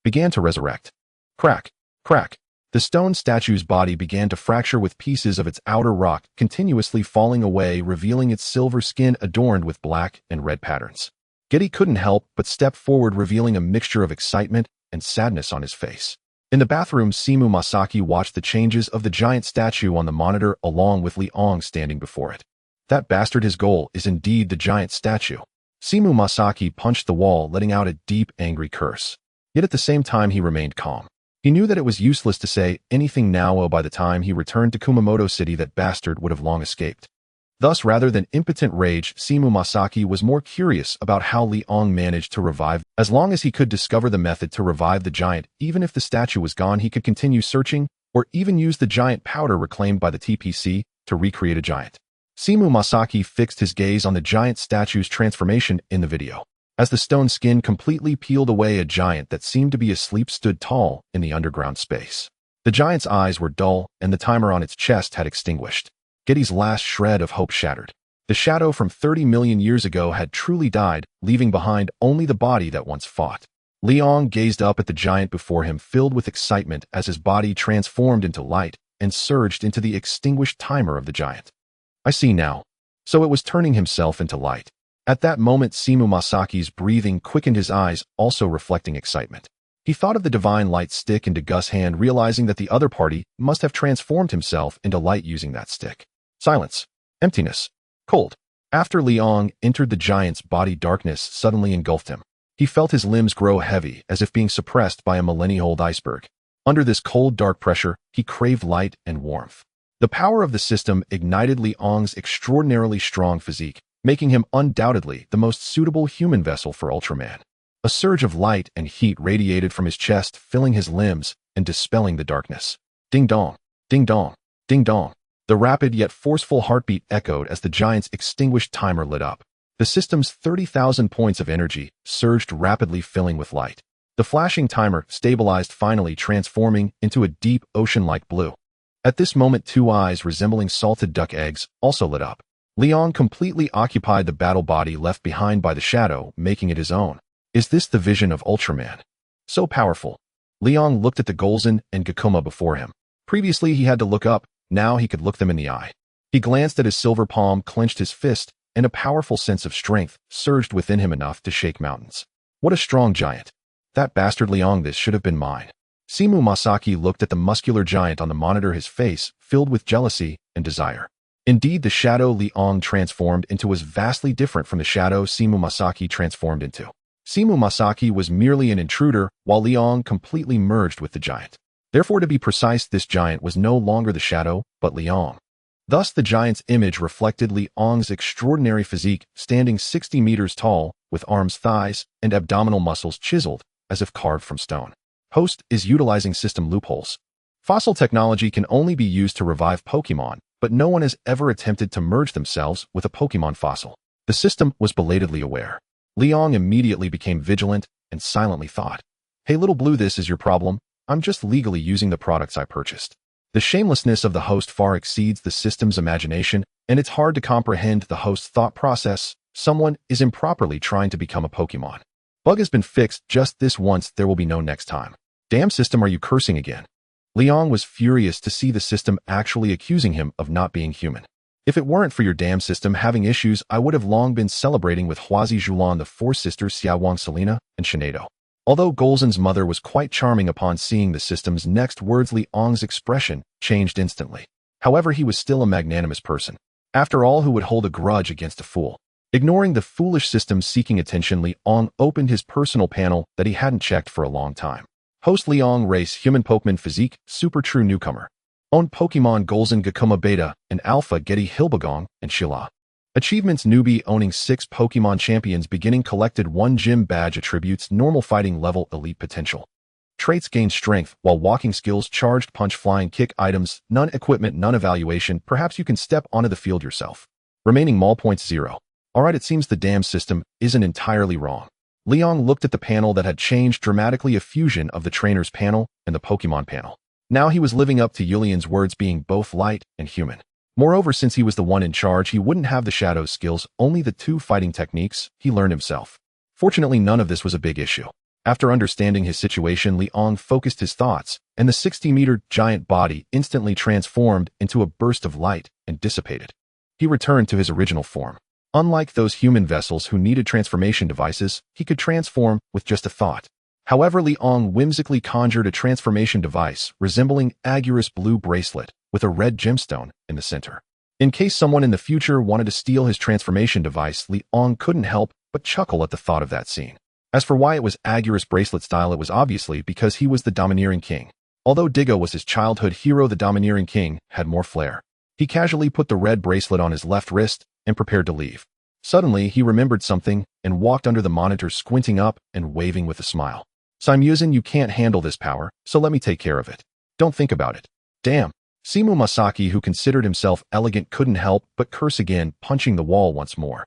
began to resurrect. Crack, crack. The stone statue's body began to fracture, with pieces of its outer rock continuously falling away, revealing its silver skin adorned with black and red patterns. Getty couldn't help but step forward, revealing a mixture of excitement and sadness on his face. In the bathroom, Simu Masaki watched the changes of the giant statue on the monitor along with Liang standing before it. That bastard, his goal is indeed the giant statue. Simu Masaki punched the wall, letting out a deep, angry curse. Yet at the same time, he remained calm. He knew that it was useless to say anything now. By the time he returned to Kumamoto City, that bastard would have long escaped. Thus, rather than impotent rage, Simu Masaki was more curious about how Liang managed to revive. As long as he could discover the method to revive the giant, even if the statue was gone, he could continue searching, or even use the giant powder reclaimed by the TPC to recreate a giant. Simu Masaki fixed his gaze on the giant statue's transformation in the video. As the stone skin completely peeled away, a giant that seemed to be asleep stood tall in the underground space. The giant's eyes were dull, and the timer on its chest had extinguished. Getty's last shred of hope shattered. The shadow from 30 million years ago had truly died, leaving behind only the body that once fought. Liang gazed up at the giant before him, filled with excitement as his body transformed into light and surged into the extinguished timer of the giant. I see now. So it was turning himself into light. At that moment, Simu Masaki's breathing quickened, his eyes also reflecting excitement. He thought of the divine light stick into Gus' hand, realizing that the other party must have transformed himself into light using that stick. Silence. Emptiness. Cold. After Liang entered the giant's body, darkness suddenly engulfed him. He felt his limbs grow heavy, as if being suppressed by a millennia-old iceberg. Under this cold, dark pressure, he craved light and warmth. The power of the system ignited Liang's extraordinarily strong physique, making him undoubtedly the most suitable human vessel for Ultraman. A surge of light and heat radiated from his chest, filling his limbs and dispelling the darkness. Ding dong, ding dong, ding dong. The rapid yet forceful heartbeat echoed as the giant's extinguished timer lit up. The system's 30,000 points of energy surged rapidly, filling with light. The flashing timer stabilized, finally transforming into a deep ocean-like blue. At this moment, 2 eyes resembling salted duck eggs also lit up. Liang completely occupied the battle body left behind by the shadow, making it his own. Is this the vision of Ultraman? So powerful. Liang looked at the Golzan and Gakuma before him. Previously, he had to look up. Now he could look them in the eye. He glanced at his silver palm, clenched his fist, and a powerful sense of strength surged within him, enough to shake mountains. What a strong giant. That bastard Liang, this should have been mine. Simu Masaki looked at the muscular giant on the monitor, his face filled with jealousy and desire. Indeed, the shadow Liang transformed into was vastly different from the shadow Simu Masaki transformed into. Simu Masaki was merely an intruder, while Liang completely merged with the giant. Therefore, to be precise, this giant was no longer the shadow, but Liang. Thus, the giant's image reflected Liang's extraordinary physique, standing 60 meters tall, with arms, thighs, and abdominal muscles chiseled, as if carved from stone. Host is utilizing system loopholes. Fossil technology can only be used to revive Pokemon, but no one has ever attempted to merge themselves with a Pokémon fossil. The system was belatedly aware. Liang immediately became vigilant and silently thought, "Hey little blue, this is your problem. I'm just legally using the products I purchased." The shamelessness of the host far exceeds the system's imagination, and it's hard to comprehend the host's thought process. Someone is improperly trying to become a Pokémon. Bug has been fixed just this once, there will be no next time. Damn system, are you cursing again? Liang was furious to see the system actually accusing him of not being human. If it weren't for your damn system having issues, I would have long been celebrating with Huazi Zhulan, the four sisters Xiaowang, Selena, and Shinado. Although Golza's mother was quite charming upon seeing the system's next words, Liang's expression changed instantly. However, he was still a magnanimous person. After all, who would hold a grudge against a fool? Ignoring the foolish system seeking attention, Liang opened his personal panel that he hadn't checked for a long time. Host Liang, race human, Pokemon physique, super true newcomer. Owned Pokemon Golza, Gakuma Beta, and Alpha, Getty, Hilbagong, and Shila. Achievements: newbie, owning 6 Pokemon champions, beginning, collected 1 gym badge. Attributes: normal fighting level, elite potential. Traits: gain strength while walking, skills: charged punch, flying kick. Items: none. Equipment: none. Evaluation: perhaps you can step onto the field yourself. Remaining mall points 0. Alright, it seems the damn system isn't entirely wrong. Liang looked at the panel that had changed dramatically, a fusion of the trainer's panel and the Pokemon panel. Now he was living up to Yulian's words, being both light and human. Moreover, since he was the one in charge, he wouldn't have the Shadow's skills, only the 2 fighting techniques he learned himself. Fortunately, none of this was a big issue. After understanding his situation, Liang focused his thoughts, and the 60-meter giant body instantly transformed into a burst of light and dissipated. He returned to his original form. Unlike those human vessels who needed transformation devices, he could transform with just a thought. However, Liang whimsically conjured a transformation device resembling Agurus blue bracelet with a red gemstone in the center. In case someone in the future wanted to steal his transformation device, Liang couldn't help but chuckle at the thought of that scene. As for why it was Agurus bracelet style, it was obviously because he was the domineering king. Although Tiga was his childhood hero, the domineering king had more flair. He casually put the red bracelet on his left wrist and prepared to leave. Suddenly, he remembered something and walked under the monitor, squinting up and waving with a smile. "Simuzan, you can't handle this power, so let me take care of it. Don't think about it." Damn. Simu Masaki, who considered himself elegant, couldn't help but curse again, punching the wall once more.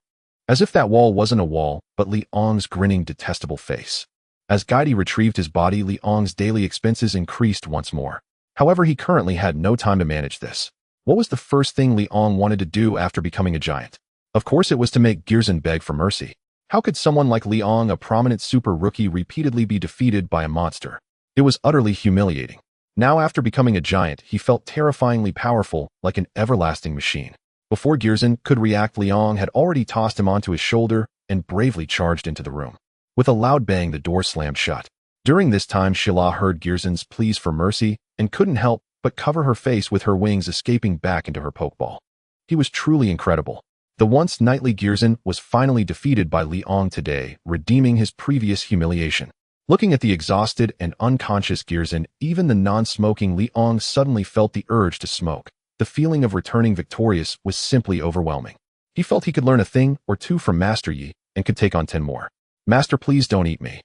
As if that wall wasn't a wall, but Liang's grinning, detestable face. As Guidey retrieved his body, Liang's daily expenses increased once more. However, he currently had no time to manage this. What was the first thing Liang wanted to do after becoming a giant? Of course, it was to make Girzin beg for mercy. How could someone like Liang, a prominent super rookie, repeatedly be defeated by a monster? It was utterly humiliating. Now, after becoming a giant, he felt terrifyingly powerful, like an everlasting machine. Before Girzin could react, Liang had already tossed him onto his shoulder and bravely charged into the room. With a loud bang, the door slammed shut. During this time, Shila heard Girzin's pleas for mercy and couldn't help but cover her face with her wings, escaping back into her Pokeball. He was truly incredible. The once knightly Girzin was finally defeated by Liang today, redeeming his previous humiliation. Looking at the exhausted and unconscious Girzin, even the non-smoking Liang suddenly felt the urge to smoke. The feeling of returning victorious was simply overwhelming. He felt he could learn a thing or two from Master Yi and could take on 10 more. "Master, please don't eat me."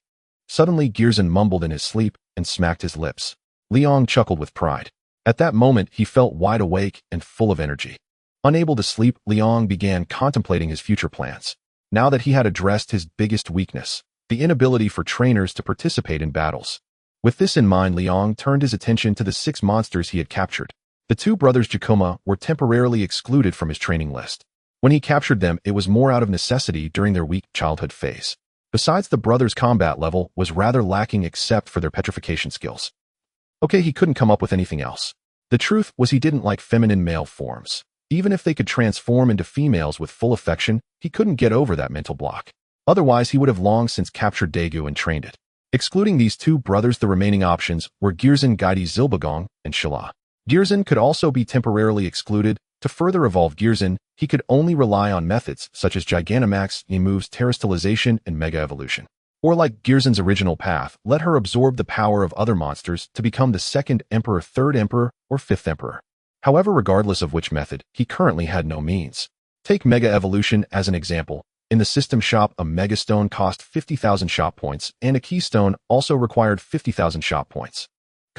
Suddenly, Girzin mumbled in his sleep and smacked his lips. Liang chuckled with pride. At that moment, he felt wide awake and full of energy. Unable to sleep, Liang began contemplating his future plans. Now that he had addressed his biggest weakness, the inability for trainers to participate in battles. With this in mind, Liang turned his attention to the 6 monsters he had captured. The 2 brothers Jakuma were temporarily excluded from his training list. When he captured them, it was more out of necessity during their weak childhood phase. Besides, the brothers' combat level was rather lacking except for their petrification skills. Okay, he couldn't come up with anything else. The truth was, he didn't like feminine male forms. Even if they could transform into females with full affection, he couldn't get over that mental block. Otherwise, he would have long since captured Daegu and trained it. Excluding these 2 brothers, the remaining options were Girzin, Guidey, Zilbagong, and Shila. Girzin could also be temporarily excluded. To further evolve Girzin, he could only rely on methods such as Gigantamax, moves, terrestrialization, and Mega Evolution. Or like Girzin's original path, let her absorb the power of other monsters to become the 2nd Emperor, 3rd Emperor, or 5th Emperor. However, regardless of which method, he currently had no means. Take Mega Evolution as an example. In the system shop, a Mega Stone cost 50,000 shop points, and a Keystone also required 50,000 shop points.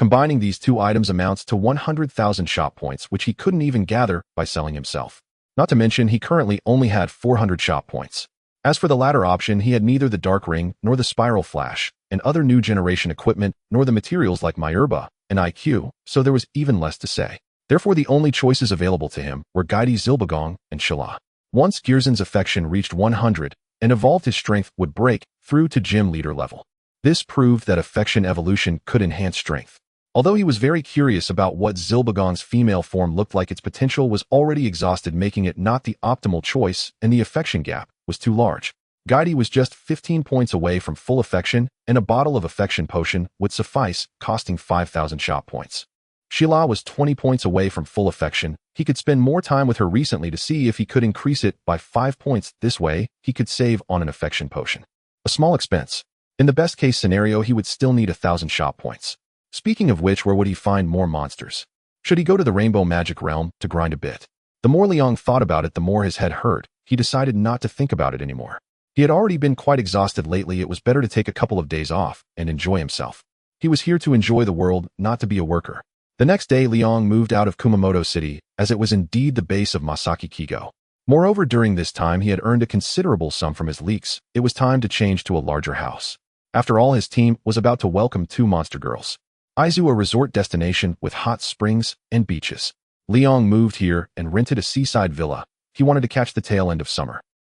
Combining these two items amounts to 100,000 shop points, which he couldn't even gather by selling himself. Not to mention, he currently only had 400 shop points. As for the latter option, he had neither the Dark Ring, nor the Spiral Flash, and other new generation equipment, nor the materials like Myurba and IQ, so there was even less to say. Therefore, the only choices available to him were Guide Zilbagong and Shala. Once Gearzen's affection reached 100 and evolved, his strength would break through to gym leader level. This proved that affection evolution could enhance strength. Although he was very curious about what Zilbagong's female form looked like, its potential was already exhausted, making it not the optimal choice, and the affection gap was too large. Guide was just 15 points away from full affection, and a bottle of affection potion would suffice, costing 5,000 shop points. Sheila was 20 points away from full affection. He could spend more time with her recently to see if he could increase it by 5 points. This way, he could save on an affection potion. A small expense. In the best case scenario, he would still need 1,000 shop points. Speaking of which, where would he find more monsters? Should he go to the Rainbow Magic Realm to grind a bit? The more Liang thought about it, the more his head hurt. He decided not to think about it anymore. He had already been quite exhausted lately. It was better to take a couple of days off and enjoy himself. He was here to enjoy the world, not to be a worker. The next day, Liang moved out of Kumamoto City, as it was indeed the base of Masaki Kigo. Moreover, during this time, he had earned a considerable sum from his leaks. It was time to change to a larger house. After all, his team was about to welcome 2 monster girls. Aizu, a resort destination with hot springs and beaches. Liang moved here and rented a seaside villa. He wanted to catch the tail end of summer.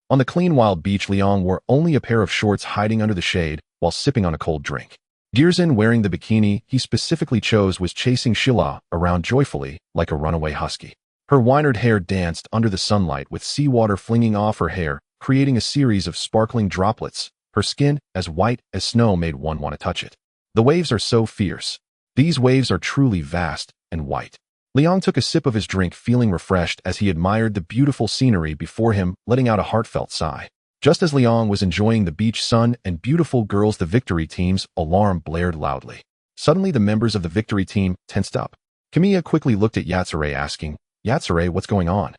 On the clean wild beach, Liang wore only a pair of shorts, hiding under the shade while sipping on a cold drink. Gearzen, wearing the bikini he specifically chose, was chasing Sheila around joyfully like a runaway husky. Her winered hair danced under the sunlight with seawater flinging off her hair, creating a series of sparkling droplets. Her skin, as white as snow, made one want to touch it. The waves are so fierce. These waves are truly vast and white. Liang took a sip of his drink, feeling refreshed as he admired the beautiful scenery before him, letting out a heartfelt sigh. Just as Liang was enjoying the beach sun and beautiful girls, the victory team's alarm blared loudly. Suddenly, the members of the victory team tensed up. Kamiya quickly looked at Yatsure, asking, "Yatsure, what's going on?"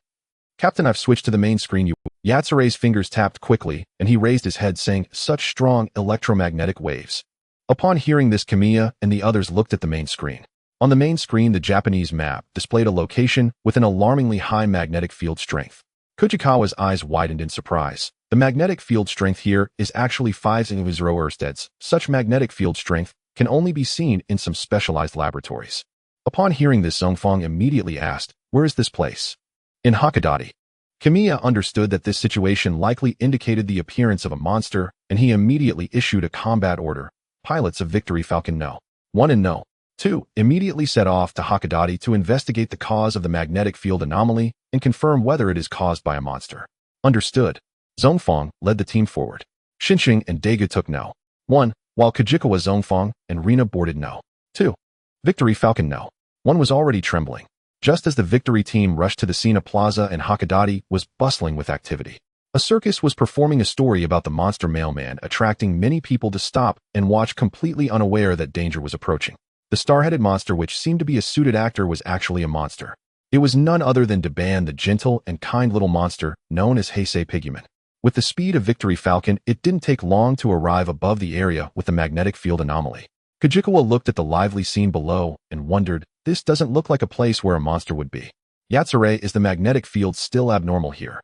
"Captain, I've switched to the main screen." Yatsure's fingers tapped quickly, and he raised his head, saying, "Such strong electromagnetic waves." Upon hearing this, Kamiya and the others looked at the main screen. On the main screen, the Japanese map displayed a location with an alarmingly high magnetic field strength. Kujikawa's eyes widened in surprise. The magnetic field strength here is actually 5 Ersteds. Such magnetic field strength can only be seen in some specialized laboratories. Upon hearing this, Zongfang immediately asked, "Where is this place?" "In Hakodate." Kamiya understood that this situation likely indicated the appearance of a monster, and he immediately issued a combat order. Pilots of Victory Falcon No. 1 and No. 2 immediately set off to Hakodate to investigate the cause of the magnetic field anomaly and confirm whether it is caused by a monster. Understood. Zongfang led the team forward. Xinxing and Daegu took No. 1, while Kujikawa, Zongfang, and Rina boarded No. 2. Victory Falcon No. 1 was already trembling. Just as the victory team rushed to the Sina Plaza, and Hakodate was bustling with activity. A circus was performing a story about the monster mailman, attracting many people to stop and watch, completely unaware that danger was approaching. The star-headed monster, which seemed to be a suited actor, was actually a monster. It was none other than Daban, the gentle and kind little monster known as Heisei Piggyman. With the speed of Victory Falcon, it didn't take long to arrive above the area with the magnetic field anomaly. Kujikawa looked at the lively scene below and wondered, this doesn't look like a place where a monster would be. Yatsure, is the magnetic field still abnormal here?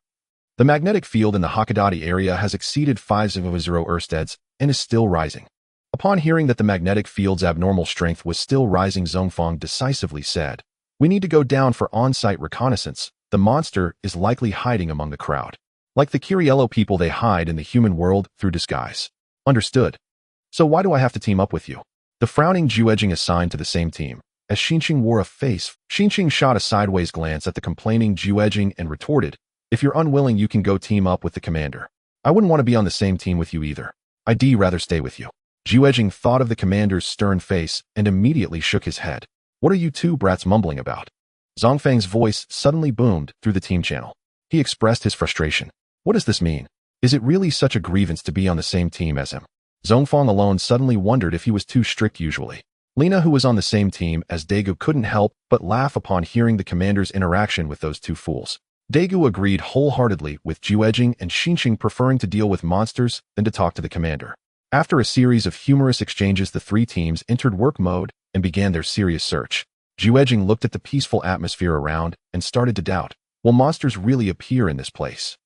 The magnetic field in the Hakodate area has exceeded 500 Ersteds and is still rising. Upon hearing that the magnetic field's abnormal strength was still rising, Zongfang decisively said, "We need to go down for on-site reconnaissance. The monster is likely hiding among the crowd. Like the Kiriello people, they hide in the human world through disguise." Understood. "So why do I have to team up with you?" The frowning Juejing assigned to the same team. As Xinxing wore a face, Xinxing shot a sideways glance at the complaining Juejing and retorted, "If you're unwilling, you can go team up with the commander. I wouldn't want to be on the same team with you either. I'd rather stay with you." Juejing thought of the commander's stern face and immediately shook his head. "What are you two brats mumbling about?" Zongfang's voice suddenly boomed through the team channel. He expressed his frustration. "What does this mean? Is it really such a grievance to be on the same team as him?" Zongfang alone suddenly wondered if he was too strict usually. Lena, who was on the same team as Daegu, couldn't help but laugh upon hearing the commander's interaction with those two fools. Daegu agreed wholeheartedly with Juejing and Xinxing, preferring to deal with monsters than to talk to the commander. After a series of humorous exchanges, the three teams entered work mode and began their serious search. Juejing looked at the peaceful atmosphere around and started to doubt, will monsters really appear in this place?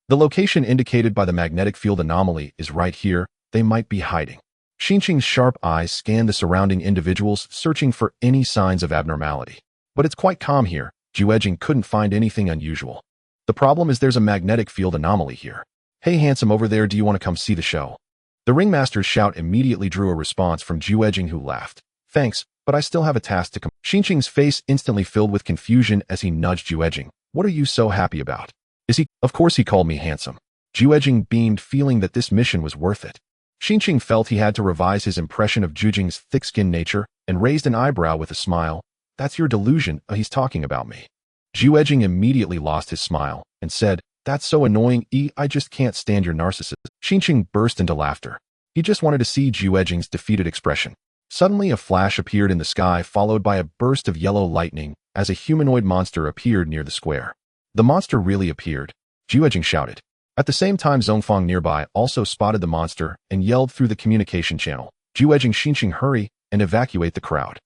The location indicated by the magnetic field anomaly is right here. They might be hiding. Xinqing's sharp eyes scanned the surrounding individuals, searching for any signs of abnormality. But it's quite calm here. Juejing couldn't find anything unusual. The problem is there's a magnetic field anomaly here. Hey handsome over there, do you want to come see the show? The ringmaster's shout immediately drew a response from Juejing, who laughed. Thanks, but I still have a task to complete. Xinqing's face instantly filled with confusion as he nudged Juejing. What are you so happy about? Is he? Of course he called me handsome. Juejing beamed, feeling that this mission was worth it. Xinqing felt he had to revise his impression of Juejing's thick-skinned nature and raised an eyebrow with a smile. That's your delusion. He's talking about me. Juejing immediately lost his smile and said, that's so annoying. I just can't stand your narcissism. Xinqing burst into laughter. He just wanted to see Juejing's defeated expression. Suddenly a flash appeared in the sky, followed by a burst of yellow lightning as a humanoid monster appeared near the square. The monster really appeared, Juejing shouted. At the same time, Zhongfang nearby also spotted the monster and yelled through the communication channel. Juejing, Xinqing, hurry and evacuate the crowd.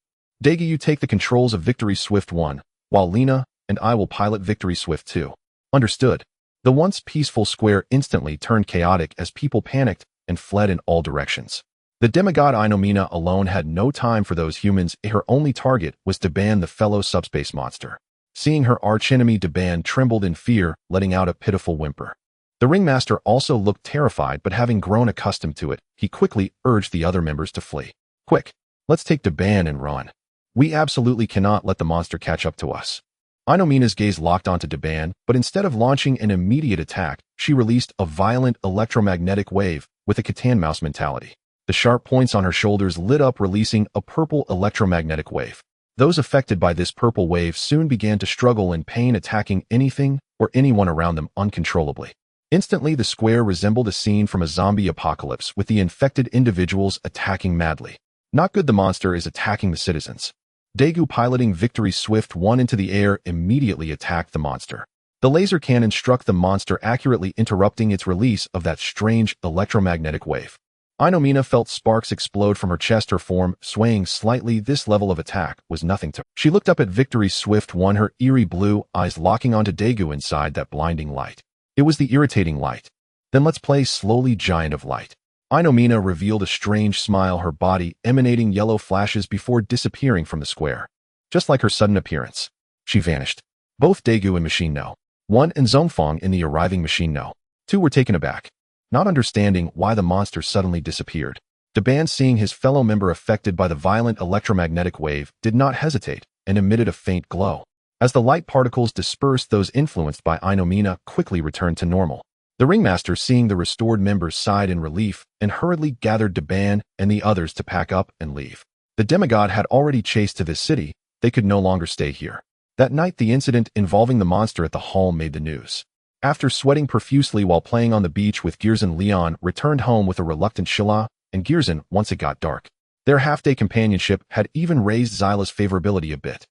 Daegu, you take the controls of Victory Swift 1, while Lena and I will pilot Victory Swift 2. Understood. The once peaceful square instantly turned chaotic as people panicked and fled in all directions. The demigod Inomina alone had no time for those humans. Her only target was to ban the fellow subspace monster. Seeing her archenemy, Deban trembled in fear, letting out a pitiful whimper. The ringmaster also looked terrified, but having grown accustomed to it, he quickly urged the other members to flee. Quick, let's take Deban and run. We absolutely cannot let the monster catch up to us. Inomina's gaze locked onto Deban, but instead of launching an immediate attack, she released a violent electromagnetic wave with a Catan mouse mentality. The sharp points on her shoulders lit up, releasing a purple electromagnetic wave. Those affected by this purple wave soon began to struggle in pain, attacking anything or anyone around them uncontrollably. Instantly, the square resembled a scene from a zombie apocalypse, with the infected individuals attacking madly. Not good, the monster is attacking the citizens. Daegu, piloting Victory Swift 1 into the air, immediately attacked the monster. The laser cannon struck the monster, accurately interrupting its release of that strange electromagnetic wave. Inomina felt sparks explode from her chest, her form swaying slightly. This level of attack was nothing to her. She looked up at Victory Swift 1, her eerie blue eyes locking onto Daegu inside that blinding light. It was the irritating light. Then let's play slowly, Giant of Light. Inomina revealed a strange smile, her body emanating yellow flashes before disappearing from the square. Just like her sudden appearance, she vanished. Both Daegu and Machine No. 1 and Zhongfang in the arriving Machine No. 2 were taken aback, not understanding why the monster suddenly disappeared. Deban, seeing his fellow member affected by the violent electromagnetic wave, did not hesitate and emitted a faint glow. As the light particles dispersed, those influenced by Inomina quickly returned to normal. The ringmaster, seeing the restored members, sighed in relief and hurriedly gathered Deban and the others to pack up and leave. The demigod had already chased to this city. They could no longer stay here. That night, the incident involving the monster at the hall made the news. After sweating profusely while playing on the beach with Gearson, Leon returned home with a reluctant Shilla and Gearson once it got dark. Their half-day companionship had even raised Zyla's favorability a bit.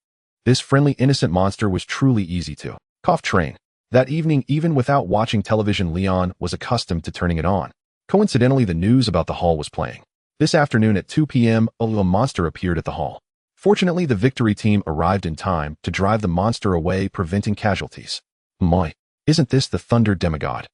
This friendly, innocent monster was truly easy to train. That evening, even without watching television, Leon was accustomed to turning it on. Coincidentally, the news about the hall was playing. This afternoon at 2 p.m., a monster appeared at the hall. Fortunately, the victory team arrived in time to drive the monster away, preventing casualties. My, isn't this the Thunder Demigod?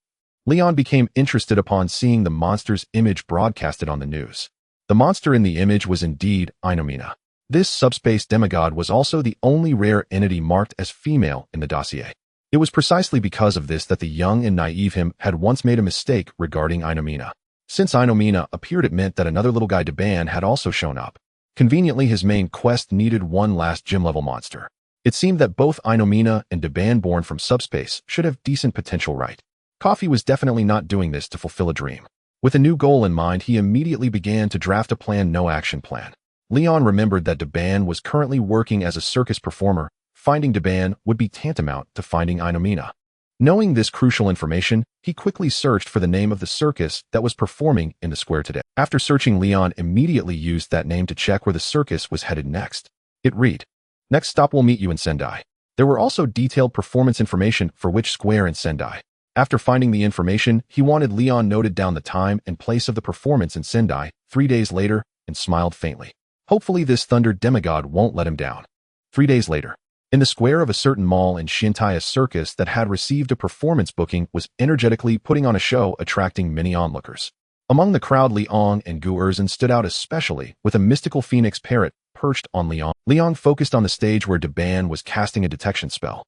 Leon became interested upon seeing the monster's image broadcasted on the news. The monster in the image was indeed Inomina. This subspace demigod was also the only rare entity marked as female in the dossier. It was precisely because of this that the young and naive him had once made a mistake regarding Inomina. Since Inomina appeared, it meant that another little guy, Deban, had also shown up. Conveniently, his main quest needed one last gym-level monster. It seemed that both Inomina and Deban, born from subspace, should have decent potential, right? Coffee was definitely not doing this to fulfill a dream. With a new goal in mind, he immediately began to draft a plan, no action plan. Leon remembered that Deban was currently working as a circus performer. Finding Deban would be tantamount to finding Inomina. Knowing this crucial information, he quickly searched for the name of the circus that was performing in the square today. After searching, Leon immediately used that name to check where the circus was headed next. It read, "Next stop, we'll meet you in Sendai." There were also detailed performance information for which square in Sendai. After finding the information, he wanted Leon noted down the time and place of the performance in Sendai 3 days later and smiled faintly. Hopefully this thunder demigod won't let him down. 3 days later, in the square of a certain mall in Shintai, a circus that had received a performance booking was energetically putting on a show, attracting many onlookers. Among the crowd, Liang and Gu Erzin stood out especially, with a mystical phoenix parrot perched on Liang. Liang focused on the stage where Daban was casting a detection spell.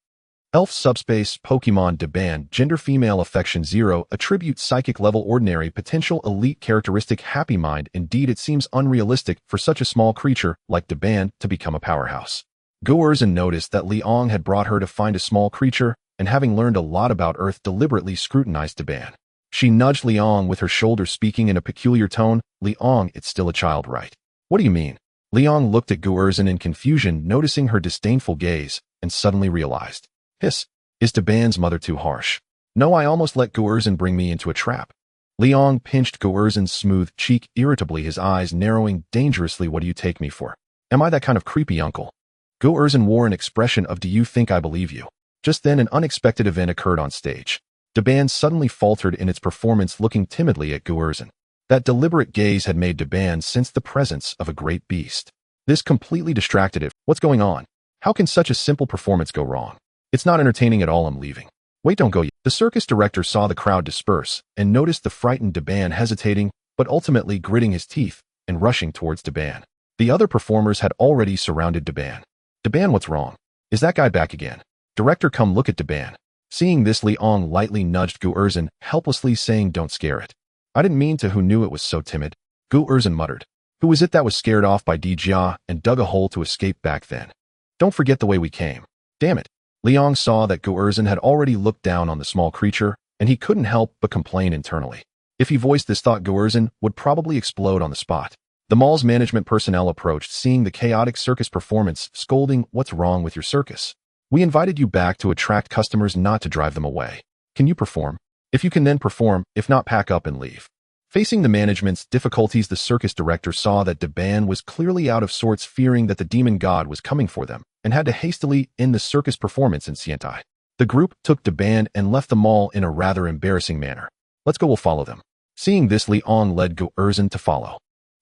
Elf Subspace Pokemon Daban Gender Female Affection 0 Attribute Psychic Level Ordinary Potential Elite Characteristic Happy Mind. Indeed, it seems unrealistic for such a small creature like Daban to become a powerhouse. Gu Erzin noticed that Liang had brought her to find a small creature, and having learned a lot about Earth, deliberately scrutinized Daban. She nudged Liang with her shoulder, speaking in a peculiar tone. Liang, it's still a child, right? What do you mean? Liang looked at Gu Erzin in confusion, noticing her disdainful gaze, and suddenly realized. Hiss. Is Daban's mother too harsh? No, I almost let Gu Erzin bring me into a trap. Liang pinched Gu Erzin's smooth cheek irritably, his eyes narrowing dangerously. What do you take me for? Am I that kind of creepy uncle? Gu Erzin wore an expression of, do you think I believe you? Just then an unexpected event occurred on stage. Daban suddenly faltered in its performance, looking timidly at Gu Erzin. That deliberate gaze had made Daban sense the presence of a great beast. This completely distracted it. What's going on? How can such a simple performance go wrong? It's not entertaining at all, I'm leaving. Wait, don't go yet. The circus director saw the crowd disperse and noticed the frightened Daban hesitating, but ultimately gritting his teeth and rushing towards Daban. The other performers had already surrounded Daban. Daban, what's wrong? Is that guy back again? Director, come look at Daban. Seeing this, Liang lightly nudged Gu Erzin, helplessly saying, don't scare it. I didn't mean to. Who knew it was so timid? Gu Erzin muttered. Who was it that was scared off by Dijia and dug a hole to escape back then? Don't forget the way we came. Damn it. Liang saw that Gu Erzin had already looked down on the small creature, and he couldn't help but complain internally. If he voiced this thought, Gu Erzin would probably explode on the spot. The mall's management personnel approached, seeing the chaotic circus performance, scolding, what's wrong with your circus? We invited you back to attract customers, not to drive them away. Can you perform? If you can, then perform. If not, pack up and leave. Facing the management's difficulties, the circus director saw that Daban was clearly out of sorts, fearing that the demon god was coming for them, and had to hastily end the circus performance in Sendai. The group took Daban and left the mall in a rather embarrassing manner. Let's go, we'll follow them. Seeing this, Liang led Gu Erzin to follow.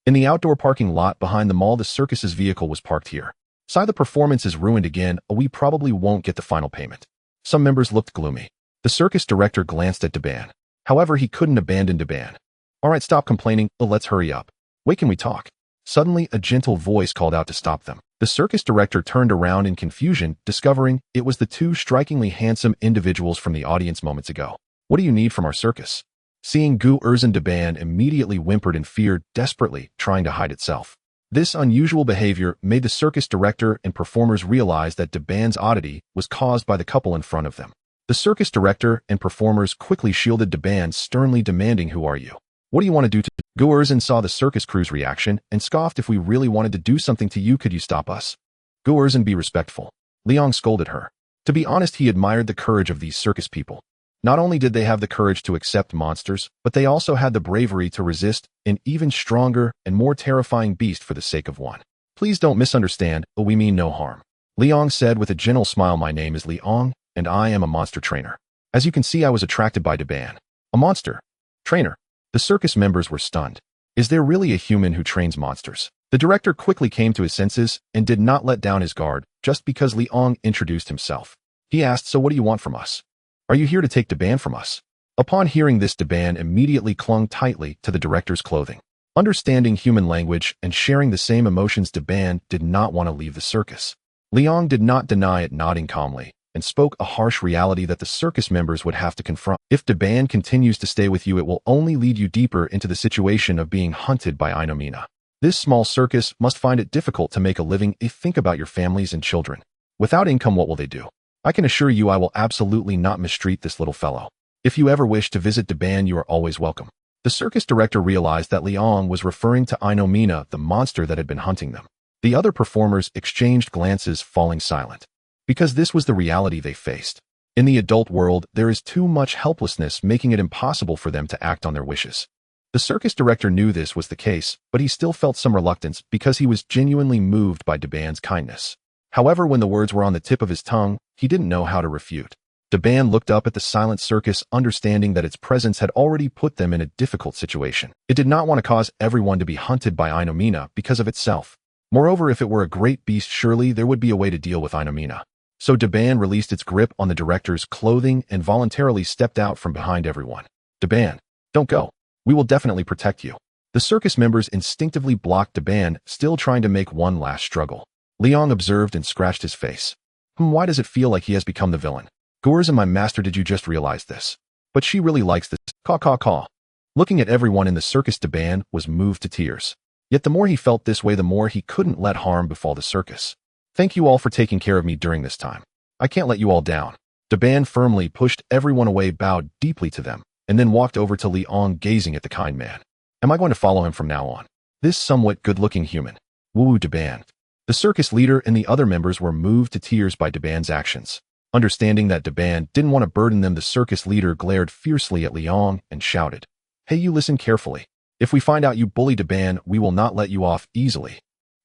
In the outdoor parking lot behind the mall, the circus's vehicle was parked here. Sigh, the performance is ruined again. We probably won't get the final payment. Some members looked gloomy. The circus director glanced at Daban. However, he couldn't abandon Daban. Alright, stop complaining. Let's hurry up. Wait, can we talk? Suddenly, a gentle voice called out to stop them. The circus director turned around in confusion, discovering it was the two strikingly handsome individuals from the audience moments ago. What do you need from our circus? Seeing Gu Erzin, Daban immediately whimpered in fear, desperately trying to hide itself. This unusual behavior made the circus director and performers realize that Daban's oddity was caused by the couple in front of them. The circus director and performers quickly shielded Daban, sternly demanding, who are you? What do you want to do to— Gu Erzin saw the circus crew's reaction and scoffed, if we really wanted to do something to you, could you stop us? Gu Erzin, be respectful. Liang scolded her. To be honest, he admired the courage of these circus people. Not only did they have the courage to accept monsters, but they also had the bravery to resist an even stronger and more terrifying beast for the sake of one. Please don't misunderstand, we mean no harm. Liang said with a gentle smile, my name is Liang, and I am a monster trainer. As you can see, I was attracted by Daban. A monster trainer. The circus members were stunned. Is there really a human who trains monsters? The director quickly came to his senses and did not let down his guard just because Liang introduced himself. He asked, so what do you want from us? Are you here to take Daban from us? Upon hearing this, Daban immediately clung tightly to the director's clothing. Understanding human language and sharing the same emotions, Daban did not want to leave the circus. Liang did not deny it, nodding calmly, and spoke a harsh reality that the circus members would have to confront. If Daban continues to stay with you, it will only lead you deeper into the situation of being hunted by Inomina. This small circus must find it difficult to make a living. Think about your families and children. Without income, what will they do? I can assure you I will absolutely not mistreat this little fellow. If you ever wish to visit Daban, you are always welcome. The circus director realized that Liang was referring to Inomina, the monster that had been hunting them. The other performers exchanged glances, falling silent. Because this was the reality they faced. In the adult world, there is too much helplessness, making it impossible for them to act on their wishes. The circus director knew this was the case, but he still felt some reluctance because he was genuinely moved by Daban's kindness. However, when the words were on the tip of his tongue, he didn't know how to refute. Daban looked up at the silent circus, understanding that its presence had already put them in a difficult situation. It did not want to cause everyone to be hunted by Inomina because of itself. Moreover, if it were a great beast, surely there would be a way to deal with Inomina. So Daban released its grip on the director's clothing and voluntarily stepped out from behind everyone. Daban, don't go. We will definitely protect you. The circus members instinctively blocked Daban, still trying to make one last struggle. Liang observed and scratched his face. Why does it feel like he has become the villain? Golza, my master, did you just realize this? But she really likes this. Caw caw caw. Looking at everyone in the circus, Daban was moved to tears. Yet the more he felt this way, the more he couldn't let harm befall the circus. Thank you all for taking care of me during this time. I can't let you all down. Daban firmly pushed everyone away, bowed deeply to them, and then walked over to Liang, gazing at the kind man. Am I going to follow him from now on? This somewhat good-looking human. Woo Daban. The circus leader and the other members were moved to tears by Daban's actions. Understanding that Daban didn't want to burden them, the circus leader glared fiercely at Liang and shouted, Hey, you listen carefully. If we find out you bully Daban, we will not let you off easily.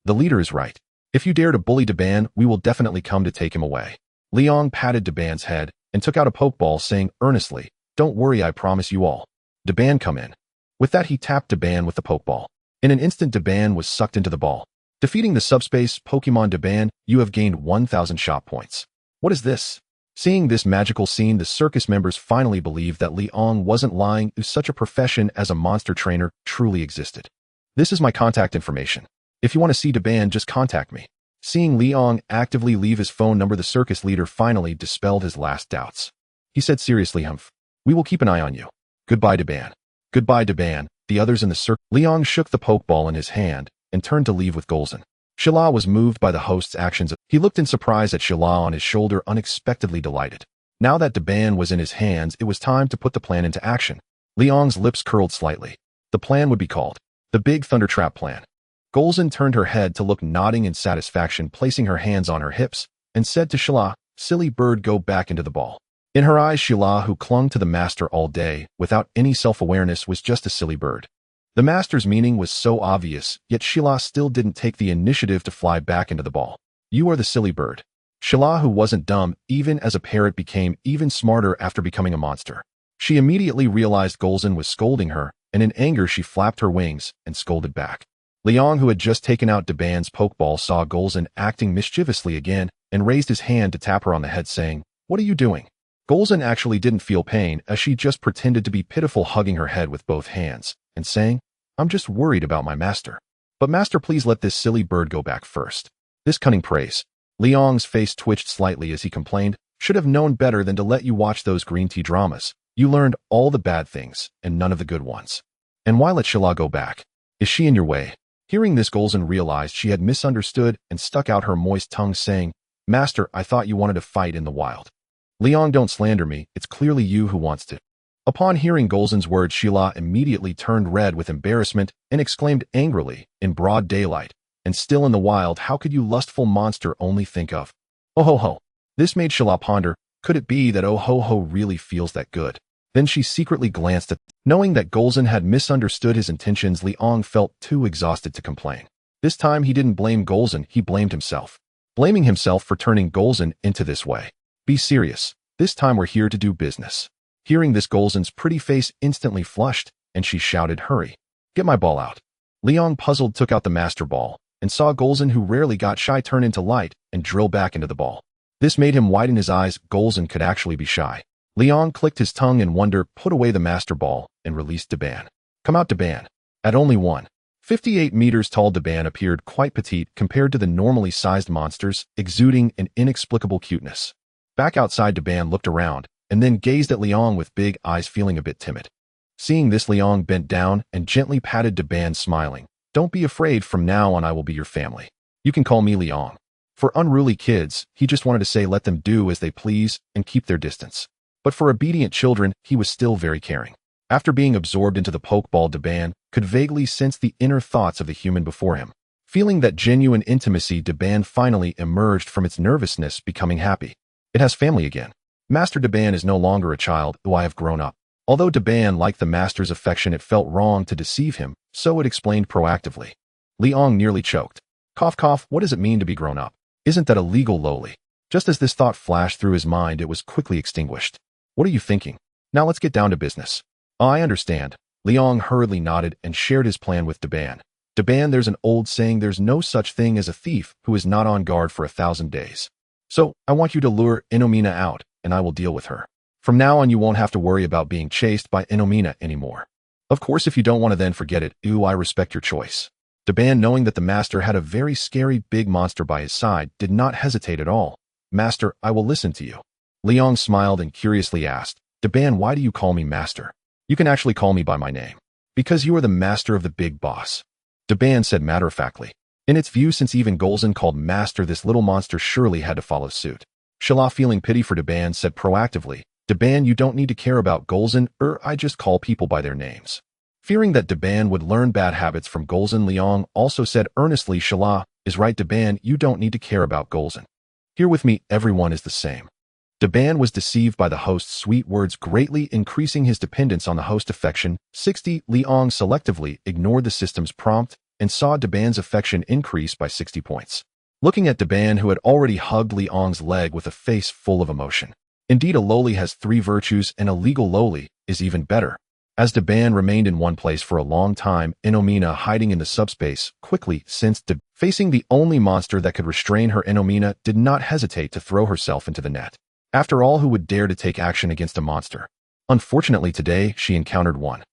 The leader is right. If you dare to bully Daban, we will definitely come to take him away. Liang patted Daban's head and took out a pokeball, saying earnestly, Don't worry, I promise you all. Daban, come in. With that, he tapped Daban with the pokeball. In an instant, Daban was sucked into the ball. Defeating the subspace Pokemon Daban, you have gained 1,000 shop points. What is this? Seeing this magical scene, the circus members finally believed that Liang wasn't lying. Such a profession as a monster trainer truly existed. This is my contact information. If you want to see Daban, just contact me. Seeing Liang actively leave his phone number, the circus leader finally dispelled his last doubts. He said seriously, Humph, we will keep an eye on you. Goodbye, Daban. Goodbye, Daban. The others in the circus. Liang shook the pokeball in his hand and turned to leave with Golza. Shala was moved by the host's actions. He looked in surprise at Shala on his shoulder, unexpectedly delighted. Now that Daban was in his hands, it was time to put the plan into action. Liang's lips curled slightly. The plan would be called the Big Thunder Trap Plan. Golza turned her head to look, nodding in satisfaction, placing her hands on her hips, and said to Shala, Silly bird, go back into the ball. In her eyes, Shala, who clung to the master all day without any self-awareness, was just a silly bird. The master's meaning was so obvious, yet Shala still didn't take the initiative to fly back into the ball. You are the silly bird. Shala, who wasn't dumb, even as a parrot, became even smarter after becoming a monster. She immediately realized Golza was scolding her, and in anger she flapped her wings and scolded back. Liang, who had just taken out Daban's pokeball, saw Golza acting mischievously again and raised his hand to tap her on the head, saying, What are you doing? Golza actually didn't feel pain, as she just pretended to be pitiful, hugging her head with both hands and saying, I'm just worried about my master. But master, please let this silly bird go back first. This cunning praise. Liang's face twitched slightly as he complained, Should have known better than to let you watch those green tea dramas. You learned all the bad things and none of the good ones. And why let Shala go back? Is she in your way? Hearing this, Golza realized she had misunderstood and stuck out her moist tongue, saying, Master, I thought you wanted to fight in the wild. Liang, don't slander me. It's clearly you who wants to. Upon hearing Golza's words, Shala immediately turned red with embarrassment and exclaimed angrily, in broad daylight, And still in the wild, how could you lustful monster only think of? Oh ho ho. This made Shala ponder, could it be that oh ho ho really feels that good? Then she secretly glanced at, knowing that Golza had misunderstood his intentions. Liang felt too exhausted to complain. This time he didn't blame Golza, he blamed himself. Blaming himself for turning Golza into this way. Be serious. This time we're here to do business. Hearing this, Golza's pretty face instantly flushed, and she shouted, Hurry. Get my ball out. Liang, puzzled, took out the master ball, and saw Golza, who rarely got shy, turn into light and drill back into the ball. This made him widen his eyes. Golza could actually be shy. Liang clicked his tongue in wonder, put away the master ball, and released Daban. Come out, Daban. At only 1.58 meters tall, Daban appeared quite petite compared to the normally sized monsters, exuding an inexplicable cuteness. Back outside, Daban looked around, and then gazed at Liang with big eyes, feeling a bit timid. Seeing this, Liang bent down and gently patted Daban, smiling. Don't be afraid, from now on I will be your family. You can call me Liang. For unruly kids, he just wanted to say let them do as they please and keep their distance. But for obedient children, he was still very caring. After being absorbed into the pokeball, Daban could vaguely sense the inner thoughts of the human before him. Feeling that genuine intimacy, Daban finally emerged from its nervousness, becoming happy. It has family again. Master Daban is no longer a child, though I have grown up. Although Daban liked the master's affection, it felt wrong to deceive him, so it explained proactively. Liang nearly choked. Cough cough, what does it mean to be grown up? Isn't that illegal, lowly? Just as this thought flashed through his mind, it was quickly extinguished. What are you thinking? Now let's get down to business. Oh, I understand. Liang hurriedly nodded and shared his plan with Daban. Daban, there's an old saying, there's no such thing as a thief who is not on guard for 1,000 days. So, I want you to lure Inomina out, and I will deal with her. From now on, you won't have to worry about being chased by Inomina anymore. Of course, if you don't want to, then forget it. I respect your choice. Daban, knowing that the master had a very scary big monster by his side, did not hesitate at all. Master, I will listen to you. Liang smiled and curiously asked, Daban, why do you call me master? You can actually call me by my name. Because you are the master of the big boss. Daban said matter-of-factly. In its view, since even Golza called master, this little monster surely had to follow suit. Shala, feeling pity for Daban, said proactively, Daban, you don't need to care about Golza, I just call people by their names. Fearing that Daban would learn bad habits from Golza, Liang also said earnestly, Shala is right, Daban, you don't need to care about Golza. Here with me, everyone is the same. Daban was deceived by the host's sweet words, greatly increasing his dependence on the host affection. 60. Liang selectively ignored the system's prompt and saw Daban's affection increase by 60 points. Looking at Daban, who had already hugged Liang's leg with a face full of emotion. Indeed, a loli has 3 virtues, and a legal loli is even better. As Daban remained in one place for a long time, Inomina, hiding in the subspace, quickly sensed facing the only monster that could restrain her. Inomina did not hesitate to throw herself into the net. After all, who would dare to take action against a monster? Unfortunately, today she encountered one.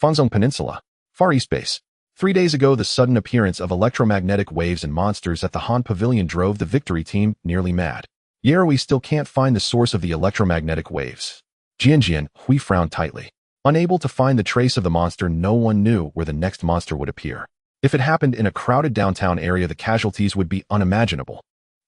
Fanzong Peninsula, Far East Base. 3 days ago, the sudden appearance of electromagnetic waves and monsters at the Han Pavilion drove the victory team nearly mad. Yarui still can't find the source of the electromagnetic waves. Jianjian Hui frowned tightly. Unable to find the trace of the monster, no one knew where the next monster would appear. If it happened in a crowded downtown area, the casualties would be unimaginable.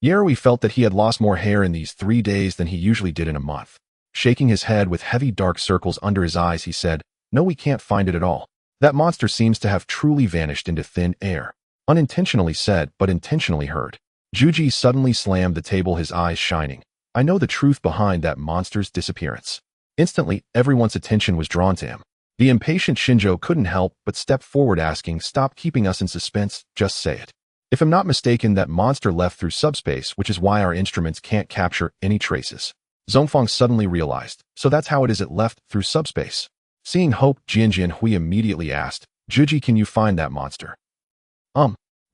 Yarui felt that he had lost more hair in these 3 days than he usually did in a month. Shaking his head with heavy dark circles under his eyes, he said, No, we can't find it at all. That monster seems to have truly vanished into thin air. Unintentionally said, but intentionally heard. Juji suddenly slammed the table, his eyes shining. I know the truth behind that monster's disappearance. Instantly, everyone's attention was drawn to him. The impatient Shinjo couldn't help but step forward, asking, Stop keeping us in suspense, just say it. If I'm not mistaken, that monster left through subspace, which is why our instruments can't capture any traces. Zhongfang suddenly realized, so that's how it is, it left through subspace. Seeing hope, Jianjian Hui immediately asked, Juji, can you find that monster?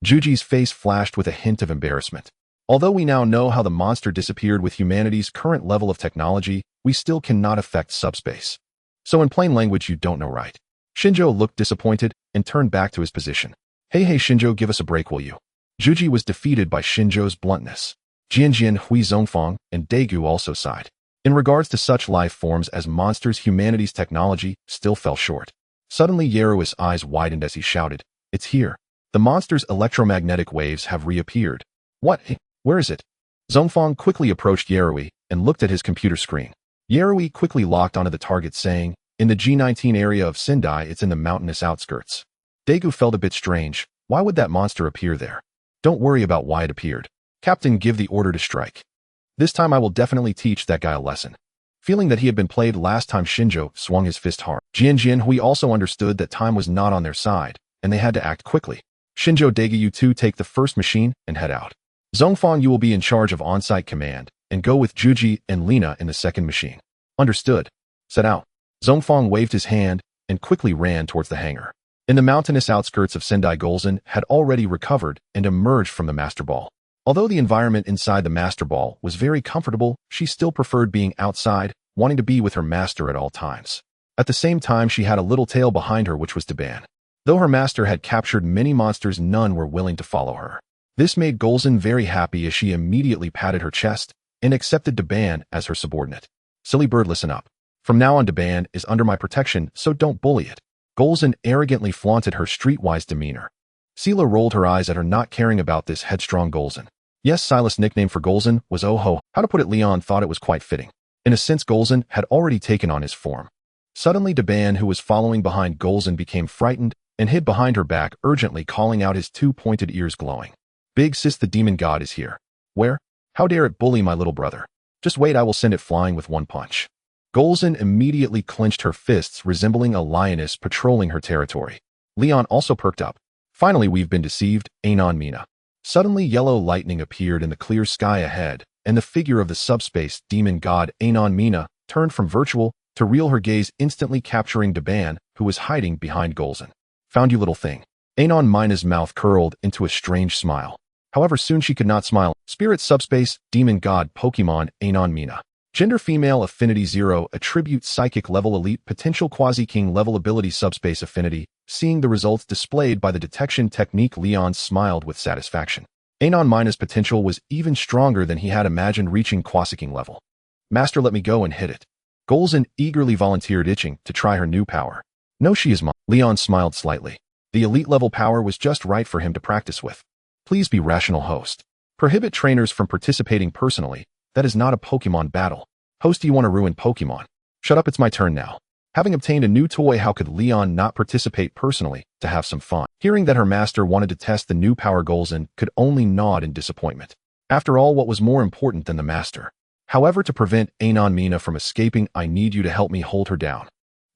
Juji's face flashed with a hint of embarrassment. Although we now know how the monster disappeared with humanity's current level of technology, we still cannot affect subspace. So in plain language, you don't know, right? Shinjo looked disappointed and turned back to his position. Hey Shinjo, give us a break, will you? Juji was defeated by Shinjo's bluntness. Jianjian Hui, Zhongfang, and Daegu also sighed. In regards to such life forms as monsters, humanity's technology still fell short. Suddenly, Yarui's eyes widened as he shouted, It's here. The monster's electromagnetic waves have reappeared. What? Where is it? Zhongfang quickly approached Yarui and looked at his computer screen. Yarui quickly locked onto the target, saying, In the G19 area of Sendai, it's in the mountainous outskirts. Daegu felt a bit strange. Why would that monster appear there? Don't worry about why it appeared. Captain, give the order to strike. This time I will definitely teach that guy a lesson. Feeling that he had been played last time, Shinjo swung his fist hard. Jianjian Hui also understood that time was not on their side, and they had to act quickly. Shinjo, Daegu, you two take the first machine and head out. Zhongfang, you will be in charge of on-site command, and go with Juji and Lina in the second machine. Understood. Set out. Zhongfang waved his hand and quickly ran towards the hangar. In the mountainous outskirts of Sendai, Golza had already recovered and emerged from the Master Ball. Although the environment inside the Master Ball was very comfortable, she still preferred being outside, wanting to be with her master at all times. At the same time, she had a little tail behind her, which was Daban. Though her master had captured many monsters, none were willing to follow her. This made Golza very happy, as she immediately patted her chest and accepted Daban as her subordinate. Silly bird, listen up. From now on, Daban is under my protection, so don't bully it. Golza arrogantly flaunted her streetwise demeanor. Sela rolled her eyes at her, not caring about this headstrong Golza. Yes, Silas' nickname for Golza was Oho. How to put it, Leon thought it was quite fitting. In a sense, Golza had already taken on his form. Suddenly, Daban, who was following behind Golza, became frightened and hid behind her back, urgently calling out, his 2 pointed ears glowing. Big sis, the demon god is here. Where? How dare it bully my little brother? Just wait, I will send it flying with one punch. Golza immediately clenched her fists, resembling a lioness patrolling her territory. Leon also perked up. Finally, we've been deceived, Anon Mina. Suddenly, yellow lightning appeared in the clear sky ahead, and the figure of the subspace demon god Anon Mina turned from virtual to real, her gaze instantly capturing Daban, who was hiding behind Golza. "Found you, little thing." Anon Mina's mouth curled into a strange smile. However, soon she could not smile. Spirit subspace demon god Pokemon Anon Mina. Gender female, affinity 0, attribute psychic level elite, potential quasi-king level ability subspace affinity. Seeing the results displayed by the detection technique, Leon smiled with satisfaction. Anon Mina's potential was even stronger than he had imagined, reaching quasi-king level. "Master, let me go and hit it." Golza eagerly volunteered, itching to try her new power. "No, she is mine." Leon smiled slightly. The elite level power was just right for him to practice with. "Please be rational, host. Prohibit trainers from participating personally. That is not a Pokemon battle. Host, do you want to ruin Pokemon?" "Shut up, it's my turn now." Having obtained a new toy, how could Leon not participate personally to have some fun? Hearing that her master wanted to test the new power, Golza could only nod in disappointment. After all, what was more important than the master? However, to prevent Anon Mina from escaping, I need you to help me hold her down.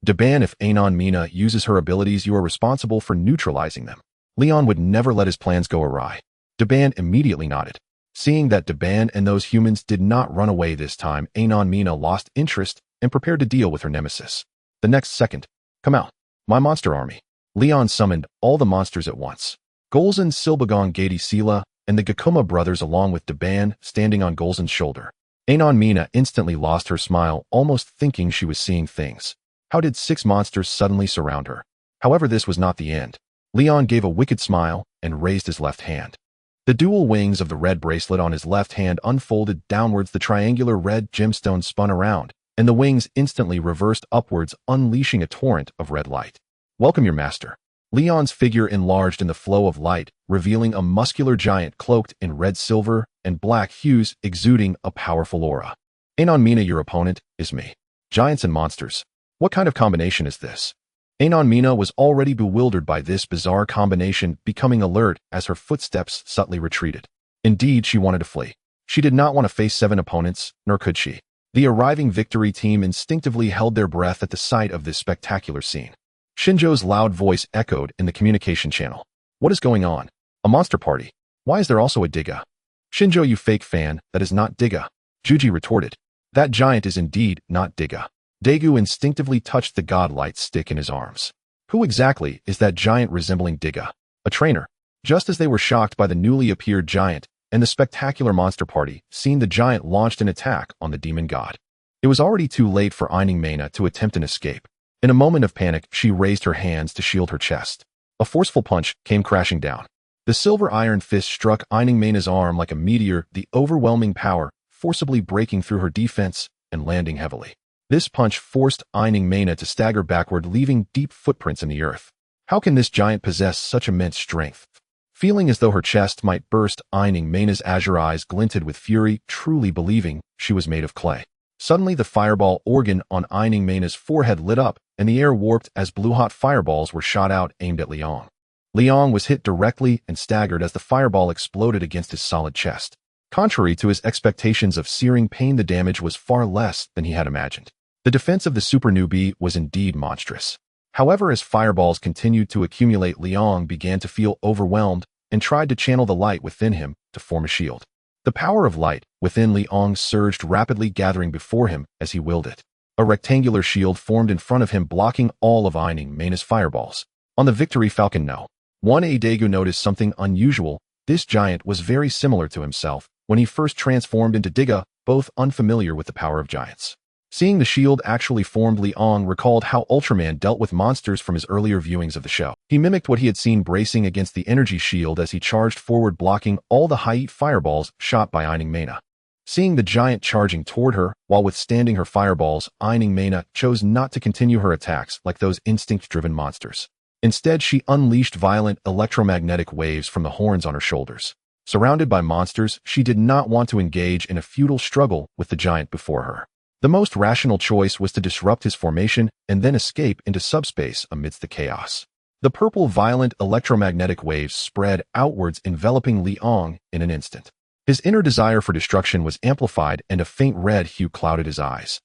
Daban, if Anon Mina uses her abilities, you are responsible for neutralizing them. Leon would never let his plans go awry. Daban immediately nodded. Seeing that Daban and those humans did not run away this time, Anon Mina lost interest and prepared to deal with her nemesis. The next second, "Come out, my monster army." Leon summoned all the monsters at once. Golza, Silbagon, Gady, Sela, and the Gakuma brothers, along with Daban, standing on Golza's shoulder. Anon Mina instantly lost her smile, almost thinking she was seeing things. How did 6 monsters suddenly surround her? However, this was not the end. Leon gave a wicked smile and raised his left hand. The dual wings of the red bracelet on his left hand unfolded downwards. The triangular red gemstone spun around, and the wings instantly reversed upwards, unleashing a torrent of red light. "Welcome, your master." Leon's figure enlarged in the flow of light, revealing a muscular giant cloaked in red, silver, and black hues, exuding a powerful aura. "Anon Mina, your opponent is me." Giants and monsters. What kind of combination is this? Anon Mina was already bewildered by this bizarre combination, becoming alert as her footsteps subtly retreated. Indeed, she wanted to flee. She did not want to face 7 opponents, nor could she. The arriving victory team instinctively held their breath at the sight of this spectacular scene. Shinjo's loud voice echoed in the communication channel. "What is going on? A monster party? Why is there also a Tiga?" "Shinjo, you fake fan, that is not Tiga." Juji retorted. "That giant is indeed not Tiga." Daegu instinctively touched the godlight stick in his arms. "Who exactly is that giant resembling Tiga?" "A trainer." Just as they were shocked by the newly appeared giant and the spectacular monster party, seeing the giant launched an attack on the demon god. It was already too late for Eining Mana to attempt an escape. In a moment of panic, she raised her hands to shield her chest. A forceful punch came crashing down. The silver iron fist struck Eining Mana's arm like a meteor, the overwhelming power forcibly breaking through her defense and landing heavily. This punch forced Eining Mana to stagger backward, leaving deep footprints in the earth. How can this giant possess such immense strength? Feeling as though her chest might burst, Eining Mana's azure eyes glinted with fury, truly believing she was made of clay. Suddenly, the fireball organ on Eining Mana's forehead lit up, and the air warped as blue-hot fireballs were shot out, aimed at Leon. Leon was hit directly and staggered as the fireball exploded against his solid chest. Contrary to his expectations of searing pain, the damage was far less than he had imagined. The defense of the super newbie was indeed monstrous. However, as fireballs continued to accumulate, Leon began to feel overwhelmed and tried to channel the light within him to form a shield. The power of light within Leon surged rapidly, gathering before him as he willed it. A rectangular shield formed in front of him, blocking all of Eining Mana's fireballs. On the Victory Falcon No. 1A, Daegu noticed something unusual. This giant was very similar to himself when he first transformed into Tiga, both unfamiliar with the power of giants. Seeing the shield actually formed, Leon recalled how Ultraman dealt with monsters from his earlier viewings of the show. He mimicked what he had seen, bracing against the energy shield as he charged forward, blocking all the high-heat fireballs shot by Eining Mana. Seeing the giant charging toward her while withstanding her fireballs, Eining Mana chose not to continue her attacks like those instinct-driven monsters. Instead, she unleashed violent electromagnetic waves from the horns on her shoulders. Surrounded by monsters, she did not want to engage in a futile struggle with the giant before her. The most rational choice was to disrupt his formation and then escape into subspace amidst the chaos. The purple violent electromagnetic waves spread outwards, enveloping Leon in an instant. His inner desire for destruction was amplified, and a faint red hue clouded his eyes.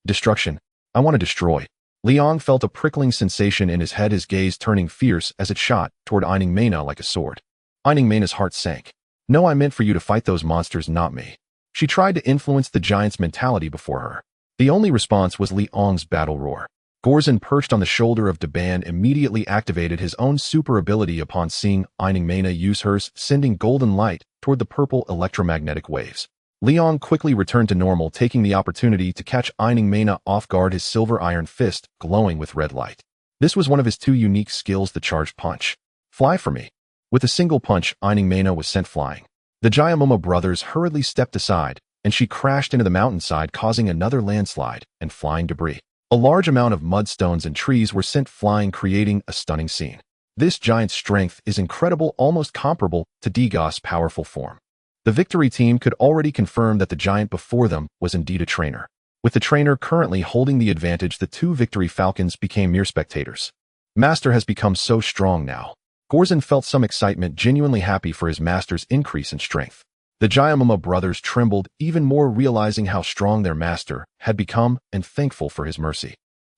Destruction. I want to destroy. Leon felt a prickling sensation in his head, his gaze turning fierce as it shot toward Eining Mana like a sword. Eining Mana's heart sank. "No, I meant for you to fight those monsters, not me." She tried to influence the giant's mentality before her. The only response was Liang's battle roar. Golza, perched on the shoulder of Daban, immediately activated his own super ability upon seeing Mena use hers, sending golden light toward the purple electromagnetic waves. Liang quickly returned to normal, taking the opportunity to catch Mena off guard, his silver iron fist glowing with red light. This was one of his two unique skills, the charged punch. Fly for me. With a single punch, Mena was sent flying. The Giamomo brothers hurriedly stepped aside, and she crashed into the mountainside, causing another landslide and flying debris. A large amount of mudstones and trees were sent flying, creating a stunning scene. This giant's strength is incredible, almost comparable to Tiga's powerful form. The victory team could already confirm that the giant before them was indeed a trainer. With the trainer currently holding the advantage, the two victory falcons became mere spectators. Master has become so strong now. Golza felt some excitement, genuinely happy for his master's increase in strength. The Giamomo brothers trembled even more, realizing how strong their master had become and thankful for his mercy.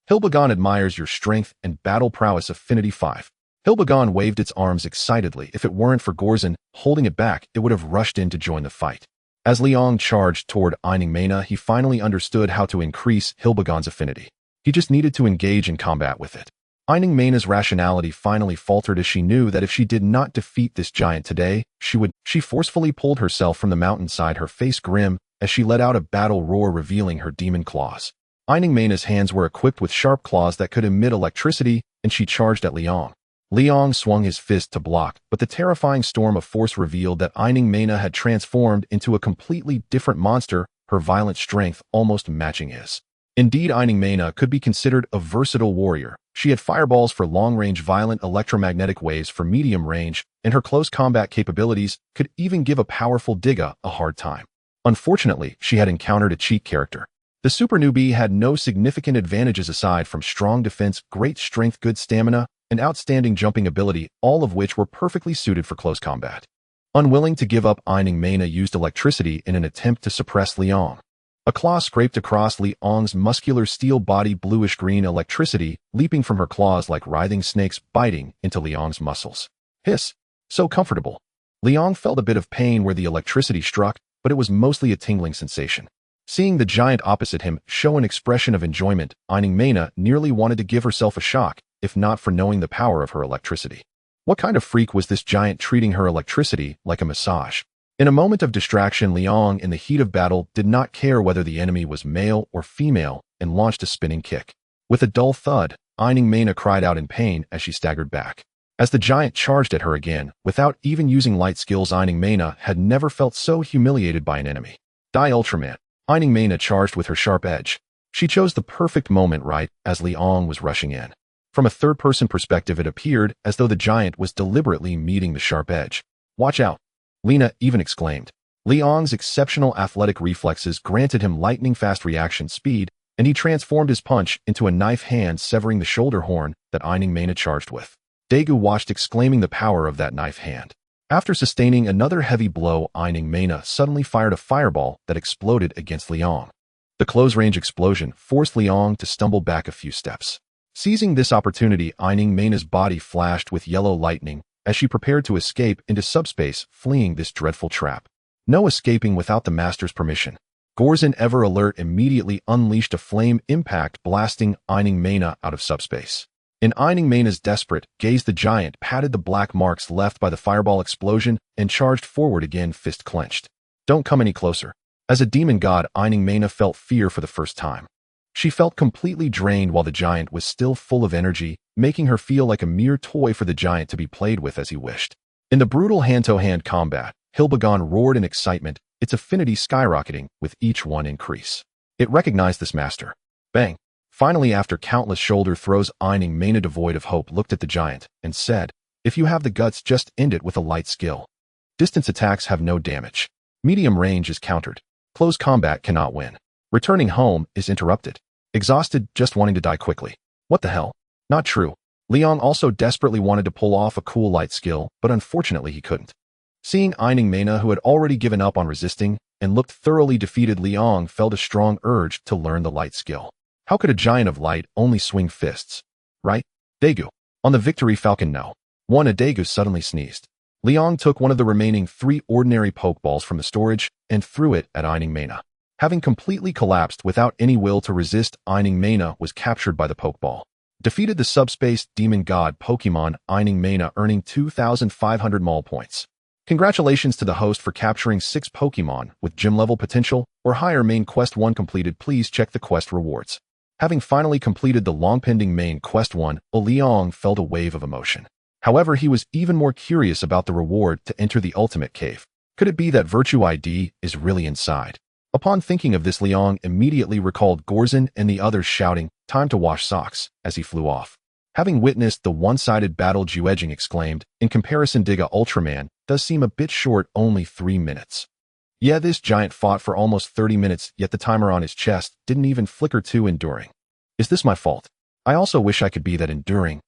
Hilbagon admires your strength and battle prowess. Affinity 5. Hilbagon waved its arms excitedly. If it weren't for Golza holding it back, it would have rushed in to join the fight. As Liang charged toward Mena, he finally understood how to increase Hilbagon's affinity. He just needed to engage in combat with it. Mena's rationality finally faltered as she knew that if she did not defeat this giant today, she would. She forcefully pulled herself from the mountainside, her face grim, as she let out a battle roar, revealing her demon claws. Mena's hands were equipped with sharp claws that could emit electricity, and she charged at Liang. Liang swung his fist to block, but the terrifying storm of force revealed that Mena had transformed into a completely different monster, her violent strength almost matching his. Indeed, Mena could be considered a versatile warrior. She had fireballs for long-range, violent electromagnetic waves for medium range, and her close combat capabilities could even give a powerful Tiga a hard time. Unfortunately, she had encountered a cheat character. The super newbie had no significant advantages aside from strong defense, great strength, good stamina, and outstanding jumping ability, all of which were perfectly suited for close combat. Unwilling to give up, Mena used electricity in an attempt to suppress Liang. A claw scraped across Liang's muscular steel body, bluish-green electricity leaping from her claws like writhing snakes biting into Liang's muscles. Hiss! So comfortable. Liang felt a bit of pain where the electricity struck, but it was mostly a tingling sensation. Seeing the giant opposite him show an expression of enjoyment, Mena nearly wanted to give herself a shock, if not for knowing the power of her electricity. What kind of freak was this giant, treating her electricity like a massage? In a moment of distraction, Liang, in the heat of battle, did not care whether the enemy was male or female and launched a spinning kick. With a dull thud, Mena cried out in pain as she staggered back. As the giant charged at her again, without even using light skills, Mena had never felt so humiliated by an enemy. Die Ultraman! Mena charged with her sharp edge. She chose the perfect moment right as Liang was rushing in. From a third-person perspective, it appeared as though the giant was deliberately meeting the sharp edge. Watch out! Lena even exclaimed. Liang's exceptional athletic reflexes granted him lightning-fast reaction speed, and he transformed his punch into a knife hand, severing the shoulder horn that Mena charged with. Daegu watched, exclaiming the power of that knife hand. After sustaining another heavy blow, Mena suddenly fired a fireball that exploded against Liang. The close-range explosion forced Liang to stumble back a few steps. Seizing this opportunity, Mena's body flashed with yellow lightning as she prepared to escape into subspace, fleeing this dreadful trap. No escaping without the master's permission. Golza, ever alert, immediately unleashed a flame impact, blasting Mena out of subspace. In Mena's desperate gaze, the giant patted the black marks left by the fireball explosion and charged forward again, fist clenched. Don't come any closer. As a demon god, Mena felt fear for the first time. She felt completely drained while the giant was still full of energy, making her feel like a mere toy for the giant to be played with as he wished. In the brutal hand-to-hand combat, Hilbagon roared in excitement, its affinity skyrocketing with each one increase. It recognized this master. Bang! Finally, after countless shoulder throws, Mena, devoid of hope, looked at the giant and said, "If you have the guts, just end it with a light skill. Distance attacks have no damage. Medium range is countered. Close combat cannot win. Returning home is interrupted. Exhausted, just wanting to die quickly. What the hell? Not true." Liang also desperately wanted to pull off a cool light skill, but unfortunately he couldn't. Seeing Mena, who had already given up on resisting and looked thoroughly defeated, Liang felt a strong urge to learn the light skill. How could a giant of light only swing fists? Right? Daegu. On the victory falcon, no. Daegu suddenly sneezed. Liang took one of the remaining 3 ordinary Pokeballs from the storage and threw it at Eining Mana. Having completely collapsed without any will to resist, Eining Mana was captured by the Pokeball. Defeated the subspace demon god Pokemon Eining Mana, earning 2,500 Mall points. Congratulations to the host for capturing 6 Pokemon with gym level potential or higher. Main Quest 1 completed. Please check the quest rewards. Having finally completed the long-pending Main Quest 1, Liang felt a wave of emotion. However, he was even more curious about the reward to enter the Ultimate Cave. Could it be that Virtue ID is really inside? Upon thinking of this, Liang immediately recalled Golza and the others shouting, "Time to wash socks," as he flew off. Having witnessed the one-sided battle, Juejing exclaimed, "In comparison, Tiga Ultraman does seem a bit short, only 3 minutes. Yeah, this giant fought for almost 30 minutes, yet the timer on his chest didn't even flicker to enduring. Is this my fault? I also wish I could be that enduring."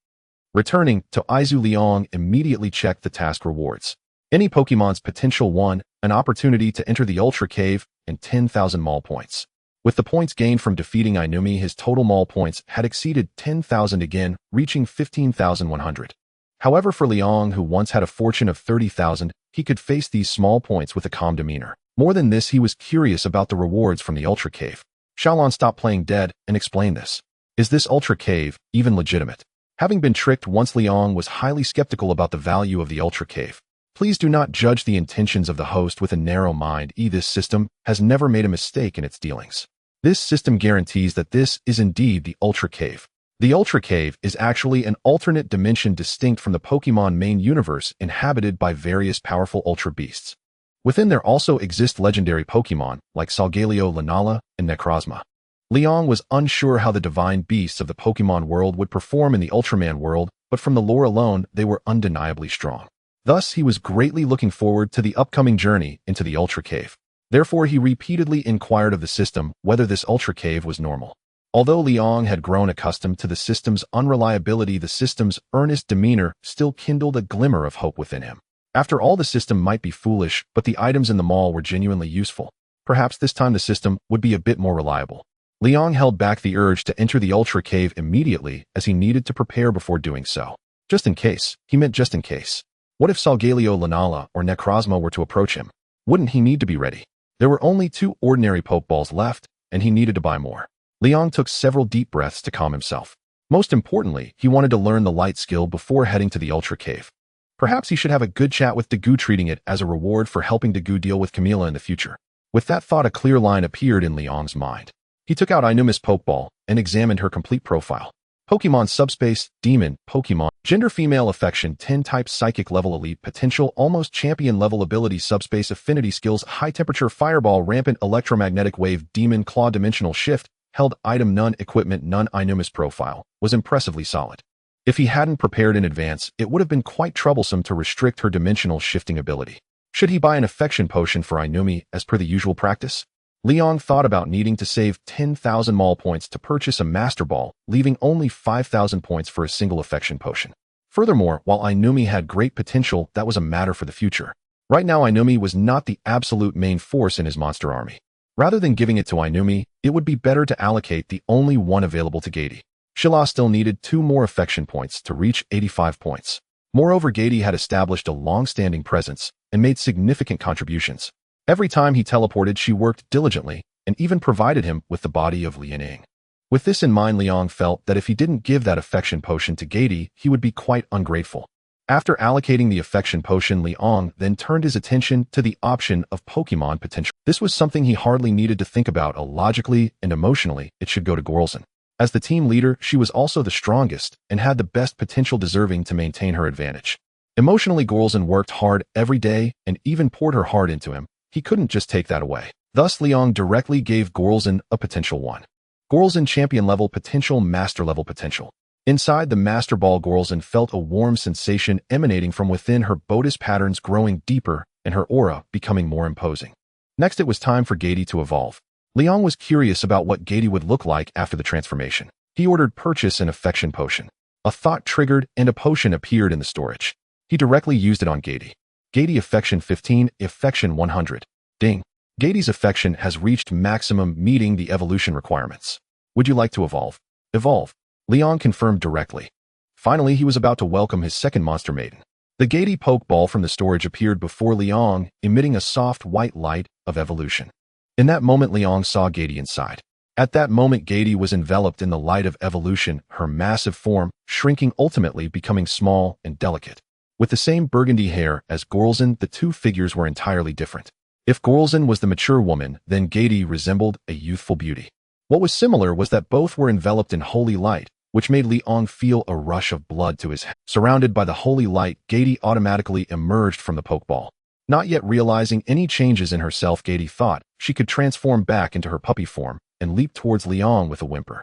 Returning to Izu, Liang immediately checked the task rewards. Any Pokemon's potential 1, an opportunity to enter the Ultra Cave, and 10,000 Mall points. With the points gained from defeating Inumi, his total Mall points had exceeded 10,000 again, reaching 15,100. However, for Liang, who once had a fortune of 30,000, he could face these small points with a calm demeanor. More than this, he was curious about the rewards from the Ultra Cave. Xiaolon stopped playing dead and explained this. Is this Ultra Cave even legitimate? Having been tricked once, Liang was highly skeptical about the value of the Ultra Cave. Please do not judge the intentions of the host with a narrow mind. This system has never made a mistake in its dealings. This system guarantees that this is indeed the Ultra Cave. The Ultra Cave is actually an alternate dimension distinct from the Pokemon main universe, inhabited by various powerful Ultra Beasts. Within there also exist legendary Pokemon like Solgaleo, Lunala, and Necrozma. Liang was unsure how the divine beasts of the Pokemon world would perform in the Ultraman world, but from the lore alone, they were undeniably strong. Thus, he was greatly looking forward to the upcoming journey into the Ultra Cave. Therefore, he repeatedly inquired of the system whether this Ultra Cave was normal. Although Liang had grown accustomed to the system's unreliability, the system's earnest demeanor still kindled a glimmer of hope within him. After all, the system might be foolish, but the items in the mall were genuinely useful. Perhaps this time the system would be a bit more reliable. Liang held back the urge to enter the Ultra Cave immediately, as he needed to prepare before doing so. Just in case. He meant just in case. What if Solgaleo, Lunala, or Necrozma were to approach him? Wouldn't he need to be ready? There were only 2 ordinary Pokeballs left, and he needed to buy more. Liang took several deep breaths to calm himself. Most importantly, he wanted to learn the light skill before heading to the Ultra Cave. Perhaps he should have a good chat with Dagu, treating it as a reward for helping Dagu deal with Camila in the future. With that thought, a clear line appeared in Liang's mind. He took out Inumi's Pokeball and examined her complete profile. Pokemon Subspace, Demon, Pokemon, Gender Female, Affection, 10 Types, Psychic Level, Elite, Potential, Almost Champion Level, Ability, Subspace, Affinity, Skills, High Temperature, Fireball, Rampant, Electromagnetic Wave, Demon, Claw, Dimensional Shift, Held Item, None, Equipment, None. Inumi's profile was impressively solid. If he hadn't prepared in advance, it would have been quite troublesome to restrict her dimensional shifting ability. Should he buy an Affection Potion for Inumi as per the usual practice? Liang thought about needing to save 10,000 Mall points to purchase a Master Ball, leaving only 5,000 points for a single Affection Potion. Furthermore, while Inumi had great potential, that was a matter for the future. Right now, Inumi was not the absolute main force in his monster army. Rather than giving it to Inumi, it would be better to allocate the only one available to Gady. Shilla still needed 2 more Affection points to reach 85 points. Moreover, Gady had established a long-standing presence and made significant contributions. Every time he teleported, she worked diligently and even provided him with the body of Lianing. With this in mind, Liang felt that if he didn't give that Affection Potion to Gady, he would be quite ungrateful. After allocating the Affection Potion, Liang then turned his attention to the option of Pokemon Potential. This was something he hardly needed to think about. Logically and emotionally, it should go to Golza. As the team leader, she was also the strongest and had the best potential, deserving to maintain her advantage. Emotionally, Golza worked hard every day and even poured her heart into him. He couldn't just take that away. Thus, Liang directly gave Golza a Potential 1. Golza Champion Level Potential, Master Level Potential. Inside the Master Ball, Golza felt a warm sensation emanating from within her, Bodis patterns growing deeper and her aura becoming more imposing. Next, it was time for Gady to evolve. Liang was curious about what Gady would look like after the transformation. He ordered purchase an Affection Potion. A thought triggered and a potion appeared in the storage. He directly used it on Gady. Gady Affection 15, Affection 100. Ding. Gady's affection has reached maximum, meeting the evolution requirements. Would you like to evolve? Evolve. Liang confirmed directly. Finally, he was about to welcome his second monster maiden. The Gaiety Pokeball from the storage appeared before Liang, emitting a soft white light of evolution. In that moment, Liang saw Gaiety inside. At that moment, Gaiety was enveloped in the light of evolution, her massive form shrinking, ultimately becoming small and delicate. With the same burgundy hair as Golza, the two figures were entirely different. If Golza was the mature woman, then Gaiety resembled a youthful beauty. What was similar was that both were enveloped in holy light, which made Liang feel a rush of blood to his head. Surrounded by the holy light, Gaiety automatically emerged from the Pokeball. Not yet realizing any changes in herself, Gaiety thought she could transform back into her puppy form and leap towards Liang with a whimper.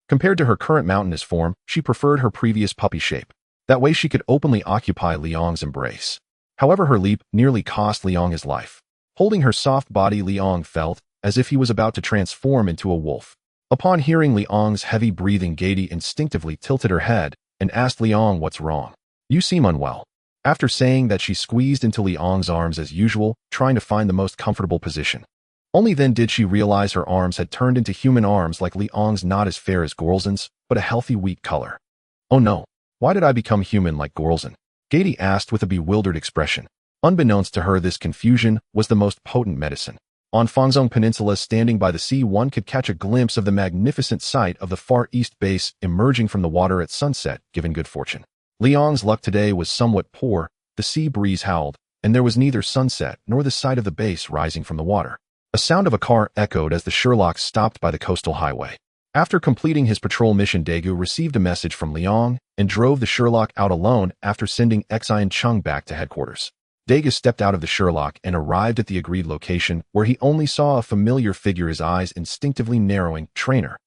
Compared to her current mountainous form, she preferred her previous puppy shape. That way she could openly occupy Liang's embrace. However, her leap nearly cost Liang his life. Holding her soft body, Liang felt as if he was about to transform into a wolf. Upon hearing Liang's heavy breathing, Gaiety instinctively tilted her head and asked Liang, "What's wrong? You seem unwell." After saying that, she squeezed into Liang's arms as usual, trying to find the most comfortable position. Only then did she realize her arms had turned into human arms, like Liang's, not as fair as Golza's, but a healthy wheat color. "Oh no, why did I become human like Golza?" Gaiety asked with a bewildered expression. Unbeknownst to her, this confusion was the most potent medicine. On Fangzhong Peninsula, standing by the sea, one could catch a glimpse of the magnificent sight of the Far East base emerging from the water at sunset, given good fortune. Liang's luck today was somewhat poor. The sea breeze howled, and there was neither sunset nor the sight of the base rising from the water. A sound of a car echoed as the Sherlock stopped by the coastal highway. After completing his patrol mission, Daegu received a message from Liang and drove the Sherlock out alone after sending Xian Chung back to headquarters. Daegu stepped out of the Sherlock and arrived at the agreed location, where he only saw a familiar figure, his eyes instinctively narrowing. "Trainer,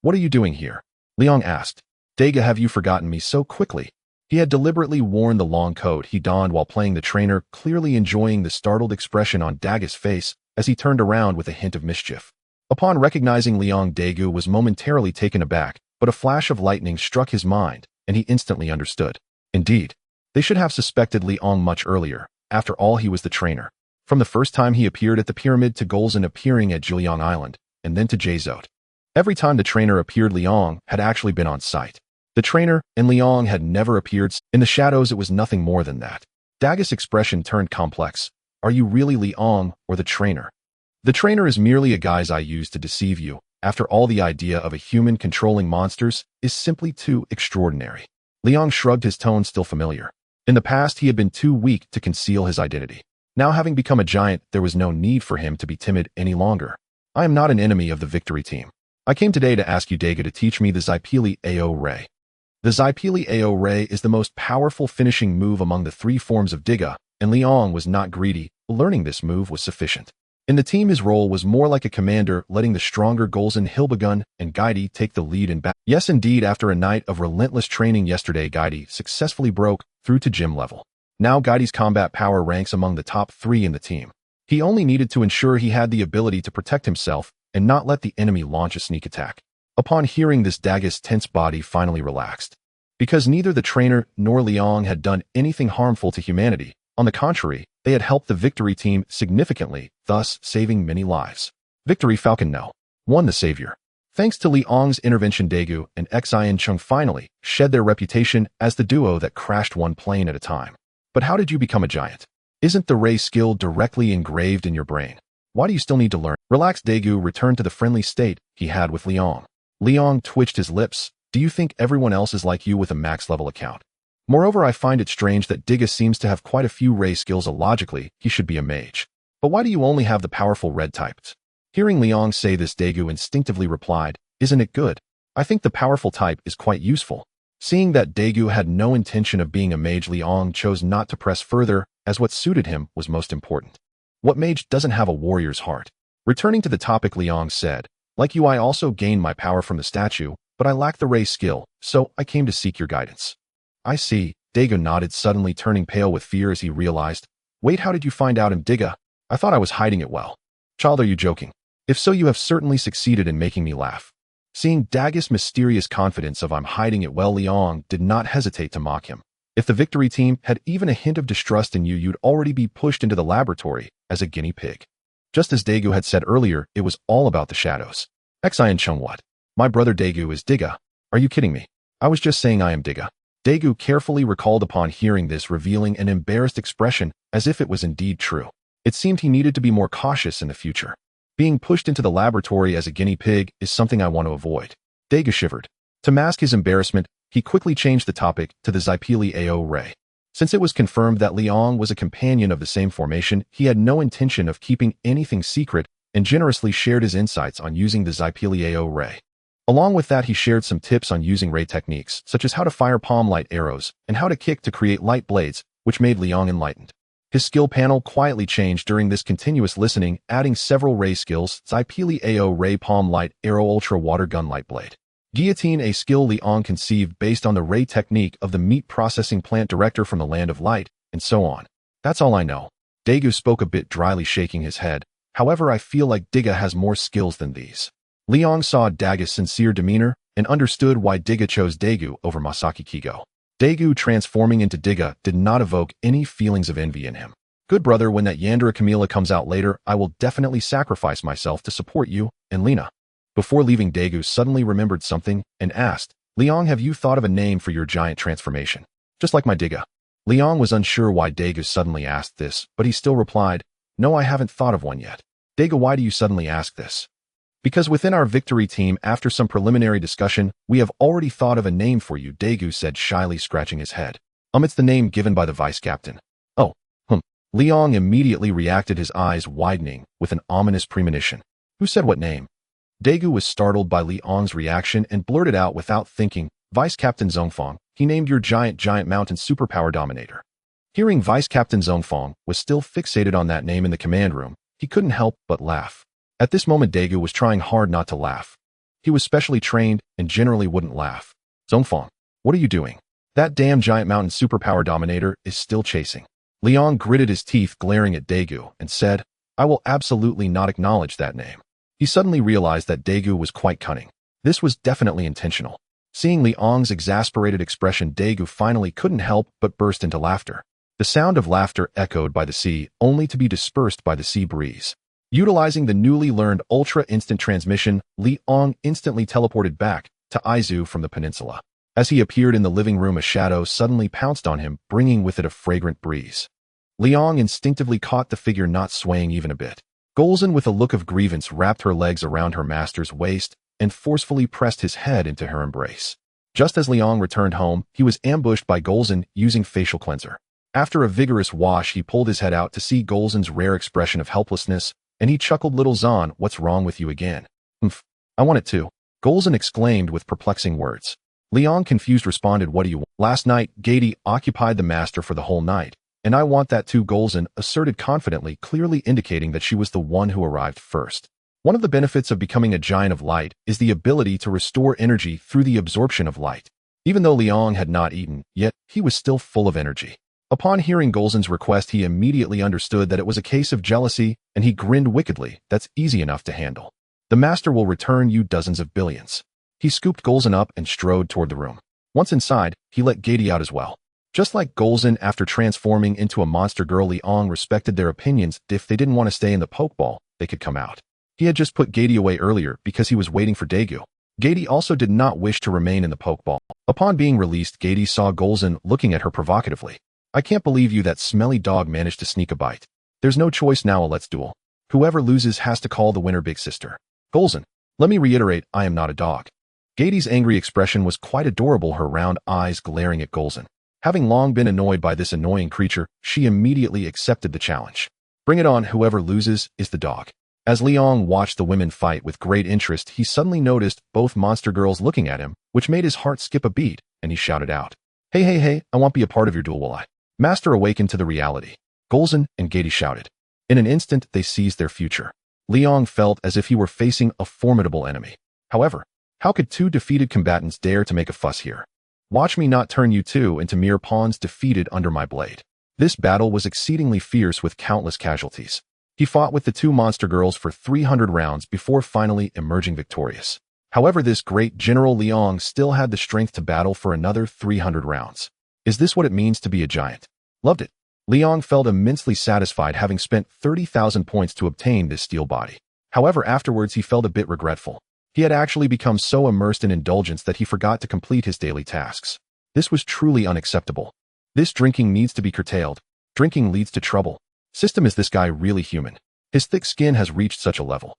what are you doing here?" Liang asked. "Daegu, have you forgotten me so quickly?" He had deliberately worn the long coat he donned while playing the trainer, clearly enjoying the startled expression on Dagu's face as he turned around with a hint of mischief. Upon recognizing Liang, Daegu was momentarily taken aback, but a flash of lightning struck his mind, and he instantly understood. Indeed, they should have suspected Liang much earlier. After all, he was the trainer. From the first time he appeared at the pyramid to Golza appearing at Juliang Island, and then to Jazot. Every time the trainer appeared, Liang had actually been on site. The trainer and Liang had never appeared. In the shadows, it was nothing more than that. Dagu's expression turned complex. "Are you really Liang or the trainer?" "The trainer is merely a guise I use to deceive you. After all, the idea of a human controlling monsters is simply too extraordinary." Liang shrugged, his tone still familiar. In the past, he had been too weak to conceal his identity. Now, having become a giant, there was no need for him to be timid any longer. "I am not an enemy of the victory team. I came today to ask you, Daegu, to teach me the Zypili AO Ray." The Zypili AO Ray is the most powerful finishing move among the three forms of Diga, and Liang was not greedy. Learning this move was sufficient. In the team, his role was more like a commander, letting the stronger Golza, Hilbegun, and Gaiety take the lead in battle. Yes, indeed, after a night of relentless training yesterday, Gaiety successfully broke through to gym level. Now Gaiety's combat power ranks among the top 3 in the team. He only needed to ensure he had the ability to protect himself and not let the enemy launch a sneak attack. Upon hearing this, Dagu's tense body finally relaxed. Because neither the trainer nor Liang had done anything harmful to humanity. On the contrary, they had helped the victory team significantly, thus saving many lives. Victory Falcon No. 1. The Savior. Thanks to Liang's intervention, Daegu and Xian Chung finally shed their reputation as the duo that crashed one plane at a time. But how did you become a giant? Isn't the Ray skill directly engraved in your brain? Why do you still need to learn? Relaxed, Daegu returned to the friendly state he had with Liang. Liang twitched his lips. "Do you think everyone else is like you with a max-level account? Moreover, I find it strange that Diga seems to have quite a few Ray skills. Logically, he should be a mage. But why do you only have the powerful red types?" Hearing Liang say this, Daegu instinctively replied, "Isn't it good? I think the powerful type is quite useful." Seeing that Daegu had no intention of being a mage, Liang chose not to press further, as what suited him was most important. What mage doesn't have a warrior's heart? Returning to the topic, Liang said, "Like you, I also gained my power from the statue, but I lack the Ray skill, so I came to seek your guidance." "I see." Daegu nodded, suddenly turning pale with fear as he realized. "Wait, how did you find out I'm Diga? I thought I was hiding it well." "Child, are you joking? If so, you have certainly succeeded in making me laugh." Seeing Dagu's mysterious confidence of "I'm hiding it well," Liang did not hesitate to mock him. "If the victory team had even a hint of distrust in you, you'd already be pushed into the laboratory as a guinea pig." Just as Daegu had said earlier, it was all about the shadows. Xian Chung, what? My brother Daegu is Diga. Are you kidding me? I was just saying I am Diga. Daegu carefully recalled upon hearing this, revealing an embarrassed expression as if it was indeed true. It seemed he needed to be more cautious in the future. Being pushed into the laboratory as a guinea pig is something I want to avoid. Daegu shivered. To mask his embarrassment, he quickly changed the topic to the Zypele-AO ray. Since it was confirmed that Liang was a companion of the same formation, he had no intention of keeping anything secret and generously shared his insights on using the Zypele-AO ray. Along with that, he shared some tips on using ray techniques, such as how to fire palm light arrows and how to kick to create light blades, which made Liang enlightened. His skill panel quietly changed during this continuous listening, adding several ray skills: Zypele-AO ray palm light arrow ultra water gun light blade. Guillotine, a skill Liang conceived based on the ray technique of the meat processing plant director from the Land of Light, and so on. That's all I know. Daegu spoke a bit dryly, shaking his head. However, I feel like Tiga has more skills than these. Liang saw Dagu's sincere demeanor and understood why Tiga chose Daegu over Masaki Kigo. Daegu transforming into Tiga did not evoke any feelings of envy in him. Good brother, when that Yandere Camila comes out later, I will definitely sacrifice myself to support you and Lena. Before leaving, Daegu suddenly remembered something and asked, Liang, have you thought of a name for your giant transformation? Just like my Tiga. Liang was unsure why Daegu suddenly asked this, but he still replied, No, I haven't thought of one yet. Daegu, why do you suddenly ask this? Because within our victory team, after some preliminary discussion, we have already thought of a name for you, Daegu said, shyly scratching his head. It's the name given by the vice captain. Oh, Liang immediately reacted, his eyes widening with an ominous premonition. Who said what name? Daegu was startled by Liang's reaction and blurted out without thinking, Vice Captain Zhongfang, he named your giant mountain superpower dominator. Hearing Vice Captain Zhongfang was still fixated on that name in the command room, he couldn't help but laugh. At this moment, Daegu was trying hard not to laugh. He was specially trained and generally wouldn't laugh. Zhongfang, what are you doing? That damn giant mountain superpower dominator is still chasing. Liang gritted his teeth, glaring at Daegu, and said, I will absolutely not acknowledge that name. He suddenly realized that Daegu was quite cunning. This was definitely intentional. Seeing Liang's exasperated expression, Daegu finally couldn't help but burst into laughter. The sound of laughter echoed by the sea, only to be dispersed by the sea breeze. Utilizing the newly learned Ultra Instant Transmission, Liang instantly teleported back to Aizu from the peninsula. As he appeared in the living room, a shadow suddenly pounced on him, bringing with it a fragrant breeze. Liang instinctively caught the figure not swaying even a bit. Golza, with a look of grievance, wrapped her legs around her master's waist and forcefully pressed his head into her embrace. Just as Liang returned home, he was ambushed by Golza using facial cleanser. After a vigorous wash, he pulled his head out to see Golza's rare expression of helplessness, and he chuckled, Little Zan, what's wrong with you again? I want it too. Golza exclaimed with perplexing words. Liang, confused, responded, What do you want? Last night, Gady occupied the master for the whole night. And I want that too, Golza asserted confidently, clearly indicating that she was the one who arrived first. One of the benefits of becoming a giant of light is the ability to restore energy through the absorption of light. Even though Liang had not eaten, yet he was still full of energy. Upon hearing Golza's request, he immediately understood that it was a case of jealousy, and he grinned wickedly. That's easy enough to handle. The master will return you dozens of billions. He scooped Golza up and strode toward the room. Once inside, he let Gady out as well. Just like Golza, after transforming into a monster girl, Liang respected their opinions. If they didn't want to stay in the Pokeball, they could come out. He had just put Gady away earlier because he was waiting for Daegu. Gady also did not wish to remain in the Pokeball. Upon being released, Gady saw Golza looking at her provocatively. I can't believe you, that smelly dog managed to sneak a bite. There's no choice now, let's duel. Whoever loses has to call the winner big sister. Golza, let me reiterate, I am not a dog. Gady's angry expression was quite adorable, her round eyes glaring at Golza. Having long been annoyed by this annoying creature, she immediately accepted the challenge. Bring it on, whoever loses is the dog. As Liang watched the women fight with great interest, he suddenly noticed both monster girls looking at him, which made his heart skip a beat, and he shouted out, Hey, I won't be a part of your duel, will I? Master awakened to the reality. Golza and Gady shouted. In an instant, they seized their future. Liang felt as if he were facing a formidable enemy. However, how could two defeated combatants dare to make a fuss here? Watch me not turn you two into mere pawns defeated under my blade. This battle was exceedingly fierce with countless casualties. He fought with the two monster girls for 300 rounds before finally emerging victorious. However, this great General Liang still had the strength to battle for another 300 rounds. Is this what it means to be a giant? Loved it. Liang felt immensely satisfied, having spent 30,000 points to obtain this steel body. However, afterwards he felt a bit regretful. He had actually become so immersed in indulgence that he forgot to complete his daily tasks. This was truly unacceptable. This drinking needs to be curtailed. Drinking leads to trouble. System, is this guy really human? His thick skin has reached such a level.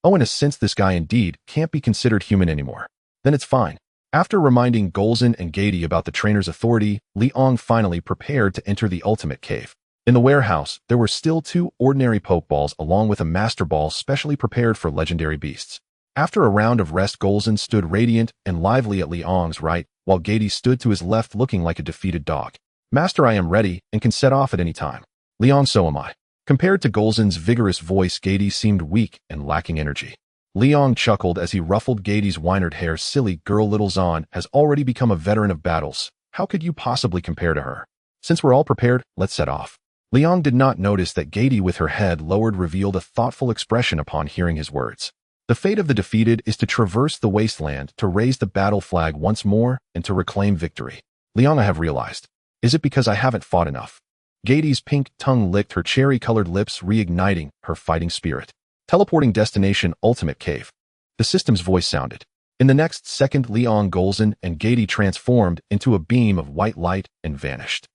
Oh, and since this guy indeed can't be considered human anymore, then it's fine. After reminding Golza and Gady about the trainer's authority, Liang finally prepared to enter the ultimate cave. In the warehouse, there were still 2 ordinary Pokeballs along with a Master Ball specially prepared for legendary beasts. After a round of rest, Golza stood radiant and lively at Liang's right, while Gady stood to his left looking like a defeated dog. Master, I am ready and can set off at any time. Liang, so am I. Compared to Golza's vigorous voice, Gady seemed weak and lacking energy. Liang chuckled as he ruffled Gady's winered hair. Silly girl, little Zan has already become a veteran of battles. How could you possibly compare to her? Since we're all prepared, let's set off. Liang did not notice that Gady, with her head lowered, revealed a thoughtful expression upon hearing his words. The fate of the defeated is to traverse the wasteland, to raise the battle flag once more, and to reclaim victory. Liang, I have realized. Is it because I haven't fought enough? Gady's pink tongue licked her cherry-colored lips, reigniting her fighting spirit. Teleporting destination, ultimate cave. The system's voice sounded. In the next second, Liang, Golza, and Gady transformed into a beam of white light and vanished.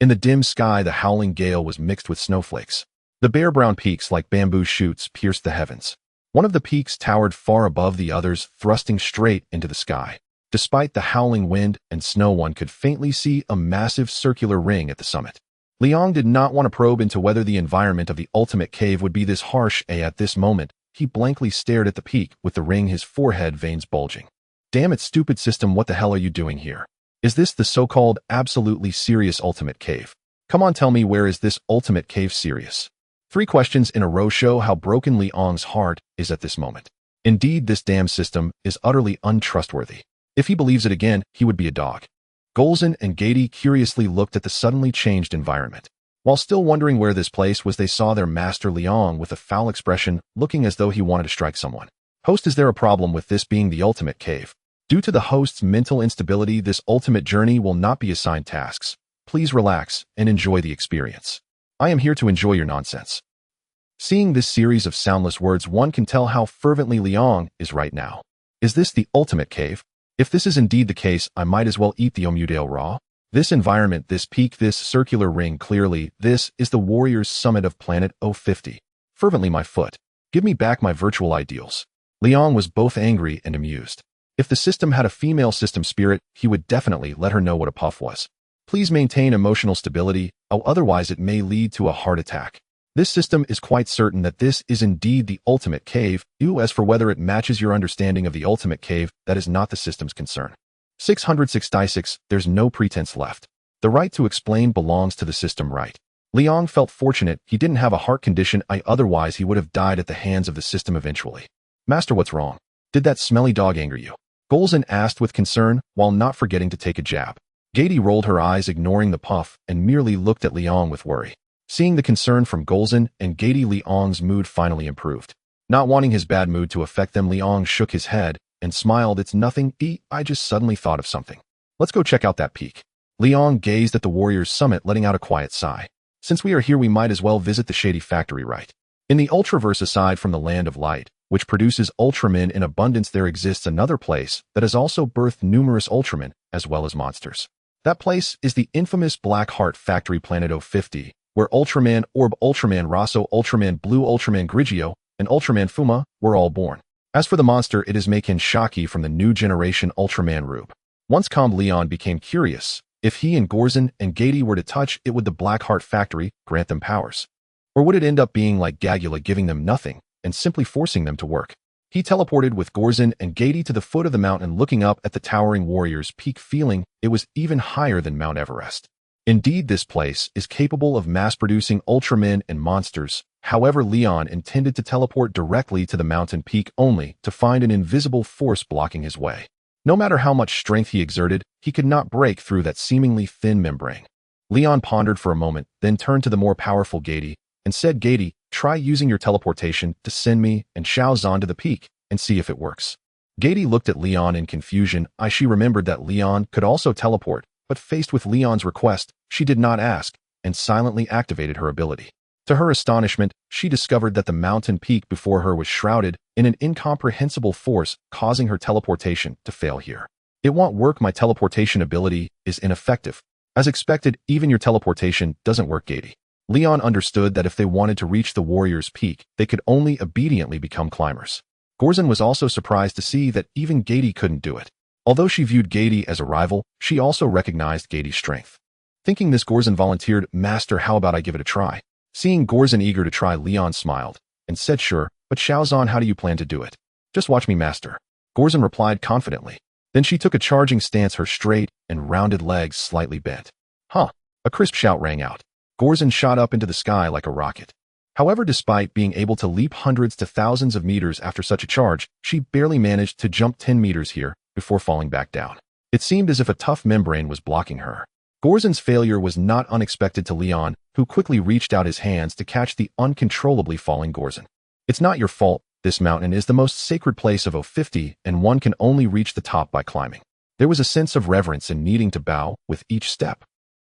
In the dim sky, the howling gale was mixed with snowflakes. The bare brown peaks like bamboo shoots pierced the heavens. One of the peaks towered far above the others, thrusting straight into the sky. Despite the howling wind and snow, one could faintly see a massive circular ring at the summit. Liang did not want to probe into whether the environment of the ultimate cave would be this harsh. At this moment, he blankly stared at the peak with the ring, his forehead veins bulging. Damn it, stupid system, what the hell are you doing here? Is this the so-called absolutely serious ultimate cave? Come on, tell me, where is this ultimate cave serious? 3 questions in a row show how broken Liang's heart is at this moment. Indeed, this damn system is utterly untrustworthy. If he believes it again, he would be a dog. Golza and Gady curiously looked at the suddenly changed environment. While still wondering where this place was, they saw their master Liang with a foul expression, looking as though he wanted to strike someone. Host, is there a problem with this being the ultimate cave? Due to the host's mental instability, this ultimate journey will not be assigned tasks. Please relax and enjoy the experience. I am here to enjoy your nonsense. Seeing this series of soundless words, one can tell how fervently Liang is right now. Is this the ultimate cave? If this is indeed the case, I might as well eat the Omudale raw. This environment, this peak, this circular ring, clearly, this is the warrior's summit of planet 050. Fervently my foot. Give me back my virtual ideals. Liang was both angry and amused. If the system had a female system spirit, he would definitely let her know what a puff was. Please maintain emotional stability, otherwise it may lead to a heart attack. This system is quite certain that this is indeed the ultimate cave. As for whether it matches your understanding of the ultimate cave, that is not the system's concern. 666, there's no pretense left. The right to explain belongs to the system, right? Liang felt fortunate he didn't have a heart condition, otherwise he would have died at the hands of the system eventually. Master, what's wrong? Did that smelly dog anger you? Golza asked with concern, while not forgetting to take a jab. Gady rolled her eyes, ignoring the puff, and merely looked at Liang with worry. Seeing the concern from Golza and Gady, Liang's mood finally improved. Not wanting his bad mood to affect them, Liang shook his head and smiled. It's nothing, I just suddenly thought of something. Let's go check out that peak. Liang gazed at the warrior's summit, letting out a quiet sigh. Since we are here, we might as well visit the shady factory, right? In the Ultraverse, aside from the Land of Light, which produces Ultramen in abundance, there exists another place that has also birthed numerous Ultramen, as well as monsters. That place is the infamous Black Heart Factory, Planet 050, where Ultraman Orb, Ultraman Rosso, Ultraman Blue, Ultraman Grigio, and Ultraman Fuma were all born. As for the monster, it is Maken Shaki from the new generation Ultraman Rube. Once calmed, Leon became curious. If he and Golza and Gady were to touch it, would the Black Heart Factory grant them powers? Or would it end up being like Gagula, giving them nothing and simply forcing them to work? He teleported with Golza and Gady to the foot of the mountain, looking up at the towering warrior's peak, feeling it was even higher than Mount Everest. Indeed, this place is capable of mass-producing Ultramen and monsters. However, Leon intended to teleport directly to the mountain peak only to find an invisible force blocking his way. No matter how much strength he exerted, he could not break through that seemingly thin membrane. Leon pondered for a moment, then turned to the more powerful Gady and said, Gady, try using your teleportation to send me and Xiao Zhan to the peak and see if it works. Gady looked at Leon in confusion. She remembered that Leon could also teleport, but faced with Leon's request, she did not ask and silently activated her ability. To her astonishment, she discovered that the mountain peak before her was shrouded in an incomprehensible force, causing her teleportation to fail here. It won't work. My teleportation ability is ineffective. As expected, even your teleportation doesn't work, Gady. Leon understood that if they wanted to reach the warrior's peak, they could only obediently become climbers. Gorzin was also surprised to see that even Gady couldn't do it. Although she viewed Gady as a rival, she also recognized Gady's strength. Thinking this, Gorzin volunteered, "Master, how about I give it a try?" Seeing Gorzin eager to try, Leon smiled and said, "Sure, but Xiaozan, how do you plan to do it?" "Just watch me, Master," Gorzin replied confidently. Then she took a charging stance, her straight and rounded legs slightly bent. "Huh!" A crisp shout rang out. Gorzin shot up into the sky like a rocket. However, despite being able to leap hundreds to thousands of meters after such a charge, she barely managed to jump 10 meters here before falling back down. It seemed as if a tough membrane was blocking her. Gorzin's failure was not unexpected to Leon, who quickly reached out his hands to catch the uncontrollably falling Gorzin. "It's not your fault. This mountain is the most sacred place of O50, and one can only reach the top by climbing." There was a sense of reverence and needing to bow with each step.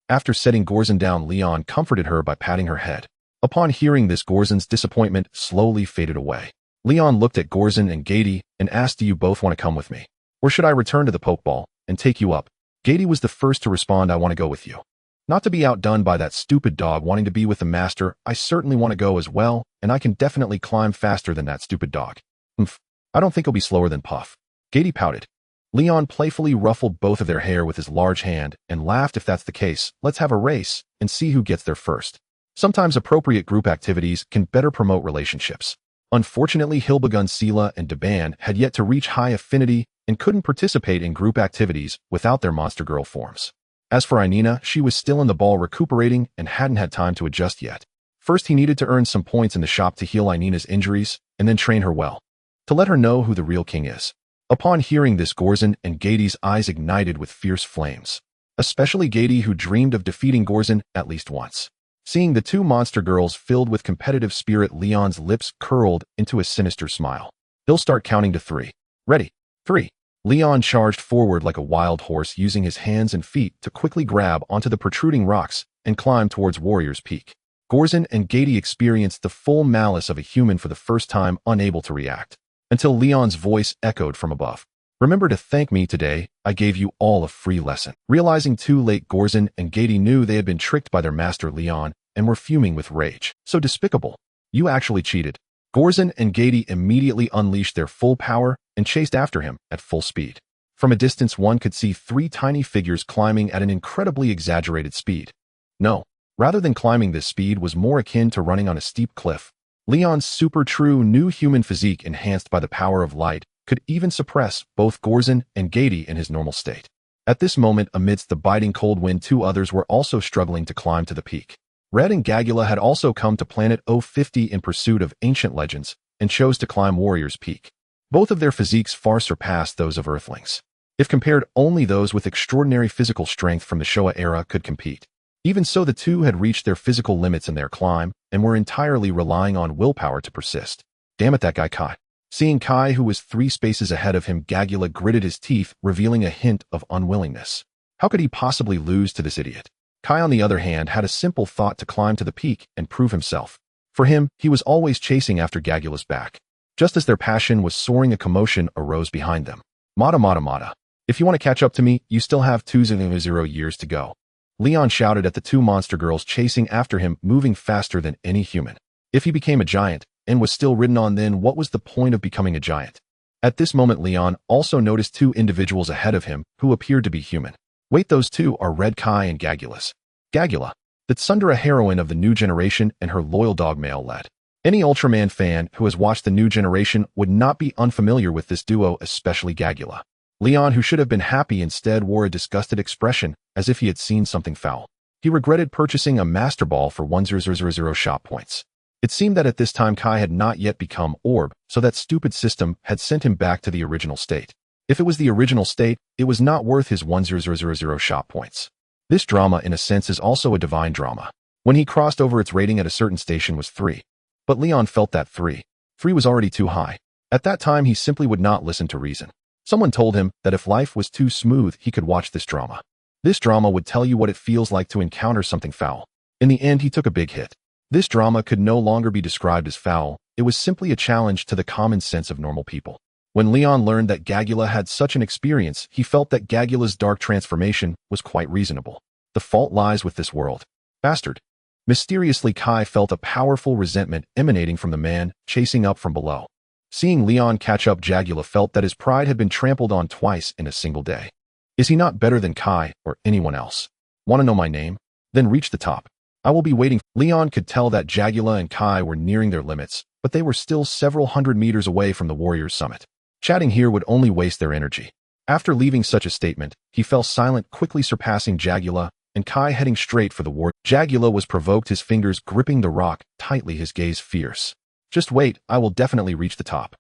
After setting Gorzin down, Leon comforted her by patting her head. Upon hearing this, Gorzin's disappointment slowly faded away. Leon looked at Gorzin and Gady and asked, "Do you both want to come with me? Or should I return to the Pokeball and take you up?" Gady was the first to respond, "I want to go with you. Not to be outdone by that stupid dog wanting to be with the master, I certainly want to go as well, and I can definitely climb faster than that stupid dog." "Humph, I don't think he'll be slower than Puff." Gady pouted. Leon playfully ruffled both of their hair with his large hand and laughed, "If that's the case, let's have a race and see who gets there first." Sometimes appropriate group activities can better promote relationships. Unfortunately, Hilbegun, Sela, and Deban had yet to reach high affinity and couldn't participate in group activities without their monster girl forms. As for Ainina, she was still in the ball recuperating and hadn't had time to adjust yet. First, he needed to earn some points in the shop to heal Ainina's injuries and then train her well, to let her know who the real king is. Upon hearing this, Gorzin and Gady's eyes ignited with fierce flames, especially Gady, who dreamed of defeating Gorzin at least once. Seeing the two monster girls filled with competitive spirit, Leon's lips curled into a sinister smile. He'll start counting to 3. Ready? 3. Leon charged forward like a wild horse, using his hands and feet to quickly grab onto the protruding rocks and climb towards Warrior's Peak. Gorzin and Gady experienced the full malice of a human for the first time, unable to react, until Leon's voice echoed from above. "Remember to thank me today. I gave you all a free lesson." Realizing too late, Gorzin and Gady knew they had been tricked by their master Leon and were fuming with rage. "So despicable. You actually cheated." Gorzin and Gady immediately unleashed their full power and chased after him at full speed. From a distance, one could see 3 tiny figures climbing at an incredibly exaggerated speed. No, rather than climbing, this speed was more akin to running on a steep cliff. Leon's super true new human physique, enhanced by the power of light, could even suppress both Gorzin and Gady in his normal state. At this moment, amidst the biting cold wind, 2 others were also struggling to climb to the peak. Red and Gagula had also come to planet O50 in pursuit of ancient legends and chose to climb Warrior's Peak. Both of their physiques far surpassed those of Earthlings. If compared, only those with extraordinary physical strength from the Showa era could compete. Even so, the two had reached their physical limits in their climb and were entirely relying on willpower to persist. "Damn it, that guy Kai." Seeing Kai, who was 3 spaces ahead of him, Gagula gritted his teeth, revealing a hint of unwillingness. How could he possibly lose to this idiot? Kai, on the other hand, had a simple thought: to climb to the peak and prove himself. For him, he was always chasing after Gagula's back. Just as their passion was soaring, a commotion arose behind them. "Mata mata mata. If you want to catch up to me, you still have 200 years to go." Leon shouted at the 2 monster girls chasing after him, moving faster than any human. If he became a giant and was still ridden on, then what was the point of becoming a giant? At this moment, Leon also noticed 2 individuals ahead of him who appeared to be human. Wait, those 2 are Red Kai and Gagula's. Gagula, the Tsundere heroine of the new generation and her loyal dog, male led. Any Ultraman fan who has watched the new generation would not be unfamiliar with this duo, especially Gagula. Leon, who should have been happy, instead wore a disgusted expression as if he had seen something foul. He regretted purchasing a Master Ball for 1000 shop points. It seemed that at this time Kai had not yet become Orb, so that stupid system had sent him back to the original state. If it was the original state, it was not worth his 1000 shop points. This drama, in a sense, is also a divine drama. When he crossed over, its rating at a certain station was 3. But Leon felt that 3 was already too high. At that time, he simply would not listen to reason. Someone told him that if life was too smooth, he could watch this drama. This drama would tell you what it feels like to encounter something foul. In the end, he took a big hit. This drama could no longer be described as foul. It was simply a challenge to the common sense of normal people. When Leon learned that Gagula had such an experience, he felt that Gagula's dark transformation was quite reasonable. The fault lies with this world. Bastard. Mysteriously, Kai felt a powerful resentment emanating from the man chasing up from below. Seeing Leon catch up, Gagula felt that his pride had been trampled on twice in a single day. Is he not better than Kai or anyone else? Want to know my name? Then reach the top. I will be waiting. Leon could tell that Gagula and Kai were nearing their limits, but they were still several hundred meters away from the warrior's summit. Chatting here would only waste their energy. After leaving such a statement, he fell silent, quickly surpassing Gagula and Kai, heading straight for the war. Gagula was provoked, his fingers gripping the rock tightly, his gaze fierce. Just wait, I will definitely reach the top.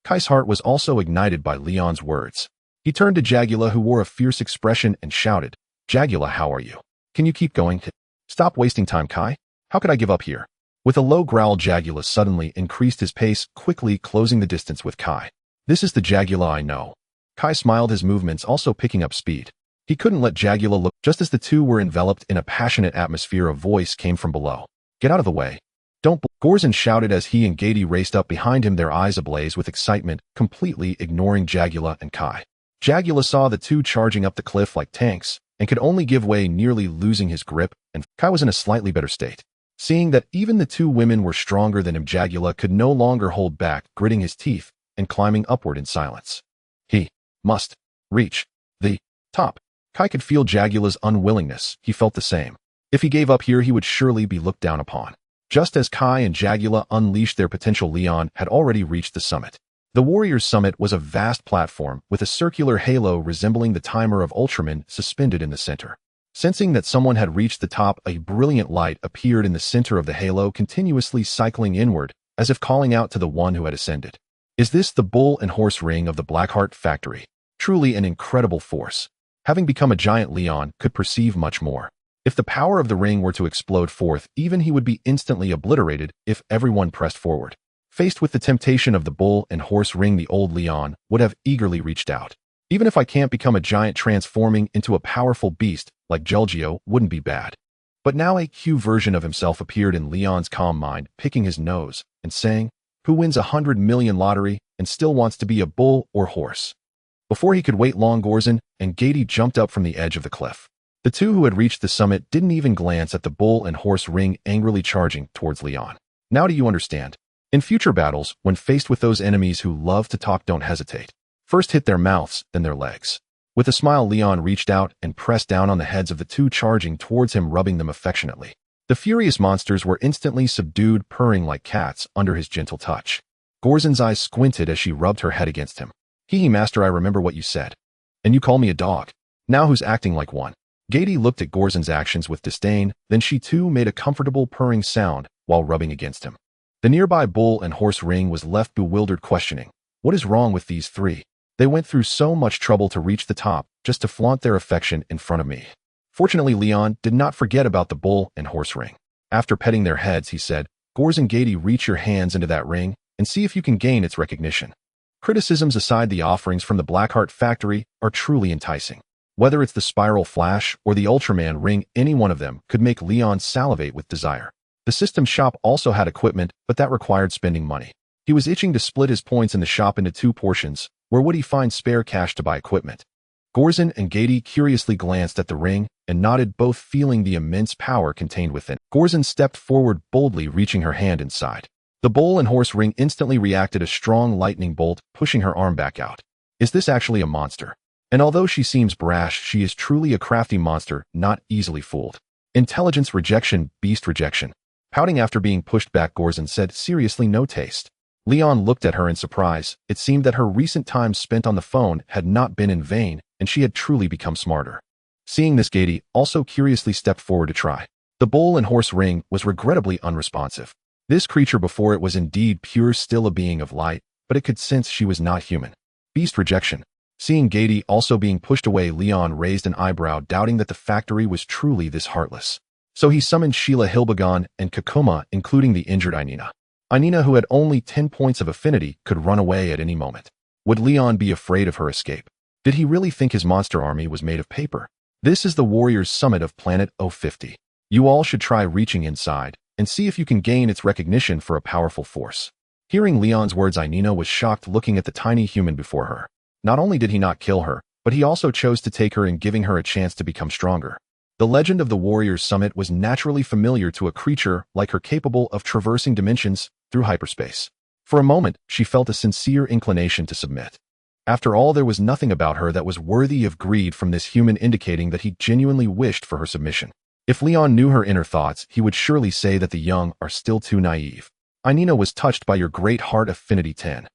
Kai's heart was also ignited by Leon's words. He turned to Gagula, who wore a fierce expression, and shouted, Gagula, how are you? Can you keep going? Stop wasting time, Kai. How could I give up here? With a low growl, Gagula suddenly increased his pace, quickly closing the distance with Kai. This is the Gagula I know. Kai smiled, his movements also picking up speed. He couldn't let Gagula look. Just as the two were enveloped in a passionate atmosphere, a voice came from below. Get out of the way. Don't. Golza shouted as he and Gady raced up behind him, their eyes ablaze with excitement, completely ignoring Gagula and Kai. Gagula saw the two charging up the cliff like tanks and could only give way, nearly losing his grip, and Kai was in a slightly better state. Seeing that even the two women were stronger than him, Gagula could no longer hold back, gritting his teeth and climbing upward in silence. He must reach the top. Kai could feel Gagula's unwillingness. He felt the same. If he gave up here, he would surely be looked down upon. Just as Kai and Gagula unleashed their potential, Leon had already reached the summit. The warrior's summit was a vast platform with a circular halo resembling the timer of Ultraman suspended in the center. Sensing that someone had reached the top, a brilliant light appeared in the center of the halo, continuously cycling inward, as if calling out to the one who had ascended. Is this the bull and horse ring of the Blackheart factory? Truly an incredible force. Having become a giant, Leon could perceive much more. If the power of the ring were to explode forth, even he would be instantly obliterated if everyone pressed forward. Faced with the temptation of the bull and horse ring, the old Leon would have eagerly reached out. Even if I can't become a giant, transforming into a powerful beast like Gelgio wouldn't be bad. But now a Q version of himself appeared in Leon's calm mind, picking his nose and saying, who wins 100 million lottery and still wants to be a bull or horse? Before he could wait long, Golza and Gady jumped up from the edge of the cliff. The two who had reached the summit didn't even glance at the bull and horse ring angrily charging towards Leon. Now do you understand? In future battles, when faced with those enemies who love to talk, don't hesitate. First hit their mouths, then their legs. With a smile, Leon reached out and pressed down on the heads of the two charging towards him, rubbing them affectionately. The furious monsters were instantly subdued, purring like cats under his gentle touch. Golza's eyes squinted as she rubbed her head against him. Hee, master, I remember what you said. And you call me a dog. Now who's acting like one? Gady looked at Golza's actions with disdain, then she too made a comfortable purring sound while rubbing against him. The nearby bull and horse ring was left bewildered, questioning, what is wrong with these three? They went through so much trouble to reach the top, just to flaunt their affection in front of me. Fortunately, Leon did not forget about the bull and horse ring. After petting their heads, he said, Golza and Gady, reach your hands into that ring and see if you can gain its recognition. Criticisms aside, the offerings from the Blackheart factory are truly enticing. Whether it's the Spiral Flash or the Ultraman ring, any one of them could make Leon salivate with desire. The system shop also had equipment, but that required spending money. He was itching to split his points in the shop into two portions. Where would he find spare cash to buy equipment? Golza and Gady curiously glanced at the ring and nodded, both feeling the immense power contained within. Golza stepped forward boldly, reaching her hand inside. The bull and horse ring instantly reacted, a strong lightning bolt, pushing her arm back out. Is this actually a monster? And although she seems brash, she is truly a crafty monster, not easily fooled. Intelligence rejection, beast rejection. Pouting after being pushed back, Golza said, seriously, no taste. Leon looked at her in surprise. It seemed that her recent time spent on the phone had not been in vain, and she had truly become smarter. Seeing this, Gady also curiously stepped forward to try. The bull and horse ring was regrettably unresponsive. This creature before it was indeed pure, still a being of light, but it could sense she was not human. Beast rejection. Seeing Gady also being pushed away, Leon raised an eyebrow, doubting that the factory was truly this heartless. So he summoned Sheila, Hilbegon, and Kakuma, including the injured Inina. Inina, who had only 10 points of affinity, could run away at any moment. Would Leon be afraid of her escape? Did he really think his monster army was made of paper? This is the Warriors Summit of Planet 050. You all should try reaching inside and see if you can gain its recognition for a powerful force. Hearing Leon's words, Ainina was shocked, looking at the tiny human before her. Not only did he not kill her, but he also chose to take her in, giving her a chance to become stronger. The legend of the Warrior's Summit was naturally familiar to a creature like her, capable of traversing dimensions through hyperspace. For a moment, she felt a sincere inclination to submit. After all, there was nothing about her that was worthy of greed from this human, indicating that he genuinely wished for her submission. If Leon knew her inner thoughts, he would surely say that the young are still too naive. Ainina was touched by your great heart, affinity 10.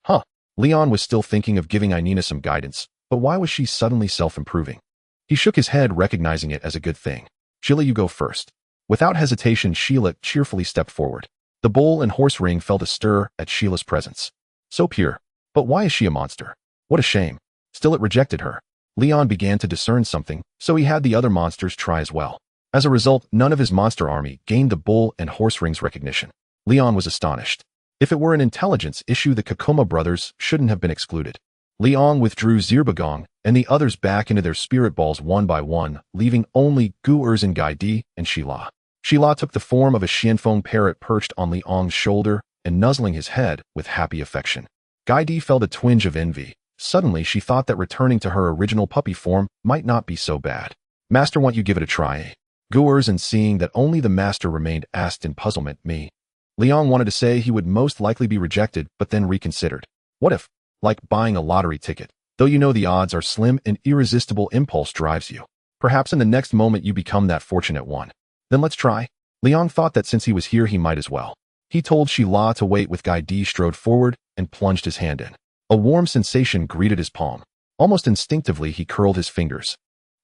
Huh. Leon was still thinking of giving Ainina some guidance, but why was she suddenly self-improving? He shook his head, recognizing it as a good thing. Sheila, you go first. Without hesitation, Sheila cheerfully stepped forward. The bull and horse ring felt a stir at Sheila's presence. So pure. But why is she a monster? What a shame. Still, it rejected her. Leon began to discern something, so he had the other monsters try as well. As a result, none of his monster army gained the bull and horse ring's recognition. Leon was astonished. If it were an intelligence issue, the Kakoma brothers shouldn't have been excluded. Leon withdrew Zirbagong and the others back into their spirit balls one by one, leaving only Gu Erzin, Gaidi, and Sheila. Sheila took the form of a Xianfeng parrot perched on Leong's shoulder and nuzzling his head with happy affection. Gaidi felt a twinge of envy. Suddenly, she thought that returning to her original puppy form might not be so bad. Master, won't you give it a try, eh? Gu Erzin, seeing that only the master remained, asked in puzzlement. Me? Leon wanted to say he would most likely be rejected, but then reconsidered. What if? Like buying a lottery ticket. Though you know the odds are slim, an irresistible impulse drives you. Perhaps in the next moment you become that fortunate one. Then let's try. Leon thought that since he was here he might as well. He told Sheila to wait, with Gaidi strode forward and plunged his hand in. A warm sensation greeted his palm. Almost instinctively he curled his fingers.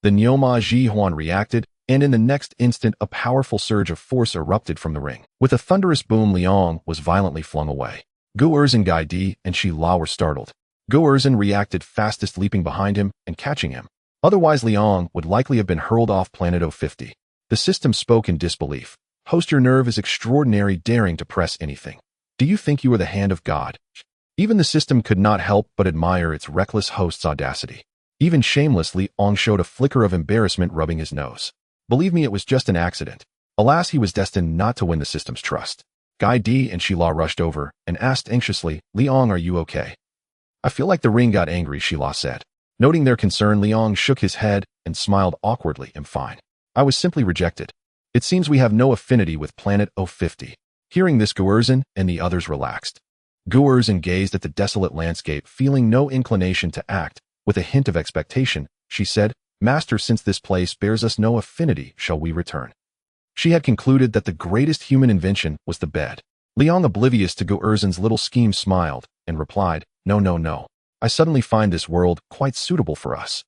The Nyoma Ji Huan reacted, and in the next instant a powerful surge of force erupted from the ring. With a thunderous boom, Leon was violently flung away. Gu Erzin, Gaidi, and Sheila were startled. Gu Erzin reacted fastest, leaping behind him and catching him. Otherwise, Leon would likely have been hurled off planet 050. The system spoke in disbelief. Host, your nerve is extraordinary, daring to press anything. Do you think you are the hand of God? Even the system could not help but admire its reckless host's audacity. Even shamelessly, Ong showed a flicker of embarrassment, rubbing his nose. Believe me, it was just an accident. Alas, he was destined not to win the system's trust. Gaidi and Sheila rushed over and asked anxiously, Leon, are you okay? I feel like the ring got angry, Sheila said. Noting their concern, Leon shook his head and smiled awkwardly. I'm fine. I was simply rejected. It seems we have no affinity with planet 050. Hearing this, Gu Erzin and the others relaxed. Gu Erzin gazed at the desolate landscape, feeling no inclination to act. With a hint of expectation, she said, Master, since this place bears us no affinity, shall we return? She had concluded that the greatest human invention was the bed. Leon, oblivious to Gu Erzin's little scheme, smiled and replied, No. I suddenly find this world quite suitable for us.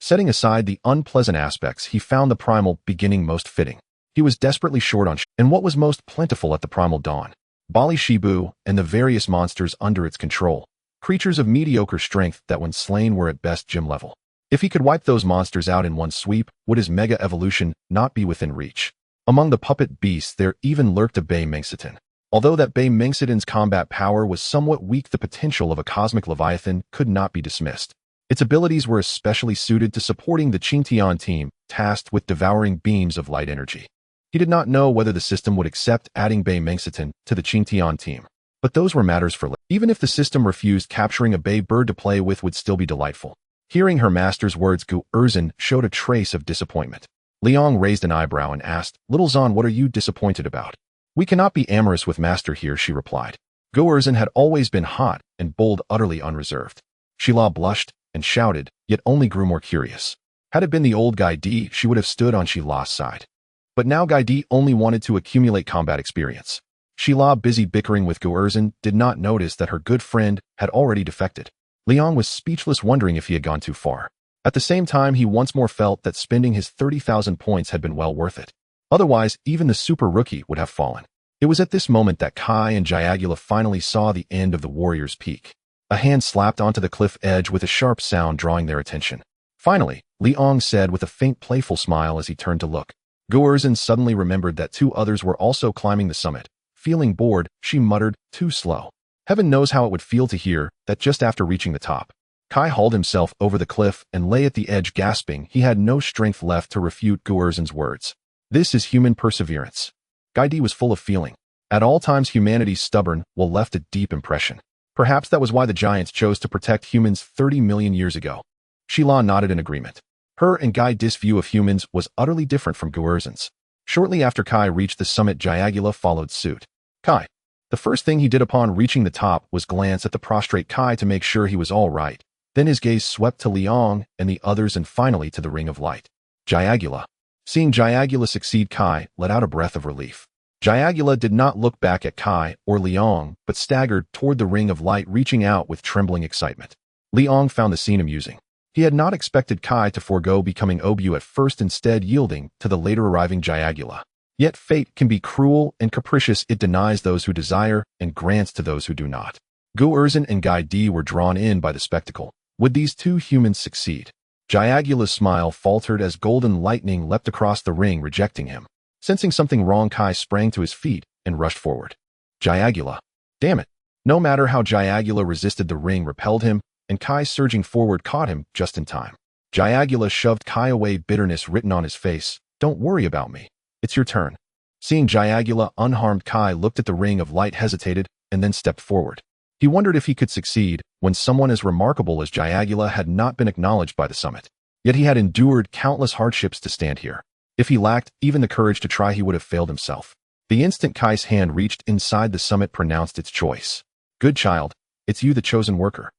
Setting aside the unpleasant aspects, he found the primal beginning most fitting. He was desperately short on and what was most plentiful at the primal dawn. Bali Shibu and the various monsters under its control. Creatures of mediocre strength that when slain were at best gym level. If he could wipe those monsters out in one sweep, would his mega evolution not be within reach? Among the puppet beasts there even lurked a Bei Mengsitan. Although that Bei Mengsitan's combat power was somewhat weak, the potential of a cosmic leviathan could not be dismissed. Its abilities were especially suited to supporting the Qingtian team, tasked with devouring beams of light energy. He did not know whether the system would accept adding Bei Mengsitan to the Qingtian team. But those were matters for later. Even if the system refused, capturing a Bei bird to play with would still be delightful. Hearing her master's words, Gu Erzin showed a trace of disappointment. Leon raised an eyebrow and asked, Little Zan, what are you disappointed about? We cannot be amorous with Master here, she replied. Gu Erzin had always been hot and bold, utterly unreserved. Sheila blushed and shouted, yet only grew more curious. Had it been the old Gaidi, she would have stood on Sheila's side. But now Gaidi only wanted to accumulate combat experience. Sheila, busy bickering with Gu Erzin, did not notice that her good friend had already defected. Leon was speechless, wondering if he had gone too far. At the same time, he once more felt that spending his 30,000 points had been well worth it. Otherwise, even the super rookie would have fallen. It was at this moment that Kai and Jayagula finally saw the end of the warrior's peak. A hand slapped onto the cliff edge with a sharp sound, drawing their attention. Finally, Leong said with a faint playful smile as he turned to look. Gu Erzin suddenly remembered that two others were also climbing the summit. Feeling bored, she muttered, too slow. Heaven knows how it would feel to hear that just after reaching the top. Kai hauled himself over the cliff and lay at the edge, gasping. He had no strength left to refute Gu Erzin's words. This is human perseverance. Gaidi was full of feeling. At all times, humanity's stubborn will left a deep impression. Perhaps that was why the giants chose to protect humans 30 million years ago. Sheila nodded in agreement. Her and Guy Dis' view of humans was utterly different from Guerzin's. Shortly after Kai reached the summit, Jiagula followed suit. Kai. The first thing he did upon reaching the top was glance at the prostrate Kai to make sure he was all right. Then his gaze swept to Liang and the others and finally to the ring of light. Jiagula. Seeing Jiagula succeed, Kai let out a breath of relief. Jiagula did not look back at Kai or Liang, but staggered toward the ring of light, reaching out with trembling excitement. Liang found the scene amusing. He had not expected Kai to forego becoming Obu at first, instead yielding to the later arriving Jiagula. Yet fate can be cruel and capricious. It denies those who desire and grants to those who do not. Guerzin and Guy D were drawn in by the spectacle. Would these two humans succeed? Jiagula's smile faltered as golden lightning leapt across the ring, rejecting him. Sensing something wrong, Kai sprang to his feet and rushed forward. Jiagula. Damn it. No matter how Jiagula resisted, the ring repelled him, and Kai, surging forward, caught him just in time. Jiagula shoved Kai away, bitterness written on his face. Don't worry about me. It's your turn. Seeing Jiagula unharmed, Kai looked at the ring of light, hesitated, and then stepped forward. He wondered if he could succeed when someone as remarkable as Jiagula had not been acknowledged by the summit. Yet he had endured countless hardships to stand here. If he lacked even the courage to try, he would have failed himself. The instant Kai's hand reached inside, the summit pronounced its choice. Good child, it's you, the chosen worker.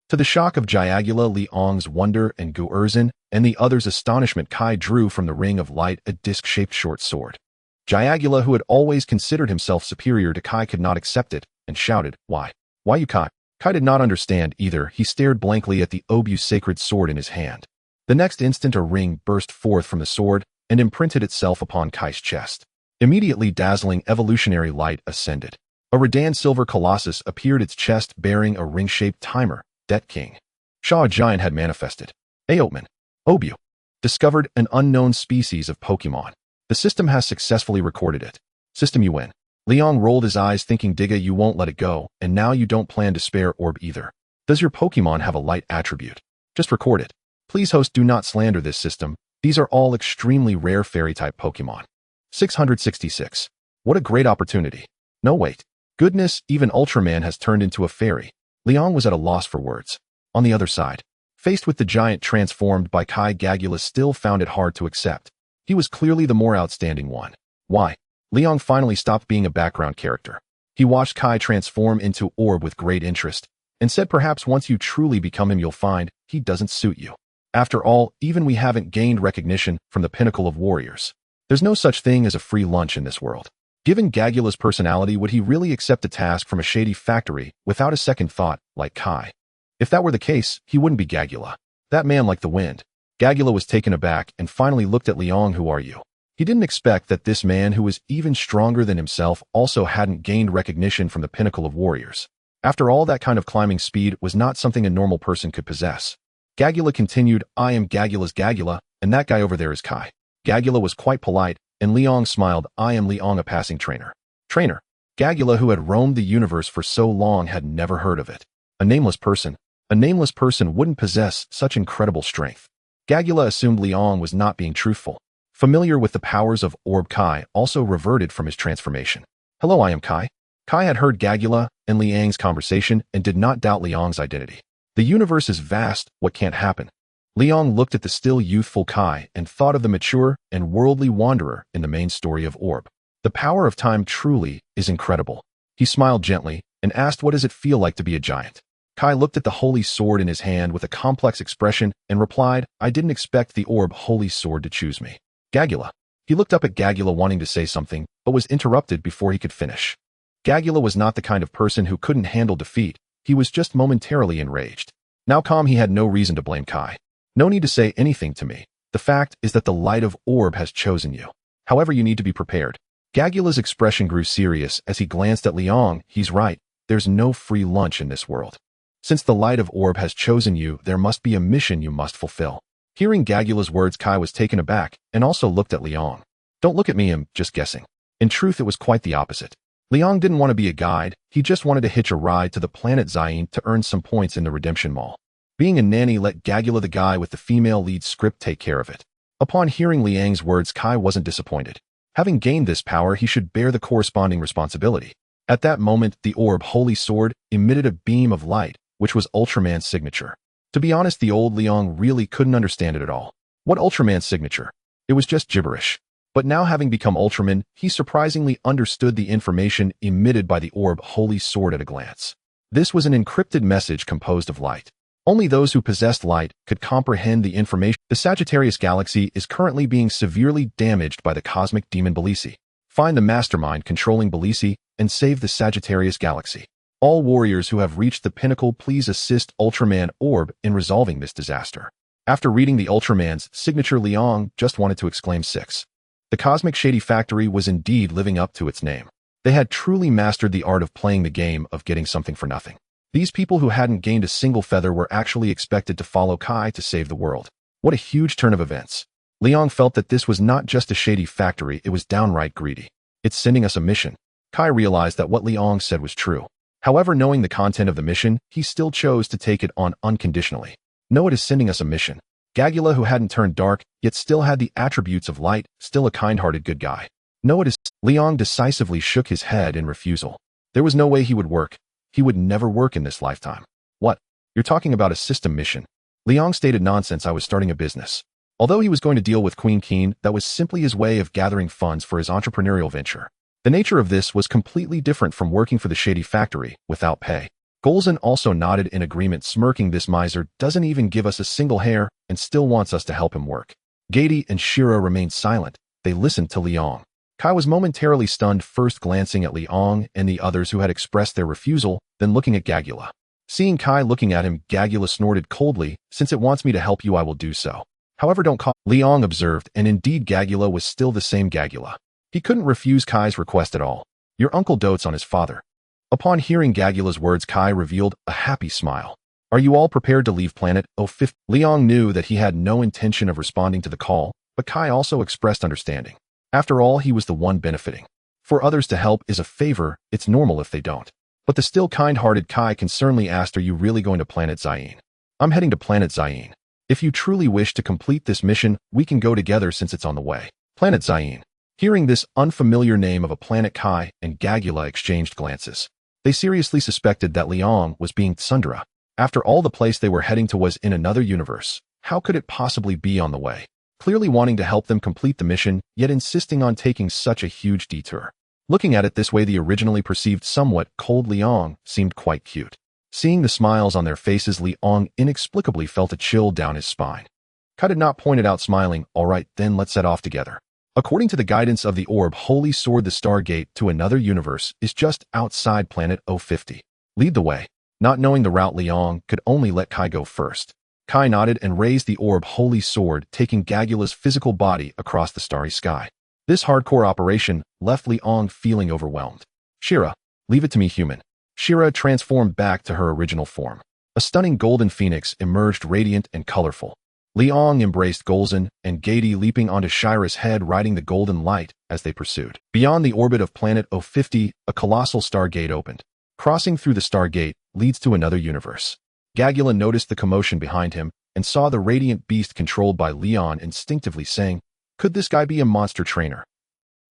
To the shock of Jiagula, Liang's wonder, and Guerzin and the others' astonishment, Kai drew from the ring of light a disc-shaped short sword. Jiagula, who had always considered himself superior to Kai, could not accept it and shouted, Why? Why you, Kai? Kai did not understand either. He stared blankly at the Obu's sacred sword in his hand. The next instant, a ring burst forth from the sword and imprinted itself upon Kai's chest. Immediately, dazzling evolutionary light ascended. A Redan silver colossus appeared, its chest bearing a ring-shaped timer. Det King. Shaw, a giant, had manifested. Aotman. Obu. Discovered an unknown species of Pokémon. The system has successfully recorded it. System, you win. Liang rolled his eyes, thinking, Diga, you won't let it go, and now you don't plan to spare Orb either. Does your Pokémon have a light attribute? Just record it. Please, host, do not slander this system. These are all extremely rare fairy-type Pokémon. 666. What a great opportunity. No, wait. Goodness, even Ultraman has turned into a fairy. Liang was at a loss for words. On the other side, faced with the giant transformed by Kai, Gagula still found it hard to accept. He was clearly the more outstanding one. Why? Liang finally stopped being a background character. He watched Kai transform into Orb with great interest, and said, perhaps once you truly become him, you'll find he doesn't suit you. After all, even we haven't gained recognition from the pinnacle of warriors. There's no such thing as a free lunch in this world. Given Gagula's personality, would he really accept a task from a shady factory without a second thought, like Kai? If that were the case, he wouldn't be Gagula. That man like the wind. Gagula was taken aback and finally looked at Liang. Who are you? He didn't expect that this man, who was even stronger than himself, also hadn't gained recognition from the pinnacle of warriors. After all, that kind of climbing speed was not something a normal person could possess. Gagula continued, I am Gagula's Gagula, and that guy over there is Kai. Gagula was quite polite, and Liang smiled, I am Liang, a passing trainer. Trainer. Gagula, who had roamed the universe for so long, had never heard of it. A nameless person. A nameless person wouldn't possess such incredible strength. Gagula assumed Liang was not being truthful. Familiar with the powers of Orb, Kai also reverted from his transformation. Hello, I am Kai. Kai had heard Gagula and Liang's conversation and did not doubt Liang's identity. The universe is vast, what can't happen? Liang looked at the still youthful Kai and thought of the mature and worldly wanderer in the main story of Orb. The power of time truly is incredible. He smiled gently and asked, what does it feel like to be a giant? Kai looked at the holy sword in his hand with a complex expression and replied, I didn't expect the Orb holy sword to choose me. Gagula. He looked up at Gagula, wanting to say something, but was interrupted before he could finish. Gagula was not the kind of person who couldn't handle defeat. He was just momentarily enraged. Now calm, he had no reason to blame Kai. No need to say anything to me. The fact is that the light of Orb has chosen you. However, you need to be prepared. Gagula's expression grew serious as he glanced at Liang. He's right. There's no free lunch in this world. Since the light of Orb has chosen you, there must be a mission you must fulfill. Hearing Gagula's words, Kai was taken aback and also looked at Liang. Don't look at me, I'm just guessing. In truth, it was quite the opposite. Liang didn't want to be a guide. He just wanted to hitch a ride to the planet Zain to earn some points in the Redemption Mall. Being a nanny let Gagula, the guy with the female lead script, take care of it. Upon hearing Liang's words, Kai wasn't disappointed. Having gained this power, he should bear the corresponding responsibility. At that moment, the orb Holy Sword emitted a beam of light, which was Ultraman's signature. To be honest, the old Liang really couldn't understand it at all. What Ultraman's signature? It was just gibberish. But now, having become Ultraman, he surprisingly understood the information emitted by the orb Holy Sword at a glance. This was an encrypted message composed of light. Only those who possessed light could comprehend the information. The Sagittarius Galaxy is currently being severely damaged by the cosmic demon Belisi. Find the mastermind controlling Belisi and save the Sagittarius Galaxy. All warriors who have reached the pinnacle, please assist Ultraman Orb in resolving this disaster. After reading the Ultraman's signature, Liang just wanted to exclaim 6. The Cosmic Shady Factory was indeed living up to its name. They had truly mastered the art of playing the game of getting something for nothing. These people who hadn't gained a single feather were actually expected to follow Kai to save the world. What a huge turn of events. Liang felt that this was not just a shady factory, it was downright greedy. It's sending us a mission. Kai realized that what Liang said was true. However, knowing the content of the mission, he still chose to take it on unconditionally. No, it is sending us a mission. Gagula, who hadn't turned dark, yet still had the attributes of light, still a kind-hearted good guy. No, it is. Liang decisively shook his head in refusal. There was no way he would work. He would never work in this lifetime. What? You're talking about a system mission? Liang stated, nonsense, I was starting a business. Although he was going to deal with Queen Keen, that was simply his way of gathering funds for his entrepreneurial venture. The nature of this was completely different from working for the shady factory without pay. Golza also nodded in agreement, smirking. This miser doesn't even give us a single hair and still wants us to help him work. Gady and Shira remained silent. They listened to Liang. Kai was momentarily stunned, first glancing at Liang and the others who had expressed their refusal, then looking at Gagula. Seeing Kai looking at him, Gagula snorted coldly, since it wants me to help you, I will do so. However, don't call, Liang observed, and indeed Gagula was still the same Gagula. He couldn't refuse Kai's request at all. Your uncle dotes on his father. Upon hearing Gagula's words, Kai revealed a happy smile. Are you all prepared to leave planet 050? Liang knew that he had no intention of responding to the call, but Kai also expressed understanding. After all, he was the one benefiting. For others to help is a favor, it's normal if they don't. But the still kind-hearted Kai concernedly asked, are you really going to planet Zayin? I'm heading to planet Zayin. If you truly wish to complete this mission, we can go together since it's on the way. Planet Zayin. Hearing this unfamiliar name of a planet, Kai and Gagula exchanged glances. They seriously suspected that Liang was being tsundere. After all, the place they were heading to was in another universe. How could it possibly be on the way? Clearly wanting to help them complete the mission, yet insisting on taking such a huge detour. Looking at it this way, the originally perceived somewhat cold Liang seemed quite cute. Seeing the smiles on their faces, Liang inexplicably felt a chill down his spine. Kai did not point it out, smiling, all right, then let's set off together. According to the guidance of the orb Holy Sword, the Stargate to another universe is just outside planet 050. Lead the way. Not knowing the route, Liang could only let Kai go first. Kai nodded and raised the orb Holy Sword, taking Gagula's physical body across the starry sky. This hardcore operation left Liang feeling overwhelmed. Shira, leave it to me, human. Shira transformed back to her original form. A stunning golden phoenix emerged, radiant and colorful. Liang embraced Golza and Gady, leaping onto Shira's head, riding the golden light as they pursued. Beyond the orbit of planet 050, a colossal stargate opened. Crossing through the stargate leads to another universe. Gagula noticed the commotion behind him and saw the radiant beast controlled by Liang, instinctively saying, could this guy be a monster trainer?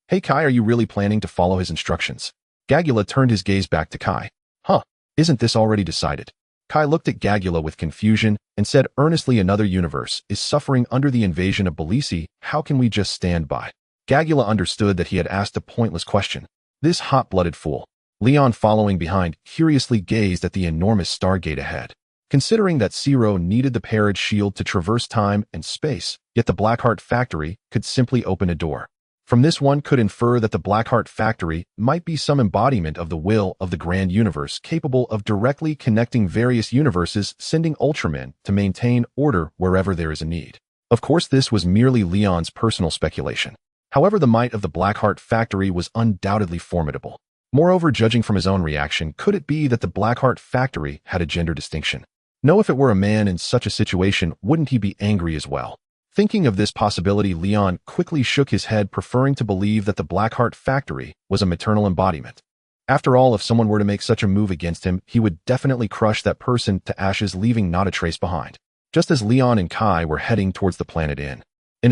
Hey Kai, are you really planning to follow his instructions? Gagula turned his gaze back to Kai. Huh, isn't this already decided? Kai looked at Gagula with confusion and said earnestly, another universe is suffering under the invasion of Belisi. How can we just stand by? Gagula understood that he had asked a pointless question. This hot-blooded fool. Liang, following behind, curiously gazed at the enormous stargate ahead. Considering that Zero needed the Parage shield to traverse time and space, yet the Blackheart factory could simply open a door. From this, one could infer that the Blackheart factory might be some embodiment of the will of the Grand Universe, capable of directly connecting various universes, sending Ultraman to maintain order wherever there is a need. Of course, this was merely Liang's personal speculation. However, the might of the Blackheart factory was undoubtedly formidable. Moreover, judging from his own reaction, could it be that the Blackheart factory had a gender distinction? No, if it were a man in such a situation, wouldn't he be angry as well? Thinking of this possibility, Liang quickly shook his head, preferring to believe that the Blackheart factory was a maternal embodiment. After all, if someone were to make such a move against him, he would definitely crush that person to ashes, leaving not a trace behind. Just as Liang and Kai were heading towards the planet in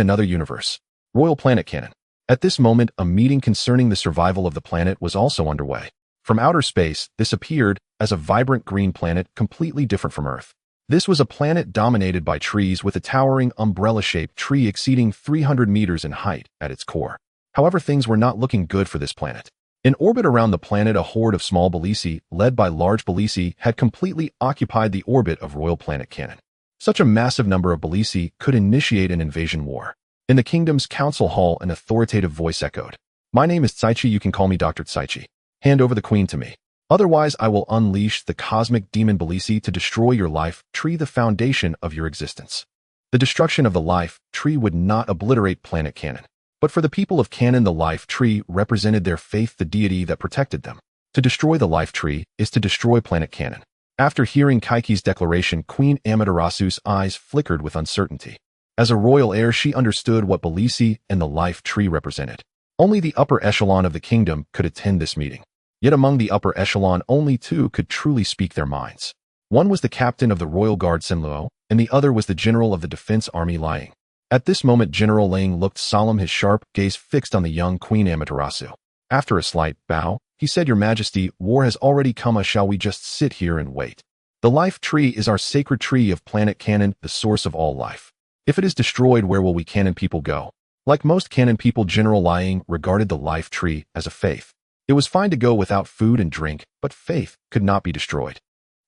another universe. Royal Planet Cannon. At this moment, a meeting concerning the survival of the planet was also underway. From outer space, this appeared as a vibrant green planet completely different from Earth. This was a planet dominated by trees with a towering umbrella-shaped tree exceeding 300 meters in height at its core. However, things were not looking good for this planet. In orbit around the planet, a horde of small Belisi, led by large Belisi, had completely occupied the orbit of Royal Planet Cannon. Such a massive number of Belisi could initiate an invasion war. In the kingdom's council hall, an authoritative voice echoed. "My name is Tsaichi, you can call me Dr. Tsaichi. Hand over the queen to me. Otherwise, I will unleash the cosmic demon Belisi to destroy your life tree, the foundation of your existence." The destruction of the life tree would not obliterate Planet Cannon. But for the people of Cannon, the life tree represented their faith, the deity that protected them. To destroy the life tree is to destroy Planet Cannon. After hearing Kaiki's declaration, Queen Amaterasu's eyes flickered with uncertainty. As a royal heir, she understood what Belisi and the life tree represented. Only the upper echelon of the kingdom could attend this meeting. Yet among the upper echelon, only two could truly speak their minds. One was the captain of the Royal Guard Senluo, and the other was the general of the Defense Army Liang. At this moment, General Liang looked solemn, his sharp gaze fixed on the young Queen Amaterasu. After a slight bow, he said, "Your Majesty, war has already come. Shall we just sit here and wait? The life tree is our sacred tree of Planet Cannon, the source of all life. If it is destroyed, where will we Cannon people go?" Like most Cannon people, General Liang regarded the life tree as a faith. It was fine to go without food and drink, but faith could not be destroyed.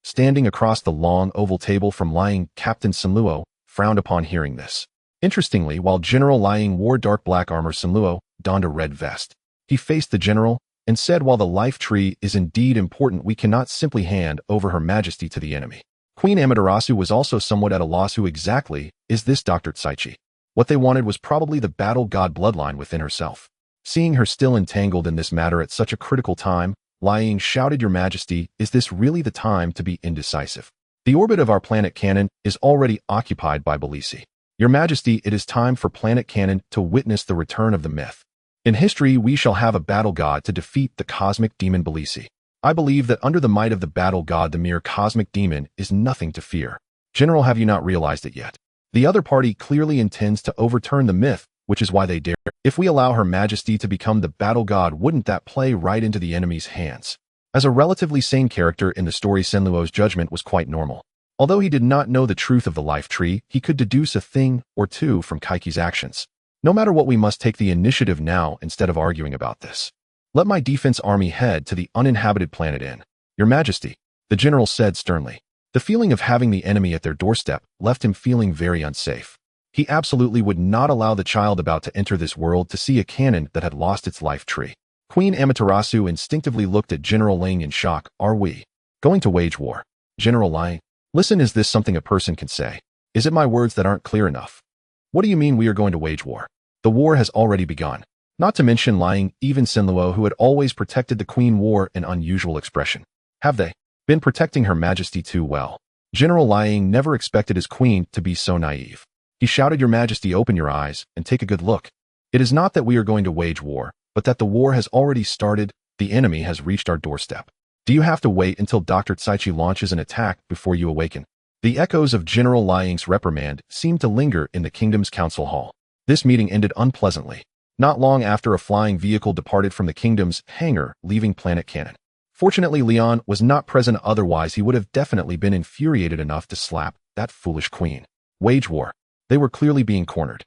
Standing across the long oval table from Liang, Captain Senluo frowned upon hearing this. Interestingly, while General Liang wore dark black armor, Senluo donned a red vest. He faced the general and said, "While the life tree is indeed important, we cannot simply hand over Her Majesty to the enemy." Queen Amaterasu was also somewhat at a loss. Who exactly is this Dr. Tsaichi? What they wanted was probably the battle god bloodline within herself. Seeing her still entangled in this matter at such a critical time, Liang shouted, "Your Majesty, is this really the time to be indecisive? The orbit of our Planet Cannon is already occupied by Belisi. Your Majesty, it is time for Planet Cannon to witness the return of the myth. In history, we shall have a battle god to defeat the cosmic demon Belisi. I believe that under the might of the battle god, the mere cosmic demon is nothing to fear. General, have you not realized it yet? The other party clearly intends to overturn the myth, which is why they dare. If we allow Her Majesty to become the battle god, wouldn't that play right into the enemy's hands?" As a relatively sane character in the story, Senluo's judgment was quite normal. Although he did not know the truth of the life tree, he could deduce a thing or two from Kaiki's actions. "No matter what, we must take the initiative now instead of arguing about this. Let my defense army head to the uninhabited planet N." "Your Majesty," the general said sternly. The feeling of having the enemy at their doorstep left him feeling very unsafe. He absolutely would not allow the child about to enter this world to see a cannon that had lost its life tree. Queen Amaterasu instinctively looked at General Liang in shock. "Are we going to wage war?" "General Liang, listen, is this something a person can say? Is it my words that aren't clear enough? What do you mean we are going to wage war? The war has already begun." Not to mention Liang, even Senluo, who had always protected the queen, wore an unusual expression. Have they been protecting Her Majesty too well? General Liang never expected his queen to be so naive. He shouted, "Your Majesty, open your eyes and take a good look. It is not that we are going to wage war, but that the war has already started. The enemy has reached our doorstep. Do you have to wait until Dr. Tsaichi launches an attack before you awaken?" The echoes of General Liang's reprimand seemed to linger in the kingdom's council hall. This meeting ended unpleasantly. Not long after, a flying vehicle departed from the kingdom's hangar, leaving Planet Cannon. Fortunately, Leon was not present, otherwise he would have definitely been infuriated enough to slap that foolish queen. Wage war. They were clearly being cornered.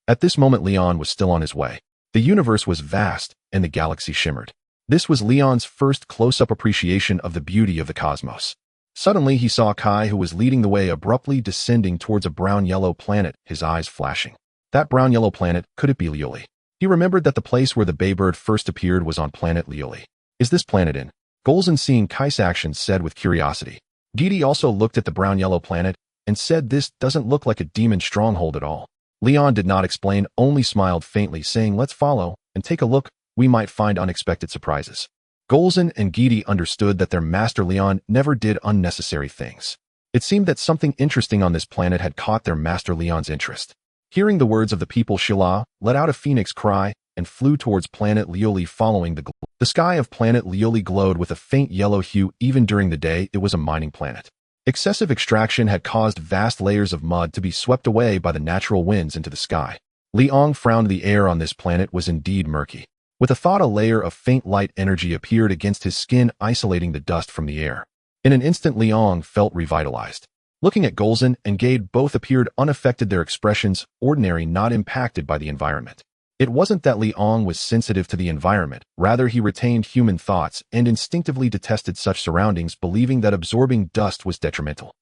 At this moment, Leon was still on his way. The universe was vast, and the galaxy shimmered. This was Leon's first close-up appreciation of the beauty of the cosmos. Suddenly, he saw Kai, who was leading the way, abruptly descending towards a brown-yellow planet, his eyes flashing. That brown-yellow planet, could it be Lioli? He remembered that the place where the Baybird first appeared was on planet Lioli. Is this planet in? Golza, seeing Kai's actions, said with curiosity. Gidi also looked at the brown-yellow planet and said, "This doesn't look like a demon stronghold at all." Leon did not explain, only smiled faintly, saying, "Let's follow and take a look. We might find unexpected surprises." Golzan and Gidi understood that their master Leon never did unnecessary things. It seemed that something interesting on this planet had caught their master Leon's interest. Hearing the words of the people, Shila let out a phoenix cry and flew towards planet Lioli, following the glow. The sky of planet Lioli glowed with a faint yellow hue. Even during the day, it was a mining planet. Excessive extraction had caused vast layers of mud to be swept away by the natural winds into the sky. Liang frowned. The air on this planet was indeed murky. With a thought, a layer of faint light energy appeared against his skin, isolating the dust from the air. In an instant, Liang felt revitalized. Looking at Golza and Gade, both appeared unaffected, their expressions ordinary, not impacted by the environment. It wasn't that Liang was sensitive to the environment, rather he retained human thoughts and instinctively detested such surroundings, believing that absorbing dust was detrimental.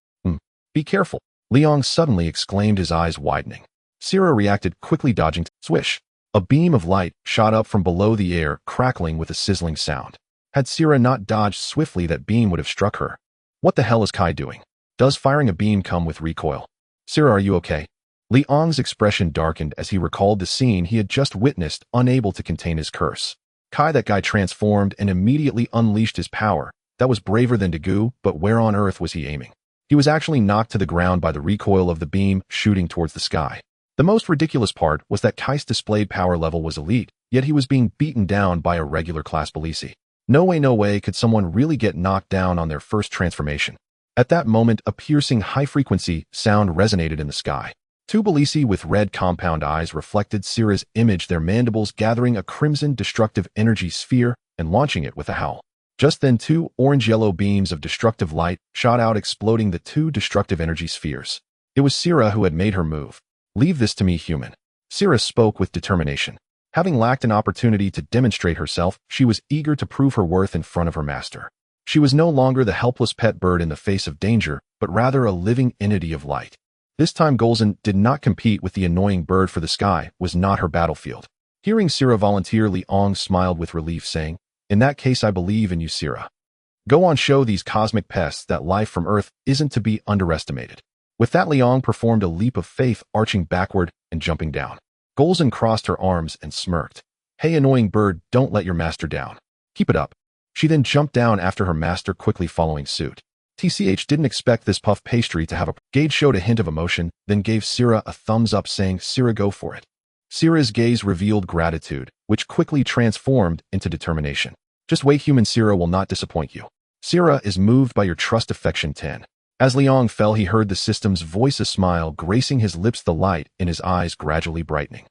Be careful, Liang suddenly exclaimed, his eyes widening. Sira reacted quickly, dodging. Swish! A beam of light shot up from below the air, crackling with a sizzling sound. Had Sira not dodged swiftly, that beam would have struck her. What the hell is Kai doing? Does firing a beam come with recoil? Sira, are you okay? Liang's expression darkened as he recalled the scene he had just witnessed, unable to contain his curse. Kai, that guy transformed and immediately unleashed his power. That was braver than Dagu, but where on earth was he aiming? He was actually knocked to the ground by the recoil of the beam shooting towards the sky. The most ridiculous part was that Kai's displayed power level was elite, yet he was being beaten down by a regular class Belisi. No way could someone really get knocked down on their first transformation. At that moment, a piercing high-frequency sound resonated in the sky. Two Belisi with red compound eyes reflected Sira's image, their mandibles gathering a crimson destructive energy sphere and launching it with a howl. Just then, two orange-yellow beams of destructive light shot out, exploding the two destructive energy spheres. It was Sira who had made her move. Leave this to me, human. Sira spoke with determination. Having lacked an opportunity to demonstrate herself, she was eager to prove her worth in front of her master. She was no longer the helpless pet bird in the face of danger, but rather a living entity of light. This time Golza did not compete with the annoying bird, for the sky was not her battlefield. Hearing Sira volunteer, Liang smiled with relief, saying, "In that case, I believe in you, Sira. Go on, show these cosmic pests that life from Earth isn't to be underestimated." With that, Liang performed a leap of faith, arching backward and jumping down. Golza crossed her arms and smirked. "Hey, annoying bird, don't let your master down. Keep it up." She then jumped down after her master, quickly following suit. TCH didn't expect this puff pastry to have a... Gade showed a hint of emotion, then gave Sira a thumbs up, saying, "Sira, go for it." Sira's gaze revealed gratitude, which quickly transformed into determination. "Just wait, human. Sira will not disappoint you. Sira is moved by your trust, affection 10. As Liang fell, he heard the system's voice, a smile gracing his lips, the light in his eyes gradually brightening.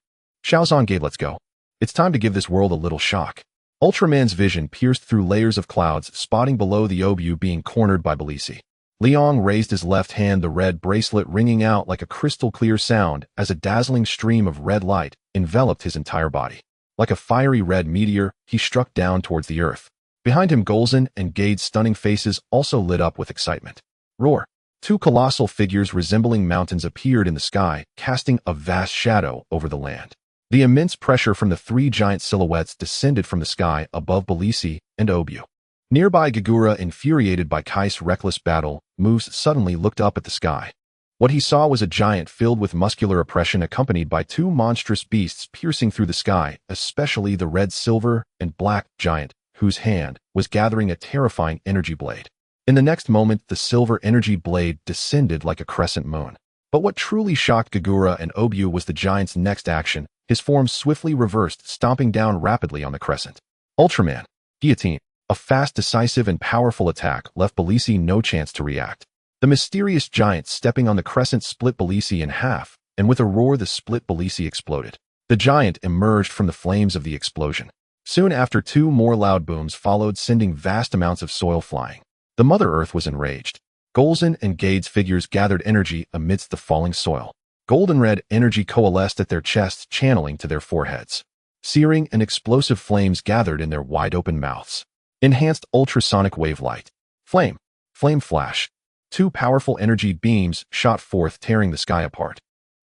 "Shaozan Gade, let's go. It's time to give this world a little shock." Ultraman's vision pierced through layers of clouds, spotting below the Obu being cornered by Belisi. Liang raised his left hand, the red bracelet ringing out like a crystal-clear sound as a dazzling stream of red light enveloped his entire body. Like a fiery red meteor, he struck down towards the earth. Behind him, Golza and Gade's stunning faces also lit up with excitement. Roar! Two colossal figures resembling mountains appeared in the sky, casting a vast shadow over the land. The immense pressure from the three giant silhouettes descended from the sky above Belisi and Obu. Nearby, Gagura, infuriated by Kai's reckless battle moves, suddenly looked up at the sky. What he saw was a giant filled with muscular oppression, accompanied by two monstrous beasts piercing through the sky, especially the red, silver, and black giant, whose hand was gathering a terrifying energy blade. In the next moment, the silver energy blade descended like a crescent moon. But what truly shocked Gagura and Obu was the giant's next action. His form swiftly reversed, stomping down rapidly on the crescent. Ultraman Guillotine. A fast, decisive, and powerful attack left Belisi no chance to react. The mysterious giant stepping on the crescent split Belisi in half, and with a roar the split Belisi exploded. The giant emerged from the flames of the explosion. Soon after, two more loud booms followed, sending vast amounts of soil flying. The Mother Earth was enraged. Golza and Gade's figures gathered energy amidst the falling soil. Golden-red energy coalesced at their chests, channeling to their foreheads. Searing and explosive flames gathered in their wide-open mouths. Enhanced ultrasonic wave light. Flame. Flame flash. Two powerful energy beams shot forth, tearing the sky apart.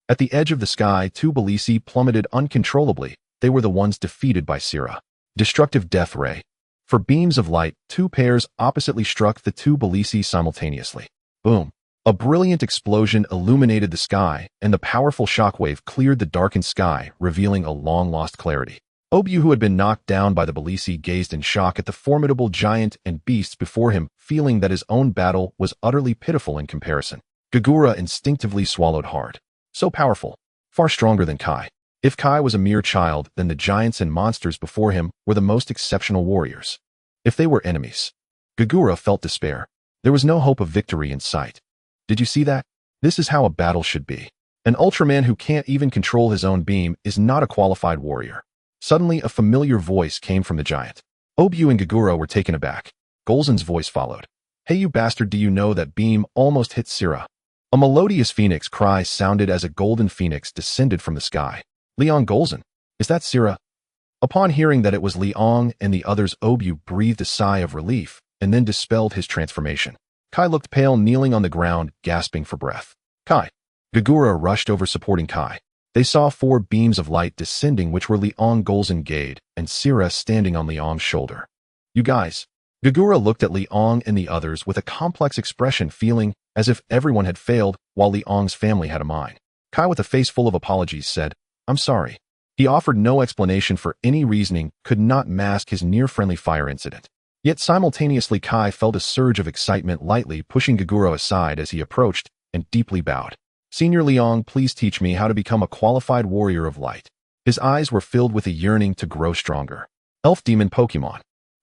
At the edge of the sky, two Belisi plummeted uncontrollably. They were the ones defeated by Sira. Destructive death ray. For beams of light, two pairs oppositely struck the two Belisi simultaneously. Boom. A brilliant explosion illuminated the sky, and the powerful shockwave cleared the darkened sky, revealing a long-lost clarity. Obu, who had been knocked down by the Belisi, gazed in shock at the formidable giant and beasts before him, feeling that his own battle was utterly pitiful in comparison. Gagura instinctively swallowed hard. So powerful. Far stronger than Kai. If Kai was a mere child, then the giants and monsters before him were the most exceptional warriors. If they were enemies. Gagura felt despair. There was no hope of victory in sight. Did you see that? This is how a battle should be. An Ultraman who can't even control his own beam is not a qualified warrior. Suddenly, a familiar voice came from the giant. Obyu and Gagura were taken aback. Golza's voice followed. Hey you bastard, do you know that beam almost hit Sira? A melodious phoenix cry sounded as a golden phoenix descended from the sky. Leon Golza, is that Sira? Upon hearing that it was Leong and the others, Obyu breathed a sigh of relief and then dispelled his transformation. Kai looked pale, kneeling on the ground, gasping for breath. Kai. Gagura rushed over supporting Kai. They saw 4 beams of light descending, which were Leong, Golza, Gade, and Sira standing on Leong's shoulder. You guys. Gagura looked at Leong and the others with a complex expression, feeling as if everyone had failed while Leong's family had a mind. Kai, with a face full of apologies, said, I'm sorry. He offered no explanation for any reasoning, could not mask his near-friendly fire incident. Yet simultaneously Kai felt a surge of excitement, lightly pushing Gagura aside as he approached and deeply bowed. Senior Leong, please teach me how to become a qualified warrior of light. His eyes were filled with a yearning to grow stronger. Elf Demon Pokemon.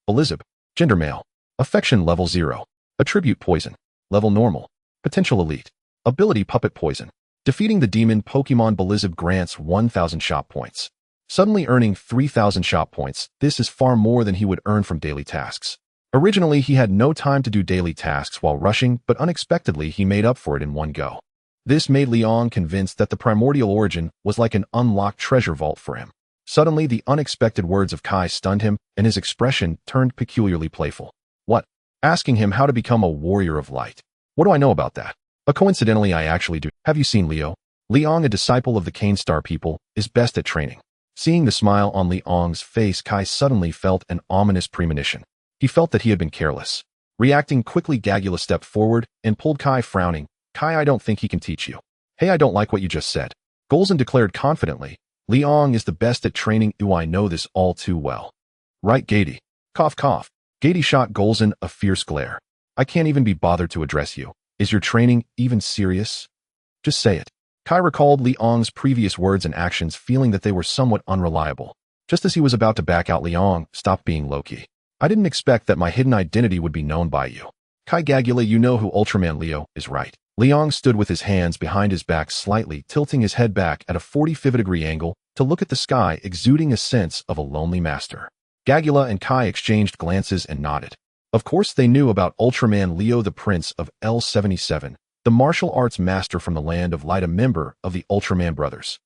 Elizab. Gender male. Affection level 0. Attribute poison. Level normal. Potential elite. Ability puppet poison. Defeating the demon Pokemon Belizab grants 1,000 shop points. Suddenly earning 3,000 shop points, this is far more than he would earn from daily tasks. Originally, he had no time to do daily tasks while rushing, but unexpectedly he made up for it in one go. This made Leong convinced that the primordial origin was like an unlocked treasure vault for him. Suddenly, the unexpected words of Kai stunned him, and his expression turned peculiarly playful. What? Asking him how to become a warrior of light. What do I know about that? Coincidentally, I actually do. Have you seen Leo? Leong, a disciple of the Cane Star people, is best at training. Seeing the smile on Leong's face, Kai suddenly felt an ominous premonition. He felt that he had been careless. Reacting quickly, Gagula stepped forward and pulled Kai, frowning. Kai, I don't think he can teach you. Hey, I don't like what you just said. Golza declared confidently. Leong is the best at training. I know this all too well. Right, Gady? Cough, cough. Gady shot Golza a fierce glare. I can't even be bothered to address you. Is your training even serious? Just say it. Kai recalled Leong's previous words and actions, feeling that they were somewhat unreliable. Just as he was about to back out, Leong stopped being low-key. I didn't expect that my hidden identity would be known by you. Kai, Gagula, you know who Ultraman Leo is, right? Leong stood with his hands behind his back, slightly tilting his head back at a 45-degree angle to look at the sky, exuding a sense of a lonely master. Gagula and Kai exchanged glances and nodded. Of course they knew about Ultraman Leo, the Prince of L77, the martial arts master from the land of light, a member of the Ultraman brothers.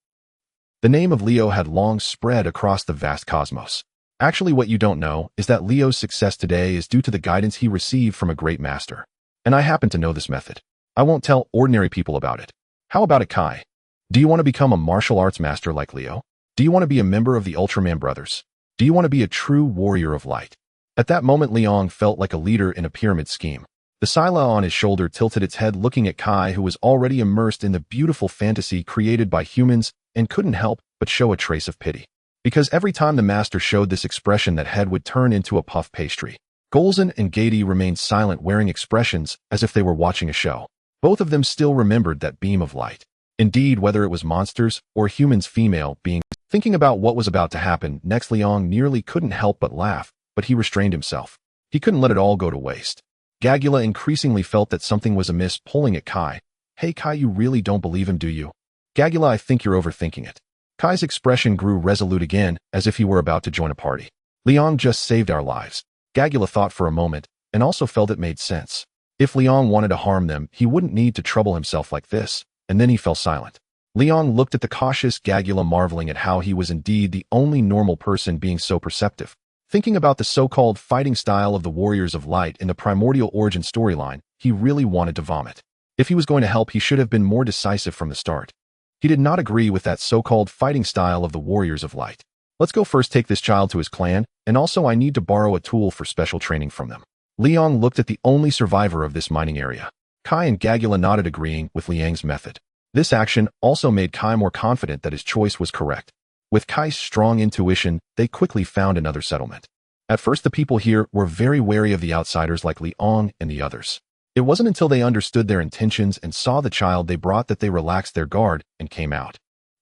The name of Leo had long spread across the vast cosmos. Actually, what you don't know is that Leo's success today is due to the guidance he received from a great master. And I happen to know this method. I won't tell ordinary people about it. How about it, Kai? Do you want to become a martial arts master like Leo? Do you want to be a member of the Ultraman brothers? Do you want to be a true warrior of light? At that moment, Leong felt like a leader in a pyramid scheme. The Scylla on his shoulder tilted its head, looking at Kai, who was already immersed in the beautiful fantasy created by humans and couldn't help but show a trace of pity. Because every time the master showed this expression, that head would turn into a puff pastry. Golza and Gady remained silent, wearing expressions as if they were watching a show. Both of them still remembered that beam of light. Indeed, whether it was monsters or humans, female beings. Thinking about what was about to happen next, Leong nearly couldn't help but laugh, but he restrained himself. He couldn't let it all go to waste. Gagula increasingly felt that something was amiss, pulling at Kai. Hey Kai, you really don't believe him, do you? Gagula, I think you're overthinking it. Kai's expression grew resolute again, as if he were about to join a party. Leong just saved our lives. Gagula thought for a moment, and also felt it made sense. If Leong wanted to harm them, he wouldn't need to trouble himself like this, and then he fell silent. Leong looked at the cautious Gagula, marveling at how he was indeed the only normal person being so perceptive. Thinking about the so-called fighting style of the Warriors of Light in the Primordial Origin storyline, he really wanted to vomit. If he was going to help, he should have been more decisive from the start. He did not agree with that so-called fighting style of the Warriors of Light. Let's go first take this child to his clan, and also I need to borrow a tool for special training from them. Leong looked at the only survivor of this mining area. Kai and Gagula nodded, agreeing with Liang's method. This action also made Kai more confident that his choice was correct. With Kai's strong intuition, they quickly found another settlement. At first, the people here were very wary of the outsiders like Leong and the others. It wasn't until they understood their intentions and saw the child they brought that they relaxed their guard and came out.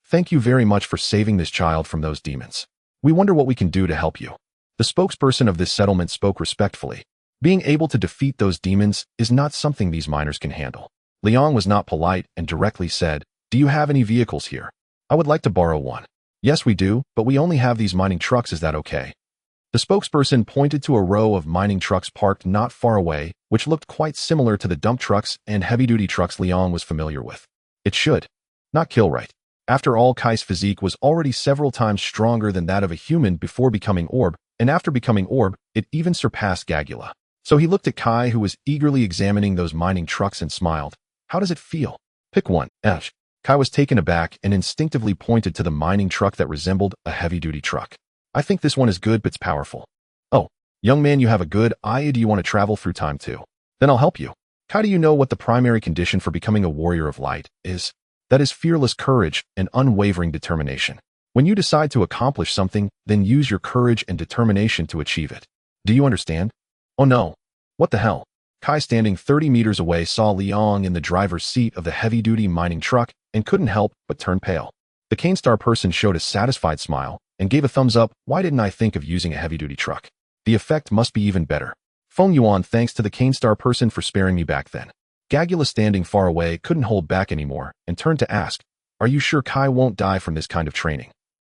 Thank you very much for saving this child from those demons. We wonder what we can do to help you. The spokesperson of this settlement spoke respectfully. Being able to defeat those demons is not something these miners can handle. Leong was not polite and directly said, Do you have any vehicles here? I would like to borrow one. Yes, we do, but we only have these mining trucks. Is that okay? The spokesperson pointed to a row of mining trucks parked not far away, which looked quite similar to the dump trucks and heavy-duty trucks Leon was familiar with. It should not kill right. After all, Kai's physique was already several times stronger than that of a human before becoming Orb, and after becoming Orb, it even surpassed Gagula. So he looked at Kai, who was eagerly examining those mining trucks, and smiled. How does it feel? Pick one. Kai was taken aback and instinctively pointed to the mining truck that resembled a heavy-duty truck. I think this one is good, but it's powerful. Oh, young man, you have a good eye. Do you want to travel through time too? Then I'll help you. Kai, do you know what the primary condition for becoming a warrior of light is? That is fearless courage and unwavering determination. When you decide to accomplish something, then use your courage and determination to achieve it. Do you understand? Oh no. What the hell? Kai, standing 30 meters away, saw Leon in the driver's seat of the heavy-duty mining truck and couldn't help but turn pale. The Canestar person showed a satisfied smile and gave a thumbs up. Why didn't I think of using a heavy-duty truck? The effect must be even better. Phone Yuan, thanks to the Canestar person for sparing me back then. Gagula, standing far away, couldn't hold back anymore and turned to ask, are you sure Kai won't die from this kind of training?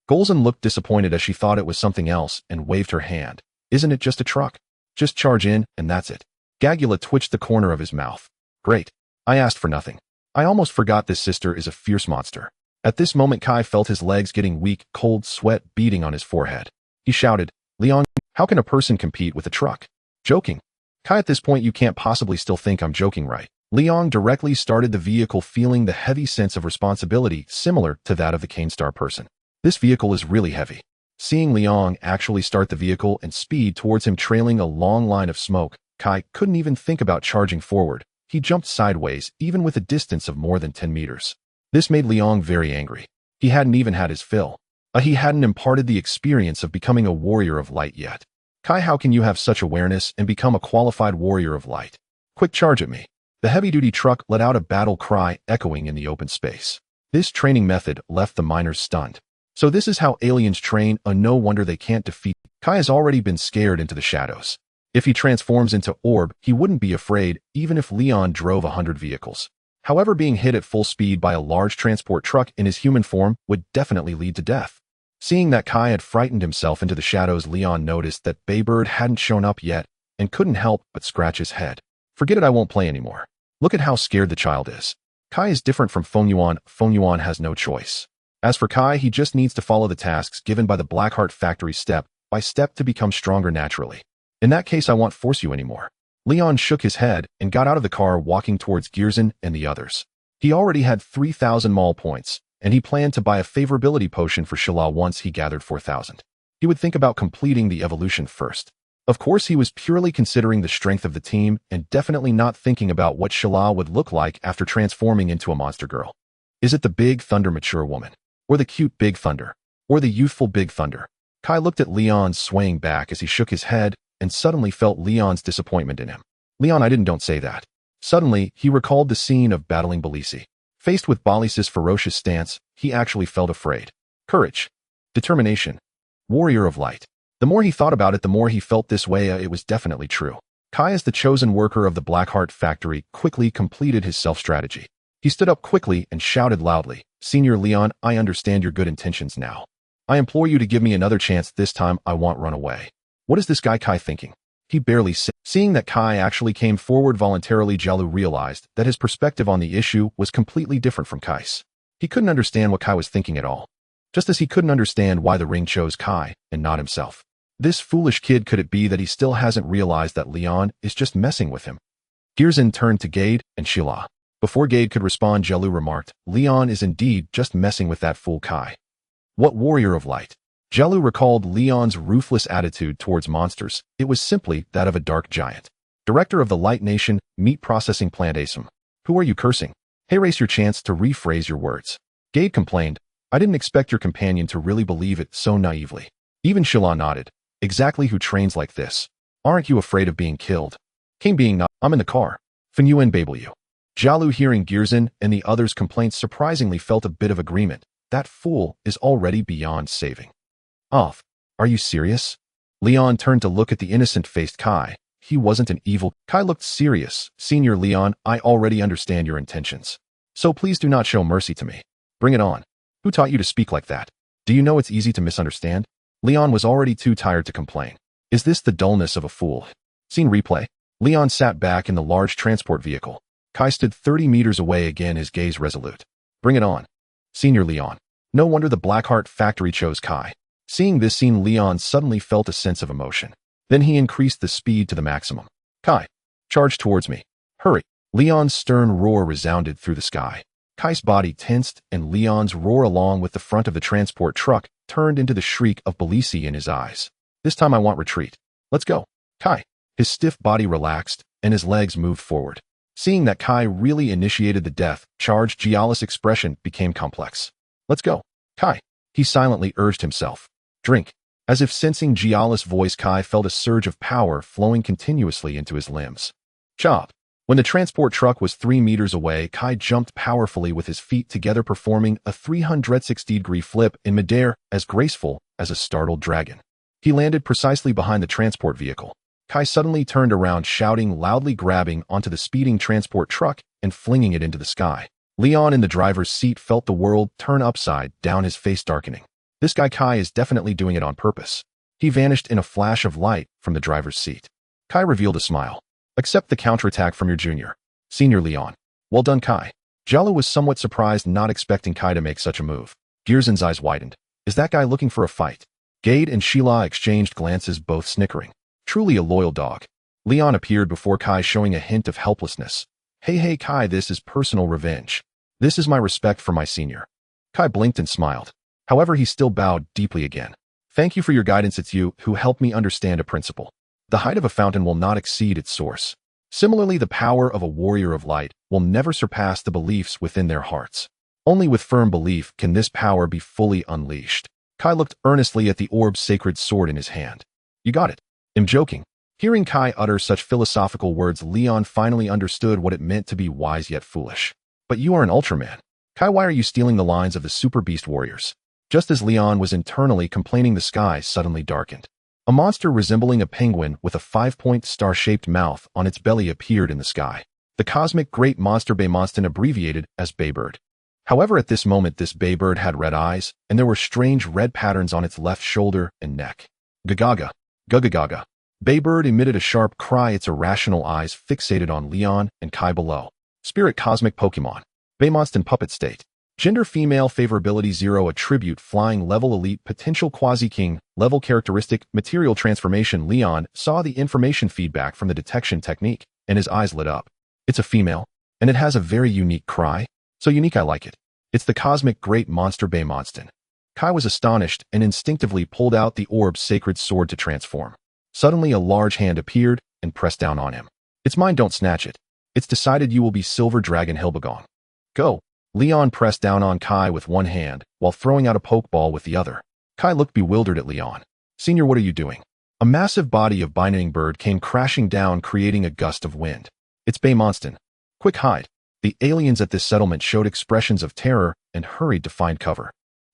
Golza looked disappointed as she thought it was something else and waved her hand. Isn't it just a truck? Just charge in and that's it. Gagula twitched the corner of his mouth. Great. I asked for nothing. I almost forgot this sister is a fierce monster. At this moment, Kai felt his legs getting weak, cold sweat beating on his forehead. He shouted, Leon, how can a person compete with a truck? Joking. Kai, at this point you can't possibly still think I'm joking, right? Leon directly started the vehicle, feeling the heavy sense of responsibility similar to that of the Canestar person. This vehicle is really heavy. Seeing Leon actually start the vehicle and speed towards him, trailing a long line of smoke, Kai couldn't even think about charging forward. He jumped sideways, even with a distance of more than 10 meters. This made Leon very angry. He hadn't even had his fill. He hadn't imparted the experience of becoming a warrior of light yet. Kai, how can you have such awareness and become a qualified warrior of light? Quick, charge at me. The heavy-duty truck let out a battle cry echoing in the open space. This training method left the miners stunned. So this is how aliens train? No wonder they can't defeat. Kai has already been scared into the shadows. If he transforms into Orb, he wouldn't be afraid, even if Leon drove 100 vehicles. However, being hit at full speed by a large transport truck in his human form would definitely lead to death. Seeing that Kai had frightened himself into the shadows, Leon noticed that Baybird hadn't shown up yet and couldn't help but scratch his head. Forget it, I won't play anymore. Look at how scared the child is. Kai is different from Phone Yuan. Phone Yuan has no choice. As for Kai, he just needs to follow the tasks given by the Blackheart factory step by step to become stronger naturally. In that case, I won't force you anymore. Leon shook his head and got out of the car, walking towards Girzin and the others. He already had 3,000 mall points, and he planned to buy a favorability potion for Shala once he gathered 4,000. He would think about completing the evolution first. Of course, he was purely considering the strength of the team and definitely not thinking about what Shala would look like after transforming into a monster girl. Is it the Big Thunder mature woman? Or the cute Big Thunder? Or the youthful Big Thunder? Kai looked at Leon swaying back as he shook his head and suddenly felt Leon's disappointment in him. Leon, don't say that. Suddenly, he recalled the scene of battling Balisi. Faced with Balis's ferocious stance, he actually felt afraid. Courage. Determination. Warrior of light. The more he thought about it, the more he felt this way. It was definitely true. Kai, as the chosen worker of the Blackheart factory, quickly completed his self-strategy. He stood up quickly and shouted loudly, Senior Leon, I understand your good intentions now. I implore you to give me another chance. This time, I won't run away. What is this guy Kai thinking? He barely said. Seeing that Kai actually came forward voluntarily, Jialu realized that his perspective on the issue was completely different from Kai's. He couldn't understand what Kai was thinking at all. Just as he couldn't understand why the ring chose Kai and not himself. This foolish kid, could it be that he still hasn't realized that Leon is just messing with him? Girzin turned to Gade and Sheila. Before Gade could respond, Jialu remarked, Leon is indeed just messing with that fool Kai. What warrior of light? Jialu recalled Leon's ruthless attitude towards monsters. It was simply that of a dark giant. Director of the Light Nation, meat processing plant ASM. Who are you cursing? Hey, race your chance to rephrase your words. Gade complained, I didn't expect your companion to really believe it so naively. Even Sheila nodded. Exactly who trains like this? Aren't you afraid of being killed? King being not, I'm in the car. Fin and Babel you. Jialu, hearing Girzin and the others' complaints, surprisingly felt a bit of agreement. That fool is already beyond saving. Off. Are you serious? Leon turned to look at the innocent-faced Kai. He wasn't an evil. Kai looked serious. Senior Leon, I already understand your intentions. So please do not show mercy to me. Bring it on. Who taught you to speak like that? Do you know it's easy to misunderstand? Leon was already too tired to complain. Is this the dullness of a fool? Scene replay. Leon sat back in the large transport vehicle. Kai stood 30 meters away, again his gaze resolute. Bring it on. Senior Leon. No wonder the Blackheart factory chose Kai. Seeing this scene, Leon suddenly felt a sense of emotion. Then he increased the speed to the maximum. Kai, charge towards me. Hurry. Leon's stern roar resounded through the sky. Kai's body tensed, and Leon's roar along with the front of the transport truck turned into the shriek of Belisi in his eyes. This time I want retreat. Let's go. Kai. His stiff body relaxed, and his legs moved forward. Seeing that Kai really initiated the death charge, Gialis' expression became complex. Let's go. Kai. He silently urged himself. Drink. As if sensing Gialis' voice, Kai felt a surge of power flowing continuously into his limbs. Chop. When the transport truck was 3 meters away, Kai jumped powerfully with his feet together, performing a 360-degree flip in midair, as graceful as a startled dragon. He landed precisely behind the transport vehicle. Kai suddenly turned around, shouting loudly, grabbing onto the speeding transport truck and flinging it into the sky. Leon in the driver's seat felt the world turn upside down, his face darkening. This guy Kai is definitely doing it on purpose. He vanished in a flash of light from the driver's seat. Kai revealed a smile. Accept the counterattack from your junior. Senior Leon. Well done, Kai. Jalu was somewhat surprised, not expecting Kai to make such a move. Gearzen's eyes widened. Is that guy looking for a fight? Gade and Sheila exchanged glances, both snickering. Truly a loyal dog. Leon appeared before Kai, showing a hint of helplessness. Hey Kai, this is personal revenge. This is my respect for my senior. Kai blinked and smiled. However, he still bowed deeply again. Thank you for your guidance. It's you who helped me understand a principle. The height of a fountain will not exceed its source. Similarly, the power of a warrior of light will never surpass the beliefs within their hearts. Only with firm belief can this power be fully unleashed. Kai looked earnestly at the orb's sacred sword in his hand. You got it. I'm joking. Hearing Kai utter such philosophical words, Leon finally understood what it meant to be wise yet foolish. But you are an Ultraman. Kai, why are you stealing the lines of the Super Beast Warriors? Just as Leon was internally complaining, the sky suddenly darkened. A monster resembling a penguin with a 5-point star-shaped mouth on its belly appeared in the sky. The cosmic great monster Baymonston, abbreviated as Baybird. However, at this moment, this Baybird had red eyes, and there were strange red patterns on its left shoulder and neck. Gagaga. Gugagaga. Baybird emitted a sharp cry, its irrational eyes fixated on Leon and Kai below. Spirit Cosmic Pokemon. Baymonston Puppet State. Gender female, favorability 0, attribute flying, level elite, potential quasi-king, level characteristic, material transformation. Leon saw the information feedback from the detection technique, and his eyes lit up. It's a female, and it has a very unique cry. So unique, I like it. It's the cosmic great monster Baymonston. Kai was astonished and instinctively pulled out the orb's sacred sword to transform. Suddenly a large hand appeared and pressed down on him. It's mine, don't snatch it. It's decided you will be Silver Dragon Hilbagong. Go. Leon pressed down on Kai with one hand, while throwing out a pokeball with the other. Kai looked bewildered at Leon. Senior, what are you doing? A massive body of Binding Bird came crashing down, creating a gust of wind. It's Baymonston. Quick, hide. The aliens at this settlement showed expressions of terror and hurried to find cover.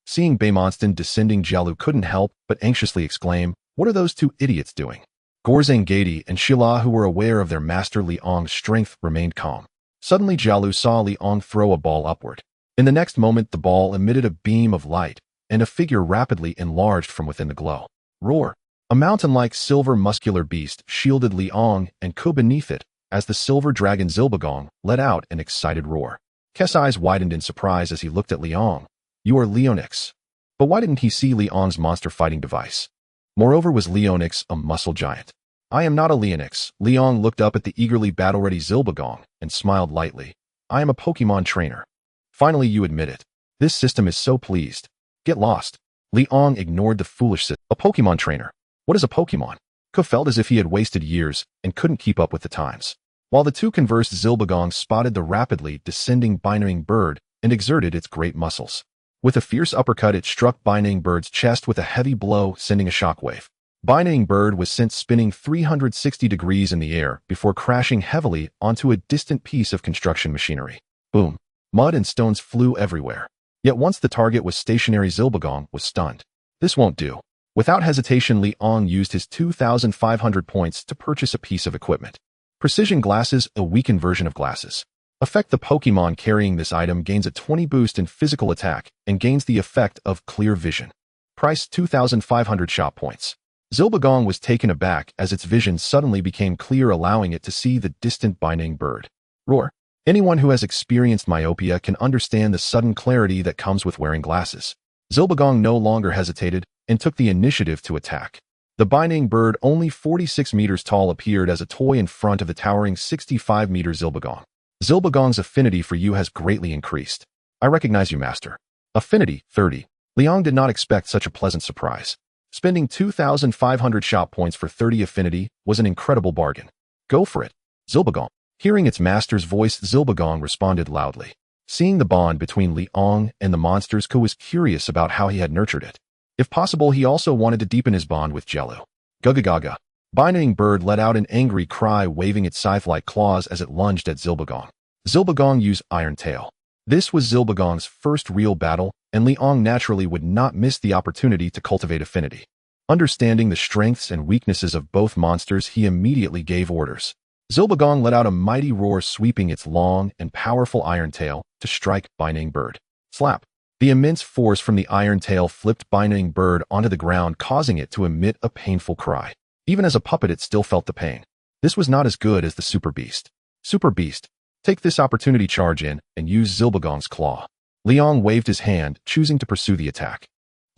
Seeing Baymonston descending, Jalu couldn't help but anxiously exclaim, what are those two idiots doing? Gorzang, Gadi, and Sheila, who were aware of their master Liang's strength, remained calm. Suddenly, Jalu saw Liang throw a ball upward. In the next moment, the ball emitted a beam of light, and a figure rapidly enlarged from within the glow. Roar! A mountain-like silver muscular beast shielded Liang and Ko beneath it, as the silver dragon Zilbagong let out an excited roar. Kes' eyes widened in surprise as he looked at Liang. You are Leonix. But why didn't he see Liang's monster fighting device? Moreover, was Leonix a muscle giant? I am not a Leonix. Liang looked up at the eagerly battle-ready Zilbagong and smiled lightly. I am a Pokemon trainer. Finally, you admit it. This system is so pleased. Get lost. Liang ignored the foolish system. A Pokemon trainer. What is a Pokemon? Ko felt as if he had wasted years and couldn't keep up with the times. While the two conversed, Zilbagong spotted the rapidly descending Binding Bird and exerted its great muscles. With a fierce uppercut, it struck Binding Bird's chest with a heavy blow, sending a shockwave. Binding Bird was sent spinning 360 degrees in the air before crashing heavily onto a distant piece of construction machinery. Boom. Mud and stones flew everywhere. Yet once the target was stationary, Zilbagong was stunned. This won't do. Without hesitation, Liang used his 2,500 points to purchase a piece of equipment. Precision glasses, a weakened version of glasses. Effect: the Pokemon carrying this item gains a 20 boost in physical attack and gains the effect of clear vision. Price: 2,500 shop points. Zilbagong was taken aback as its vision suddenly became clear, allowing it to see the distant binding bird. Roar. Anyone who has experienced myopia can understand the sudden clarity that comes with wearing glasses. Zilbagong no longer hesitated and took the initiative to attack. The binding bird, only 46 meters tall, appeared as a toy in front of the towering 65-meter Zilbagong. Zilbagong's affinity for you has greatly increased. I recognize you, Master. Affinity: 30. Liang did not expect such a pleasant surprise. Spending 2,500 shop points for 30 affinity was an incredible bargain. Go for it, Zilbagong. Hearing its master's voice, Zilbagong responded loudly. Seeing the bond between Liang and the monsters, Ku was curious about how he had nurtured it. If possible, he also wanted to deepen his bond with Jello. Gugagaga. Binding bird let out an angry cry, waving its scythe-like claws as it lunged at Zilbagong. Zilbagong used Iron Tail. This was Zilbagong's first real battle, and Liang naturally would not miss the opportunity to cultivate affinity. Understanding the strengths and weaknesses of both monsters, he immediately gave orders. Zilbagong let out a mighty roar, sweeping its long and powerful iron tail to strike Binding Bird. Slap! The immense force from the iron tail flipped Binding Bird onto the ground, causing it to emit a painful cry. Even as a puppet, it still felt the pain. This was not as good as the Super Beast. Super Beast, take this opportunity, charge in, and use Zilbagong's claw. Liang waved his hand, choosing to pursue the attack.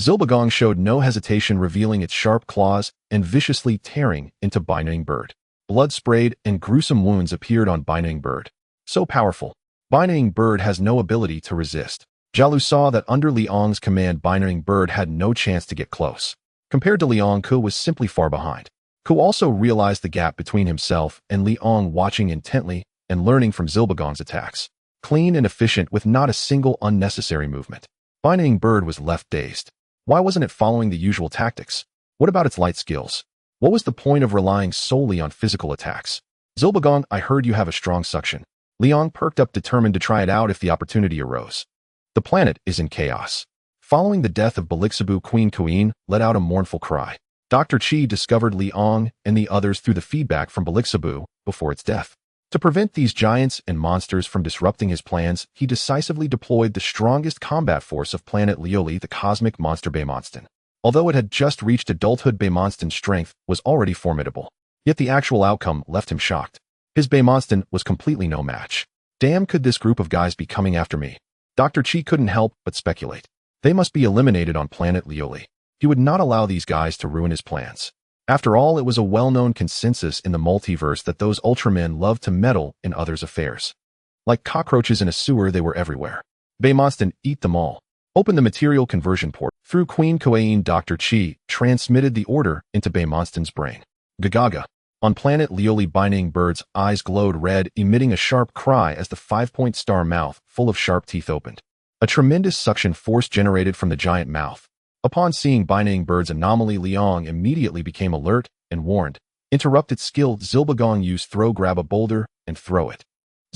Zilbagong showed no hesitation, revealing its sharp claws and viciously tearing into Binding Bird. Blood sprayed and gruesome wounds appeared on Binding Bird. So powerful, Binding Bird has no ability to resist. Jialu saw that under Liang's command, Binding Bird had no chance to get close. Compared to Liang, Ku was simply far behind. Ku also realized the gap between himself and Liang, watching intently and learning from Zilbagong's attacks. Clean and efficient with not a single unnecessary movement. Binding Bird was left dazed. Why wasn't it following the usual tactics? What about its light skills? What was the point of relying solely on physical attacks? Zilbagong, I heard you have a strong suction. Liang perked up, determined to try it out if the opportunity arose. The planet is in chaos. Following the death of Belixabu, Queen Queen let out a mournful cry. Dr. Qi discovered Liang and the others through the feedback from Belixabu before its death. To prevent these giants and monsters from disrupting his plans, he decisively deployed the strongest combat force of planet Lioli, the cosmic monster Beimonston. Although it had just reached adulthood, Beimonston's strength was already formidable. Yet the actual outcome left him shocked. His Beimonston was completely no match. Damn, could this group of guys be coming after me? Dr. Qi couldn't help but speculate. They must be eliminated on planet Lioli. He would not allow these guys to ruin his plans. After all, it was a well-known consensus in the multiverse that those Ultramen loved to meddle in others' affairs. Like cockroaches in a sewer, they were everywhere. Beimonston, eat them all. Open the material conversion port. Through Queen Kuein, Dr. Qi transmitted the order into Beimonston's brain. Gagaga. On planet Lioli, Binding Bird's eyes glowed red, emitting a sharp cry as the 5-point star mouth full of sharp teeth opened. A tremendous suction force generated from the giant mouth. Upon seeing Binding Bird's anomaly, Liang immediately became alert and warned. Interrupted skill, Zilbagong used throw, grab a boulder and throw it.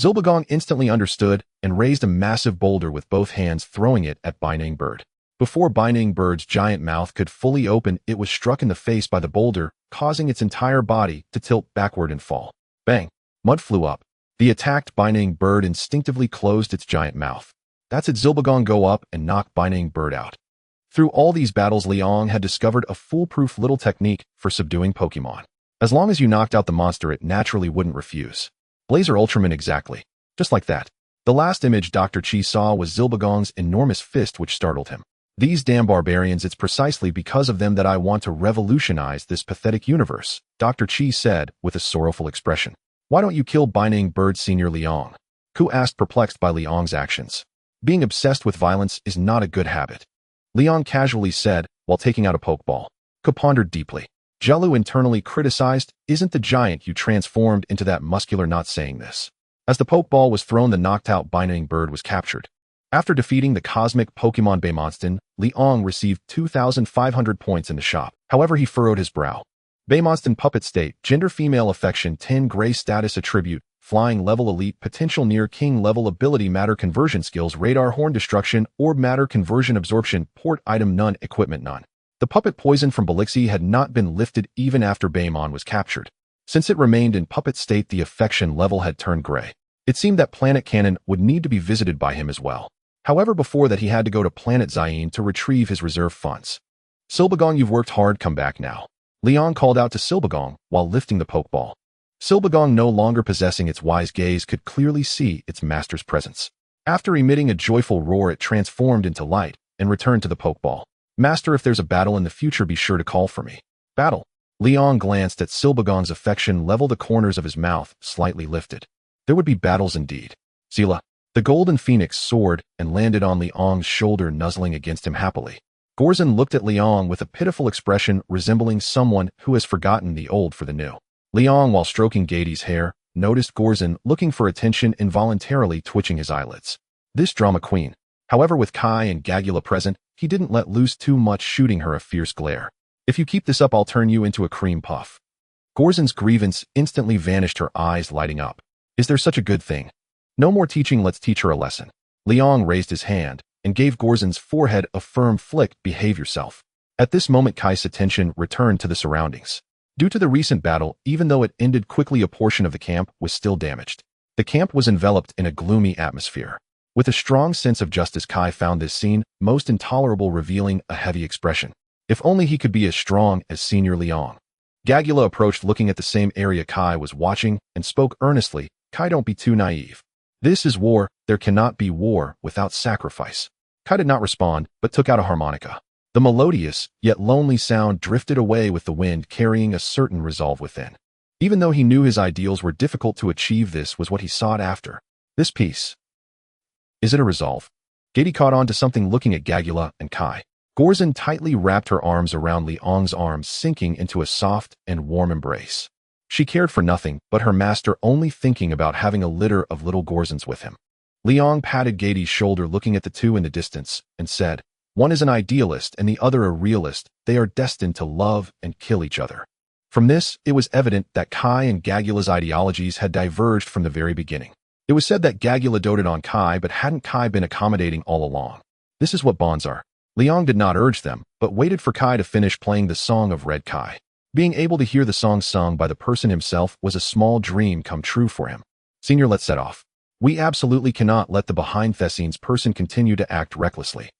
Zilbagong instantly understood and raised a massive boulder with both hands, throwing it at Binding Bird. Before Binding Bird's giant mouth could fully open, it was struck in the face by the boulder, causing its entire body to tilt backward and fall. Bang! Mud flew up. The attacked Binding Bird instinctively closed its giant mouth. That's it. Zilbagong go up and knock Binding Bird out. Through all these battles, Liang had discovered a foolproof little technique for subduing Pokemon. As long as you knocked out the monster, it naturally wouldn't refuse. Blazer Ultraman, exactly. Just like that. The last image Dr. Qi saw was Zilbagong's enormous fist, which startled him. These damn barbarians, it's precisely because of them that I want to revolutionize this pathetic universe, Dr. Qi said with a sorrowful expression. Why don't you kill Binding Bird, Senior Liang? Ku asked, perplexed by Liang's actions. Being obsessed with violence is not a good habit. Liang casually said, while taking out a Pokeball. Ku pondered deeply. Jialu internally criticized, isn't the giant you transformed into that muscular not saying this? As the Pokeball was thrown, the knocked-out Binding Bird was captured. After defeating the cosmic Pokemon Beimonston, Liang received 2,500 points in the shop. However, he furrowed his brow. Beimonston puppet state, gender female, affection 10, gray status attribute, flying level elite, potential near king level, ability matter conversion skills, radar horn destruction, orb matter conversion, absorption, port item none, equipment none. The puppet poison from Belixi had not been lifted even after Beimon was captured. Since it remained in puppet state, the affection level had turned gray. It seemed that Planet Cannon would need to be visited by him as well. However, before that he had to go to Planet Zayin to retrieve his reserve funds. Silbagong, you've worked hard, come back now. Leon called out to Silbagong while lifting the Pokeball. Silbagong, no longer possessing its wise gaze, could clearly see its master's presence. After emitting a joyful roar, it transformed into light and returned to the Pokeball. Master, if there's a battle in the future, be sure to call for me. Battle. Leon glanced at Silbagong's affection level, the corners of his mouth slightly lifted. There would be battles indeed. Zila. The golden phoenix soared and landed on Leong's shoulder, nuzzling against him happily. Gorzin looked at Leong with a pitiful expression resembling someone who has forgotten the old for the new. Leong, while stroking Gaty's hair, noticed Gorzin looking for attention, involuntarily twitching his eyelids. This drama queen. However, with Kai and Gagula present, he didn't let loose too much, shooting her a fierce glare. If you keep this up, I'll turn you into a cream puff. Gorzin's grievance instantly vanished, her eyes lighting up. Is there such a good thing? No more teaching, let's teach her a lesson. Leong raised his hand and gave Gorzin's forehead a firm flick. Behave yourself. At this moment, Kai's attention returned to the surroundings. Due to the recent battle, even though it ended quickly, a portion of the camp was still damaged. The camp was enveloped in a gloomy atmosphere. With a strong sense of justice, Kai found this scene most intolerable, revealing a heavy expression. If only he could be as strong as Senior Leong. Gagula approached, looking at the same area Kai was watching, and spoke earnestly. Kai, don't be too naive. This is war. There cannot be war without sacrifice. Kai did not respond, but took out a harmonica. The melodious, yet lonely sound drifted away with the wind, carrying a certain resolve within. Even though he knew his ideals were difficult to achieve, this was what he sought after. This piece. Is it a resolve? Gaty caught on to something, looking at Gagula and Kai. Gorzin tightly wrapped her arms around Leong's arms, sinking into a soft and warm embrace. She cared for nothing but her master, only thinking about having a litter of little Gorzins with him. Leong patted Gaty's shoulder, looking at the two in the distance, and said, one is an idealist and the other a realist. They are destined to love and kill each other. From this, it was evident that Kai and Gagula's ideologies had diverged from the very beginning. It was said that Gagula doted on Kai, but hadn't Kai been accommodating all along? This is what bonds are. Leong did not urge them, but waited for Kai to finish playing the Song of Red Kai. Being able to hear the song sung by the person himself was a small dream come true for him. Senior, let's set off. We absolutely cannot let the behind the scenes person continue to act recklessly.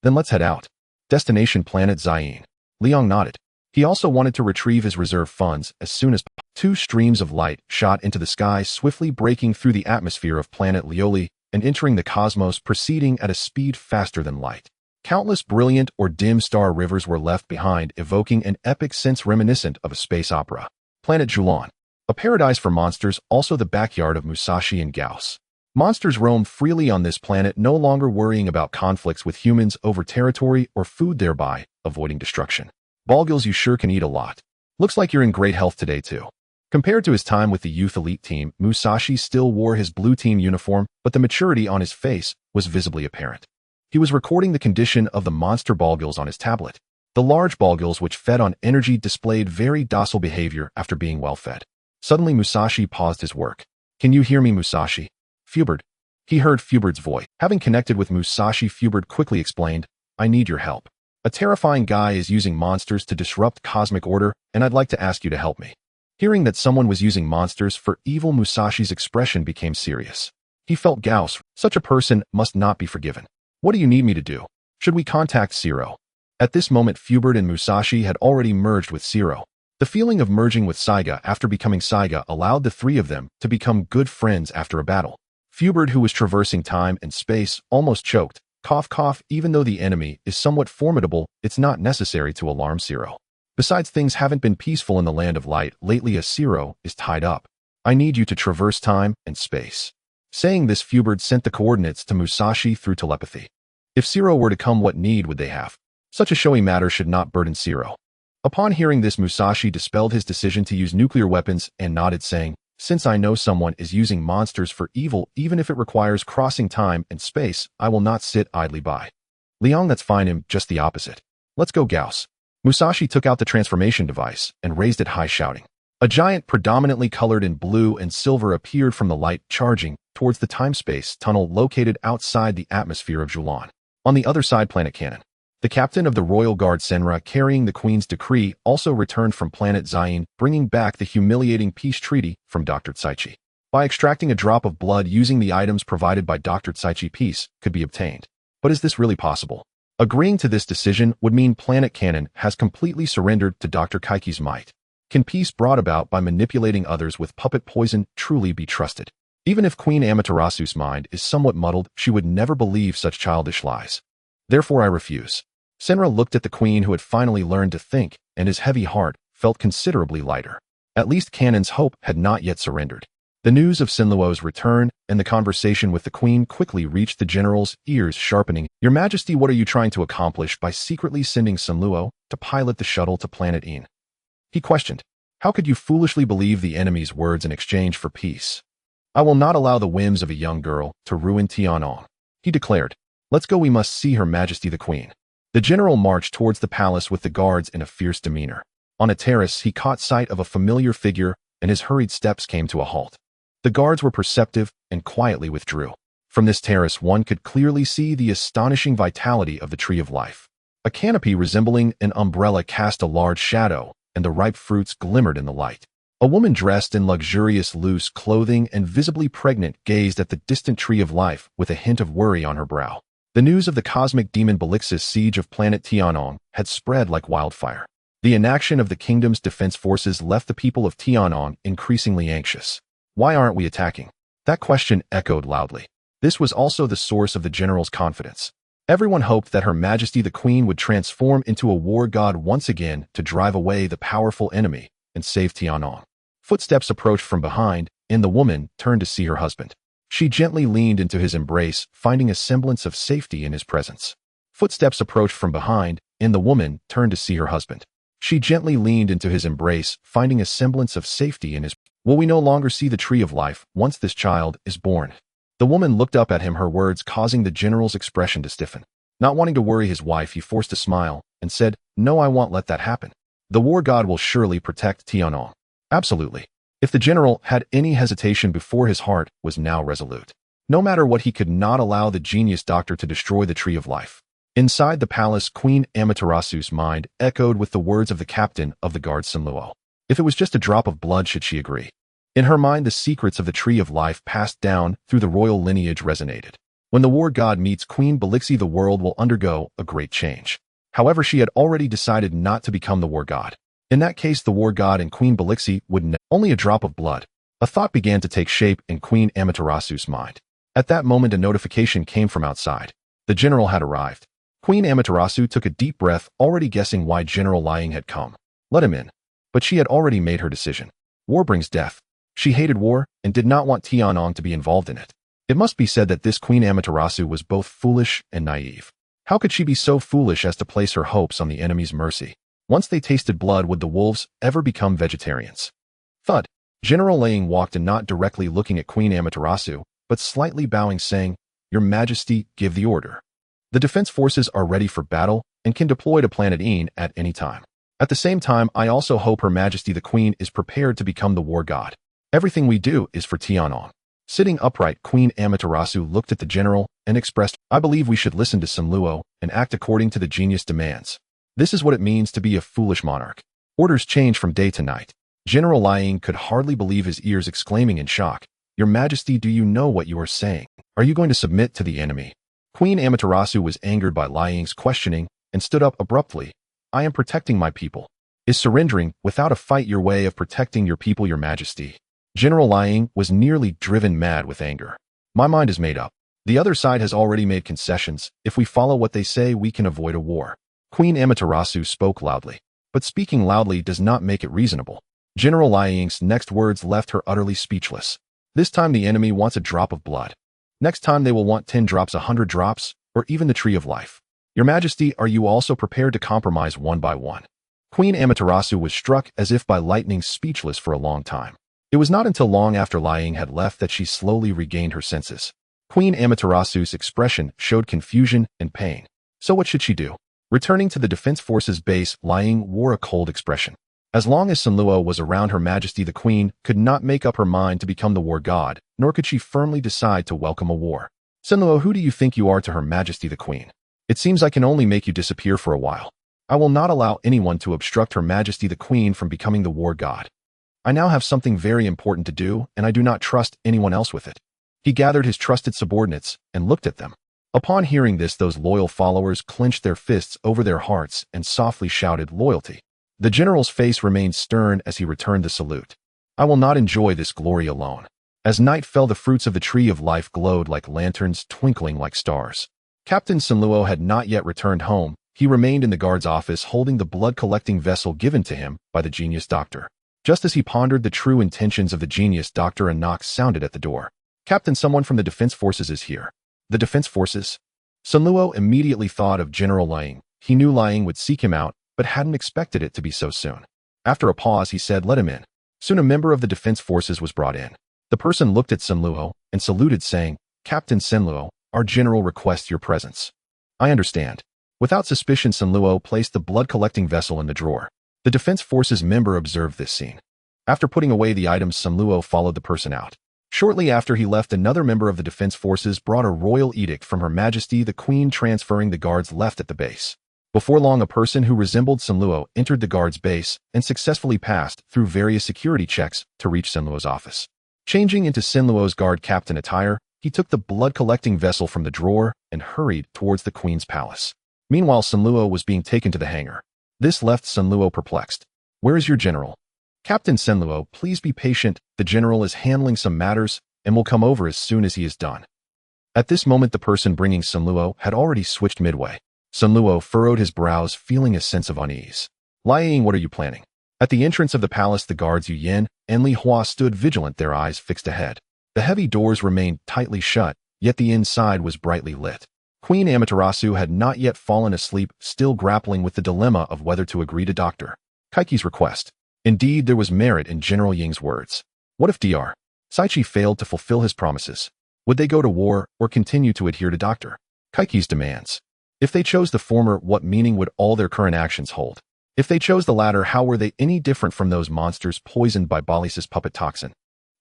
Then let's head out. Destination Planet Zayin. Leong nodded. He also wanted to retrieve his reserve funds as soon as possible. Two streams of light shot into the sky, swiftly breaking through the atmosphere of planet Lioli and entering the cosmos, proceeding at a speed faster than light. Countless brilliant or dim star rivers were left behind, evoking an epic sense reminiscent of a space opera. Planet Julan. A paradise for monsters, also the backyard of Musashi and Gauss. Monsters roam freely on this planet, no longer worrying about conflicts with humans over territory or food, thereby avoiding destruction. Ballgills, you sure can eat a lot. Looks like you're in great health today too. Compared to his time with the youth elite team, Musashi still wore his blue team uniform, but the maturity on his face was visibly apparent. He was recording the condition of the monster Ballgills on his tablet. The large Ballgills, which fed on energy, displayed very docile behavior after being well fed. Suddenly, Musashi paused his work. Can you hear me, Musashi? Fubert. He heard Fubert's voice. Having connected with Musashi, Fubert quickly explained, I need your help. A terrifying guy is using monsters to disrupt cosmic order, and I'd like to ask you to help me. Hearing that someone was using monsters for evil, Musashi's expression became serious. He felt Gauss. Such a person must not be forgiven. What do you need me to do? Should we contact Zero? At this moment, Fubert and Musashi had already merged with Zero. The feeling of merging with Saiga after becoming Saiga allowed the three of them to become good friends after a battle. Fubert, who was traversing time and space, almost choked. Cough, cough. Even though the enemy is somewhat formidable, it's not necessary to alarm Zero. Besides, things haven't been peaceful in the land of light lately, as Zero is tied up. I need you to traverse time and space. Saying this, Fubert sent the coordinates to Musashi through telepathy. If Zero were to come, what need would they have? Such a showy matter should not burden Zero. Upon hearing this, Musashi dispelled his decision to use nuclear weapons and nodded, saying, since I know someone is using monsters for evil, even if it requires crossing time and space, I will not sit idly by. Leong, that's fine. Him, just the opposite. Let's go, Gauss. Musashi took out the transformation device and raised it high, shouting. A giant predominantly colored in blue and silver appeared from the light, charging towards the time-space tunnel located outside the atmosphere of Julan. On the other side, Planet Cannon. The captain of the Royal Guard Senra, carrying the Queen's decree, also returned from Planet Zayin, bringing back the humiliating peace treaty from Dr. Tsaichi. By extracting a drop of blood using the items provided by Dr. Tsaichi, peace could be obtained. But is this really possible? Agreeing to this decision would mean Planet Canon has completely surrendered to Dr. Kaiki's might. Can peace brought about by manipulating others with puppet poison truly be trusted? Even if Queen Amaterasu's mind is somewhat muddled, she would never believe such childish lies. Therefore I refuse. Senra looked at the queen who had finally learned to think, and his heavy heart felt considerably lighter. At least Canon's hope had not yet surrendered. The news of Sinluo's return and the conversation with the queen quickly reached the general's ears, sharpening. Your Majesty, what are you trying to accomplish by secretly sending Sinluo to pilot the shuttle to Planet Een? He questioned. How could you foolishly believe the enemy's words in exchange for peace? I will not allow the whims of a young girl to ruin Tianong, he declared. Let's go, we must see Her Majesty the Queen. The general marched towards the palace with the guards in a fierce demeanor. On a terrace, he caught sight of a familiar figure, and his hurried steps came to a halt. The guards were perceptive and quietly withdrew. From this terrace, one could clearly see the astonishing vitality of the Tree of Life. A canopy resembling an umbrella cast a large shadow, and the ripe fruits glimmered in the light. A woman dressed in luxurious loose clothing and visibly pregnant gazed at the distant Tree of Life with a hint of worry on her brow. The news of the cosmic demon Balix's siege of planet Tianong had spread like wildfire. The inaction of the kingdom's defense forces left the people of Tianong increasingly anxious. Why aren't we attacking? That question echoed loudly. This was also the source of the general's confidence. Everyone hoped that Her Majesty the Queen would transform into a war god once again to drive away the powerful enemy and save Tianong. Footsteps approached from behind, and the woman turned to see her husband. She gently leaned into his embrace, finding a semblance of safety in his presence. Footsteps approached from behind, and the woman turned to see her husband. She gently leaned into his embrace, finding a semblance of safety in his. Will we no longer see the Tree of Life once this child is born? The woman looked up at him, her words causing the general's expression to stiffen. Not wanting to worry his wife, he forced a smile and said, No, I won't let that happen. The war god will surely protect Tianong. Absolutely. If the general had any hesitation before, his heart was now resolute. No matter what, he could not allow the genius doctor to destroy the Tree of Life. Inside the palace, Queen Amaterasu's mind echoed with the words of the captain of the guard Sinluo. If it was just a drop of blood, should she agree? In her mind, the secrets of the Tree of Life passed down through the royal lineage resonated. When the war god meets Queen Balixi, the world will undergo a great change. However, she had already decided not to become the war god. In that case, the war god and Queen Balixi would only a drop of blood. A thought began to take shape in Queen Amaterasu's mind. At that moment, a notification came from outside. The general had arrived. Queen Amaterasu took a deep breath, already guessing why General Liang had come. Let him in. But she had already made her decision. War brings death. She hated war and did not want Tianong to be involved in it. It must be said that this Queen Amaterasu was both foolish and naive. How could she be so foolish as to place her hopes on the enemy's mercy? Once they tasted blood, would the wolves ever become vegetarians? Thud. General Liang walked in, not directly looking at Queen Amaterasu, but slightly bowing, saying, Your Majesty, give the order. The defense forces are ready for battle and can deploy to Planet Een at any time. At the same time, I also hope Her Majesty the Queen is prepared to become the war god. Everything we do is for Tianong. Sitting upright, Queen Amaterasu looked at the general and expressed, I believe we should listen to Sinluo and act according to the genius demands. This is what it means to be a foolish monarch. Orders change from day to night. General Liang could hardly believe his ears, exclaiming in shock, Your Majesty, do you know what you are saying? Are you going to submit to the enemy? Queen Amaterasu was angered by Liang's questioning and stood up abruptly. I am protecting my people. Is surrendering without a fight your way of protecting your people, Your Majesty? General Liang was nearly driven mad with anger. My mind is made up. The other side has already made concessions. If we follow what they say, we can avoid a war. Queen Amaterasu spoke loudly. But speaking loudly does not make it reasonable. General Liang's next words left her utterly speechless. This time the enemy wants a drop of blood. Next time they will want 10 drops, 100 drops, or even the Tree of Life. Your Majesty, are you also prepared to compromise one by one? Queen Amaterasu was struck as if by lightning, speechless for a long time. It was not until long after Liang had left that she slowly regained her senses. Queen Amaterasu's expression showed confusion and pain. So what should she do? Returning to the Defense Forces base, Liang wore a cold expression. As long as Sinluo was around, Her Majesty the Queen could not make up her mind to become the war god, nor could she firmly decide to welcome a war. Sinluo, who do you think you are to Her Majesty the Queen? It seems I can only make you disappear for a while. I will not allow anyone to obstruct Her Majesty the Queen from becoming the war god. I now have something very important to do, and I do not trust anyone else with it. He gathered his trusted subordinates and looked at them. Upon hearing this, those loyal followers clenched their fists over their hearts and softly shouted loyalty. The general's face remained stern as he returned the salute. I will not enjoy this glory alone. As night fell, the fruits of the tree of life glowed like lanterns, twinkling like stars. Captain Sanluo had not yet returned home. He remained in the guard's office holding the blood-collecting vessel given to him by the genius doctor. Just as he pondered the true intentions of the genius doctor, a knock sounded at the door. Captain, someone from the defense forces is here. The defense forces? Sanluo immediately thought of General Liang. He knew Liang would seek him out, but hadn't expected it to be so soon. After a pause, he said, "Let him in." Soon a member of the defense forces was brought in. The person looked at Sanluo and saluted, saying, "Captain Sanluo, our general requests your presence." "I understand." Without suspicion, Sanluo placed the blood-collecting vessel in the drawer. The defense forces member observed this scene. After putting away the items, Sanluo followed the person out. Shortly after he left, another member of the defense forces brought a royal edict from Her Majesty the Queen transferring the guards left at the base. Before long, a person who resembled Sanluo entered the guard's base and successfully passed through various security checks to reach Sanluo's office. Changing into Sanluo's guard captain attire, he took the blood-collecting vessel from the drawer and hurried towards the queen's palace. Meanwhile, Sanluo was being taken to the hangar. This left Sanluo perplexed. "Where is your general?" "Captain Sanluo, please be patient. The general is handling some matters and will come over as soon as he is done." At this moment, the person bringing Sanluo had already switched midway. Sanluo furrowed his brows, feeling a sense of unease. "Liang, what are you planning?" At the entrance of the palace, the guards Yu Yin and Li Hua stood vigilant, their eyes fixed ahead. The heavy doors remained tightly shut, yet the inside was brightly lit. Queen Amaterasu had not yet fallen asleep, still grappling with the dilemma of whether to agree to Dr. Kaiki's request. Indeed, there was merit in General Ying's words. What if Dr. Saichi failed to fulfill his promises? Would they go to war or continue to adhere to Dr. Kaiki's demands? If they chose the former, what meaning would all their current actions hold? If they chose the latter, how were they any different from those monsters poisoned by Balisa's puppet toxin?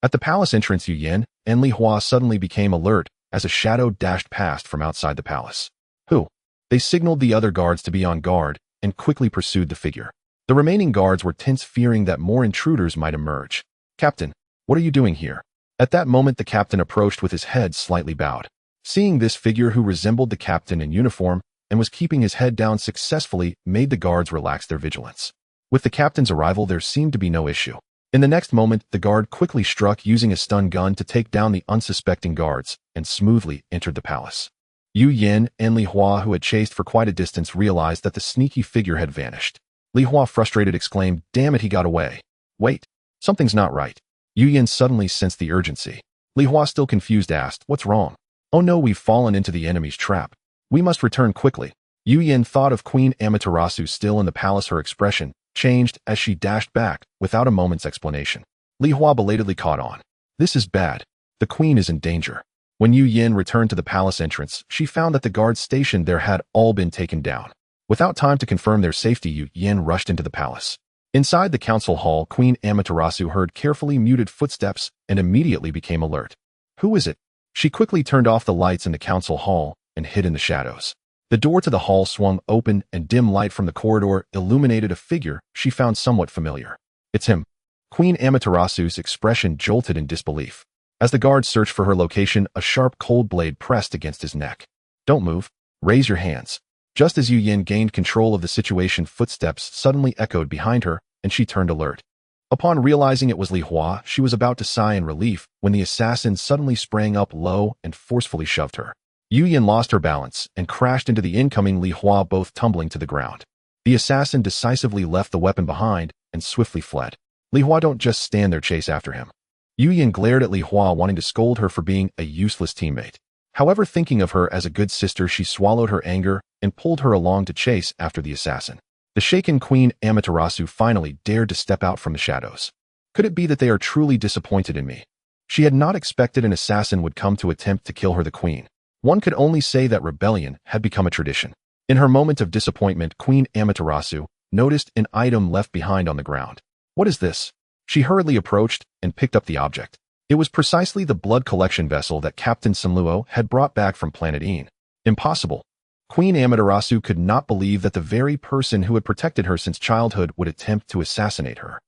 At the palace entrance, Yu Yin and Li Hua suddenly became alert as a shadow dashed past from outside the palace. Who? They signaled the other guards to be on guard and quickly pursued the figure. The remaining guards were tense, fearing that more intruders might emerge. "Captain, what are you doing here?" At that moment, the captain approached with his head slightly bowed. Seeing this figure, who resembled the captain in uniform and was keeping his head down successfully, made the guards relax their vigilance. With the captain's arrival, there seemed to be no issue. In the next moment, the guard quickly struck using a stun gun to take down the unsuspecting guards and smoothly entered the palace. Yu Yin and Li Hua, who had chased for quite a distance, realized that the sneaky figure had vanished. Li Hua, frustrated, exclaimed, "Damn it, he got away." "Wait, something's not right." Yu Yin suddenly sensed the urgency. Li Hua, still confused, asked, "What's wrong?" "Oh no, we've fallen into the enemy's trap. We must return quickly." Yu Yin thought of Queen Amaterasu still in the palace. Her expression changed as she dashed back without a moment's explanation. Li Hua belatedly caught on. "This is bad. The queen is in danger." When Yu Yin returned to the palace entrance, she found that the guards stationed there had all been taken down. Without time to confirm their safety, Yu Yin rushed into the palace. Inside the council hall, Queen Amaterasu heard carefully muted footsteps and immediately became alert. "Who is it?" She quickly turned off the lights in the council hall and hid in the shadows. The door to the hall swung open and dim light from the corridor illuminated a figure she found somewhat familiar. "It's him." Queen Amaterasu's expression jolted in disbelief. As the guard searched for her location, a sharp cold blade pressed against his neck. "Don't move. Raise your hands." Just as Yu Yin gained control of the situation, footsteps suddenly echoed behind her, and she turned alert. Upon realizing it was Li Hua, she was about to sigh in relief when the assassin suddenly sprang up low and forcefully shoved her. Yu Yin lost her balance and crashed into the incoming Li Hua, both tumbling to the ground. The assassin decisively left the weapon behind and swiftly fled. Li Hua, don't just stand there, chase after him. Yu Yin glared at Li Hua, wanting to scold her for being a useless teammate. However, thinking of her as a good sister, she swallowed her anger and pulled her along to chase after the assassin. The shaken Queen Amaterasu finally dared to step out from the shadows. Could it be that they are truly disappointed in me? She had not expected an assassin would come to attempt to kill her, the queen. One could only say that rebellion had become a tradition. In her moment of disappointment, Queen Amaterasu noticed an item left behind on the ground. "What is this?" She hurriedly approached and picked up the object. It was precisely the blood collection vessel that Captain Sanluo had brought back from planet Een. Impossible. Queen Amaterasu could not believe that the very person who had protected her since childhood would attempt to assassinate her.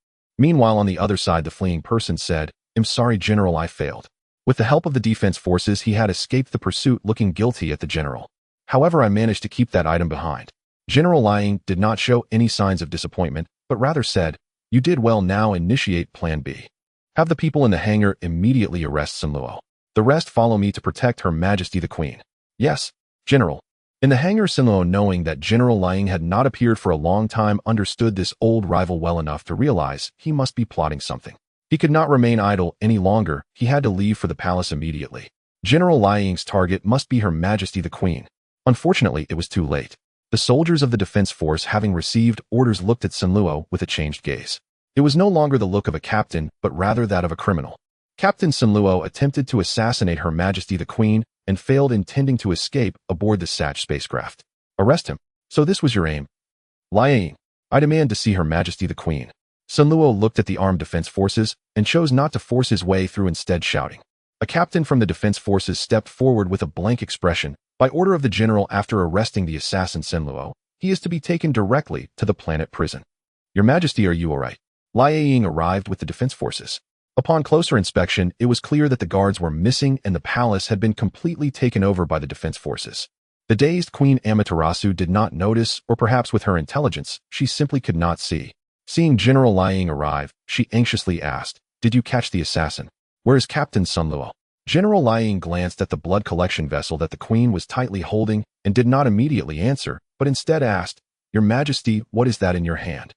Meanwhile, on the other side, the fleeing person said, "I'm sorry, General, I failed." With the help of the defense forces, he had escaped the pursuit, looking guilty at the general. "However, I managed to keep that item behind." General Liang did not show any signs of disappointment, but rather said, "You did well, now initiate Plan B. Have the people in the hangar immediately arrest Sun Luo. The rest follow me to protect Her Majesty the Queen." "Yes, General." In the hangar, Sun Luo, knowing that General Liang had not appeared for a long time, understood this old rival well enough to realize he must be plotting something. He could not remain idle any longer. He had to leave for the palace immediately. General Liang's target must be Her Majesty the Queen. Unfortunately, it was too late. The soldiers of the defense force, having received orders, looked at Sun Luo with a changed gaze. It was no longer the look of a captain, but rather that of a criminal. Captain Sun Luo attempted to assassinate Her Majesty the Queen and failed, intending to escape aboard the Sach spacecraft. Arrest him. So this was your aim? Liang, I demand to see Her Majesty the Queen. Sun Luo looked at the armed defense forces and chose not to force his way through, instead shouting. A captain from the defense forces stepped forward with a blank expression. By order of the general, after arresting the assassin Sun Luo, he is to be taken directly to the planet prison. Your Majesty, are you all right? Liang arrived with the defense forces. Upon closer inspection, it was clear that the guards were missing and the palace had been completely taken over by the defense forces. The dazed Queen Amaterasu did not notice, or perhaps with her intelligence, she simply could not see. Seeing General Liang arrive, she anxiously asked, "Did you catch the assassin? Where is Captain Sun Luo?" General Liang glanced at the blood collection vessel that the Queen was tightly holding and did not immediately answer, but instead asked, "Your Majesty, what is that in your hand?"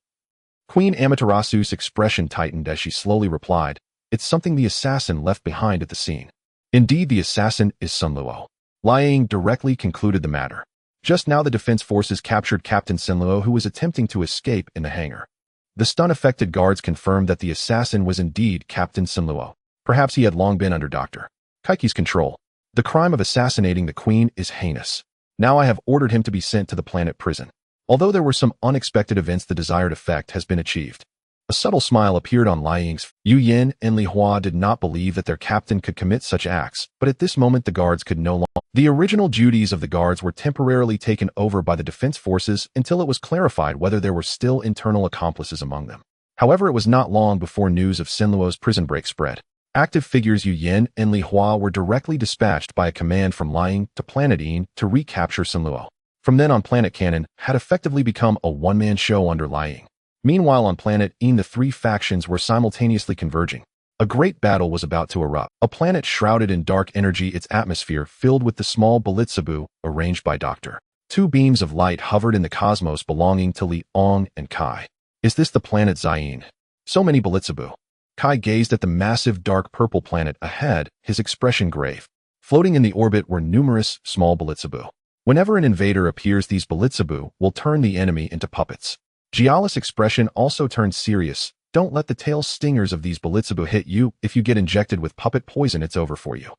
Queen Amaterasu's expression tightened as she slowly replied, "It's something the assassin left behind at the scene." Indeed, the assassin is Sun Luo. Liang directly concluded the matter. Just now, the defense forces captured Captain Sun Luo, who was attempting to escape in the hangar. The stun-affected guards confirmed that the assassin was indeed Captain Sun Luo. Perhaps he had long been under Dr. Kaiki's control. The crime of assassinating the Queen is heinous. Now I have ordered him to be sent to the planet prison. Although there were some unexpected events, the desired effect has been achieved. A subtle smile appeared on Liang's face. Yu Yin and Li Hua did not believe that their captain could commit such acts, but at this moment the guards could no longer. The original duties of the guards were temporarily taken over by the defense forces until it was clarified whether there were still internal accomplices among them. However, it was not long before news of Sun Luo's prison break spread. Active figures Yu Yin and Li Hua were directly dispatched by a command from Liang to Planet Yin to recapture Sun Luo. From then on, Planet Cannon had effectively become a one-man show under Liang. Meanwhile, on Planet Yin, the three factions were simultaneously converging. A great battle was about to erupt. A planet shrouded in dark energy, its atmosphere filled with the small Belitzabu arranged by Dr. Two beams of light hovered in the cosmos belonging to Li Ong and Kai. Is this the planet Zayin? So many Belitzabu. Kai gazed at the massive dark purple planet ahead, his expression grave. Floating in the orbit were numerous small Belitzabu. Whenever an invader appears, these Belitzabu will turn the enemy into puppets. Giala's expression also turned serious. Don't let the tail stingers of these Belitzabu hit you. If you get injected with puppet poison, it's over for you.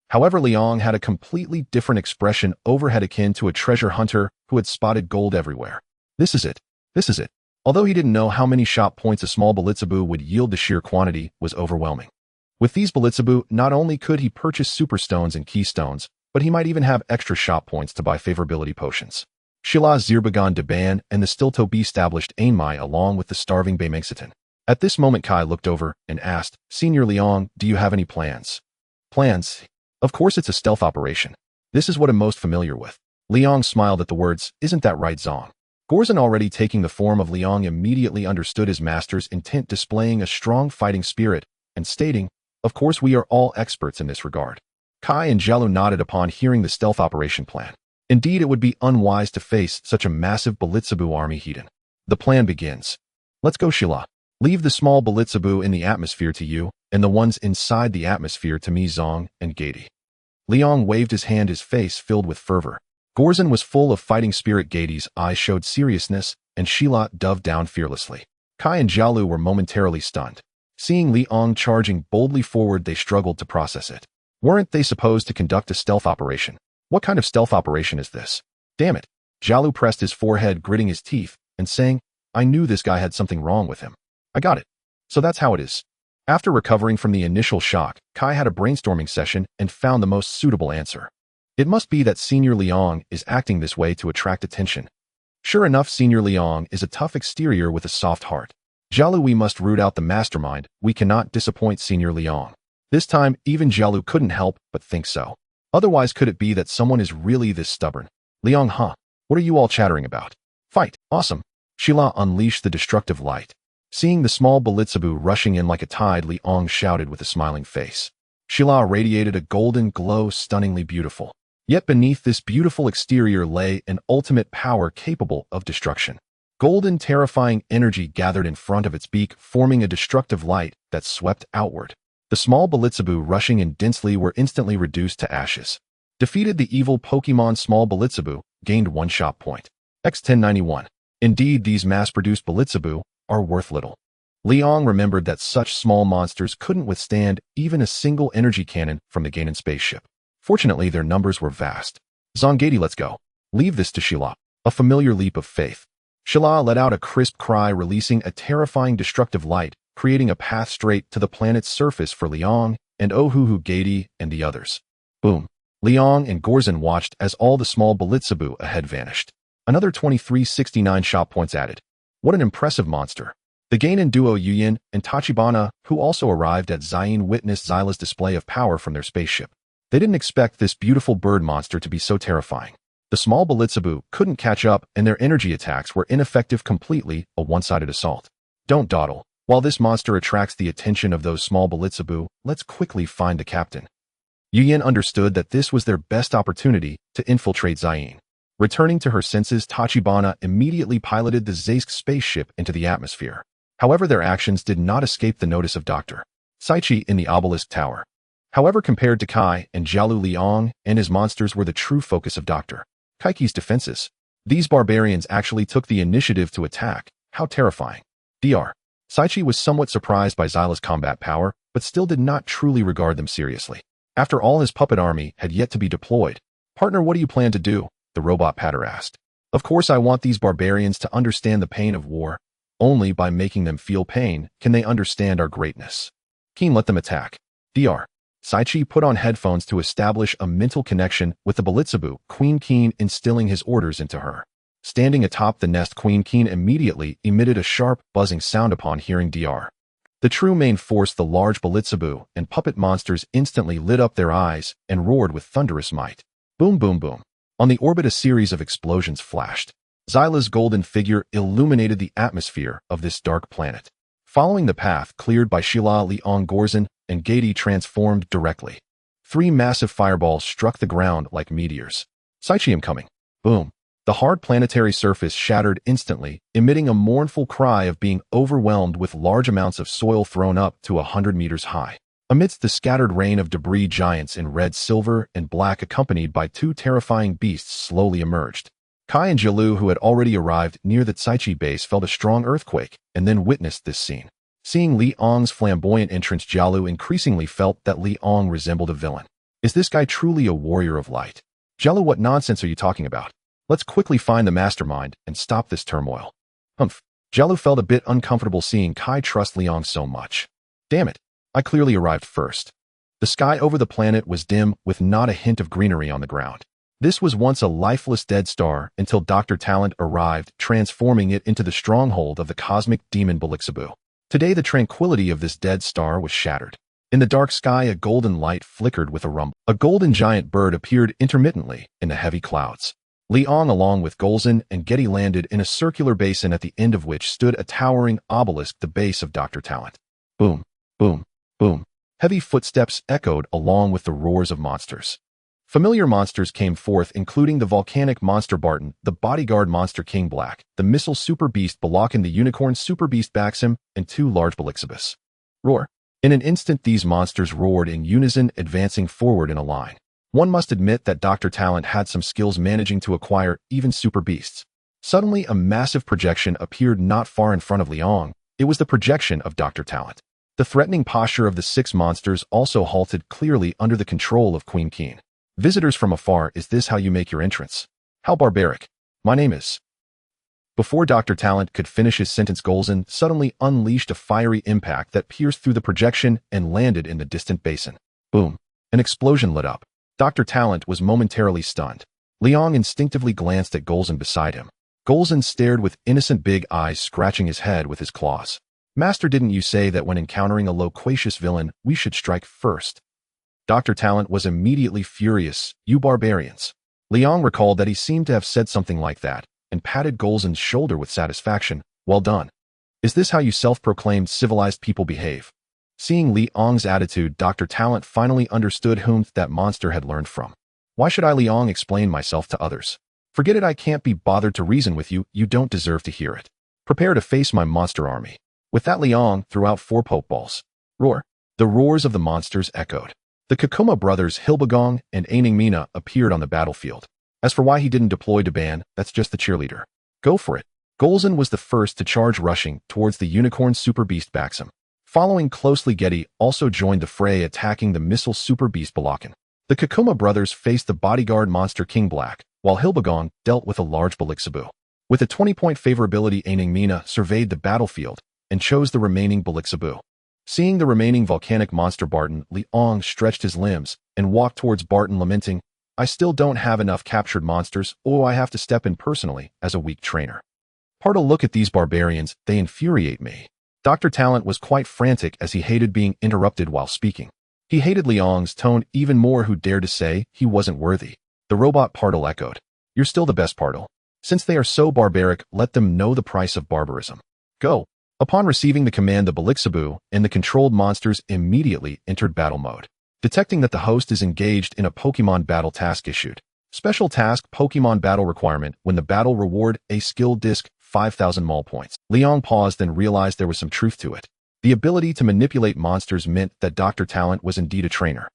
However, Liang had a completely different expression, overhead akin to a treasure hunter who had spotted gold everywhere. This is it. This is it. Although he didn't know how many shot points a small Belitzabu would yield, the sheer quantity was overwhelming. With these Belitzabu, not only could he purchase superstones and keystones, but he might even have extra shot points to buy favorability potions. Shila Zirbagan Deban and the Stiltobi established Ainmai along with the starving Beimexitan. At this moment, Kai looked over and asked, "Senior Liang, do you have any plans?" "Plans? Of course, it's a stealth operation. This is what I'm most familiar with." Liang smiled at the words. "Isn't that right, Zong?" Gorzan, already taking the form of Liang, immediately understood his master's intent, displaying a strong fighting spirit and stating, "Of course, we are all experts in this regard." Kai and Jialu nodded upon hearing the stealth operation plan. Indeed, it would be unwise to face such a massive Belitzabu army hidden. The plan begins. Let's go, Shila. Leave the small Belitzabu in the atmosphere to you, and the ones inside the atmosphere to me, Zong and Gady. Liang waved his hand, his face filled with fervor. Gorzan was full of fighting spirit. Gady's eyes showed seriousness, and Shila dove down fearlessly. Kai and Jialu were momentarily stunned. Seeing Liang charging boldly forward, they struggled to process it. Weren't they supposed to conduct a stealth operation? What kind of stealth operation is this? Damn it. Jialu pressed his forehead, gritting his teeth, and saying, "I knew this guy had something wrong with him. I got it. So that's how it is." After recovering from the initial shock, Kai had a brainstorming session and found the most suitable answer. It must be that Senior Liang is acting this way to attract attention. Sure enough, Senior Liang is a tough exterior with a soft heart. Jialu, we must root out the mastermind. We cannot disappoint Senior Liang. This time, even Jialu couldn't help but think so. Otherwise, could it be that someone is really this stubborn? Liang, huh? What are you all chattering about? Fight! Awesome! Shila unleashed the destructive light. Seeing the small Belitzabu rushing in like a tide, Liang shouted with a smiling face. Shila radiated a golden glow, stunningly beautiful. Yet beneath this beautiful exterior lay an ultimate power capable of destruction. Golden, terrifying energy gathered in front of its beak, forming a destructive light that swept outward. The small Belitzabu rushing in densely were instantly reduced to ashes. Defeated the evil Pokemon Small Belitzabu, gained 1 shot point. X1091. Indeed, these mass-produced Belitzabu are worth little. Liang remembered that such small monsters couldn't withstand even a single energy cannon from the Ganon spaceship. Fortunately, their numbers were vast. Zongadi, let's go. Leave this to Shila. A familiar leap of faith. Shila let out a crisp cry, releasing a terrifying destructive light, creating a path straight to the planet's surface for Liang and Ohuhu Gadi and the others. Boom. Liang and Gorzin watched as all the small Belitzabu ahead vanished. Another 2369 shot points added. What an impressive monster. The Ganon duo Yuyin and Tachibana, who also arrived at Zain, witnessed Zyla's display of power from their spaceship. They didn't expect this beautiful bird monster to be so terrifying. The small Belitzabu couldn't catch up, and their energy attacks were ineffective, completely a one-sided assault. Don't dawdle. While this monster attracts the attention of those small Belitzabu, let's quickly find the captain. Yuyin understood that this was their best opportunity to infiltrate Zain. Returning to her senses, Tachibana immediately piloted the Zaysk spaceship into the atmosphere. However, their actions did not escape the notice of Dr. Saichi in the obelisk tower. However, compared to Kai and Jialu, Liang and his monsters were the true focus of Dr. Kaiki's defenses. These barbarians actually took the initiative to attack. How terrifying. Dr. Saichi was somewhat surprised by Zyla's combat power, but still did not truly regard them seriously. After all, his puppet army had yet to be deployed. Partner, what do you plan to do? The robot Patter asked. Of course, I want these barbarians to understand the pain of war. Only by making them feel pain can they understand our greatness. Keen, let them attack. Dr. Saichi put on headphones to establish a mental connection with the Belitzabu, Queen Keen instilling his orders into her. Standing atop the nest, Queen Keen immediately emitted a sharp, buzzing sound upon hearing Dr. The true main force, the large Belitzabu and puppet monsters instantly lit up their eyes and roared with thunderous might. Boom, boom, boom. On the orbit, a series of explosions flashed. Zyla's golden figure illuminated the atmosphere of this dark planet. Following the path cleared by Shila, Liang, Gorzin, and Gadi transformed directly. 3 massive fireballs struck the ground like meteors. Saichi, I'm coming. Boom. The hard planetary surface shattered instantly, emitting a mournful cry of being overwhelmed with large amounts of soil thrown up to 100 meters high. Amidst the scattered rain of debris, giants in red, silver, and black accompanied by 2 terrifying beasts slowly emerged. Kai and Jialu, who had already arrived near the Saichi base, felt a strong earthquake and then witnessed this scene. Seeing Liang's flamboyant entrance, Jialu increasingly felt that Liang resembled a villain. Is this guy truly a warrior of light? Jialu, what nonsense are you talking about? Let's quickly find the mastermind and stop this turmoil. Humph. Jialu felt a bit uncomfortable seeing Kai trust Liang so much. Damn it. I clearly arrived first. The sky over the planet was dim, with not a hint of greenery on the ground. This was once a lifeless dead star until Dr. Talent arrived, transforming it into the stronghold of the cosmic demon Belitzabu. Today, the tranquility of this dead star was shattered. In the dark sky, a golden light flickered with a rumble. A golden giant bird appeared intermittently in the heavy clouds. Liang, along with Golzin and Gedi, landed in a circular basin at the end of which stood a towering obelisk, the base of Dr. Talent. Boom, boom, boom. Heavy footsteps echoed along with the roars of monsters. Familiar monsters came forth, including the volcanic monster Barton, the bodyguard monster King Black, the missile super beast Balakan, the unicorn super beast Baxim, and 2 large Belixibus. Roar. In an instant, these monsters roared in unison, advancing forward in a line. One must admit that Dr. Talent had some skills managing to acquire even super beasts. Suddenly, a massive projection appeared not far in front of Liang. It was the projection of Dr. Talent. The threatening posture of the 6 monsters also halted, clearly under the control of Queen Keen. Visitors from afar, is this how you make your entrance? How barbaric. My name is... Before Dr. Talent could finish his sentence, Golzin suddenly unleashed a fiery impact that pierced through the projection and landed in the distant basin. Boom. An explosion lit up. Dr. Talent was momentarily stunned. Liang instinctively glanced at Golzin beside him. Golzin stared with innocent big eyes, scratching his head with his claws. Master, didn't you say that when encountering a loquacious villain, we should strike first? Dr. Talent was immediately furious. You barbarians. Liang recalled that he seemed to have said something like that, and patted Golza's shoulder with satisfaction. Well done. Is this how you self-proclaimed civilized people behave? Seeing Liang's attitude, Dr. Talent finally understood whom that monster had learned from. Why should I, Liang, explain myself to others? Forget it, I can't be bothered to reason with you, you don't deserve to hear it. Prepare to face my monster army. With that, Liang threw out 4 pokeballs. Roar. The roars of the monsters echoed. The Kakuma brothers Hilbagong and Ainingmina appeared on the battlefield. As for why he didn't deploy Daban, that's just the cheerleader. Go for it. Golza was the first to charge, rushing towards the Unicorn Super Beast Baxim. Following closely, Getty also joined the fray, attacking the missile Super Beast Balakan. The Kakuma brothers faced the bodyguard monster King Black, while Hilbagong dealt with a large Balixabu. With a 20-point favorability, Ainingmina surveyed the battlefield and chose the remaining Balixabu. Seeing the remaining volcanic monster Barton, Liang stretched his limbs and walked towards Barton, lamenting, I still don't have enough captured monsters, or I have to step in personally as a weak trainer. Partle, look at these barbarians, they infuriate me. Dr. Talent was quite frantic as he hated being interrupted while speaking. He hated Liang's tone even more, who dared to say he wasn't worthy. The robot Partle echoed. You're still the best, Partle. Since they are so barbaric, let them know the price of barbarism. Go. Upon receiving the command, the Balixabu and the controlled monsters immediately entered battle mode. Detecting that the host is engaged in a Pokemon battle, task issued. Special task Pokemon battle requirement. When the battle, reward a skill disc, 5,000 mall points. Liang paused, then realized there was some truth to it. The ability to manipulate monsters meant that Dr. Talent was indeed a trainer.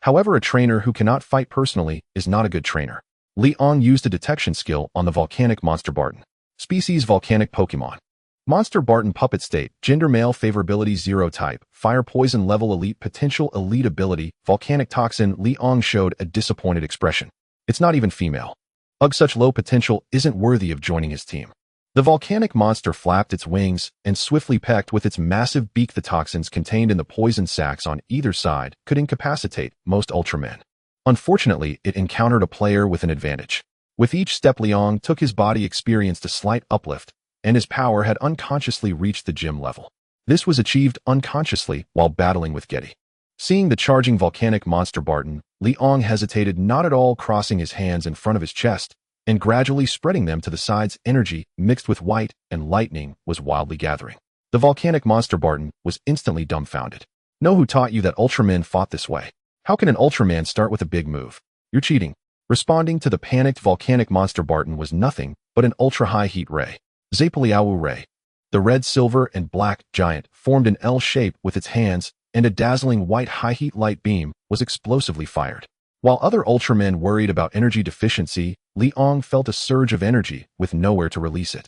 However, a trainer who cannot fight personally is not a good trainer. Liang used a detection skill on the volcanic monster Barton. Species volcanic Pokemon. Monster Barton puppet state, gender male, favorability 0, type, fire poison level elite, potential elite ability, volcanic toxin. Liang showed a disappointed expression. It's not even female. Ugh, such low potential isn't worthy of joining his team. The volcanic monster flapped its wings and swiftly pecked with its massive beak. The toxins contained in the poison sacs on either side could incapacitate most Ultramen. Unfortunately, it encountered a player with an advantage. With each step, Liang took, his body experienced a slight uplift, and his power had unconsciously reached the gym level. This was achieved unconsciously while battling with Getty. Seeing the charging volcanic monster Barton, Liang hesitated not at all, crossing his hands in front of his chest and gradually spreading them to the sides. Energy, mixed with white and lightning, was wildly gathering. The volcanic monster Barton was instantly dumbfounded. Know who taught you that Ultraman fought this way? How can an Ultraman start with a big move? You're cheating. Responding to the panicked volcanic monster Barton was nothing but an ultra-high heat ray. Zapaliawu ray. The red, silver, and black giant formed an L shape with its hands, and a dazzling white high-heat light beam was explosively fired. While other Ultramen worried about energy deficiency, Liang felt a surge of energy with nowhere to release it.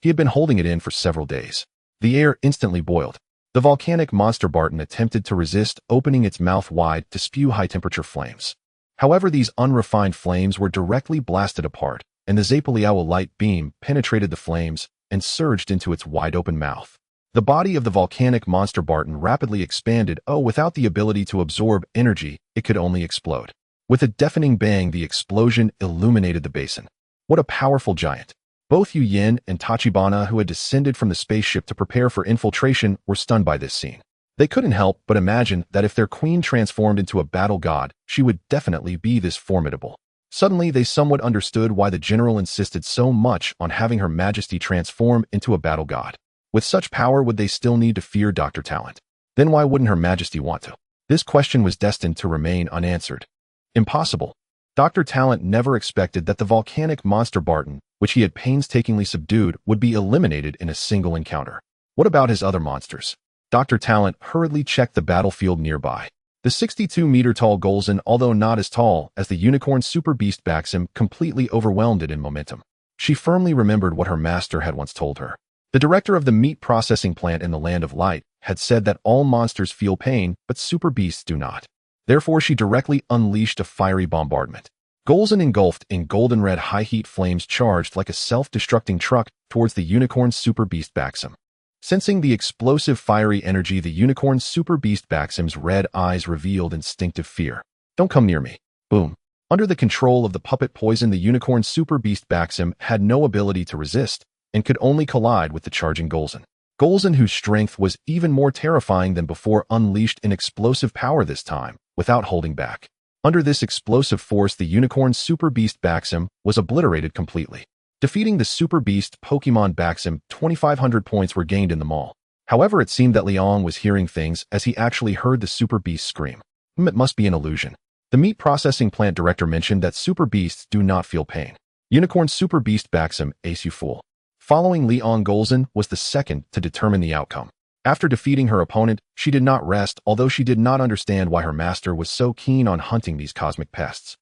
He had been holding it in for several days. The air instantly boiled. The volcanic monster Barton attempted to resist, opening its mouth wide to spew high-temperature flames. However, these unrefined flames were directly blasted apart, and the Zapaliawu light beam penetrated the flames and surged into its wide-open mouth. The body of the volcanic monster Barton rapidly expanded. Without the ability to absorb energy, it could only explode. With a deafening bang, the explosion illuminated the basin. What a powerful giant! Both Yu Yin and Tachibana, who had descended from the spaceship to prepare for infiltration, were stunned by this scene. They couldn't help but imagine that if their queen transformed into a battle god, she would definitely be this formidable. Suddenly, they somewhat understood why the general insisted so much on having Her Majesty transform into a battle god. With such power, would they still need to fear Dr. Talent? Then why wouldn't Her Majesty want to? This question was destined to remain unanswered. Impossible. Dr. Talent never expected that the volcanic monster Barton, which he had painstakingly subdued, would be eliminated in a single encounter. What about his other monsters? Dr. Talent hurriedly checked the battlefield nearby. The 62-meter-tall Golza, although not as tall as the Unicorn Super Beast Baxim, completely overwhelmed it in momentum. She firmly remembered what her master had once told her. The director of the meat processing plant in the Land of Light had said that all monsters feel pain, but super beasts do not. Therefore, she directly unleashed a fiery bombardment. Golza, engulfed in golden red high-heat flames, charged like a self-destructing truck towards the Unicorn Super Beast Baxim. Sensing the explosive fiery energy, the Unicorn Super Beast Baxim's red eyes revealed instinctive fear. Don't come near me. Boom. Under the control of the puppet poison, the Unicorn Super Beast Baxim had no ability to resist and could only collide with the charging Golza. Golza, whose strength was even more terrifying than before, unleashed an explosive power this time, without holding back. Under this explosive force, the unicorn Super Beast Baxim was obliterated completely. Defeating the Super Beast Pokemon Baxim, 2,500 points were gained in the mall. However, it seemed that Liang was hearing things as he actually heard the Super Beast scream. It must be an illusion. The meat processing plant director mentioned that Super Beasts do not feel pain. Unicorn Super Beast Baxim, ace you fool. Following Liang, Golza was the second to determine the outcome. After defeating her opponent, she did not rest, although she did not understand why her master was so keen on hunting these cosmic pests.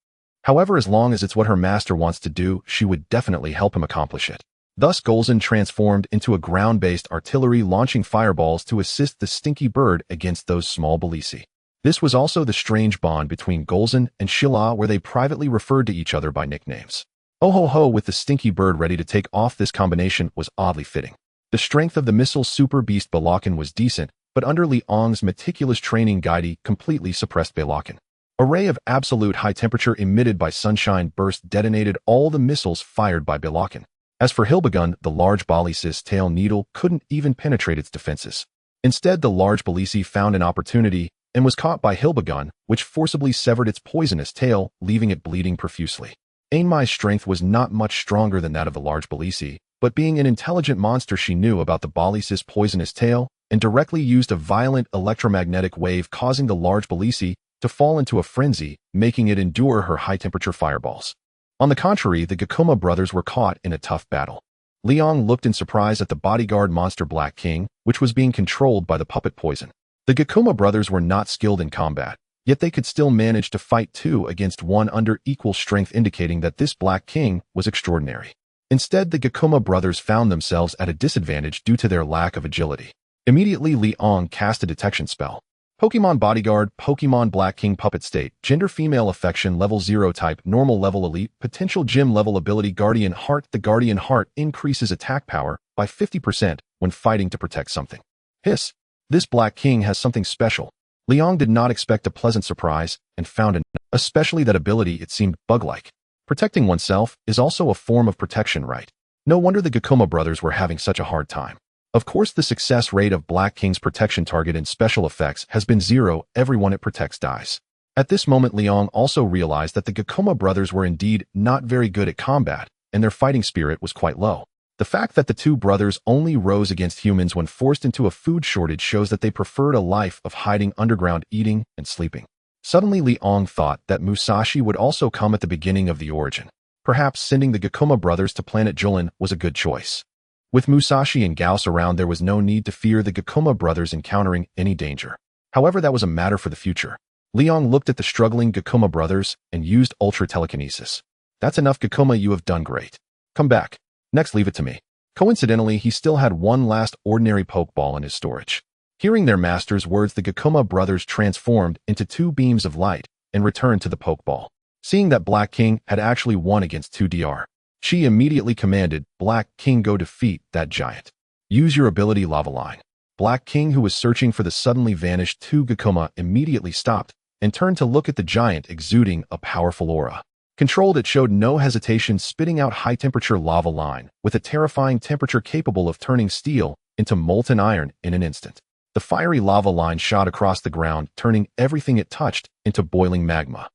However, as long as it's what her master wants to do, she would definitely help him accomplish it. Thus, Golza transformed into a ground-based artillery, launching fireballs to assist the stinky bird against those small Belisi. This was also the strange bond between Golza and Shilla, where they privately referred to each other by nicknames. Oh ho ho, with the stinky bird ready to take off, this combination was oddly fitting. The strength of the missile Super Beast Balakin was decent, but under Liang's meticulous training, Guide completely suppressed Balakin. A ray of absolute high temperature emitted by Sunshine Burst detonated all the missiles fired by Balakin. As for Hilbegun, the large Balisis tail needle couldn't even penetrate its defenses. Instead, the large Belisi found an opportunity and was caught by Hilbegun, which forcibly severed its poisonous tail, leaving it bleeding profusely. Ainmai's strength was not much stronger than that of the large Belisi, but being an intelligent monster, she knew about the Balisis' poisonous tail and directly used a violent electromagnetic wave, causing the large Belisi to fall into a frenzy, making it endure her high-temperature fireballs. On the contrary, the Gakuma brothers were caught in a tough battle. Liang looked in surprise at the bodyguard monster Black King, which was being controlled by the puppet Poison. The Gakuma brothers were not skilled in combat, yet they could still manage to fight 2 against 1 under equal strength, indicating that this Black King was extraordinary. Instead, the Gakuma brothers found themselves at a disadvantage due to their lack of agility. Immediately, Liang cast a detection spell. Pokemon Bodyguard, Pokemon Black King Puppet State, Gender Female Affection, Level 0 Type, Normal Level Elite, Potential Gym Level Ability Guardian Heart. The Guardian Heart increases attack power by 50% when fighting to protect something. Hiss! This Black King has something special. Liang did not expect a pleasant surprise and found it, especially that ability. It seemed bug-like. Protecting oneself is also a form of protection, right? No wonder the Gakuma brothers were having such a hard time. Of course, the success rate of Black King's protection target and special effects has been 0. Everyone it protects dies. At this moment, Liang also realized that the Gakuma brothers were indeed not very good at combat, and their fighting spirit was quite low. The fact that the 2 brothers only rose against humans when forced into a food shortage shows that they preferred a life of hiding underground, eating, and sleeping. Suddenly, Liang thought that Musashi would also come at the beginning of the origin. Perhaps sending the Gakuma brothers to planet Julin was a good choice. With Musashi and Gauss around, there was no need to fear the Gakuma brothers encountering any danger. However, that was a matter for the future. Liang looked at the struggling Gakuma brothers and used Ultra Telekinesis. That's enough, Gakuma, you have done great. Come back. Next, leave it to me. Coincidentally, he still had one last ordinary Pokeball in his storage. Hearing their master's words, the Gakuma brothers transformed into 2 beams of light and returned to the Pokeball. Seeing that Black King had actually won against 2DR, she immediately commanded, Black King, go defeat that giant. Use your ability, Lava Line. Black King, who was searching for the suddenly vanished 2 Gakuma, immediately stopped and turned to look at the giant, exuding a powerful aura. Controlled, it showed no hesitation, spitting out high-temperature lava line with a terrifying temperature capable of turning steel into molten iron in an instant. The fiery lava line shot across the ground, turning everything it touched into boiling magma.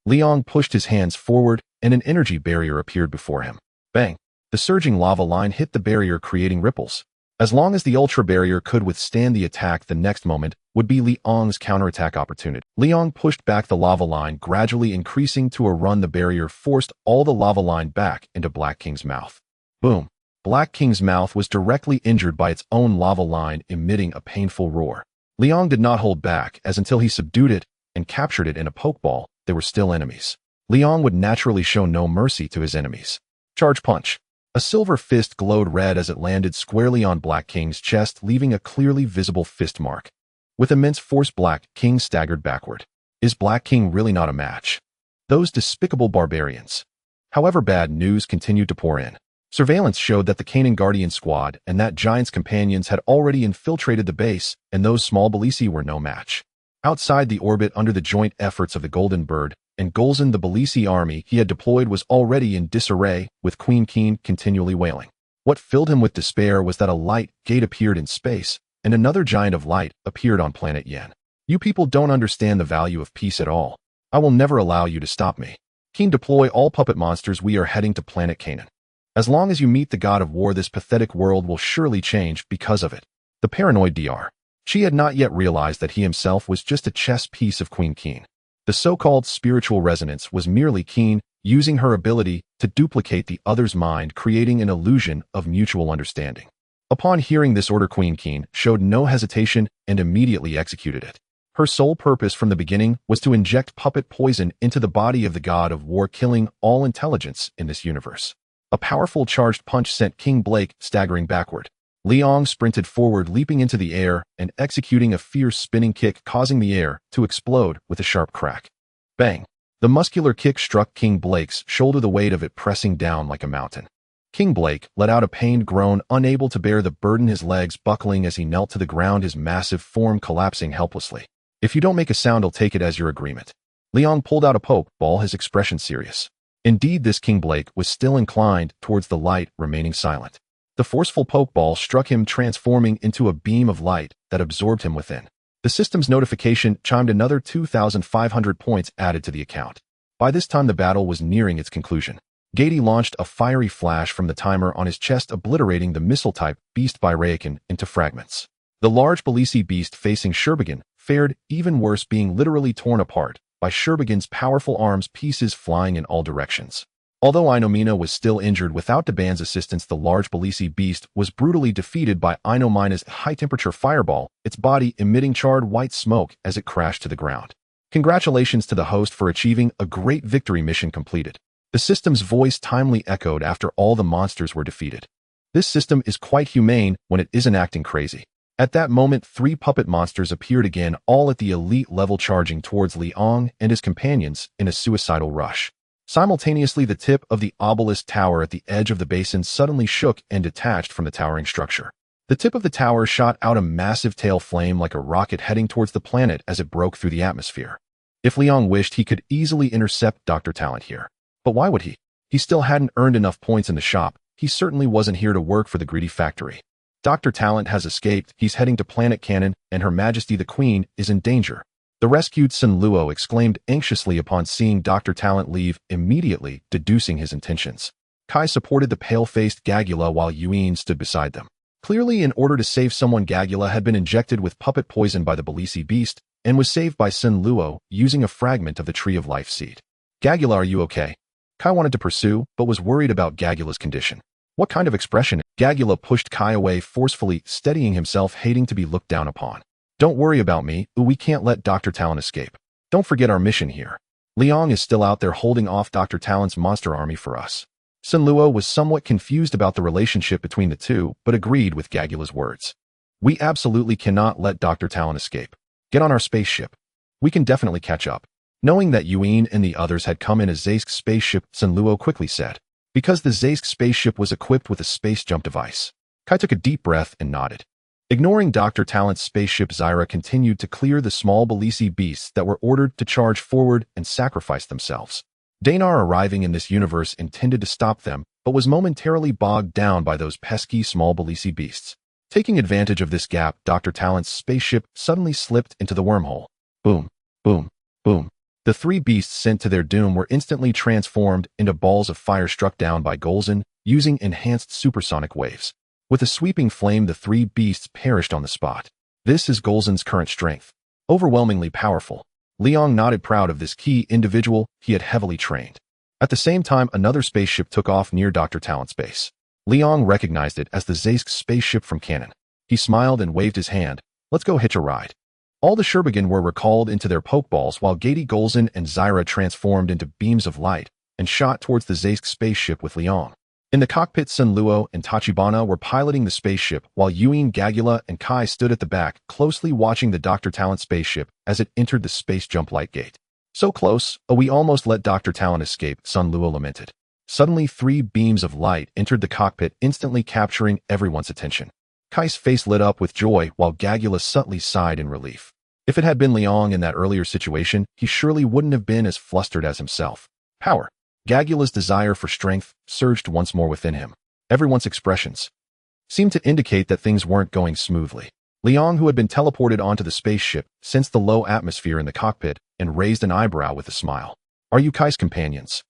Liang pushed his hands forward, and an energy barrier appeared before him. Bang! The surging lava line hit the barrier, creating ripples. As long as the Ultra Barrier could withstand the attack, the next moment would be Liang's counterattack opportunity. Liang pushed back the lava line, gradually increasing to a run. The barrier forced all the lava line back into Black King's mouth. Boom! Black King's mouth was directly injured by its own lava line, emitting a painful roar. Liang did not hold back, as until he subdued it and captured it in a Pokeball, they were still enemies. Liang would naturally show no mercy to his enemies. Charge Punch! A silver fist glowed red as it landed squarely on Black King's chest, leaving a clearly visible fist mark. With immense force, Black King staggered backward. Is Black King really not a match? Those despicable barbarians. However, bad news continued to pour in. Surveillance showed that the Kanan Guardian squad and that giant's companions had already infiltrated the base, and those small Belisi were no match. Outside the orbit, under the joint efforts of the Golden Bird and Golza, the Belisi army he had deployed was already in disarray, with Queen Keen continually wailing. What filled him with despair was that a light gate appeared in space, and another giant of light appeared on planet Yen. You people don't understand the value of peace at all. I will never allow you to stop me. Keen, deploy all puppet monsters. We are heading to planet Canaan. As long as you meet the god of war, this pathetic world will surely change because of it. The paranoid Dr. She had not yet realized that he himself was just a chess piece of Queen Keen. The so-called spiritual resonance was merely Keen using her ability to duplicate the other's mind, creating an illusion of mutual understanding. Upon hearing this order, Queen Keen showed no hesitation and immediately executed it. Her sole purpose from the beginning was to inject puppet poison into the body of the god of war, killing all intelligence in this universe. A powerful charged punch sent King Blake staggering backward. Liang sprinted forward, leaping into the air and executing a fierce spinning kick, causing the air to explode with a sharp crack. Bang! The muscular kick struck King Blake's shoulder, the weight of it pressing down like a mountain. King Blake let out a pained groan, unable to bear the burden, his legs buckling as he knelt to the ground, his massive form collapsing helplessly. If you don't make a sound, I'll take it as your agreement. Liang pulled out a poke ball, his expression serious. Indeed, this King Blake was still inclined towards the light, remaining silent. The forceful pokeball struck him, transforming into a beam of light that absorbed him within. The system's notification chimed, another 2,500 points added to the account. By this time, the battle was nearing its conclusion. Gady launched a fiery flash from the timer on his chest, obliterating the missile-type beast by Rayakin into fragments. The large Belisi beast facing Sherbagin fared even worse, being literally torn apart by Sherbagin's powerful arms, pieces flying in all directions. Although Inomina was still injured, without Daban's assistance, the large Belisi beast was brutally defeated by Inomina's high-temperature fireball, its body emitting charred white smoke as it crashed to the ground. Congratulations to the host for achieving a great victory, mission completed. The system's voice timely echoed after all the monsters were defeated. This system is quite humane when it isn't acting crazy. At that moment, 3 puppet monsters appeared again, all at the elite level, charging towards Liang and his companions in a suicidal rush. Simultaneously, the tip of the obelisk tower at the edge of the basin suddenly shook and detached from the towering structure. The tip of the tower shot out a massive tail flame like a rocket heading towards the planet as it broke through the atmosphere. If Liang wished, he could easily intercept Dr. Talent here. But why would he? He still hadn't earned enough points in the shop. He certainly wasn't here to work for the greedy factory. Dr. Talent has escaped. He's heading to planet Canaan, and Her Majesty the Queen is in danger. The rescued Sun Luo exclaimed anxiously upon seeing Dr. Talent leave, immediately deducing his intentions. Kai supported the pale-faced Gagula while Yuin stood beside them. Clearly, in order to save someone, Gagula had been injected with puppet poison by the Belisi beast and was saved by Sun Luo using a fragment of the Tree of Life seed. Gagula, are you okay? Kai wanted to pursue, but was worried about Gagula's condition. What kind of expression? Gagula pushed Kai away forcefully, steadying himself, hating to be looked down upon. Don't worry about me. We can't let Dr. Talent escape. Don't forget our mission here. Liang is still out there holding off Dr. Talent's monster army for us. Sun Luo was somewhat confused about the relationship between the two, but agreed with Gagula's words. We absolutely cannot let Dr. Talent escape. Get on our spaceship. We can definitely catch up. Knowing that Yuin and the others had come in a Zaysk spaceship, Sun Luo quickly said. Because the Zaysk spaceship was equipped with a space jump device. Kai took a deep breath and nodded. Ignoring Dr. Talent's spaceship, Zyra continued to clear the small Belisi beasts that were ordered to charge forward and sacrifice themselves. Danar, arriving in this universe, intended to stop them, but was momentarily bogged down by those pesky small Belisi beasts. Taking advantage of this gap, Dr. Talent's spaceship suddenly slipped into the wormhole. Boom, boom, boom. The 3 beasts sent to their doom were instantly transformed into balls of fire struck down by Golza using enhanced supersonic waves. With a sweeping flame, the 3 beasts perished on the spot. This is Golza's current strength. Overwhelmingly powerful. Liang nodded, proud of this key individual he had heavily trained. At the same time, another spaceship took off near Dr. Talent's base. Liang recognized it as the Zaysk spaceship from Canaan. He smiled and waved his hand. Let's go hitch a ride. All the Sherbagin were recalled into their pokeballs while Gady, Golza, and Zyra transformed into beams of light and shot towards the Zaysk spaceship with Liang. In the cockpit, Sun Luo and Tachibana were piloting the spaceship, while Yuin, Gagula, and Kai stood at the back, closely watching the Dr. Talent spaceship as it entered the space jump light gate. So close, we almost let Dr. Talent escape, Sun Luo lamented. Suddenly, 3 beams of light entered the cockpit, instantly capturing everyone's attention. Kai's face lit up with joy, while Gagula subtly sighed in relief. If it had been Liang in that earlier situation, he surely wouldn't have been as flustered as himself. Power. Gagula's desire for strength surged once more within him. Everyone's expressions seemed to indicate that things weren't going smoothly. Liang, who had been teleported onto the spaceship, sensed the low atmosphere in the cockpit and raised an eyebrow with a smile. Are you Kai's companions?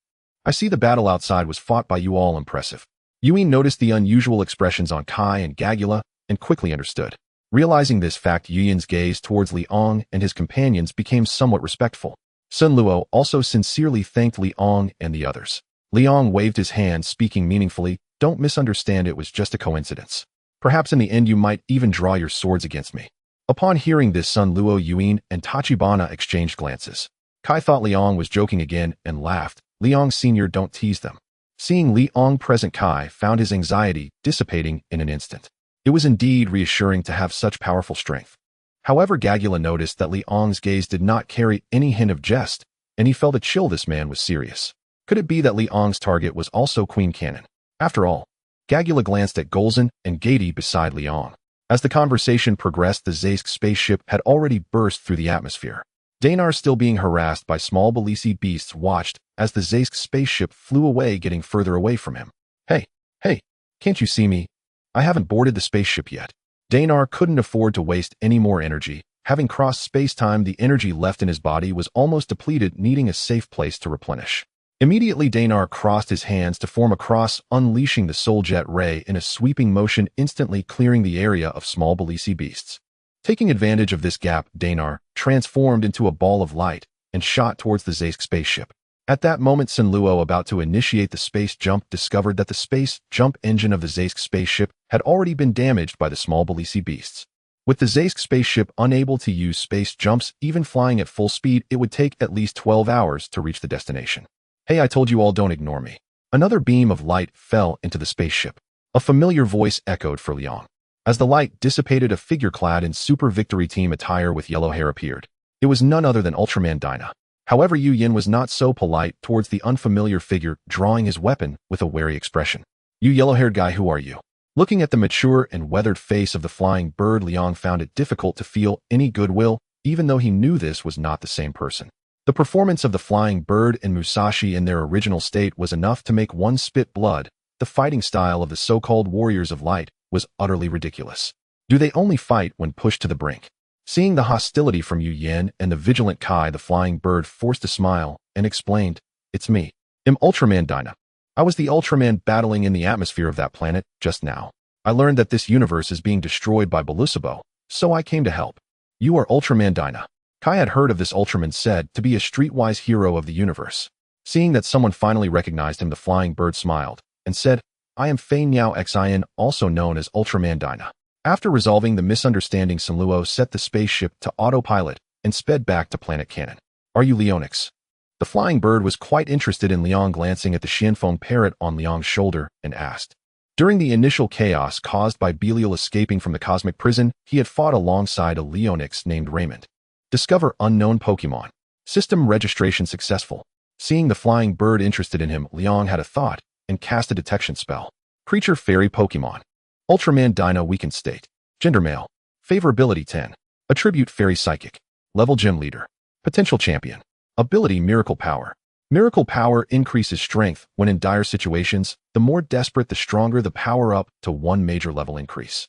I see the battle outside was fought by you all. Impressive. Yui noticed the unusual expressions on Kai and Gagula and quickly understood. Realizing this fact, Yuyan's gaze towards Liang and his companions became somewhat respectful. Sun Luo also sincerely thanked Liang and the others. Liang waved his hand, speaking meaningfully, "Don't misunderstand, it was just a coincidence. Perhaps in the end you might even draw your swords against me." Upon hearing this, Sun Luo, Yuan, and Tachibana exchanged glances. Kai thought Liang was joking again and laughed. "Liang Sr., don't tease them." Seeing Liang present, Kai found his anxiety dissipating in an instant. It was indeed reassuring to have such powerful strength. However, Gagula noticed that Liang's gaze did not carry any hint of jest, and he felt a chill. This man was serious. Could it be that Liang's target was also Queen Cannon? After all, Gagula glanced at Golza and Gady beside Liang. As the conversation progressed, the Zaysk spaceship had already burst through the atmosphere. Danar, still being harassed by small Belisi beasts, watched as the Zaysk spaceship flew away, getting further away from him. Hey, can't you see me? I haven't boarded the spaceship yet." Danar couldn't afford to waste any more energy. Having crossed space-time, the energy left in his body was almost depleted, needing a safe place to replenish. Immediately, Danar crossed his hands to form a cross, unleashing the Soul Jet Ray in a sweeping motion, instantly clearing the area of small Belisi beasts. Taking advantage of this gap, Danar transformed into a ball of light and shot towards the Zaysk spaceship. At that moment, Sun Luo, about to initiate the space jump, discovered that the space jump engine of the Zaysk spaceship had already been damaged by the small Belisi beasts. With the Zaysk spaceship unable to use space jumps, even flying at full speed, it would take at least 12 hours to reach the destination. "Hey, I told you all, don't ignore me." Another beam of light fell into the spaceship. A familiar voice echoed for Liang. As the light dissipated, a figure clad in Super Victory Team attire with yellow hair appeared. It was none other than Ultraman Dyna. However, Yu Yin was not so polite towards the unfamiliar figure, drawing his weapon with a wary expression. "You yellow-haired guy, who are you?" Looking at the mature and weathered face of the flying bird, Liang found it difficult to feel any goodwill, even though he knew this was not the same person. The performance of the flying bird and Musashi in their original state was enough to make one spit blood. The fighting style of the so-called warriors of light was utterly ridiculous. Do they only fight when pushed to the brink? Seeing the hostility from Yu Yin and the vigilant Kai, the flying bird forced a smile and explained, "It's me. I'm Ultraman Dyna. I was the Ultraman battling in the atmosphere of that planet just now. I learned that this universe is being destroyed by Belusabo, so I came to help." "You are Ultraman Dyna." Kai had heard of this Ultraman, said to be a streetwise hero of the universe. Seeing that someone finally recognized him, the flying bird smiled and said, "I am Fei Niao Xin, also known as Ultraman Dyna." After resolving the misunderstanding, Sun Luo set the spaceship to autopilot and sped back to Planet Cannon. "Are you Leonix?" The flying bird was quite interested in Liang, glancing at the Xianfeng parrot on Liang's shoulder, and asked. During the initial chaos caused by Belial escaping from the cosmic prison, he had fought alongside a Leonix named Raymond. Discover unknown Pokémon. System registration successful. Seeing the flying bird interested in him, Liang had a thought and cast a detection spell. Creature fairy Pokémon. Ultraman Dyna, weakened state. Gender male. Favorability 10. Attribute fairy psychic. Level gym leader. Potential champion. Ability miracle power. Miracle power increases strength when in dire situations. The more desperate, the stronger the power, up to 1 major level increase.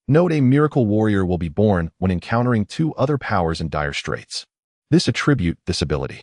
Note: a miracle warrior will be born when encountering 2 other powers in dire straits. This attribute this ability.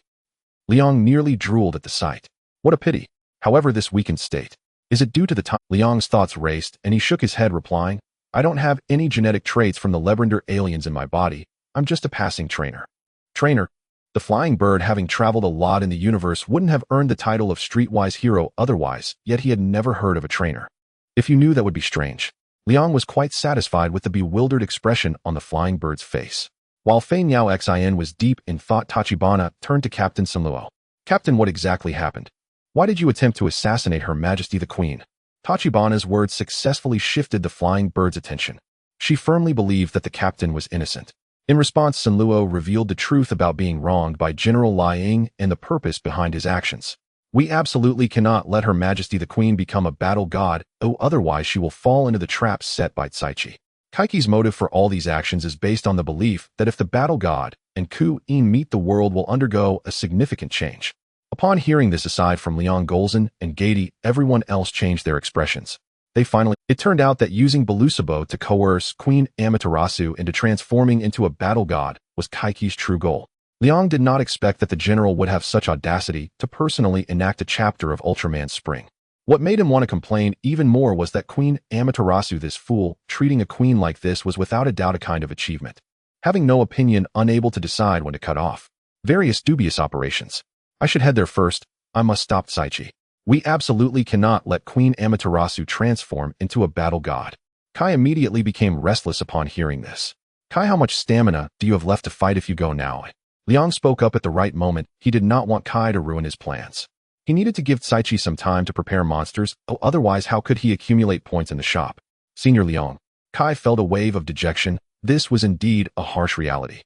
Liang nearly drooled at the sight. What a pity. However, this weakened state. Is it due to the time? Liang's thoughts raced and he shook his head, replying, "I don't have any genetic traits from the Lebrander aliens in my body. I'm just a passing trainer." Trainer? The flying bird, having traveled a lot in the universe, wouldn't have earned the title of streetwise hero otherwise, yet he had never heard of a trainer. If you knew, that would be strange. Liang was quite satisfied with the bewildered expression on the flying bird's face. While Fei Niao Xin was deep in thought, Tachibana turned to Captain Sun Luo. "Captain, what exactly happened? Why did you attempt to assassinate Her Majesty the Queen?" Tachibana's words successfully shifted the flying bird's attention. She firmly believed that the captain was innocent. In response, Sun Luo revealed the truth about being wronged by General Lai Ying and the purpose behind his actions. "We absolutely cannot let Her Majesty the Queen become a battle god, otherwise she will fall into the traps set by Caichi. Kaiki's motive for all these actions is based on the belief that if the battle god and Ku-in meet, the world will undergo a significant change." Upon hearing this, aside from Liang, Golza, and Gady, everyone else changed their expressions. It turned out that using Belusabo to coerce Queen Amaterasu into transforming into a battle god was Kaiki's true goal. Liang did not expect that the general would have such audacity to personally enact a chapter of Ultraman Spring. What made him want to complain even more was that Queen Amaterasu, this fool, treating a queen like this was without a doubt a kind of achievement. Having no opinion, unable to decide when to cut off various dubious operations. I should head there first. I must stop Saichi. We absolutely cannot let Queen Amaterasu transform into a battle god. Kai immediately became restless upon hearing this. Kai, how much stamina do you have left to fight if you go now? Liang spoke up at the right moment. He did not want Kai to ruin his plans. He needed to give Saichi some time to prepare monsters, otherwise how could he accumulate points in the shop? Senior Liang. Kai felt a wave of dejection. This was indeed a harsh reality.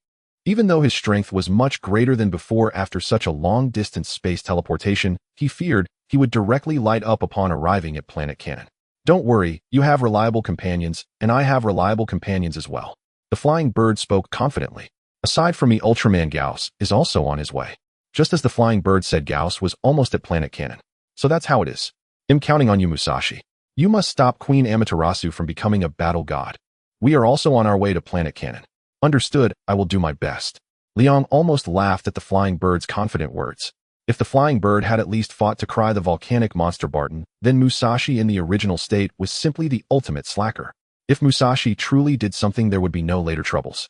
Even though his strength was much greater than before after such a long-distance space teleportation, he feared he would directly light up upon arriving at Planet Cannon. Don't worry, you have reliable companions, and I have reliable companions as well. The flying bird spoke confidently. Aside from me, Ultraman Gauss is also on his way. Just as the flying bird said, Gauss was almost at Planet Cannon. So that's how it is. I'm counting on you, Musashi. You must stop Queen Amaterasu from becoming a battle god. We are also on our way to Planet Cannon. Understood, I will do my best. Liang almost laughed at the flying bird's confident words. If the flying bird had at least fought to cry the volcanic monster Barton, then Musashi in the original state was simply the ultimate slacker. If Musashi truly did something, there would be no later troubles.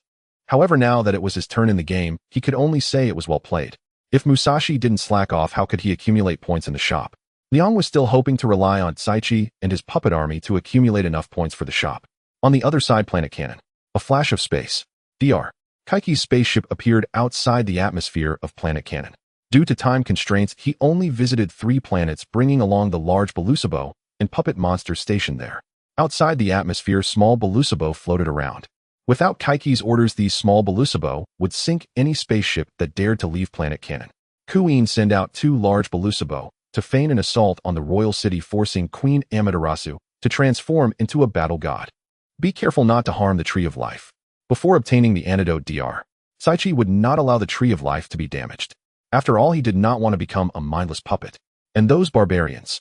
However, now that it was his turn in the game, he could only say it was well played. If Musashi didn't slack off, how could he accumulate points in the shop? Liang was still hoping to rely on Saichi and his puppet army to accumulate enough points for the shop. On the other side, Planet Cannon. A flash of space. Dr. Kaiki's spaceship appeared outside the atmosphere of Planet Cannon. Due to time constraints, he only visited 3 planets, bringing along the large Belusabo and puppet monsters stationed there. Outside the atmosphere, small Belusabo floated around. Without Kaiki's orders, these small Belusabo would sink any spaceship that dared to leave Planet Cannon. Kuin sent out 2 large Belusabo to feign an assault on the royal city, forcing Queen Amaterasu to transform into a battle god. Be careful not to harm the Tree of Life. Before obtaining the antidote, Dr. Saichi would not allow the Tree of Life to be damaged. After all, he did not want to become a mindless puppet. And those barbarians.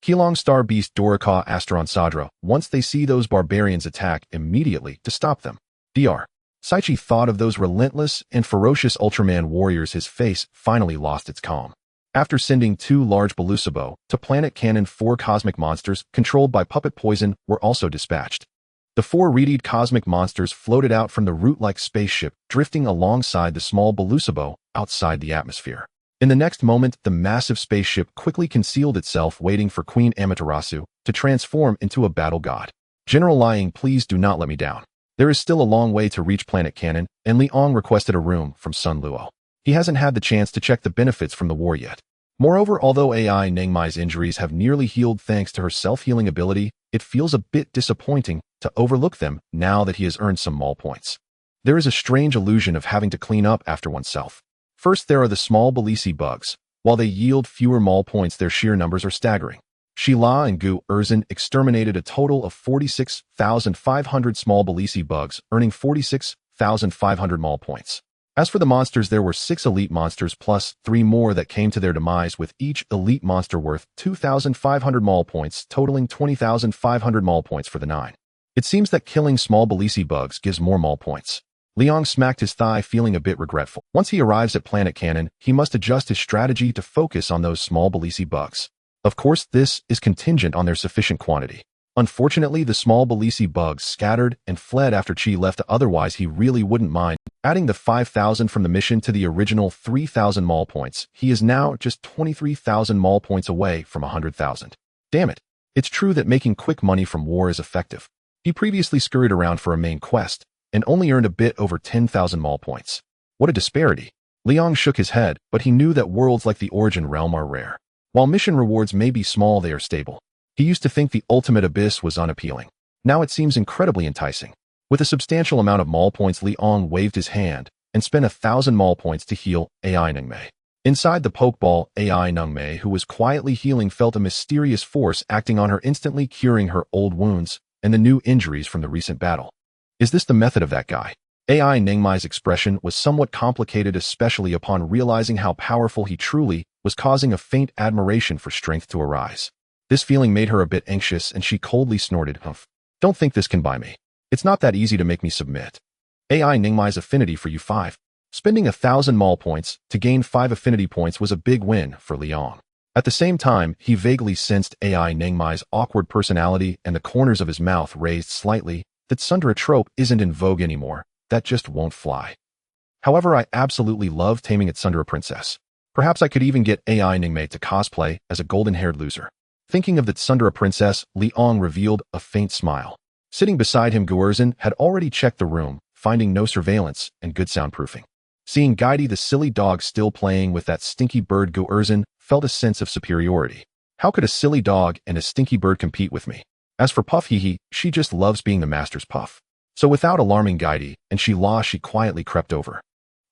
Keelong Star Beast Dorika Astron Sadra, once they see those barbarians, attack immediately to stop them. Dr. Saichi thought of those relentless and ferocious Ultraman warriors. His face finally lost its calm. After sending 2 large Belusabo to Planet Cannon, 4 cosmic monsters controlled by puppet poison were also dispatched. The 4 reedied cosmic monsters floated out from the root-like spaceship, drifting alongside the small Belusabo outside the atmosphere. In the next moment, the massive spaceship quickly concealed itself, waiting for Queen Amaterasu to transform into a battle god. General Liang, please do not let me down. There is still a long way to reach Planet Cannon, and Liang requested a room from Sun Luo. He hasn't had the chance to check the benefits from the war yet. Moreover, although AI Nengmai's injuries have nearly healed thanks to her self-healing ability, it feels a bit disappointing to overlook them now that he has earned some mall points. There is a strange illusion of having to clean up after oneself. First, there are the small Belisi bugs. While they yield fewer mall points, their sheer numbers are staggering. Shila and Gu Erzin exterminated a total of 46,500 small Belisi bugs, earning 46,500 mall points. As for the monsters, there were 6 elite monsters plus 3 more that came to their demise, with each elite monster worth 2,500 mall points, totaling 20,500 mall points for the 9. It seems that killing small Belisi bugs gives more mall points. Liang smacked his thigh, feeling a bit regretful. Once he arrives at Planet Cannon, he must adjust his strategy to focus on those small Belisi bugs. Of course, this is contingent on their sufficient quantity. Unfortunately, the small Belisi bugs scattered and fled after Chi left, otherwise he really wouldn't mind adding the 5,000 from the mission to the original 3,000 mall points. He is now just 23,000 mall points away from 100,000. Damn it. It's true that making quick money from war is effective. He previously scurried around for a main quest and only earned a bit over 10,000 mall points. What a disparity. Liang shook his head, but he knew that worlds like the Origin Realm are rare. While mission rewards may be small, they are stable. He used to think the ultimate abyss was unappealing. Now it seems incredibly enticing. With a substantial amount of mall points, Liang waved his hand and spent 1,000 mall points to heal AI Nengmei. Inside the Pokeball, AI Nengmei, who was quietly healing, felt a mysterious force acting on her, instantly curing her old wounds and the new injuries from the recent battle. Is this the method of that guy? AI Nengmai's expression was somewhat complicated, especially upon realizing how powerful he truly was, causing a faint admiration for strength to arise. This feeling made her a bit anxious and she coldly snorted, "Humph. Don't think this can buy me. It's not that easy to make me submit. AI Ningmai's affinity for you 5. Spending 1,000 mall points to gain 5 affinity points was a big win for Liang. At the same time, he vaguely sensed AI Ningmai's awkward personality and the corners of his mouth raised slightly. That Sundara trope isn't in vogue anymore. That just won't fly. However, I absolutely love taming at Sundara Princess. Perhaps I could even get AI Ningmai to cosplay as a golden-haired loser." Thinking of the Sundara Princess, Liang revealed a faint smile. Sitting beside him, Guerzin had already checked the room, finding no surveillance and good soundproofing. Seeing Guidi the silly dog still playing with that stinky bird, Guerzin felt a sense of superiority. How could a silly dog and a stinky bird compete with me? As for Puff Hehe, she just loves being the master's puff. So without alarming Guidi and she quietly crept over.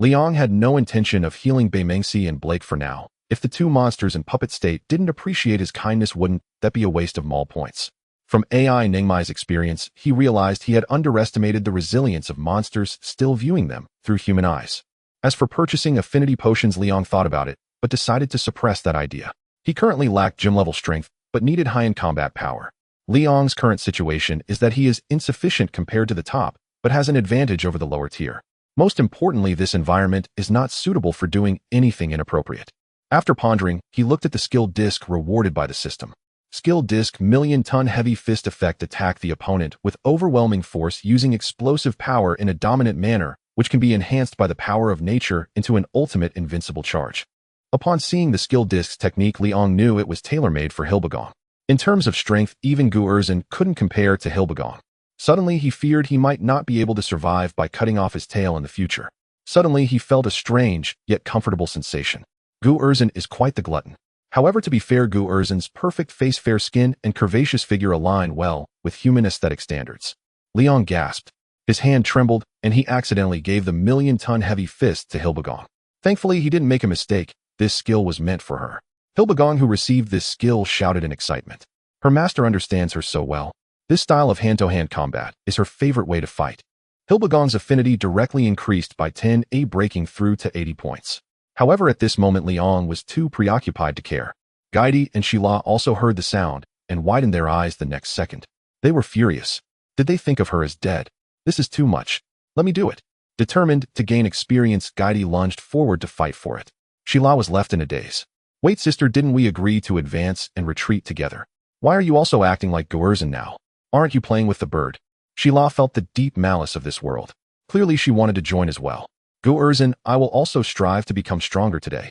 Liang had no intention of healing Beimengxi and Blake for now. If the two monsters in puppet state didn't appreciate his kindness, wouldn't that be a waste of mall points? From AI Ningmai's experience, he realized he had underestimated the resilience of monsters still viewing them through human eyes. As for purchasing affinity potions, Liang thought about it, but decided to suppress that idea. He currently lacked gym-level strength, but needed high-end combat power. Liang's current situation is that he is insufficient compared to the top, but has an advantage over the lower tier. Most importantly, this environment is not suitable for doing anything inappropriate. After pondering, he looked at the skill disc rewarded by the system. Skill disc million-ton heavy fist effect, attack the opponent with overwhelming force using explosive power in a dominant manner, which can be enhanced by the power of nature into an ultimate invincible charge. Upon seeing the skill disc's technique, Liang knew it was tailor-made for Hilbegon. In terms of strength, even Guerzin couldn't compare to Hilbegon. Suddenly, he feared he might not be able to survive by cutting off his tail in the future. Suddenly, he felt a strange, yet comfortable sensation. Guerzin is quite the glutton. However, to be fair, Guerzin's perfect face, fair skin, and curvaceous figure align well with human aesthetic standards. Liang gasped. His hand trembled, and he accidentally gave the million-ton heavy fist to Hilbegon. Thankfully, he didn't make a mistake. This skill was meant for her. Hilbegon, who received this skill, shouted in excitement. Her master understands her so well. This style of hand-to-hand combat is her favorite way to fight. Hilbegon's affinity directly increased by 10, breaking through to 80 points. However, at this moment, Liang was too preoccupied to care. Guidi and Shila also heard the sound and widened their eyes the next second. They were furious. Did they think of her as dead? This is too much. Let me do it. Determined to gain experience, Guidi lunged forward to fight for it. Shila was left in a daze. Wait, sister, didn't we agree to advance and retreat together? Why are you also acting like Guerzin now? Aren't you playing with the bird? Shila felt the deep malice of this world. Clearly she wanted to join as well. Guerzin, I will also strive to become stronger today.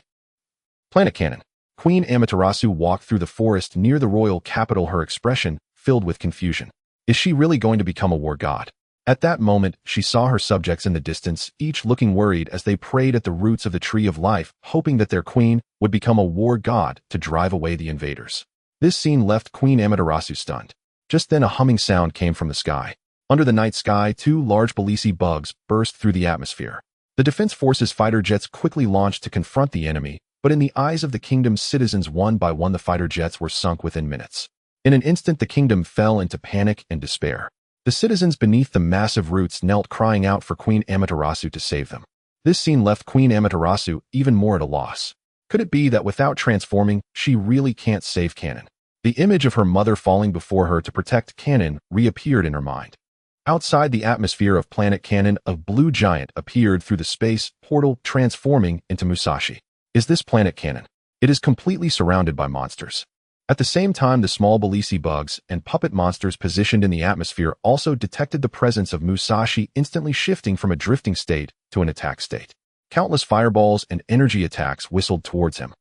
Planet Cannon. Queen Amaterasu walked through the forest near the royal capital, her expression filled with confusion. Is she really going to become a war god? At that moment, she saw her subjects in the distance, each looking worried as they prayed at the roots of the Tree of Life, hoping that their queen would become a war god to drive away the invaders. This scene left Queen Amaterasu stunned. Just then a humming sound came from the sky. Under the night sky, 2 large Belisi bugs burst through the atmosphere. The Defense Forces fighter jets quickly launched to confront the enemy, but in the eyes of the kingdom's citizens, one by one the fighter jets were sunk within minutes. In an instant, the kingdom fell into panic and despair. The citizens beneath the massive roots knelt, crying out for Queen Amaterasu to save them. This scene left Queen Amaterasu even more at a loss. Could it be that without transforming, she really can't save Cannon? The image of her mother falling before her to protect Cannon reappeared in her mind. Outside the atmosphere of Planet Cannon, a blue giant appeared through the space portal, transforming into Musashi. Is this Planet Cannon? It is completely surrounded by monsters. At the same time, the small Belisi bugs and puppet monsters positioned in the atmosphere also detected the presence of Musashi, instantly shifting from a drifting state to an attack state. Countless fireballs and energy attacks whistled towards him.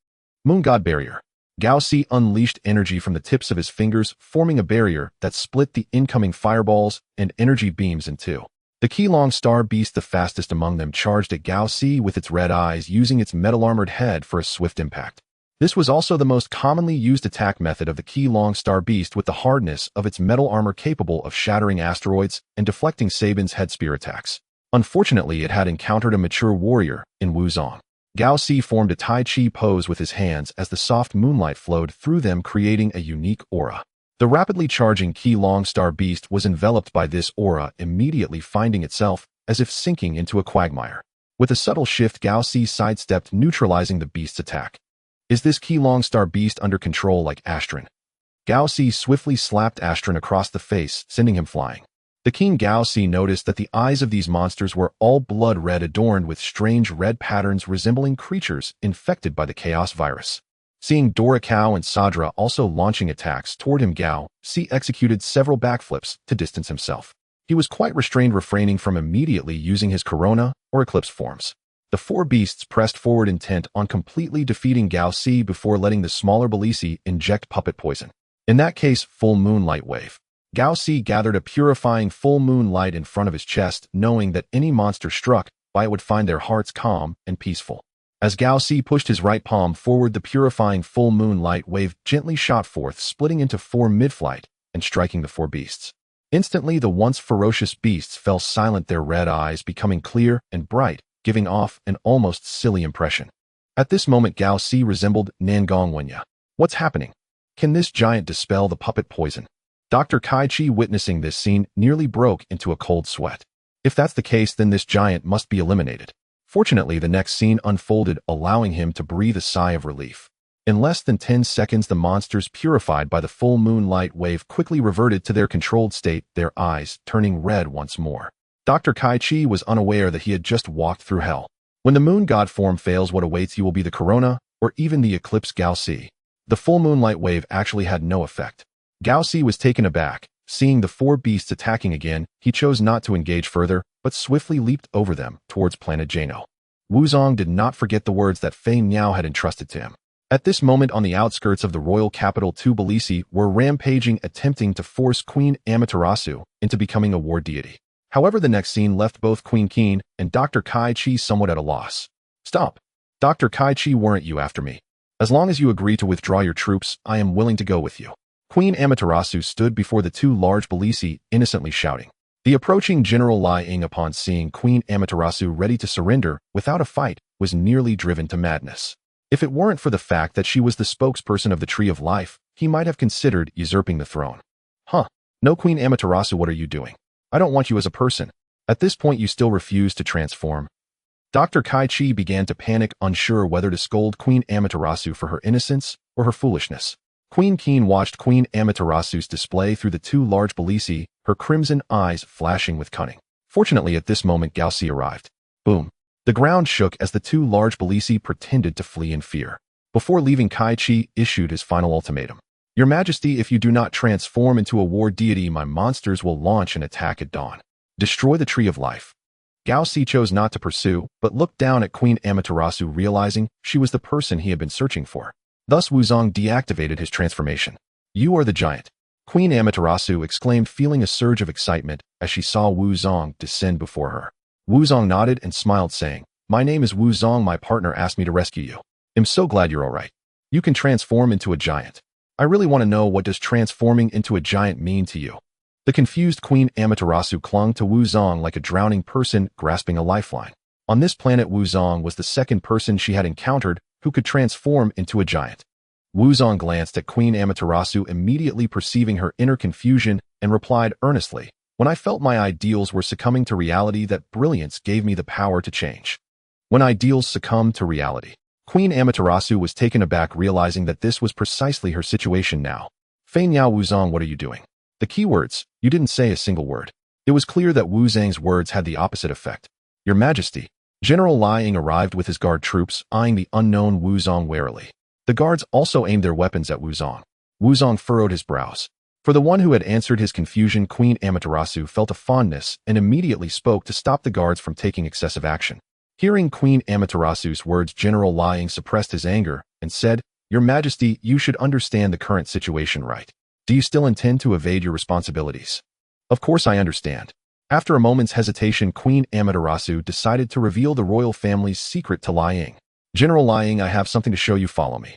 Moon God Barrier. Gao Si unleashed energy from the tips of his fingers, forming a barrier that split the incoming fireballs and energy beams in two. The Qilong Star Beast, the fastest among them, charged at Gao Si with its red eyes, using its metal-armored head for a swift impact. This was also the most commonly used attack method of the Qilong Star Beast, with the hardness of its metal armor capable of shattering asteroids and deflecting Sabin's head spear attacks. Unfortunately, it had encountered a mature warrior in Wu Zong. Gao Si formed a Tai Chi pose with his hands as the soft moonlight flowed through them, creating a unique aura. The rapidly charging Qilong Star Beast was enveloped by this aura, immediately finding itself as if sinking into a quagmire. With a subtle shift, Gao Si sidestepped, neutralizing the beast's attack. Is this Qilong Star Beast under control like Astron? Gao Si swiftly slapped Astron across the face, sending him flying. The King Gao Si noticed that the eyes of these monsters were all blood red, adorned with strange red patterns resembling creatures infected by the chaos virus. Seeing Dora Cow and Sadra also launching attacks toward him, Gao Si executed several backflips to distance himself. He was quite restrained, refraining from immediately using his Corona or Eclipse forms. The four beasts pressed forward, intent on completely defeating Gao Si before letting the smaller Belisi inject puppet poison. In that case, full moonlight wave. Gao Si gathered a purifying full moon light in front of his chest, knowing that any monster struck by it would find their hearts calm and peaceful. As Gao Si pushed his right palm forward, the purifying full moon light wave gently shot forth, splitting into four mid-flight and striking the four beasts. Instantly, the once ferocious beasts fell silent, their red eyes becoming clear and bright, giving off an almost silly impression. At this moment, Gao Si resembled Nangong Wenya. What's happening? Can this giant dispel the puppet poison? Dr. Kai Chi, witnessing this scene, nearly broke into a cold sweat. If that's the case, then this giant must be eliminated. Fortunately, the next scene unfolded, allowing him to breathe a sigh of relief. In less than 10 seconds, the monsters purified by the full moonlight wave quickly reverted to their controlled state, their eyes turning red once more. Dr. Kai Chi was unaware that he had just walked through hell. When the moon god form fails, what awaits you will be the Corona or even the Eclipse. Gao Si. The full moonlight wave actually had no effect. Gao Si was taken aback. Seeing the four beasts attacking again, he chose not to engage further, but swiftly leaped over them towards planet Jano. Wuzong did not forget the words that Fei Niao had entrusted to him. At this moment, on the outskirts of the royal capital, two Belisi were rampaging, attempting to force Queen Amaterasu into becoming a war deity. However, the next scene left both Queen Keen and Dr. Kai Chi somewhat at a loss. Stop! Dr. Kai Chi, weren't you after me? As long as you agree to withdraw your troops, I am willing to go with you. Queen Amaterasu stood before the two large Belisi, innocently shouting. The approaching General Lai Ying, upon seeing Queen Amaterasu ready to surrender without a fight, was nearly driven to madness. If it weren't for the fact that she was the spokesperson of the Tree of Life, he might have considered usurping the throne. Huh? No, Queen Amaterasu, what are you doing? I don't want you as a person. At this point, you still refuse to transform. Dr. Kai Chi began to panic, unsure whether to scold Queen Amaterasu for her innocence or her foolishness. Queen Keen watched Queen Amaterasu's display through the two large Belisi, her crimson eyes flashing with cunning. Fortunately, at this moment, Gao Si arrived. Boom. The ground shook as the two large Belisi pretended to flee in fear. Before leaving, Kai Chi issued his final ultimatum. Your Majesty, if you do not transform into a war deity, my monsters will launch an attack at dawn. Destroy the Tree of Life. Gao Si chose not to pursue, but looked down at Queen Amaterasu, realizing she was the person he had been searching for. Thus, Wuzong deactivated his transformation. You are the giant. Queen Amaterasu exclaimed, feeling a surge of excitement as she saw Wuzong descend before her. Wuzong nodded and smiled, saying, My name is Wuzong. My partner asked me to rescue you. I'm so glad you're all right. You can transform into a giant. I really want to know, what does transforming into a giant mean to you? The confused Queen Amaterasu clung to Wuzong like a drowning person grasping a lifeline. On this planet, Wuzong was the second person she had encountered who could transform into a giant. Wuzong glanced at Queen Amaterasu, immediately perceiving her inner confusion, and replied earnestly, When I felt my ideals were succumbing to reality, that brilliance gave me the power to change. When ideals succumb to reality. Queen Amaterasu was taken aback, realizing that this was precisely her situation now. Fei Niao, Wuzong, what are you doing? The keywords. You didn't say a single word. It was clear that Wuzong's words had the opposite effect. Your Majesty. General Lai Ying arrived with his guard troops, eyeing the unknown Wuzong warily. The guards also aimed their weapons at Wuzong. Wuzong furrowed his brows. For the one who had answered his confusion, Queen Amaterasu felt a fondness and immediately spoke to stop the guards from taking excessive action. Hearing Queen Amaterasu's words, General Lai Ying suppressed his anger and said, Your Majesty, you should understand the current situation, right? Do you still intend to evade your responsibilities? Of course I understand. After a moment's hesitation, Queen Amaterasu decided to reveal the royal family's secret to Lai Ying. General Lai Ying, I have something to show you. Follow me.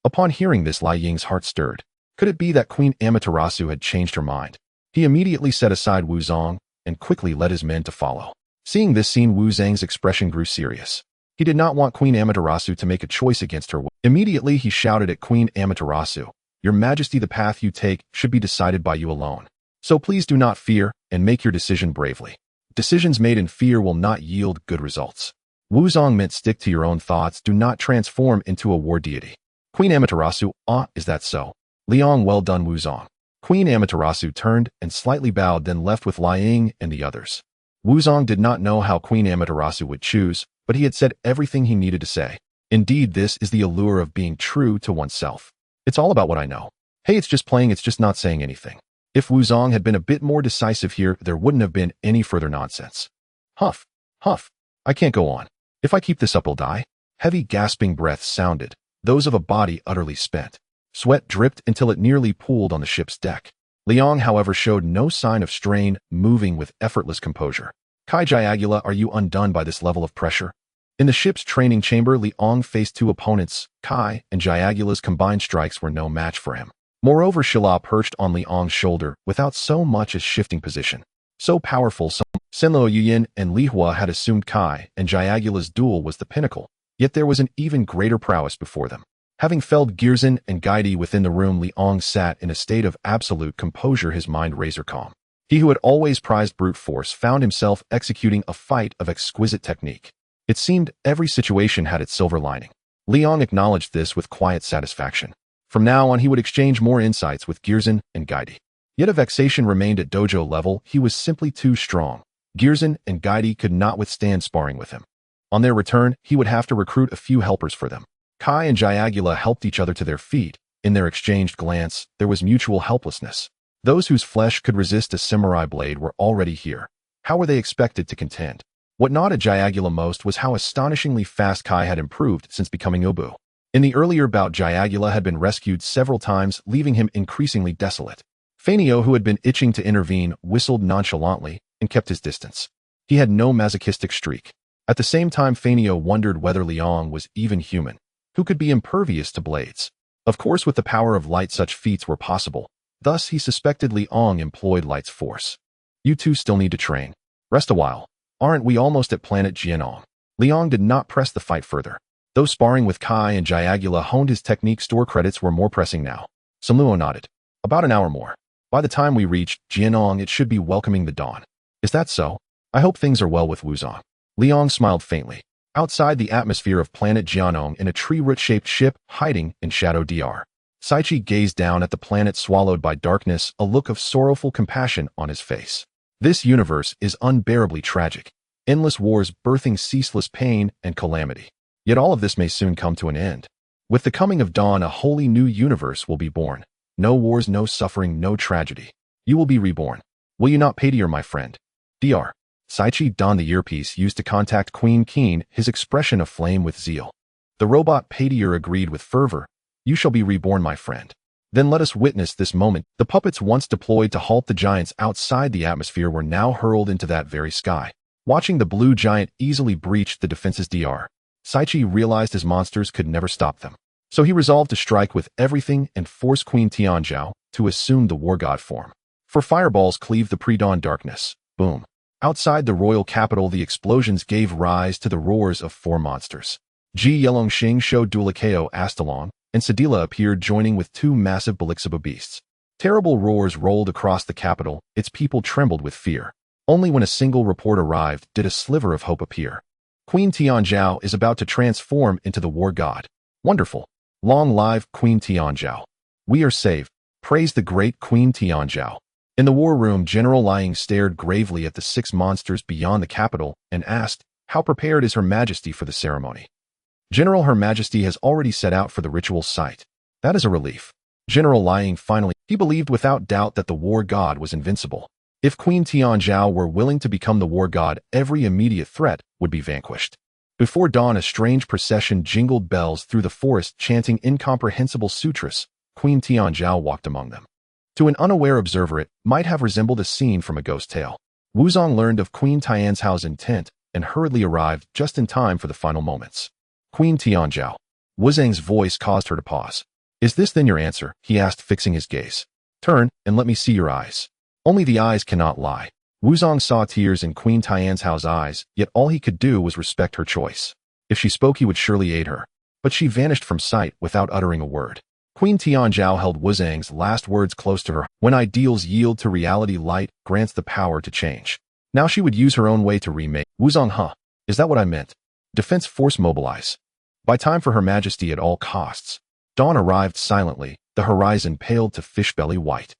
Upon hearing this, Lai Ying's heart stirred. Could it be that Queen Amaterasu had changed her mind? He immediately set aside Wuzong and quickly led his men to follow. Seeing this scene, Wuzong's expression grew serious. He did not want Queen Amaterasu to make a choice against her will. Immediately, he shouted at Queen Amaterasu, Your Majesty, the path you take should be decided by you alone. So please do not fear and make your decision bravely. Decisions made in fear will not yield good results. Wuzong meant stick to your own thoughts. Do not transform into a war deity. Queen Amaterasu, is that so? Liang, well done, Wuzong. Queen Amaterasu turned and slightly bowed, then left with Liang and the others. Wuzong did not know how Queen Amaterasu would choose, but he had said everything he needed to say. Indeed, this is the allure of being true to oneself. It's all about what I know. Hey, it's just playing, it's just not saying anything. If Wuzong had been a bit more decisive here, there wouldn't have been any further nonsense. Huff, huff. I can't go on. If I keep this up, I'll die. Heavy gasping breaths sounded, those of a body utterly spent. Sweat dripped until it nearly pooled on the ship's deck. Liang, however, showed no sign of strain, moving with effortless composure. Kai Jiagula, are you undone by this level of pressure? In the ship's training chamber, Liang faced two opponents. Kai and Jiagula's combined strikes were no match for him. Moreover, Shila perched on Liang's shoulder without so much as shifting position. So powerful, Senlo Yuyin and Li Hua had assumed Kai and Jiagula's duel was the pinnacle, yet there was an even greater prowess before them. Having felled Girzin and Gaidi within the room, Liang sat in a state of absolute composure, his mind razor calm. He who had always prized brute force found himself executing a fight of exquisite technique. It seemed every situation had its silver lining. Liang acknowledged this with quiet satisfaction. From now on, he would exchange more insights with Girzin and Gaidi. Yet a vexation remained at dojo level. He was simply too strong. Girzin and Gaidi could not withstand sparring with him. On their return, he would have to recruit a few helpers for them. Kai and Jiagula helped each other to their feet. In their exchanged glance, there was mutual helplessness. Those whose flesh could resist a samurai blade were already here. How were they expected to contend? What gnawed Jiagula most was how astonishingly fast Kai had improved since becoming Obu. In the earlier bout, Jiagula had been rescued several times, leaving him increasingly desolate. Fanio, who had been itching to intervene, whistled nonchalantly and kept his distance. He had no masochistic streak. At the same time, Fanio wondered whether Liang was even human, who could be impervious to blades. Of course, with the power of light, such feats were possible. Thus, he suspected Liang employed light's force. You two still need to train. Rest a while. Aren't we almost at planet Jianong? Liang did not press the fight further. Though sparring with Kai and Jiagula honed his technique, store credits were more pressing now. Samuo nodded. About an hour more. By the time we reach Jianong, it should be welcoming the dawn. Is that so? I hope things are well with Wuzong. Liang smiled faintly. Outside the atmosphere of planet Jianong, in a tree-root-shaped ship hiding in Shadow Dr. Saichi gazed down at the planet swallowed by darkness, a look of sorrowful compassion on his face. This universe is unbearably tragic. Endless wars birthing ceaseless pain and calamity. Yet all of this may soon come to an end. With the coming of dawn, a wholly new universe will be born. No wars, no suffering, no tragedy. You will be reborn. Will you not, Paitier, my friend? Dr. Saichi donned the earpiece used to contact Queen Keen, his expression aflame with zeal. The robot Paitier agreed with fervor. You shall be reborn, my friend. Then let us witness this moment. The puppets once deployed to halt the giants outside the atmosphere were now hurled into that very sky. Watching the blue giant easily breach the defenses, Dr. Saichi realized his monsters could never stop them. So he resolved to strike with everything and force Queen Tianzhao to assume the war god form. For fireballs cleaved the pre-dawn darkness. Boom. Outside the royal capital, the explosions gave rise to the roars of four monsters. Ji Yelongxing showed Dulikeo Astalong, and Sedila appeared, joining with two massive Balixiba beasts. Terrible roars rolled across the capital, its people trembled with fear. Only when a single report arrived did a sliver of hope appear. Queen Tianzhao is about to transform into the war god. Wonderful. Long live Queen Tianzhao. We are saved. Praise the great Queen Tianzhao. In the war room, General Liang stared gravely at the six monsters beyond the capital and asked, how prepared is Her Majesty for the ceremony? General, Her Majesty has already set out for the ritual site. That is a relief. General Liang finally, he believed without doubt that the war god was invincible. If Queen Tianzhao were willing to become the war god, every immediate threat would be vanquished. Before dawn, a strange procession jingled bells through the forest, chanting incomprehensible sutras. Queen Tianzhao walked among them. To an unaware observer, it might have resembled a scene from a ghost tale. Wuzong learned of Queen Tianzhao's intent and hurriedly arrived just in time for the final moments. Queen Tianzhao. Wuzong's voice caused her to pause. Is this then your answer? He asked, fixing his gaze. Turn and let me see your eyes. Only the eyes cannot lie. Wuzong saw tears in Queen Tianzhao's eyes, yet all he could do was respect her choice. If she spoke, he would surely aid her. But she vanished from sight without uttering a word. Queen Tianzhao held Wuzong's last words close to her. When ideals yield to reality, light grants the power to change. Now she would use her own way to remake. Wuzong, huh? Is that what I meant? Defense force mobilize. By time for Her Majesty at all costs. Dawn arrived silently. the horizon paled to fish-belly white.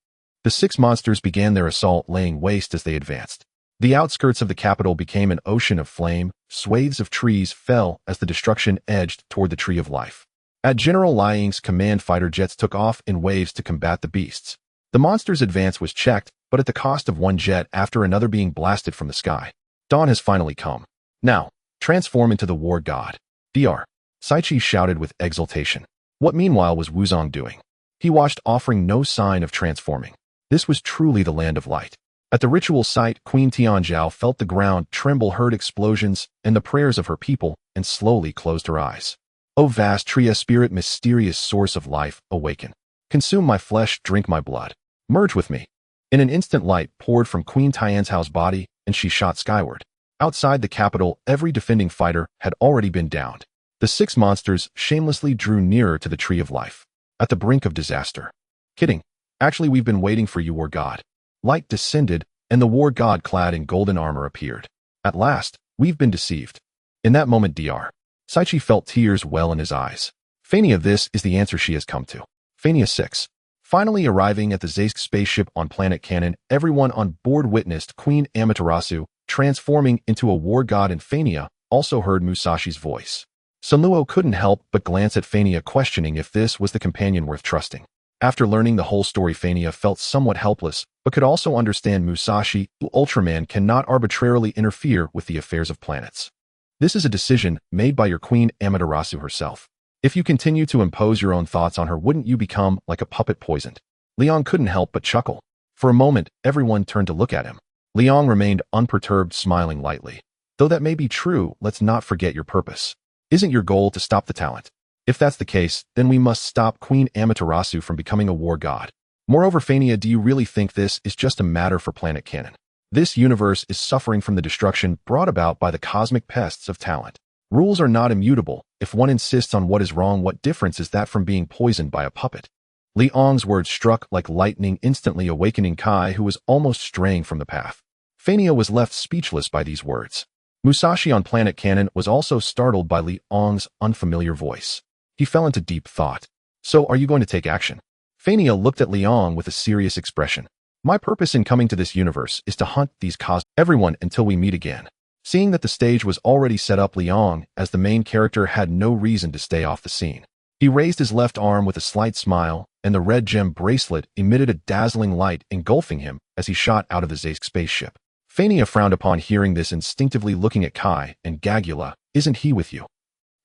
The 6 monsters began their assault, laying waste as they advanced. The outskirts of the capital became an ocean of flame, swathes of trees fell as the destruction edged toward the Tree of Life. At General Liang's command, fighter jets took off in waves to combat the beasts. The monsters' advance was checked, but at the cost of one jet after another being blasted from the sky. Dawn has finally come. Now, transform into the war god. Dr. Saichi shouted with exultation. What meanwhile was Wuzong doing? He watched, offering no sign of transforming. This was truly the land of light. At the ritual site, Queen Tianzhao felt the ground tremble, heard explosions and the prayers of her people, and slowly closed her eyes. O vast Tria spirit, mysterious source of life, awaken. Consume my flesh, drink my blood. Merge with me. In an instant, light poured from Queen Tianzhao's body, and she shot skyward. Outside the capital, every defending fighter had already been downed. The 6 monsters shamelessly drew nearer to the Tree of Life. At the brink of disaster. Kidding. Actually, we've been waiting for you, war god. Light descended, and the war god clad in golden armor appeared. At last, we've been deceived. In that moment, Dr. Saichi felt tears well in his eyes. Fania, this is the answer she has come to. Fania 6. Finally arriving at the Zaysk spaceship on planet Cannon, everyone on board witnessed Queen Amaterasu transforming into a war god, and Fania also heard Musashi's voice. Sunluo couldn't help but glance at Fania, questioning if this was the companion worth trusting. After learning the whole story, Fania felt somewhat helpless, but could also understand Musashi, who Ultraman cannot arbitrarily interfere with the affairs of planets. This is a decision made by your Queen Amaterasu herself. If you continue to impose your own thoughts on her, wouldn't you become like a puppet poisoned? Liang couldn't help but chuckle. For a moment, everyone turned to look at him. Liang remained unperturbed, smiling lightly. Though that may be true, let's not forget your purpose. Isn't your goal to stop the talent? If that's the case, then we must stop Queen Amaterasu from becoming a war god. Moreover, Fania, do you really think this is just a matter for planet Cannon? This universe is suffering from the destruction brought about by the cosmic pests of talent. Rules are not immutable. If one insists on what is wrong, what difference is that from being poisoned by a puppet? Liang's words struck like lightning, instantly awakening Kai, who was almost straying from the path. Fania was left speechless by these words. Musashi on planet Cannon was also startled by Liang's unfamiliar voice. He fell into deep thought. So, are you going to take action? Fania looked at Liang with a serious expression. My purpose in coming to this universe is to hunt these everyone until we meet again. Seeing that the stage was already set up, Liang, as the main character, had no reason to stay off the scene. He raised his left arm with a slight smile, and the red gem bracelet emitted a dazzling light, engulfing him as he shot out of the Zaysk spaceship. Fania frowned upon hearing this, instinctively looking at Kai and Gagula. Isn't he with you?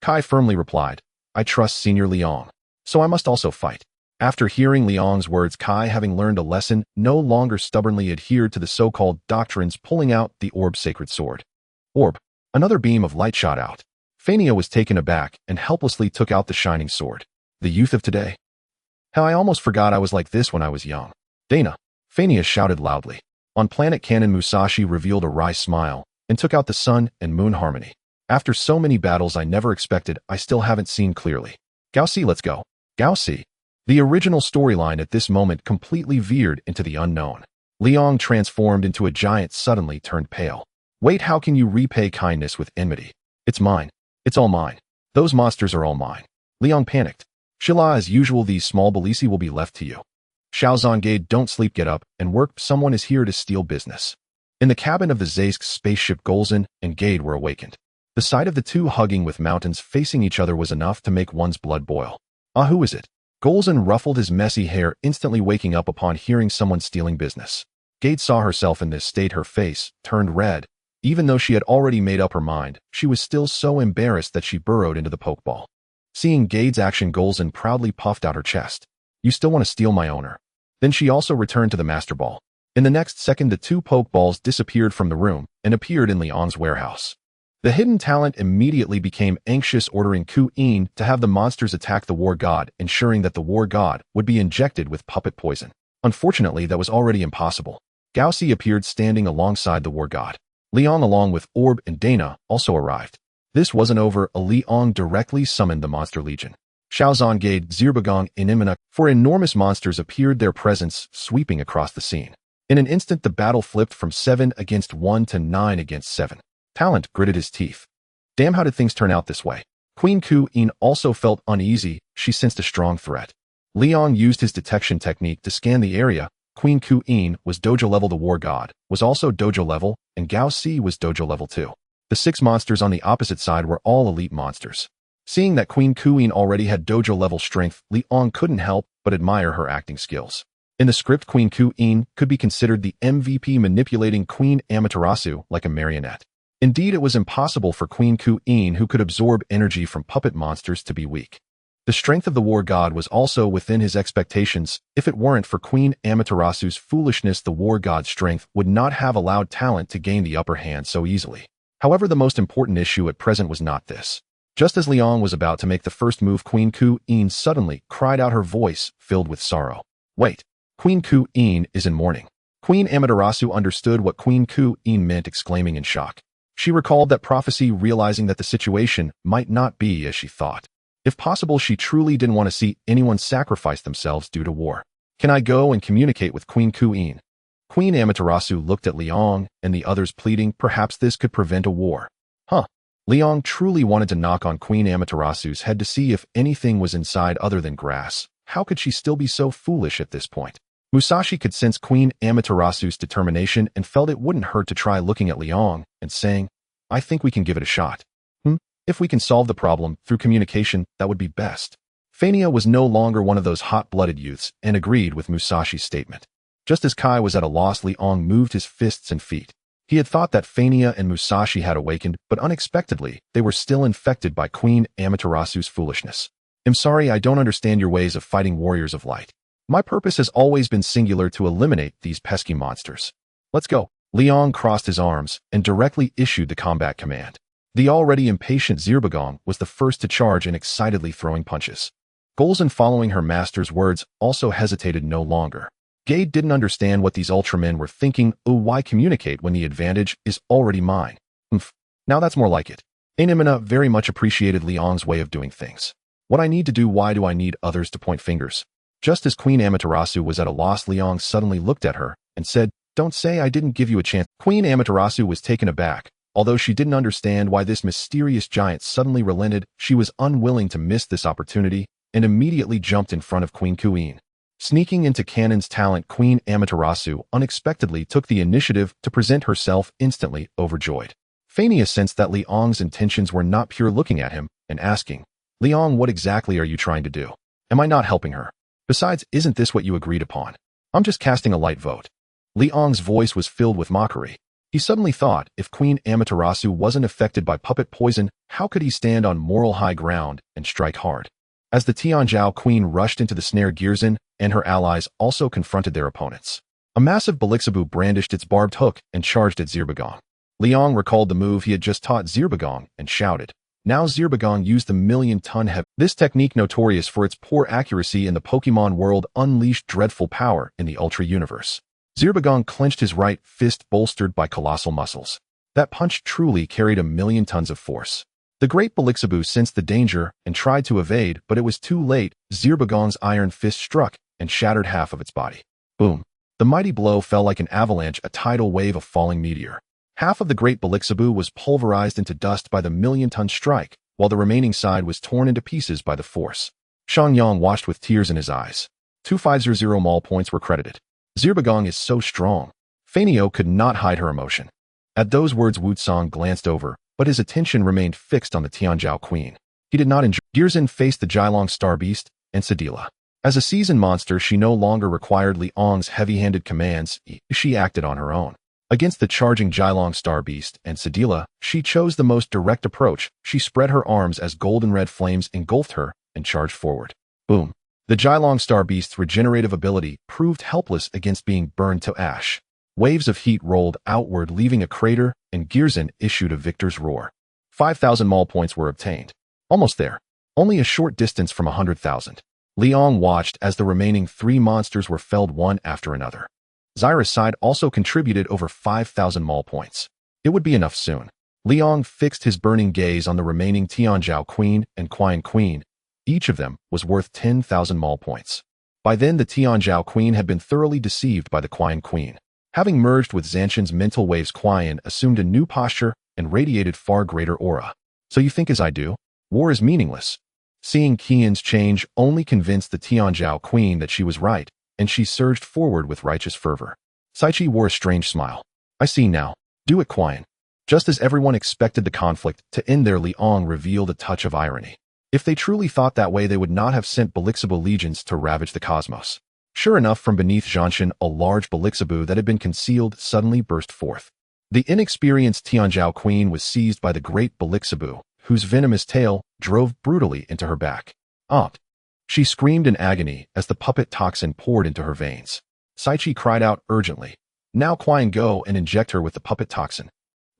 Kai firmly replied, I trust Senior Liang, so I must also fight. After hearing Liang's words, Kai, having learned a lesson, no longer stubbornly adhered to the so-called doctrines, pulling out the Orb Sacred Sword. Orb. Another beam of light shot out. Fania was taken aback and helplessly took out the shining sword. The youth of today. How I almost forgot I was like this when I was young. Dana. Fania shouted loudly. On planet Cannon, Musashi revealed a wry smile and took out the sun and moon harmony. After so many battles I never expected, I still haven't seen clearly. Gaosi, let's go. Gaosi. The original storyline at this moment completely veered into the unknown. Liang, transformed into a giant, suddenly turned pale. Wait, how can you repay kindness with enmity? It's mine. It's all mine. Those monsters are all mine. Liang panicked. Shilla, as usual, these small Belisi will be left to you. Xiaozongade, don't sleep, get up and work. Someone is here to steal business. In the cabin of the Zaysk spaceship, Golza and Gade were awakened. The sight of the two hugging with mountains facing each other was enough to make one's blood boil. Ah, who is it? Golza ruffled his messy hair, instantly waking up upon hearing someone stealing business. Gade saw herself in this state. Her face turned red. Even though she had already made up her mind, she was still so embarrassed that she burrowed into the pokeball. Seeing Gade's action, Golza proudly puffed out her chest. You still want to steal my owner? Then she also returned to the Master Ball. In the next second, the two pokeballs disappeared from the room and appeared in Liang's warehouse. The hidden talent immediately became anxious, ordering Ku-in to have the monsters attack the war god, ensuring that the war god would be injected with puppet poison. Unfortunately, that was already impossible. Gaosi appeared standing alongside the war god. Liang, along with Orb and Dana, also arrived. This wasn't over. Liang directly summoned the Monster Legion. Xiaozongade, Zirbagong, and Imina, four enormous monsters appeared, their presence sweeping across the scene. In an instant, the battle flipped from 7 against 1 to 9 against 7. Talent gritted his teeth. Damn, how did things turn out this way? Queen Ku-in also felt uneasy. She sensed a strong threat. Liang used his detection technique to scan the area. Queen Ku-in was dojo level. The war god was also dojo level, and Gao Si was dojo level 2. The 6 monsters on the opposite side were all elite monsters. Seeing that Queen Ku-in already had dojo level strength, Liang couldn't help but admire her acting skills. In the script, Queen Ku-in could be considered the MVP, manipulating Queen Amaterasu like a marionette. Indeed, it was impossible for Queen Ku-in, who could absorb energy from puppet monsters, to be weak. The strength of the war god was also within his expectations. If it weren't for Queen Amaterasu's foolishness, the war god's strength would not have allowed talent to gain the upper hand so easily. However, the most important issue at present was not this. Just as Liang was about to make the first move, Queen Ku-in suddenly cried out, her voice filled with sorrow. Wait, Queen Ku-in is in mourning. Queen Amaterasu understood what Queen Ku-in meant, exclaiming in shock. She recalled that prophecy, realizing that the situation might not be as she thought. If possible, she truly didn't want to see anyone sacrifice themselves due to war. Can I go and communicate with Queen Ku-in? Queen Amaterasu looked at Liang and the others, pleading perhaps this could prevent a war. Liang truly wanted to knock on Queen Amaterasu's head to see if anything was inside other than grass. How could she still be so foolish at this point? Musashi could sense Queen Amaterasu's determination and felt it wouldn't hurt to try, looking at Liang and saying, I think we can give it a shot. If we can solve the problem through communication, that would be best. Fania was no longer one of those hot-blooded youths and agreed with Musashi's statement. Just as Kai was at a loss, Liang moved his fists and feet. He had thought that Fania and Musashi had awakened, but unexpectedly, they were still infected by Queen Amaterasu's foolishness. I'm sorry, I don't understand your ways of fighting warriors of light. My purpose has always been singular, to eliminate these pesky monsters. Let's go. Liang crossed his arms and directly issued the combat command. The already impatient Zirbegon was the first to charge and excitedly throwing punches. Golza, following her master's words, also hesitated no longer. Gade didn't understand what these Ultramen were thinking. Why communicate when the advantage is already mine? Now that's more like it. Ainimina very much appreciated Liang's way of doing things. What I need to do, why do I need others to point fingers? Just as Queen Amaterasu was at a loss, Liang suddenly looked at her and said, Don't say I didn't give you a chance. Queen Amaterasu was taken aback. Although she didn't understand why this mysterious giant suddenly relented, she was unwilling to miss this opportunity and immediately jumped in front of Queen Ku-in. Sneaking into Cannon's talent, Queen Amaterasu unexpectedly took the initiative to present herself, instantly overjoyed. Fania sensed that Liang's intentions were not pure, looking at him and asking, Liang, what exactly are you trying to do? Am I not helping her? Besides, isn't this what you agreed upon? I'm just casting a light vote. Liang's voice was filled with mockery. He suddenly thought, if Queen Amaterasu wasn't affected by puppet poison, how could he stand on moral high ground and strike hard? As the Tianzhao Queen rushed into the snare, Girzin and her allies also confronted their opponents. A massive Belixabu brandished its barbed hook and charged at Zirbegon. Liang recalled the move he had just taught Zirbegon and shouted. Now Zirbegon used the million-ton heavy. This technique, notorious for its poor accuracy in the Pokemon world, unleashed dreadful power in the Ultra Universe. Zirbegon clenched his right fist, bolstered by colossal muscles. That punch truly carried 1,000,000 tons of force. The great Belixabu sensed the danger and tried to evade, but it was too late. Zirbegon's iron fist struck and shattered half of its body. Boom. The mighty blow fell like an avalanche, a tidal wave of falling meteor. Half of the great Belixabu was pulverized into dust by the 1,000,000-ton strike, while the remaining side was torn into pieces by the force. Shangyang watched with tears in his eyes. 2500 mall points were credited. Zirbegon is so strong. Fanio could not hide her emotion. At those words, Wutsang glanced over, but his attention remained fixed on the Tianzhao Queen. He did not enjoy. Girzin faced the Jilong Star Beast and Sedila. As a seasoned monster, she no longer required Liang's heavy-handed commands. She acted on her own. Against the charging Jilong Star Beast and Sedila, she chose the most direct approach. She spread her arms as golden-red flames engulfed her and charged forward. Boom. The Jilong Star Beast's regenerative ability proved helpless against being burned to ash. Waves of heat rolled outward, leaving a crater, and Girzin issued a victor's roar. 5,000 mall points were obtained. Almost there. Only a short distance from 100,000. Liang watched as the remaining 3 monsters were felled one after another. Zyra's side also contributed over 5,000 mall points. It would be enough soon. Liang fixed his burning gaze on the remaining Tianzhao Queen and Qian Queen. Each of them was worth 10,000 mall points. By then, the Tianzhao Queen had been thoroughly deceived by the Qian Queen. Having merged with Zanshin's mental waves, Qian assumed a new posture and radiated far greater aura. So you think as I do? War is meaningless. Seeing Qian's change only convinced the Tianzhao queen that she was right, and she surged forward with righteous fervor. Saichi wore a strange smile. I see now. Do it, Qian. Just as everyone expected the conflict to end there, Liang revealed a touch of irony. If they truly thought that way, they would not have sent Belixibu legions to ravage the cosmos. Sure enough, from beneath Zhanshan, a large Belixibu that had been concealed suddenly burst forth. The inexperienced Tianzhao queen was seized by the great Belixibu, whose venomous tail drove brutally into her back. Opt! She screamed in agony as the puppet toxin poured into her veins. Saichi cried out urgently. Now Qian, go and inject her with the puppet toxin.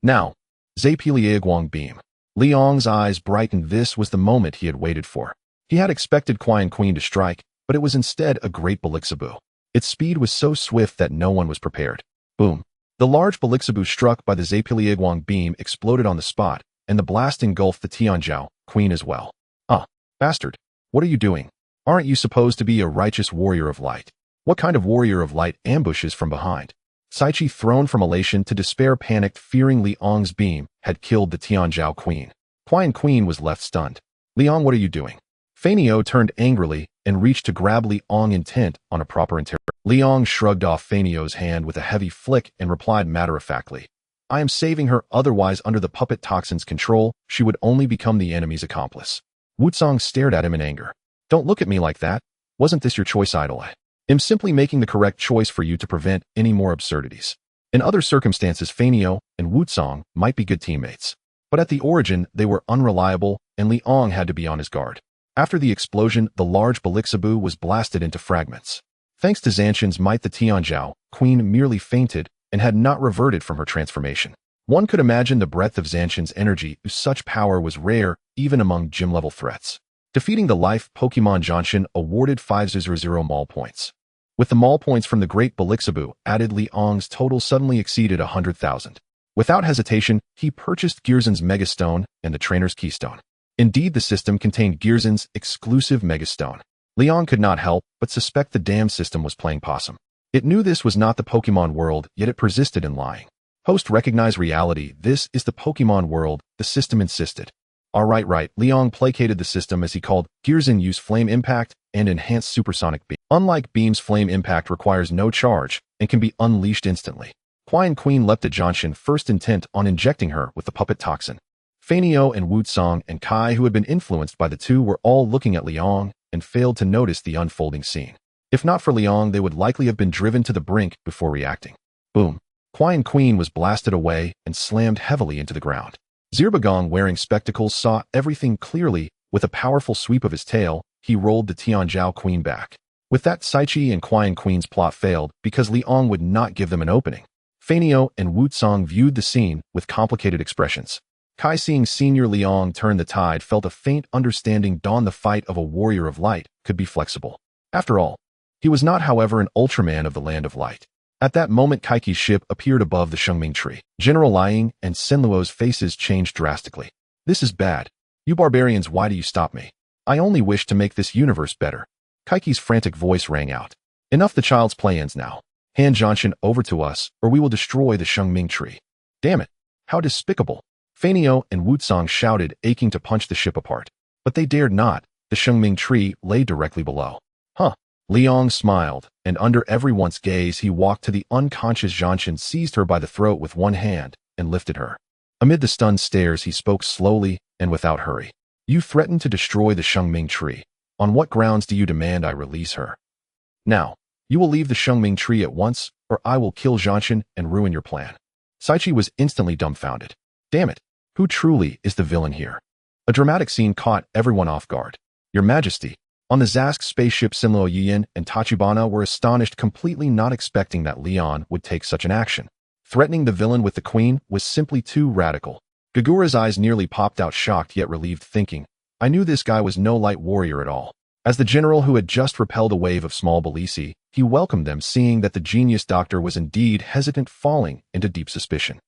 Now! Zapiliaguang beam. Liang's eyes brightened. This was the moment he had waited for. He had expected Qian Queen to strike, but it was instead a great Belixibu. Its speed was so swift that no one was prepared. Boom! The large Belixibu struck by the Zapiliaguang beam exploded on the spot, and the blast engulfed the Tianzhao queen as well. Ah, bastard! What are you doing? Aren't you supposed to be a righteous warrior of light? What kind of warrior of light ambushes from behind? Saichi, thrown from elation to despair, panicked, fearing Liang's beam had killed the Tianzhao queen. Qian Queen was left stunned. Liang, what are you doing? Fanio turned angrily and reached to grab Liang, intent on a proper interrogation. Liang shrugged off Fanio's hand with a heavy flick and replied matter-of-factly, I am saving her, otherwise under the puppet toxin's control, she would only become the enemy's accomplice. Wutsong stared at him in anger. Don't look at me like that. Wasn't this your choice, idol? I'm simply making the correct choice for you to prevent any more absurdities. In other circumstances, Fanio and Wutsong might be good teammates. But at the origin, they were unreliable, and Liang had to be on his guard. After the explosion, the large Belixibu was blasted into fragments. Thanks to Zanshan's might, the Tianzhao queen merely fainted and had not reverted from her transformation. One could imagine the breadth of Zanshan's energy. Such power was rare even among gym-level threats. Defeating the life Pokemon, Zanshan awarded 500 Mall points. With the Mall points from the Great Belixibu added, Liang's total suddenly exceeded 100,000. Without hesitation, he purchased Gearson's Megastone and the Trainer's Keystone. Indeed, the system contained Gearson's exclusive Megastone. Liang could not help but suspect the damn system was playing possum. It knew this was not the Pokemon world, yet it persisted in lying. Host, recognize reality. This is the Pokemon world, the system insisted. Right. Liang placated the system as he called Gearson use Flame Impact and Enhanced Supersonic Beam. Unlike Beam's Flame Impact requires no charge and can be unleashed instantly. Qian Queen leapt at Zanshan, first intent on injecting her with the puppet toxin. Fanio and Wutsong and Kai, who had been influenced by the two, were all looking at Liang and failed to notice the unfolding scene. If not for Liang, they would likely have been driven to the brink before reacting. Boom! Qian Queen was blasted away and slammed heavily into the ground. Zirbagong, wearing spectacles, saw everything clearly. With a powerful sweep of his tail, he rolled the Tianzhao queen back. With that, Saichi and Qian Queen's plot failed because Liang would not give them an opening. Fanio and Wutsong viewed the scene with complicated expressions. Kai, seeing Senior Liang turn the tide, felt a faint understanding dawn. The fight of a warrior of light could be flexible. After all, he was not, however, an Ultraman of the Land of Light. At that moment, Kaiki's ship appeared above the Shengming tree. General Liang and Senluo's faces changed drastically. This is bad. You barbarians, why do you stop me? I only wish to make this universe better. Kaiki's frantic voice rang out. Enough, the child's play ends now. Hand Zanshan over to us, or we will destroy the Shengming tree. Damn it. How despicable. Fanio and Wutsong shouted, aching to punch the ship apart. But they dared not. The Shengming tree lay directly below. Huh. Liang smiled, and under everyone's gaze, he walked to the unconscious Zanshan, seized her by the throat with one hand, and lifted her. Amid the stunned stares, he spoke slowly and without hurry. You threatened to destroy the Shengming tree. On what grounds do you demand I release her? Now, you will leave the Shengming tree at once, or I will kill Zanshan and ruin your plan. Saichi was instantly dumbfounded. Damn it, who truly is the villain here? A dramatic scene caught everyone off guard. Your Majesty. On the Zask spaceship, Senluo Yiyan and Tachibana were astonished, completely not expecting that Liang would take such an action. Threatening the villain with the queen was simply too radical. Gagura's eyes nearly popped out, shocked yet relieved, thinking, I knew this guy was no light warrior at all. As the general who had just repelled a wave of small Belisi, he welcomed them, seeing that the genius doctor was indeed hesitant, falling into deep suspicion.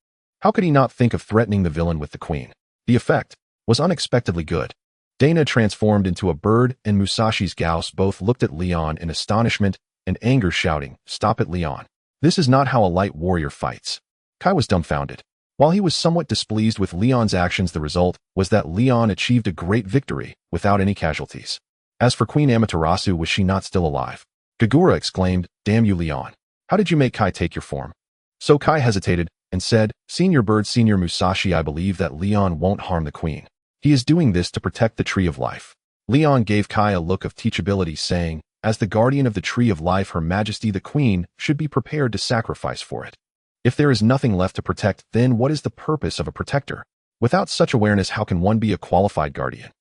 How could he not think of threatening the villain with the queen? The effect was unexpectedly good. Dana transformed into a bird, and Musashi's Gauss both looked at Liang in astonishment and anger, shouting, Stop it, Liang. This is not how a light warrior fights. Kai was dumbfounded. While he was somewhat displeased with Leon's actions, the result was that Leon achieved a great victory without any casualties. As for Queen Amaterasu, was she not still alive? Gagura exclaimed, "Damn you, Leon. How did you make Kai take your form?" So Kai hesitated and said, "Senior Bird, Senior Musashi, I believe that Leon won't harm the queen. He is doing this to protect the Tree of Life." Leon gave Kai a look of teachability, saying, "As the guardian of the Tree of Life, Her Majesty the Queen should be prepared to sacrifice for it. If there is nothing left to protect, then what is the purpose of a protector? Without such awareness, how can one be a qualified guardian?"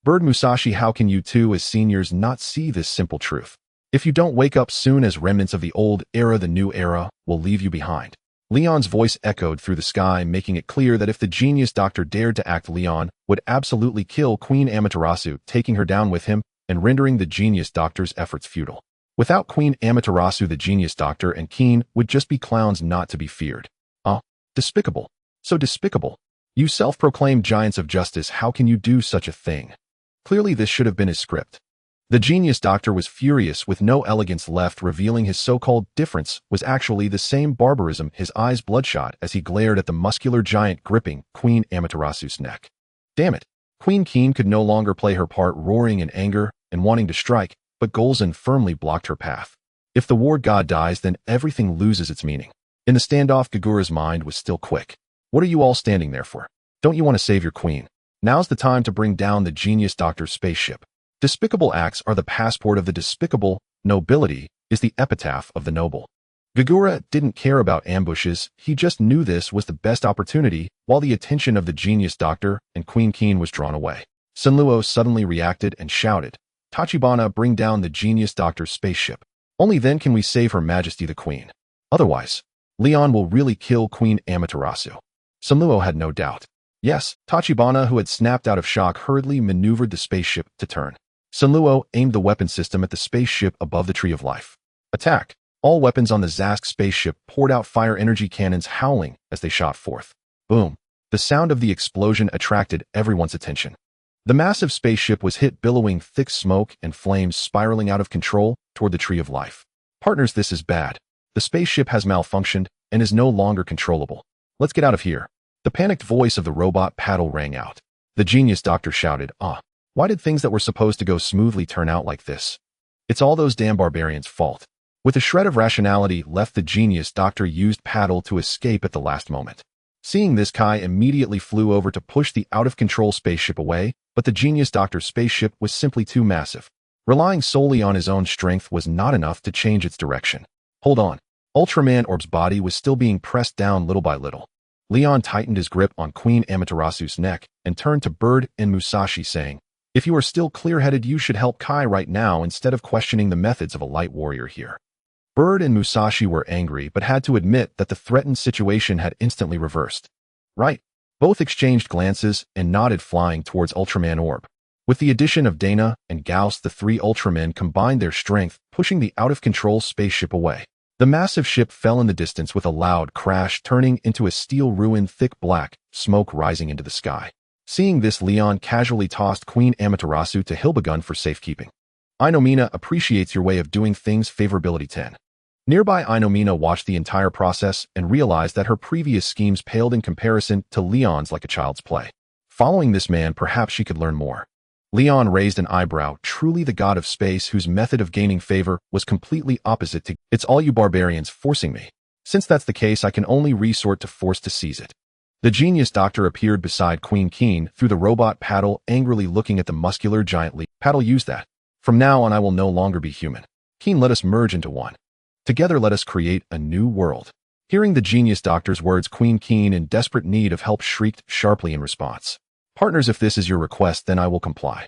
Bird Musashi, how can you two as seniors not see this simple truth? If you don't wake up soon, as remnants of the old era, the new era will leave you behind. Leon's voice echoed through the sky, making it clear that if the genius doctor dared to act, Leon would absolutely kill Queen Amaterasu, taking her down with him and rendering the genius doctor's efforts futile. Without Queen Amaterasu, the genius doctor and Keen would just be clowns not to be feared. Despicable. So despicable. You self-proclaimed giants of justice, how can you do such a thing? Clearly this should have been his script. The genius doctor was furious, with no elegance left, revealing his so-called difference was actually the same barbarism, his eyes bloodshot as he glared at the muscular giant gripping Queen Amaterasu's neck. Damn it. Queen Keen could no longer play her part, roaring in anger and wanting to strike, but Golza firmly blocked her path. If the war god dies, then everything loses its meaning. In the standoff, Gagura's mind was still quick. What are you all standing there for? Don't you want to save your queen? Now's the time to bring down the genius doctor's spaceship. Despicable acts are the passport of the despicable, nobility is the epitaph of the noble. Gagura didn't care about ambushes, he just knew this was the best opportunity, while the attention of the genius doctor and Queen Keen was drawn away. Senluo suddenly reacted and shouted, "Tachibana, bring down the genius doctor's spaceship. Only then can we save Her Majesty the Queen. Otherwise, Leon will really kill Queen Amaterasu." Senluo had no doubt. Yes, Tachibana, who had snapped out of shock, hurriedly maneuvered the spaceship to turn. Senluo aimed the weapon system at the spaceship above the Tree of Life. Attack! All weapons on the Zask spaceship poured out fire energy cannons, howling as they shot forth. Boom! The sound of the explosion attracted everyone's attention. The massive spaceship was hit, billowing thick smoke and flames spiraling out of control toward the Tree of Life. Partners, this is bad. The spaceship has malfunctioned and is no longer controllable. Let's get out of here. The panicked voice of the robot Paddle rang out. The genius doctor shouted, Why did things that were supposed to go smoothly turn out like this? It's all those damn barbarians' fault." With a shred of rationality left, the genius doctor used Paddle to escape at the last moment. Seeing this, Kai immediately flew over to push the out-of-control spaceship away, but the genius doctor's spaceship was simply too massive. Relying solely on his own strength was not enough to change its direction. Hold on. Ultraman Orb's body was still being pressed down little by little. Leon tightened his grip on Queen Amaterasu's neck and turned to Bird and Musashi, saying, "If you are still clear-headed, you should help Kai right now instead of questioning the methods of a light warrior here." Bird and Musashi were angry but had to admit that the threatened situation had instantly reversed. Right. Both exchanged glances and nodded, flying towards Ultraman Orb. With the addition of Dana and Gauss, the three Ultramen combined their strength, pushing the out-of-control spaceship away. The massive ship fell in the distance with a loud crash, turning into a steel ruin, thick black smoke rising into the sky. Seeing this, Leon casually tossed Queen Amaterasu to Hilbegun for safekeeping. Inomina appreciates your way of doing things. Favorability 10. Nearby, Inomina watched the entire process and realized that her previous schemes paled in comparison to Leon's, like a child's play. Following this man, perhaps she could learn more. Leon raised an eyebrow. Truly the god of space, whose method of gaining favor was completely opposite to "It's all you barbarians forcing me. Since that's the case, I can only resort to force to seize it." The genius doctor appeared beside Queen Keen through the robot Paddle, angrily looking at the muscular giant. Paddle, use that. From now on, I will no longer be human. Keen, let us merge into one. Together, let us create a new world. Hearing the genius doctor's words, Queen Keen, in desperate need of help, shrieked sharply in response. "Partners, if this is your request, then I will comply."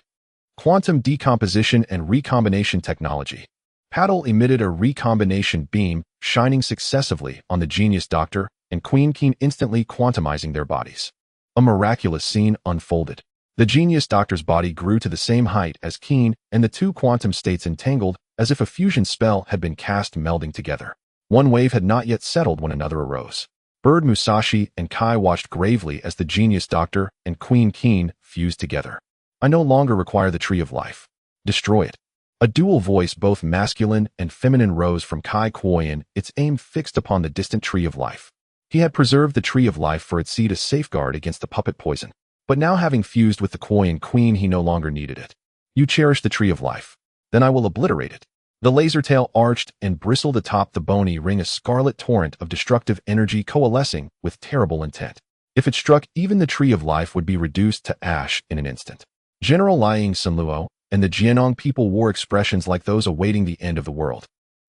Quantum decomposition and recombination technology. Paddle emitted a recombination beam, shining successively on the genius doctor and Queen Keen, instantly quantumizing their bodies. A miraculous scene unfolded. The genius doctor's body grew to the same height as Keen, and the two quantum states entangled as if a fusion spell had been cast, melding together. One wave had not yet settled when another arose. Bird, Musashi, and Kai watched gravely as the genius doctor and Queen Keen fused together. "I no longer require the Tree of Life. Destroy it." A dual voice, both masculine and feminine, rose from Kai Koyan, its aim fixed upon the distant Tree of Life. He had preserved the Tree of Life for its seed as safeguard against the puppet poison. But now having fused with the Koyan Queen, he no longer needed it. You cherish the Tree of Life. Then I will obliterate it. The laser tail arched and bristled atop the bony ring, a scarlet torrent of destructive energy coalescing with terrible intent. If it struck, even the Tree of Life would be reduced to ash in an instant. General Liang Sunluo and the Jianong people wore expressions like those awaiting the end of the world.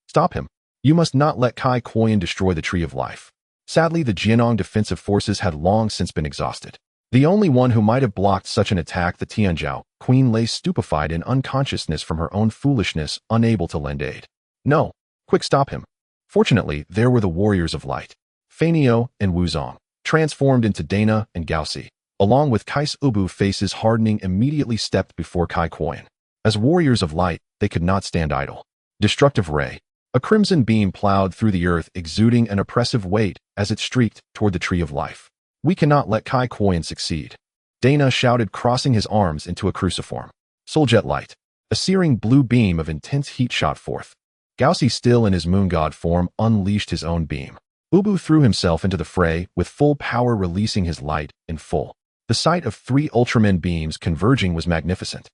Stop him. You must not let Kai Koyan destroy the Tree of Life. Sadly, the Jianong defensive forces had long since been exhausted. The only one who might have blocked such an attack, the Tianzhao Queen, lay stupefied in unconsciousness from her own foolishness, unable to lend aid. No. Quick, stop him. Fortunately, there were the Warriors of Light, Fanio and Wuzong, transformed into Dana and Gaoxi, along with Kai's Ubu, faces hardening, immediately stepped before Kai Koyan. As Warriors of Light, they could not stand idle. Destructive ray. A crimson beam plowed through the earth, exuding an oppressive weight as it streaked toward the Tree of Life. We cannot let Kai Koyan succeed. Dana shouted, crossing his arms into a cruciform. Souljet light. A searing blue beam of intense heat shot forth. Gaoxi, still in his moon god form, unleashed his own beam. Ubu threw himself into the fray, with full power, releasing his light in full. The sight of 3 Ultraman beams converging was magnificent.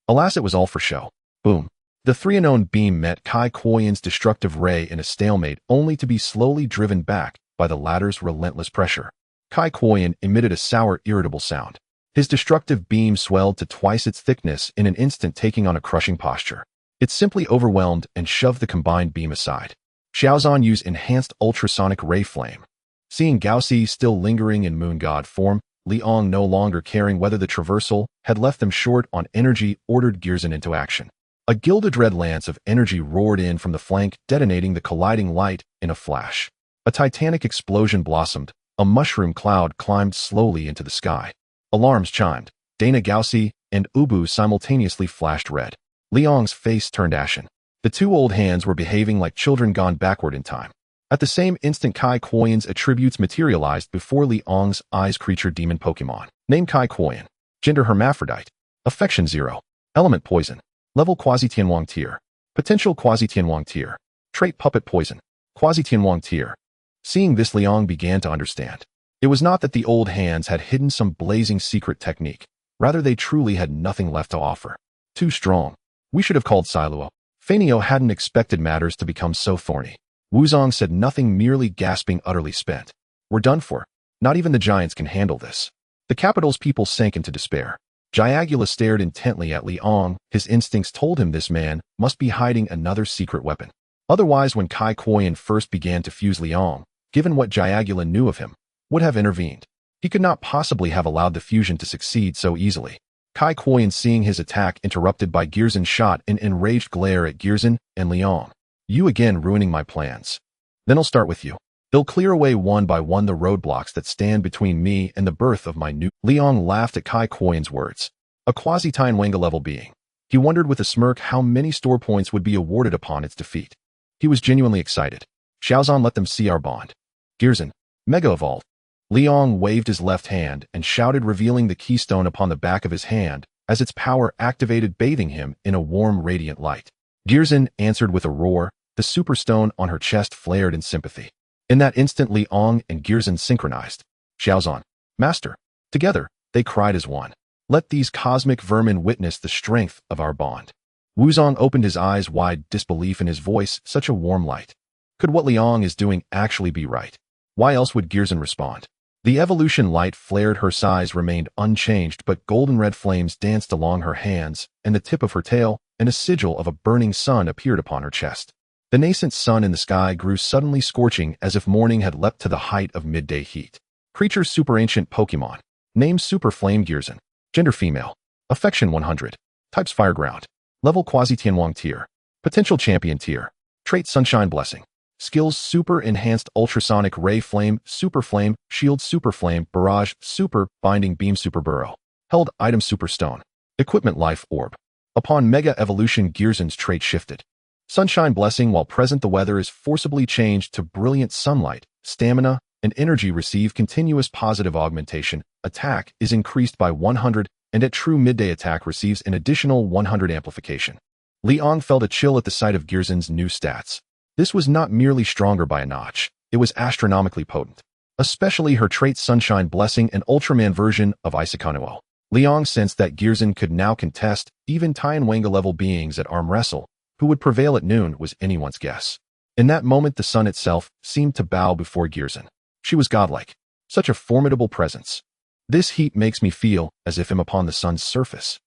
Alas, it was all for show. Boom. The 3 unknown beam met Kai Koyan's destructive ray in a stalemate, only to be slowly driven back by the latter's relentless pressure. Kai Koyan emitted a sour, irritable sound. His destructive beam swelled to twice its thickness in an instant, taking on a crushing posture. It simply overwhelmed and shoved the combined beam aside. Xiaozan used enhanced ultrasonic ray flame. Seeing Gaoxi still lingering in moon god form, Liang, no longer caring whether the traversal had left them short on energy, ordered Girzin into action. A gilded red lance of energy roared in from the flank, detonating the colliding light in a flash. A titanic explosion blossomed. A mushroom cloud climbed slowly into the sky. Alarms chimed. Dana, Gaoxi, and Ubu simultaneously flashed red. Liang's face turned ashen. The 2 old hands were behaving like children gone backward in time. At the same instant, Kai Koyan's attributes materialized before Liang's eyes. Creature demon Pokemon. Name Kai Koyan. Gender hermaphrodite. Affection 0. Element poison. Level Quasi-Tianwang tier. Potential Quasi-Tianwang tier. Trait puppet poison. Quasi-Tianwang tier. Seeing this, Liang began to understand. It was not that the old hands had hidden some blazing secret technique. Rather, they truly had nothing left to offer. Too strong. We should have called Siluo. Fanio hadn't expected matters to become so thorny. Wuzong said nothing, merely gasping, utterly spent. We're done for. Not even the giants can handle this. The capital's people sank into despair. Jiagula stared intently at Liang. His instincts told him this man must be hiding another secret weapon. Otherwise, when Kai Koyan first began to fuse Liang, given what Jiagula knew of him, would have intervened. He could not possibly have allowed the fusion to succeed so easily. Kai Koyan, seeing his attack interrupted by Girzin, shot an enraged glare at Girzin and Liang. You again, ruining my plans. Then I'll start with you. They'll clear away one by one the roadblocks that stand between me and the birth of my new... Liang laughed at Kai Koyan's words. A Quasi-Tianwanga level being. He wondered with a smirk how many store points would be awarded upon its defeat. He was genuinely excited. Xiaozan, let them see our bond. Girzin. Mega Evolve. Liang waved his left hand and shouted, revealing the keystone upon the back of his hand as its power activated, bathing him in a warm, radiant light. Girzin answered with a roar. The superstone on her chest flared in sympathy. In that instant, Liang and Girzin synchronized. Xiaozan. Master. Together, they cried as one. Let these cosmic vermin witness the strength of our bond. Wuzong opened his eyes wide, disbelief in his voice, such a warm light. Could what Liang is doing actually be right? Why else would Girzin respond? The evolution light flared, her size remained unchanged, but golden red flames danced along her hands and the tip of her tail, and a sigil of a burning sun appeared upon her chest. The nascent sun in the sky grew suddenly scorching, as if morning had leapt to the height of midday heat. Creature super ancient Pokemon. Name Super Flame Girzin. Gender female. Affection 100. Types Fireground. Level Quasi-Tianwang tier. Potential Champion tier. Trait Sunshine Blessing. Skills Super Enhanced Ultrasonic Ray Flame, Super Flame, Shield Super Flame, Barrage, Super, Binding Beam, Super Burrow. Held Item Super Stone. Equipment Life Orb. Upon Mega Evolution, Girzin's trait shifted. Sunshine Blessing. While present, the weather is forcibly changed to brilliant sunlight. Stamina and energy receive continuous positive augmentation. Attack is increased by 100, and at true midday attack receives an additional 100 amplification. Liang felt a chill at the sight of Girzin's new stats. This was not merely stronger by a notch, it was astronomically potent. especially her trait Sunshine Blessing and Ultraman version of Isakanuo. Liang sensed that Girzin could now contest even Tianwanga-level beings at arm wrestle. Who would prevail at noon was anyone's guess. In that moment the sun itself seemed to bow before Girzin. She was godlike. Such a formidable presence. This heat makes me feel as if I'm upon the sun's surface.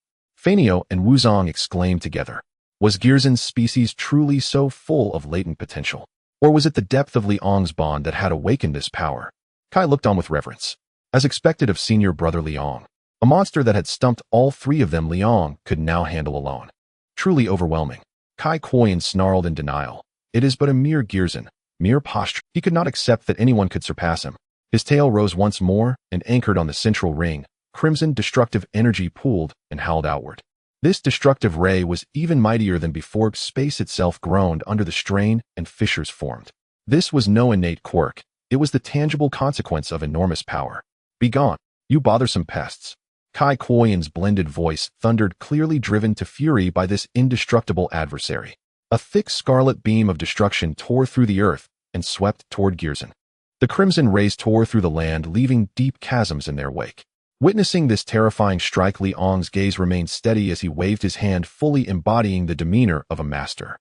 Fanio and Wuzong exclaimed together. Was Girzin's species truly so full of latent potential? Or was it the depth of Liang's bond that had awakened this power? Kai looked on with reverence. As expected of senior brother Liang, a monster that had stumped all three of them Liang could now handle alone. Truly overwhelming. Kai Koyan snarled in denial. It is but a mere Girzin, mere posture. He could not accept that anyone could surpass him. His tail rose once more and anchored on the central ring. Crimson destructive energy pooled and howled outward. This destructive ray was even mightier than before. Space itself groaned under the strain and fissures formed. This was no innate quirk. It was the tangible consequence of enormous power. Begone, you bothersome pests. Kai Koyan's blended voice thundered, clearly driven to fury by this indestructible adversary. A thick scarlet beam of destruction tore through the earth and swept toward Girzin. The crimson rays tore through the land, leaving deep chasms in their wake. Witnessing this terrifying strike, Liang's gaze remained steady as he waved his hand, fully embodying the demeanor of a master.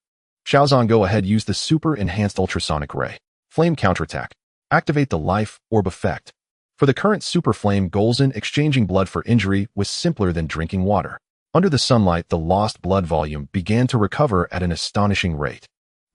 Xiaozan, go ahead, use the super-enhanced ultrasonic ray. Flame counterattack. Activate the life orb effect. For the current super flame, Golza exchanging blood for injury was simpler than drinking water. Under the sunlight, the lost blood volume began to recover at an astonishing rate.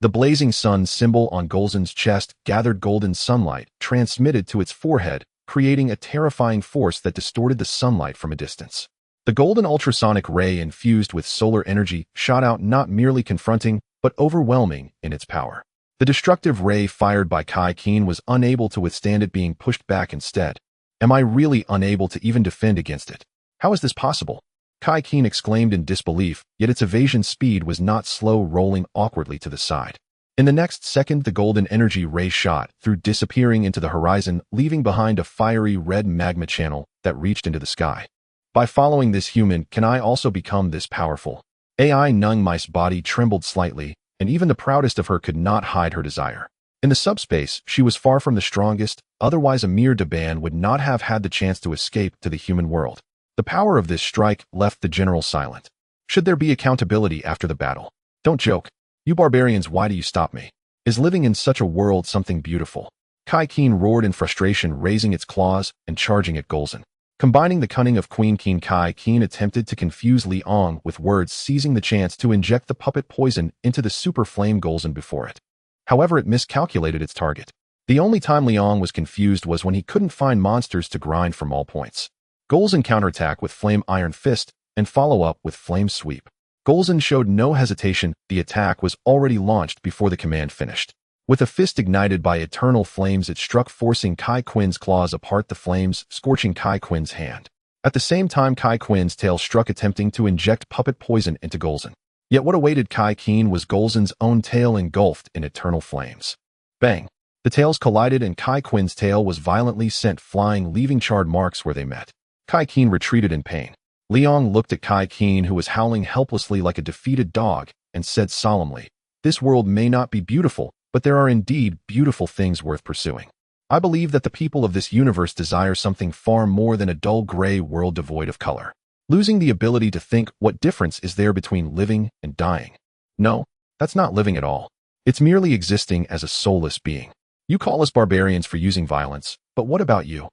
The blazing sun symbol on Golza's chest gathered golden sunlight, transmitted to its forehead, creating a terrifying force that distorted the sunlight from a distance. The golden ultrasonic ray, infused with solar energy, shot out, not merely confronting, but overwhelming in its power. The destructive ray fired by Kai Keen was unable to withstand it, being pushed back instead. Am I really unable to even defend against it? How is this possible? Kai Keen exclaimed in disbelief, yet its evasion speed was not slow, rolling awkwardly to the side. In the next second, the golden energy ray shot through, disappearing into the horizon, leaving behind a fiery red magma channel that reached into the sky. By following this human, can I also become this powerful? AI Nung Mice body trembled slightly, and even the proudest of her could not hide her desire. In the subspace, she was far from the strongest, otherwise a mere Daban would not have had the chance to escape to the human world. The power of this strike left the general silent. Should there be accountability after the battle? Don't joke. You barbarians, why do you stop me? Is living in such a world something beautiful? Kai Keen roared in frustration, raising its claws and charging at Golza. Combining the cunning of Queen Keen, Kai Keen attempted to confuse Liang with words, seizing the chance to inject the puppet poison into the super flame Golza before it. However, it miscalculated its target. The only time Liang was confused was when he couldn't find monsters to grind from all points. Golza counterattack with Flame Iron Fist and follow up with Flame Sweep. Golza showed no hesitation. The attack was already launched before the command finished. With a fist ignited by eternal flames, it struck, forcing Kai Quinn's claws apart, the flames scorching Kai Quinn's hand. At the same time, Kai Quinn's tail struck, attempting to inject puppet poison into Golza. Yet what awaited Kai Keen was Golza's own tail engulfed in eternal flames. Bang! The tails collided and Kai Quinn's tail was violently sent flying, leaving charred marks where they met. Kai Keen retreated in pain. Liang looked at Kai Keen, who was howling helplessly like a defeated dog, and said solemnly, "This world may not be beautiful, but there are indeed beautiful things worth pursuing. I believe that the people of this universe desire something far more than a dull gray world devoid of color. Losing the ability to think, what difference is there between living and dying? No, that's not living at all. It's merely existing as a soulless being. You call us barbarians for using violence, but what about you?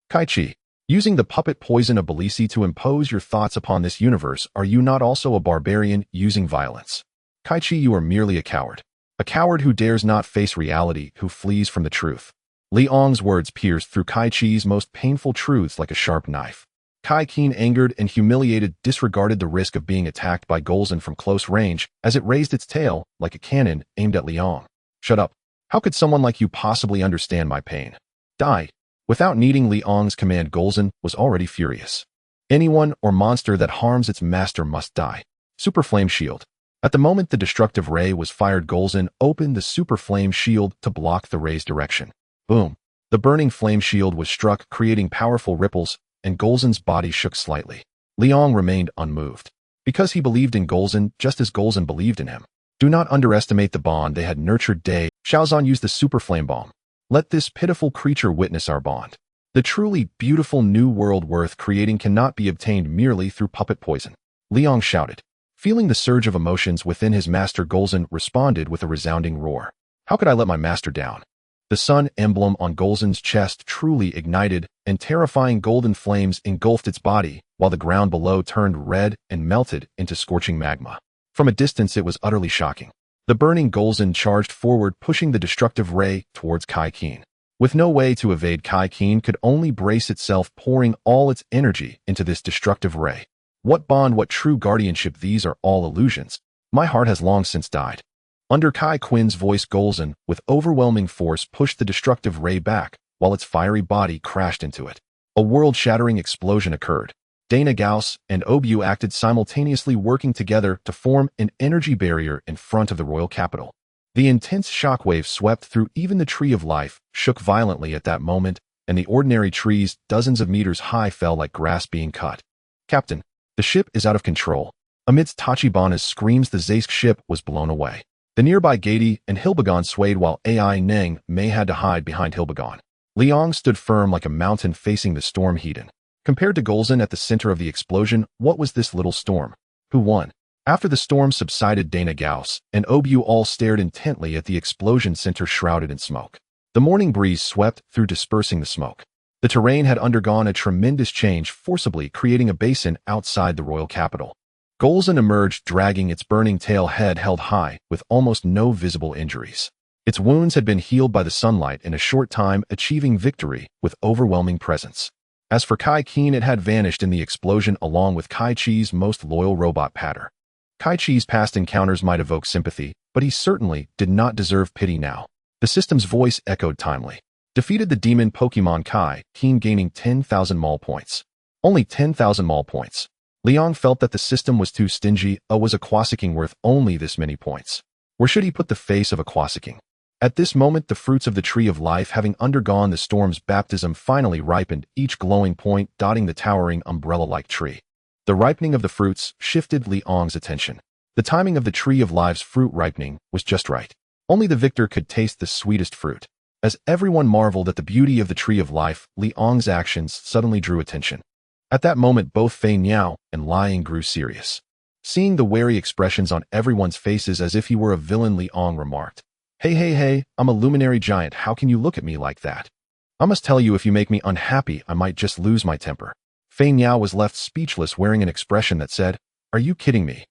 Kaichi, using the puppet poison of Belisi to impose your thoughts upon this universe, are you not also a barbarian using violence? Kaichi, you are merely a coward. A coward who dares not face reality, who flees from the truth." Liang's words pierced through Kai Chi's most painful truths like a sharp knife. Kai Keen, angered and humiliated, disregarded the risk of being attacked by Golza from close range as it raised its tail like a cannon aimed at Liang. "Shut up. How could someone like you possibly understand my pain? Die." Without needing Liang's command, Golza was already furious. Anyone or monster that harms its master must die. Super Flame Shield. At the moment the destructive ray was fired, Golza opened the super flame shield to block the ray's direction. Boom! The burning flame shield was struck, creating powerful ripples, and Golza's body shook slightly. Liang remained unmoved. Because he believed in Golza just as Golza believed in him. Do not underestimate the bond they had nurtured. Xiaozan used the super flame bomb. Let this pitiful creature witness our bond. The truly beautiful new world worth creating cannot be obtained merely through puppet poison. Liang shouted. Feeling the surge of emotions within his master, Golza responded with a resounding roar. How could I let my master down? The sun emblem on Golza's chest truly ignited, and terrifying golden flames engulfed its body, while the ground below turned red and melted into scorching magma. From a distance it was utterly shocking. The burning Golza charged forward, pushing the destructive ray towards Kai Keen. With no way to evade, Kai Keen could only brace itself, pouring all its energy into this destructive ray. What bond, what true guardianship, these are all illusions. My heart has long since died. Under Kai Quinn's voice, Golza, with overwhelming force, pushed the destructive ray back, while its fiery body crashed into it. A world-shattering explosion occurred. Dana Gauss and Obu acted simultaneously, working together to form an energy barrier in front of the royal capital. The intense shockwave swept through even the Tree of Life, shook violently at that moment, and the ordinary trees, dozens of meters high, fell like grass being cut. Captain, the ship is out of control. Amidst Tachibana's screams, the Zaysk ship was blown away. The nearby Gaidy and Hilbegon swayed while Ai Neng Mei had to hide behind Hilbegon. Liang stood firm like a mountain facing the storm Hedon. Compared to Golza at the center of the explosion, what was this little storm? Who won? After the storm subsided, Dana Gauss and Obu all stared intently at the explosion center shrouded in smoke. The morning breeze swept through, dispersing the smoke. The terrain had undergone a tremendous change, forcibly creating a basin outside the royal capital. Golza emerged, dragging its burning tail, head held high, with almost no visible injuries. Its wounds had been healed by the sunlight in a short time, achieving victory with overwhelming presence. As for Kai Keen, it had vanished in the explosion along with Kai Chi's most loyal robot Patter. Kai Chi's past encounters might evoke sympathy, but he certainly did not deserve pity now. The system's voice echoed timely. Defeated the demon Pokemon Kai Keen, gaining 10,000 Mall points. Only 10,000 Mall points. Liang felt that the system was too stingy. Was a Quasiking worth only this many points? Where should he put the face of a Quasiking? At this moment, the fruits of the Tree of Life, having undergone the storm's baptism, finally ripened, each glowing point dotting the towering umbrella-like tree. The ripening of the fruits shifted Liang's attention. The timing of the Tree of Life's fruit ripening was just right. Only the victor could taste the sweetest fruit. As everyone marveled at the beauty of the Tree of Life, Liang's actions suddenly drew attention. At that moment, both Fei Niao and Liang grew serious. Seeing the wary expressions on everyone's faces as if he were a villain, Liang remarked, Hey, I'm a luminary giant. How can you look at me like that? I must tell you, if you make me unhappy, I might just lose my temper. Fei Niao was left speechless, wearing an expression that said, Are you kidding me?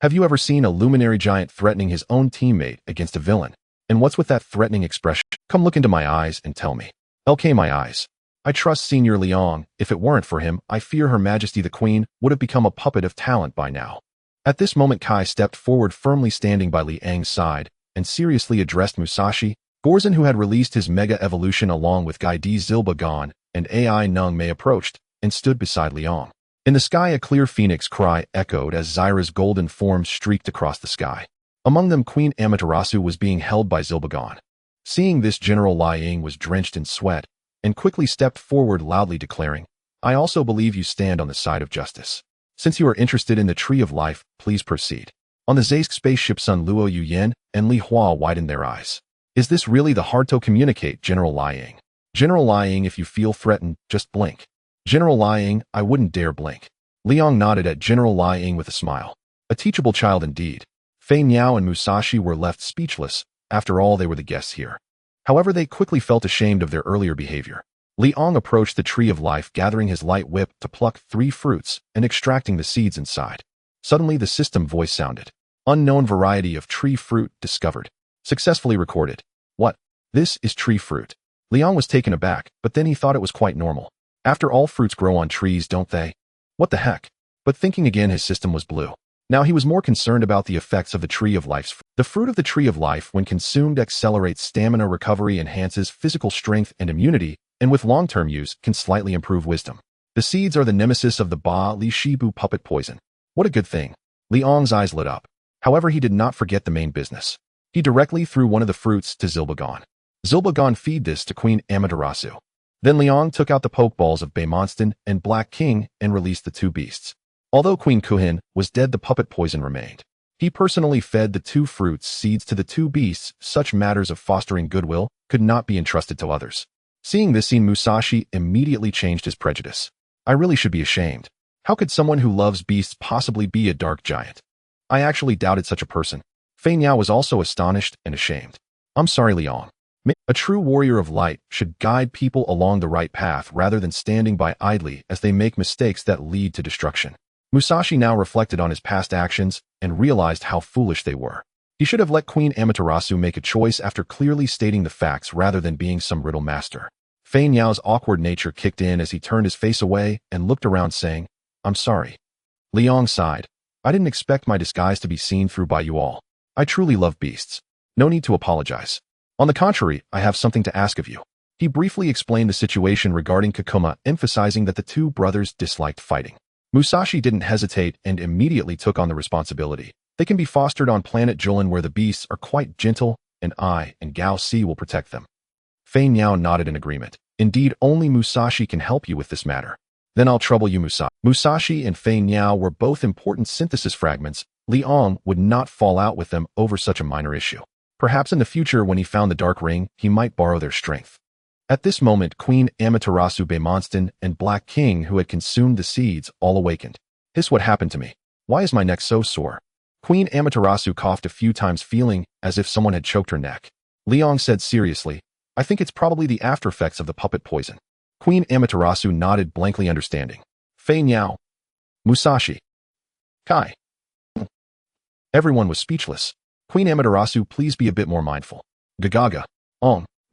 Have you ever seen a luminary giant threatening his own teammate against a villain? And what's with that threatening expression? Come look into my eyes and tell me. LK, my eyes. I trust Senior Liang. If it weren't for him, I fear Her Majesty the Queen would have become a puppet of talent by now. At this moment, Kai stepped forward, firmly standing by Liang's side, and seriously addressed Musashi. Golza, who had released his Mega Evolution along with Gaidy Zilbagon and Ai Neng Mei, approached and stood beside Liang. In the sky, a clear phoenix cry echoed as Zyra's golden form streaked across the sky. Among them, Queen Amaterasu was being held by Zilbagon. Seeing this, General Liang was drenched in sweat and quickly stepped forward, loudly declaring, I also believe you stand on the side of justice. Since you are interested in the Tree of Life, please proceed. On the Zaysk spaceship, Sun Luo Yuyan and Li Hua widened their eyes. Is this really the hard to communicate, General Liang? General Liang, if you feel threatened, just blink. General Liang, I wouldn't dare blink. Liang nodded at General Liang with a smile. A teachable child indeed. Fei Niao and Musashi were left speechless. After all, they were the guests here. However, they quickly felt ashamed of their earlier behavior. Liang approached the Tree of Life, gathering his light whip to pluck 3 fruits and extracting the seeds inside. Suddenly, the system voice sounded. Unknown variety of tree fruit discovered. Successfully recorded. What? This is tree fruit. Liang was taken aback, but then he thought it was quite normal. After all, fruits grow on trees, don't they? What the heck? But thinking again, his system was blue. Now he was more concerned about the effects of the Tree of Life's fruit. The fruit of the Tree of Life, when consumed, accelerates stamina recovery, enhances physical strength and immunity, and with long-term use, can slightly improve wisdom. The seeds are the nemesis of the Ba Li Shibu puppet poison. What a good thing. Liang's eyes lit up. However, he did not forget the main business. He directly threw one of the fruits to Zilbagon. Zilbagon, feed this to Queen Amaterasu. Then Liang took out the Pokeballs of Baymonston and Black King and released the 2 beasts. Although Queen Kuhin was dead, the puppet poison remained. He personally fed the two fruits seeds to the two beasts. Such matters of fostering goodwill could not be entrusted to others. Seeing this scene, Musashi immediately changed his prejudice. I really should be ashamed. How could someone who loves beasts possibly be a dark giant? I actually doubted such a person. Fei Niao was also astonished and ashamed. I'm sorry, Liang. A true warrior of light should guide people along the right path rather than standing by idly as they make mistakes that lead to destruction. Musashi now reflected on his past actions and realized how foolish they were. He should have let Queen Amaterasu make a choice after clearly stating the facts rather than being some riddle master. Fei Niao's awkward nature kicked in as he turned his face away and looked around saying, I'm sorry. Liang sighed. I didn't expect my disguise to be seen through by you all. I truly love beasts. No need to apologize. On the contrary, I have something to ask of you. He briefly explained the situation regarding Kakuma, emphasizing that the two brothers disliked fighting. Musashi didn't hesitate and immediately took on the responsibility. They can be fostered on planet Julan where the beasts are quite gentle, and I and Gao Si will protect them. Fei Niao nodded in agreement. Indeed, only Musashi can help you with this matter. Then I'll trouble you, Musashi. Musashi and Fei Niao were both important synthesis fragments. Liang would not fall out with them over such a minor issue. Perhaps in the future when he found the Dark Ring, he might borrow their strength. At this moment, Queen Amaterasu Baemonston and Black King, who had consumed the seeds, all awakened. Hiss, what happened to me? Why is my neck so sore? Queen Amaterasu coughed a few times, feeling as if someone had choked her neck. Liang said seriously, I think it's probably the aftereffects of the puppet poison. Queen Amaterasu nodded, blankly understanding. Fei Niao. Musashi. Kai. Everyone was speechless. Queen Amaterasu, please be a bit more mindful. Gagaga.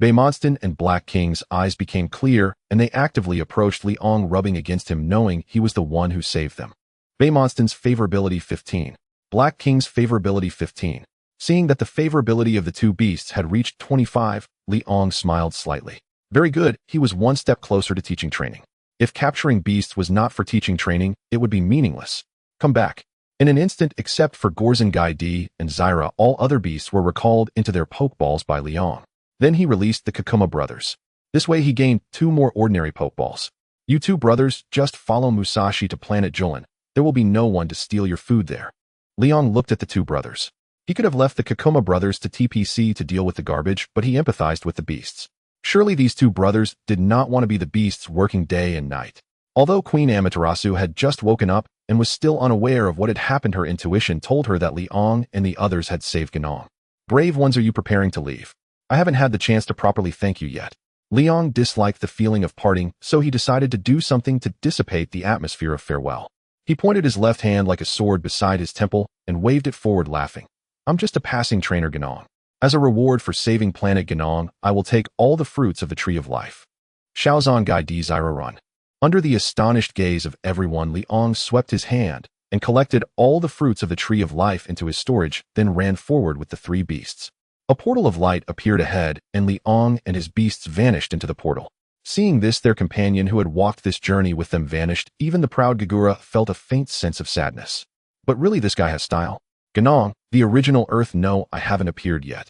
Baemonston and Black King's eyes became clear, and they actively approached Liang, rubbing against him, knowing he was the one who saved them. Baemonston's favorability 15. Black King's favorability 15. Seeing that the favorability of the two beasts had reached 25, Liang smiled slightly. Very good, he was one step closer to teaching training. If capturing beasts was not for teaching training, it would be meaningless. Come back. In an instant, except for Gorzan Gaidi and Zyra, all other beasts were recalled into their Pokeballs by Liang. Then he released the Kakuma brothers. This way he gained 2 more ordinary Pokeballs. You two brothers, just follow Musashi to planet Julan. There will be no one to steal your food there. Liang looked at the two brothers. He could have left the Kakuma brothers to TPC to deal with the garbage, but he empathized with the beasts. Surely these two brothers did not want to be the beasts working day and night. Although Queen Amaterasu had just woken up and was still unaware of what had happened, her intuition told her that Liang and the others had saved Ganong. Brave ones, are you preparing to leave? I haven't had the chance to properly thank you yet. Liang disliked the feeling of parting, so he decided to do something to dissipate the atmosphere of farewell. He pointed his left hand like a sword beside his temple and waved it forward, laughing. I'm just a passing trainer, Ganong. As a reward for saving planet Ganong, I will take all the fruits of the Tree of Life. Shaozan Gaidi Zyra run. Under the astonished gaze of everyone, Liang swept his hand and collected all the fruits of the Tree of Life into his storage, then ran forward with the 3 beasts. A portal of light appeared ahead, and Liang and his beasts vanished into the portal. Seeing this, their companion who had walked this journey with them vanished. Even the proud Gagura felt a faint sense of sadness. But really, this guy has style. Ganong, the original Earth. No, I haven't appeared yet.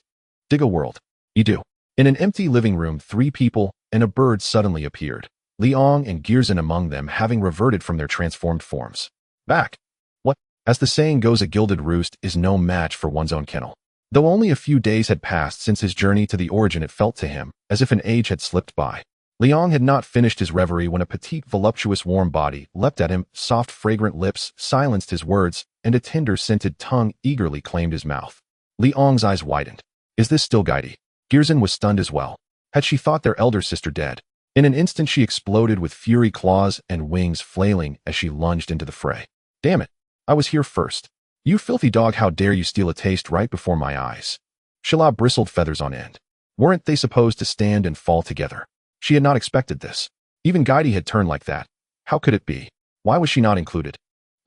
Dig a world. You do. In an empty living room, 3 people and a bird suddenly appeared. Liang and Gearzan among them, having reverted from their transformed forms. Back. What? As the saying goes, a gilded roost is no match for one's own kennel. Though only a few days had passed since his journey to the origin, it felt to him as if an age had slipped by. Liang had not finished his reverie when a petite, voluptuous, warm body leapt at him. Soft, fragrant lips silenced his words, and a tender, scented tongue eagerly claimed his mouth. Liang's eyes widened. Is this still Gaidi? Gearzan was stunned as well. Had she thought their elder sister dead? In an instant she exploded with fury, claws and wings flailing as she lunged into the fray. Damn it! I was here first. You filthy dog, how dare you steal a taste right before my eyes? Shala bristled, feathers on end. Weren't they supposed to stand and fall together? She had not expected this. Even Gaidi had turned like that. How could it be? Why was she not included?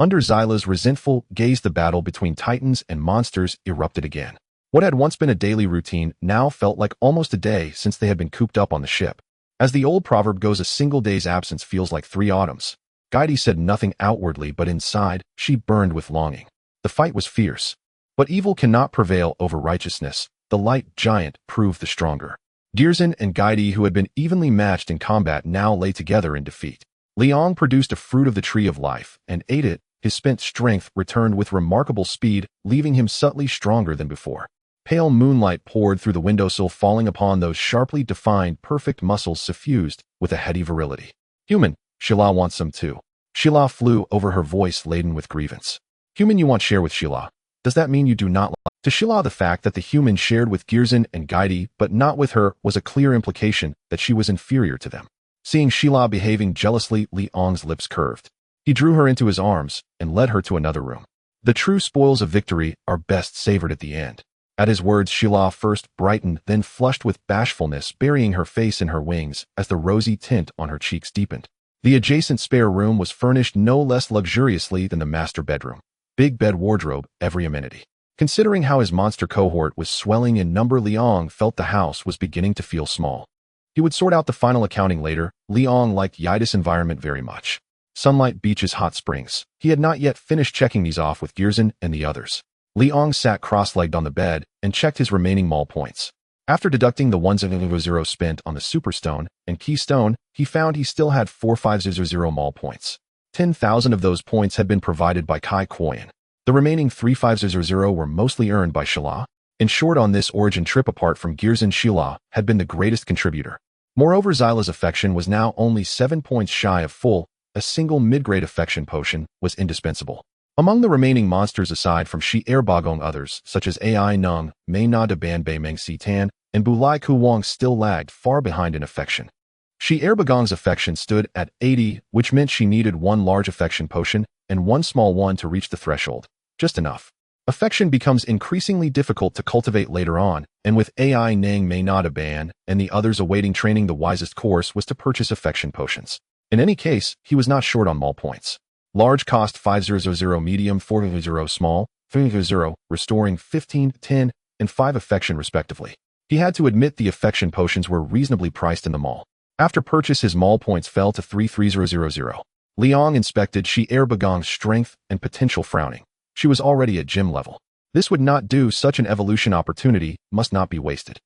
Under Zyla's resentful gaze, the battle between titans and monsters erupted again. What had once been a daily routine now felt like almost a day since they had been cooped up on the ship. As the old proverb goes, a single day's absence feels like 3 autumns. Gaidi said nothing outwardly, but inside, she burned with longing. The fight was fierce. But evil cannot prevail over righteousness. The light giant proved the stronger. Gearzan and Gaidi, who had been evenly matched in combat, now lay together in defeat. Liang produced a fruit of the Tree of Life and ate it, His spent strength returned with remarkable speed, leaving him subtly stronger than before. Pale moonlight poured through the windowsill, falling upon those sharply defined, perfect muscles suffused with a heady virility. Human, Sheila wants some too. Sheila flew over, her voice laden with grievance. Human, you want share with Sheila. Does that mean you do not like? To Sheila, the fact that the human shared with Girzin and Gaidi but not with her was a clear implication that she was inferior to them. Seeing Sheila behaving jealously, Li Ong's lips curved. He drew her into his arms and led her to another room. The true spoils of victory are best savored at the end. At his words, Sheila first brightened, then flushed with bashfulness, burying her face in her wings as the rosy tint on her cheeks deepened. The adjacent spare room was furnished no less luxuriously than the master bedroom. Big bed, wardrobe, every amenity. Considering how his monster cohort was swelling in number, Li Ong felt the house was beginning to feel small. He would sort out the final accounting later. Li Ong liked Yida's environment very much. Sunlight, beaches, hot springs. He had not yet finished checking these off with Girzin and the others. Li Ong sat cross-legged on the bed and checked his remaining mall points. After deducting the 100 spent on the Superstone and Keystone, he found he still had 4500 mall points. 10,000 of those points had been provided by Kai Koyan. The remaining 3500 were mostly earned by Sheila. In short, on this origin trip, apart from Girzin, Sheila had been the greatest contributor. Moreover, Zyla's affection was now only 7 points shy of full. A single mid-grade affection potion was indispensable. Among the remaining monsters, aside from Shi Erbagong, others, such as Ai Nung, Mei Na de Ban Bei Meng Si Tan, and Bulai Ku Wang, still lagged far behind in affection. Shi Erbagong's affection stood at 80, which meant she needed one large affection potion and one small one to reach the threshold. Just enough. Affection becomes increasingly difficult to cultivate later on, and with Ai Nang Mei Na de Ban and the others awaiting training, the wisest course was to purchase affection potions. In any case, he was not short on mall points. Large cost 500, medium 400, small 300, restoring 15, 10, and 5 affection respectively. He had to admit the affection potions were reasonably priced in the mall. After purchase, his mall points fell to 33000. Li Ong inspected Shi Erbagong's strength and potential, frowning. She was already at gym level. This would not do. Such an evolution opportunity must not be wasted.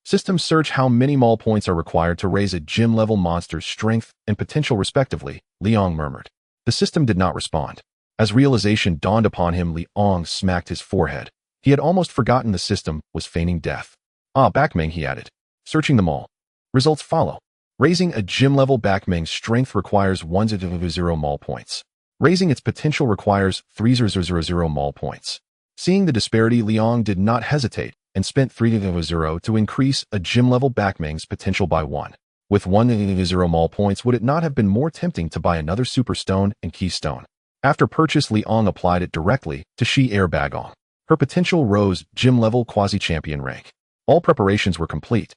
System search how many mall points are required to raise a gym level monster's strength and potential respectively, Li Ong murmured. The system did not respond. As realization dawned upon him, Li Ong smacked his forehead. He had almost forgotten the system was feigning death. Ah, Bakmeng, he added. Searching them all. Results follow. Raising a gym-level Bakmeng's strength requires 100 mall points. Raising its potential requires 300 mall points. Seeing the disparity, Li Ong did not hesitate and spent 300 to increase a gym-level Bakmeng's potential by 1. With 100 mall points, would it not have been more tempting to buy another Superstone and Keystone? After purchase, Li Ong applied it directly to Shi Erbagong. Her potential rose gym-level quasi-champion rank. All preparations were complete.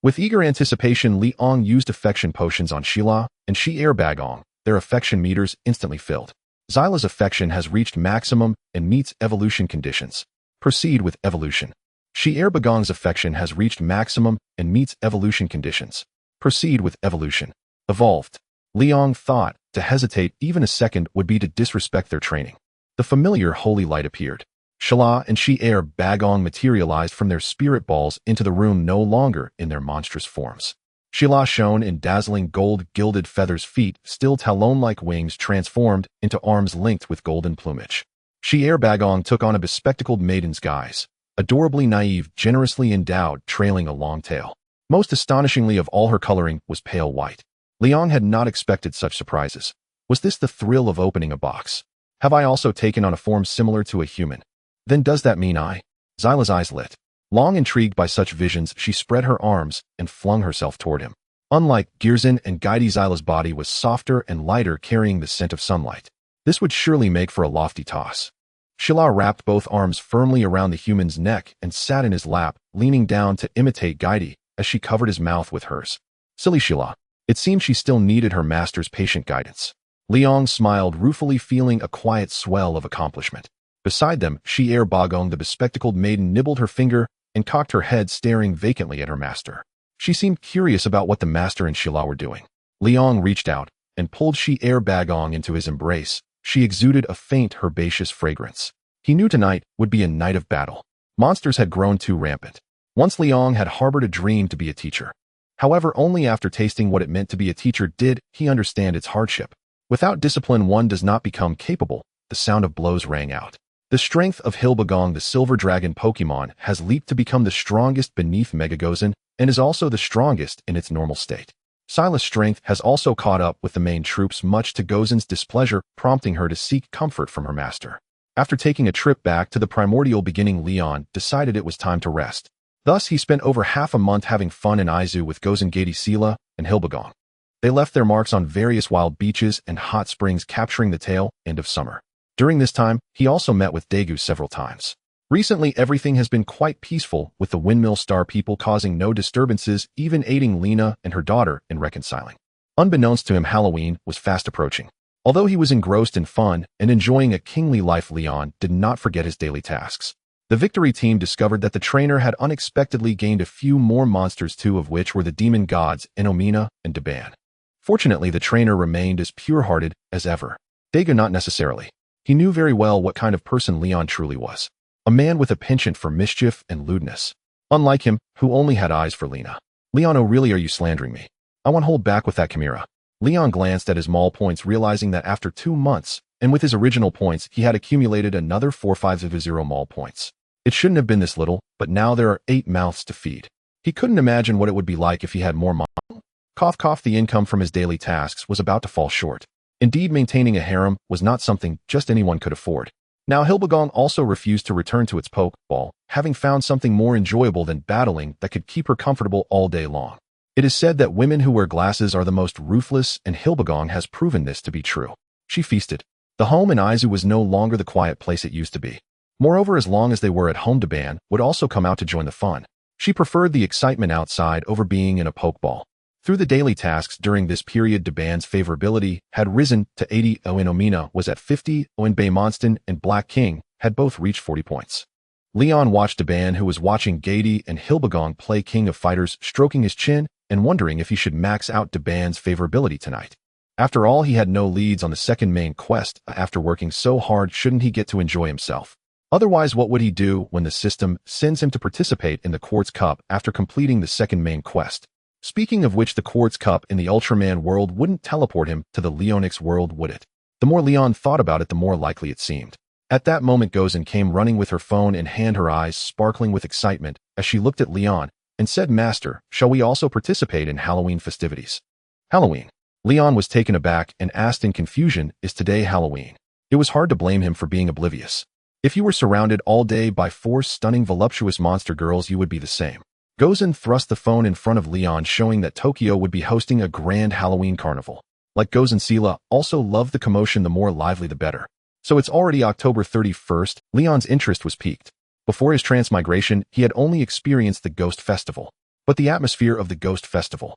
With eager anticipation, Li Ong used affection potions on Sheila and Shi Erbagong. Their affection meters instantly filled. Zyla's affection has reached maximum and meets evolution conditions. Proceed with evolution. Shi Erbagong's affection has reached maximum and meets evolution conditions. Proceed with evolution. Evolved. Li Ong thought to hesitate even a second would be to disrespect their training. The familiar holy light appeared. Sheila and Shi Erbagong materialized from their spirit balls into the room, no longer in their monstrous forms. Sheila shone in dazzling gold-gilded feathers, feet, still talon-like wings transformed into arms linked with golden plumage. Shi Erbagong took on a bespectacled maiden's guise, adorably naive, generously endowed, trailing a long tail. Most astonishingly of all, her coloring was pale white. Li Ong had not expected such surprises. Was this the thrill of opening a box? Have I also taken on a form similar to a human? Then does that mean I? Zyla's eyes lit. Long intrigued by such visions, she spread her arms and flung herself toward him. Unlike Girzin and Gaidi, Zyla's body was softer and lighter, carrying the scent of sunlight. This would surely make for a lofty toss. Sheila wrapped both arms firmly around the human's neck and sat in his lap, leaning down to imitate Gaidi as she covered his mouth with hers. Silly Sheila. It seemed she still needed her master's patient guidance. Li Ong smiled ruefully, feeling a quiet swell of accomplishment. Beside them, Shi Erbagong, the bespectacled maiden, nibbled her finger and cocked her head, staring vacantly at her master. She seemed curious about what the master and Sheila were doing. Li Ong reached out and pulled Shi Erbagong into his embrace. She exuded a faint, herbaceous fragrance. He knew tonight would be a night of battle. Monsters had grown too rampant. Once Li Ong had harbored a dream to be a teacher. However, only after tasting what it meant to be a teacher did he understand its hardship. Without discipline, one does not become capable the sound of blows rang out. The strength of Hilbagong, the silver dragon Pokémon, has leaped to become the strongest beneath Mega Gozan and is also the strongest in its normal state. Sila's strength has also caught up with the main troops, much to Gozan's displeasure, prompting her to seek comfort from her master. After taking a trip back to the primordial beginning, Leon decided it was time to rest. Thus, he spent over half a month having fun in Izu with Gozan, Gady, Sila, and Hilbagong. They left their marks on various wild beaches and hot springs, capturing the tail end of summer. During this time, he also met with Daegu several times. Recently, everything has been quite peaceful, with the Windmill Star people causing no disturbances, even aiding Lena and her daughter in reconciling. Unbeknownst to him, Halloween was fast approaching. Although he was engrossed in fun and enjoying a kingly life, Leon did not forget his daily tasks. The victory team discovered that the trainer had unexpectedly gained a few more monsters, two of which were the demon gods Inomina and Daban. Fortunately, the trainer remained as pure-hearted as ever. Daegu not necessarily. He knew very well what kind of person Leon truly was. A man with a penchant for mischief and lewdness. Unlike him, who only had eyes for Lena. Leon, oh really, are you slandering me? I won't hold back with that chimera. Leon glanced at his mall points, realizing that after 2 months, and with his original points, he had accumulated another 4,500 mall points. It shouldn't have been this little, but now there are 8 mouths to feed. He couldn't imagine what it would be like if he had more money. Cough cough, the income from his daily tasks was about to fall short. Indeed, maintaining a harem was not something just anyone could afford. Now, Hilbagong also refused to return to its Pokeball, having found something more enjoyable than battling that could keep her comfortable all day long. It is said that women who wear glasses are the most ruthless, and Hilbagong has proven this to be true. She feasted. The home in Izu was no longer the quiet place it used to be. Moreover, as long as they were at home, Daban would also come out to join the fun. She preferred the excitement outside over being in a Pokeball. Through the daily tasks during this period, Daban's favorability had risen to 80. Inomina was at 50. Baymonston and Black King had both reached 40 points. Leon watched Daban, who was watching Gady and Hilbagong play King of Fighters, stroking his chin and wondering if he should max out Daban's favorability tonight. After all, he had no leads on the second main quest. After working so hard, shouldn't he get to enjoy himself? Otherwise, what would he do when the system sends him to participate in the Quartz Cup after completing the second main quest? Speaking of which, the Quartz Cup in the Ultraman world wouldn't teleport him to the Leonix world, would it? The more Leon thought about it, the more likely it seemed. At that moment, Gozan came running with her phone in hand, her eyes sparkling with excitement as she looked at Leon and said, "Master, shall we also participate in Halloween festivities?" Halloween. Leon was taken aback and asked in confusion, "Is today Halloween?" It was hard to blame him for being oblivious. If you were surrounded all day by 4 stunning voluptuous monster girls, you would be the same. Gozan thrust the phone in front of Leon, showing that Tokyo would be hosting a grand Halloween carnival. Like Gozan, Sila also loved the commotion, the more lively the better. So it's already October 31st, Leon's interest was piqued. Before his transmigration, he had only experienced the Ghost Festival. But the atmosphere of the Ghost Festival.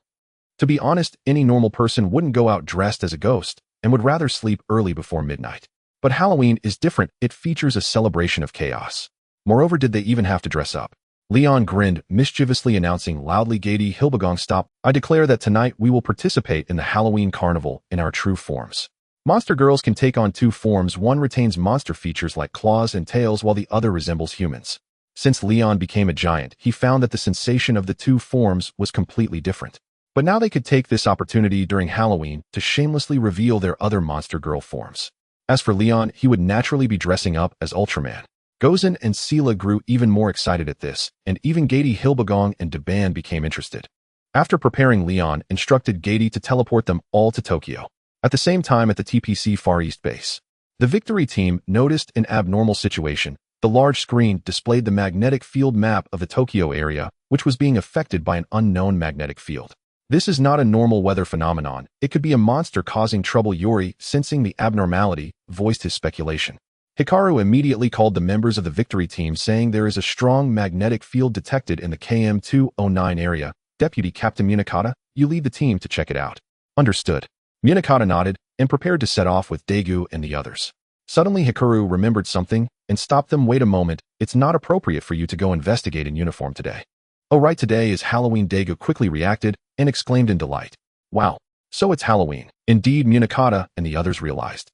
To be honest, any normal person wouldn't go out dressed as a ghost and would rather sleep early before midnight. But Halloween is different. It features a celebration of chaos. Moreover, did they even have to dress up? Leon grinned, mischievously announcing loudly, "Gady, Hilbagong, stop. I declare that tonight we will participate in the Halloween carnival in our true forms. Monster girls can take on 2 forms. One retains monster features like claws and tails, while the other resembles humans." Since Leon became a giant, he found that the sensation of the 2 forms was completely different. But now they could take this opportunity during Halloween to shamelessly reveal their other monster girl forms. As for Leon, he would naturally be dressing up as Ultraman. Gozan and Sila grew even more excited at this, and even Gady, Hilbagong, and Daban became interested. After preparing, Leon instructed Gady to teleport them all to Tokyo. At the same time, at the TPC Far East base, the victory team noticed an abnormal situation. The large screen displayed the magnetic field map of the Tokyo area, which was being affected by an unknown magnetic field. This is not a normal weather phenomenon. It could be a monster causing trouble. Yuri, sensing the abnormality, voiced his speculation. Hikaru immediately called the members of the victory team, saying there is a strong magnetic field detected in the KM209 area. Deputy Captain Munakata, you lead the team to check it out. Understood. Munakata nodded and prepared to set off with Daegu and the others. Suddenly, Hikaru remembered something and stopped them. "Wait a moment, it's not appropriate for you to go investigate in uniform today." "Oh right, today is Halloween." Daegu quickly reacted and exclaimed in delight. "Wow, so it's Halloween." Indeed, Munakata and the others realized.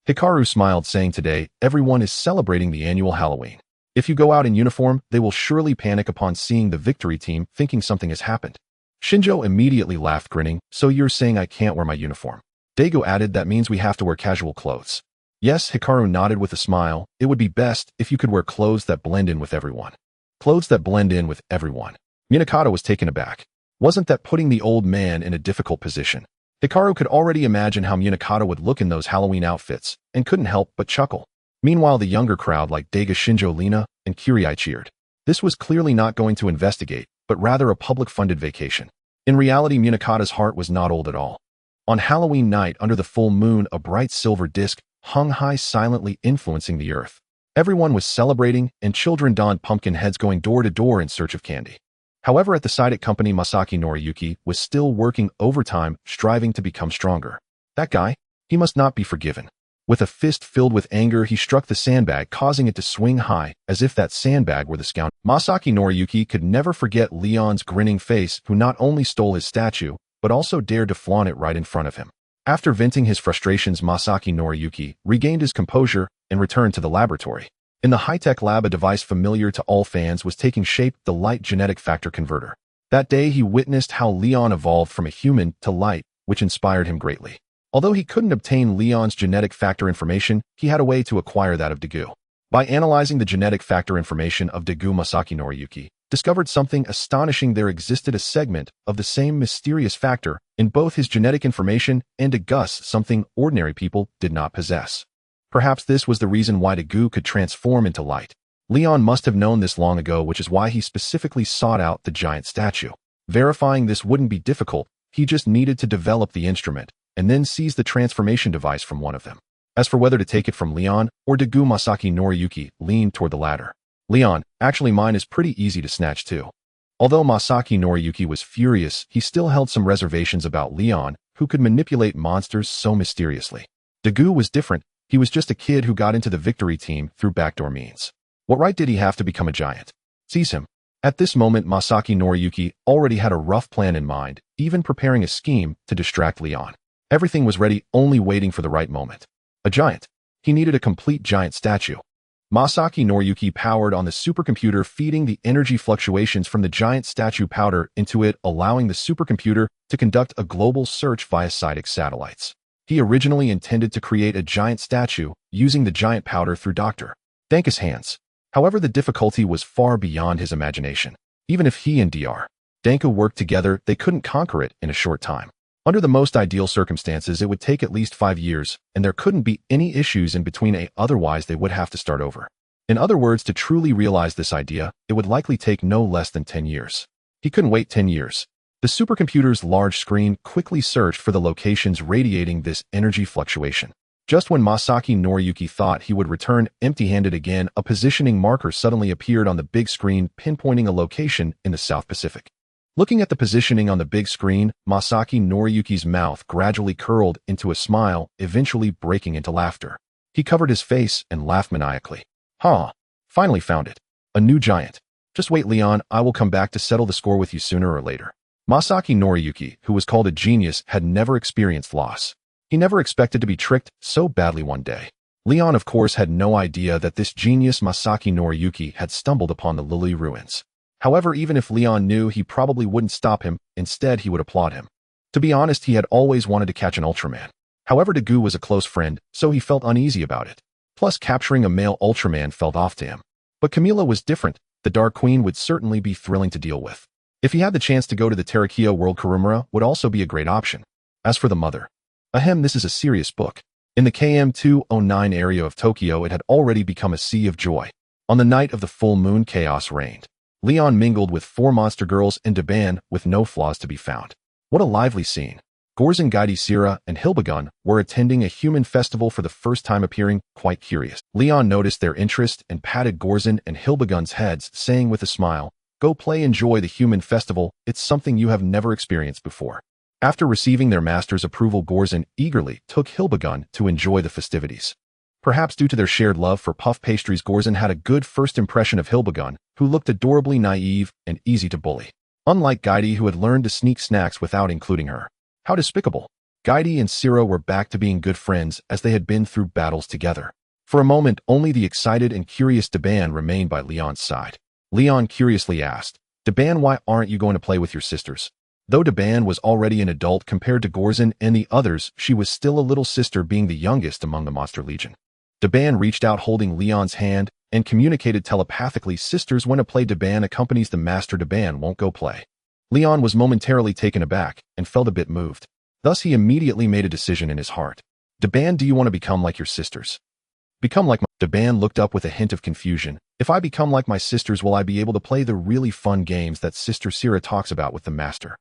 Hikaru smiled, saying, "Today, everyone is celebrating the annual Halloween. If you go out in uniform, they will surely panic upon seeing the victory team, thinking something has happened." Shinjo immediately laughed, grinning, "So you're saying I can't wear my uniform?" Daegu added, "That means we have to wear casual clothes." Yes, Hikaru nodded with a smile. It would be best if you could wear clothes that blend in with everyone. Clothes that blend in with everyone. Munakata was taken aback. Wasn't that putting the old man in a difficult position? Hikaru could already imagine how Munakata would look in those Halloween outfits, and couldn't help but chuckle. Meanwhile, the younger crowd like Daiga Shinjo Lina and Kirai cheered. This was clearly not going to investigate, but rather a public-funded vacation. In reality, Munakata's heart was not old at all. On Halloween night, under the full moon, a bright silver disc hung high, silently influencing the earth. Everyone was celebrating, and children donned pumpkin heads going door to door in search of candy. However, at the Sidek company, Masaki Noriyuki was still working overtime, striving to become stronger. That guy? He must not be forgiven. With a fist filled with anger, he struck the sandbag, causing it to swing high, as if that sandbag were the scoundrel. Masaki Noriyuki could never forget Leon's grinning face, who not only stole his statue, but also dared to flaunt it right in front of him. After venting his frustrations, Masaki Noriyuki regained his composure and returned to the laboratory. In the high-tech lab, a device familiar to all fans was taking shape, the light genetic factor converter. That day, he witnessed how Leon evolved from a human to light, which inspired him greatly. Although he couldn't obtain Leon's genetic factor information, he had a way to acquire that of Daegu. By analyzing the genetic factor information of Daegu, Masaki Noriyuki discovered something astonishing. There existed a segment of the same mysterious factor in both his genetic information and Daegu's, something ordinary people did not possess. Perhaps this was the reason why Daegu could transform into light. Leon must have known this long ago, which is why he specifically sought out the giant statue. Verifying this wouldn't be difficult. He just needed to develop the instrument and then seize the transformation device from one of them. As for whether to take it from Leon or Daegu, Masaki Noriyuki leaned toward the latter. Leon, actually mine is pretty easy to snatch too. Although Masaki Noriyuki was furious, he still held some reservations about Leon, who could manipulate monsters so mysteriously. Daegu was different. He was just a kid who got into the victory team through backdoor means. What right did he have to become a giant? Seize him. At this moment, Masaki Noriyuki already had a rough plan in mind, even preparing a scheme to distract Leon. Everything was ready, only waiting for the right moment. A giant. He needed a complete giant statue. Masaki Noriyuki powered on the supercomputer, feeding the energy fluctuations from the giant statue powder into it, allowing the supercomputer to conduct a global search via Sidek satellites. He originally intended to create a giant statue using the giant powder through Dr. Danka's hands. However, the difficulty was far beyond his imagination. Even if he and Dr. Danka worked together, they couldn't conquer it in a short time. Under the most ideal circumstances, it would take at least 5 years, and there couldn't be any issues in between, otherwise they would have to start over. In other words, to truly realize this idea, it would likely take no less than 10 years. He couldn't wait 10 years. The supercomputer's large screen quickly searched for the locations radiating this energy fluctuation. Just when Masaki Noriyuki thought he would return empty-handed again, a positioning marker suddenly appeared on the big screen, pinpointing a location in the South Pacific. Looking at the positioning on the big screen, Masaki Noriyuki's mouth gradually curled into a smile, eventually breaking into laughter. He covered his face and laughed maniacally. Finally found it. A new giant. Just wait, Leon, I will come back to settle the score with you sooner or later. Masaki Noriyuki, who was called a genius, had never experienced loss. He never expected to be tricked so badly one day. Leon, of course, had no idea that this genius Masaki Noriyuki had stumbled upon the Lily ruins. However, even if Leon knew, he probably wouldn't stop him. Instead, he would applaud him. To be honest, he had always wanted to catch an Ultraman. However, Daegu was a close friend, so he felt uneasy about it. Plus, capturing a male Ultraman felt off to him. But Camilla was different. The Dark Queen would certainly be thrilling to deal with. If he had the chance to go to the Terrakia world, Kurumura would also be a great option. As for the mother. This is a serious book. In the KM209 area of Tokyo, it had already become a sea of joy. On the night of the full moon, chaos reigned. Leon mingled with 4 monster girls and Daban with no flaws to be found. What a lively scene. Gorzen, Gaidi, Sira, and Hilbegun were attending a human festival for the first time, appearing quite curious. Leon noticed their interest and patted Gorzen and Hilbegun's heads, saying with a smile, "Go play, enjoy the human festival, it's something you have never experienced before." After receiving their master's approval, Gorzen eagerly took Hilbegun to enjoy the festivities. Perhaps due to their shared love for puff pastries, Gorzen had a good first impression of Hilbegun, who looked adorably naive and easy to bully. Unlike Gaidi, who had learned to sneak snacks without including her. How despicable. Gaidi and Sira were back to being good friends as they had been through battles together. For a moment, only the excited and curious Daban remained by Leon's side. Leon curiously asked, "Daban, why aren't you going to play with your sisters?" Though Daban was already an adult compared to Gorzen and the others, she was still a little sister, being the youngest among the Monster Legion. Daban reached out holding Leon's hand and communicated telepathically, "Sisters, when a play Daban accompanies the master, Daban won't go play." Leon was momentarily taken aback and felt a bit moved. Thus he immediately made a decision in his heart. "Daban, do you want to become like your sisters?" "Become like my—" Daban looked up with a hint of confusion. "If I become like my sisters, will I be able to play the really fun games that Sister Sira talks about with the master?"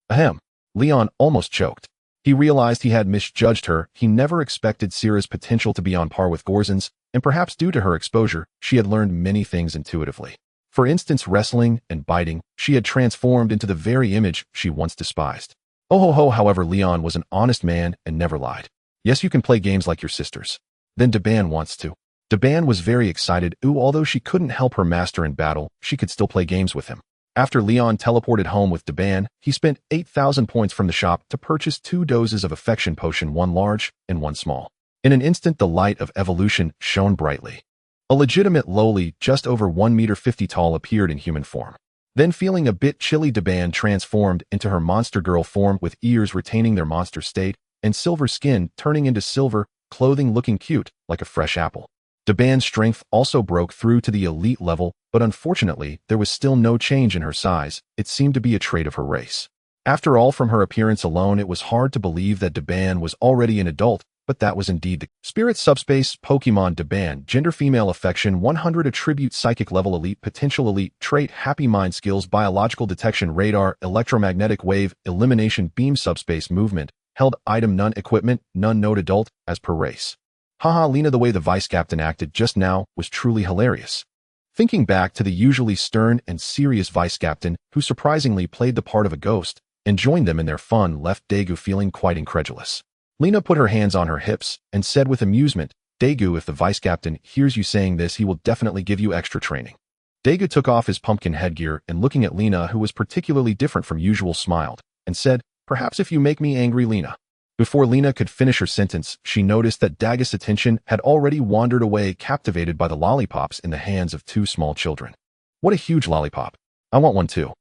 Ahem. Leon almost choked. He realized he had misjudged her. He never expected Sira's potential to be on par with Gorzan's, and perhaps due to her exposure, she had learned many things intuitively. For instance, wrestling and biting, she had transformed into the very image she once despised. Oh ho ho, however, Leon was an honest man and never lied. "Yes, you can play games like your sisters." "Then Daban wants to." Daban was very excited. Although she couldn't help her master in battle, she could still play games with him. After Leon teleported home with Daban, he spent 8,000 points from the shop to purchase 2 doses of affection potion, one large and one small. In an instant, the light of evolution shone brightly. A legitimate lowly, just over 1.50 m tall, appeared in human form. Then, feeling a bit chilly, Daban transformed into her monster girl form, with ears retaining their monster state and silver skin turning into silver, clothing looking cute like a fresh apple. Daban's strength also broke through to the elite level, but unfortunately, there was still no change in her size. It seemed to be a trait of her race. After all, from her appearance alone, it was hard to believe that Daban was already an adult, but that was indeed the Spirit Subspace Pokemon Daban, gender female, affection 100, attribute psychic level elite, potential elite, trait happy mind, skills biological detection, radar, electromagnetic wave, elimination, beam, subspace movement, held item none, equipment none, note adult, as per race. Haha, Lena, the way the vice captain acted just now was truly hilarious. Thinking back to the usually stern and serious vice captain, who surprisingly played the part of a ghost and joined them in their fun, left Daegu feeling quite incredulous. Lena put her hands on her hips and said with amusement, "Daegu, if the vice captain hears you saying this, he will definitely give you extra training." Daegu took off his pumpkin headgear and, looking at Lena, who was particularly different from usual, smiled and said, "Perhaps if you make me angry, Lena." Before Lena could finish her sentence, she noticed that Dagu's attention had already wandered away, captivated by the lollipops in the hands of 2 small children. "What a huge lollipop. I want one too."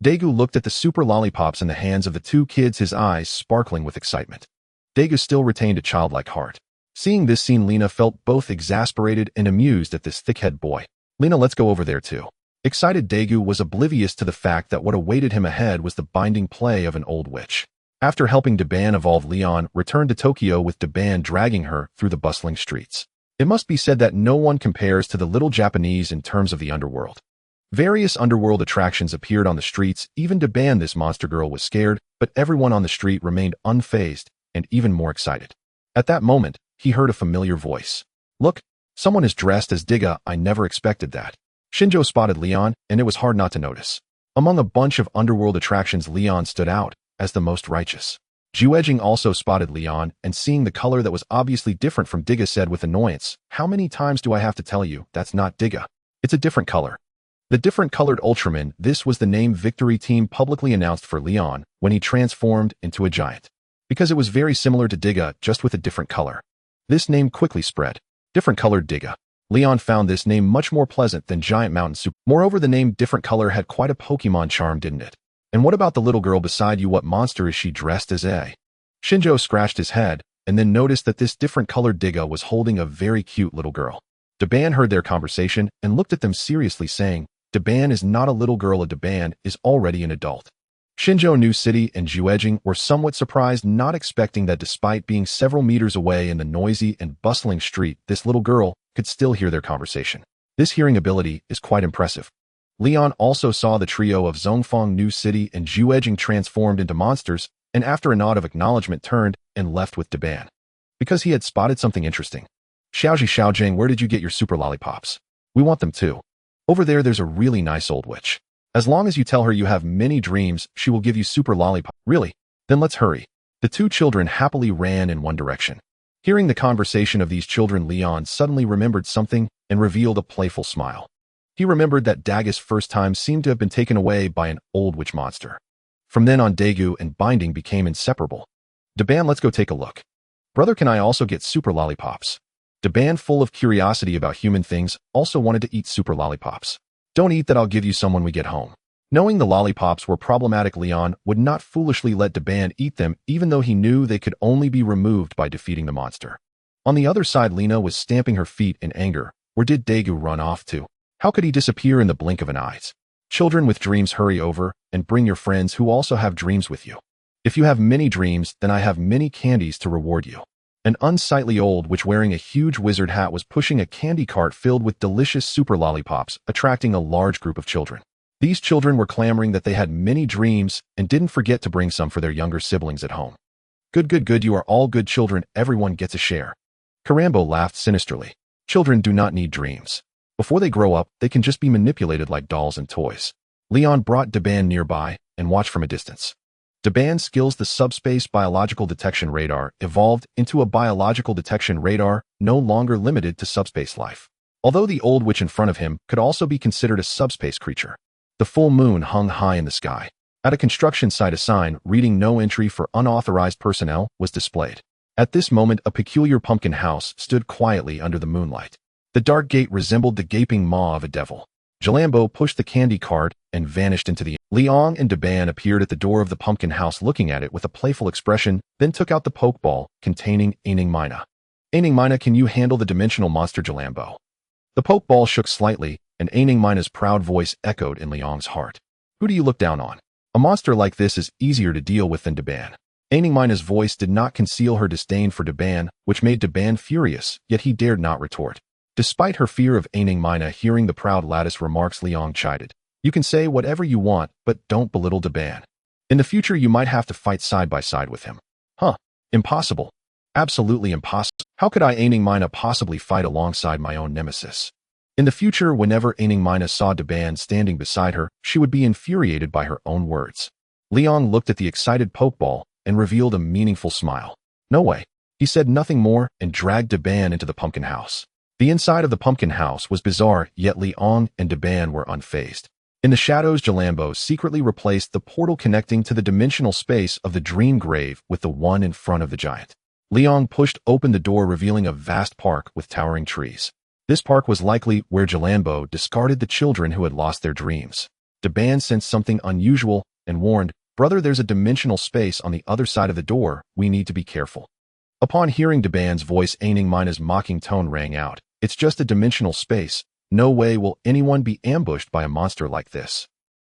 Daegu looked at the super lollipops in the hands of the 2 kids, his eyes sparkling with excitement. Daegu still retained a childlike heart. Seeing this scene, Lena felt both exasperated and amused at this thick-head boy. "Lena, let's go over there too." Excited Daegu was oblivious to the fact that what awaited him ahead was the binding play of an old witch. After helping Daban evolve, Leon returned to Tokyo with Daban dragging her through the bustling streets. It must be said that no one compares to the little Japanese in terms of the underworld. Various underworld attractions appeared on the streets. Even Daban, this monster girl, was scared, but everyone on the street remained unfazed and even more excited. At that moment, he heard a familiar voice. "Look, someone is dressed as Tiga. I never expected that." Shinjo spotted Leon, and it was hard not to notice. Among a bunch of underworld attractions, Leon stood out as the most righteous. Juejing also spotted Leon, and seeing the color that was obviously different from Tiga, said with annoyance, "How many times do I have to tell you, that's not Tiga? It's a different color." The different colored Ultraman, this was the name Victory Team publicly announced for Leon when he transformed into a giant. Because it was very similar to Tiga, just with a different color. This name quickly spread. Different colored Tiga. Leon found this name much more pleasant than Giant Mountain Soup. Moreover, the name different color had quite a Pokemon charm, didn't it? "And what about the little girl beside you? What monster is she dressed as, eh?" Shinjo scratched his head and then noticed that this different colored Tiga was holding a very cute little girl. Daban heard their conversation and looked at them seriously, saying, "Daban is not a little girl. A Daban is already an adult." Shinjo, New City, and Juejing were somewhat surprised, not expecting that despite being several meters away in the noisy and bustling street, this little girl could still hear their conversation. This hearing ability is quite impressive. Leon also saw the trio of Zhongfang, New City, and Juejing transformed into monsters, and after a nod of acknowledgement turned and left with Daban. Because he had spotted something interesting. Xiaojing, where did you get your super lollipops? We want them too. Over there's a really nice old witch. As long as you tell her you have many dreams, she will give you super lollipop." "Really? Then let's hurry." The 2 children happily ran in one direction. Hearing the conversation of these children, Leon suddenly remembered something and revealed a playful smile. He remembered that Dagu's first time seemed to have been taken away by an old witch monster. From then on, Daegu and Binding became inseparable. "Daban, let's go take a look." "Brother, can I also get super lollipops?" Daban, full of curiosity about human things, also wanted to eat super lollipops. "Don't eat that, I'll give you some when we get home." Knowing the lollipops were problematic, Leon would not foolishly let Daban eat them, even though he knew they could only be removed by defeating the monster. On the other side, Lena was stamping her feet in anger. Where did Daegu run off to? How could he disappear in the blink of an eye? Children with dreams, hurry over and bring your friends who also have dreams with you. If you have many dreams, then I have many candies to reward you. An unsightly old witch wearing a huge wizard hat was pushing a candy cart filled with delicious super lollipops, attracting a large group of children. These children were clamoring that they had many dreams and didn't forget to bring some for their younger siblings at home. Good, good, good, you are all good children, everyone gets a share. Karambo laughed sinisterly. Children do not need dreams. Before they grow up, they can just be manipulated like dolls and toys. Leon brought Daban nearby and watched from a distance. Daban's skills, the subspace biological detection radar, evolved into a biological detection radar no longer limited to subspace life. Although the old witch in front of him could also be considered a subspace creature. The full moon hung high in the sky. At a construction site, a sign reading "No entry for unauthorized personnel" was displayed. At this moment, a peculiar pumpkin house stood quietly under the moonlight. The dark gate resembled the gaping maw of a devil. Jalambo pushed the candy cart and vanished into the air. Leong and Daban appeared at the door of the pumpkin house looking at it with a playful expression, then took out the pokeball containing Aining Mina. Aining Mina, can you handle the dimensional monster, Jalambo? The pokeball shook slightly, and Aining Mina's proud voice echoed in Leong's heart. Who do you look down on? A monster like this is easier to deal with than Daban. Aining Mina's voice did not conceal her disdain for Daban, which made Daban furious, yet he dared not retort. Despite her fear of Aining Mina hearing the proud lattice remarks, Leong chided. You can say whatever you want, but don't belittle Daban. In the future, you might have to fight side by side with him. Huh. Impossible. Absolutely impossible. How could I, Aining Mina, possibly fight alongside my own nemesis? In the future, whenever Aining Mina saw Daban standing beside her, she would be infuriated by her own words. Leong looked at the excited pokeball and revealed a meaningful smile. No way. He said nothing more and dragged Daban into the pumpkin house. The inside of the pumpkin house was bizarre, yet Leong and Daban were unfazed. In the shadows, Jalambo secretly replaced the portal connecting to the dimensional space of the dream grave with the one in front of the giant. Leong pushed open the door, revealing a vast park with towering trees. This park was likely where Jalambo discarded the children who had lost their dreams. Daban sensed something unusual and warned, Brother, there's a dimensional space on the other side of the door. We need to be careful. Upon hearing Daban's voice, Aining Mina's mocking tone rang out. It's just a dimensional space. No way will anyone be ambushed by a monster like this.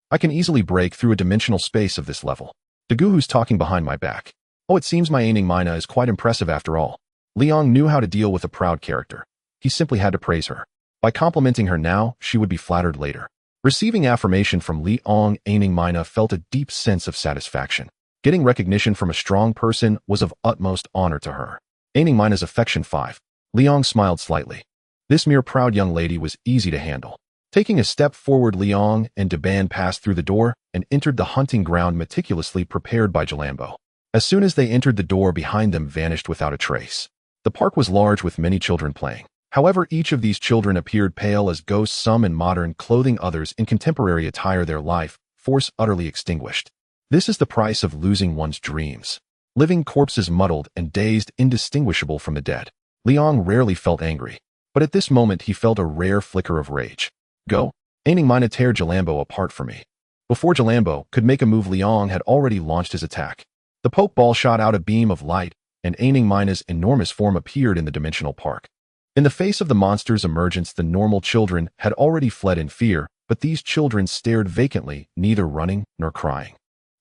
I can easily break through a dimensional space of this level. Dagu, who's talking behind my back? Oh, it seems my Aining Mina is quite impressive after all. Leong knew how to deal with a proud character. He simply had to praise her. By complimenting her now, she would be flattered later. Receiving affirmation from Leong, Aining Mina felt a deep sense of satisfaction. Getting recognition from a strong person was of utmost honor to her. Aining Mina's affection 5. Leong smiled slightly. This mere proud young lady was easy to handle. Taking a step forward, Leong and Daban passed through the door and entered the hunting ground meticulously prepared by Jalambo. As soon as they entered, the door behind them vanished without a trace. The park was large with many children playing. However, each of these children appeared pale as ghosts, some in modern clothing, others in contemporary attire, their life force utterly extinguished. This is the price of losing one's dreams. Living corpses, muddled and dazed, indistinguishable from the dead. Leong rarely felt angry, but at this moment he felt a rare flicker of rage. Go. Aining Mina, tear Jalambo apart for me. Before Jalambo could make a move, Leong had already launched his attack. The pokeball shot out a beam of light, and Aining Mina's enormous form appeared in the dimensional park. In the face of the monster's emergence, the normal children had already fled in fear, but these children stared vacantly, neither running nor crying.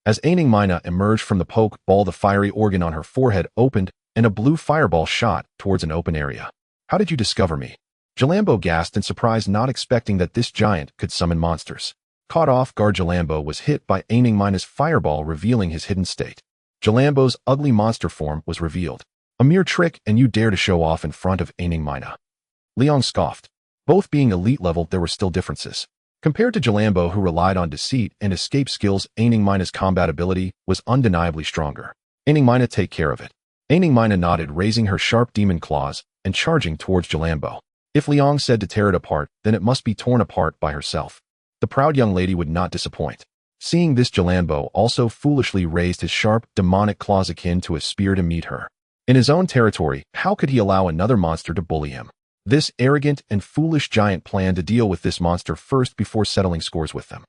As Aining Mina emerged from the pokeball, the fiery organ on her forehead opened, and a blue fireball shot towards an open area. How did you discover me? Jalambo gasped in surprise, not expecting that this giant could summon monsters. Caught off guard, Jalambo was hit by Aining Mina's fireball, revealing his hidden state. Jalambo's ugly monster form was revealed. A mere trick, and you dare to show off in front of Aining Mina. Leong scoffed. Both being elite level, there were still differences. Compared to Jalambo, who relied on deceit and escape skills, Aining Mina's combat ability was undeniably stronger. Aining Mina, take care of it. Aining Mina nodded, raising her sharp demon claws and charging towards Jalambo. If Leong said to tear it apart, then it must be torn apart by herself. The proud young lady would not disappoint. Seeing this, Jalambo also foolishly raised his sharp, demonic claws akin to a spear to meet her. In his own territory, how could he allow another monster to bully him? This arrogant and foolish giant planned to deal with this monster first before settling scores with them.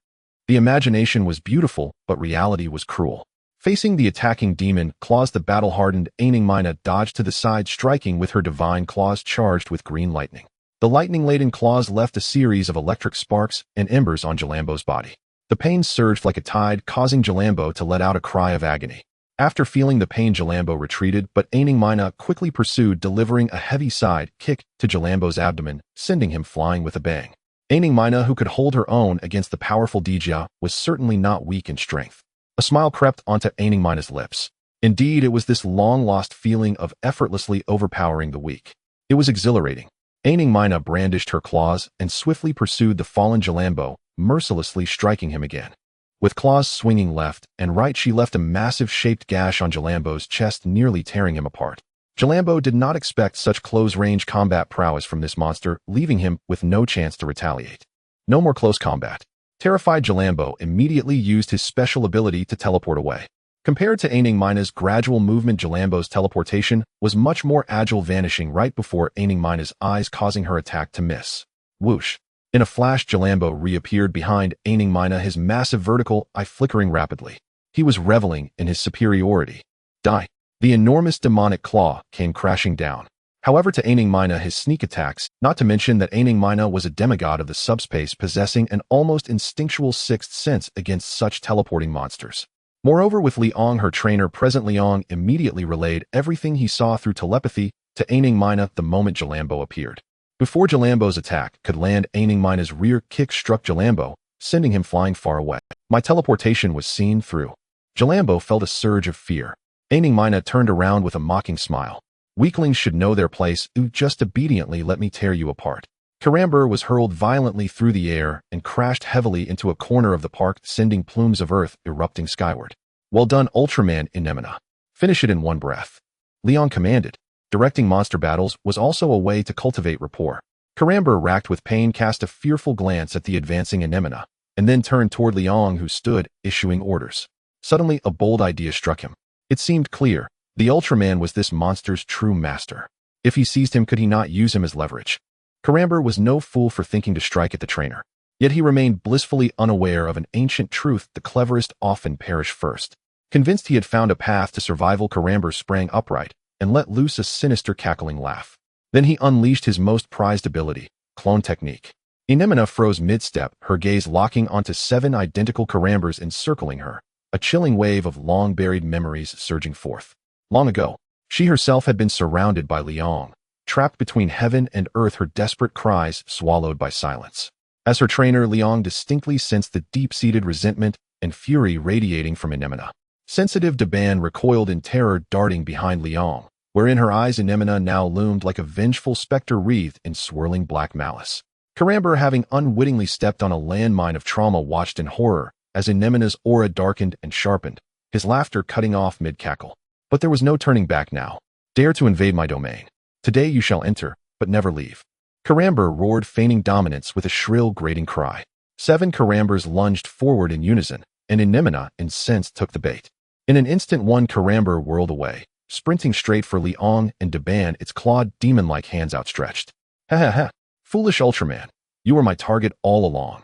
The imagination was beautiful, but reality was cruel. Facing the attacking demon claws, the battle-hardened Ainingmina dodged to the side, striking with her divine claws charged with green lightning. The lightning-laden claws left a series of electric sparks and embers on Jalambo's body. The pain surged like a tide, causing Jalambo to let out a cry of agony. After feeling the pain, Jalambo retreated, but Ainingmina quickly pursued, delivering a heavy side kick to Jalambo's abdomen, sending him flying with a bang. Ainingmina, who could hold her own against the powerful Dija, was certainly not weak in strength. A smile crept onto Ainingmina's lips. Indeed, it was this long-lost feeling of effortlessly overpowering the weak. It was exhilarating. Ainingmina brandished her claws and swiftly pursued the fallen Jalambo, mercilessly striking him again. With claws swinging left and right, she left a massive-shaped gash on Jalambo's chest, nearly tearing him apart. Jalambo did not expect such close-range combat prowess from this monster, leaving him with no chance to retaliate. No more close combat. Terrified Jalambo immediately used his special ability to teleport away. Compared to Ainingmina's gradual movement, Jalambo's teleportation was much more agile, vanishing right before Ainingmina's eyes, causing her attack to miss. Whoosh! In a flash, Jalambo reappeared behind Ainingmina, his massive vertical eye flickering rapidly. He was reveling in his superiority. Die! The enormous demonic claw came crashing down. However, to Ainingmina, his sneak attacks, not to mention that Ainingmina was a demigod of the subspace, possessing an almost instinctual sixth sense against such teleporting monsters. Moreover, with Liang, her trainer present, Liang immediately relayed everything he saw through telepathy to Ainingmina the moment Jalambo appeared. Before Jalambo's attack could land, Ainingmina's rear kick struck Jalambo, sending him flying far away. My teleportation was seen through. Jalambo felt a surge of fear. Ainingmina turned around with a mocking smile. Weaklings should know their place. Just obediently let me tear you apart. Karamber was hurled violently through the air and crashed heavily into a corner of the park, sending plumes of earth erupting skyward. Well done, Ultraman Inemina. Finish it in one breath. Leon commanded. Directing monster battles was also a way to cultivate rapport. Karamber, racked with pain, cast a fearful glance at the advancing Anemona, and then turned toward Liang, who stood, issuing orders. Suddenly, a bold idea struck him. It seemed clear. The Ultraman was this monster's true master. If he seized him, could he not use him as leverage? Karamber was no fool for thinking to strike at the trainer. Yet he remained blissfully unaware of an ancient truth: the cleverest often perish first. Convinced he had found a path to survival, Karamber sprang upright and let loose a sinister cackling laugh. Then he unleashed his most prized ability, clone technique. Inemina froze mid-step, her gaze locking onto 7 identical Karambers encircling her, a chilling wave of long-buried memories surging forth. Long ago, she herself had been surrounded by Liang, trapped between heaven and earth, her desperate cries swallowed by silence. As her trainer, Liang distinctly sensed the deep-seated resentment and fury radiating from Inemina. Sensitive Daban recoiled in terror, darting behind Liang, where in her eyes Inemina now loomed like a vengeful specter wreathed in swirling black malice. Karamber, having unwittingly stepped on a landmine of trauma, watched in horror as Inemina's aura darkened and sharpened, his laughter cutting off mid-cackle. But there was no turning back now. Dare to invade my domain. Today you shall enter, but never leave. Karamber roared, feigning dominance with a shrill, grating cry. 7 Karambers lunged forward in unison, and Inemina, incensed, took the bait. In an instant, one Karamber whirled away, sprinting straight for Liang and Daban, its clawed, demon-like hands outstretched. Ha ha ha! Foolish Ultraman, you were my target all along.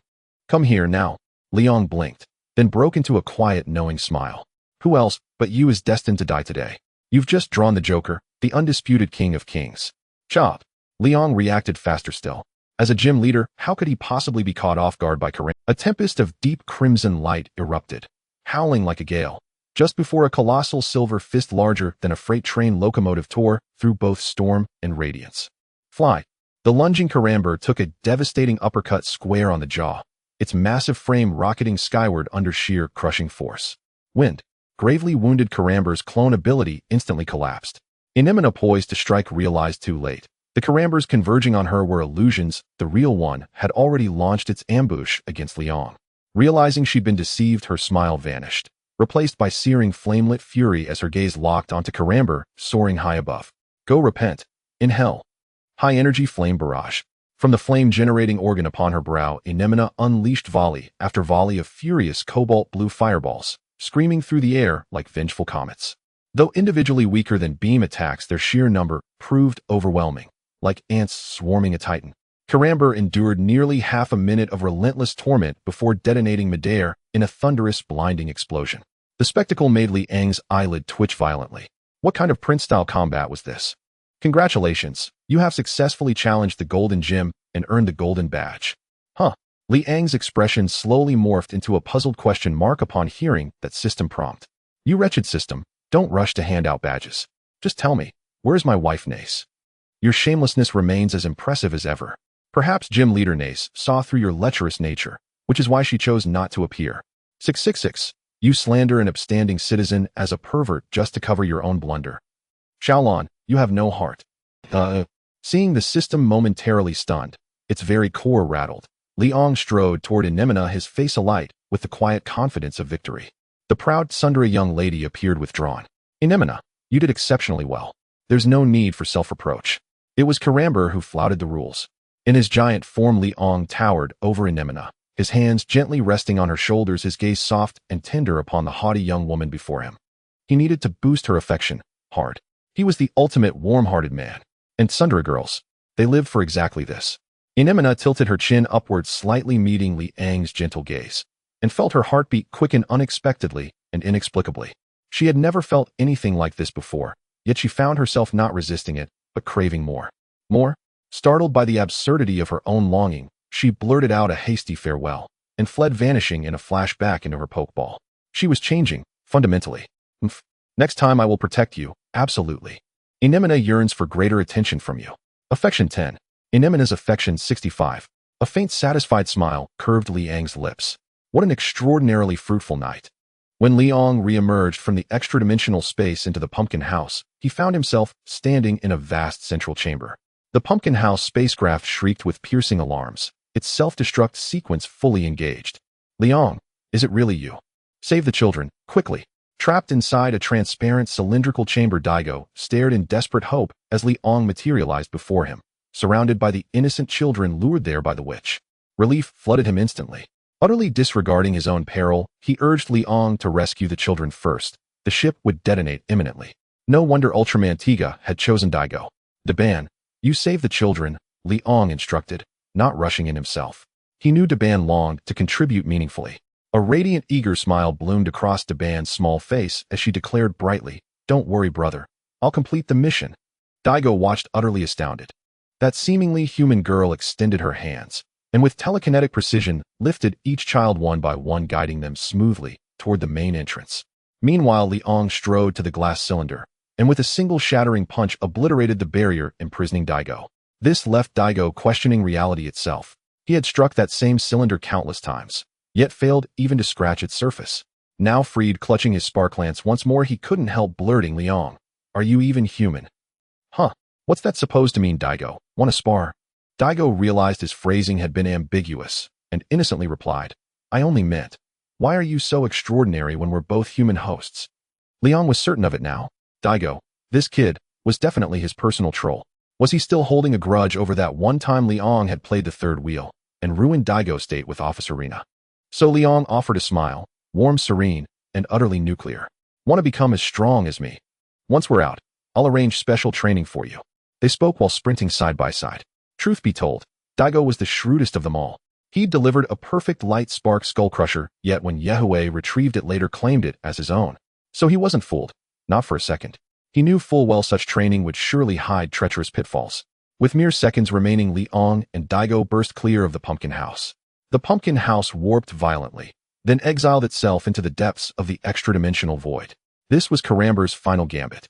Come here now. Liang blinked, then broke into a quiet, knowing smile. Who else but you is destined to die today? You've just drawn the Joker, the undisputed king of kings. Chop! Liang reacted faster still. As a gym leader, how could he possibly be caught off guard by Karamber? A tempest of deep crimson light erupted, howling like a gale, just before a colossal silver fist larger than a freight train locomotive tore through both storm and radiance. Fly! The lunging Karamber took a devastating uppercut square on the jaw, its massive frame rocketing skyward under sheer crushing force. Wind! Gravely wounded Karamber's clone ability instantly collapsed. Inemina, poised to strike, realized too late. The Karambers converging on her were illusions. The real one had already launched its ambush against Liang. Realizing she'd been deceived, her smile vanished, replaced by searing flamelit fury as her gaze locked onto Karamber, soaring high above. Go repent. In hell. High-energy flame barrage. From the flame-generating organ upon her brow, Inemina unleashed volley after volley of furious cobalt-blue fireballs, screaming through the air like vengeful comets. Though individually weaker than beam attacks, their sheer number proved overwhelming, like ants swarming a titan. Karamber endured nearly half a minute of relentless torment before detonating midair in a thunderous, blinding explosion. The spectacle made Li Ang's eyelid twitch violently. What kind of prince-style combat was this? Congratulations, you have successfully challenged the Golden Gym and earned the Golden Badge. Huh. Li Ang's expression slowly morphed into a puzzled question mark upon hearing that system prompt. You wretched system, don't rush to hand out badges. Just tell me, where's my wife Nace? Your shamelessness remains as impressive as ever. Perhaps gym leader Nace saw through your lecherous nature, which is why she chose not to appear. 666. You slander an upstanding citizen as a pervert just to cover your own blunder. Xiaolon, you have no heart. Seeing the system momentarily stunned, its very core rattled, Liang strode toward Anemona, his face alight with the quiet confidence of victory. The proud Sundara young lady appeared withdrawn. Anemona, you did exceptionally well. There's no need for self-reproach. It was Karamber who flouted the rules. In his giant form, Liang towered over Anemona, his hands gently resting on her shoulders, his gaze soft and tender upon the haughty young woman before him. He needed to boost her affection hard. He was the ultimate warm-hearted man. And Sundara girls, they lived for exactly this. Anemona tilted her chin upwards, slightly meeting Liang's gentle gaze, and felt her heartbeat quicken unexpectedly and inexplicably. She had never felt anything like this before, yet she found herself not resisting it, but craving more. More? Startled by the absurdity of her own longing, she blurted out a hasty farewell, and fled, vanishing in a flash back into her pokeball. She was changing, fundamentally. Next time I will protect you, absolutely. Anemona yearns for greater attention from you. Affection 10. Anemona's affection 65. A faint satisfied smile curved Liang's lips. What an extraordinarily fruitful night. When Liang re-emerged from the extra-dimensional space into the pumpkin house, he found himself standing in a vast central chamber. The pumpkin house spacecraft shrieked with piercing alarms, its self-destruct sequence fully engaged. Liang, is it really you? Save the children, quickly. Trapped inside a transparent cylindrical chamber, Daigo stared in desperate hope as Liang materialized before him, surrounded by the innocent children lured there by the witch. Relief flooded him instantly. Utterly disregarding his own peril, he urged Liang to rescue the children first. The ship would detonate imminently. No wonder Ultraman Tiga had chosen Daigo. Daban, you save the children, Liang instructed, not rushing in himself. He knew Daban longed to contribute meaningfully. A radiant, eager smile bloomed across Daban's small face as she declared brightly, "Don't worry, brother. I'll complete the mission." Daigo watched, utterly astounded. That seemingly human girl extended her hands, and with telekinetic precision, lifted each child one by one, guiding them smoothly toward the main entrance. Meanwhile, Liang strode to the glass cylinder, and with a single shattering punch obliterated the barrier imprisoning Daigo. This left Daigo questioning reality itself. He had struck that same cylinder countless times, yet failed even to scratch its surface. Now freed, clutching his spark lance once more, he couldn't help blurting, "Liang, are you even human?" Huh, what's that supposed to mean, Daigo? Want to spar? Daigo realized his phrasing had been ambiguous, and innocently replied, "I only meant, why are you so extraordinary when we're both human hosts?" Liang was certain of it now. Daigo, this kid, was definitely his personal troll. Was he still holding a grudge over that one time Liang had played the third wheel and ruined Daigo's date with Officer Rina? So Liang offered a smile, warm, serene, and utterly nuclear. "Want to become as strong as me? Once we're out, I'll arrange special training for you." They spoke while sprinting side by side. Truth be told, Daigo was the shrewdest of them all. He'd delivered a perfect light spark skull crusher, yet when Yehue retrieved it later, claimed it as his own. So he wasn't fooled, not for a second. He knew full well such training would surely hide treacherous pitfalls. With mere seconds remaining, Liang and Daigo burst clear of the pumpkin house. The pumpkin house warped violently, then exiled itself into the depths of the extra-dimensional void. This was Karamber's final gambit.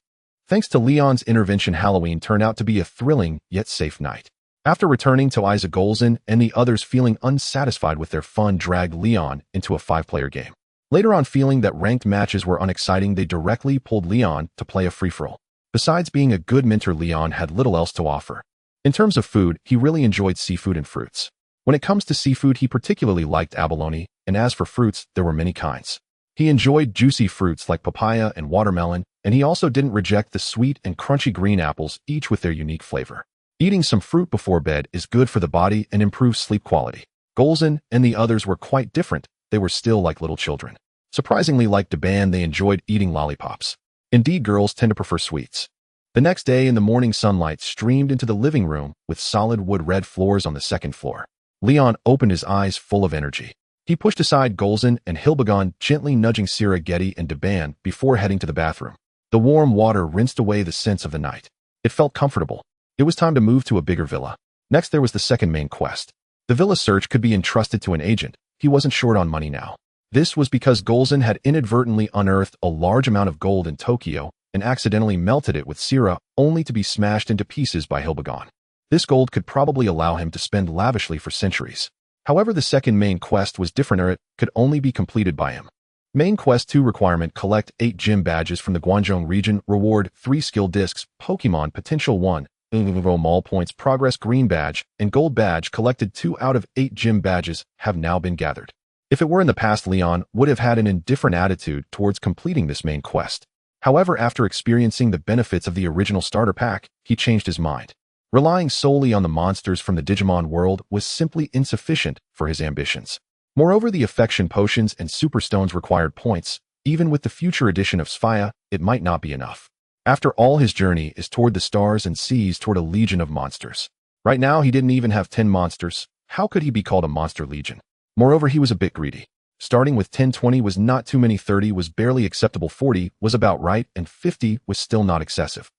Thanks to Leon's intervention, Halloween turned out to be a thrilling yet safe night. After returning to Isa, Golza and the others feeling unsatisfied with their fun dragged Leon into a 5-player game. Later on, feeling that ranked matches were unexciting, they directly pulled Leon to play a free-for-all. Besides being a good mentor, Leon had little else to offer. In terms of food, he really enjoyed seafood and fruits. When it comes to seafood, he particularly liked abalone, and as for fruits, there were many kinds. He enjoyed juicy fruits like papaya and watermelon, and he also didn't reject the sweet and crunchy green apples, each with their unique flavor. Eating some fruit before bed is good for the body and improves sleep quality. Golza and the others were quite different. They were still like little children. Surprisingly, like Daban, they enjoyed eating lollipops. Indeed, girls tend to prefer sweets. The next day, in the morning, sunlight streamed into the living room with solid wood red floors on the second floor. Leon opened his eyes full of energy. He pushed aside Golzan and Hilbegon, gently nudging Sira, Getty, and Deban before heading to the bathroom. The warm water rinsed away the sense of the night. It felt comfortable. It was time to move to a bigger villa. Next, there was the second main quest. The villa search could be entrusted to an agent. He wasn't short on money now. This was because Golzan had inadvertently unearthed a large amount of gold in Tokyo and accidentally melted it with Sira, only to be smashed into pieces by Hilbegon. This gold could probably allow him to spend lavishly for centuries. However, the second main quest was different, or it could only be completed by him. Main Quest 2 requirement: collect 8 gym badges from the Guangzhou region, reward 3 skill discs, Pokemon Potential 1, Mall Points Progress Green Badge, and Gold Badge. Collected 2 out of 8 gym badges have now been gathered. If it were in the past, Leon would have had an indifferent attitude towards completing this main quest. However, after experiencing the benefits of the original starter pack, he changed his mind. Relying solely on the monsters from the Digimon world was simply insufficient for his ambitions. Moreover, the affection potions and superstones required points. Even with the future edition of Sphia, it might not be enough. After all, his journey is toward the stars and seas, toward a legion of monsters. Right now, he didn't even have 10 monsters. How could he be called a monster legion? Moreover, he was a bit greedy. Starting with 10-20 was not too many, 30 was barely acceptable, 40 was about right, and 50 was still not excessive.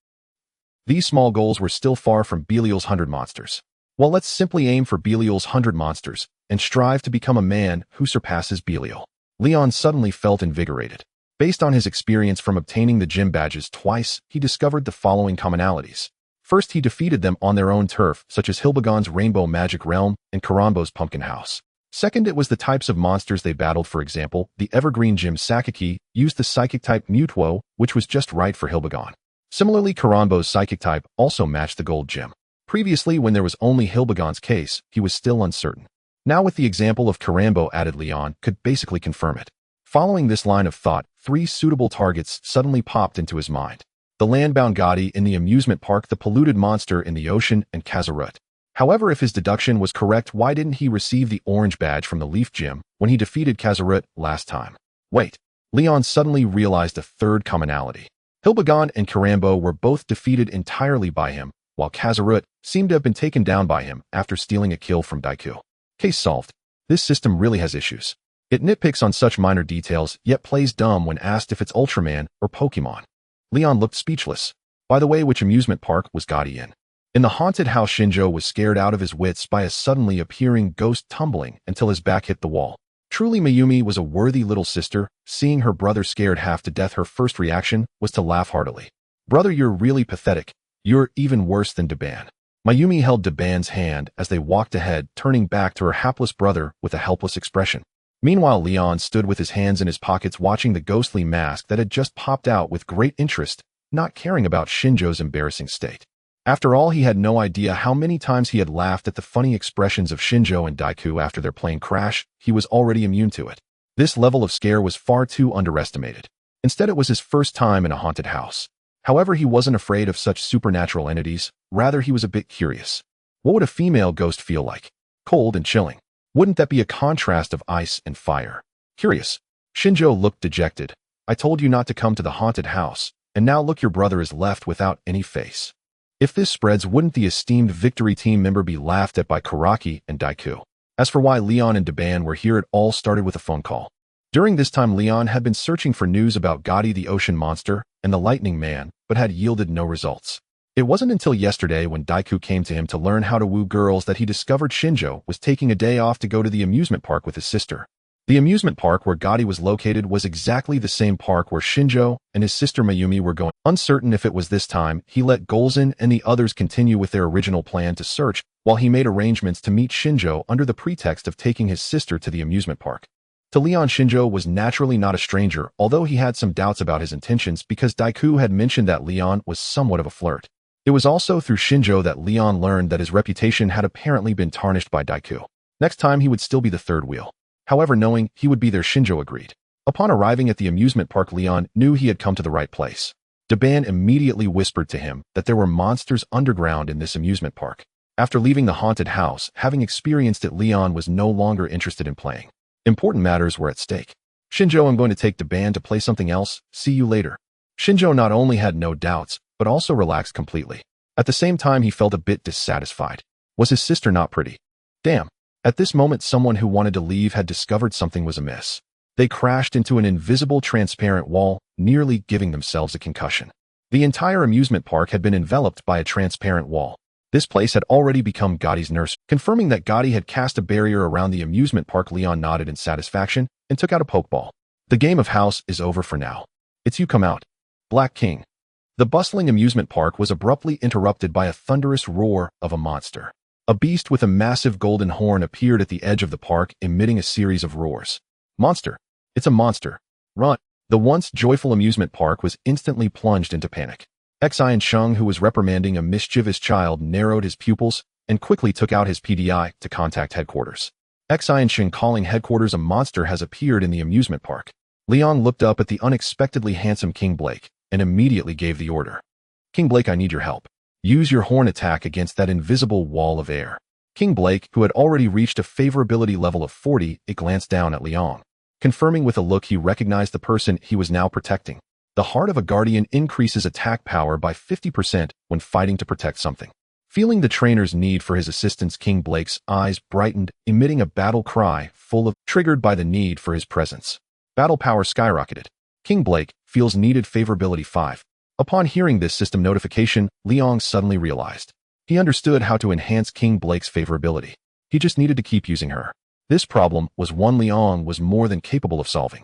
These small goals were still far from Belial's 100 monsters. Well, let's simply aim for Belial's 100 monsters and strive to become a man who surpasses Belial. Leon suddenly felt invigorated. Based on his experience from obtaining the gym badges twice, he discovered the following commonalities. First, he defeated them on their own turf, such as Hilbegon's Rainbow Magic Realm and Karambo's Pumpkin House. Second, it was the types of monsters they battled. For example, the Evergreen Gym Sakaki used the Psychic type Mutuo, which was just right for Hilbegon. Similarly, Karambo's Psychic type also matched the Gold Gym. Previously, when there was only Hilbegon's case, he was still uncertain. Now, with the example of Karambo added, Leon could basically confirm it. Following this line of thought, 3 suitable targets suddenly popped into his mind. The landbound Gotti in the amusement park, the polluted monster in the ocean, and Kazarut. However, if his deduction was correct, why didn't he receive the orange badge from the Leaf Gym when he defeated Kazarut last time? Wait, Leon suddenly realized a third commonality. Hilbegon and Karambo were both defeated entirely by him, while Kazarut seemed to have been taken down by him after stealing a kill from Daiku. Case solved. This system really has issues. It nitpicks on such minor details, yet plays dumb when asked if it's Ultraman or Pokemon. Leon looked speechless. By the way, which amusement park was Gotti in? In the haunted house, Shinjo was scared out of his wits by a suddenly appearing ghost tumbling until his back hit the wall. Truly, Mayumi was a worthy little sister. Seeing her brother scared half to death, her first reaction was to laugh heartily. Brother, you're really pathetic. You're even worse than Deban. Mayumi held Deban's hand as they walked ahead, turning back to her hapless brother with a helpless expression. Meanwhile, Leon stood with his hands in his pockets, watching the ghostly mask that had just popped out with great interest, not caring about Shinjo's embarrassing state. After all, he had no idea how many times he had laughed at the funny expressions of Shinjo and Daiku after their plane crash. He was already immune to it. This level of scare was far too underestimated. Instead, it was his first time in a haunted house. However, he wasn't afraid of such supernatural entities. Rather, he was a bit curious. What would a female ghost feel like? Cold and chilling. Wouldn't that be a contrast of ice and fire? Curious. Shinjo looked dejected. I told you not to come to the haunted house, and now look, your brother is left without any face. If this spreads, wouldn't the esteemed Victory Team member be laughed at by Karaki and Daiku? As for why Leon and Deban were here, it all started with a phone call. During this time, Leon had been searching for news about Gotti the Ocean Monster and the Lightning Man, but had yielded no results. It wasn't until yesterday, when Daiku came to him to learn how to woo girls, that he discovered Shinjo was taking a day off to go to the amusement park with his sister. The amusement park where Gotti was located was exactly the same park where Shinjo and his sister Mayumi were going. Uncertain if it was this time, he let Golzan and the others continue with their original plan to search, while he made arrangements to meet Shinjo under the pretext of taking his sister to the amusement park. To Leon, Shinjo was naturally not a stranger, although he had some doubts about his intentions because Daiku had mentioned that Leon was somewhat of a flirt. It was also through Shinjo that Leon learned that his reputation had apparently been tarnished by Daiku. Next time, he would still be the third wheel. However, knowing he would be there, Shinjo agreed. Upon arriving at the amusement park, Leon knew he had come to the right place. Deban immediately whispered to him that there were monsters underground in this amusement park. After leaving the haunted house, having experienced it, Leon was no longer interested in playing. Important matters were at stake. Shinjo, I'm going to take Deban to play something else. See you later. Shinjo not only had no doubts, but also relaxed completely. At the same time, he felt a bit dissatisfied. Was his sister not pretty? Damn. At this moment, someone who wanted to leave had discovered something was amiss. They crashed into an invisible transparent wall, nearly giving themselves a concussion. The entire amusement park had been enveloped by a transparent wall. This place had already become Gotti's nurse, confirming that Gotti had cast a barrier around the amusement park. Leon nodded in satisfaction and took out a pokeball. The game of house is over for now. It's you come out. Black King. The bustling amusement park was abruptly interrupted by a thunderous roar of a monster. A beast with a massive golden horn appeared at the edge of the park, emitting a series of roars. Monster. It's a monster. Run. The once joyful amusement park was instantly plunged into panic. Xian Sheng, who was reprimanding a mischievous child, narrowed his pupils and quickly took out his PDI to contact headquarters. Xian Sheng calling headquarters, a monster has appeared in the amusement park. Leon looked up at the unexpectedly handsome King Blake and immediately gave the order. King Blake, I need your help. Use your horn attack against that invisible wall of air. King Blake, who had already reached a favorability level of 40, glanced down at Leon. Confirming with a look he recognized the person he was now protecting. The heart of a guardian increases attack power by 50% when fighting to protect something. Feeling the trainer's need for his assistance, King Blake's eyes brightened, emitting a battle cry triggered by the need for his presence. Battle power skyrocketed. King Blake feels needed favorability 5. Upon hearing this system notification, Leon suddenly realized. He understood how to enhance King Blake's favorability. He just needed to keep using her. This problem was one Leon was more than capable of solving.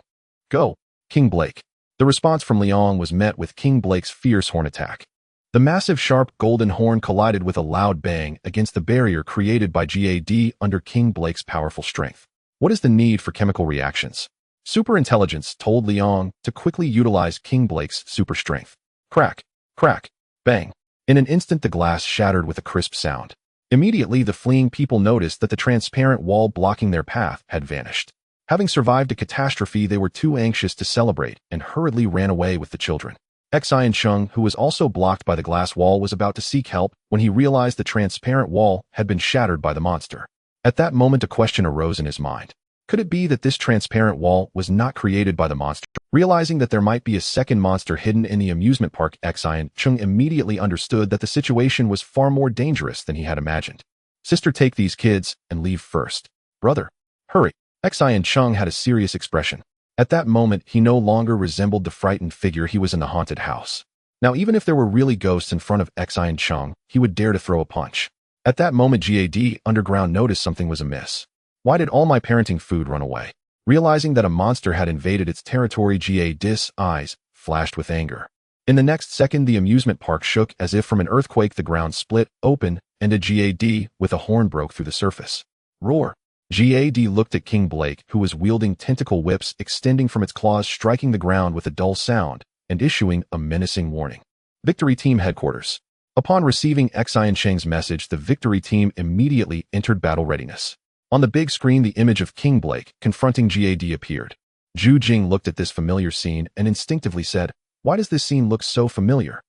Go, King Blake. The response from Leon was met with King Blake's fierce horn attack. The massive sharp golden horn collided with a loud bang against the barrier created by GAD under King Blake's powerful strength. What is the need for chemical reactions? Super intelligence told Leon to quickly utilize King Blake's super strength. Crack, crack, bang. In an instant, the glass shattered with a crisp sound. Immediately, the fleeing people noticed that the transparent wall blocking their path had vanished. Having survived a catastrophe, they were too anxious to celebrate and hurriedly ran away with the children. Xian Sheng, who was also blocked by the glass wall, was about to seek help when he realized the transparent wall had been shattered by the monster. At that moment, a question arose in his mind. Could it be that this transparent wall was not created by the monster? Realizing that there might be a second monster hidden in the amusement park, Xian Sheng immediately understood that the situation was far more dangerous than he had imagined. Sister, take these kids and leave first. Brother, hurry. Xian Sheng had a serious expression. At that moment, he no longer resembled the frightened figure he was in the haunted house. Now, even if there were really ghosts in front of Xian Sheng, he would dare to throw a punch. At that moment, GAD Underground noticed something was amiss. Why did all my parenting food run away? Realizing that a monster had invaded its territory, GAD's eyes flashed with anger. In the next second, the amusement park shook as if from an earthquake. The ground split open, and a GAD with a horn broke through the surface. Roar! GAD looked at King Blake, who was wielding tentacle whips extending from its claws, striking the ground with a dull sound and issuing a menacing warning. Victory Team Headquarters. Upon receiving Xian Sheng's message, the Victory Team immediately entered battle readiness. On the big screen, the image of King Blake confronting GAD appeared. Zhu Jing looked at this familiar scene and instinctively said, "Why does this scene look so familiar?"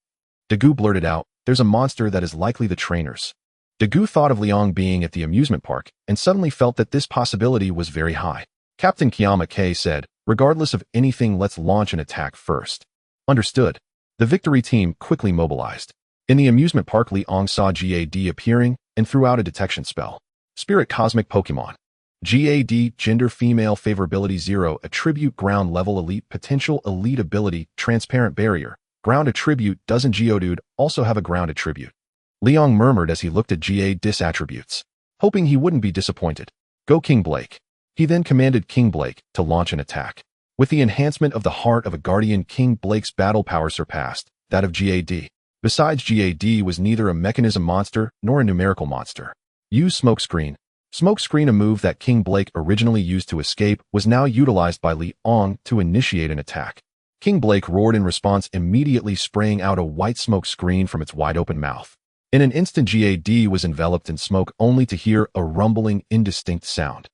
Dagu blurted out, "There's a monster that is likely the trainers." Dagu thought of Liang being at the amusement park and suddenly felt that this possibility was very high. Captain Kiyama K said, "Regardless of anything, let's launch an attack first." Understood. The Victory Team quickly mobilized. In the amusement park, Liang saw GAD appearing and threw out a detection spell. Spirit Cosmic Pokemon. GAD Gender Female Favorability 0 Attribute Ground Level Elite Potential Elite Ability Transparent Barrier Ground Attribute. Doesn't Geodude also have a ground attribute? Leon murmured as he looked at GAD's attributes, hoping he wouldn't be disappointed. Go King Blake. He then commanded King Blake to launch an attack. With the enhancement of the heart of a guardian, King Blake's battle power surpassed that of GAD. Besides, GAD was neither a mechanism monster nor a numerical monster. Use Smokescreen. Smokescreen, a move that King Blake originally used to escape, was now utilized by Liang to initiate an attack. King Blake roared in response, immediately spraying out a white smoke screen from its wide-open mouth. In an instant, GAD was enveloped in smoke, only to hear a rumbling, indistinct sound.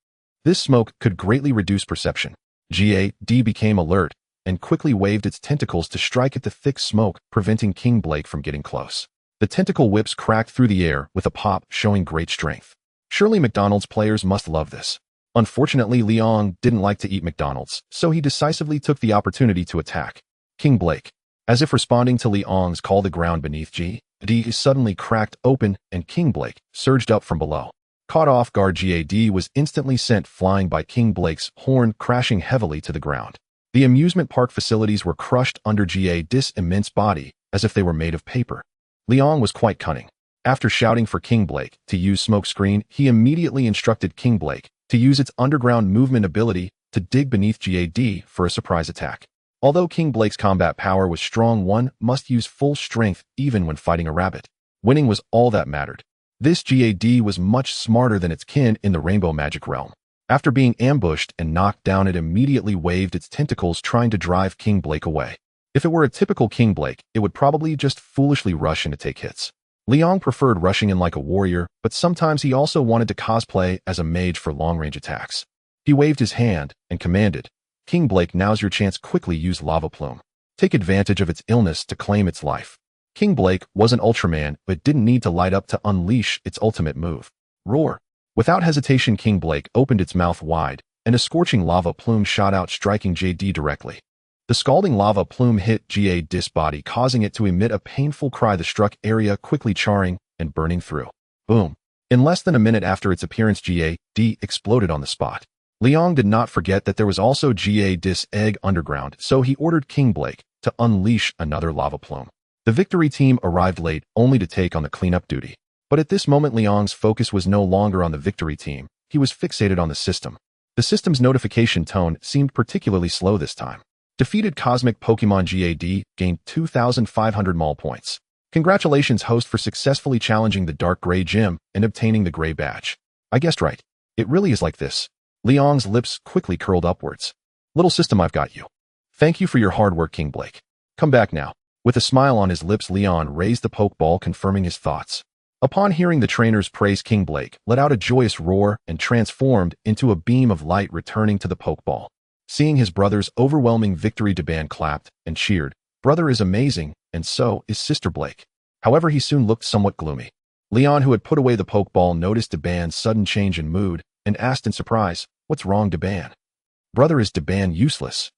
This smoke could greatly reduce perception. GAD became alert and quickly waved its tentacles to strike at the thick smoke, preventing King Blake from getting close. The tentacle whips cracked through the air with a pop, showing great strength. Surely McDonald's players must love this. Unfortunately, Leon didn't like to eat McDonald's, so he decisively took the opportunity to attack. King Blake. As if responding to Leon's call, the ground beneath GAD suddenly cracked open and King Blake surged up from below. Caught off guard, GAD was instantly sent flying by King Blake's horn, crashing heavily to the ground. The amusement park facilities were crushed under GAD's immense body, as if they were made of paper. Leon was quite cunning. After shouting for King Blake to use smokescreen, he immediately instructed King Blake to use its underground movement ability to dig beneath GAD for a surprise attack. Although King Blake's combat power was strong, one must use full strength even when fighting a rabbit. Winning was all that mattered. This GAD was much smarter than its kin in the Rainbow Magic realm. After being ambushed and knocked down, it immediately waved its tentacles trying to drive King Blake away. If it were a typical King Blake, it would probably just foolishly rush in to take hits. Leon preferred rushing in like a warrior, but sometimes he also wanted to cosplay as a mage for long-range attacks. He waved his hand and commanded, "King Blake, now's your chance. Quickly use Lava Plume. Take advantage of its illness to claim its life." King Blake was an Ultraman, but didn't need to light up to unleash its ultimate move. Roar! Without hesitation, King Blake opened its mouth wide, and a scorching lava plume shot out, striking JD directly. The scalding lava plume hit GAD's body, causing it to emit a painful cry. The struck area quickly charring and burning through. Boom! In less than a minute after its appearance, GAD exploded on the spot. Leon did not forget that there was also GAD's egg underground, so he ordered King Blake to unleash another lava plume. The victory team arrived late, only to take on the cleanup duty. But at this moment, Leon's focus was no longer on the victory team. He was fixated on the system. The system's notification tone seemed particularly slow this time. Defeated Cosmic Pokemon, GAD gained 2,500 mall points. Congratulations, host, for successfully challenging the Dark Gray Gym and obtaining the Gray Badge. I guessed right. It really is like this. Leon's lips quickly curled upwards. Little system, I've got you. Thank you for your hard work, King Blake. Come back now. With a smile on his lips, Leon raised the Pokeball, confirming his thoughts. Upon hearing the trainer's praise, King Blake let out a joyous roar and transformed into a beam of light, returning to the Pokeball. Seeing his brother's overwhelming victory, Daban clapped and cheered. Brother is amazing, and so is Sister Blake. However, he soon looked somewhat gloomy. Leon, who had put away the Pokeball, noticed Daban's sudden change in mood and asked in surprise, "What's wrong, Daban? Brother, is Daban useless?"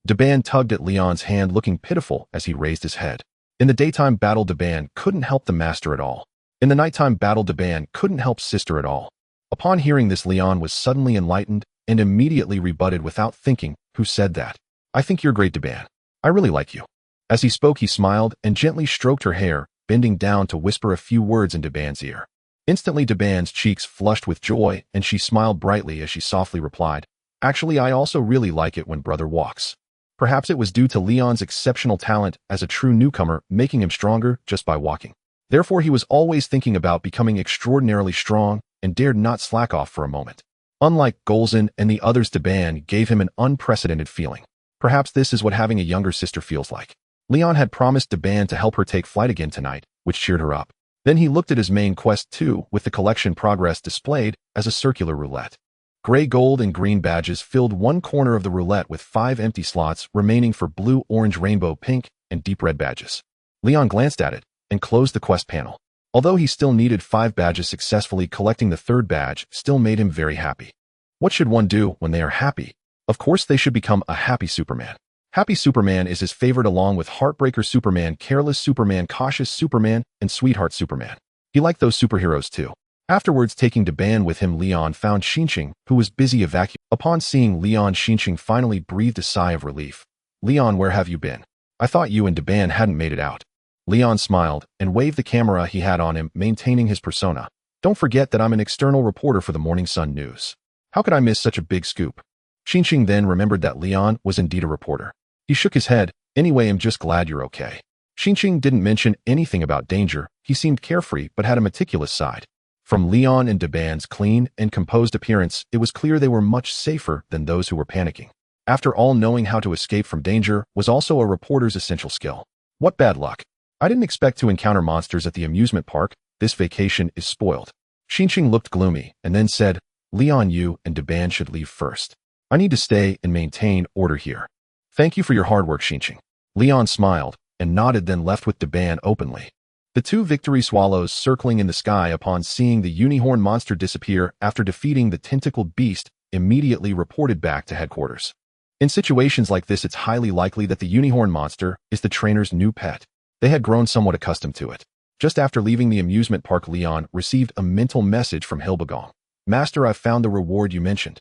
Daban tugged at Leon's hand, looking pitiful as he raised his head. In the daytime battle, Daban couldn't help the master at all. In the nighttime battle, Daban couldn't help Sister at all. Upon hearing this, Leon was suddenly enlightened and immediately rebutted without thinking, "Who said that? I think you're great, Daban. I really like you." As he spoke, he smiled and gently stroked her hair, bending down to whisper a few words in Daban's ear. Instantly, Daban's cheeks flushed with joy, and she smiled brightly as she softly replied, "Actually, I also really like it when brother walks." Perhaps it was due to Leon's exceptional talent as a true newcomer, making him stronger just by walking. Therefore, he was always thinking about becoming extraordinarily strong and dared not slack off for a moment. Unlike Golza and the others, Daban gave him an unprecedented feeling. Perhaps this is what having a younger sister feels like. Leon had promised Daban to help her take flight again tonight, which cheered her up. Then he looked at his main quest too, with the collection progress displayed as a circular roulette. Gray, gold, and green badges filled one corner of the roulette, with 5 empty slots remaining for blue, orange, rainbow, pink, and deep red badges. Leon glanced at it and closed the quest panel. Although he still needed 5 badges, successfully collecting the 3rd badge still made him very happy. What should one do when they are happy? Of course, they should become a happy Superman. Happy Superman is his favorite, along with Heartbreaker Superman, Careless Superman, Cautious Superman, and Sweetheart Superman. He liked those superheroes too. Afterwards, taking Daban with him, Leon found Xinqing, who was busy evacuating. Upon seeing Leon, Xinqing finally breathed a sigh of relief. "Leon, where have you been? I thought you and Daban hadn't made it out." Leon smiled and waved the camera he had on him, maintaining his persona. "Don't forget that I'm an external reporter for the Morning Sun News. How could I miss such a big scoop?" Xinqing then remembered that Leon was indeed a reporter. He shook his head. "Anyway, I'm just glad you're okay." Xinqing didn't mention anything about danger. He seemed carefree but had a meticulous side. From Leon and Daban's clean and composed appearance, it was clear they were much safer than those who were panicking. After all, knowing how to escape from danger was also a reporter's essential skill. What bad luck. I didn't expect to encounter monsters at the amusement park. This vacation is spoiled. Xinqing looked gloomy and then said, "Leon, you and Daban should leave first. I need to stay and maintain order here." "Thank you for your hard work, Xinqing." Leon smiled and nodded, then left with Daban openly. The 2 victory swallows circling in the sky upon seeing the unicorn monster disappear after defeating the tentacled beast immediately reported back to headquarters. In situations like this, it's highly likely that the unicorn monster is the trainer's new pet. They had grown somewhat accustomed to it. Just after leaving the amusement park, Leon received a mental message from Hilbegong. Master, I've found the reward you mentioned.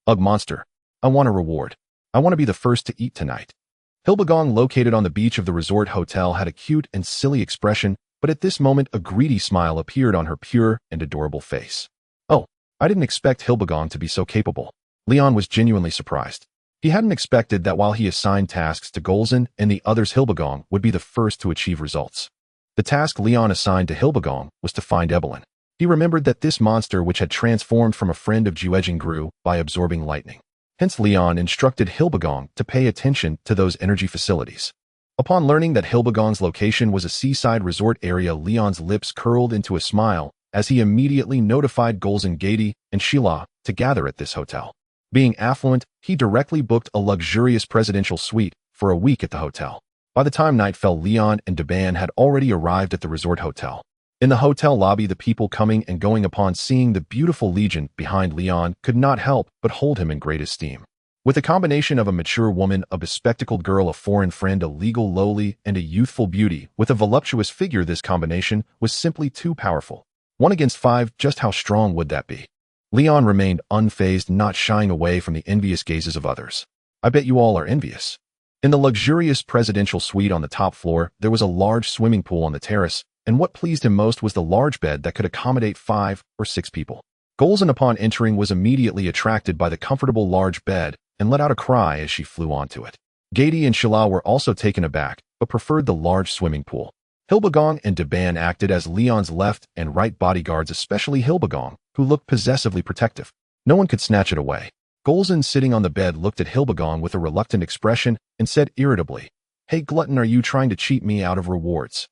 Ugh, monster. I want a reward. I want to be the first to eat tonight. Hilbegong, located on the beach of the resort hotel, had a cute and silly expression, but at this moment a greedy smile appeared on her pure and adorable face. Oh, I didn't expect Hilbegong to be so capable. Leon was genuinely surprised. He hadn't expected that while he assigned tasks to Golza and the others, Hilbegong would be the first to achieve results. The task Leon assigned to Hilbegong was to find Evelyn. He remembered that this monster which had transformed from a friend of Juejing grew by absorbing lightning. Hence Leon instructed Hilbegong to pay attention to those energy facilities. Upon learning that Hilbegong's location was a seaside resort area, Leon's lips curled into a smile as he immediately notified Golza, Gady, and Sheila to gather at this hotel. Being affluent, he directly booked a luxurious presidential suite for a week at the hotel. By the time night fell, Leon and Daban had already arrived at the resort hotel. In the hotel lobby, the people coming and going upon seeing the beautiful Legion behind Leon could not help but hold him in great esteem. With a combination of a mature woman, a bespectacled girl, a foreign friend, a legal lowly, and a youthful beauty with a voluptuous figure, this combination was simply too powerful. 1 against 5, just how strong would that be? Leon remained unfazed, not shying away from the envious gazes of others. I bet you all are envious. In the luxurious presidential suite on the top floor, there was a large swimming pool on the terrace, and what pleased him most was the large bed that could accommodate 5 or 6 people. Golza, upon entering, was immediately attracted by the comfortable large bed and let out a cry as she flew onto it. Gady and Sheila were also taken aback, but preferred the large swimming pool. Hilbegong and Daban acted as Leon's left and right bodyguards, especially Hilbegong, who looked possessively protective. No one could snatch it away. Golza, sitting on the bed, looked at Hilbegong with a reluctant expression and said irritably, "Hey glutton, are you trying to cheat me out of rewards?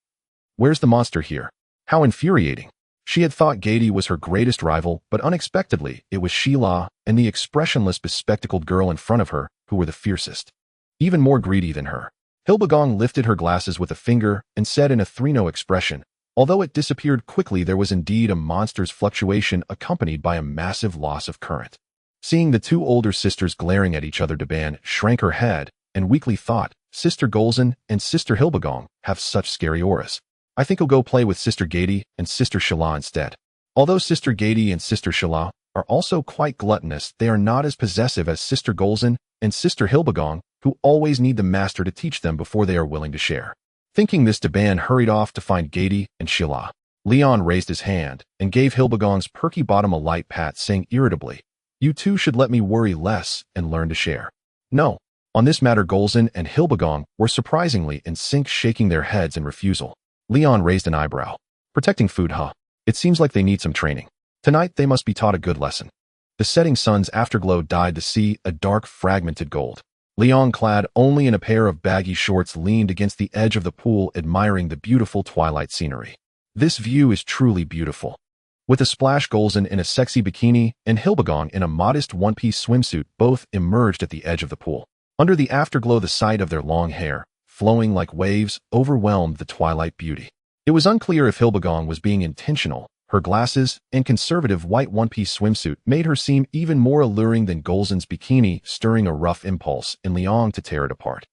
Where's the monster here?" How infuriating. She had thought Gady was her greatest rival, but unexpectedly it was Sheila and the expressionless bespectacled girl in front of her who were the fiercest. Even more greedy than her. Hilbegong lifted her glasses with a finger and said in a Thrino expression, although it disappeared quickly, there was indeed a monster's fluctuation accompanied by a massive loss of current. Seeing the two older sisters glaring at each other, Daban shrank her head and weakly thought, Sister Golza and Sister Hilbegong have such scary auras. I think I'll go play with Sister Gady and Sister Sheila instead. Although Sister Gady and Sister Sheila are also quite gluttonous, they are not as possessive as Sister Golza and Sister Hilbegong, who always need the master to teach them before they are willing to share. Thinking this, Daban hurried off to find Gady and Sheila. Leon raised his hand and gave Hilbegong's perky bottom a light pat, saying irritably, "You two should let me worry less and learn to share." No. On this matter, Golza and Hilbegong were surprisingly in sync, shaking their heads in refusal. Leon raised an eyebrow. Protecting food, huh? It seems like they need some training. Tonight they must be taught a good lesson. The setting sun's afterglow dyed the sea a dark fragmented gold. Leon, clad only in a pair of baggy shorts, leaned against the edge of the pool, admiring the beautiful twilight scenery. This view is truly beautiful. With a splash, Golza in a sexy bikini and Hilbegong in a modest one-piece swimsuit both emerged at the edge of the pool. Under the afterglow, the sight of their long hair, flowing like waves, overwhelmed the twilight beauty. It was unclear if Hilbegong was being intentional. Her glasses and conservative white one-piece swimsuit made her seem even more alluring than Golza's bikini, stirring a rough impulse in Leon to tear it apart.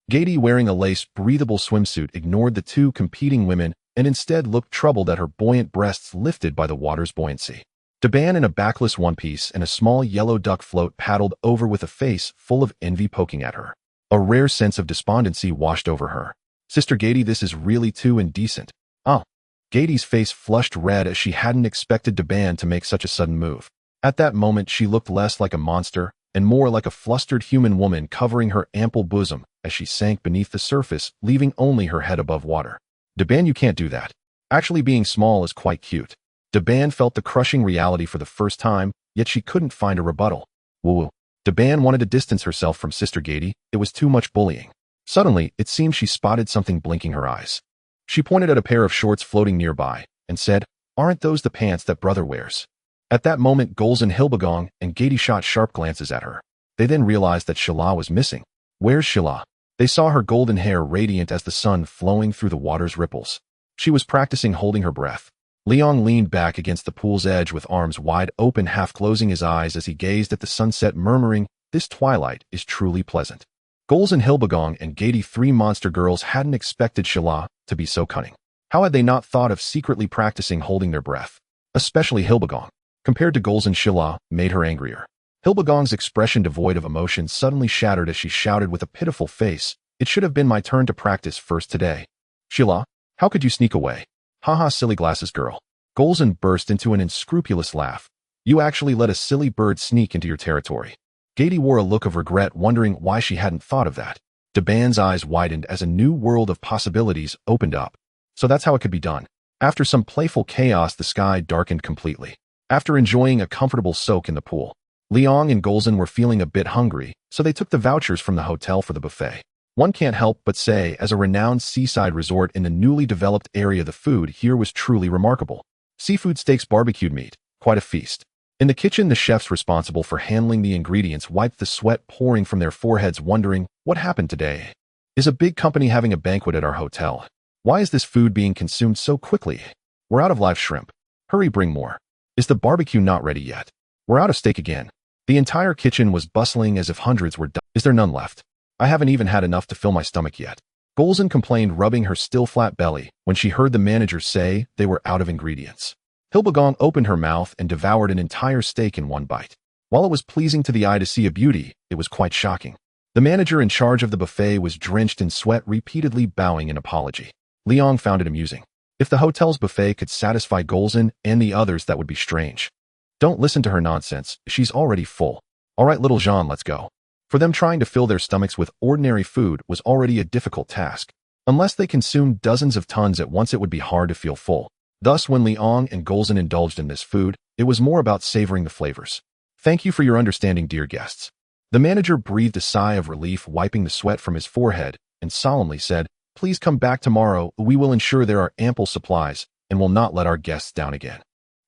Gady, wearing a lace, breathable swimsuit, ignored the two competing women and instead looked troubled at her buoyant breasts lifted by the water's buoyancy. Daban, in a backless one-piece and a small yellow duck float, paddled over with a face full of envy poking at her. A rare sense of despondency washed over her. Sister Gady, this is really too indecent. Ah. Gady's face flushed red as she hadn't expected Daban to make such a sudden move. At that moment, she looked less like a monster and more like a flustered human woman, covering her ample bosom as she sank beneath the surface, leaving only her head above water. Daban, you can't do that. Actually, being small is quite cute. Daban felt the crushing reality for the first time, yet she couldn't find a rebuttal. Woo-woo. Daban wanted to distance herself from Sister Gady. It was too much bullying. Suddenly, it seemed she spotted something blinking her eyes. She pointed at a pair of shorts floating nearby and said, "Aren't those the pants that brother wears?" At that moment, Golza, Hilbegong, and Gady shot sharp glances at her. They then realized that Sheila was missing. Where's Sheila? They saw her golden hair radiant as the sun flowing through the water's ripples. She was practicing holding her breath. Leon leaned back against the pool's edge with arms wide open, half closing his eyes as he gazed at the sunset, murmuring, "This twilight is truly pleasant." Golza, Hilbegong, and Gady, 3 monster girls, hadn't expected Sheila to be so cunning. How had they not thought of secretly practicing holding their breath? Especially Hilbegong. compared to Golza and Shilla, made her angrier. Hilbagong's expression devoid of emotion suddenly shattered as she shouted with a pitiful face, "It should have been my turn to practice first today. Shilla, how could you sneak away? Haha, silly glasses girl." Golza burst into an unscrupulous laugh. "You actually let a silly bird sneak into your territory." Gady wore a look of regret, wondering why she hadn't thought of that. Daban's eyes widened as a new world of possibilities opened up. So that's how it could be done. After some playful chaos, the sky darkened completely. After enjoying a comfortable soak in the pool, Liang and Golza were feeling a bit hungry, so they took the vouchers from the hotel for the buffet. One can't help but say, as a renowned seaside resort in the newly developed area, the food here was truly remarkable. Seafood steaks, barbecued meat, quite a feast. In the kitchen, the chefs responsible for handling the ingredients wiped the sweat pouring from their foreheads, wondering, what happened today? Is a big company having a banquet at our hotel? Why is this food being consumed so quickly? We're out of live shrimp. Hurry, bring more. Is the barbecue not ready yet? We're out of steak again. The entire kitchen was bustling as if hundreds were done. Is there none left? I haven't even had enough to fill my stomach yet. Golza complained, rubbing her still flat belly, when she heard the manager say they were out of ingredients. Hilbagong opened her mouth and devoured an entire steak in one bite. While it was pleasing to the eye to see a beauty, it was quite shocking. The manager in charge of the buffet was drenched in sweat, repeatedly bowing in apology. Liang found it amusing. If the hotel's buffet could satisfy Golza and the others, that would be strange. Don't listen to her nonsense, she's already full. All right, little Jean, let's go. For them, trying to fill their stomachs with ordinary food was already a difficult task. Unless they consumed dozens of tons at once, it would be hard to feel full. Thus, when Liang and Golza indulged in this food, it was more about savoring the flavors. Thank you for your understanding, dear guests. The manager breathed a sigh of relief, wiping the sweat from his forehead, and solemnly said, "Please come back tomorrow. We will ensure there are ample supplies and will not let our guests down again."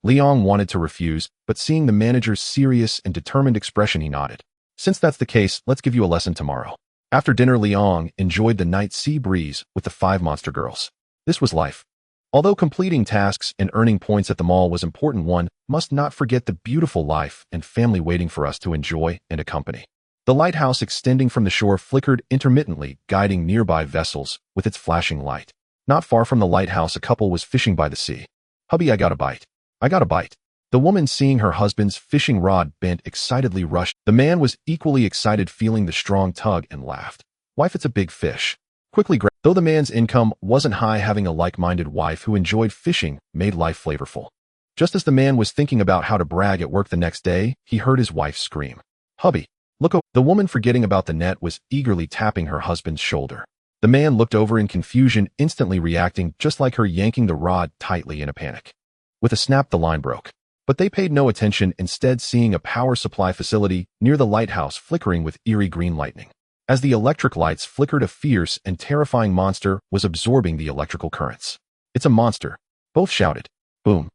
Liang wanted to refuse, but seeing the manager's serious and determined expression, he nodded. "Since that's the case, let's give you a lesson tomorrow." After dinner, Liang enjoyed the night sea breeze with the 5 monster girls. This was life. Although completing tasks and earning points at the mall was important, one must not forget the beautiful life and family waiting for us to enjoy and accompany. The lighthouse extending from the shore flickered intermittently, guiding nearby vessels with its flashing light. Not far from the lighthouse, a couple was fishing by the sea. "Hubby, I got a bite. I got a bite." The woman, seeing her husband's fishing rod bent, excitedly rushed. The man was equally excited, feeling the strong tug, and laughed. "Wife, it's a big fish." Quickly grabbed. Though the man's income wasn't high, having a like-minded wife who enjoyed fishing made life flavorful. Just as the man was thinking about how to brag at work the next day, he heard his wife scream, "Hubby, look!" The woman, forgetting about the net, was eagerly tapping her husband's shoulder. The man looked over in confusion, instantly reacting just like her, yanking the rod tightly in a panic. With a snap, the line broke. But they paid no attention, instead seeing a power supply facility near the lighthouse flickering with eerie green lightning. As the electric lights flickered, a fierce and terrifying monster was absorbing the electrical currents. "It's a monster!" both shouted. Boom!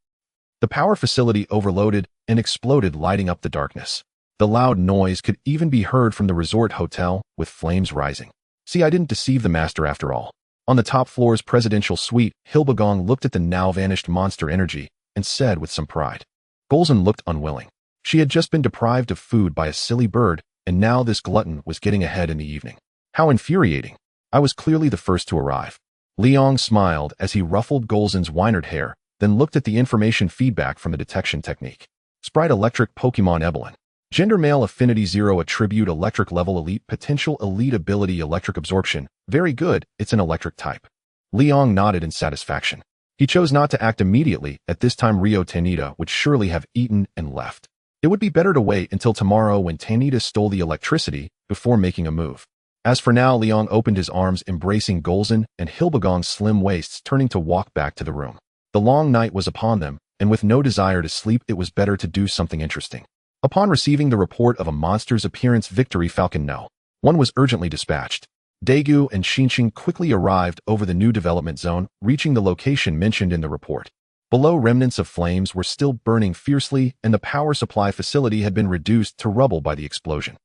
The power facility overloaded and exploded, lighting up the darkness. The loud noise could even be heard from the resort hotel, with flames rising. "See, I didn't deceive the master after all." On the top floor's presidential suite, Hilbagong looked at the now-vanished monster energy and said with some pride. Golza looked unwilling. She had just been deprived of food by a silly bird, and now this glutton was getting ahead in the evening. How infuriating! I was clearly the first to arrive. Liang smiled as he ruffled Golza's winered hair, then looked at the information feedback from the detection technique. Sprite electric, Pokemon Evelyn. Gender male, affinity 0, attribute electric, level elite, potential elite, ability electric absorption. Very good, it's an electric type. Liang nodded in satisfaction. He chose not to act immediately. At this time, Rio Tanita would surely have eaten and left. It would be better to wait until tomorrow, when Tanita stole the electricity, before making a move. As for now, Liang opened his arms, embracing Golza and Hilbagong's slim waists, turning to walk back to the room. The long night was upon them, and with no desire to sleep, it was better to do something interesting. Upon receiving the report of a monster's appearance, Victory Falcon No. 1 was urgently dispatched. Daegu and Xinxing quickly arrived over the new development zone, reaching the location mentioned in the report. Below, remnants of flames were still burning fiercely, and the power supply facility had been reduced to rubble by the explosion.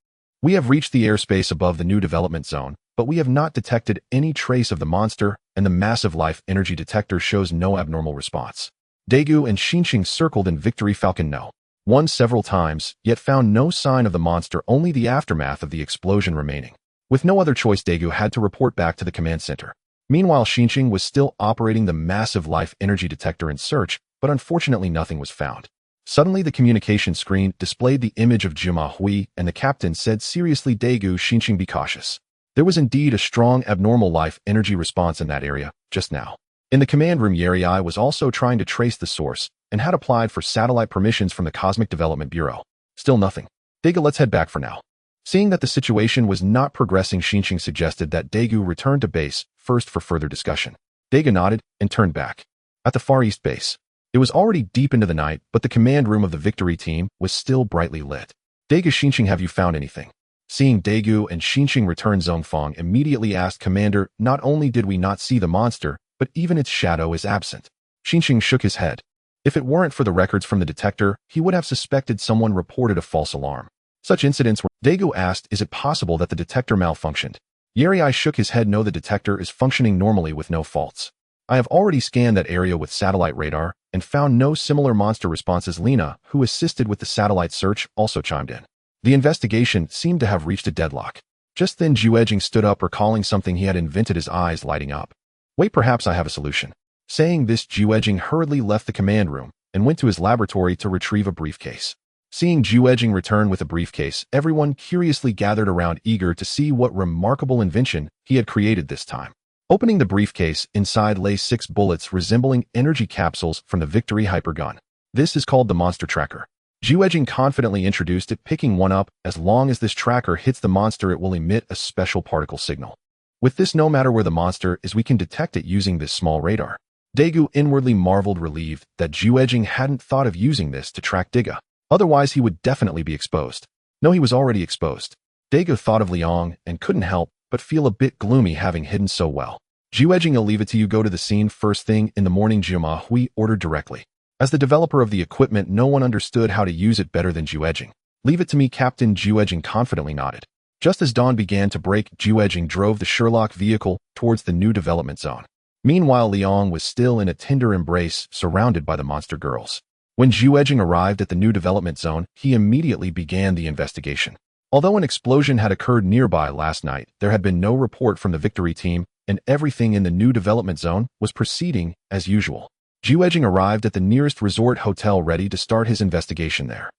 "We have reached the airspace above the new development zone, but we have not detected any trace of the monster, and the massive life energy detector shows no abnormal response." Daegu and Xinxing circled in Victory Falcon No. 1 several times, yet found no sign of the monster, only the aftermath of the explosion remaining. With no other choice, Daegu had to report back to the command center. Meanwhile, Xinxing was still operating the massive life energy detector in search, but unfortunately nothing was found. Suddenly, the communication screen displayed the image of Jima Hui, and the captain said seriously, Daegu Xinqing, be cautious. There was indeed a strong abnormal life energy response in that area, just now. In the command room, Yeri was also trying to trace the source, and had applied for satellite permissions from the Cosmic Development Bureau. Still nothing. Daegu, let's head back for now. Seeing that the situation was not progressing, Xinqing suggested that Daegu return to base first for further discussion. Daegu nodded and turned back. At the Far East base, it was already deep into the night, but the command room of the Victory team was still brightly lit. Daegu, Xinqing, have you found anything? Seeing Daegu and Xinqing return, Zhongfang immediately asked, Commander, not only did we not see the monster, but even its shadow is absent. Xinqing shook his head. If it weren't for the records from the detector, he would have suspected someone reported a false alarm. Such incidents were. Daegu asked, is it possible that the detector malfunctioned? Yeri shook his head. No, the detector is functioning normally with no faults. I have already scanned that area with satellite radar and found no similar monster responses. Lena, who assisted with the satellite search, also chimed in. The investigation seemed to have reached a deadlock. Just then, Juejing stood up, recalling something he had invented, his eyes lighting up. Wait, perhaps I have a solution. Saying this, Juejing hurriedly left the command room and went to his laboratory to retrieve a briefcase. Seeing Juejing return with a briefcase, everyone curiously gathered around, eager to see what remarkable invention he had created this time. Opening the briefcase, inside lay 6 bullets resembling energy capsules from the Victory hypergun. This is called the Monster Tracker. Juejing confidently introduced it, picking one up. As long as this tracker hits the monster, it will emit a special particle signal. With this, no matter where the monster is, we can detect it using this small radar. Daegu inwardly marveled, relieved that Juejing hadn't thought of using this to track Diga. Otherwise, he would definitely be exposed. No, he was already exposed. Daegu thought of Liang and couldn't help but feel a bit gloomy, having hidden so well. Juejing, I'll leave it to you. Go to the scene first thing in the morning, Jima Hui ordered directly. As the developer of the equipment, no one understood how to use it better than Juejing. Leave it to me, Captain. Juejing confidently nodded. Just as dawn began to break, Juejing drove the Sherlock vehicle towards the new development zone. Meanwhile, Liang was still in a tender embrace, surrounded by the monster girls. When Juejing arrived at the new development zone, he immediately began the investigation. Although an explosion had occurred nearby last night, there had been no report from the Victory team, and everything in the new development zone was proceeding as usual. Juejing arrived at the nearest resort hotel, ready to start his investigation there.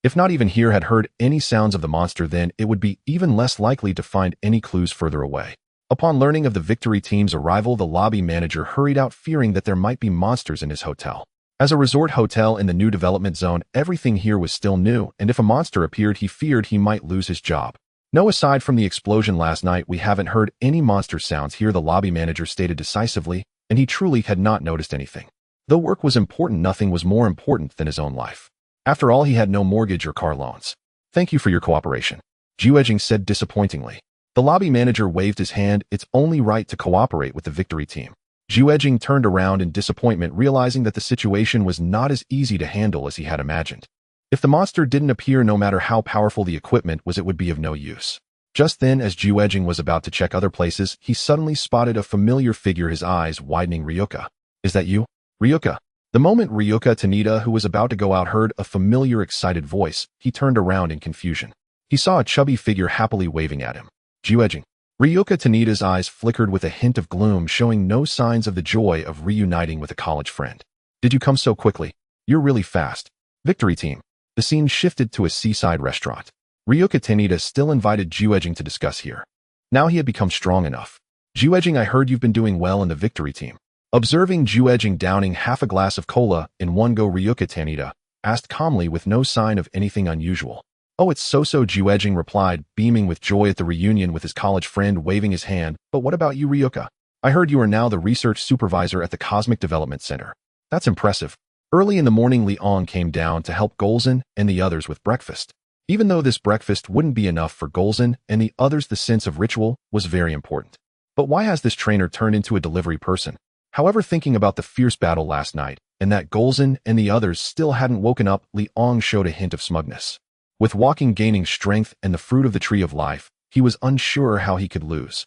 If not even here had heard any sounds of the monster, then it would be even less likely to find any clues further away. Upon learning of the Victory team's arrival, the lobby manager hurried out, fearing that there might be monsters in his hotel. As a resort hotel in the new development zone, everything here was still new, and if a monster appeared, he feared he might lose his job. No, aside from the explosion last night, we haven't heard any monster sounds here, the lobby manager stated decisively, and he truly had not noticed anything. Though work was important, nothing was more important than his own life. After all, he had no mortgage or car loans. Thank you for your cooperation, Juejing said disappointingly. The lobby manager waved his hand. It's only right to cooperate with the Victory team. Juejing turned around in disappointment, realizing that the situation was not as easy to handle as he had imagined. If the monster didn't appear, no matter how powerful the equipment was, it would be of no use. Just then, as Juejing was about to check other places, he suddenly spotted a familiar figure, his eyes widening. Ryuka. Is that you? Ryuka. The moment Ryuka Tanita, who was about to go out, heard a familiar, excited voice, he turned around in confusion. He saw a chubby figure happily waving at him. Juejing. Ryuka Tanita's eyes flickered with a hint of gloom, showing no signs of the joy of reuniting with a college friend. Did you come so quickly? You're really fast. Victory team. The scene shifted to a seaside restaurant. Ryuka Tanita still invited Juejing to discuss here. Now he had become strong enough. Juejing, I heard you've been doing well in the Victory team. Observing Juejing downing half a glass of cola in one go, Ryuka Tanita asked calmly with no sign of anything unusual. Oh, it's so-so, Juejing replied, beaming with joy at the reunion with his college friend, waving his hand. But what about you, Ryuka? I heard you are now the research supervisor at the Cosmic Development Center. That's impressive. Early in the morning, Liang came down to help Golza and the others with breakfast. Even though this breakfast wouldn't be enough for Golza and the others, the sense of ritual was very important. But why has this trainer turned into a delivery person? However, thinking about the fierce battle last night, and that Golza and the others still hadn't woken up, Liang showed a hint of smugness. With walking gaining strength and the fruit of the tree of life, he was unsure how he could lose.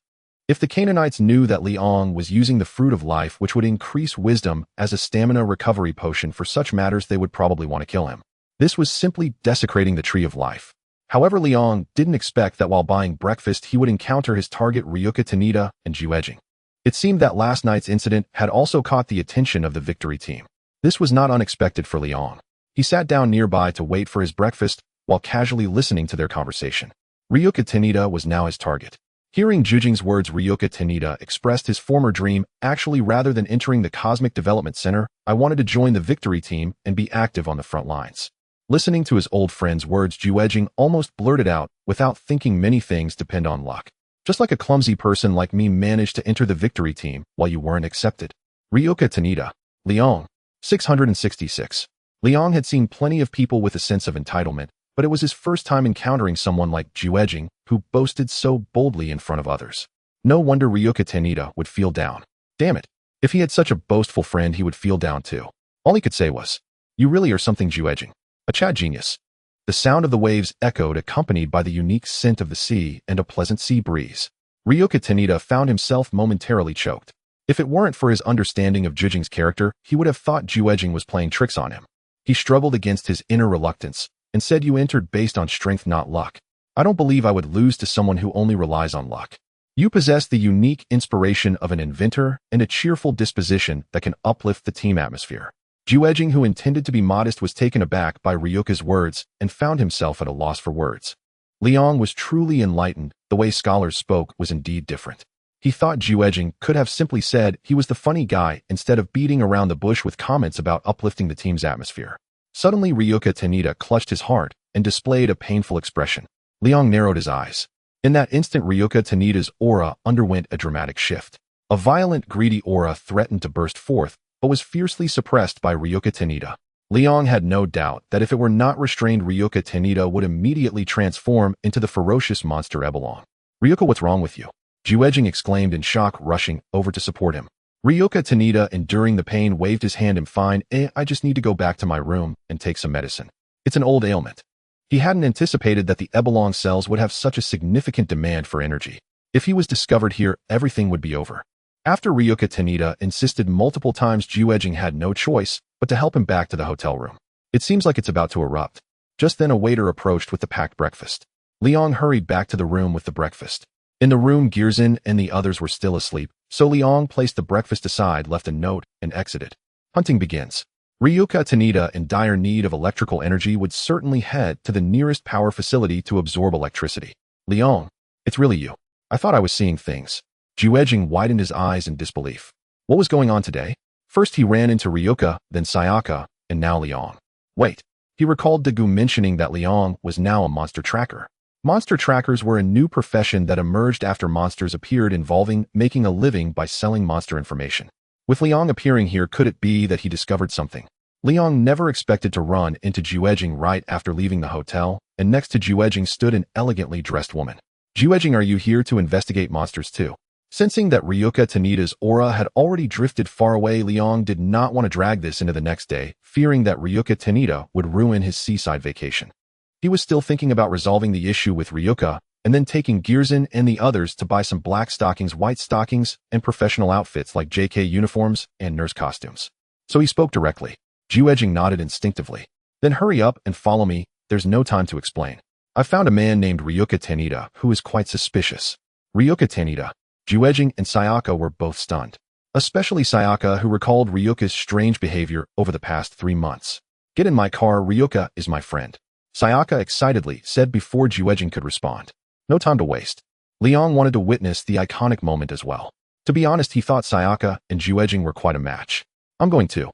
If the Canaanites knew that Liang was using the fruit of life, which would increase wisdom as a stamina recovery potion for such matters, they would probably want to kill him. This was simply desecrating the tree of life. However, Liang didn't expect that while buying breakfast, he would encounter his target Ryuka Tanita and Juejing. It seemed that last night's incident had also caught the attention of the Victory team. This was not unexpected for Liang. He sat down nearby to wait for his breakfast while casually listening to their conversation. Ryuka Tanida was now his target. Hearing Jujing's words, Ryuka Tanida expressed his former dream. Actually, rather than entering the Cosmic Development Center, I wanted to join the victory team and be active on the front lines. Listening to his old friend's words, Jujing almost blurted out, without thinking many things depend on luck. Just like a clumsy person like me managed to enter the victory team while you weren't accepted. Ryuka Tanida. Liang. 666. Liang had seen plenty of people with a sense of entitlement, but it was his first time encountering someone like Jujing, who boasted so boldly in front of others. No wonder Ryuka Tanida would feel down. Damn it. If he had such a boastful friend, he would feel down too. All he could say was, "You really are something, Jujing. A Chad genius." The sound of the waves echoed, accompanied by the unique scent of the sea and a pleasant sea breeze. Ryuka Tanida found himself momentarily choked. If it weren't for his understanding of Jujing's character, he would have thought Jujing was playing tricks on him. He struggled against his inner reluctance and said, "You entered based on strength, not luck. I don't believe I would lose to someone who only relies on luck. You possess the unique inspiration of an inventor and a cheerful disposition that can uplift the team atmosphere." Jujing, who intended to be modest, was taken aback by Ryuka's words and found himself at a loss for words. Liang was truly enlightened. The way scholars spoke was indeed different. He thought Jujing could have simply said he was the funny guy instead of beating around the bush with comments about uplifting the team's atmosphere. Suddenly, Ryuka Tanida clutched his heart and displayed a painful expression. Liang narrowed his eyes. In that instant, Ryuka Tanida's aura underwent a dramatic shift. A violent, greedy aura threatened to burst forth, but was fiercely suppressed by Ryuka Tanida. Liang had no doubt that if it were not restrained, Ryuka Tanida would immediately transform into the ferocious monster Ebelong. "Ryuka, what's wrong with you?" Jujing exclaimed in shock, rushing over to support him. Ryuka Tanida, enduring the pain, waved his hand. "I'm fine. I just need to go back to my room and take some medicine. It's an old ailment." He hadn't anticipated that the Ebelong cells would have such a significant demand for energy. If he was discovered here, everything would be over. After Ryuka Tanida insisted multiple times, Jujing had no choice but to help him back to the hotel room. "It seems like it's about to erupt." Just then a waiter approached with the packed breakfast. Liang hurried back to the room with the breakfast. In the room, Girzin and the others were still asleep, so Liang placed the breakfast aside, left a note, and exited. Hunting begins. Ryuka Tanida, in dire need of electrical energy, would certainly head to the nearest power facility to absorb electricity. "Liang, it's really you. I thought I was seeing things." Jujing widened his eyes in disbelief. What was going on today? First he ran into Ryuka, then Sayaka, and now Liang. Wait. He recalled Dagu mentioning that Liang was now a monster tracker. Monster trackers were a new profession that emerged after monsters appeared, involving making a living by selling monster information. With Liang appearing here, could it be that he discovered something? Liang never expected to run into Jujing right after leaving the hotel, and next to Jujing stood an elegantly dressed woman. "Jujing, are you here to investigate monsters too?" Sensing that Ryuka Tanida's aura had already drifted far away, Liang did not want to drag this into the next day, fearing that Ryuka Tanida would ruin his seaside vacation. He was still thinking about resolving the issue with Ryuka, and then taking Girzin and the others to buy some black stockings, white stockings, and professional outfits like JK uniforms and nurse costumes. So he spoke directly. Jujing nodded instinctively. "Then hurry up and follow me. There's no time to explain. I found a man named Ryuka Tanida who is quite suspicious." Ryuka Tanida. Jujing and Sayaka were both stunned. Especially Sayaka, who recalled Ryuka's strange behavior over the past 3 months. "Get in my car. Ryuka is my friend," Sayaka excitedly said before Jujing could respond. No time to waste. Liang wanted to witness the iconic moment as well. To be honest, he thought Sayaka and Jujing were quite a match. "I'm going too."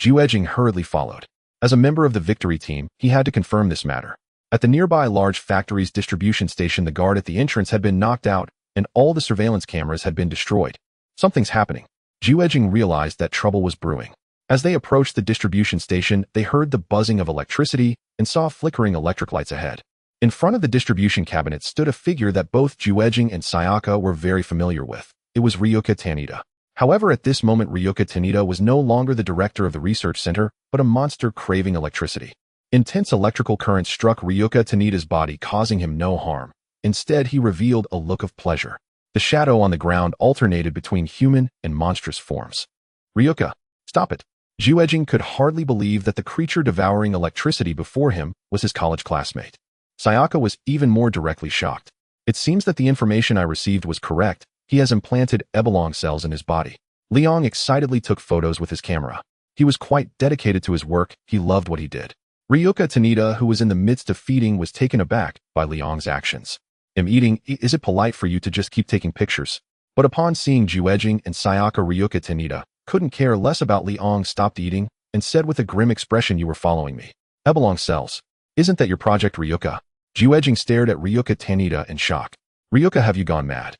Jujing hurriedly followed. As a member of the victory team, he had to confirm this matter. At the nearby large factory's distribution station, the guard at the entrance had been knocked out, and all the surveillance cameras had been destroyed. Something's happening. Jujing realized that trouble was brewing. As they approached the distribution station, they heard the buzzing of electricity and saw flickering electric lights ahead. In front of the distribution cabinet stood a figure that both Jujing and Sayaka were very familiar with. It was Ryuka Tanida. However, at this moment, Ryuka Tanida was no longer the director of the research center, but a monster craving electricity. Intense electrical currents struck Ryuka Tanida's body, causing him no harm. Instead, he revealed a look of pleasure. The shadow on the ground alternated between human and monstrous forms. "Ryuka, stop it." Jujing could hardly believe that the creature devouring electricity before him was his college classmate. Sayaka was even more directly shocked. "It seems that the information I received was correct. He has implanted Ebelong cells in his body." Liang excitedly took photos with his camera. He was quite dedicated to his work. He loved what he did. Ryuka Tanita, who was in the midst of feeding, was taken aback by Liang's actions. "I'm eating. Is it polite for you to just keep taking pictures?" But upon seeing Juejing and Sayaka, Ryuka Tanita couldn't care less about Liang stopped eating and said with a grim expression, "You were following me. Ebelong cells. Isn't that your project, Ryuka?" Juejing stared at Ryuka Tanita in shock. "Ryuka, have you gone mad?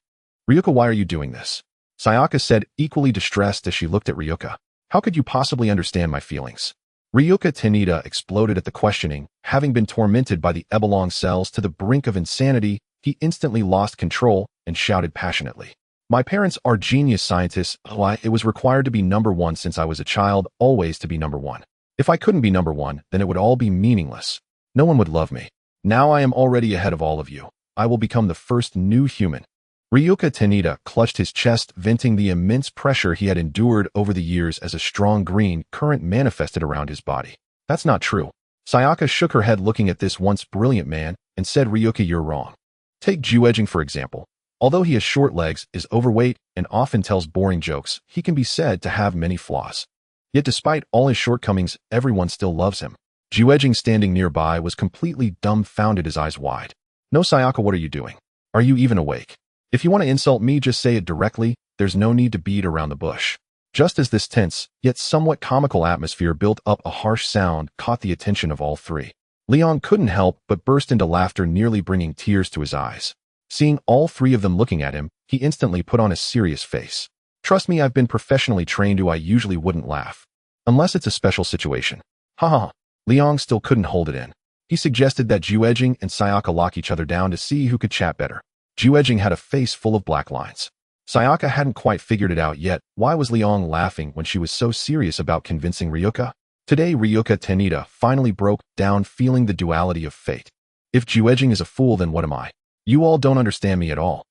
Ryuka, why are you doing this?" Sayaka said, equally distressed as she looked at Ryuka. "How could you possibly understand my feelings?" Ryuka Tanita exploded at the questioning. Having been tormented by the Ebelong cells to the brink of insanity, he instantly lost control and shouted passionately, "My parents are genius scientists. It was required to be number one since I was a child, always to be number one. If I couldn't be number one, then it would all be meaningless. No one would love me. Now I am already ahead of all of you. I will become the first new human." Ryuka Tanita clutched his chest, venting the immense pressure he had endured over the years as a strong green current manifested around his body. "That's not true." Sayaka shook her head looking at this once brilliant man and said, "Ryuka, you're wrong. Take Juejing for example. Although he has short legs, is overweight, and often tells boring jokes, he can be said to have many flaws. Yet despite all his shortcomings, everyone still loves him." Juejing, standing nearby, was completely dumbfounded, his eyes wide. "No, Sayaka, what are you doing? Are you even awake? If you want to insult me, just say it directly. There's no need to beat around the bush." Just as this tense, yet somewhat comical atmosphere built up, a harsh sound caught the attention of all three. Leon couldn't help but burst into laughter, nearly bringing tears to his eyes. Seeing all three of them looking at him, he instantly put on a serious face. "Trust me, I've been professionally trained to. I usually wouldn't laugh. Unless it's a special situation." "Ha ha ha." Leon still couldn't hold it in. He suggested that Juejing and Sayaka lock each other down to see who could chat better. Juejing had a face full of black lines. Sayaka hadn't quite figured it out yet. Why was Liang laughing when she was so serious about convincing Ryuka? Today, Ryuka Tanita finally broke down, feeling the duality of fate. "If Juejing is a fool, then what am I? You all don't understand me at all."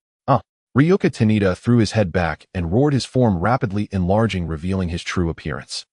Ryuka Tanita threw his head back and roared, his form rapidly enlarging, revealing his true appearance.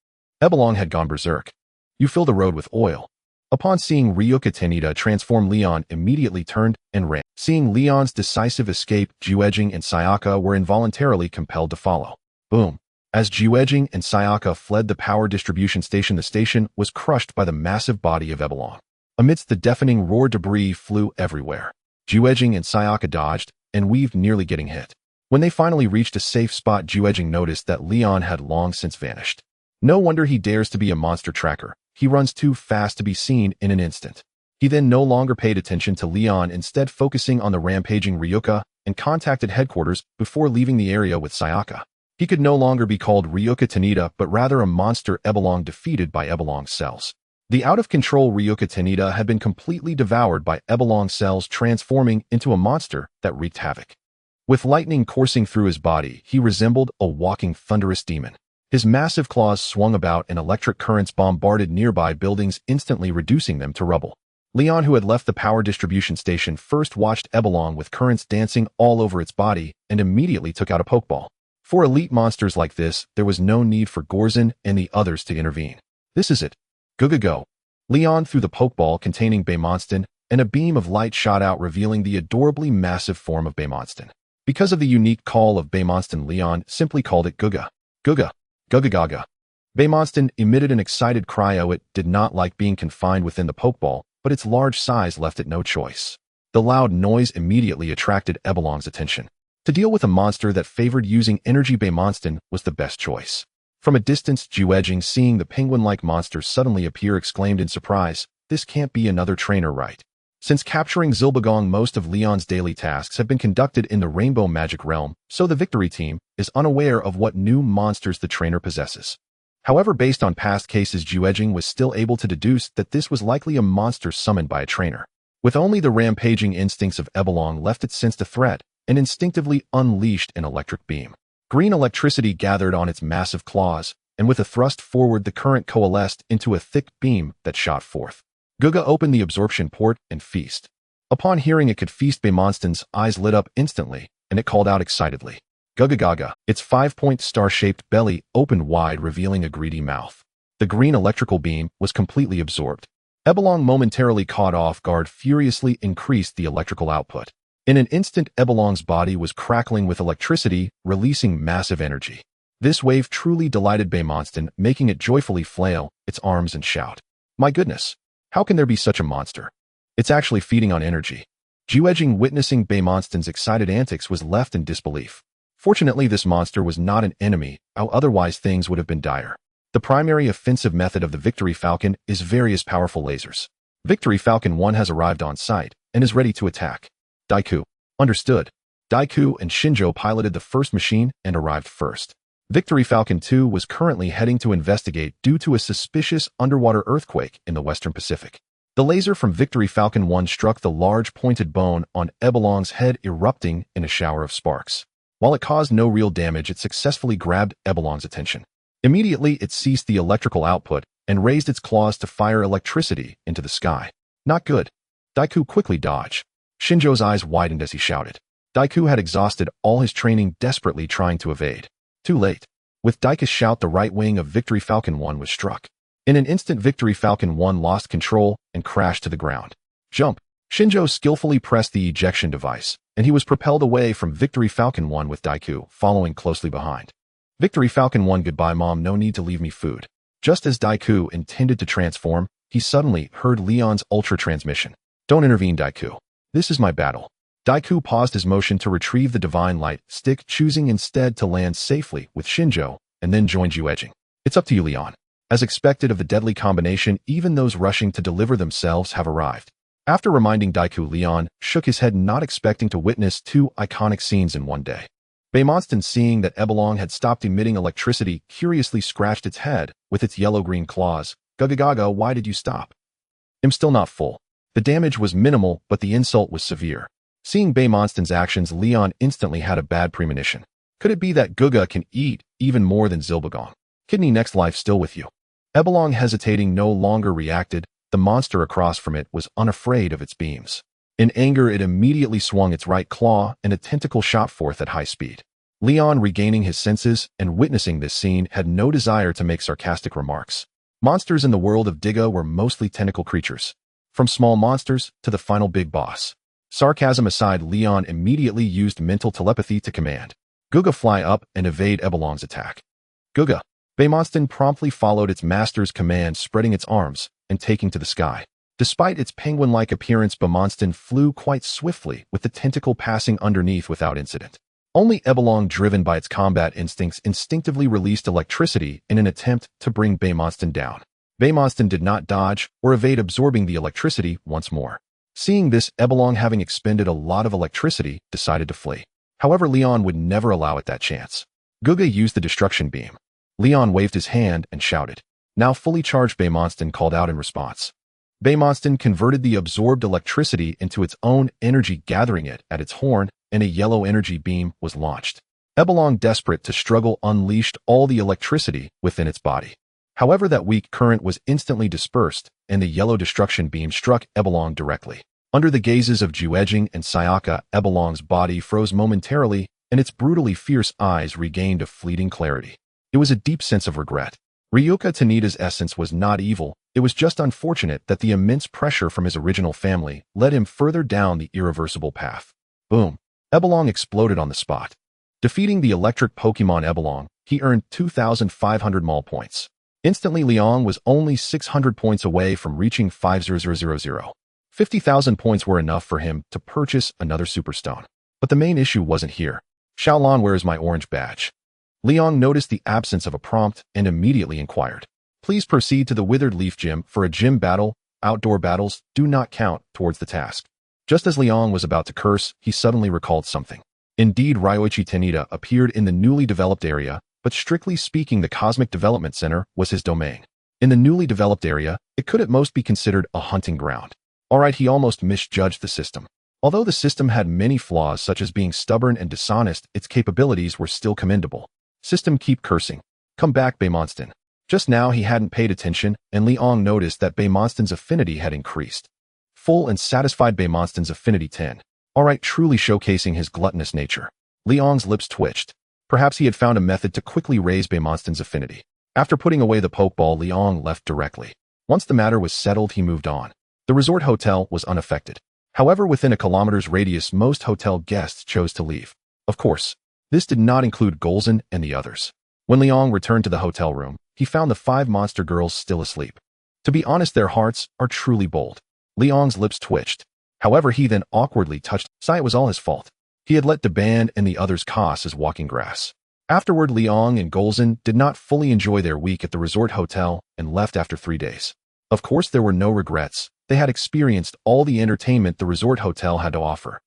Ebelong had gone berserk. "You fill the road with oil." Upon seeing Ryuka Tanita transform, Leon immediately turned and ran. Seeing Leon's decisive escape, Juejing and Sayaka were involuntarily compelled to follow. Boom. As Juejing and Sayaka fled the power distribution station, the station was crushed by the massive body of Ebelong. Amidst the deafening roar, debris flew everywhere. Juejing and Sayaka dodged and weaved, nearly getting hit. When they finally reached a safe spot, Juejing noticed that Leon had long since vanished. No wonder he dares to be a monster tracker. He runs too fast to be seen in an instant. He then no longer paid attention to Leon, instead focusing on the rampaging Ryuka, and contacted headquarters before leaving the area with Sayaka. He could no longer be called Ryuka Tanita, but rather a monster Ebelong defeated by Ebelong cells. The out-of-control Ryuka Tanita had been completely devoured by Ebelong cells, transforming into a monster that wreaked havoc. With lightning coursing through his body, he resembled a walking thunderous demon. His massive claws swung about and electric currents bombarded nearby buildings, instantly reducing them to rubble. Leon, who had left the power distribution station, first watched Ebelong with currents dancing all over its body and immediately took out a Pokeball. For elite monsters like this, there was no need for Gorzin and the others to intervene. "This is it. Go. Leon threw the Pokeball containing Baymonston, and a beam of light shot out, revealing the adorably massive form of Baymonston. Because of the unique call of Baymonston, Leon simply called it Guga. Guga. Baymonston emitted an excited cry. It did not like being confined within the Pokeball, but its large size left it no choice. The loud noise immediately attracted Ebelong's attention. To deal with a monster that favored using energy, Baymonston was the best choice. From a distance, Juejing, seeing the penguin-like monster suddenly appear, exclaimed in surprise, "This can't be another trainer, right?" Since capturing Zilbagong, most of Leon's daily tasks have been conducted in the Rainbow Magic Realm, so the victory team is unaware of what new monsters the trainer possesses. However, based on past cases, Juejing was still able to deduce that this was likely a monster summoned by a trainer. With only the rampaging instincts of Ebelong left, it sensed a threat and instinctively unleashed an electric beam. Green electricity gathered on its massive claws, and with a thrust forward, the current coalesced into a thick beam that shot forth. Guga opened the absorption port and feast. Upon hearing it could feast, Baymonston's eyes lit up instantly, and it called out excitedly, "Guga." Its 5-point star-shaped belly opened wide, revealing a greedy mouth. The green electrical beam was completely absorbed. Ebelong, momentarily caught off guard, furiously increased the electrical output. In an instant, Ebelong's body was crackling with electricity, releasing massive energy. This wave truly delighted Baymonston, making it joyfully flail its arms and shout, "My goodness! How can there be such a monster? It's actually feeding on energy. Juejing, witnessing Beimonstan's excited antics, was left in disbelief. Fortunately, this monster was not an enemy, otherwise things would have been dire. The primary offensive method of the Victory Falcon is various powerful lasers. Victory Falcon 1 has arrived on site and is ready to attack. Daiku. Understood. Daiku and Shinjo piloted the first machine and arrived first. Victory Falcon 2 was currently heading to investigate due to a suspicious underwater earthquake in the Western Pacific. The laser from Victory Falcon 1 struck the large pointed bone on Ebelong's head, erupting in a shower of sparks. While it caused no real damage, it successfully grabbed Ebelong's attention. Immediately, it ceased the electrical output and raised its claws to fire electricity into the sky. Not good. Daiku quickly dodged. Shinjo's eyes widened as he shouted. Daiku had exhausted all his training, desperately trying to evade. Too late. With Daiku's shout, the right wing of Victory Falcon 1 was struck. In an instant, Victory Falcon 1 lost control and crashed to the ground. Jump! Shinjo skillfully pressed the ejection device, and he was propelled away from Victory Falcon 1 with Daiku following closely behind. Victory Falcon 1, goodbye mom, no need to leave me food. Just as Daiku intended to transform, he suddenly heard Leon's ultra transmission. Don't intervene, Daiku. This is my battle. Daiku paused his motion to retrieve the divine light stick, choosing instead to land safely with Shinjo and then join Juejing. It's up to you, Leon. As expected of the deadly combination, even those rushing to deliver themselves have arrived. After reminding Daiku, Leon shook his head, not expecting to witness two iconic scenes in one day. Beimonstan, seeing that Ebelong had stopped emitting electricity, curiously scratched its head with its yellow-green claws. Gugagaga, why did you stop? I'm still not full. The damage was minimal, but the insult was severe. Seeing Beimonstan's actions, Leon instantly had a bad premonition. Could it be that Guga can eat even more than Zilbagong? Kidney next life still with you. Ebelong, hesitating, no longer reacted. The monster across from it was unafraid of its beams. In anger, it immediately swung its right claw, and a tentacle shot forth at high speed. Leon, regaining his senses and witnessing this scene, had no desire to make sarcastic remarks. Monsters in the world of Diga were mostly tentacle creatures, from small monsters to the final big boss. Sarcasm aside, Leon immediately used mental telepathy to command Guga fly up and evade Ebelong's attack. Guga. Beimonstan promptly followed its master's command, spreading its arms and taking to the sky. Despite its penguin-like appearance, Beimonstan flew quite swiftly, with the tentacle passing underneath without incident. Only Ebelong, driven by its combat instincts, instinctively released electricity in an attempt to bring Beimonstan down. Beimonstan did not dodge or evade, absorbing the electricity once more. Seeing this, Ebelong, having expended a lot of electricity, decided to flee. However, Leon would never allow it that chance. Guga used the destruction beam. Leon waved his hand and shouted. Now fully charged, Beimonstan called out in response. Beimonstan converted the absorbed electricity into its own energy, gathering it at its horn, and a yellow energy beam was launched. Ebelong, desperate to struggle, unleashed all the electricity within its body. However, that weak current was instantly dispersed, and the yellow destruction beam struck Ebelong directly. Under the gazes of Juejing and Sayaka, Ebelong's body froze momentarily, and its brutally fierce eyes regained a fleeting clarity. It was a deep sense of regret. Ryuka Tanita's essence was not evil, it was just unfortunate that the immense pressure from his original family led him further down the irreversible path. Boom. Ebelong exploded on the spot. Defeating the electric Pokemon Ebelong, he earned 2,500 Mall points. Instantly, Leon was only 600 points away from reaching 5,000. 50,000 points were enough for him to purchase another Superstone. But the main issue wasn't here. Xiaolan, where is my orange badge? Leon noticed the absence of a prompt and immediately inquired. Please proceed to the Withered Leaf Gym for a gym battle. Outdoor battles do not count towards the task. Just as Leon was about to curse, he suddenly recalled something. Indeed, Ryoichi Tanita appeared in the newly developed area, but strictly speaking, the Cosmic Development Center was his domain. In the newly developed area, it could at most be considered a hunting ground. Alright, he almost misjudged the system. Although the system had many flaws, such as being stubborn and dishonest, its capabilities were still commendable. System, keep cursing. Come back, Beimonstan. Just now he hadn't paid attention, and Leon noticed that Beimonstan's affinity had increased. Full and satisfied, Beimonstan's affinity 10. Alright, truly showcasing his gluttonous nature. Leon's lips twitched. Perhaps he had found a method to quickly raise Beimonstan's affinity. After putting away the Pokeball, Leon left directly. Once the matter was settled, he moved on. The resort hotel was unaffected. However, within a kilometer's radius, most hotel guests chose to leave. Of course, this did not include Golza and the others. When Leon returned to the hotel room, he found the 5 monster girls still asleep. To be honest, their hearts are truly bold. Liang's lips twitched. However, he then awkwardly touched. It was all his fault. He had let Daban and the others coss as walking grass. Afterward, Liang and Golza did not fully enjoy their week at the resort hotel and left after 3 days. Of course, there were no regrets. They had experienced all the entertainment the resort hotel had to offer.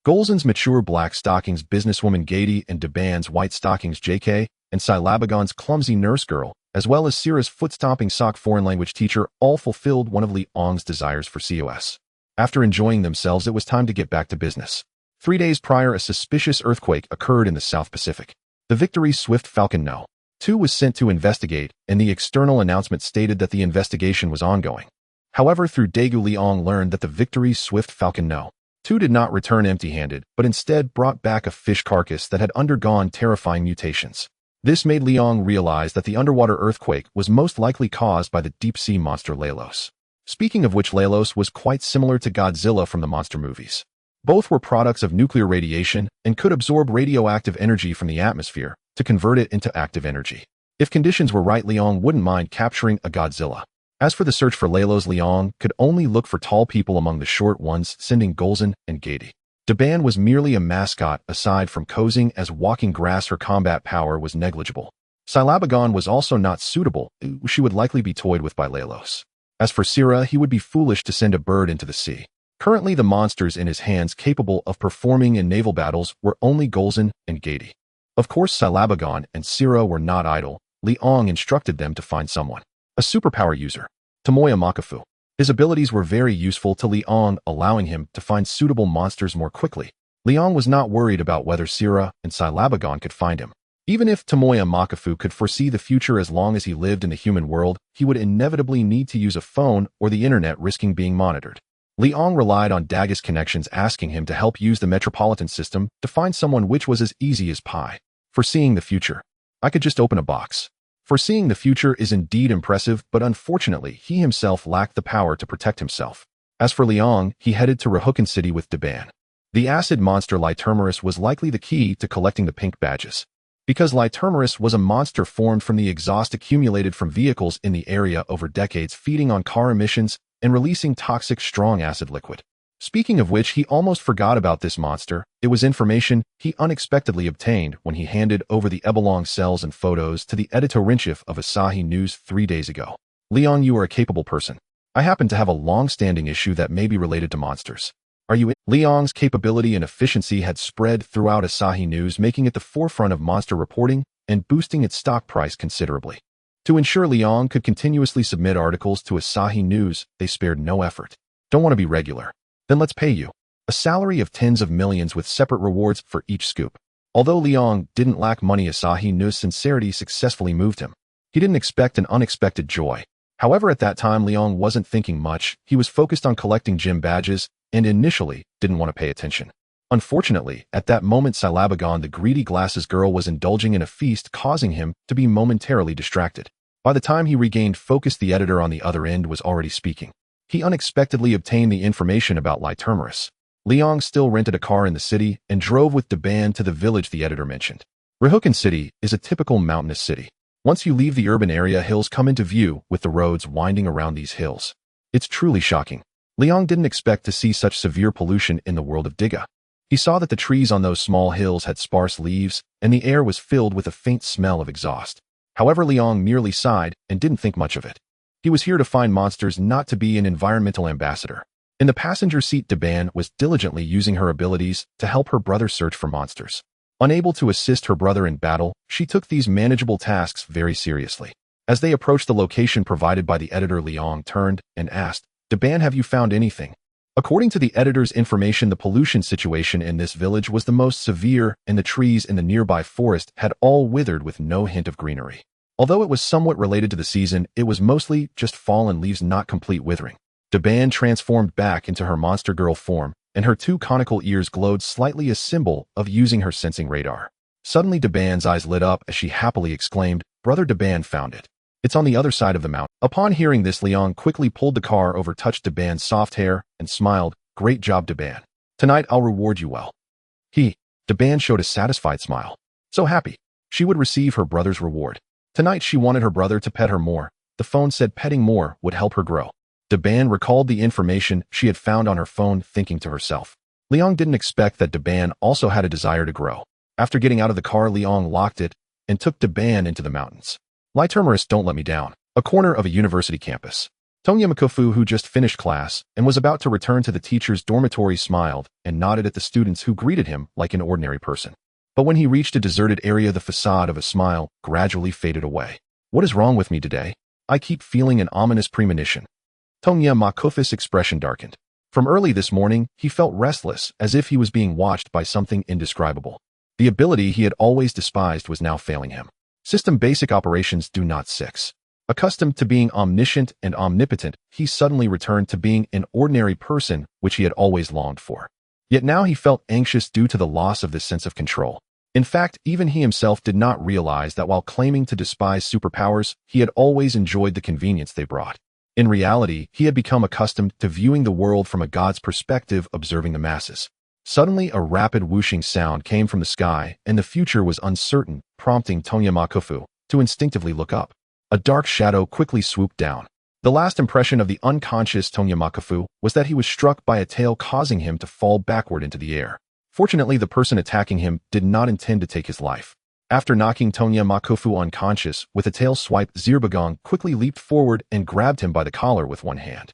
Golza's mature black stockings businesswoman Gady and Daban's white stockings JK, and Silabagon's clumsy nurse girl, as well as Sira's foot-stomping sock foreign language teacher, all fulfilled one of Liang's desires for COS. After enjoying themselves, it was time to get back to business. 3 days prior, a suspicious earthquake occurred in the South Pacific. The Victory Swift Falcon No. 2 was sent to investigate, and the external announcement stated that the investigation was ongoing. However, through Daegu, Liang learned that the Victory Swift Falcon No. 2 did not return empty-handed, but instead brought back a fish carcass that had undergone terrifying mutations. This made Liang realize that the underwater earthquake was most likely caused by the deep-sea monster Lalos. Speaking of which, Lalos was quite similar to Godzilla from the monster movies. Both were products of nuclear radiation and could absorb radioactive energy from the atmosphere to convert it into active energy. If conditions were right, Liang wouldn't mind capturing a Godzilla. As for the search for Lalos, Liang could only look for tall people among the short ones, sending Golza and Gady. Daban was merely a mascot aside from posing as walking grass. Her combat power was negligible. Silabagon was also not suitable. She would likely be toyed with by Lalos. As for Sira, he would be foolish to send a bird into the sea. Currently, the monsters in his hands capable of performing in naval battles were only Golza and Gady. Of course, Silabagon and Sira were not idle. Liang instructed them to find someone. A superpower user, Tomoya Makafu. His abilities were very useful to Liang, allowing him to find suitable monsters more quickly. Liang was not worried about whether Sira and Silabagon could find him. Even if Tomoya Makafu could foresee the future, as long as he lived in the human world, he would inevitably need to use a phone or the internet, risking being monitored. Liang relied on Daga's connections, asking him to help use the metropolitan system to find someone, which was as easy as pie. Foreseeing the future. I could just open a box. Foreseeing the future is indeed impressive, but unfortunately, he himself lacked the power to protect himself. As for Liang, he headed to Rahukan City with Daban. The acid monster Lytermerus was likely the key to collecting the pink badges. Because Lytermerus was a monster formed from the exhaust accumulated from vehicles in the area over decades, feeding on car emissions and releasing toxic strong acid liquid. Speaking of which, he almost forgot about this monster. It was information he unexpectedly obtained when he handed over the Ebelong cells and photos to the editor-in-chief of Asahi News 3 days ago. Liang, you are a capable person. I happen to have a long-standing issue that may be related to monsters. Are you in? Liang's capability and efficiency had spread throughout Asahi News, making it the forefront of monster reporting and boosting its stock price considerably. To ensure Liang could continuously submit articles to Asahi News, they spared no effort. Don't want to be regular? Then let's pay you a salary of tens of millions with separate rewards for each scoop. Although Liang didn't lack money, Asahi News' sincerity successfully moved him. He didn't expect an unexpected joy. However, at that time, Liang wasn't thinking much. He was focused on collecting gym badges and initially didn't want to pay attention. Unfortunately, at that moment, Silabagon, the greedy glasses girl, was indulging in a feast, causing him to be momentarily distracted. By the time he regained focus, the editor on the other end was already speaking. He unexpectedly obtained the information about Lytermerus. Liang still rented a car in the city and drove with Daban to the village the editor mentioned. Rahukan City is a typical mountainous city. Once you leave the urban area, hills come into view, with the roads winding around these hills. It's truly shocking. Liang didn't expect to see such severe pollution in the world of Diga. He saw that the trees on those small hills had sparse leaves, and the air was filled with a faint smell of exhaust. However, Liang merely sighed and didn't think much of it. He was here to find monsters, not to be an environmental ambassador. In the passenger seat, Daban was diligently using her abilities to help her brother search for monsters. Unable to assist her brother in battle, she took these manageable tasks very seriously. As they approached the location provided by the editor, Liang turned and asked, "Daban, have you found anything?" According to the editor's information, the pollution situation in this village was the most severe, and the trees in the nearby forest had all withered with no hint of greenery. Although it was somewhat related to the season, it was mostly just fallen leaves, not complete withering. Daban transformed back into her monster girl form, and her 2 conical ears glowed slightly, a symbol of using her sensing radar. Suddenly, Daban's eyes lit up as she happily exclaimed, "Brother Daban found it. It's on the other side of the mountain." Upon hearing this, Liang quickly pulled the car over, touched Daban's soft hair, and smiled. "Great job, Daban. Tonight I'll reward you well." Daban showed a satisfied smile. So happy. She would receive her brother's reward. Tonight she wanted her brother to pet her more. The phone said petting more would help her grow. Daban recalled the information she had found on her phone, thinking to herself. Liang didn't expect that Daban also had a desire to grow. After getting out of the car, Liang locked it and took Daban into the mountains. Terminus, don't let me down. A corner of a university campus. Tonya Makofu, who just finished class and was about to return to the teacher's dormitory, smiled and nodded at the students who greeted him like an ordinary person. But when he reached a deserted area, the facade of a smile gradually faded away. What is wrong with me today? I keep feeling an ominous premonition. Tonya Makofu's expression darkened. From early this morning, he felt restless, as if he was being watched by something indescribable. The ability he had always despised was now failing him. System basic operations do not 6. Accustomed to being omniscient and omnipotent, he suddenly returned to being an ordinary person, which he had always longed for. Yet now he felt anxious due to the loss of this sense of control. In fact, even he himself did not realize that while claiming to despise superpowers, he had always enjoyed the convenience they brought. In reality, he had become accustomed to viewing the world from a god's perspective, observing the masses. Suddenly, a rapid whooshing sound came from the sky, and the future was uncertain, prompting Tonya Makofu to instinctively look up. A dark shadow quickly swooped down. The last impression of the unconscious Tonya Makofu was that he was struck by a tail, causing him to fall backward into the air. Fortunately, the person attacking him did not intend to take his life. After knocking Tonya Makofu unconscious with a tail swipe, Zirbagong quickly leaped forward and grabbed him by the collar with one hand.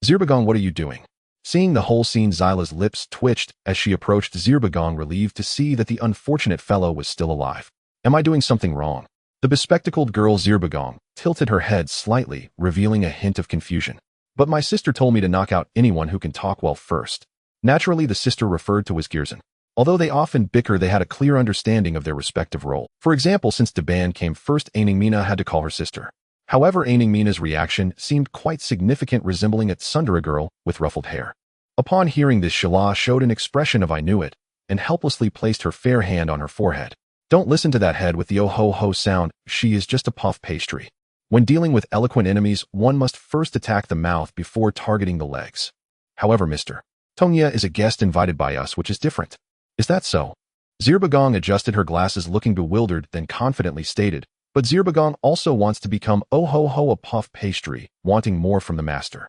Zirbagong, what are you doing? Seeing the whole scene, Zyla's lips twitched as she approached Zirbagong, relieved to see that the unfortunate fellow was still alive. Am I doing something wrong? The bespectacled girl Zirbagong tilted her head slightly, revealing a hint of confusion. But my sister told me to knock out anyone who can talk well first. Naturally, the sister referred to as Girzan. Although they often bicker, they had a clear understanding of their respective role. For example, since Daban came first, Ainingmina had to call her sister. However, Ainingmina's reaction seemed quite significant, resembling a tsundere girl with ruffled hair. Upon hearing this, Shala showed an expression of I knew it, and helplessly placed her fair hand on her forehead. Don't listen to that head with the oh-ho-ho sound, she is just a puff pastry. When dealing with eloquent enemies, one must first attack the mouth before targeting the legs. However, Mr. Tonya is a guest invited by us, which is different. Is that so? Zirbagong adjusted her glasses, looking bewildered, then confidently stated, but Zirbagong also wants to become oh-ho-ho, a puff pastry, wanting more from the master.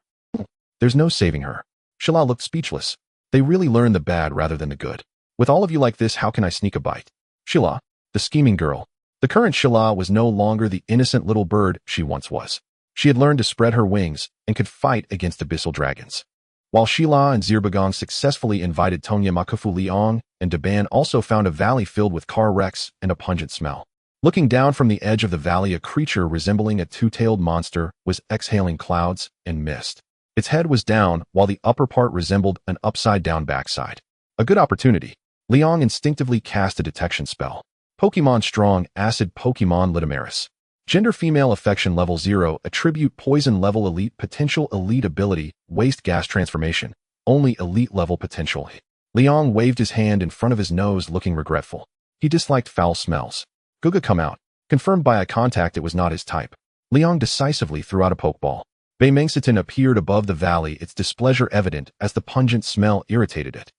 There's no saving her. Shala looked speechless. They really learn the bad rather than the good. With all of you like this, how can I sneak a bite? Shala, the scheming girl. The current Shala was no longer the innocent little bird she once was. She had learned to spread her wings and could fight against abyssal dragons. While Shala and Zirbagong successfully invited Tonya Makofu, Liang and Daban also found a valley filled with car wrecks and a pungent smell. Looking down from the edge of the valley, a creature resembling a two-tailed monster was exhaling clouds and mist. Its head was down, while the upper part resembled an upside-down backside. A good opportunity. Liang instinctively cast a detection spell. Pokemon Strong, Acid Pokemon Lidamaris. Gender Female, Affection Level 0, Attribute Poison Level Elite, Potential Elite Ability, Waste Gas Transformation, only Elite Level Potential. Liang waved his hand in front of his nose, looking regretful. He disliked foul smells. Guga, come out. Confirmed by eye contact it was not his type. Liang decisively threw out a Pokeball. Baymangsitan appeared above the valley, its displeasure evident as the pungent smell irritated it.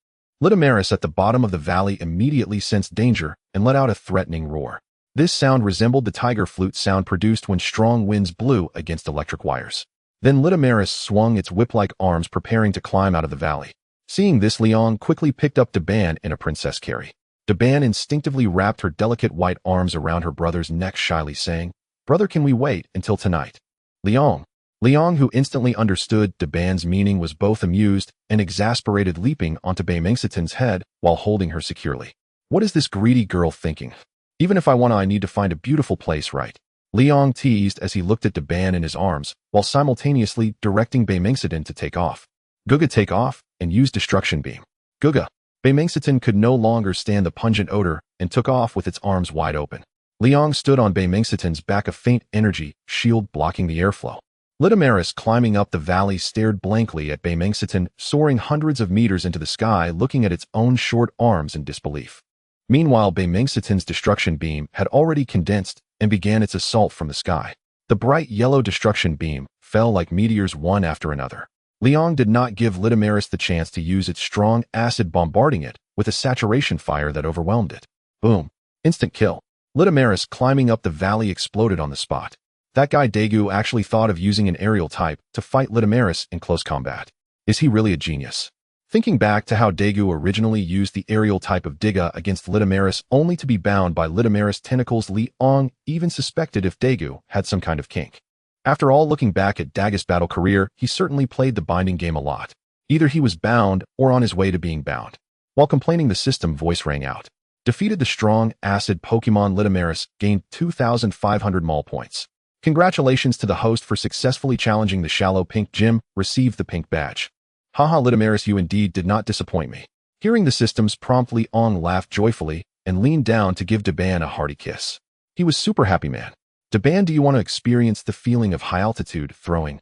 Lidamaris at the bottom of the valley immediately sensed danger and let out a threatening roar. This sound resembled the tiger flute sound produced when strong winds blew against electric wires. Then Lidamaris swung its whip-like arms, preparing to climb out of the valley. Seeing this, Liang quickly picked up Daban in a princess carry. Daban instinctively wrapped her delicate white arms around her brother's neck, shyly saying, "Brother, can we wait until tonight?" Liang, who instantly understood Daban's meaning, was both amused and exasperated, leaping onto Baymangsitan's head while holding her securely. What is this greedy girl thinking? Even if I want, I need to find a beautiful place, right? Liang teased as he looked at Daban in his arms, while simultaneously directing Baymangsitan to take off. Guga, take off and use Destruction Beam. Guga. Baymangsitan could no longer stand the pungent odor and took off with its arms wide open. Liang stood on Baymangsitan's back, a faint energy shield blocking the airflow. Lidamaris, climbing up the valley, stared blankly at Baymangsitan, soaring hundreds of meters into the sky, looking at its own short arms in disbelief. Meanwhile, Baymangsitan's Destruction Beam had already condensed and began its assault from the sky. The bright yellow Destruction Beam fell like meteors one after another. Liang did not give Lidamaris the chance to use its strong acid, bombarding it with a saturation fire that overwhelmed it. Boom. Instant kill. Lidamaris, climbing up the valley, exploded on the spot. That guy Daegu actually thought of using an aerial type to fight Lidamaris in close combat. Is he really a genius? Thinking back to how Daegu originally used the aerial type of Tiga against Lidamaris only to be bound by Lidamaris tentacles, Liang even suspected if Daegu had some kind of kink. After all, looking back at Daga's battle career, he certainly played the binding game a lot. Either he was bound or on his way to being bound. While complaining, the system voice rang out. Defeated the strong, acid Pokemon Lidamaris, gained 2,500 mall points. Congratulations to the host for successfully challenging the shallow pink gym, received the pink badge. Haha, Lidamaris, you indeed did not disappoint me. Hearing the system's prompt, Liang laughed joyfully and leaned down to give Daban a hearty kiss. He was super happy, man. Daban, do you want to experience the feeling of high-altitude throwing?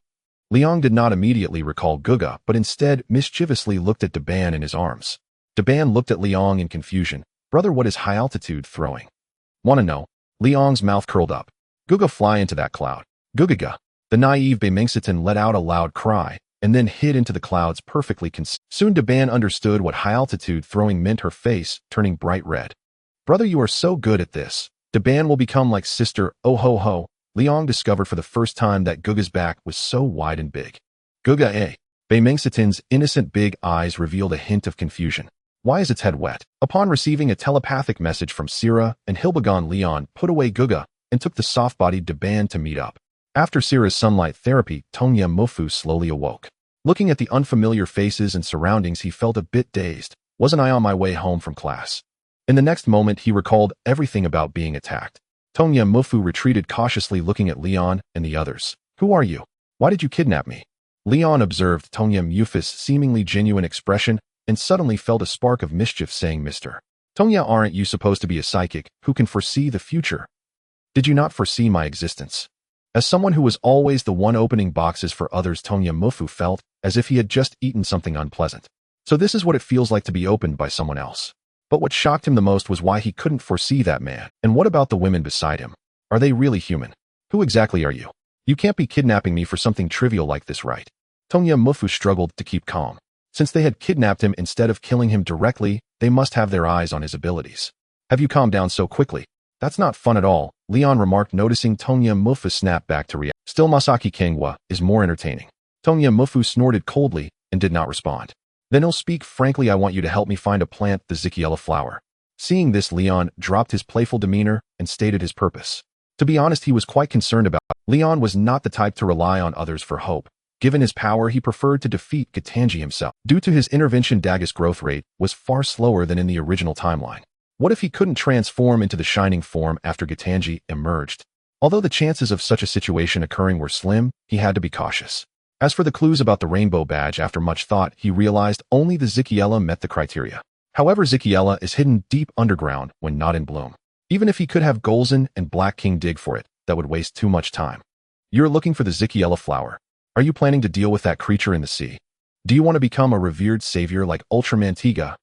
Liang did not immediately recall Guga, but instead mischievously looked at Daban in his arms. Daban looked at Liang in confusion. Brother, what is high-altitude throwing? Wanna know? Liang's mouth curled up. Guga, fly into that cloud. Gugaga. The naive Beimengsitan let out a loud cry, and then hid into the clouds perfectly Soon Daban understood what high-altitude throwing meant, her face turning bright red. Brother, you are so good at this. Daban will become like sister, oh ho ho. Liang discovered for the first time that Guga's back was so wide and big. Guga, eh? Beimengsitan's innocent big eyes revealed a hint of confusion. Why is its head wet? Upon receiving a telepathic message from Sira and Hilbegon, Liang put away Guga and took the soft-bodied Daban to meet up. After Sira's sunlight therapy, Tonya Mofu slowly awoke. Looking at the unfamiliar faces and surroundings, he felt a bit dazed. Wasn't I on my way home from class? In the next moment, he recalled everything about being attacked. Tonya Mofu retreated cautiously, looking at Leon and the others. Who are you? Why did you kidnap me? Leon observed Tonya Mufus' seemingly genuine expression and suddenly felt a spark of mischief, saying, Mister Tonya, aren't you supposed to be a psychic who can foresee the future? Did you not foresee my existence? As someone who was always the one opening boxes for others, Tonya Mofu felt as if he had just eaten something unpleasant. So this is what it feels like to be opened by someone else. But what shocked him the most was why he couldn't foresee that man. And what about the women beside him? Are they really human? Who exactly are you? You can't be kidnapping me for something trivial like this, right? Tonya Mofu struggled to keep calm. Since they had kidnapped him instead of killing him directly, they must have their eyes on his abilities. Have you calmed down so quickly? That's not fun at all, Leon remarked, noticing Tonya Mofu snap back to reality. Still, Masaki Kangwa is more entertaining. Tonya Mofu snorted coldly and did not respond. Then he'll speak frankly. I want you to help me find a plant, the Zikiela flower. Seeing this, Leon dropped his playful demeanor and stated his purpose. To be honest, he was quite concerned about it. Leon was not the type to rely on others for hope. Given his power, he preferred to defeat Gitanji himself. Due to his intervention, Daga's growth rate was far slower than in the original timeline. What if he couldn't transform into the shining form after Gitanji emerged? Although the chances of such a situation occurring were slim, he had to be cautious. As for the clues about the rainbow badge, after much thought, he realized only the Zikiela met the criteria. However, Zikiela is hidden deep underground when not in bloom. Even if he could have Golza and Black King dig for it, that would waste too much time. You're looking for the Zikiela flower. Are you planning to deal with that creature in the sea? Do you want to become a revered savior like Ultraman Tiga?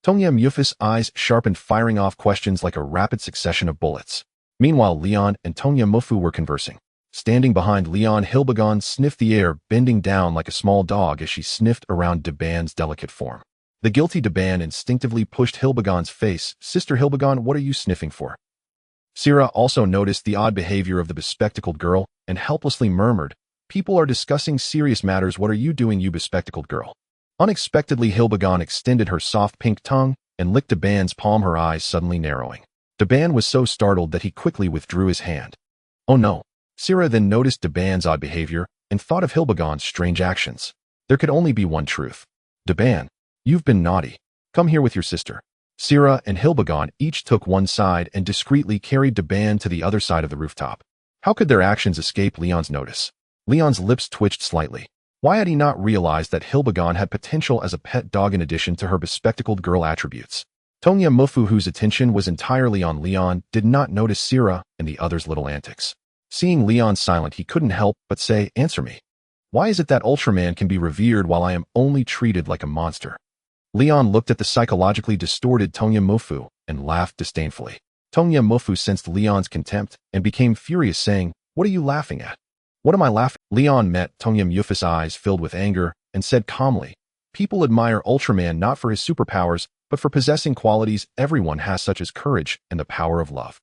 Tonya Mufus' eyes sharpened, firing off questions like a rapid succession of bullets. Meanwhile, Leon and Tonya Mofu were conversing. Standing behind Leon, Hilbegon sniffed the air, bending down like a small dog as she sniffed around Daban's delicate form. The guilty Daban instinctively pushed Hilbegon's face. Sister Hilbegon, what are you sniffing for? Sira also noticed the odd behavior of the bespectacled girl and helplessly murmured, People are discussing serious matters. What are you doing, you bespectacled girl? Unexpectedly, Hilbegon extended her soft pink tongue and licked Daban's palm, her eyes suddenly narrowing. Daban was so startled that he quickly withdrew his hand. Oh no. Sira then noticed Daban's odd behavior and thought of Hilbegon's strange actions. There could only be one truth. Daban, you've been naughty. Come here with your sister. Sira and Hilbegon each took one side and discreetly carried Daban to the other side of the rooftop. How could their actions escape Leon's notice? Leon's lips twitched slightly. Why had he not realized that Hilbegon had potential as a pet dog in addition to her bespectacled girl attributes? Tonya Mofu, whose attention was entirely on Leon, did not notice Sira and the others' little antics. Seeing Leon silent, he couldn't help but say, Answer me. Why is it that Ultraman can be revered while I am only treated like a monster? Leon looked at the psychologically distorted Tonya Mofu and laughed disdainfully. Tonya Mofu sensed Leon's contempt and became furious, saying, What are you laughing at? What am I laughing? Leon met Tonya Mufus' eyes filled with anger and said calmly, People admire Ultraman not for his superpowers, but for possessing qualities everyone has, such as courage and the power of love.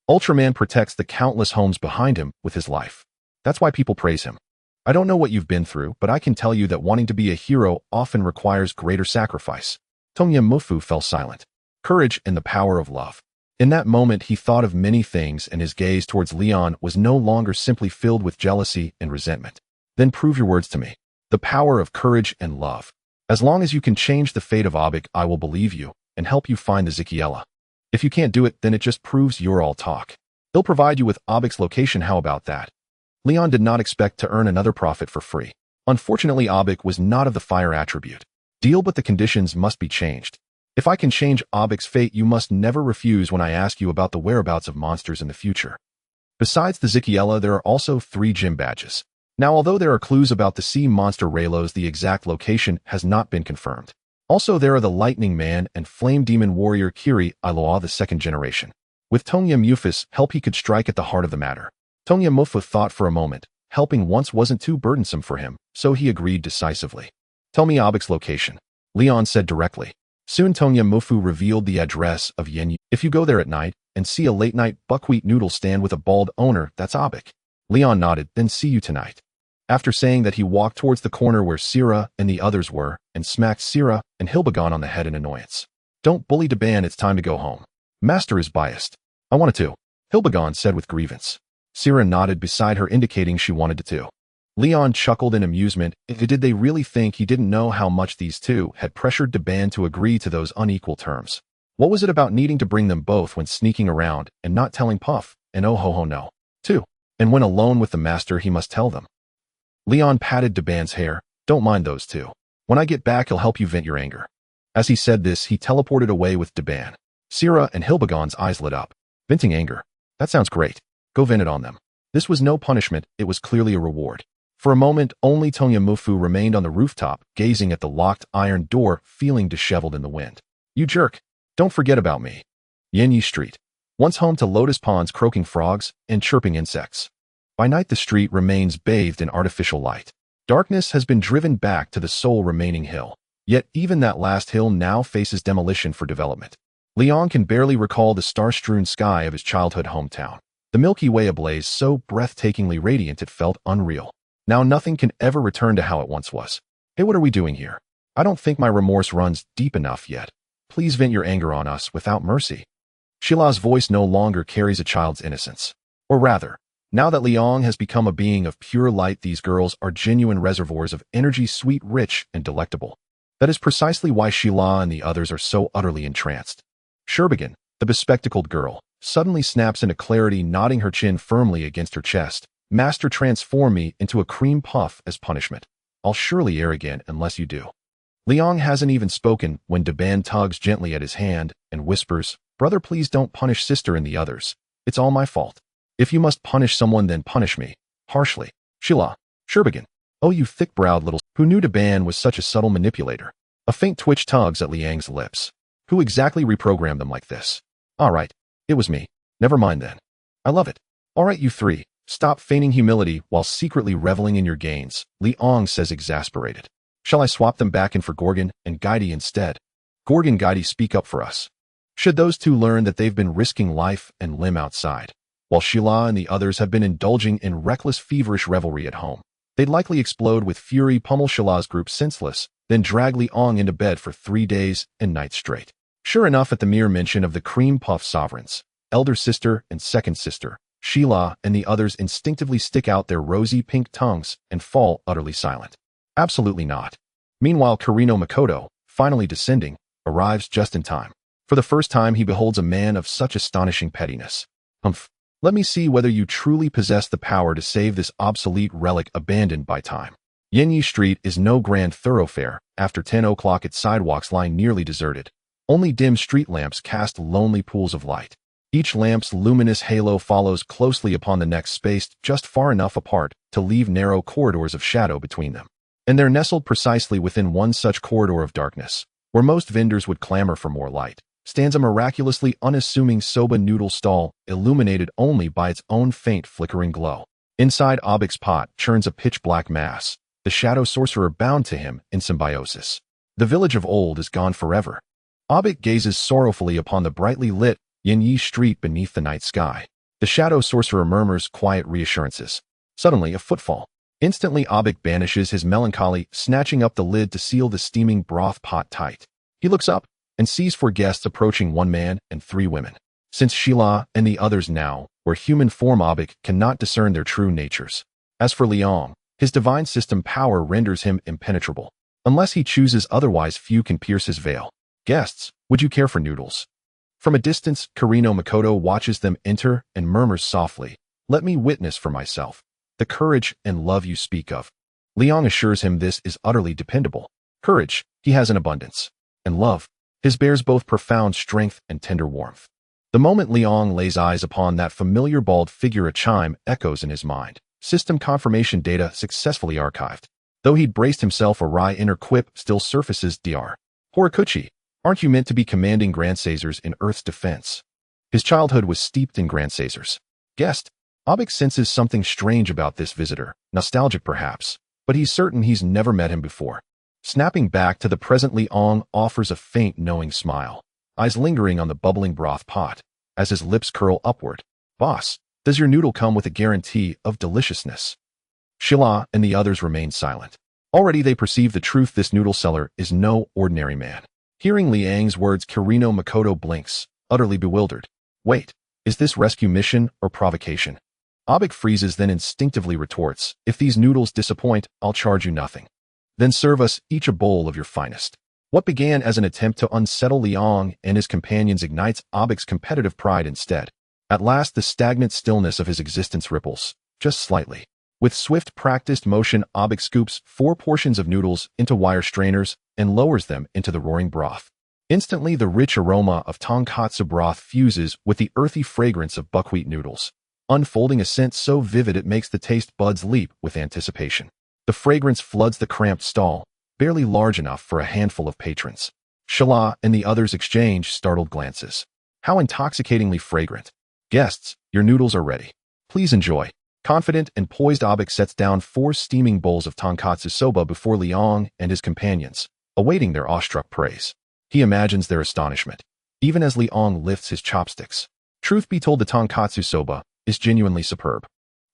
Ultraman protects the countless homes behind him with his life. That's why people praise him. I don't know what you've been through, but I can tell you that wanting to be a hero often requires greater sacrifice. Tongya Mufu fell silent. Courage and the power of love. In that moment, he thought of many things, and his gaze towards Leon was no longer simply filled with jealousy and resentment. Then prove your words to me. The power of courage and love. As long as you can change the fate of Abik, I will believe you and help you find the Zikiela. If you can't do it, then it just proves you're all talk. They'll provide you with Abik's location. How about that? Leon did not expect to earn another profit for free. Unfortunately, Abik was not of the fire attribute. Deal, but the conditions must be changed. If I can change Abik's fate, you must never refuse when I ask you about the whereabouts of monsters in the future. Besides the Zikiela, there are also 3 gym badges. Now, although there are clues about the sea monster Raylos, the exact location has not been confirmed. Also, there are the Lightning Man and Flame Demon Warrior Kiri Iloa, the 2nd generation. With Tongya Mufu's help, he could strike at the heart of the matter. Tongya Mufu thought for a moment. Helping once wasn't too burdensome for him, so he agreed decisively. Tell me Abik's location, Leon said directly. Soon Tongya Mufu revealed the address of Yenyi. If you go there at night and see a late-night buckwheat noodle stand with a bald owner, that's Abik. Leon nodded. Then see you tonight. After saying that, he walked towards the corner where Sira and the others were and smacked Sira and Hilbegon on the head in annoyance. Don't bully Daban, it's time to go home. Master is biased. I wanted to, Hilbegon said with grievance. Sira nodded beside her, indicating she wanted to too. Leon chuckled in amusement. Did they really think he didn't know how much these two had pressured Daban to agree to those unequal terms? What was it about needing to bring them both when sneaking around and not telling Puff? And oh ho ho no, too. And when alone with the master, he must tell them. Leon patted Daban's hair. Don't mind those two. When I get back, he'll help you vent your anger. As he said this, he teleported away with Daban. Sira and Hilbegon's eyes lit up. Venting anger. That sounds great. Go vent it on them. This was no punishment, it was clearly a reward. For a moment, only Tongya Mufu remained on the rooftop, gazing at the locked iron door, feeling disheveled in the wind. You jerk. Don't forget about me. Yenyi Street. Once home to lotus ponds, croaking frogs, and chirping insects. By night, the street remains bathed in artificial light. Darkness has been driven back to the sole remaining hill. Yet even that last hill now faces demolition for development. Leon can barely recall the star-strewn sky of his childhood hometown. The Milky Way ablaze, so breathtakingly radiant it felt unreal. Now nothing can ever return to how it once was. Hey, what are we doing here? I don't think my remorse runs deep enough yet. Please vent your anger on us without mercy. Shila's voice no longer carries a child's innocence. Or rather, now that Liang has become a being of pure light, these girls are genuine reservoirs of energy, sweet, rich, and delectable. That is precisely why Sheila and the others are so utterly entranced. Sherbigan, the bespectacled girl, suddenly snaps into clarity, nodding her chin firmly against her chest. Master, transform me into a cream puff as punishment. I'll surely err again unless you do. Liang hasn't even spoken when Daban tugs gently at his hand and whispers, Brother, please don't punish sister and the others. It's all my fault. If you must punish someone, then punish me. Harshly. Sheila. Sherbigan. Oh, you thick-browed little... Who knew Daban was such a subtle manipulator? A faint twitch tugs at Liang's lips. Who exactly reprogrammed them like this? All right. It was me. Never mind then. I love it. All right, you three. Stop feigning humility while secretly reveling in your gains, Liang says, exasperated. Shall I swap them back in for Gorgon and Gaidi instead? Gorgon, Gaidi, speak up for us. Should those two learn that they've been risking life and limb outside, while Sheila and the others have been indulging in reckless, feverish revelry at home, they'd likely explode with fury, pummel Sheila's group senseless, then drag Liang into bed for 3 days and nights straight. Sure enough, at the mere mention of the cream puff sovereigns, elder sister and second sister, Sheila and the others instinctively stick out their rosy pink tongues and fall utterly silent. Absolutely not. Meanwhile, Kirino Makoto, finally descending, arrives just in time. For the first time, he beholds a man of such astonishing pettiness. Humph. Let me see whether you truly possess the power to save this obsolete relic abandoned by time. Yenyi Street is no grand thoroughfare. After 10 o'clock, its sidewalks lie nearly deserted. Only dim street lamps cast lonely pools of light. Each lamp's luminous halo follows closely upon the next, spaced just far enough apart to leave narrow corridors of shadow between them. And they're nestled precisely within one such corridor of darkness, where most vendors would clamor for more light, stands a miraculously unassuming soba noodle stall, illuminated only by its own faint flickering glow. Inside, Abik's pot churns a pitch-black mass, the shadow sorcerer bound to him in symbiosis. The village of old is gone forever. Abik gazes sorrowfully upon the brightly lit Yenyi Street beneath the night sky. The shadow sorcerer murmurs quiet reassurances. Suddenly, a footfall. Instantly, Abik banishes his melancholy, snatching up the lid to seal the steaming broth pot tight. He looks up and sees 4 guests approaching, 1 man and 3 women. Since Sheila and the others now were human form, Abik cannot discern their true natures. As for Liang, his divine system power renders him impenetrable. Unless he chooses otherwise, few can pierce his veil. Guests, would you care for noodles? From a distance, Kirino Makoto watches them enter and murmurs softly, "Let me witness for myself the courage and love you speak of." Liang assures him this is utterly dependable. Courage, he has in abundance. And love, his bears both profound strength and tender warmth. The moment Liang lays eyes upon that familiar bald figure, a chime echoes in his mind. System confirmation data successfully archived. Though he'd braced himself, a wry inner quip still surfaces. Dr. Horikuchi, aren't you meant to be commanding Grandsazers in Earth's defense? His childhood was steeped in Grandsazers. Guest, Abik senses something strange about this visitor, nostalgic perhaps, but he's certain he's never met him before. Snapping back to the present, Liang offers a faint, knowing smile, eyes lingering on the bubbling broth pot, as his lips curl upward. "Boss, does your noodle come with a guarantee of deliciousness?" Sheila and the others remain silent. Already they perceive the truth. This noodle seller is no ordinary man. Hearing Liang's words, Kirino Makoto blinks, utterly bewildered. Wait, is this rescue mission or provocation? Abik freezes, then instinctively retorts, "If these noodles disappoint, I'll charge you nothing. Then serve us each a bowl of your finest." What began as an attempt to unsettle Liang and his companions ignites Abik's competitive pride instead. At last, the stagnant stillness of his existence ripples, just slightly. With swift, practiced motion, Abik scoops 4 portions of noodles into wire strainers and lowers them into the roaring broth. Instantly, the rich aroma of tonkatsu broth fuses with the earthy fragrance of buckwheat noodles, unfolding a scent so vivid it makes the taste buds leap with anticipation. The fragrance floods the cramped stall, barely large enough for a handful of patrons. Sheila and the others exchange startled glances. How intoxicatingly fragrant. "Guests, your noodles are ready. Please enjoy." Confident and poised, Abik sets down 4 steaming bowls of tonkatsu soba before Liang and his companions, awaiting their awestruck praise. He imagines their astonishment, even as Liang lifts his chopsticks. Truth be told, the tonkatsu soba is genuinely superb.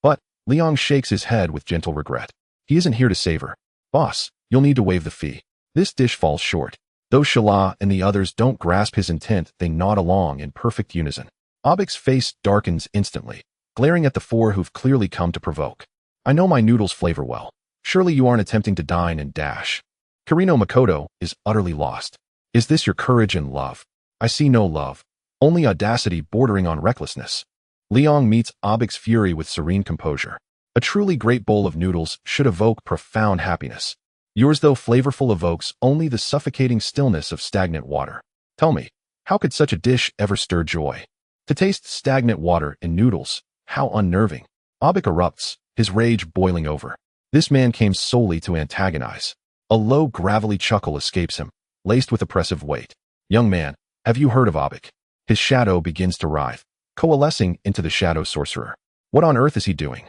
But Liang shakes his head with gentle regret. He isn't here to savor. "Boss, you'll need to waive the fee. This dish falls short." Though Sheila and the others don't grasp his intent, they nod along in perfect unison. Abik's face darkens instantly, glaring at the 4 who've clearly come to provoke. "I know my noodles flavor well. Surely you aren't attempting to dine and dash." Kirino Makoto is utterly lost. "Is this your courage and love?" "I see no love, only audacity bordering on recklessness." Liang meets Abik's fury with serene composure. "A truly great bowl of noodles should evoke profound happiness. Yours, though flavorful, evokes only the suffocating stillness of stagnant water. Tell me, how could such a dish ever stir joy? To taste stagnant water in noodles, how unnerving." Abik erupts, his rage boiling over. This man came solely to antagonize. A low, gravelly chuckle escapes him, laced with oppressive weight. "Young man, have you heard of Abik?" His shadow begins to writhe, coalescing into the shadow sorcerer. What on earth is he doing?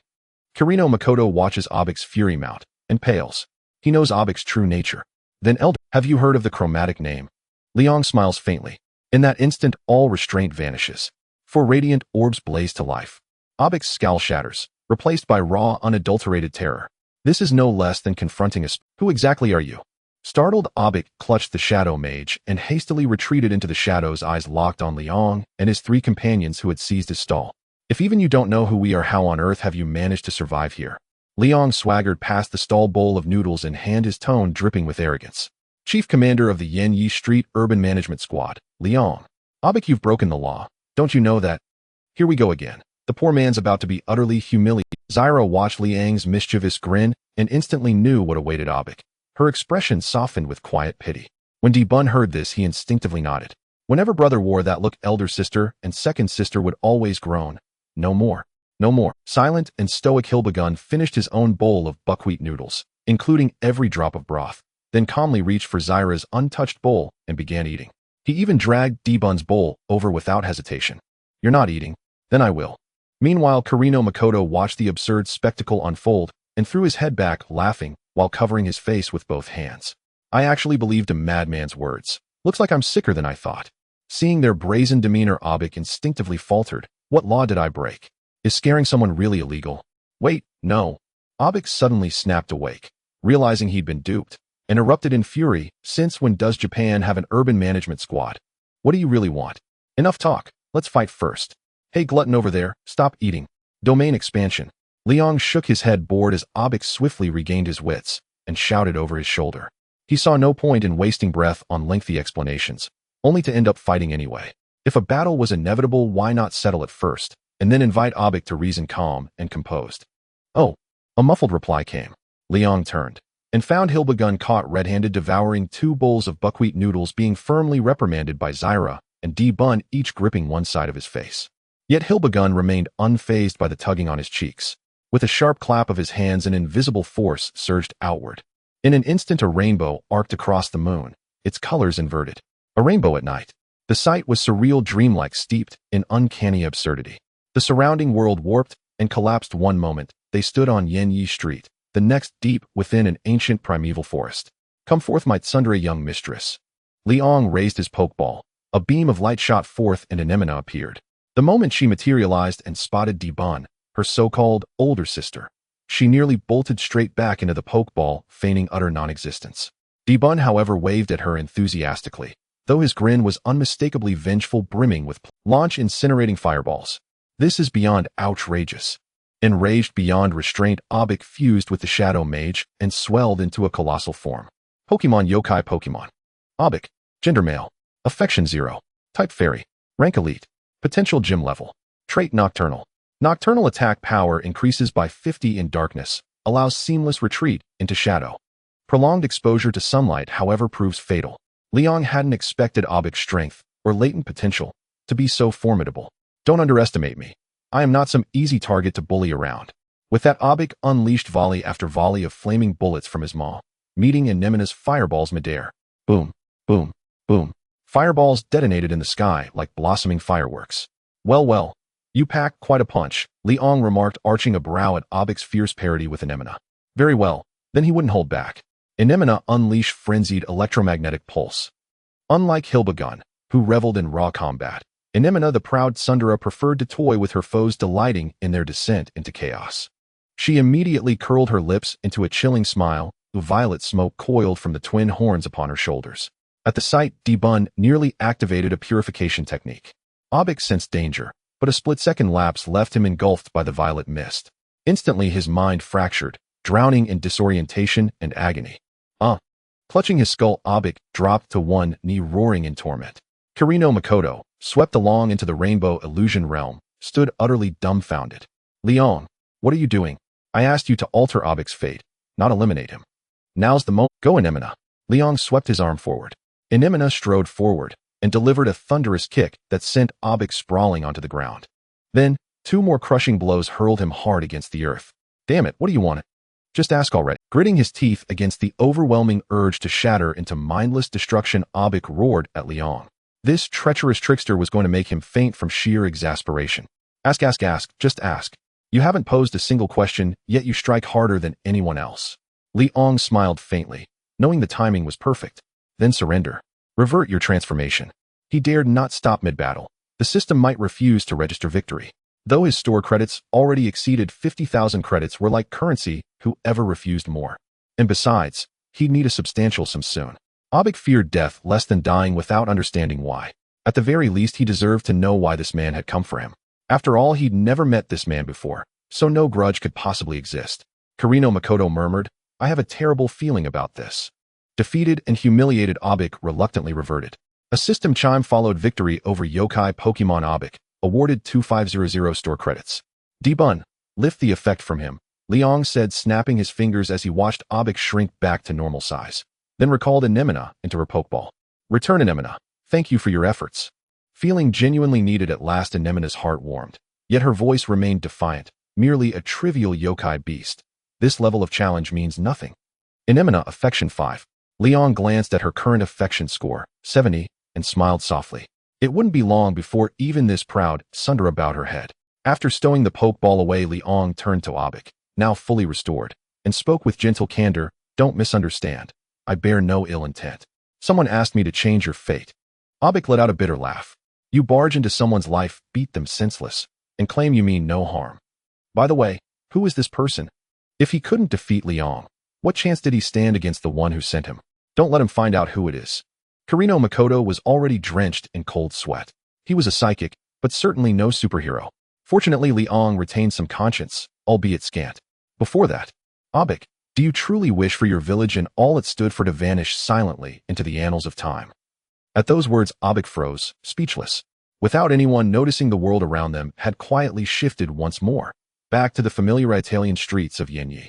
Kirino Makoto watches Abik's fury mount and pales. He knows Abik's true nature. Then, "Elder, have you heard of the chromatic name?" Liang smiles faintly. In that instant, all restraint vanishes. 4 radiant orbs blaze to life. Abik's scowl shatters, replaced by raw, unadulterated terror. This is no less than confronting us. "Who exactly are you?" Startled, Abik clutched the shadow mage and hastily retreated into the shadows, eyes locked on Liang and his 3 companions who had seized his stall. "If even you don't know who we are, how on earth have you managed to survive here?" Liang swaggered past the stall, bowl of noodles in hand, his tone dripping with arrogance. "Chief Commander of the Yanyi Street Urban Management Squad, Liang. Abik, you've broken the law. Don't you know that?" Here we go again. The poor man's about to be utterly humiliated. Zyra watched Liang's mischievous grin and instantly knew what awaited Abik. Her expression softened with quiet pity. When Debun heard this, he instinctively nodded. Whenever brother wore that look, elder sister and second sister would always groan, "No more. No more." Silent and stoic, Hilbegun finished his own bowl of buckwheat noodles, including every drop of broth, then calmly reached for Zyra's untouched bowl and began eating. He even dragged Debun's bowl over without hesitation. "You're not eating? Then I will." Meanwhile, Kirino Makoto watched the absurd spectacle unfold and threw his head back, laughing, while covering his face with both hands. "I actually believed a madman's words. Looks like I'm sicker than I thought." Seeing their brazen demeanor, Abik instinctively faltered. "What law did I break? Is scaring someone really illegal?" Wait, no. Abik suddenly snapped awake, realizing he'd been duped, and erupted in fury. Since when does Japan have an urban management squad? What do you really want? Enough talk, let's fight first. Hey glutton over there, stop eating. Domain expansion. Liang shook his head bored as Abik swiftly regained his wits and shouted over his shoulder. He saw no point in wasting breath on lengthy explanations, only to end up fighting anyway. If a battle was inevitable, why not settle it first, and then invite Abik to reason calm and composed? Oh, a muffled reply came. Liang turned and found Hilbegun caught red-handed devouring 2 bowls of buckwheat noodles, being firmly reprimanded by Zyra and D-Bun, each gripping one side of his face. Yet Hilbegun remained unfazed by the tugging on his cheeks. With a sharp clap of his hands, an invisible force surged outward. In an instant, a rainbow arced across the moon, its colors inverted. A rainbow at night. The sight was surreal, dreamlike, steeped in uncanny absurdity. The surrounding world warped and collapsed. One moment, they stood on Yanyi Street, the next deep within an ancient primeval forest. Come forth, my tsundere young mistress. Liang raised his pokeball. A beam of light shot forth and Anemona appeared. The moment she materialized and spotted D-Bun, her so-called older sister, she nearly bolted straight back into the pokeball, feigning utter non-existence. D-Bun, however, waved at her enthusiastically, though his grin was unmistakably vengeful, brimming with launch incinerating fireballs. This is beyond outrageous. Enraged beyond restraint, Abik fused with the Shadow Mage and swelled into a colossal form. Pokemon Yokai Pokemon. Abik. Gender male. Affection 0. Type Fairy. Rank Elite. Potential Gym level. Trait Nocturnal. Nocturnal attack power increases by 50 in darkness, allows seamless retreat into shadow. Prolonged exposure to sunlight, however, proves fatal. Liang hadn't expected Abik's strength, or latent potential, to be so formidable. Don't underestimate me. I am not some easy target to bully around. With that, Abik unleashed volley after volley of flaming bullets from his maw, meeting Anemona's fireballs midair. Boom, boom, boom. Fireballs detonated in the sky like blossoming fireworks. Well, you pack quite a punch, Liang remarked, arching a brow at Abik's fierce parody with Anemona. Very well, then he wouldn't hold back. Anemona unleashed frenzied electromagnetic pulse. Unlike Hilbegun, who reveled in raw combat, Anemona, the proud tsundere, preferred to toy with her foes, delighting in their descent into chaos. She immediately curled her lips into a chilling smile. Violet smoke coiled from the twin horns upon her shoulders. At the sight, D-Bun nearly activated a purification technique. Abik sensed danger, but a split-second lapse left him engulfed by the violet mist. Instantly his mind fractured, drowning in disorientation and agony. Clutching his skull, Abik dropped to one knee, roaring in torment. Kirino Makoto, swept along into the rainbow illusion realm, stood utterly dumbfounded. Liang, what are you doing? I asked you to alter Abik's fate, not eliminate him. Now's the moment. Go, Anemona. Liang swept his arm forward. Anemona strode forward and delivered a thunderous kick that sent Abik sprawling onto the ground. Then, 2 more crushing blows hurled him hard against the earth. Damn it, what do you want? Just ask already. Gritting his teeth against the overwhelming urge to shatter into mindless destruction, Abik roared at Liang. This treacherous trickster was going to make him faint from sheer exasperation. Ask, just ask. You haven't posed a single question, yet you strike harder than anyone else. Liang smiled faintly, knowing the timing was perfect. Then surrender. Revert your transformation. He dared not stop mid-battle. The system might refuse to register victory. Though his store credits already exceeded 50,000 credits, were like currency, whoever refused more. And besides, he'd need a substantial sum soon. Abik feared death less than dying without understanding why. At the very least, he deserved to know why this man had come for him. After all, he'd never met this man before, so no grudge could possibly exist. Kirino Makoto murmured, I have a terrible feeling about this. Defeated and humiliated, Abik reluctantly reverted. A system chime followed victory over Yokai Pokemon. Abik awarded 2500 store credits. D-Bun, lift the effect from him, Liang said, snapping his fingers as he watched Abik shrink back to normal size. Then recalled Anemona into her Pokeball. Return, Anemona. Thank you for your efforts. Feeling genuinely needed at last, Anemona's heart warmed. Yet her voice remained defiant, merely a trivial yokai beast. This level of challenge means nothing. Anemona, affection 5. Liang glanced at her current affection score, 70, and smiled softly. It wouldn't be long before even this proud tsundere bowed her head. After stowing the Pokeball away, Liang turned to Abik, now fully restored, and spoke with gentle candor. Don't misunderstand. I bear no ill intent. Someone asked me to change your fate. Abik let out a bitter laugh. You barge into someone's life, beat them senseless, and claim you mean no harm. By the way, Who is this person? If he couldn't defeat Liang, what chance did he stand against the one who sent him? Don't let him find out who it is. Kirino Makoto was already drenched in cold sweat. He was a psychic, but certainly no superhero. Fortunately, Liang retained some conscience, albeit scant. Before that, Abik, do you truly wish for your village and all it stood for to vanish silently into the annals of time? At those words, Abik froze, speechless. Without anyone noticing, the world around them had quietly shifted once more, back to the familiar Italian streets of Yenyi.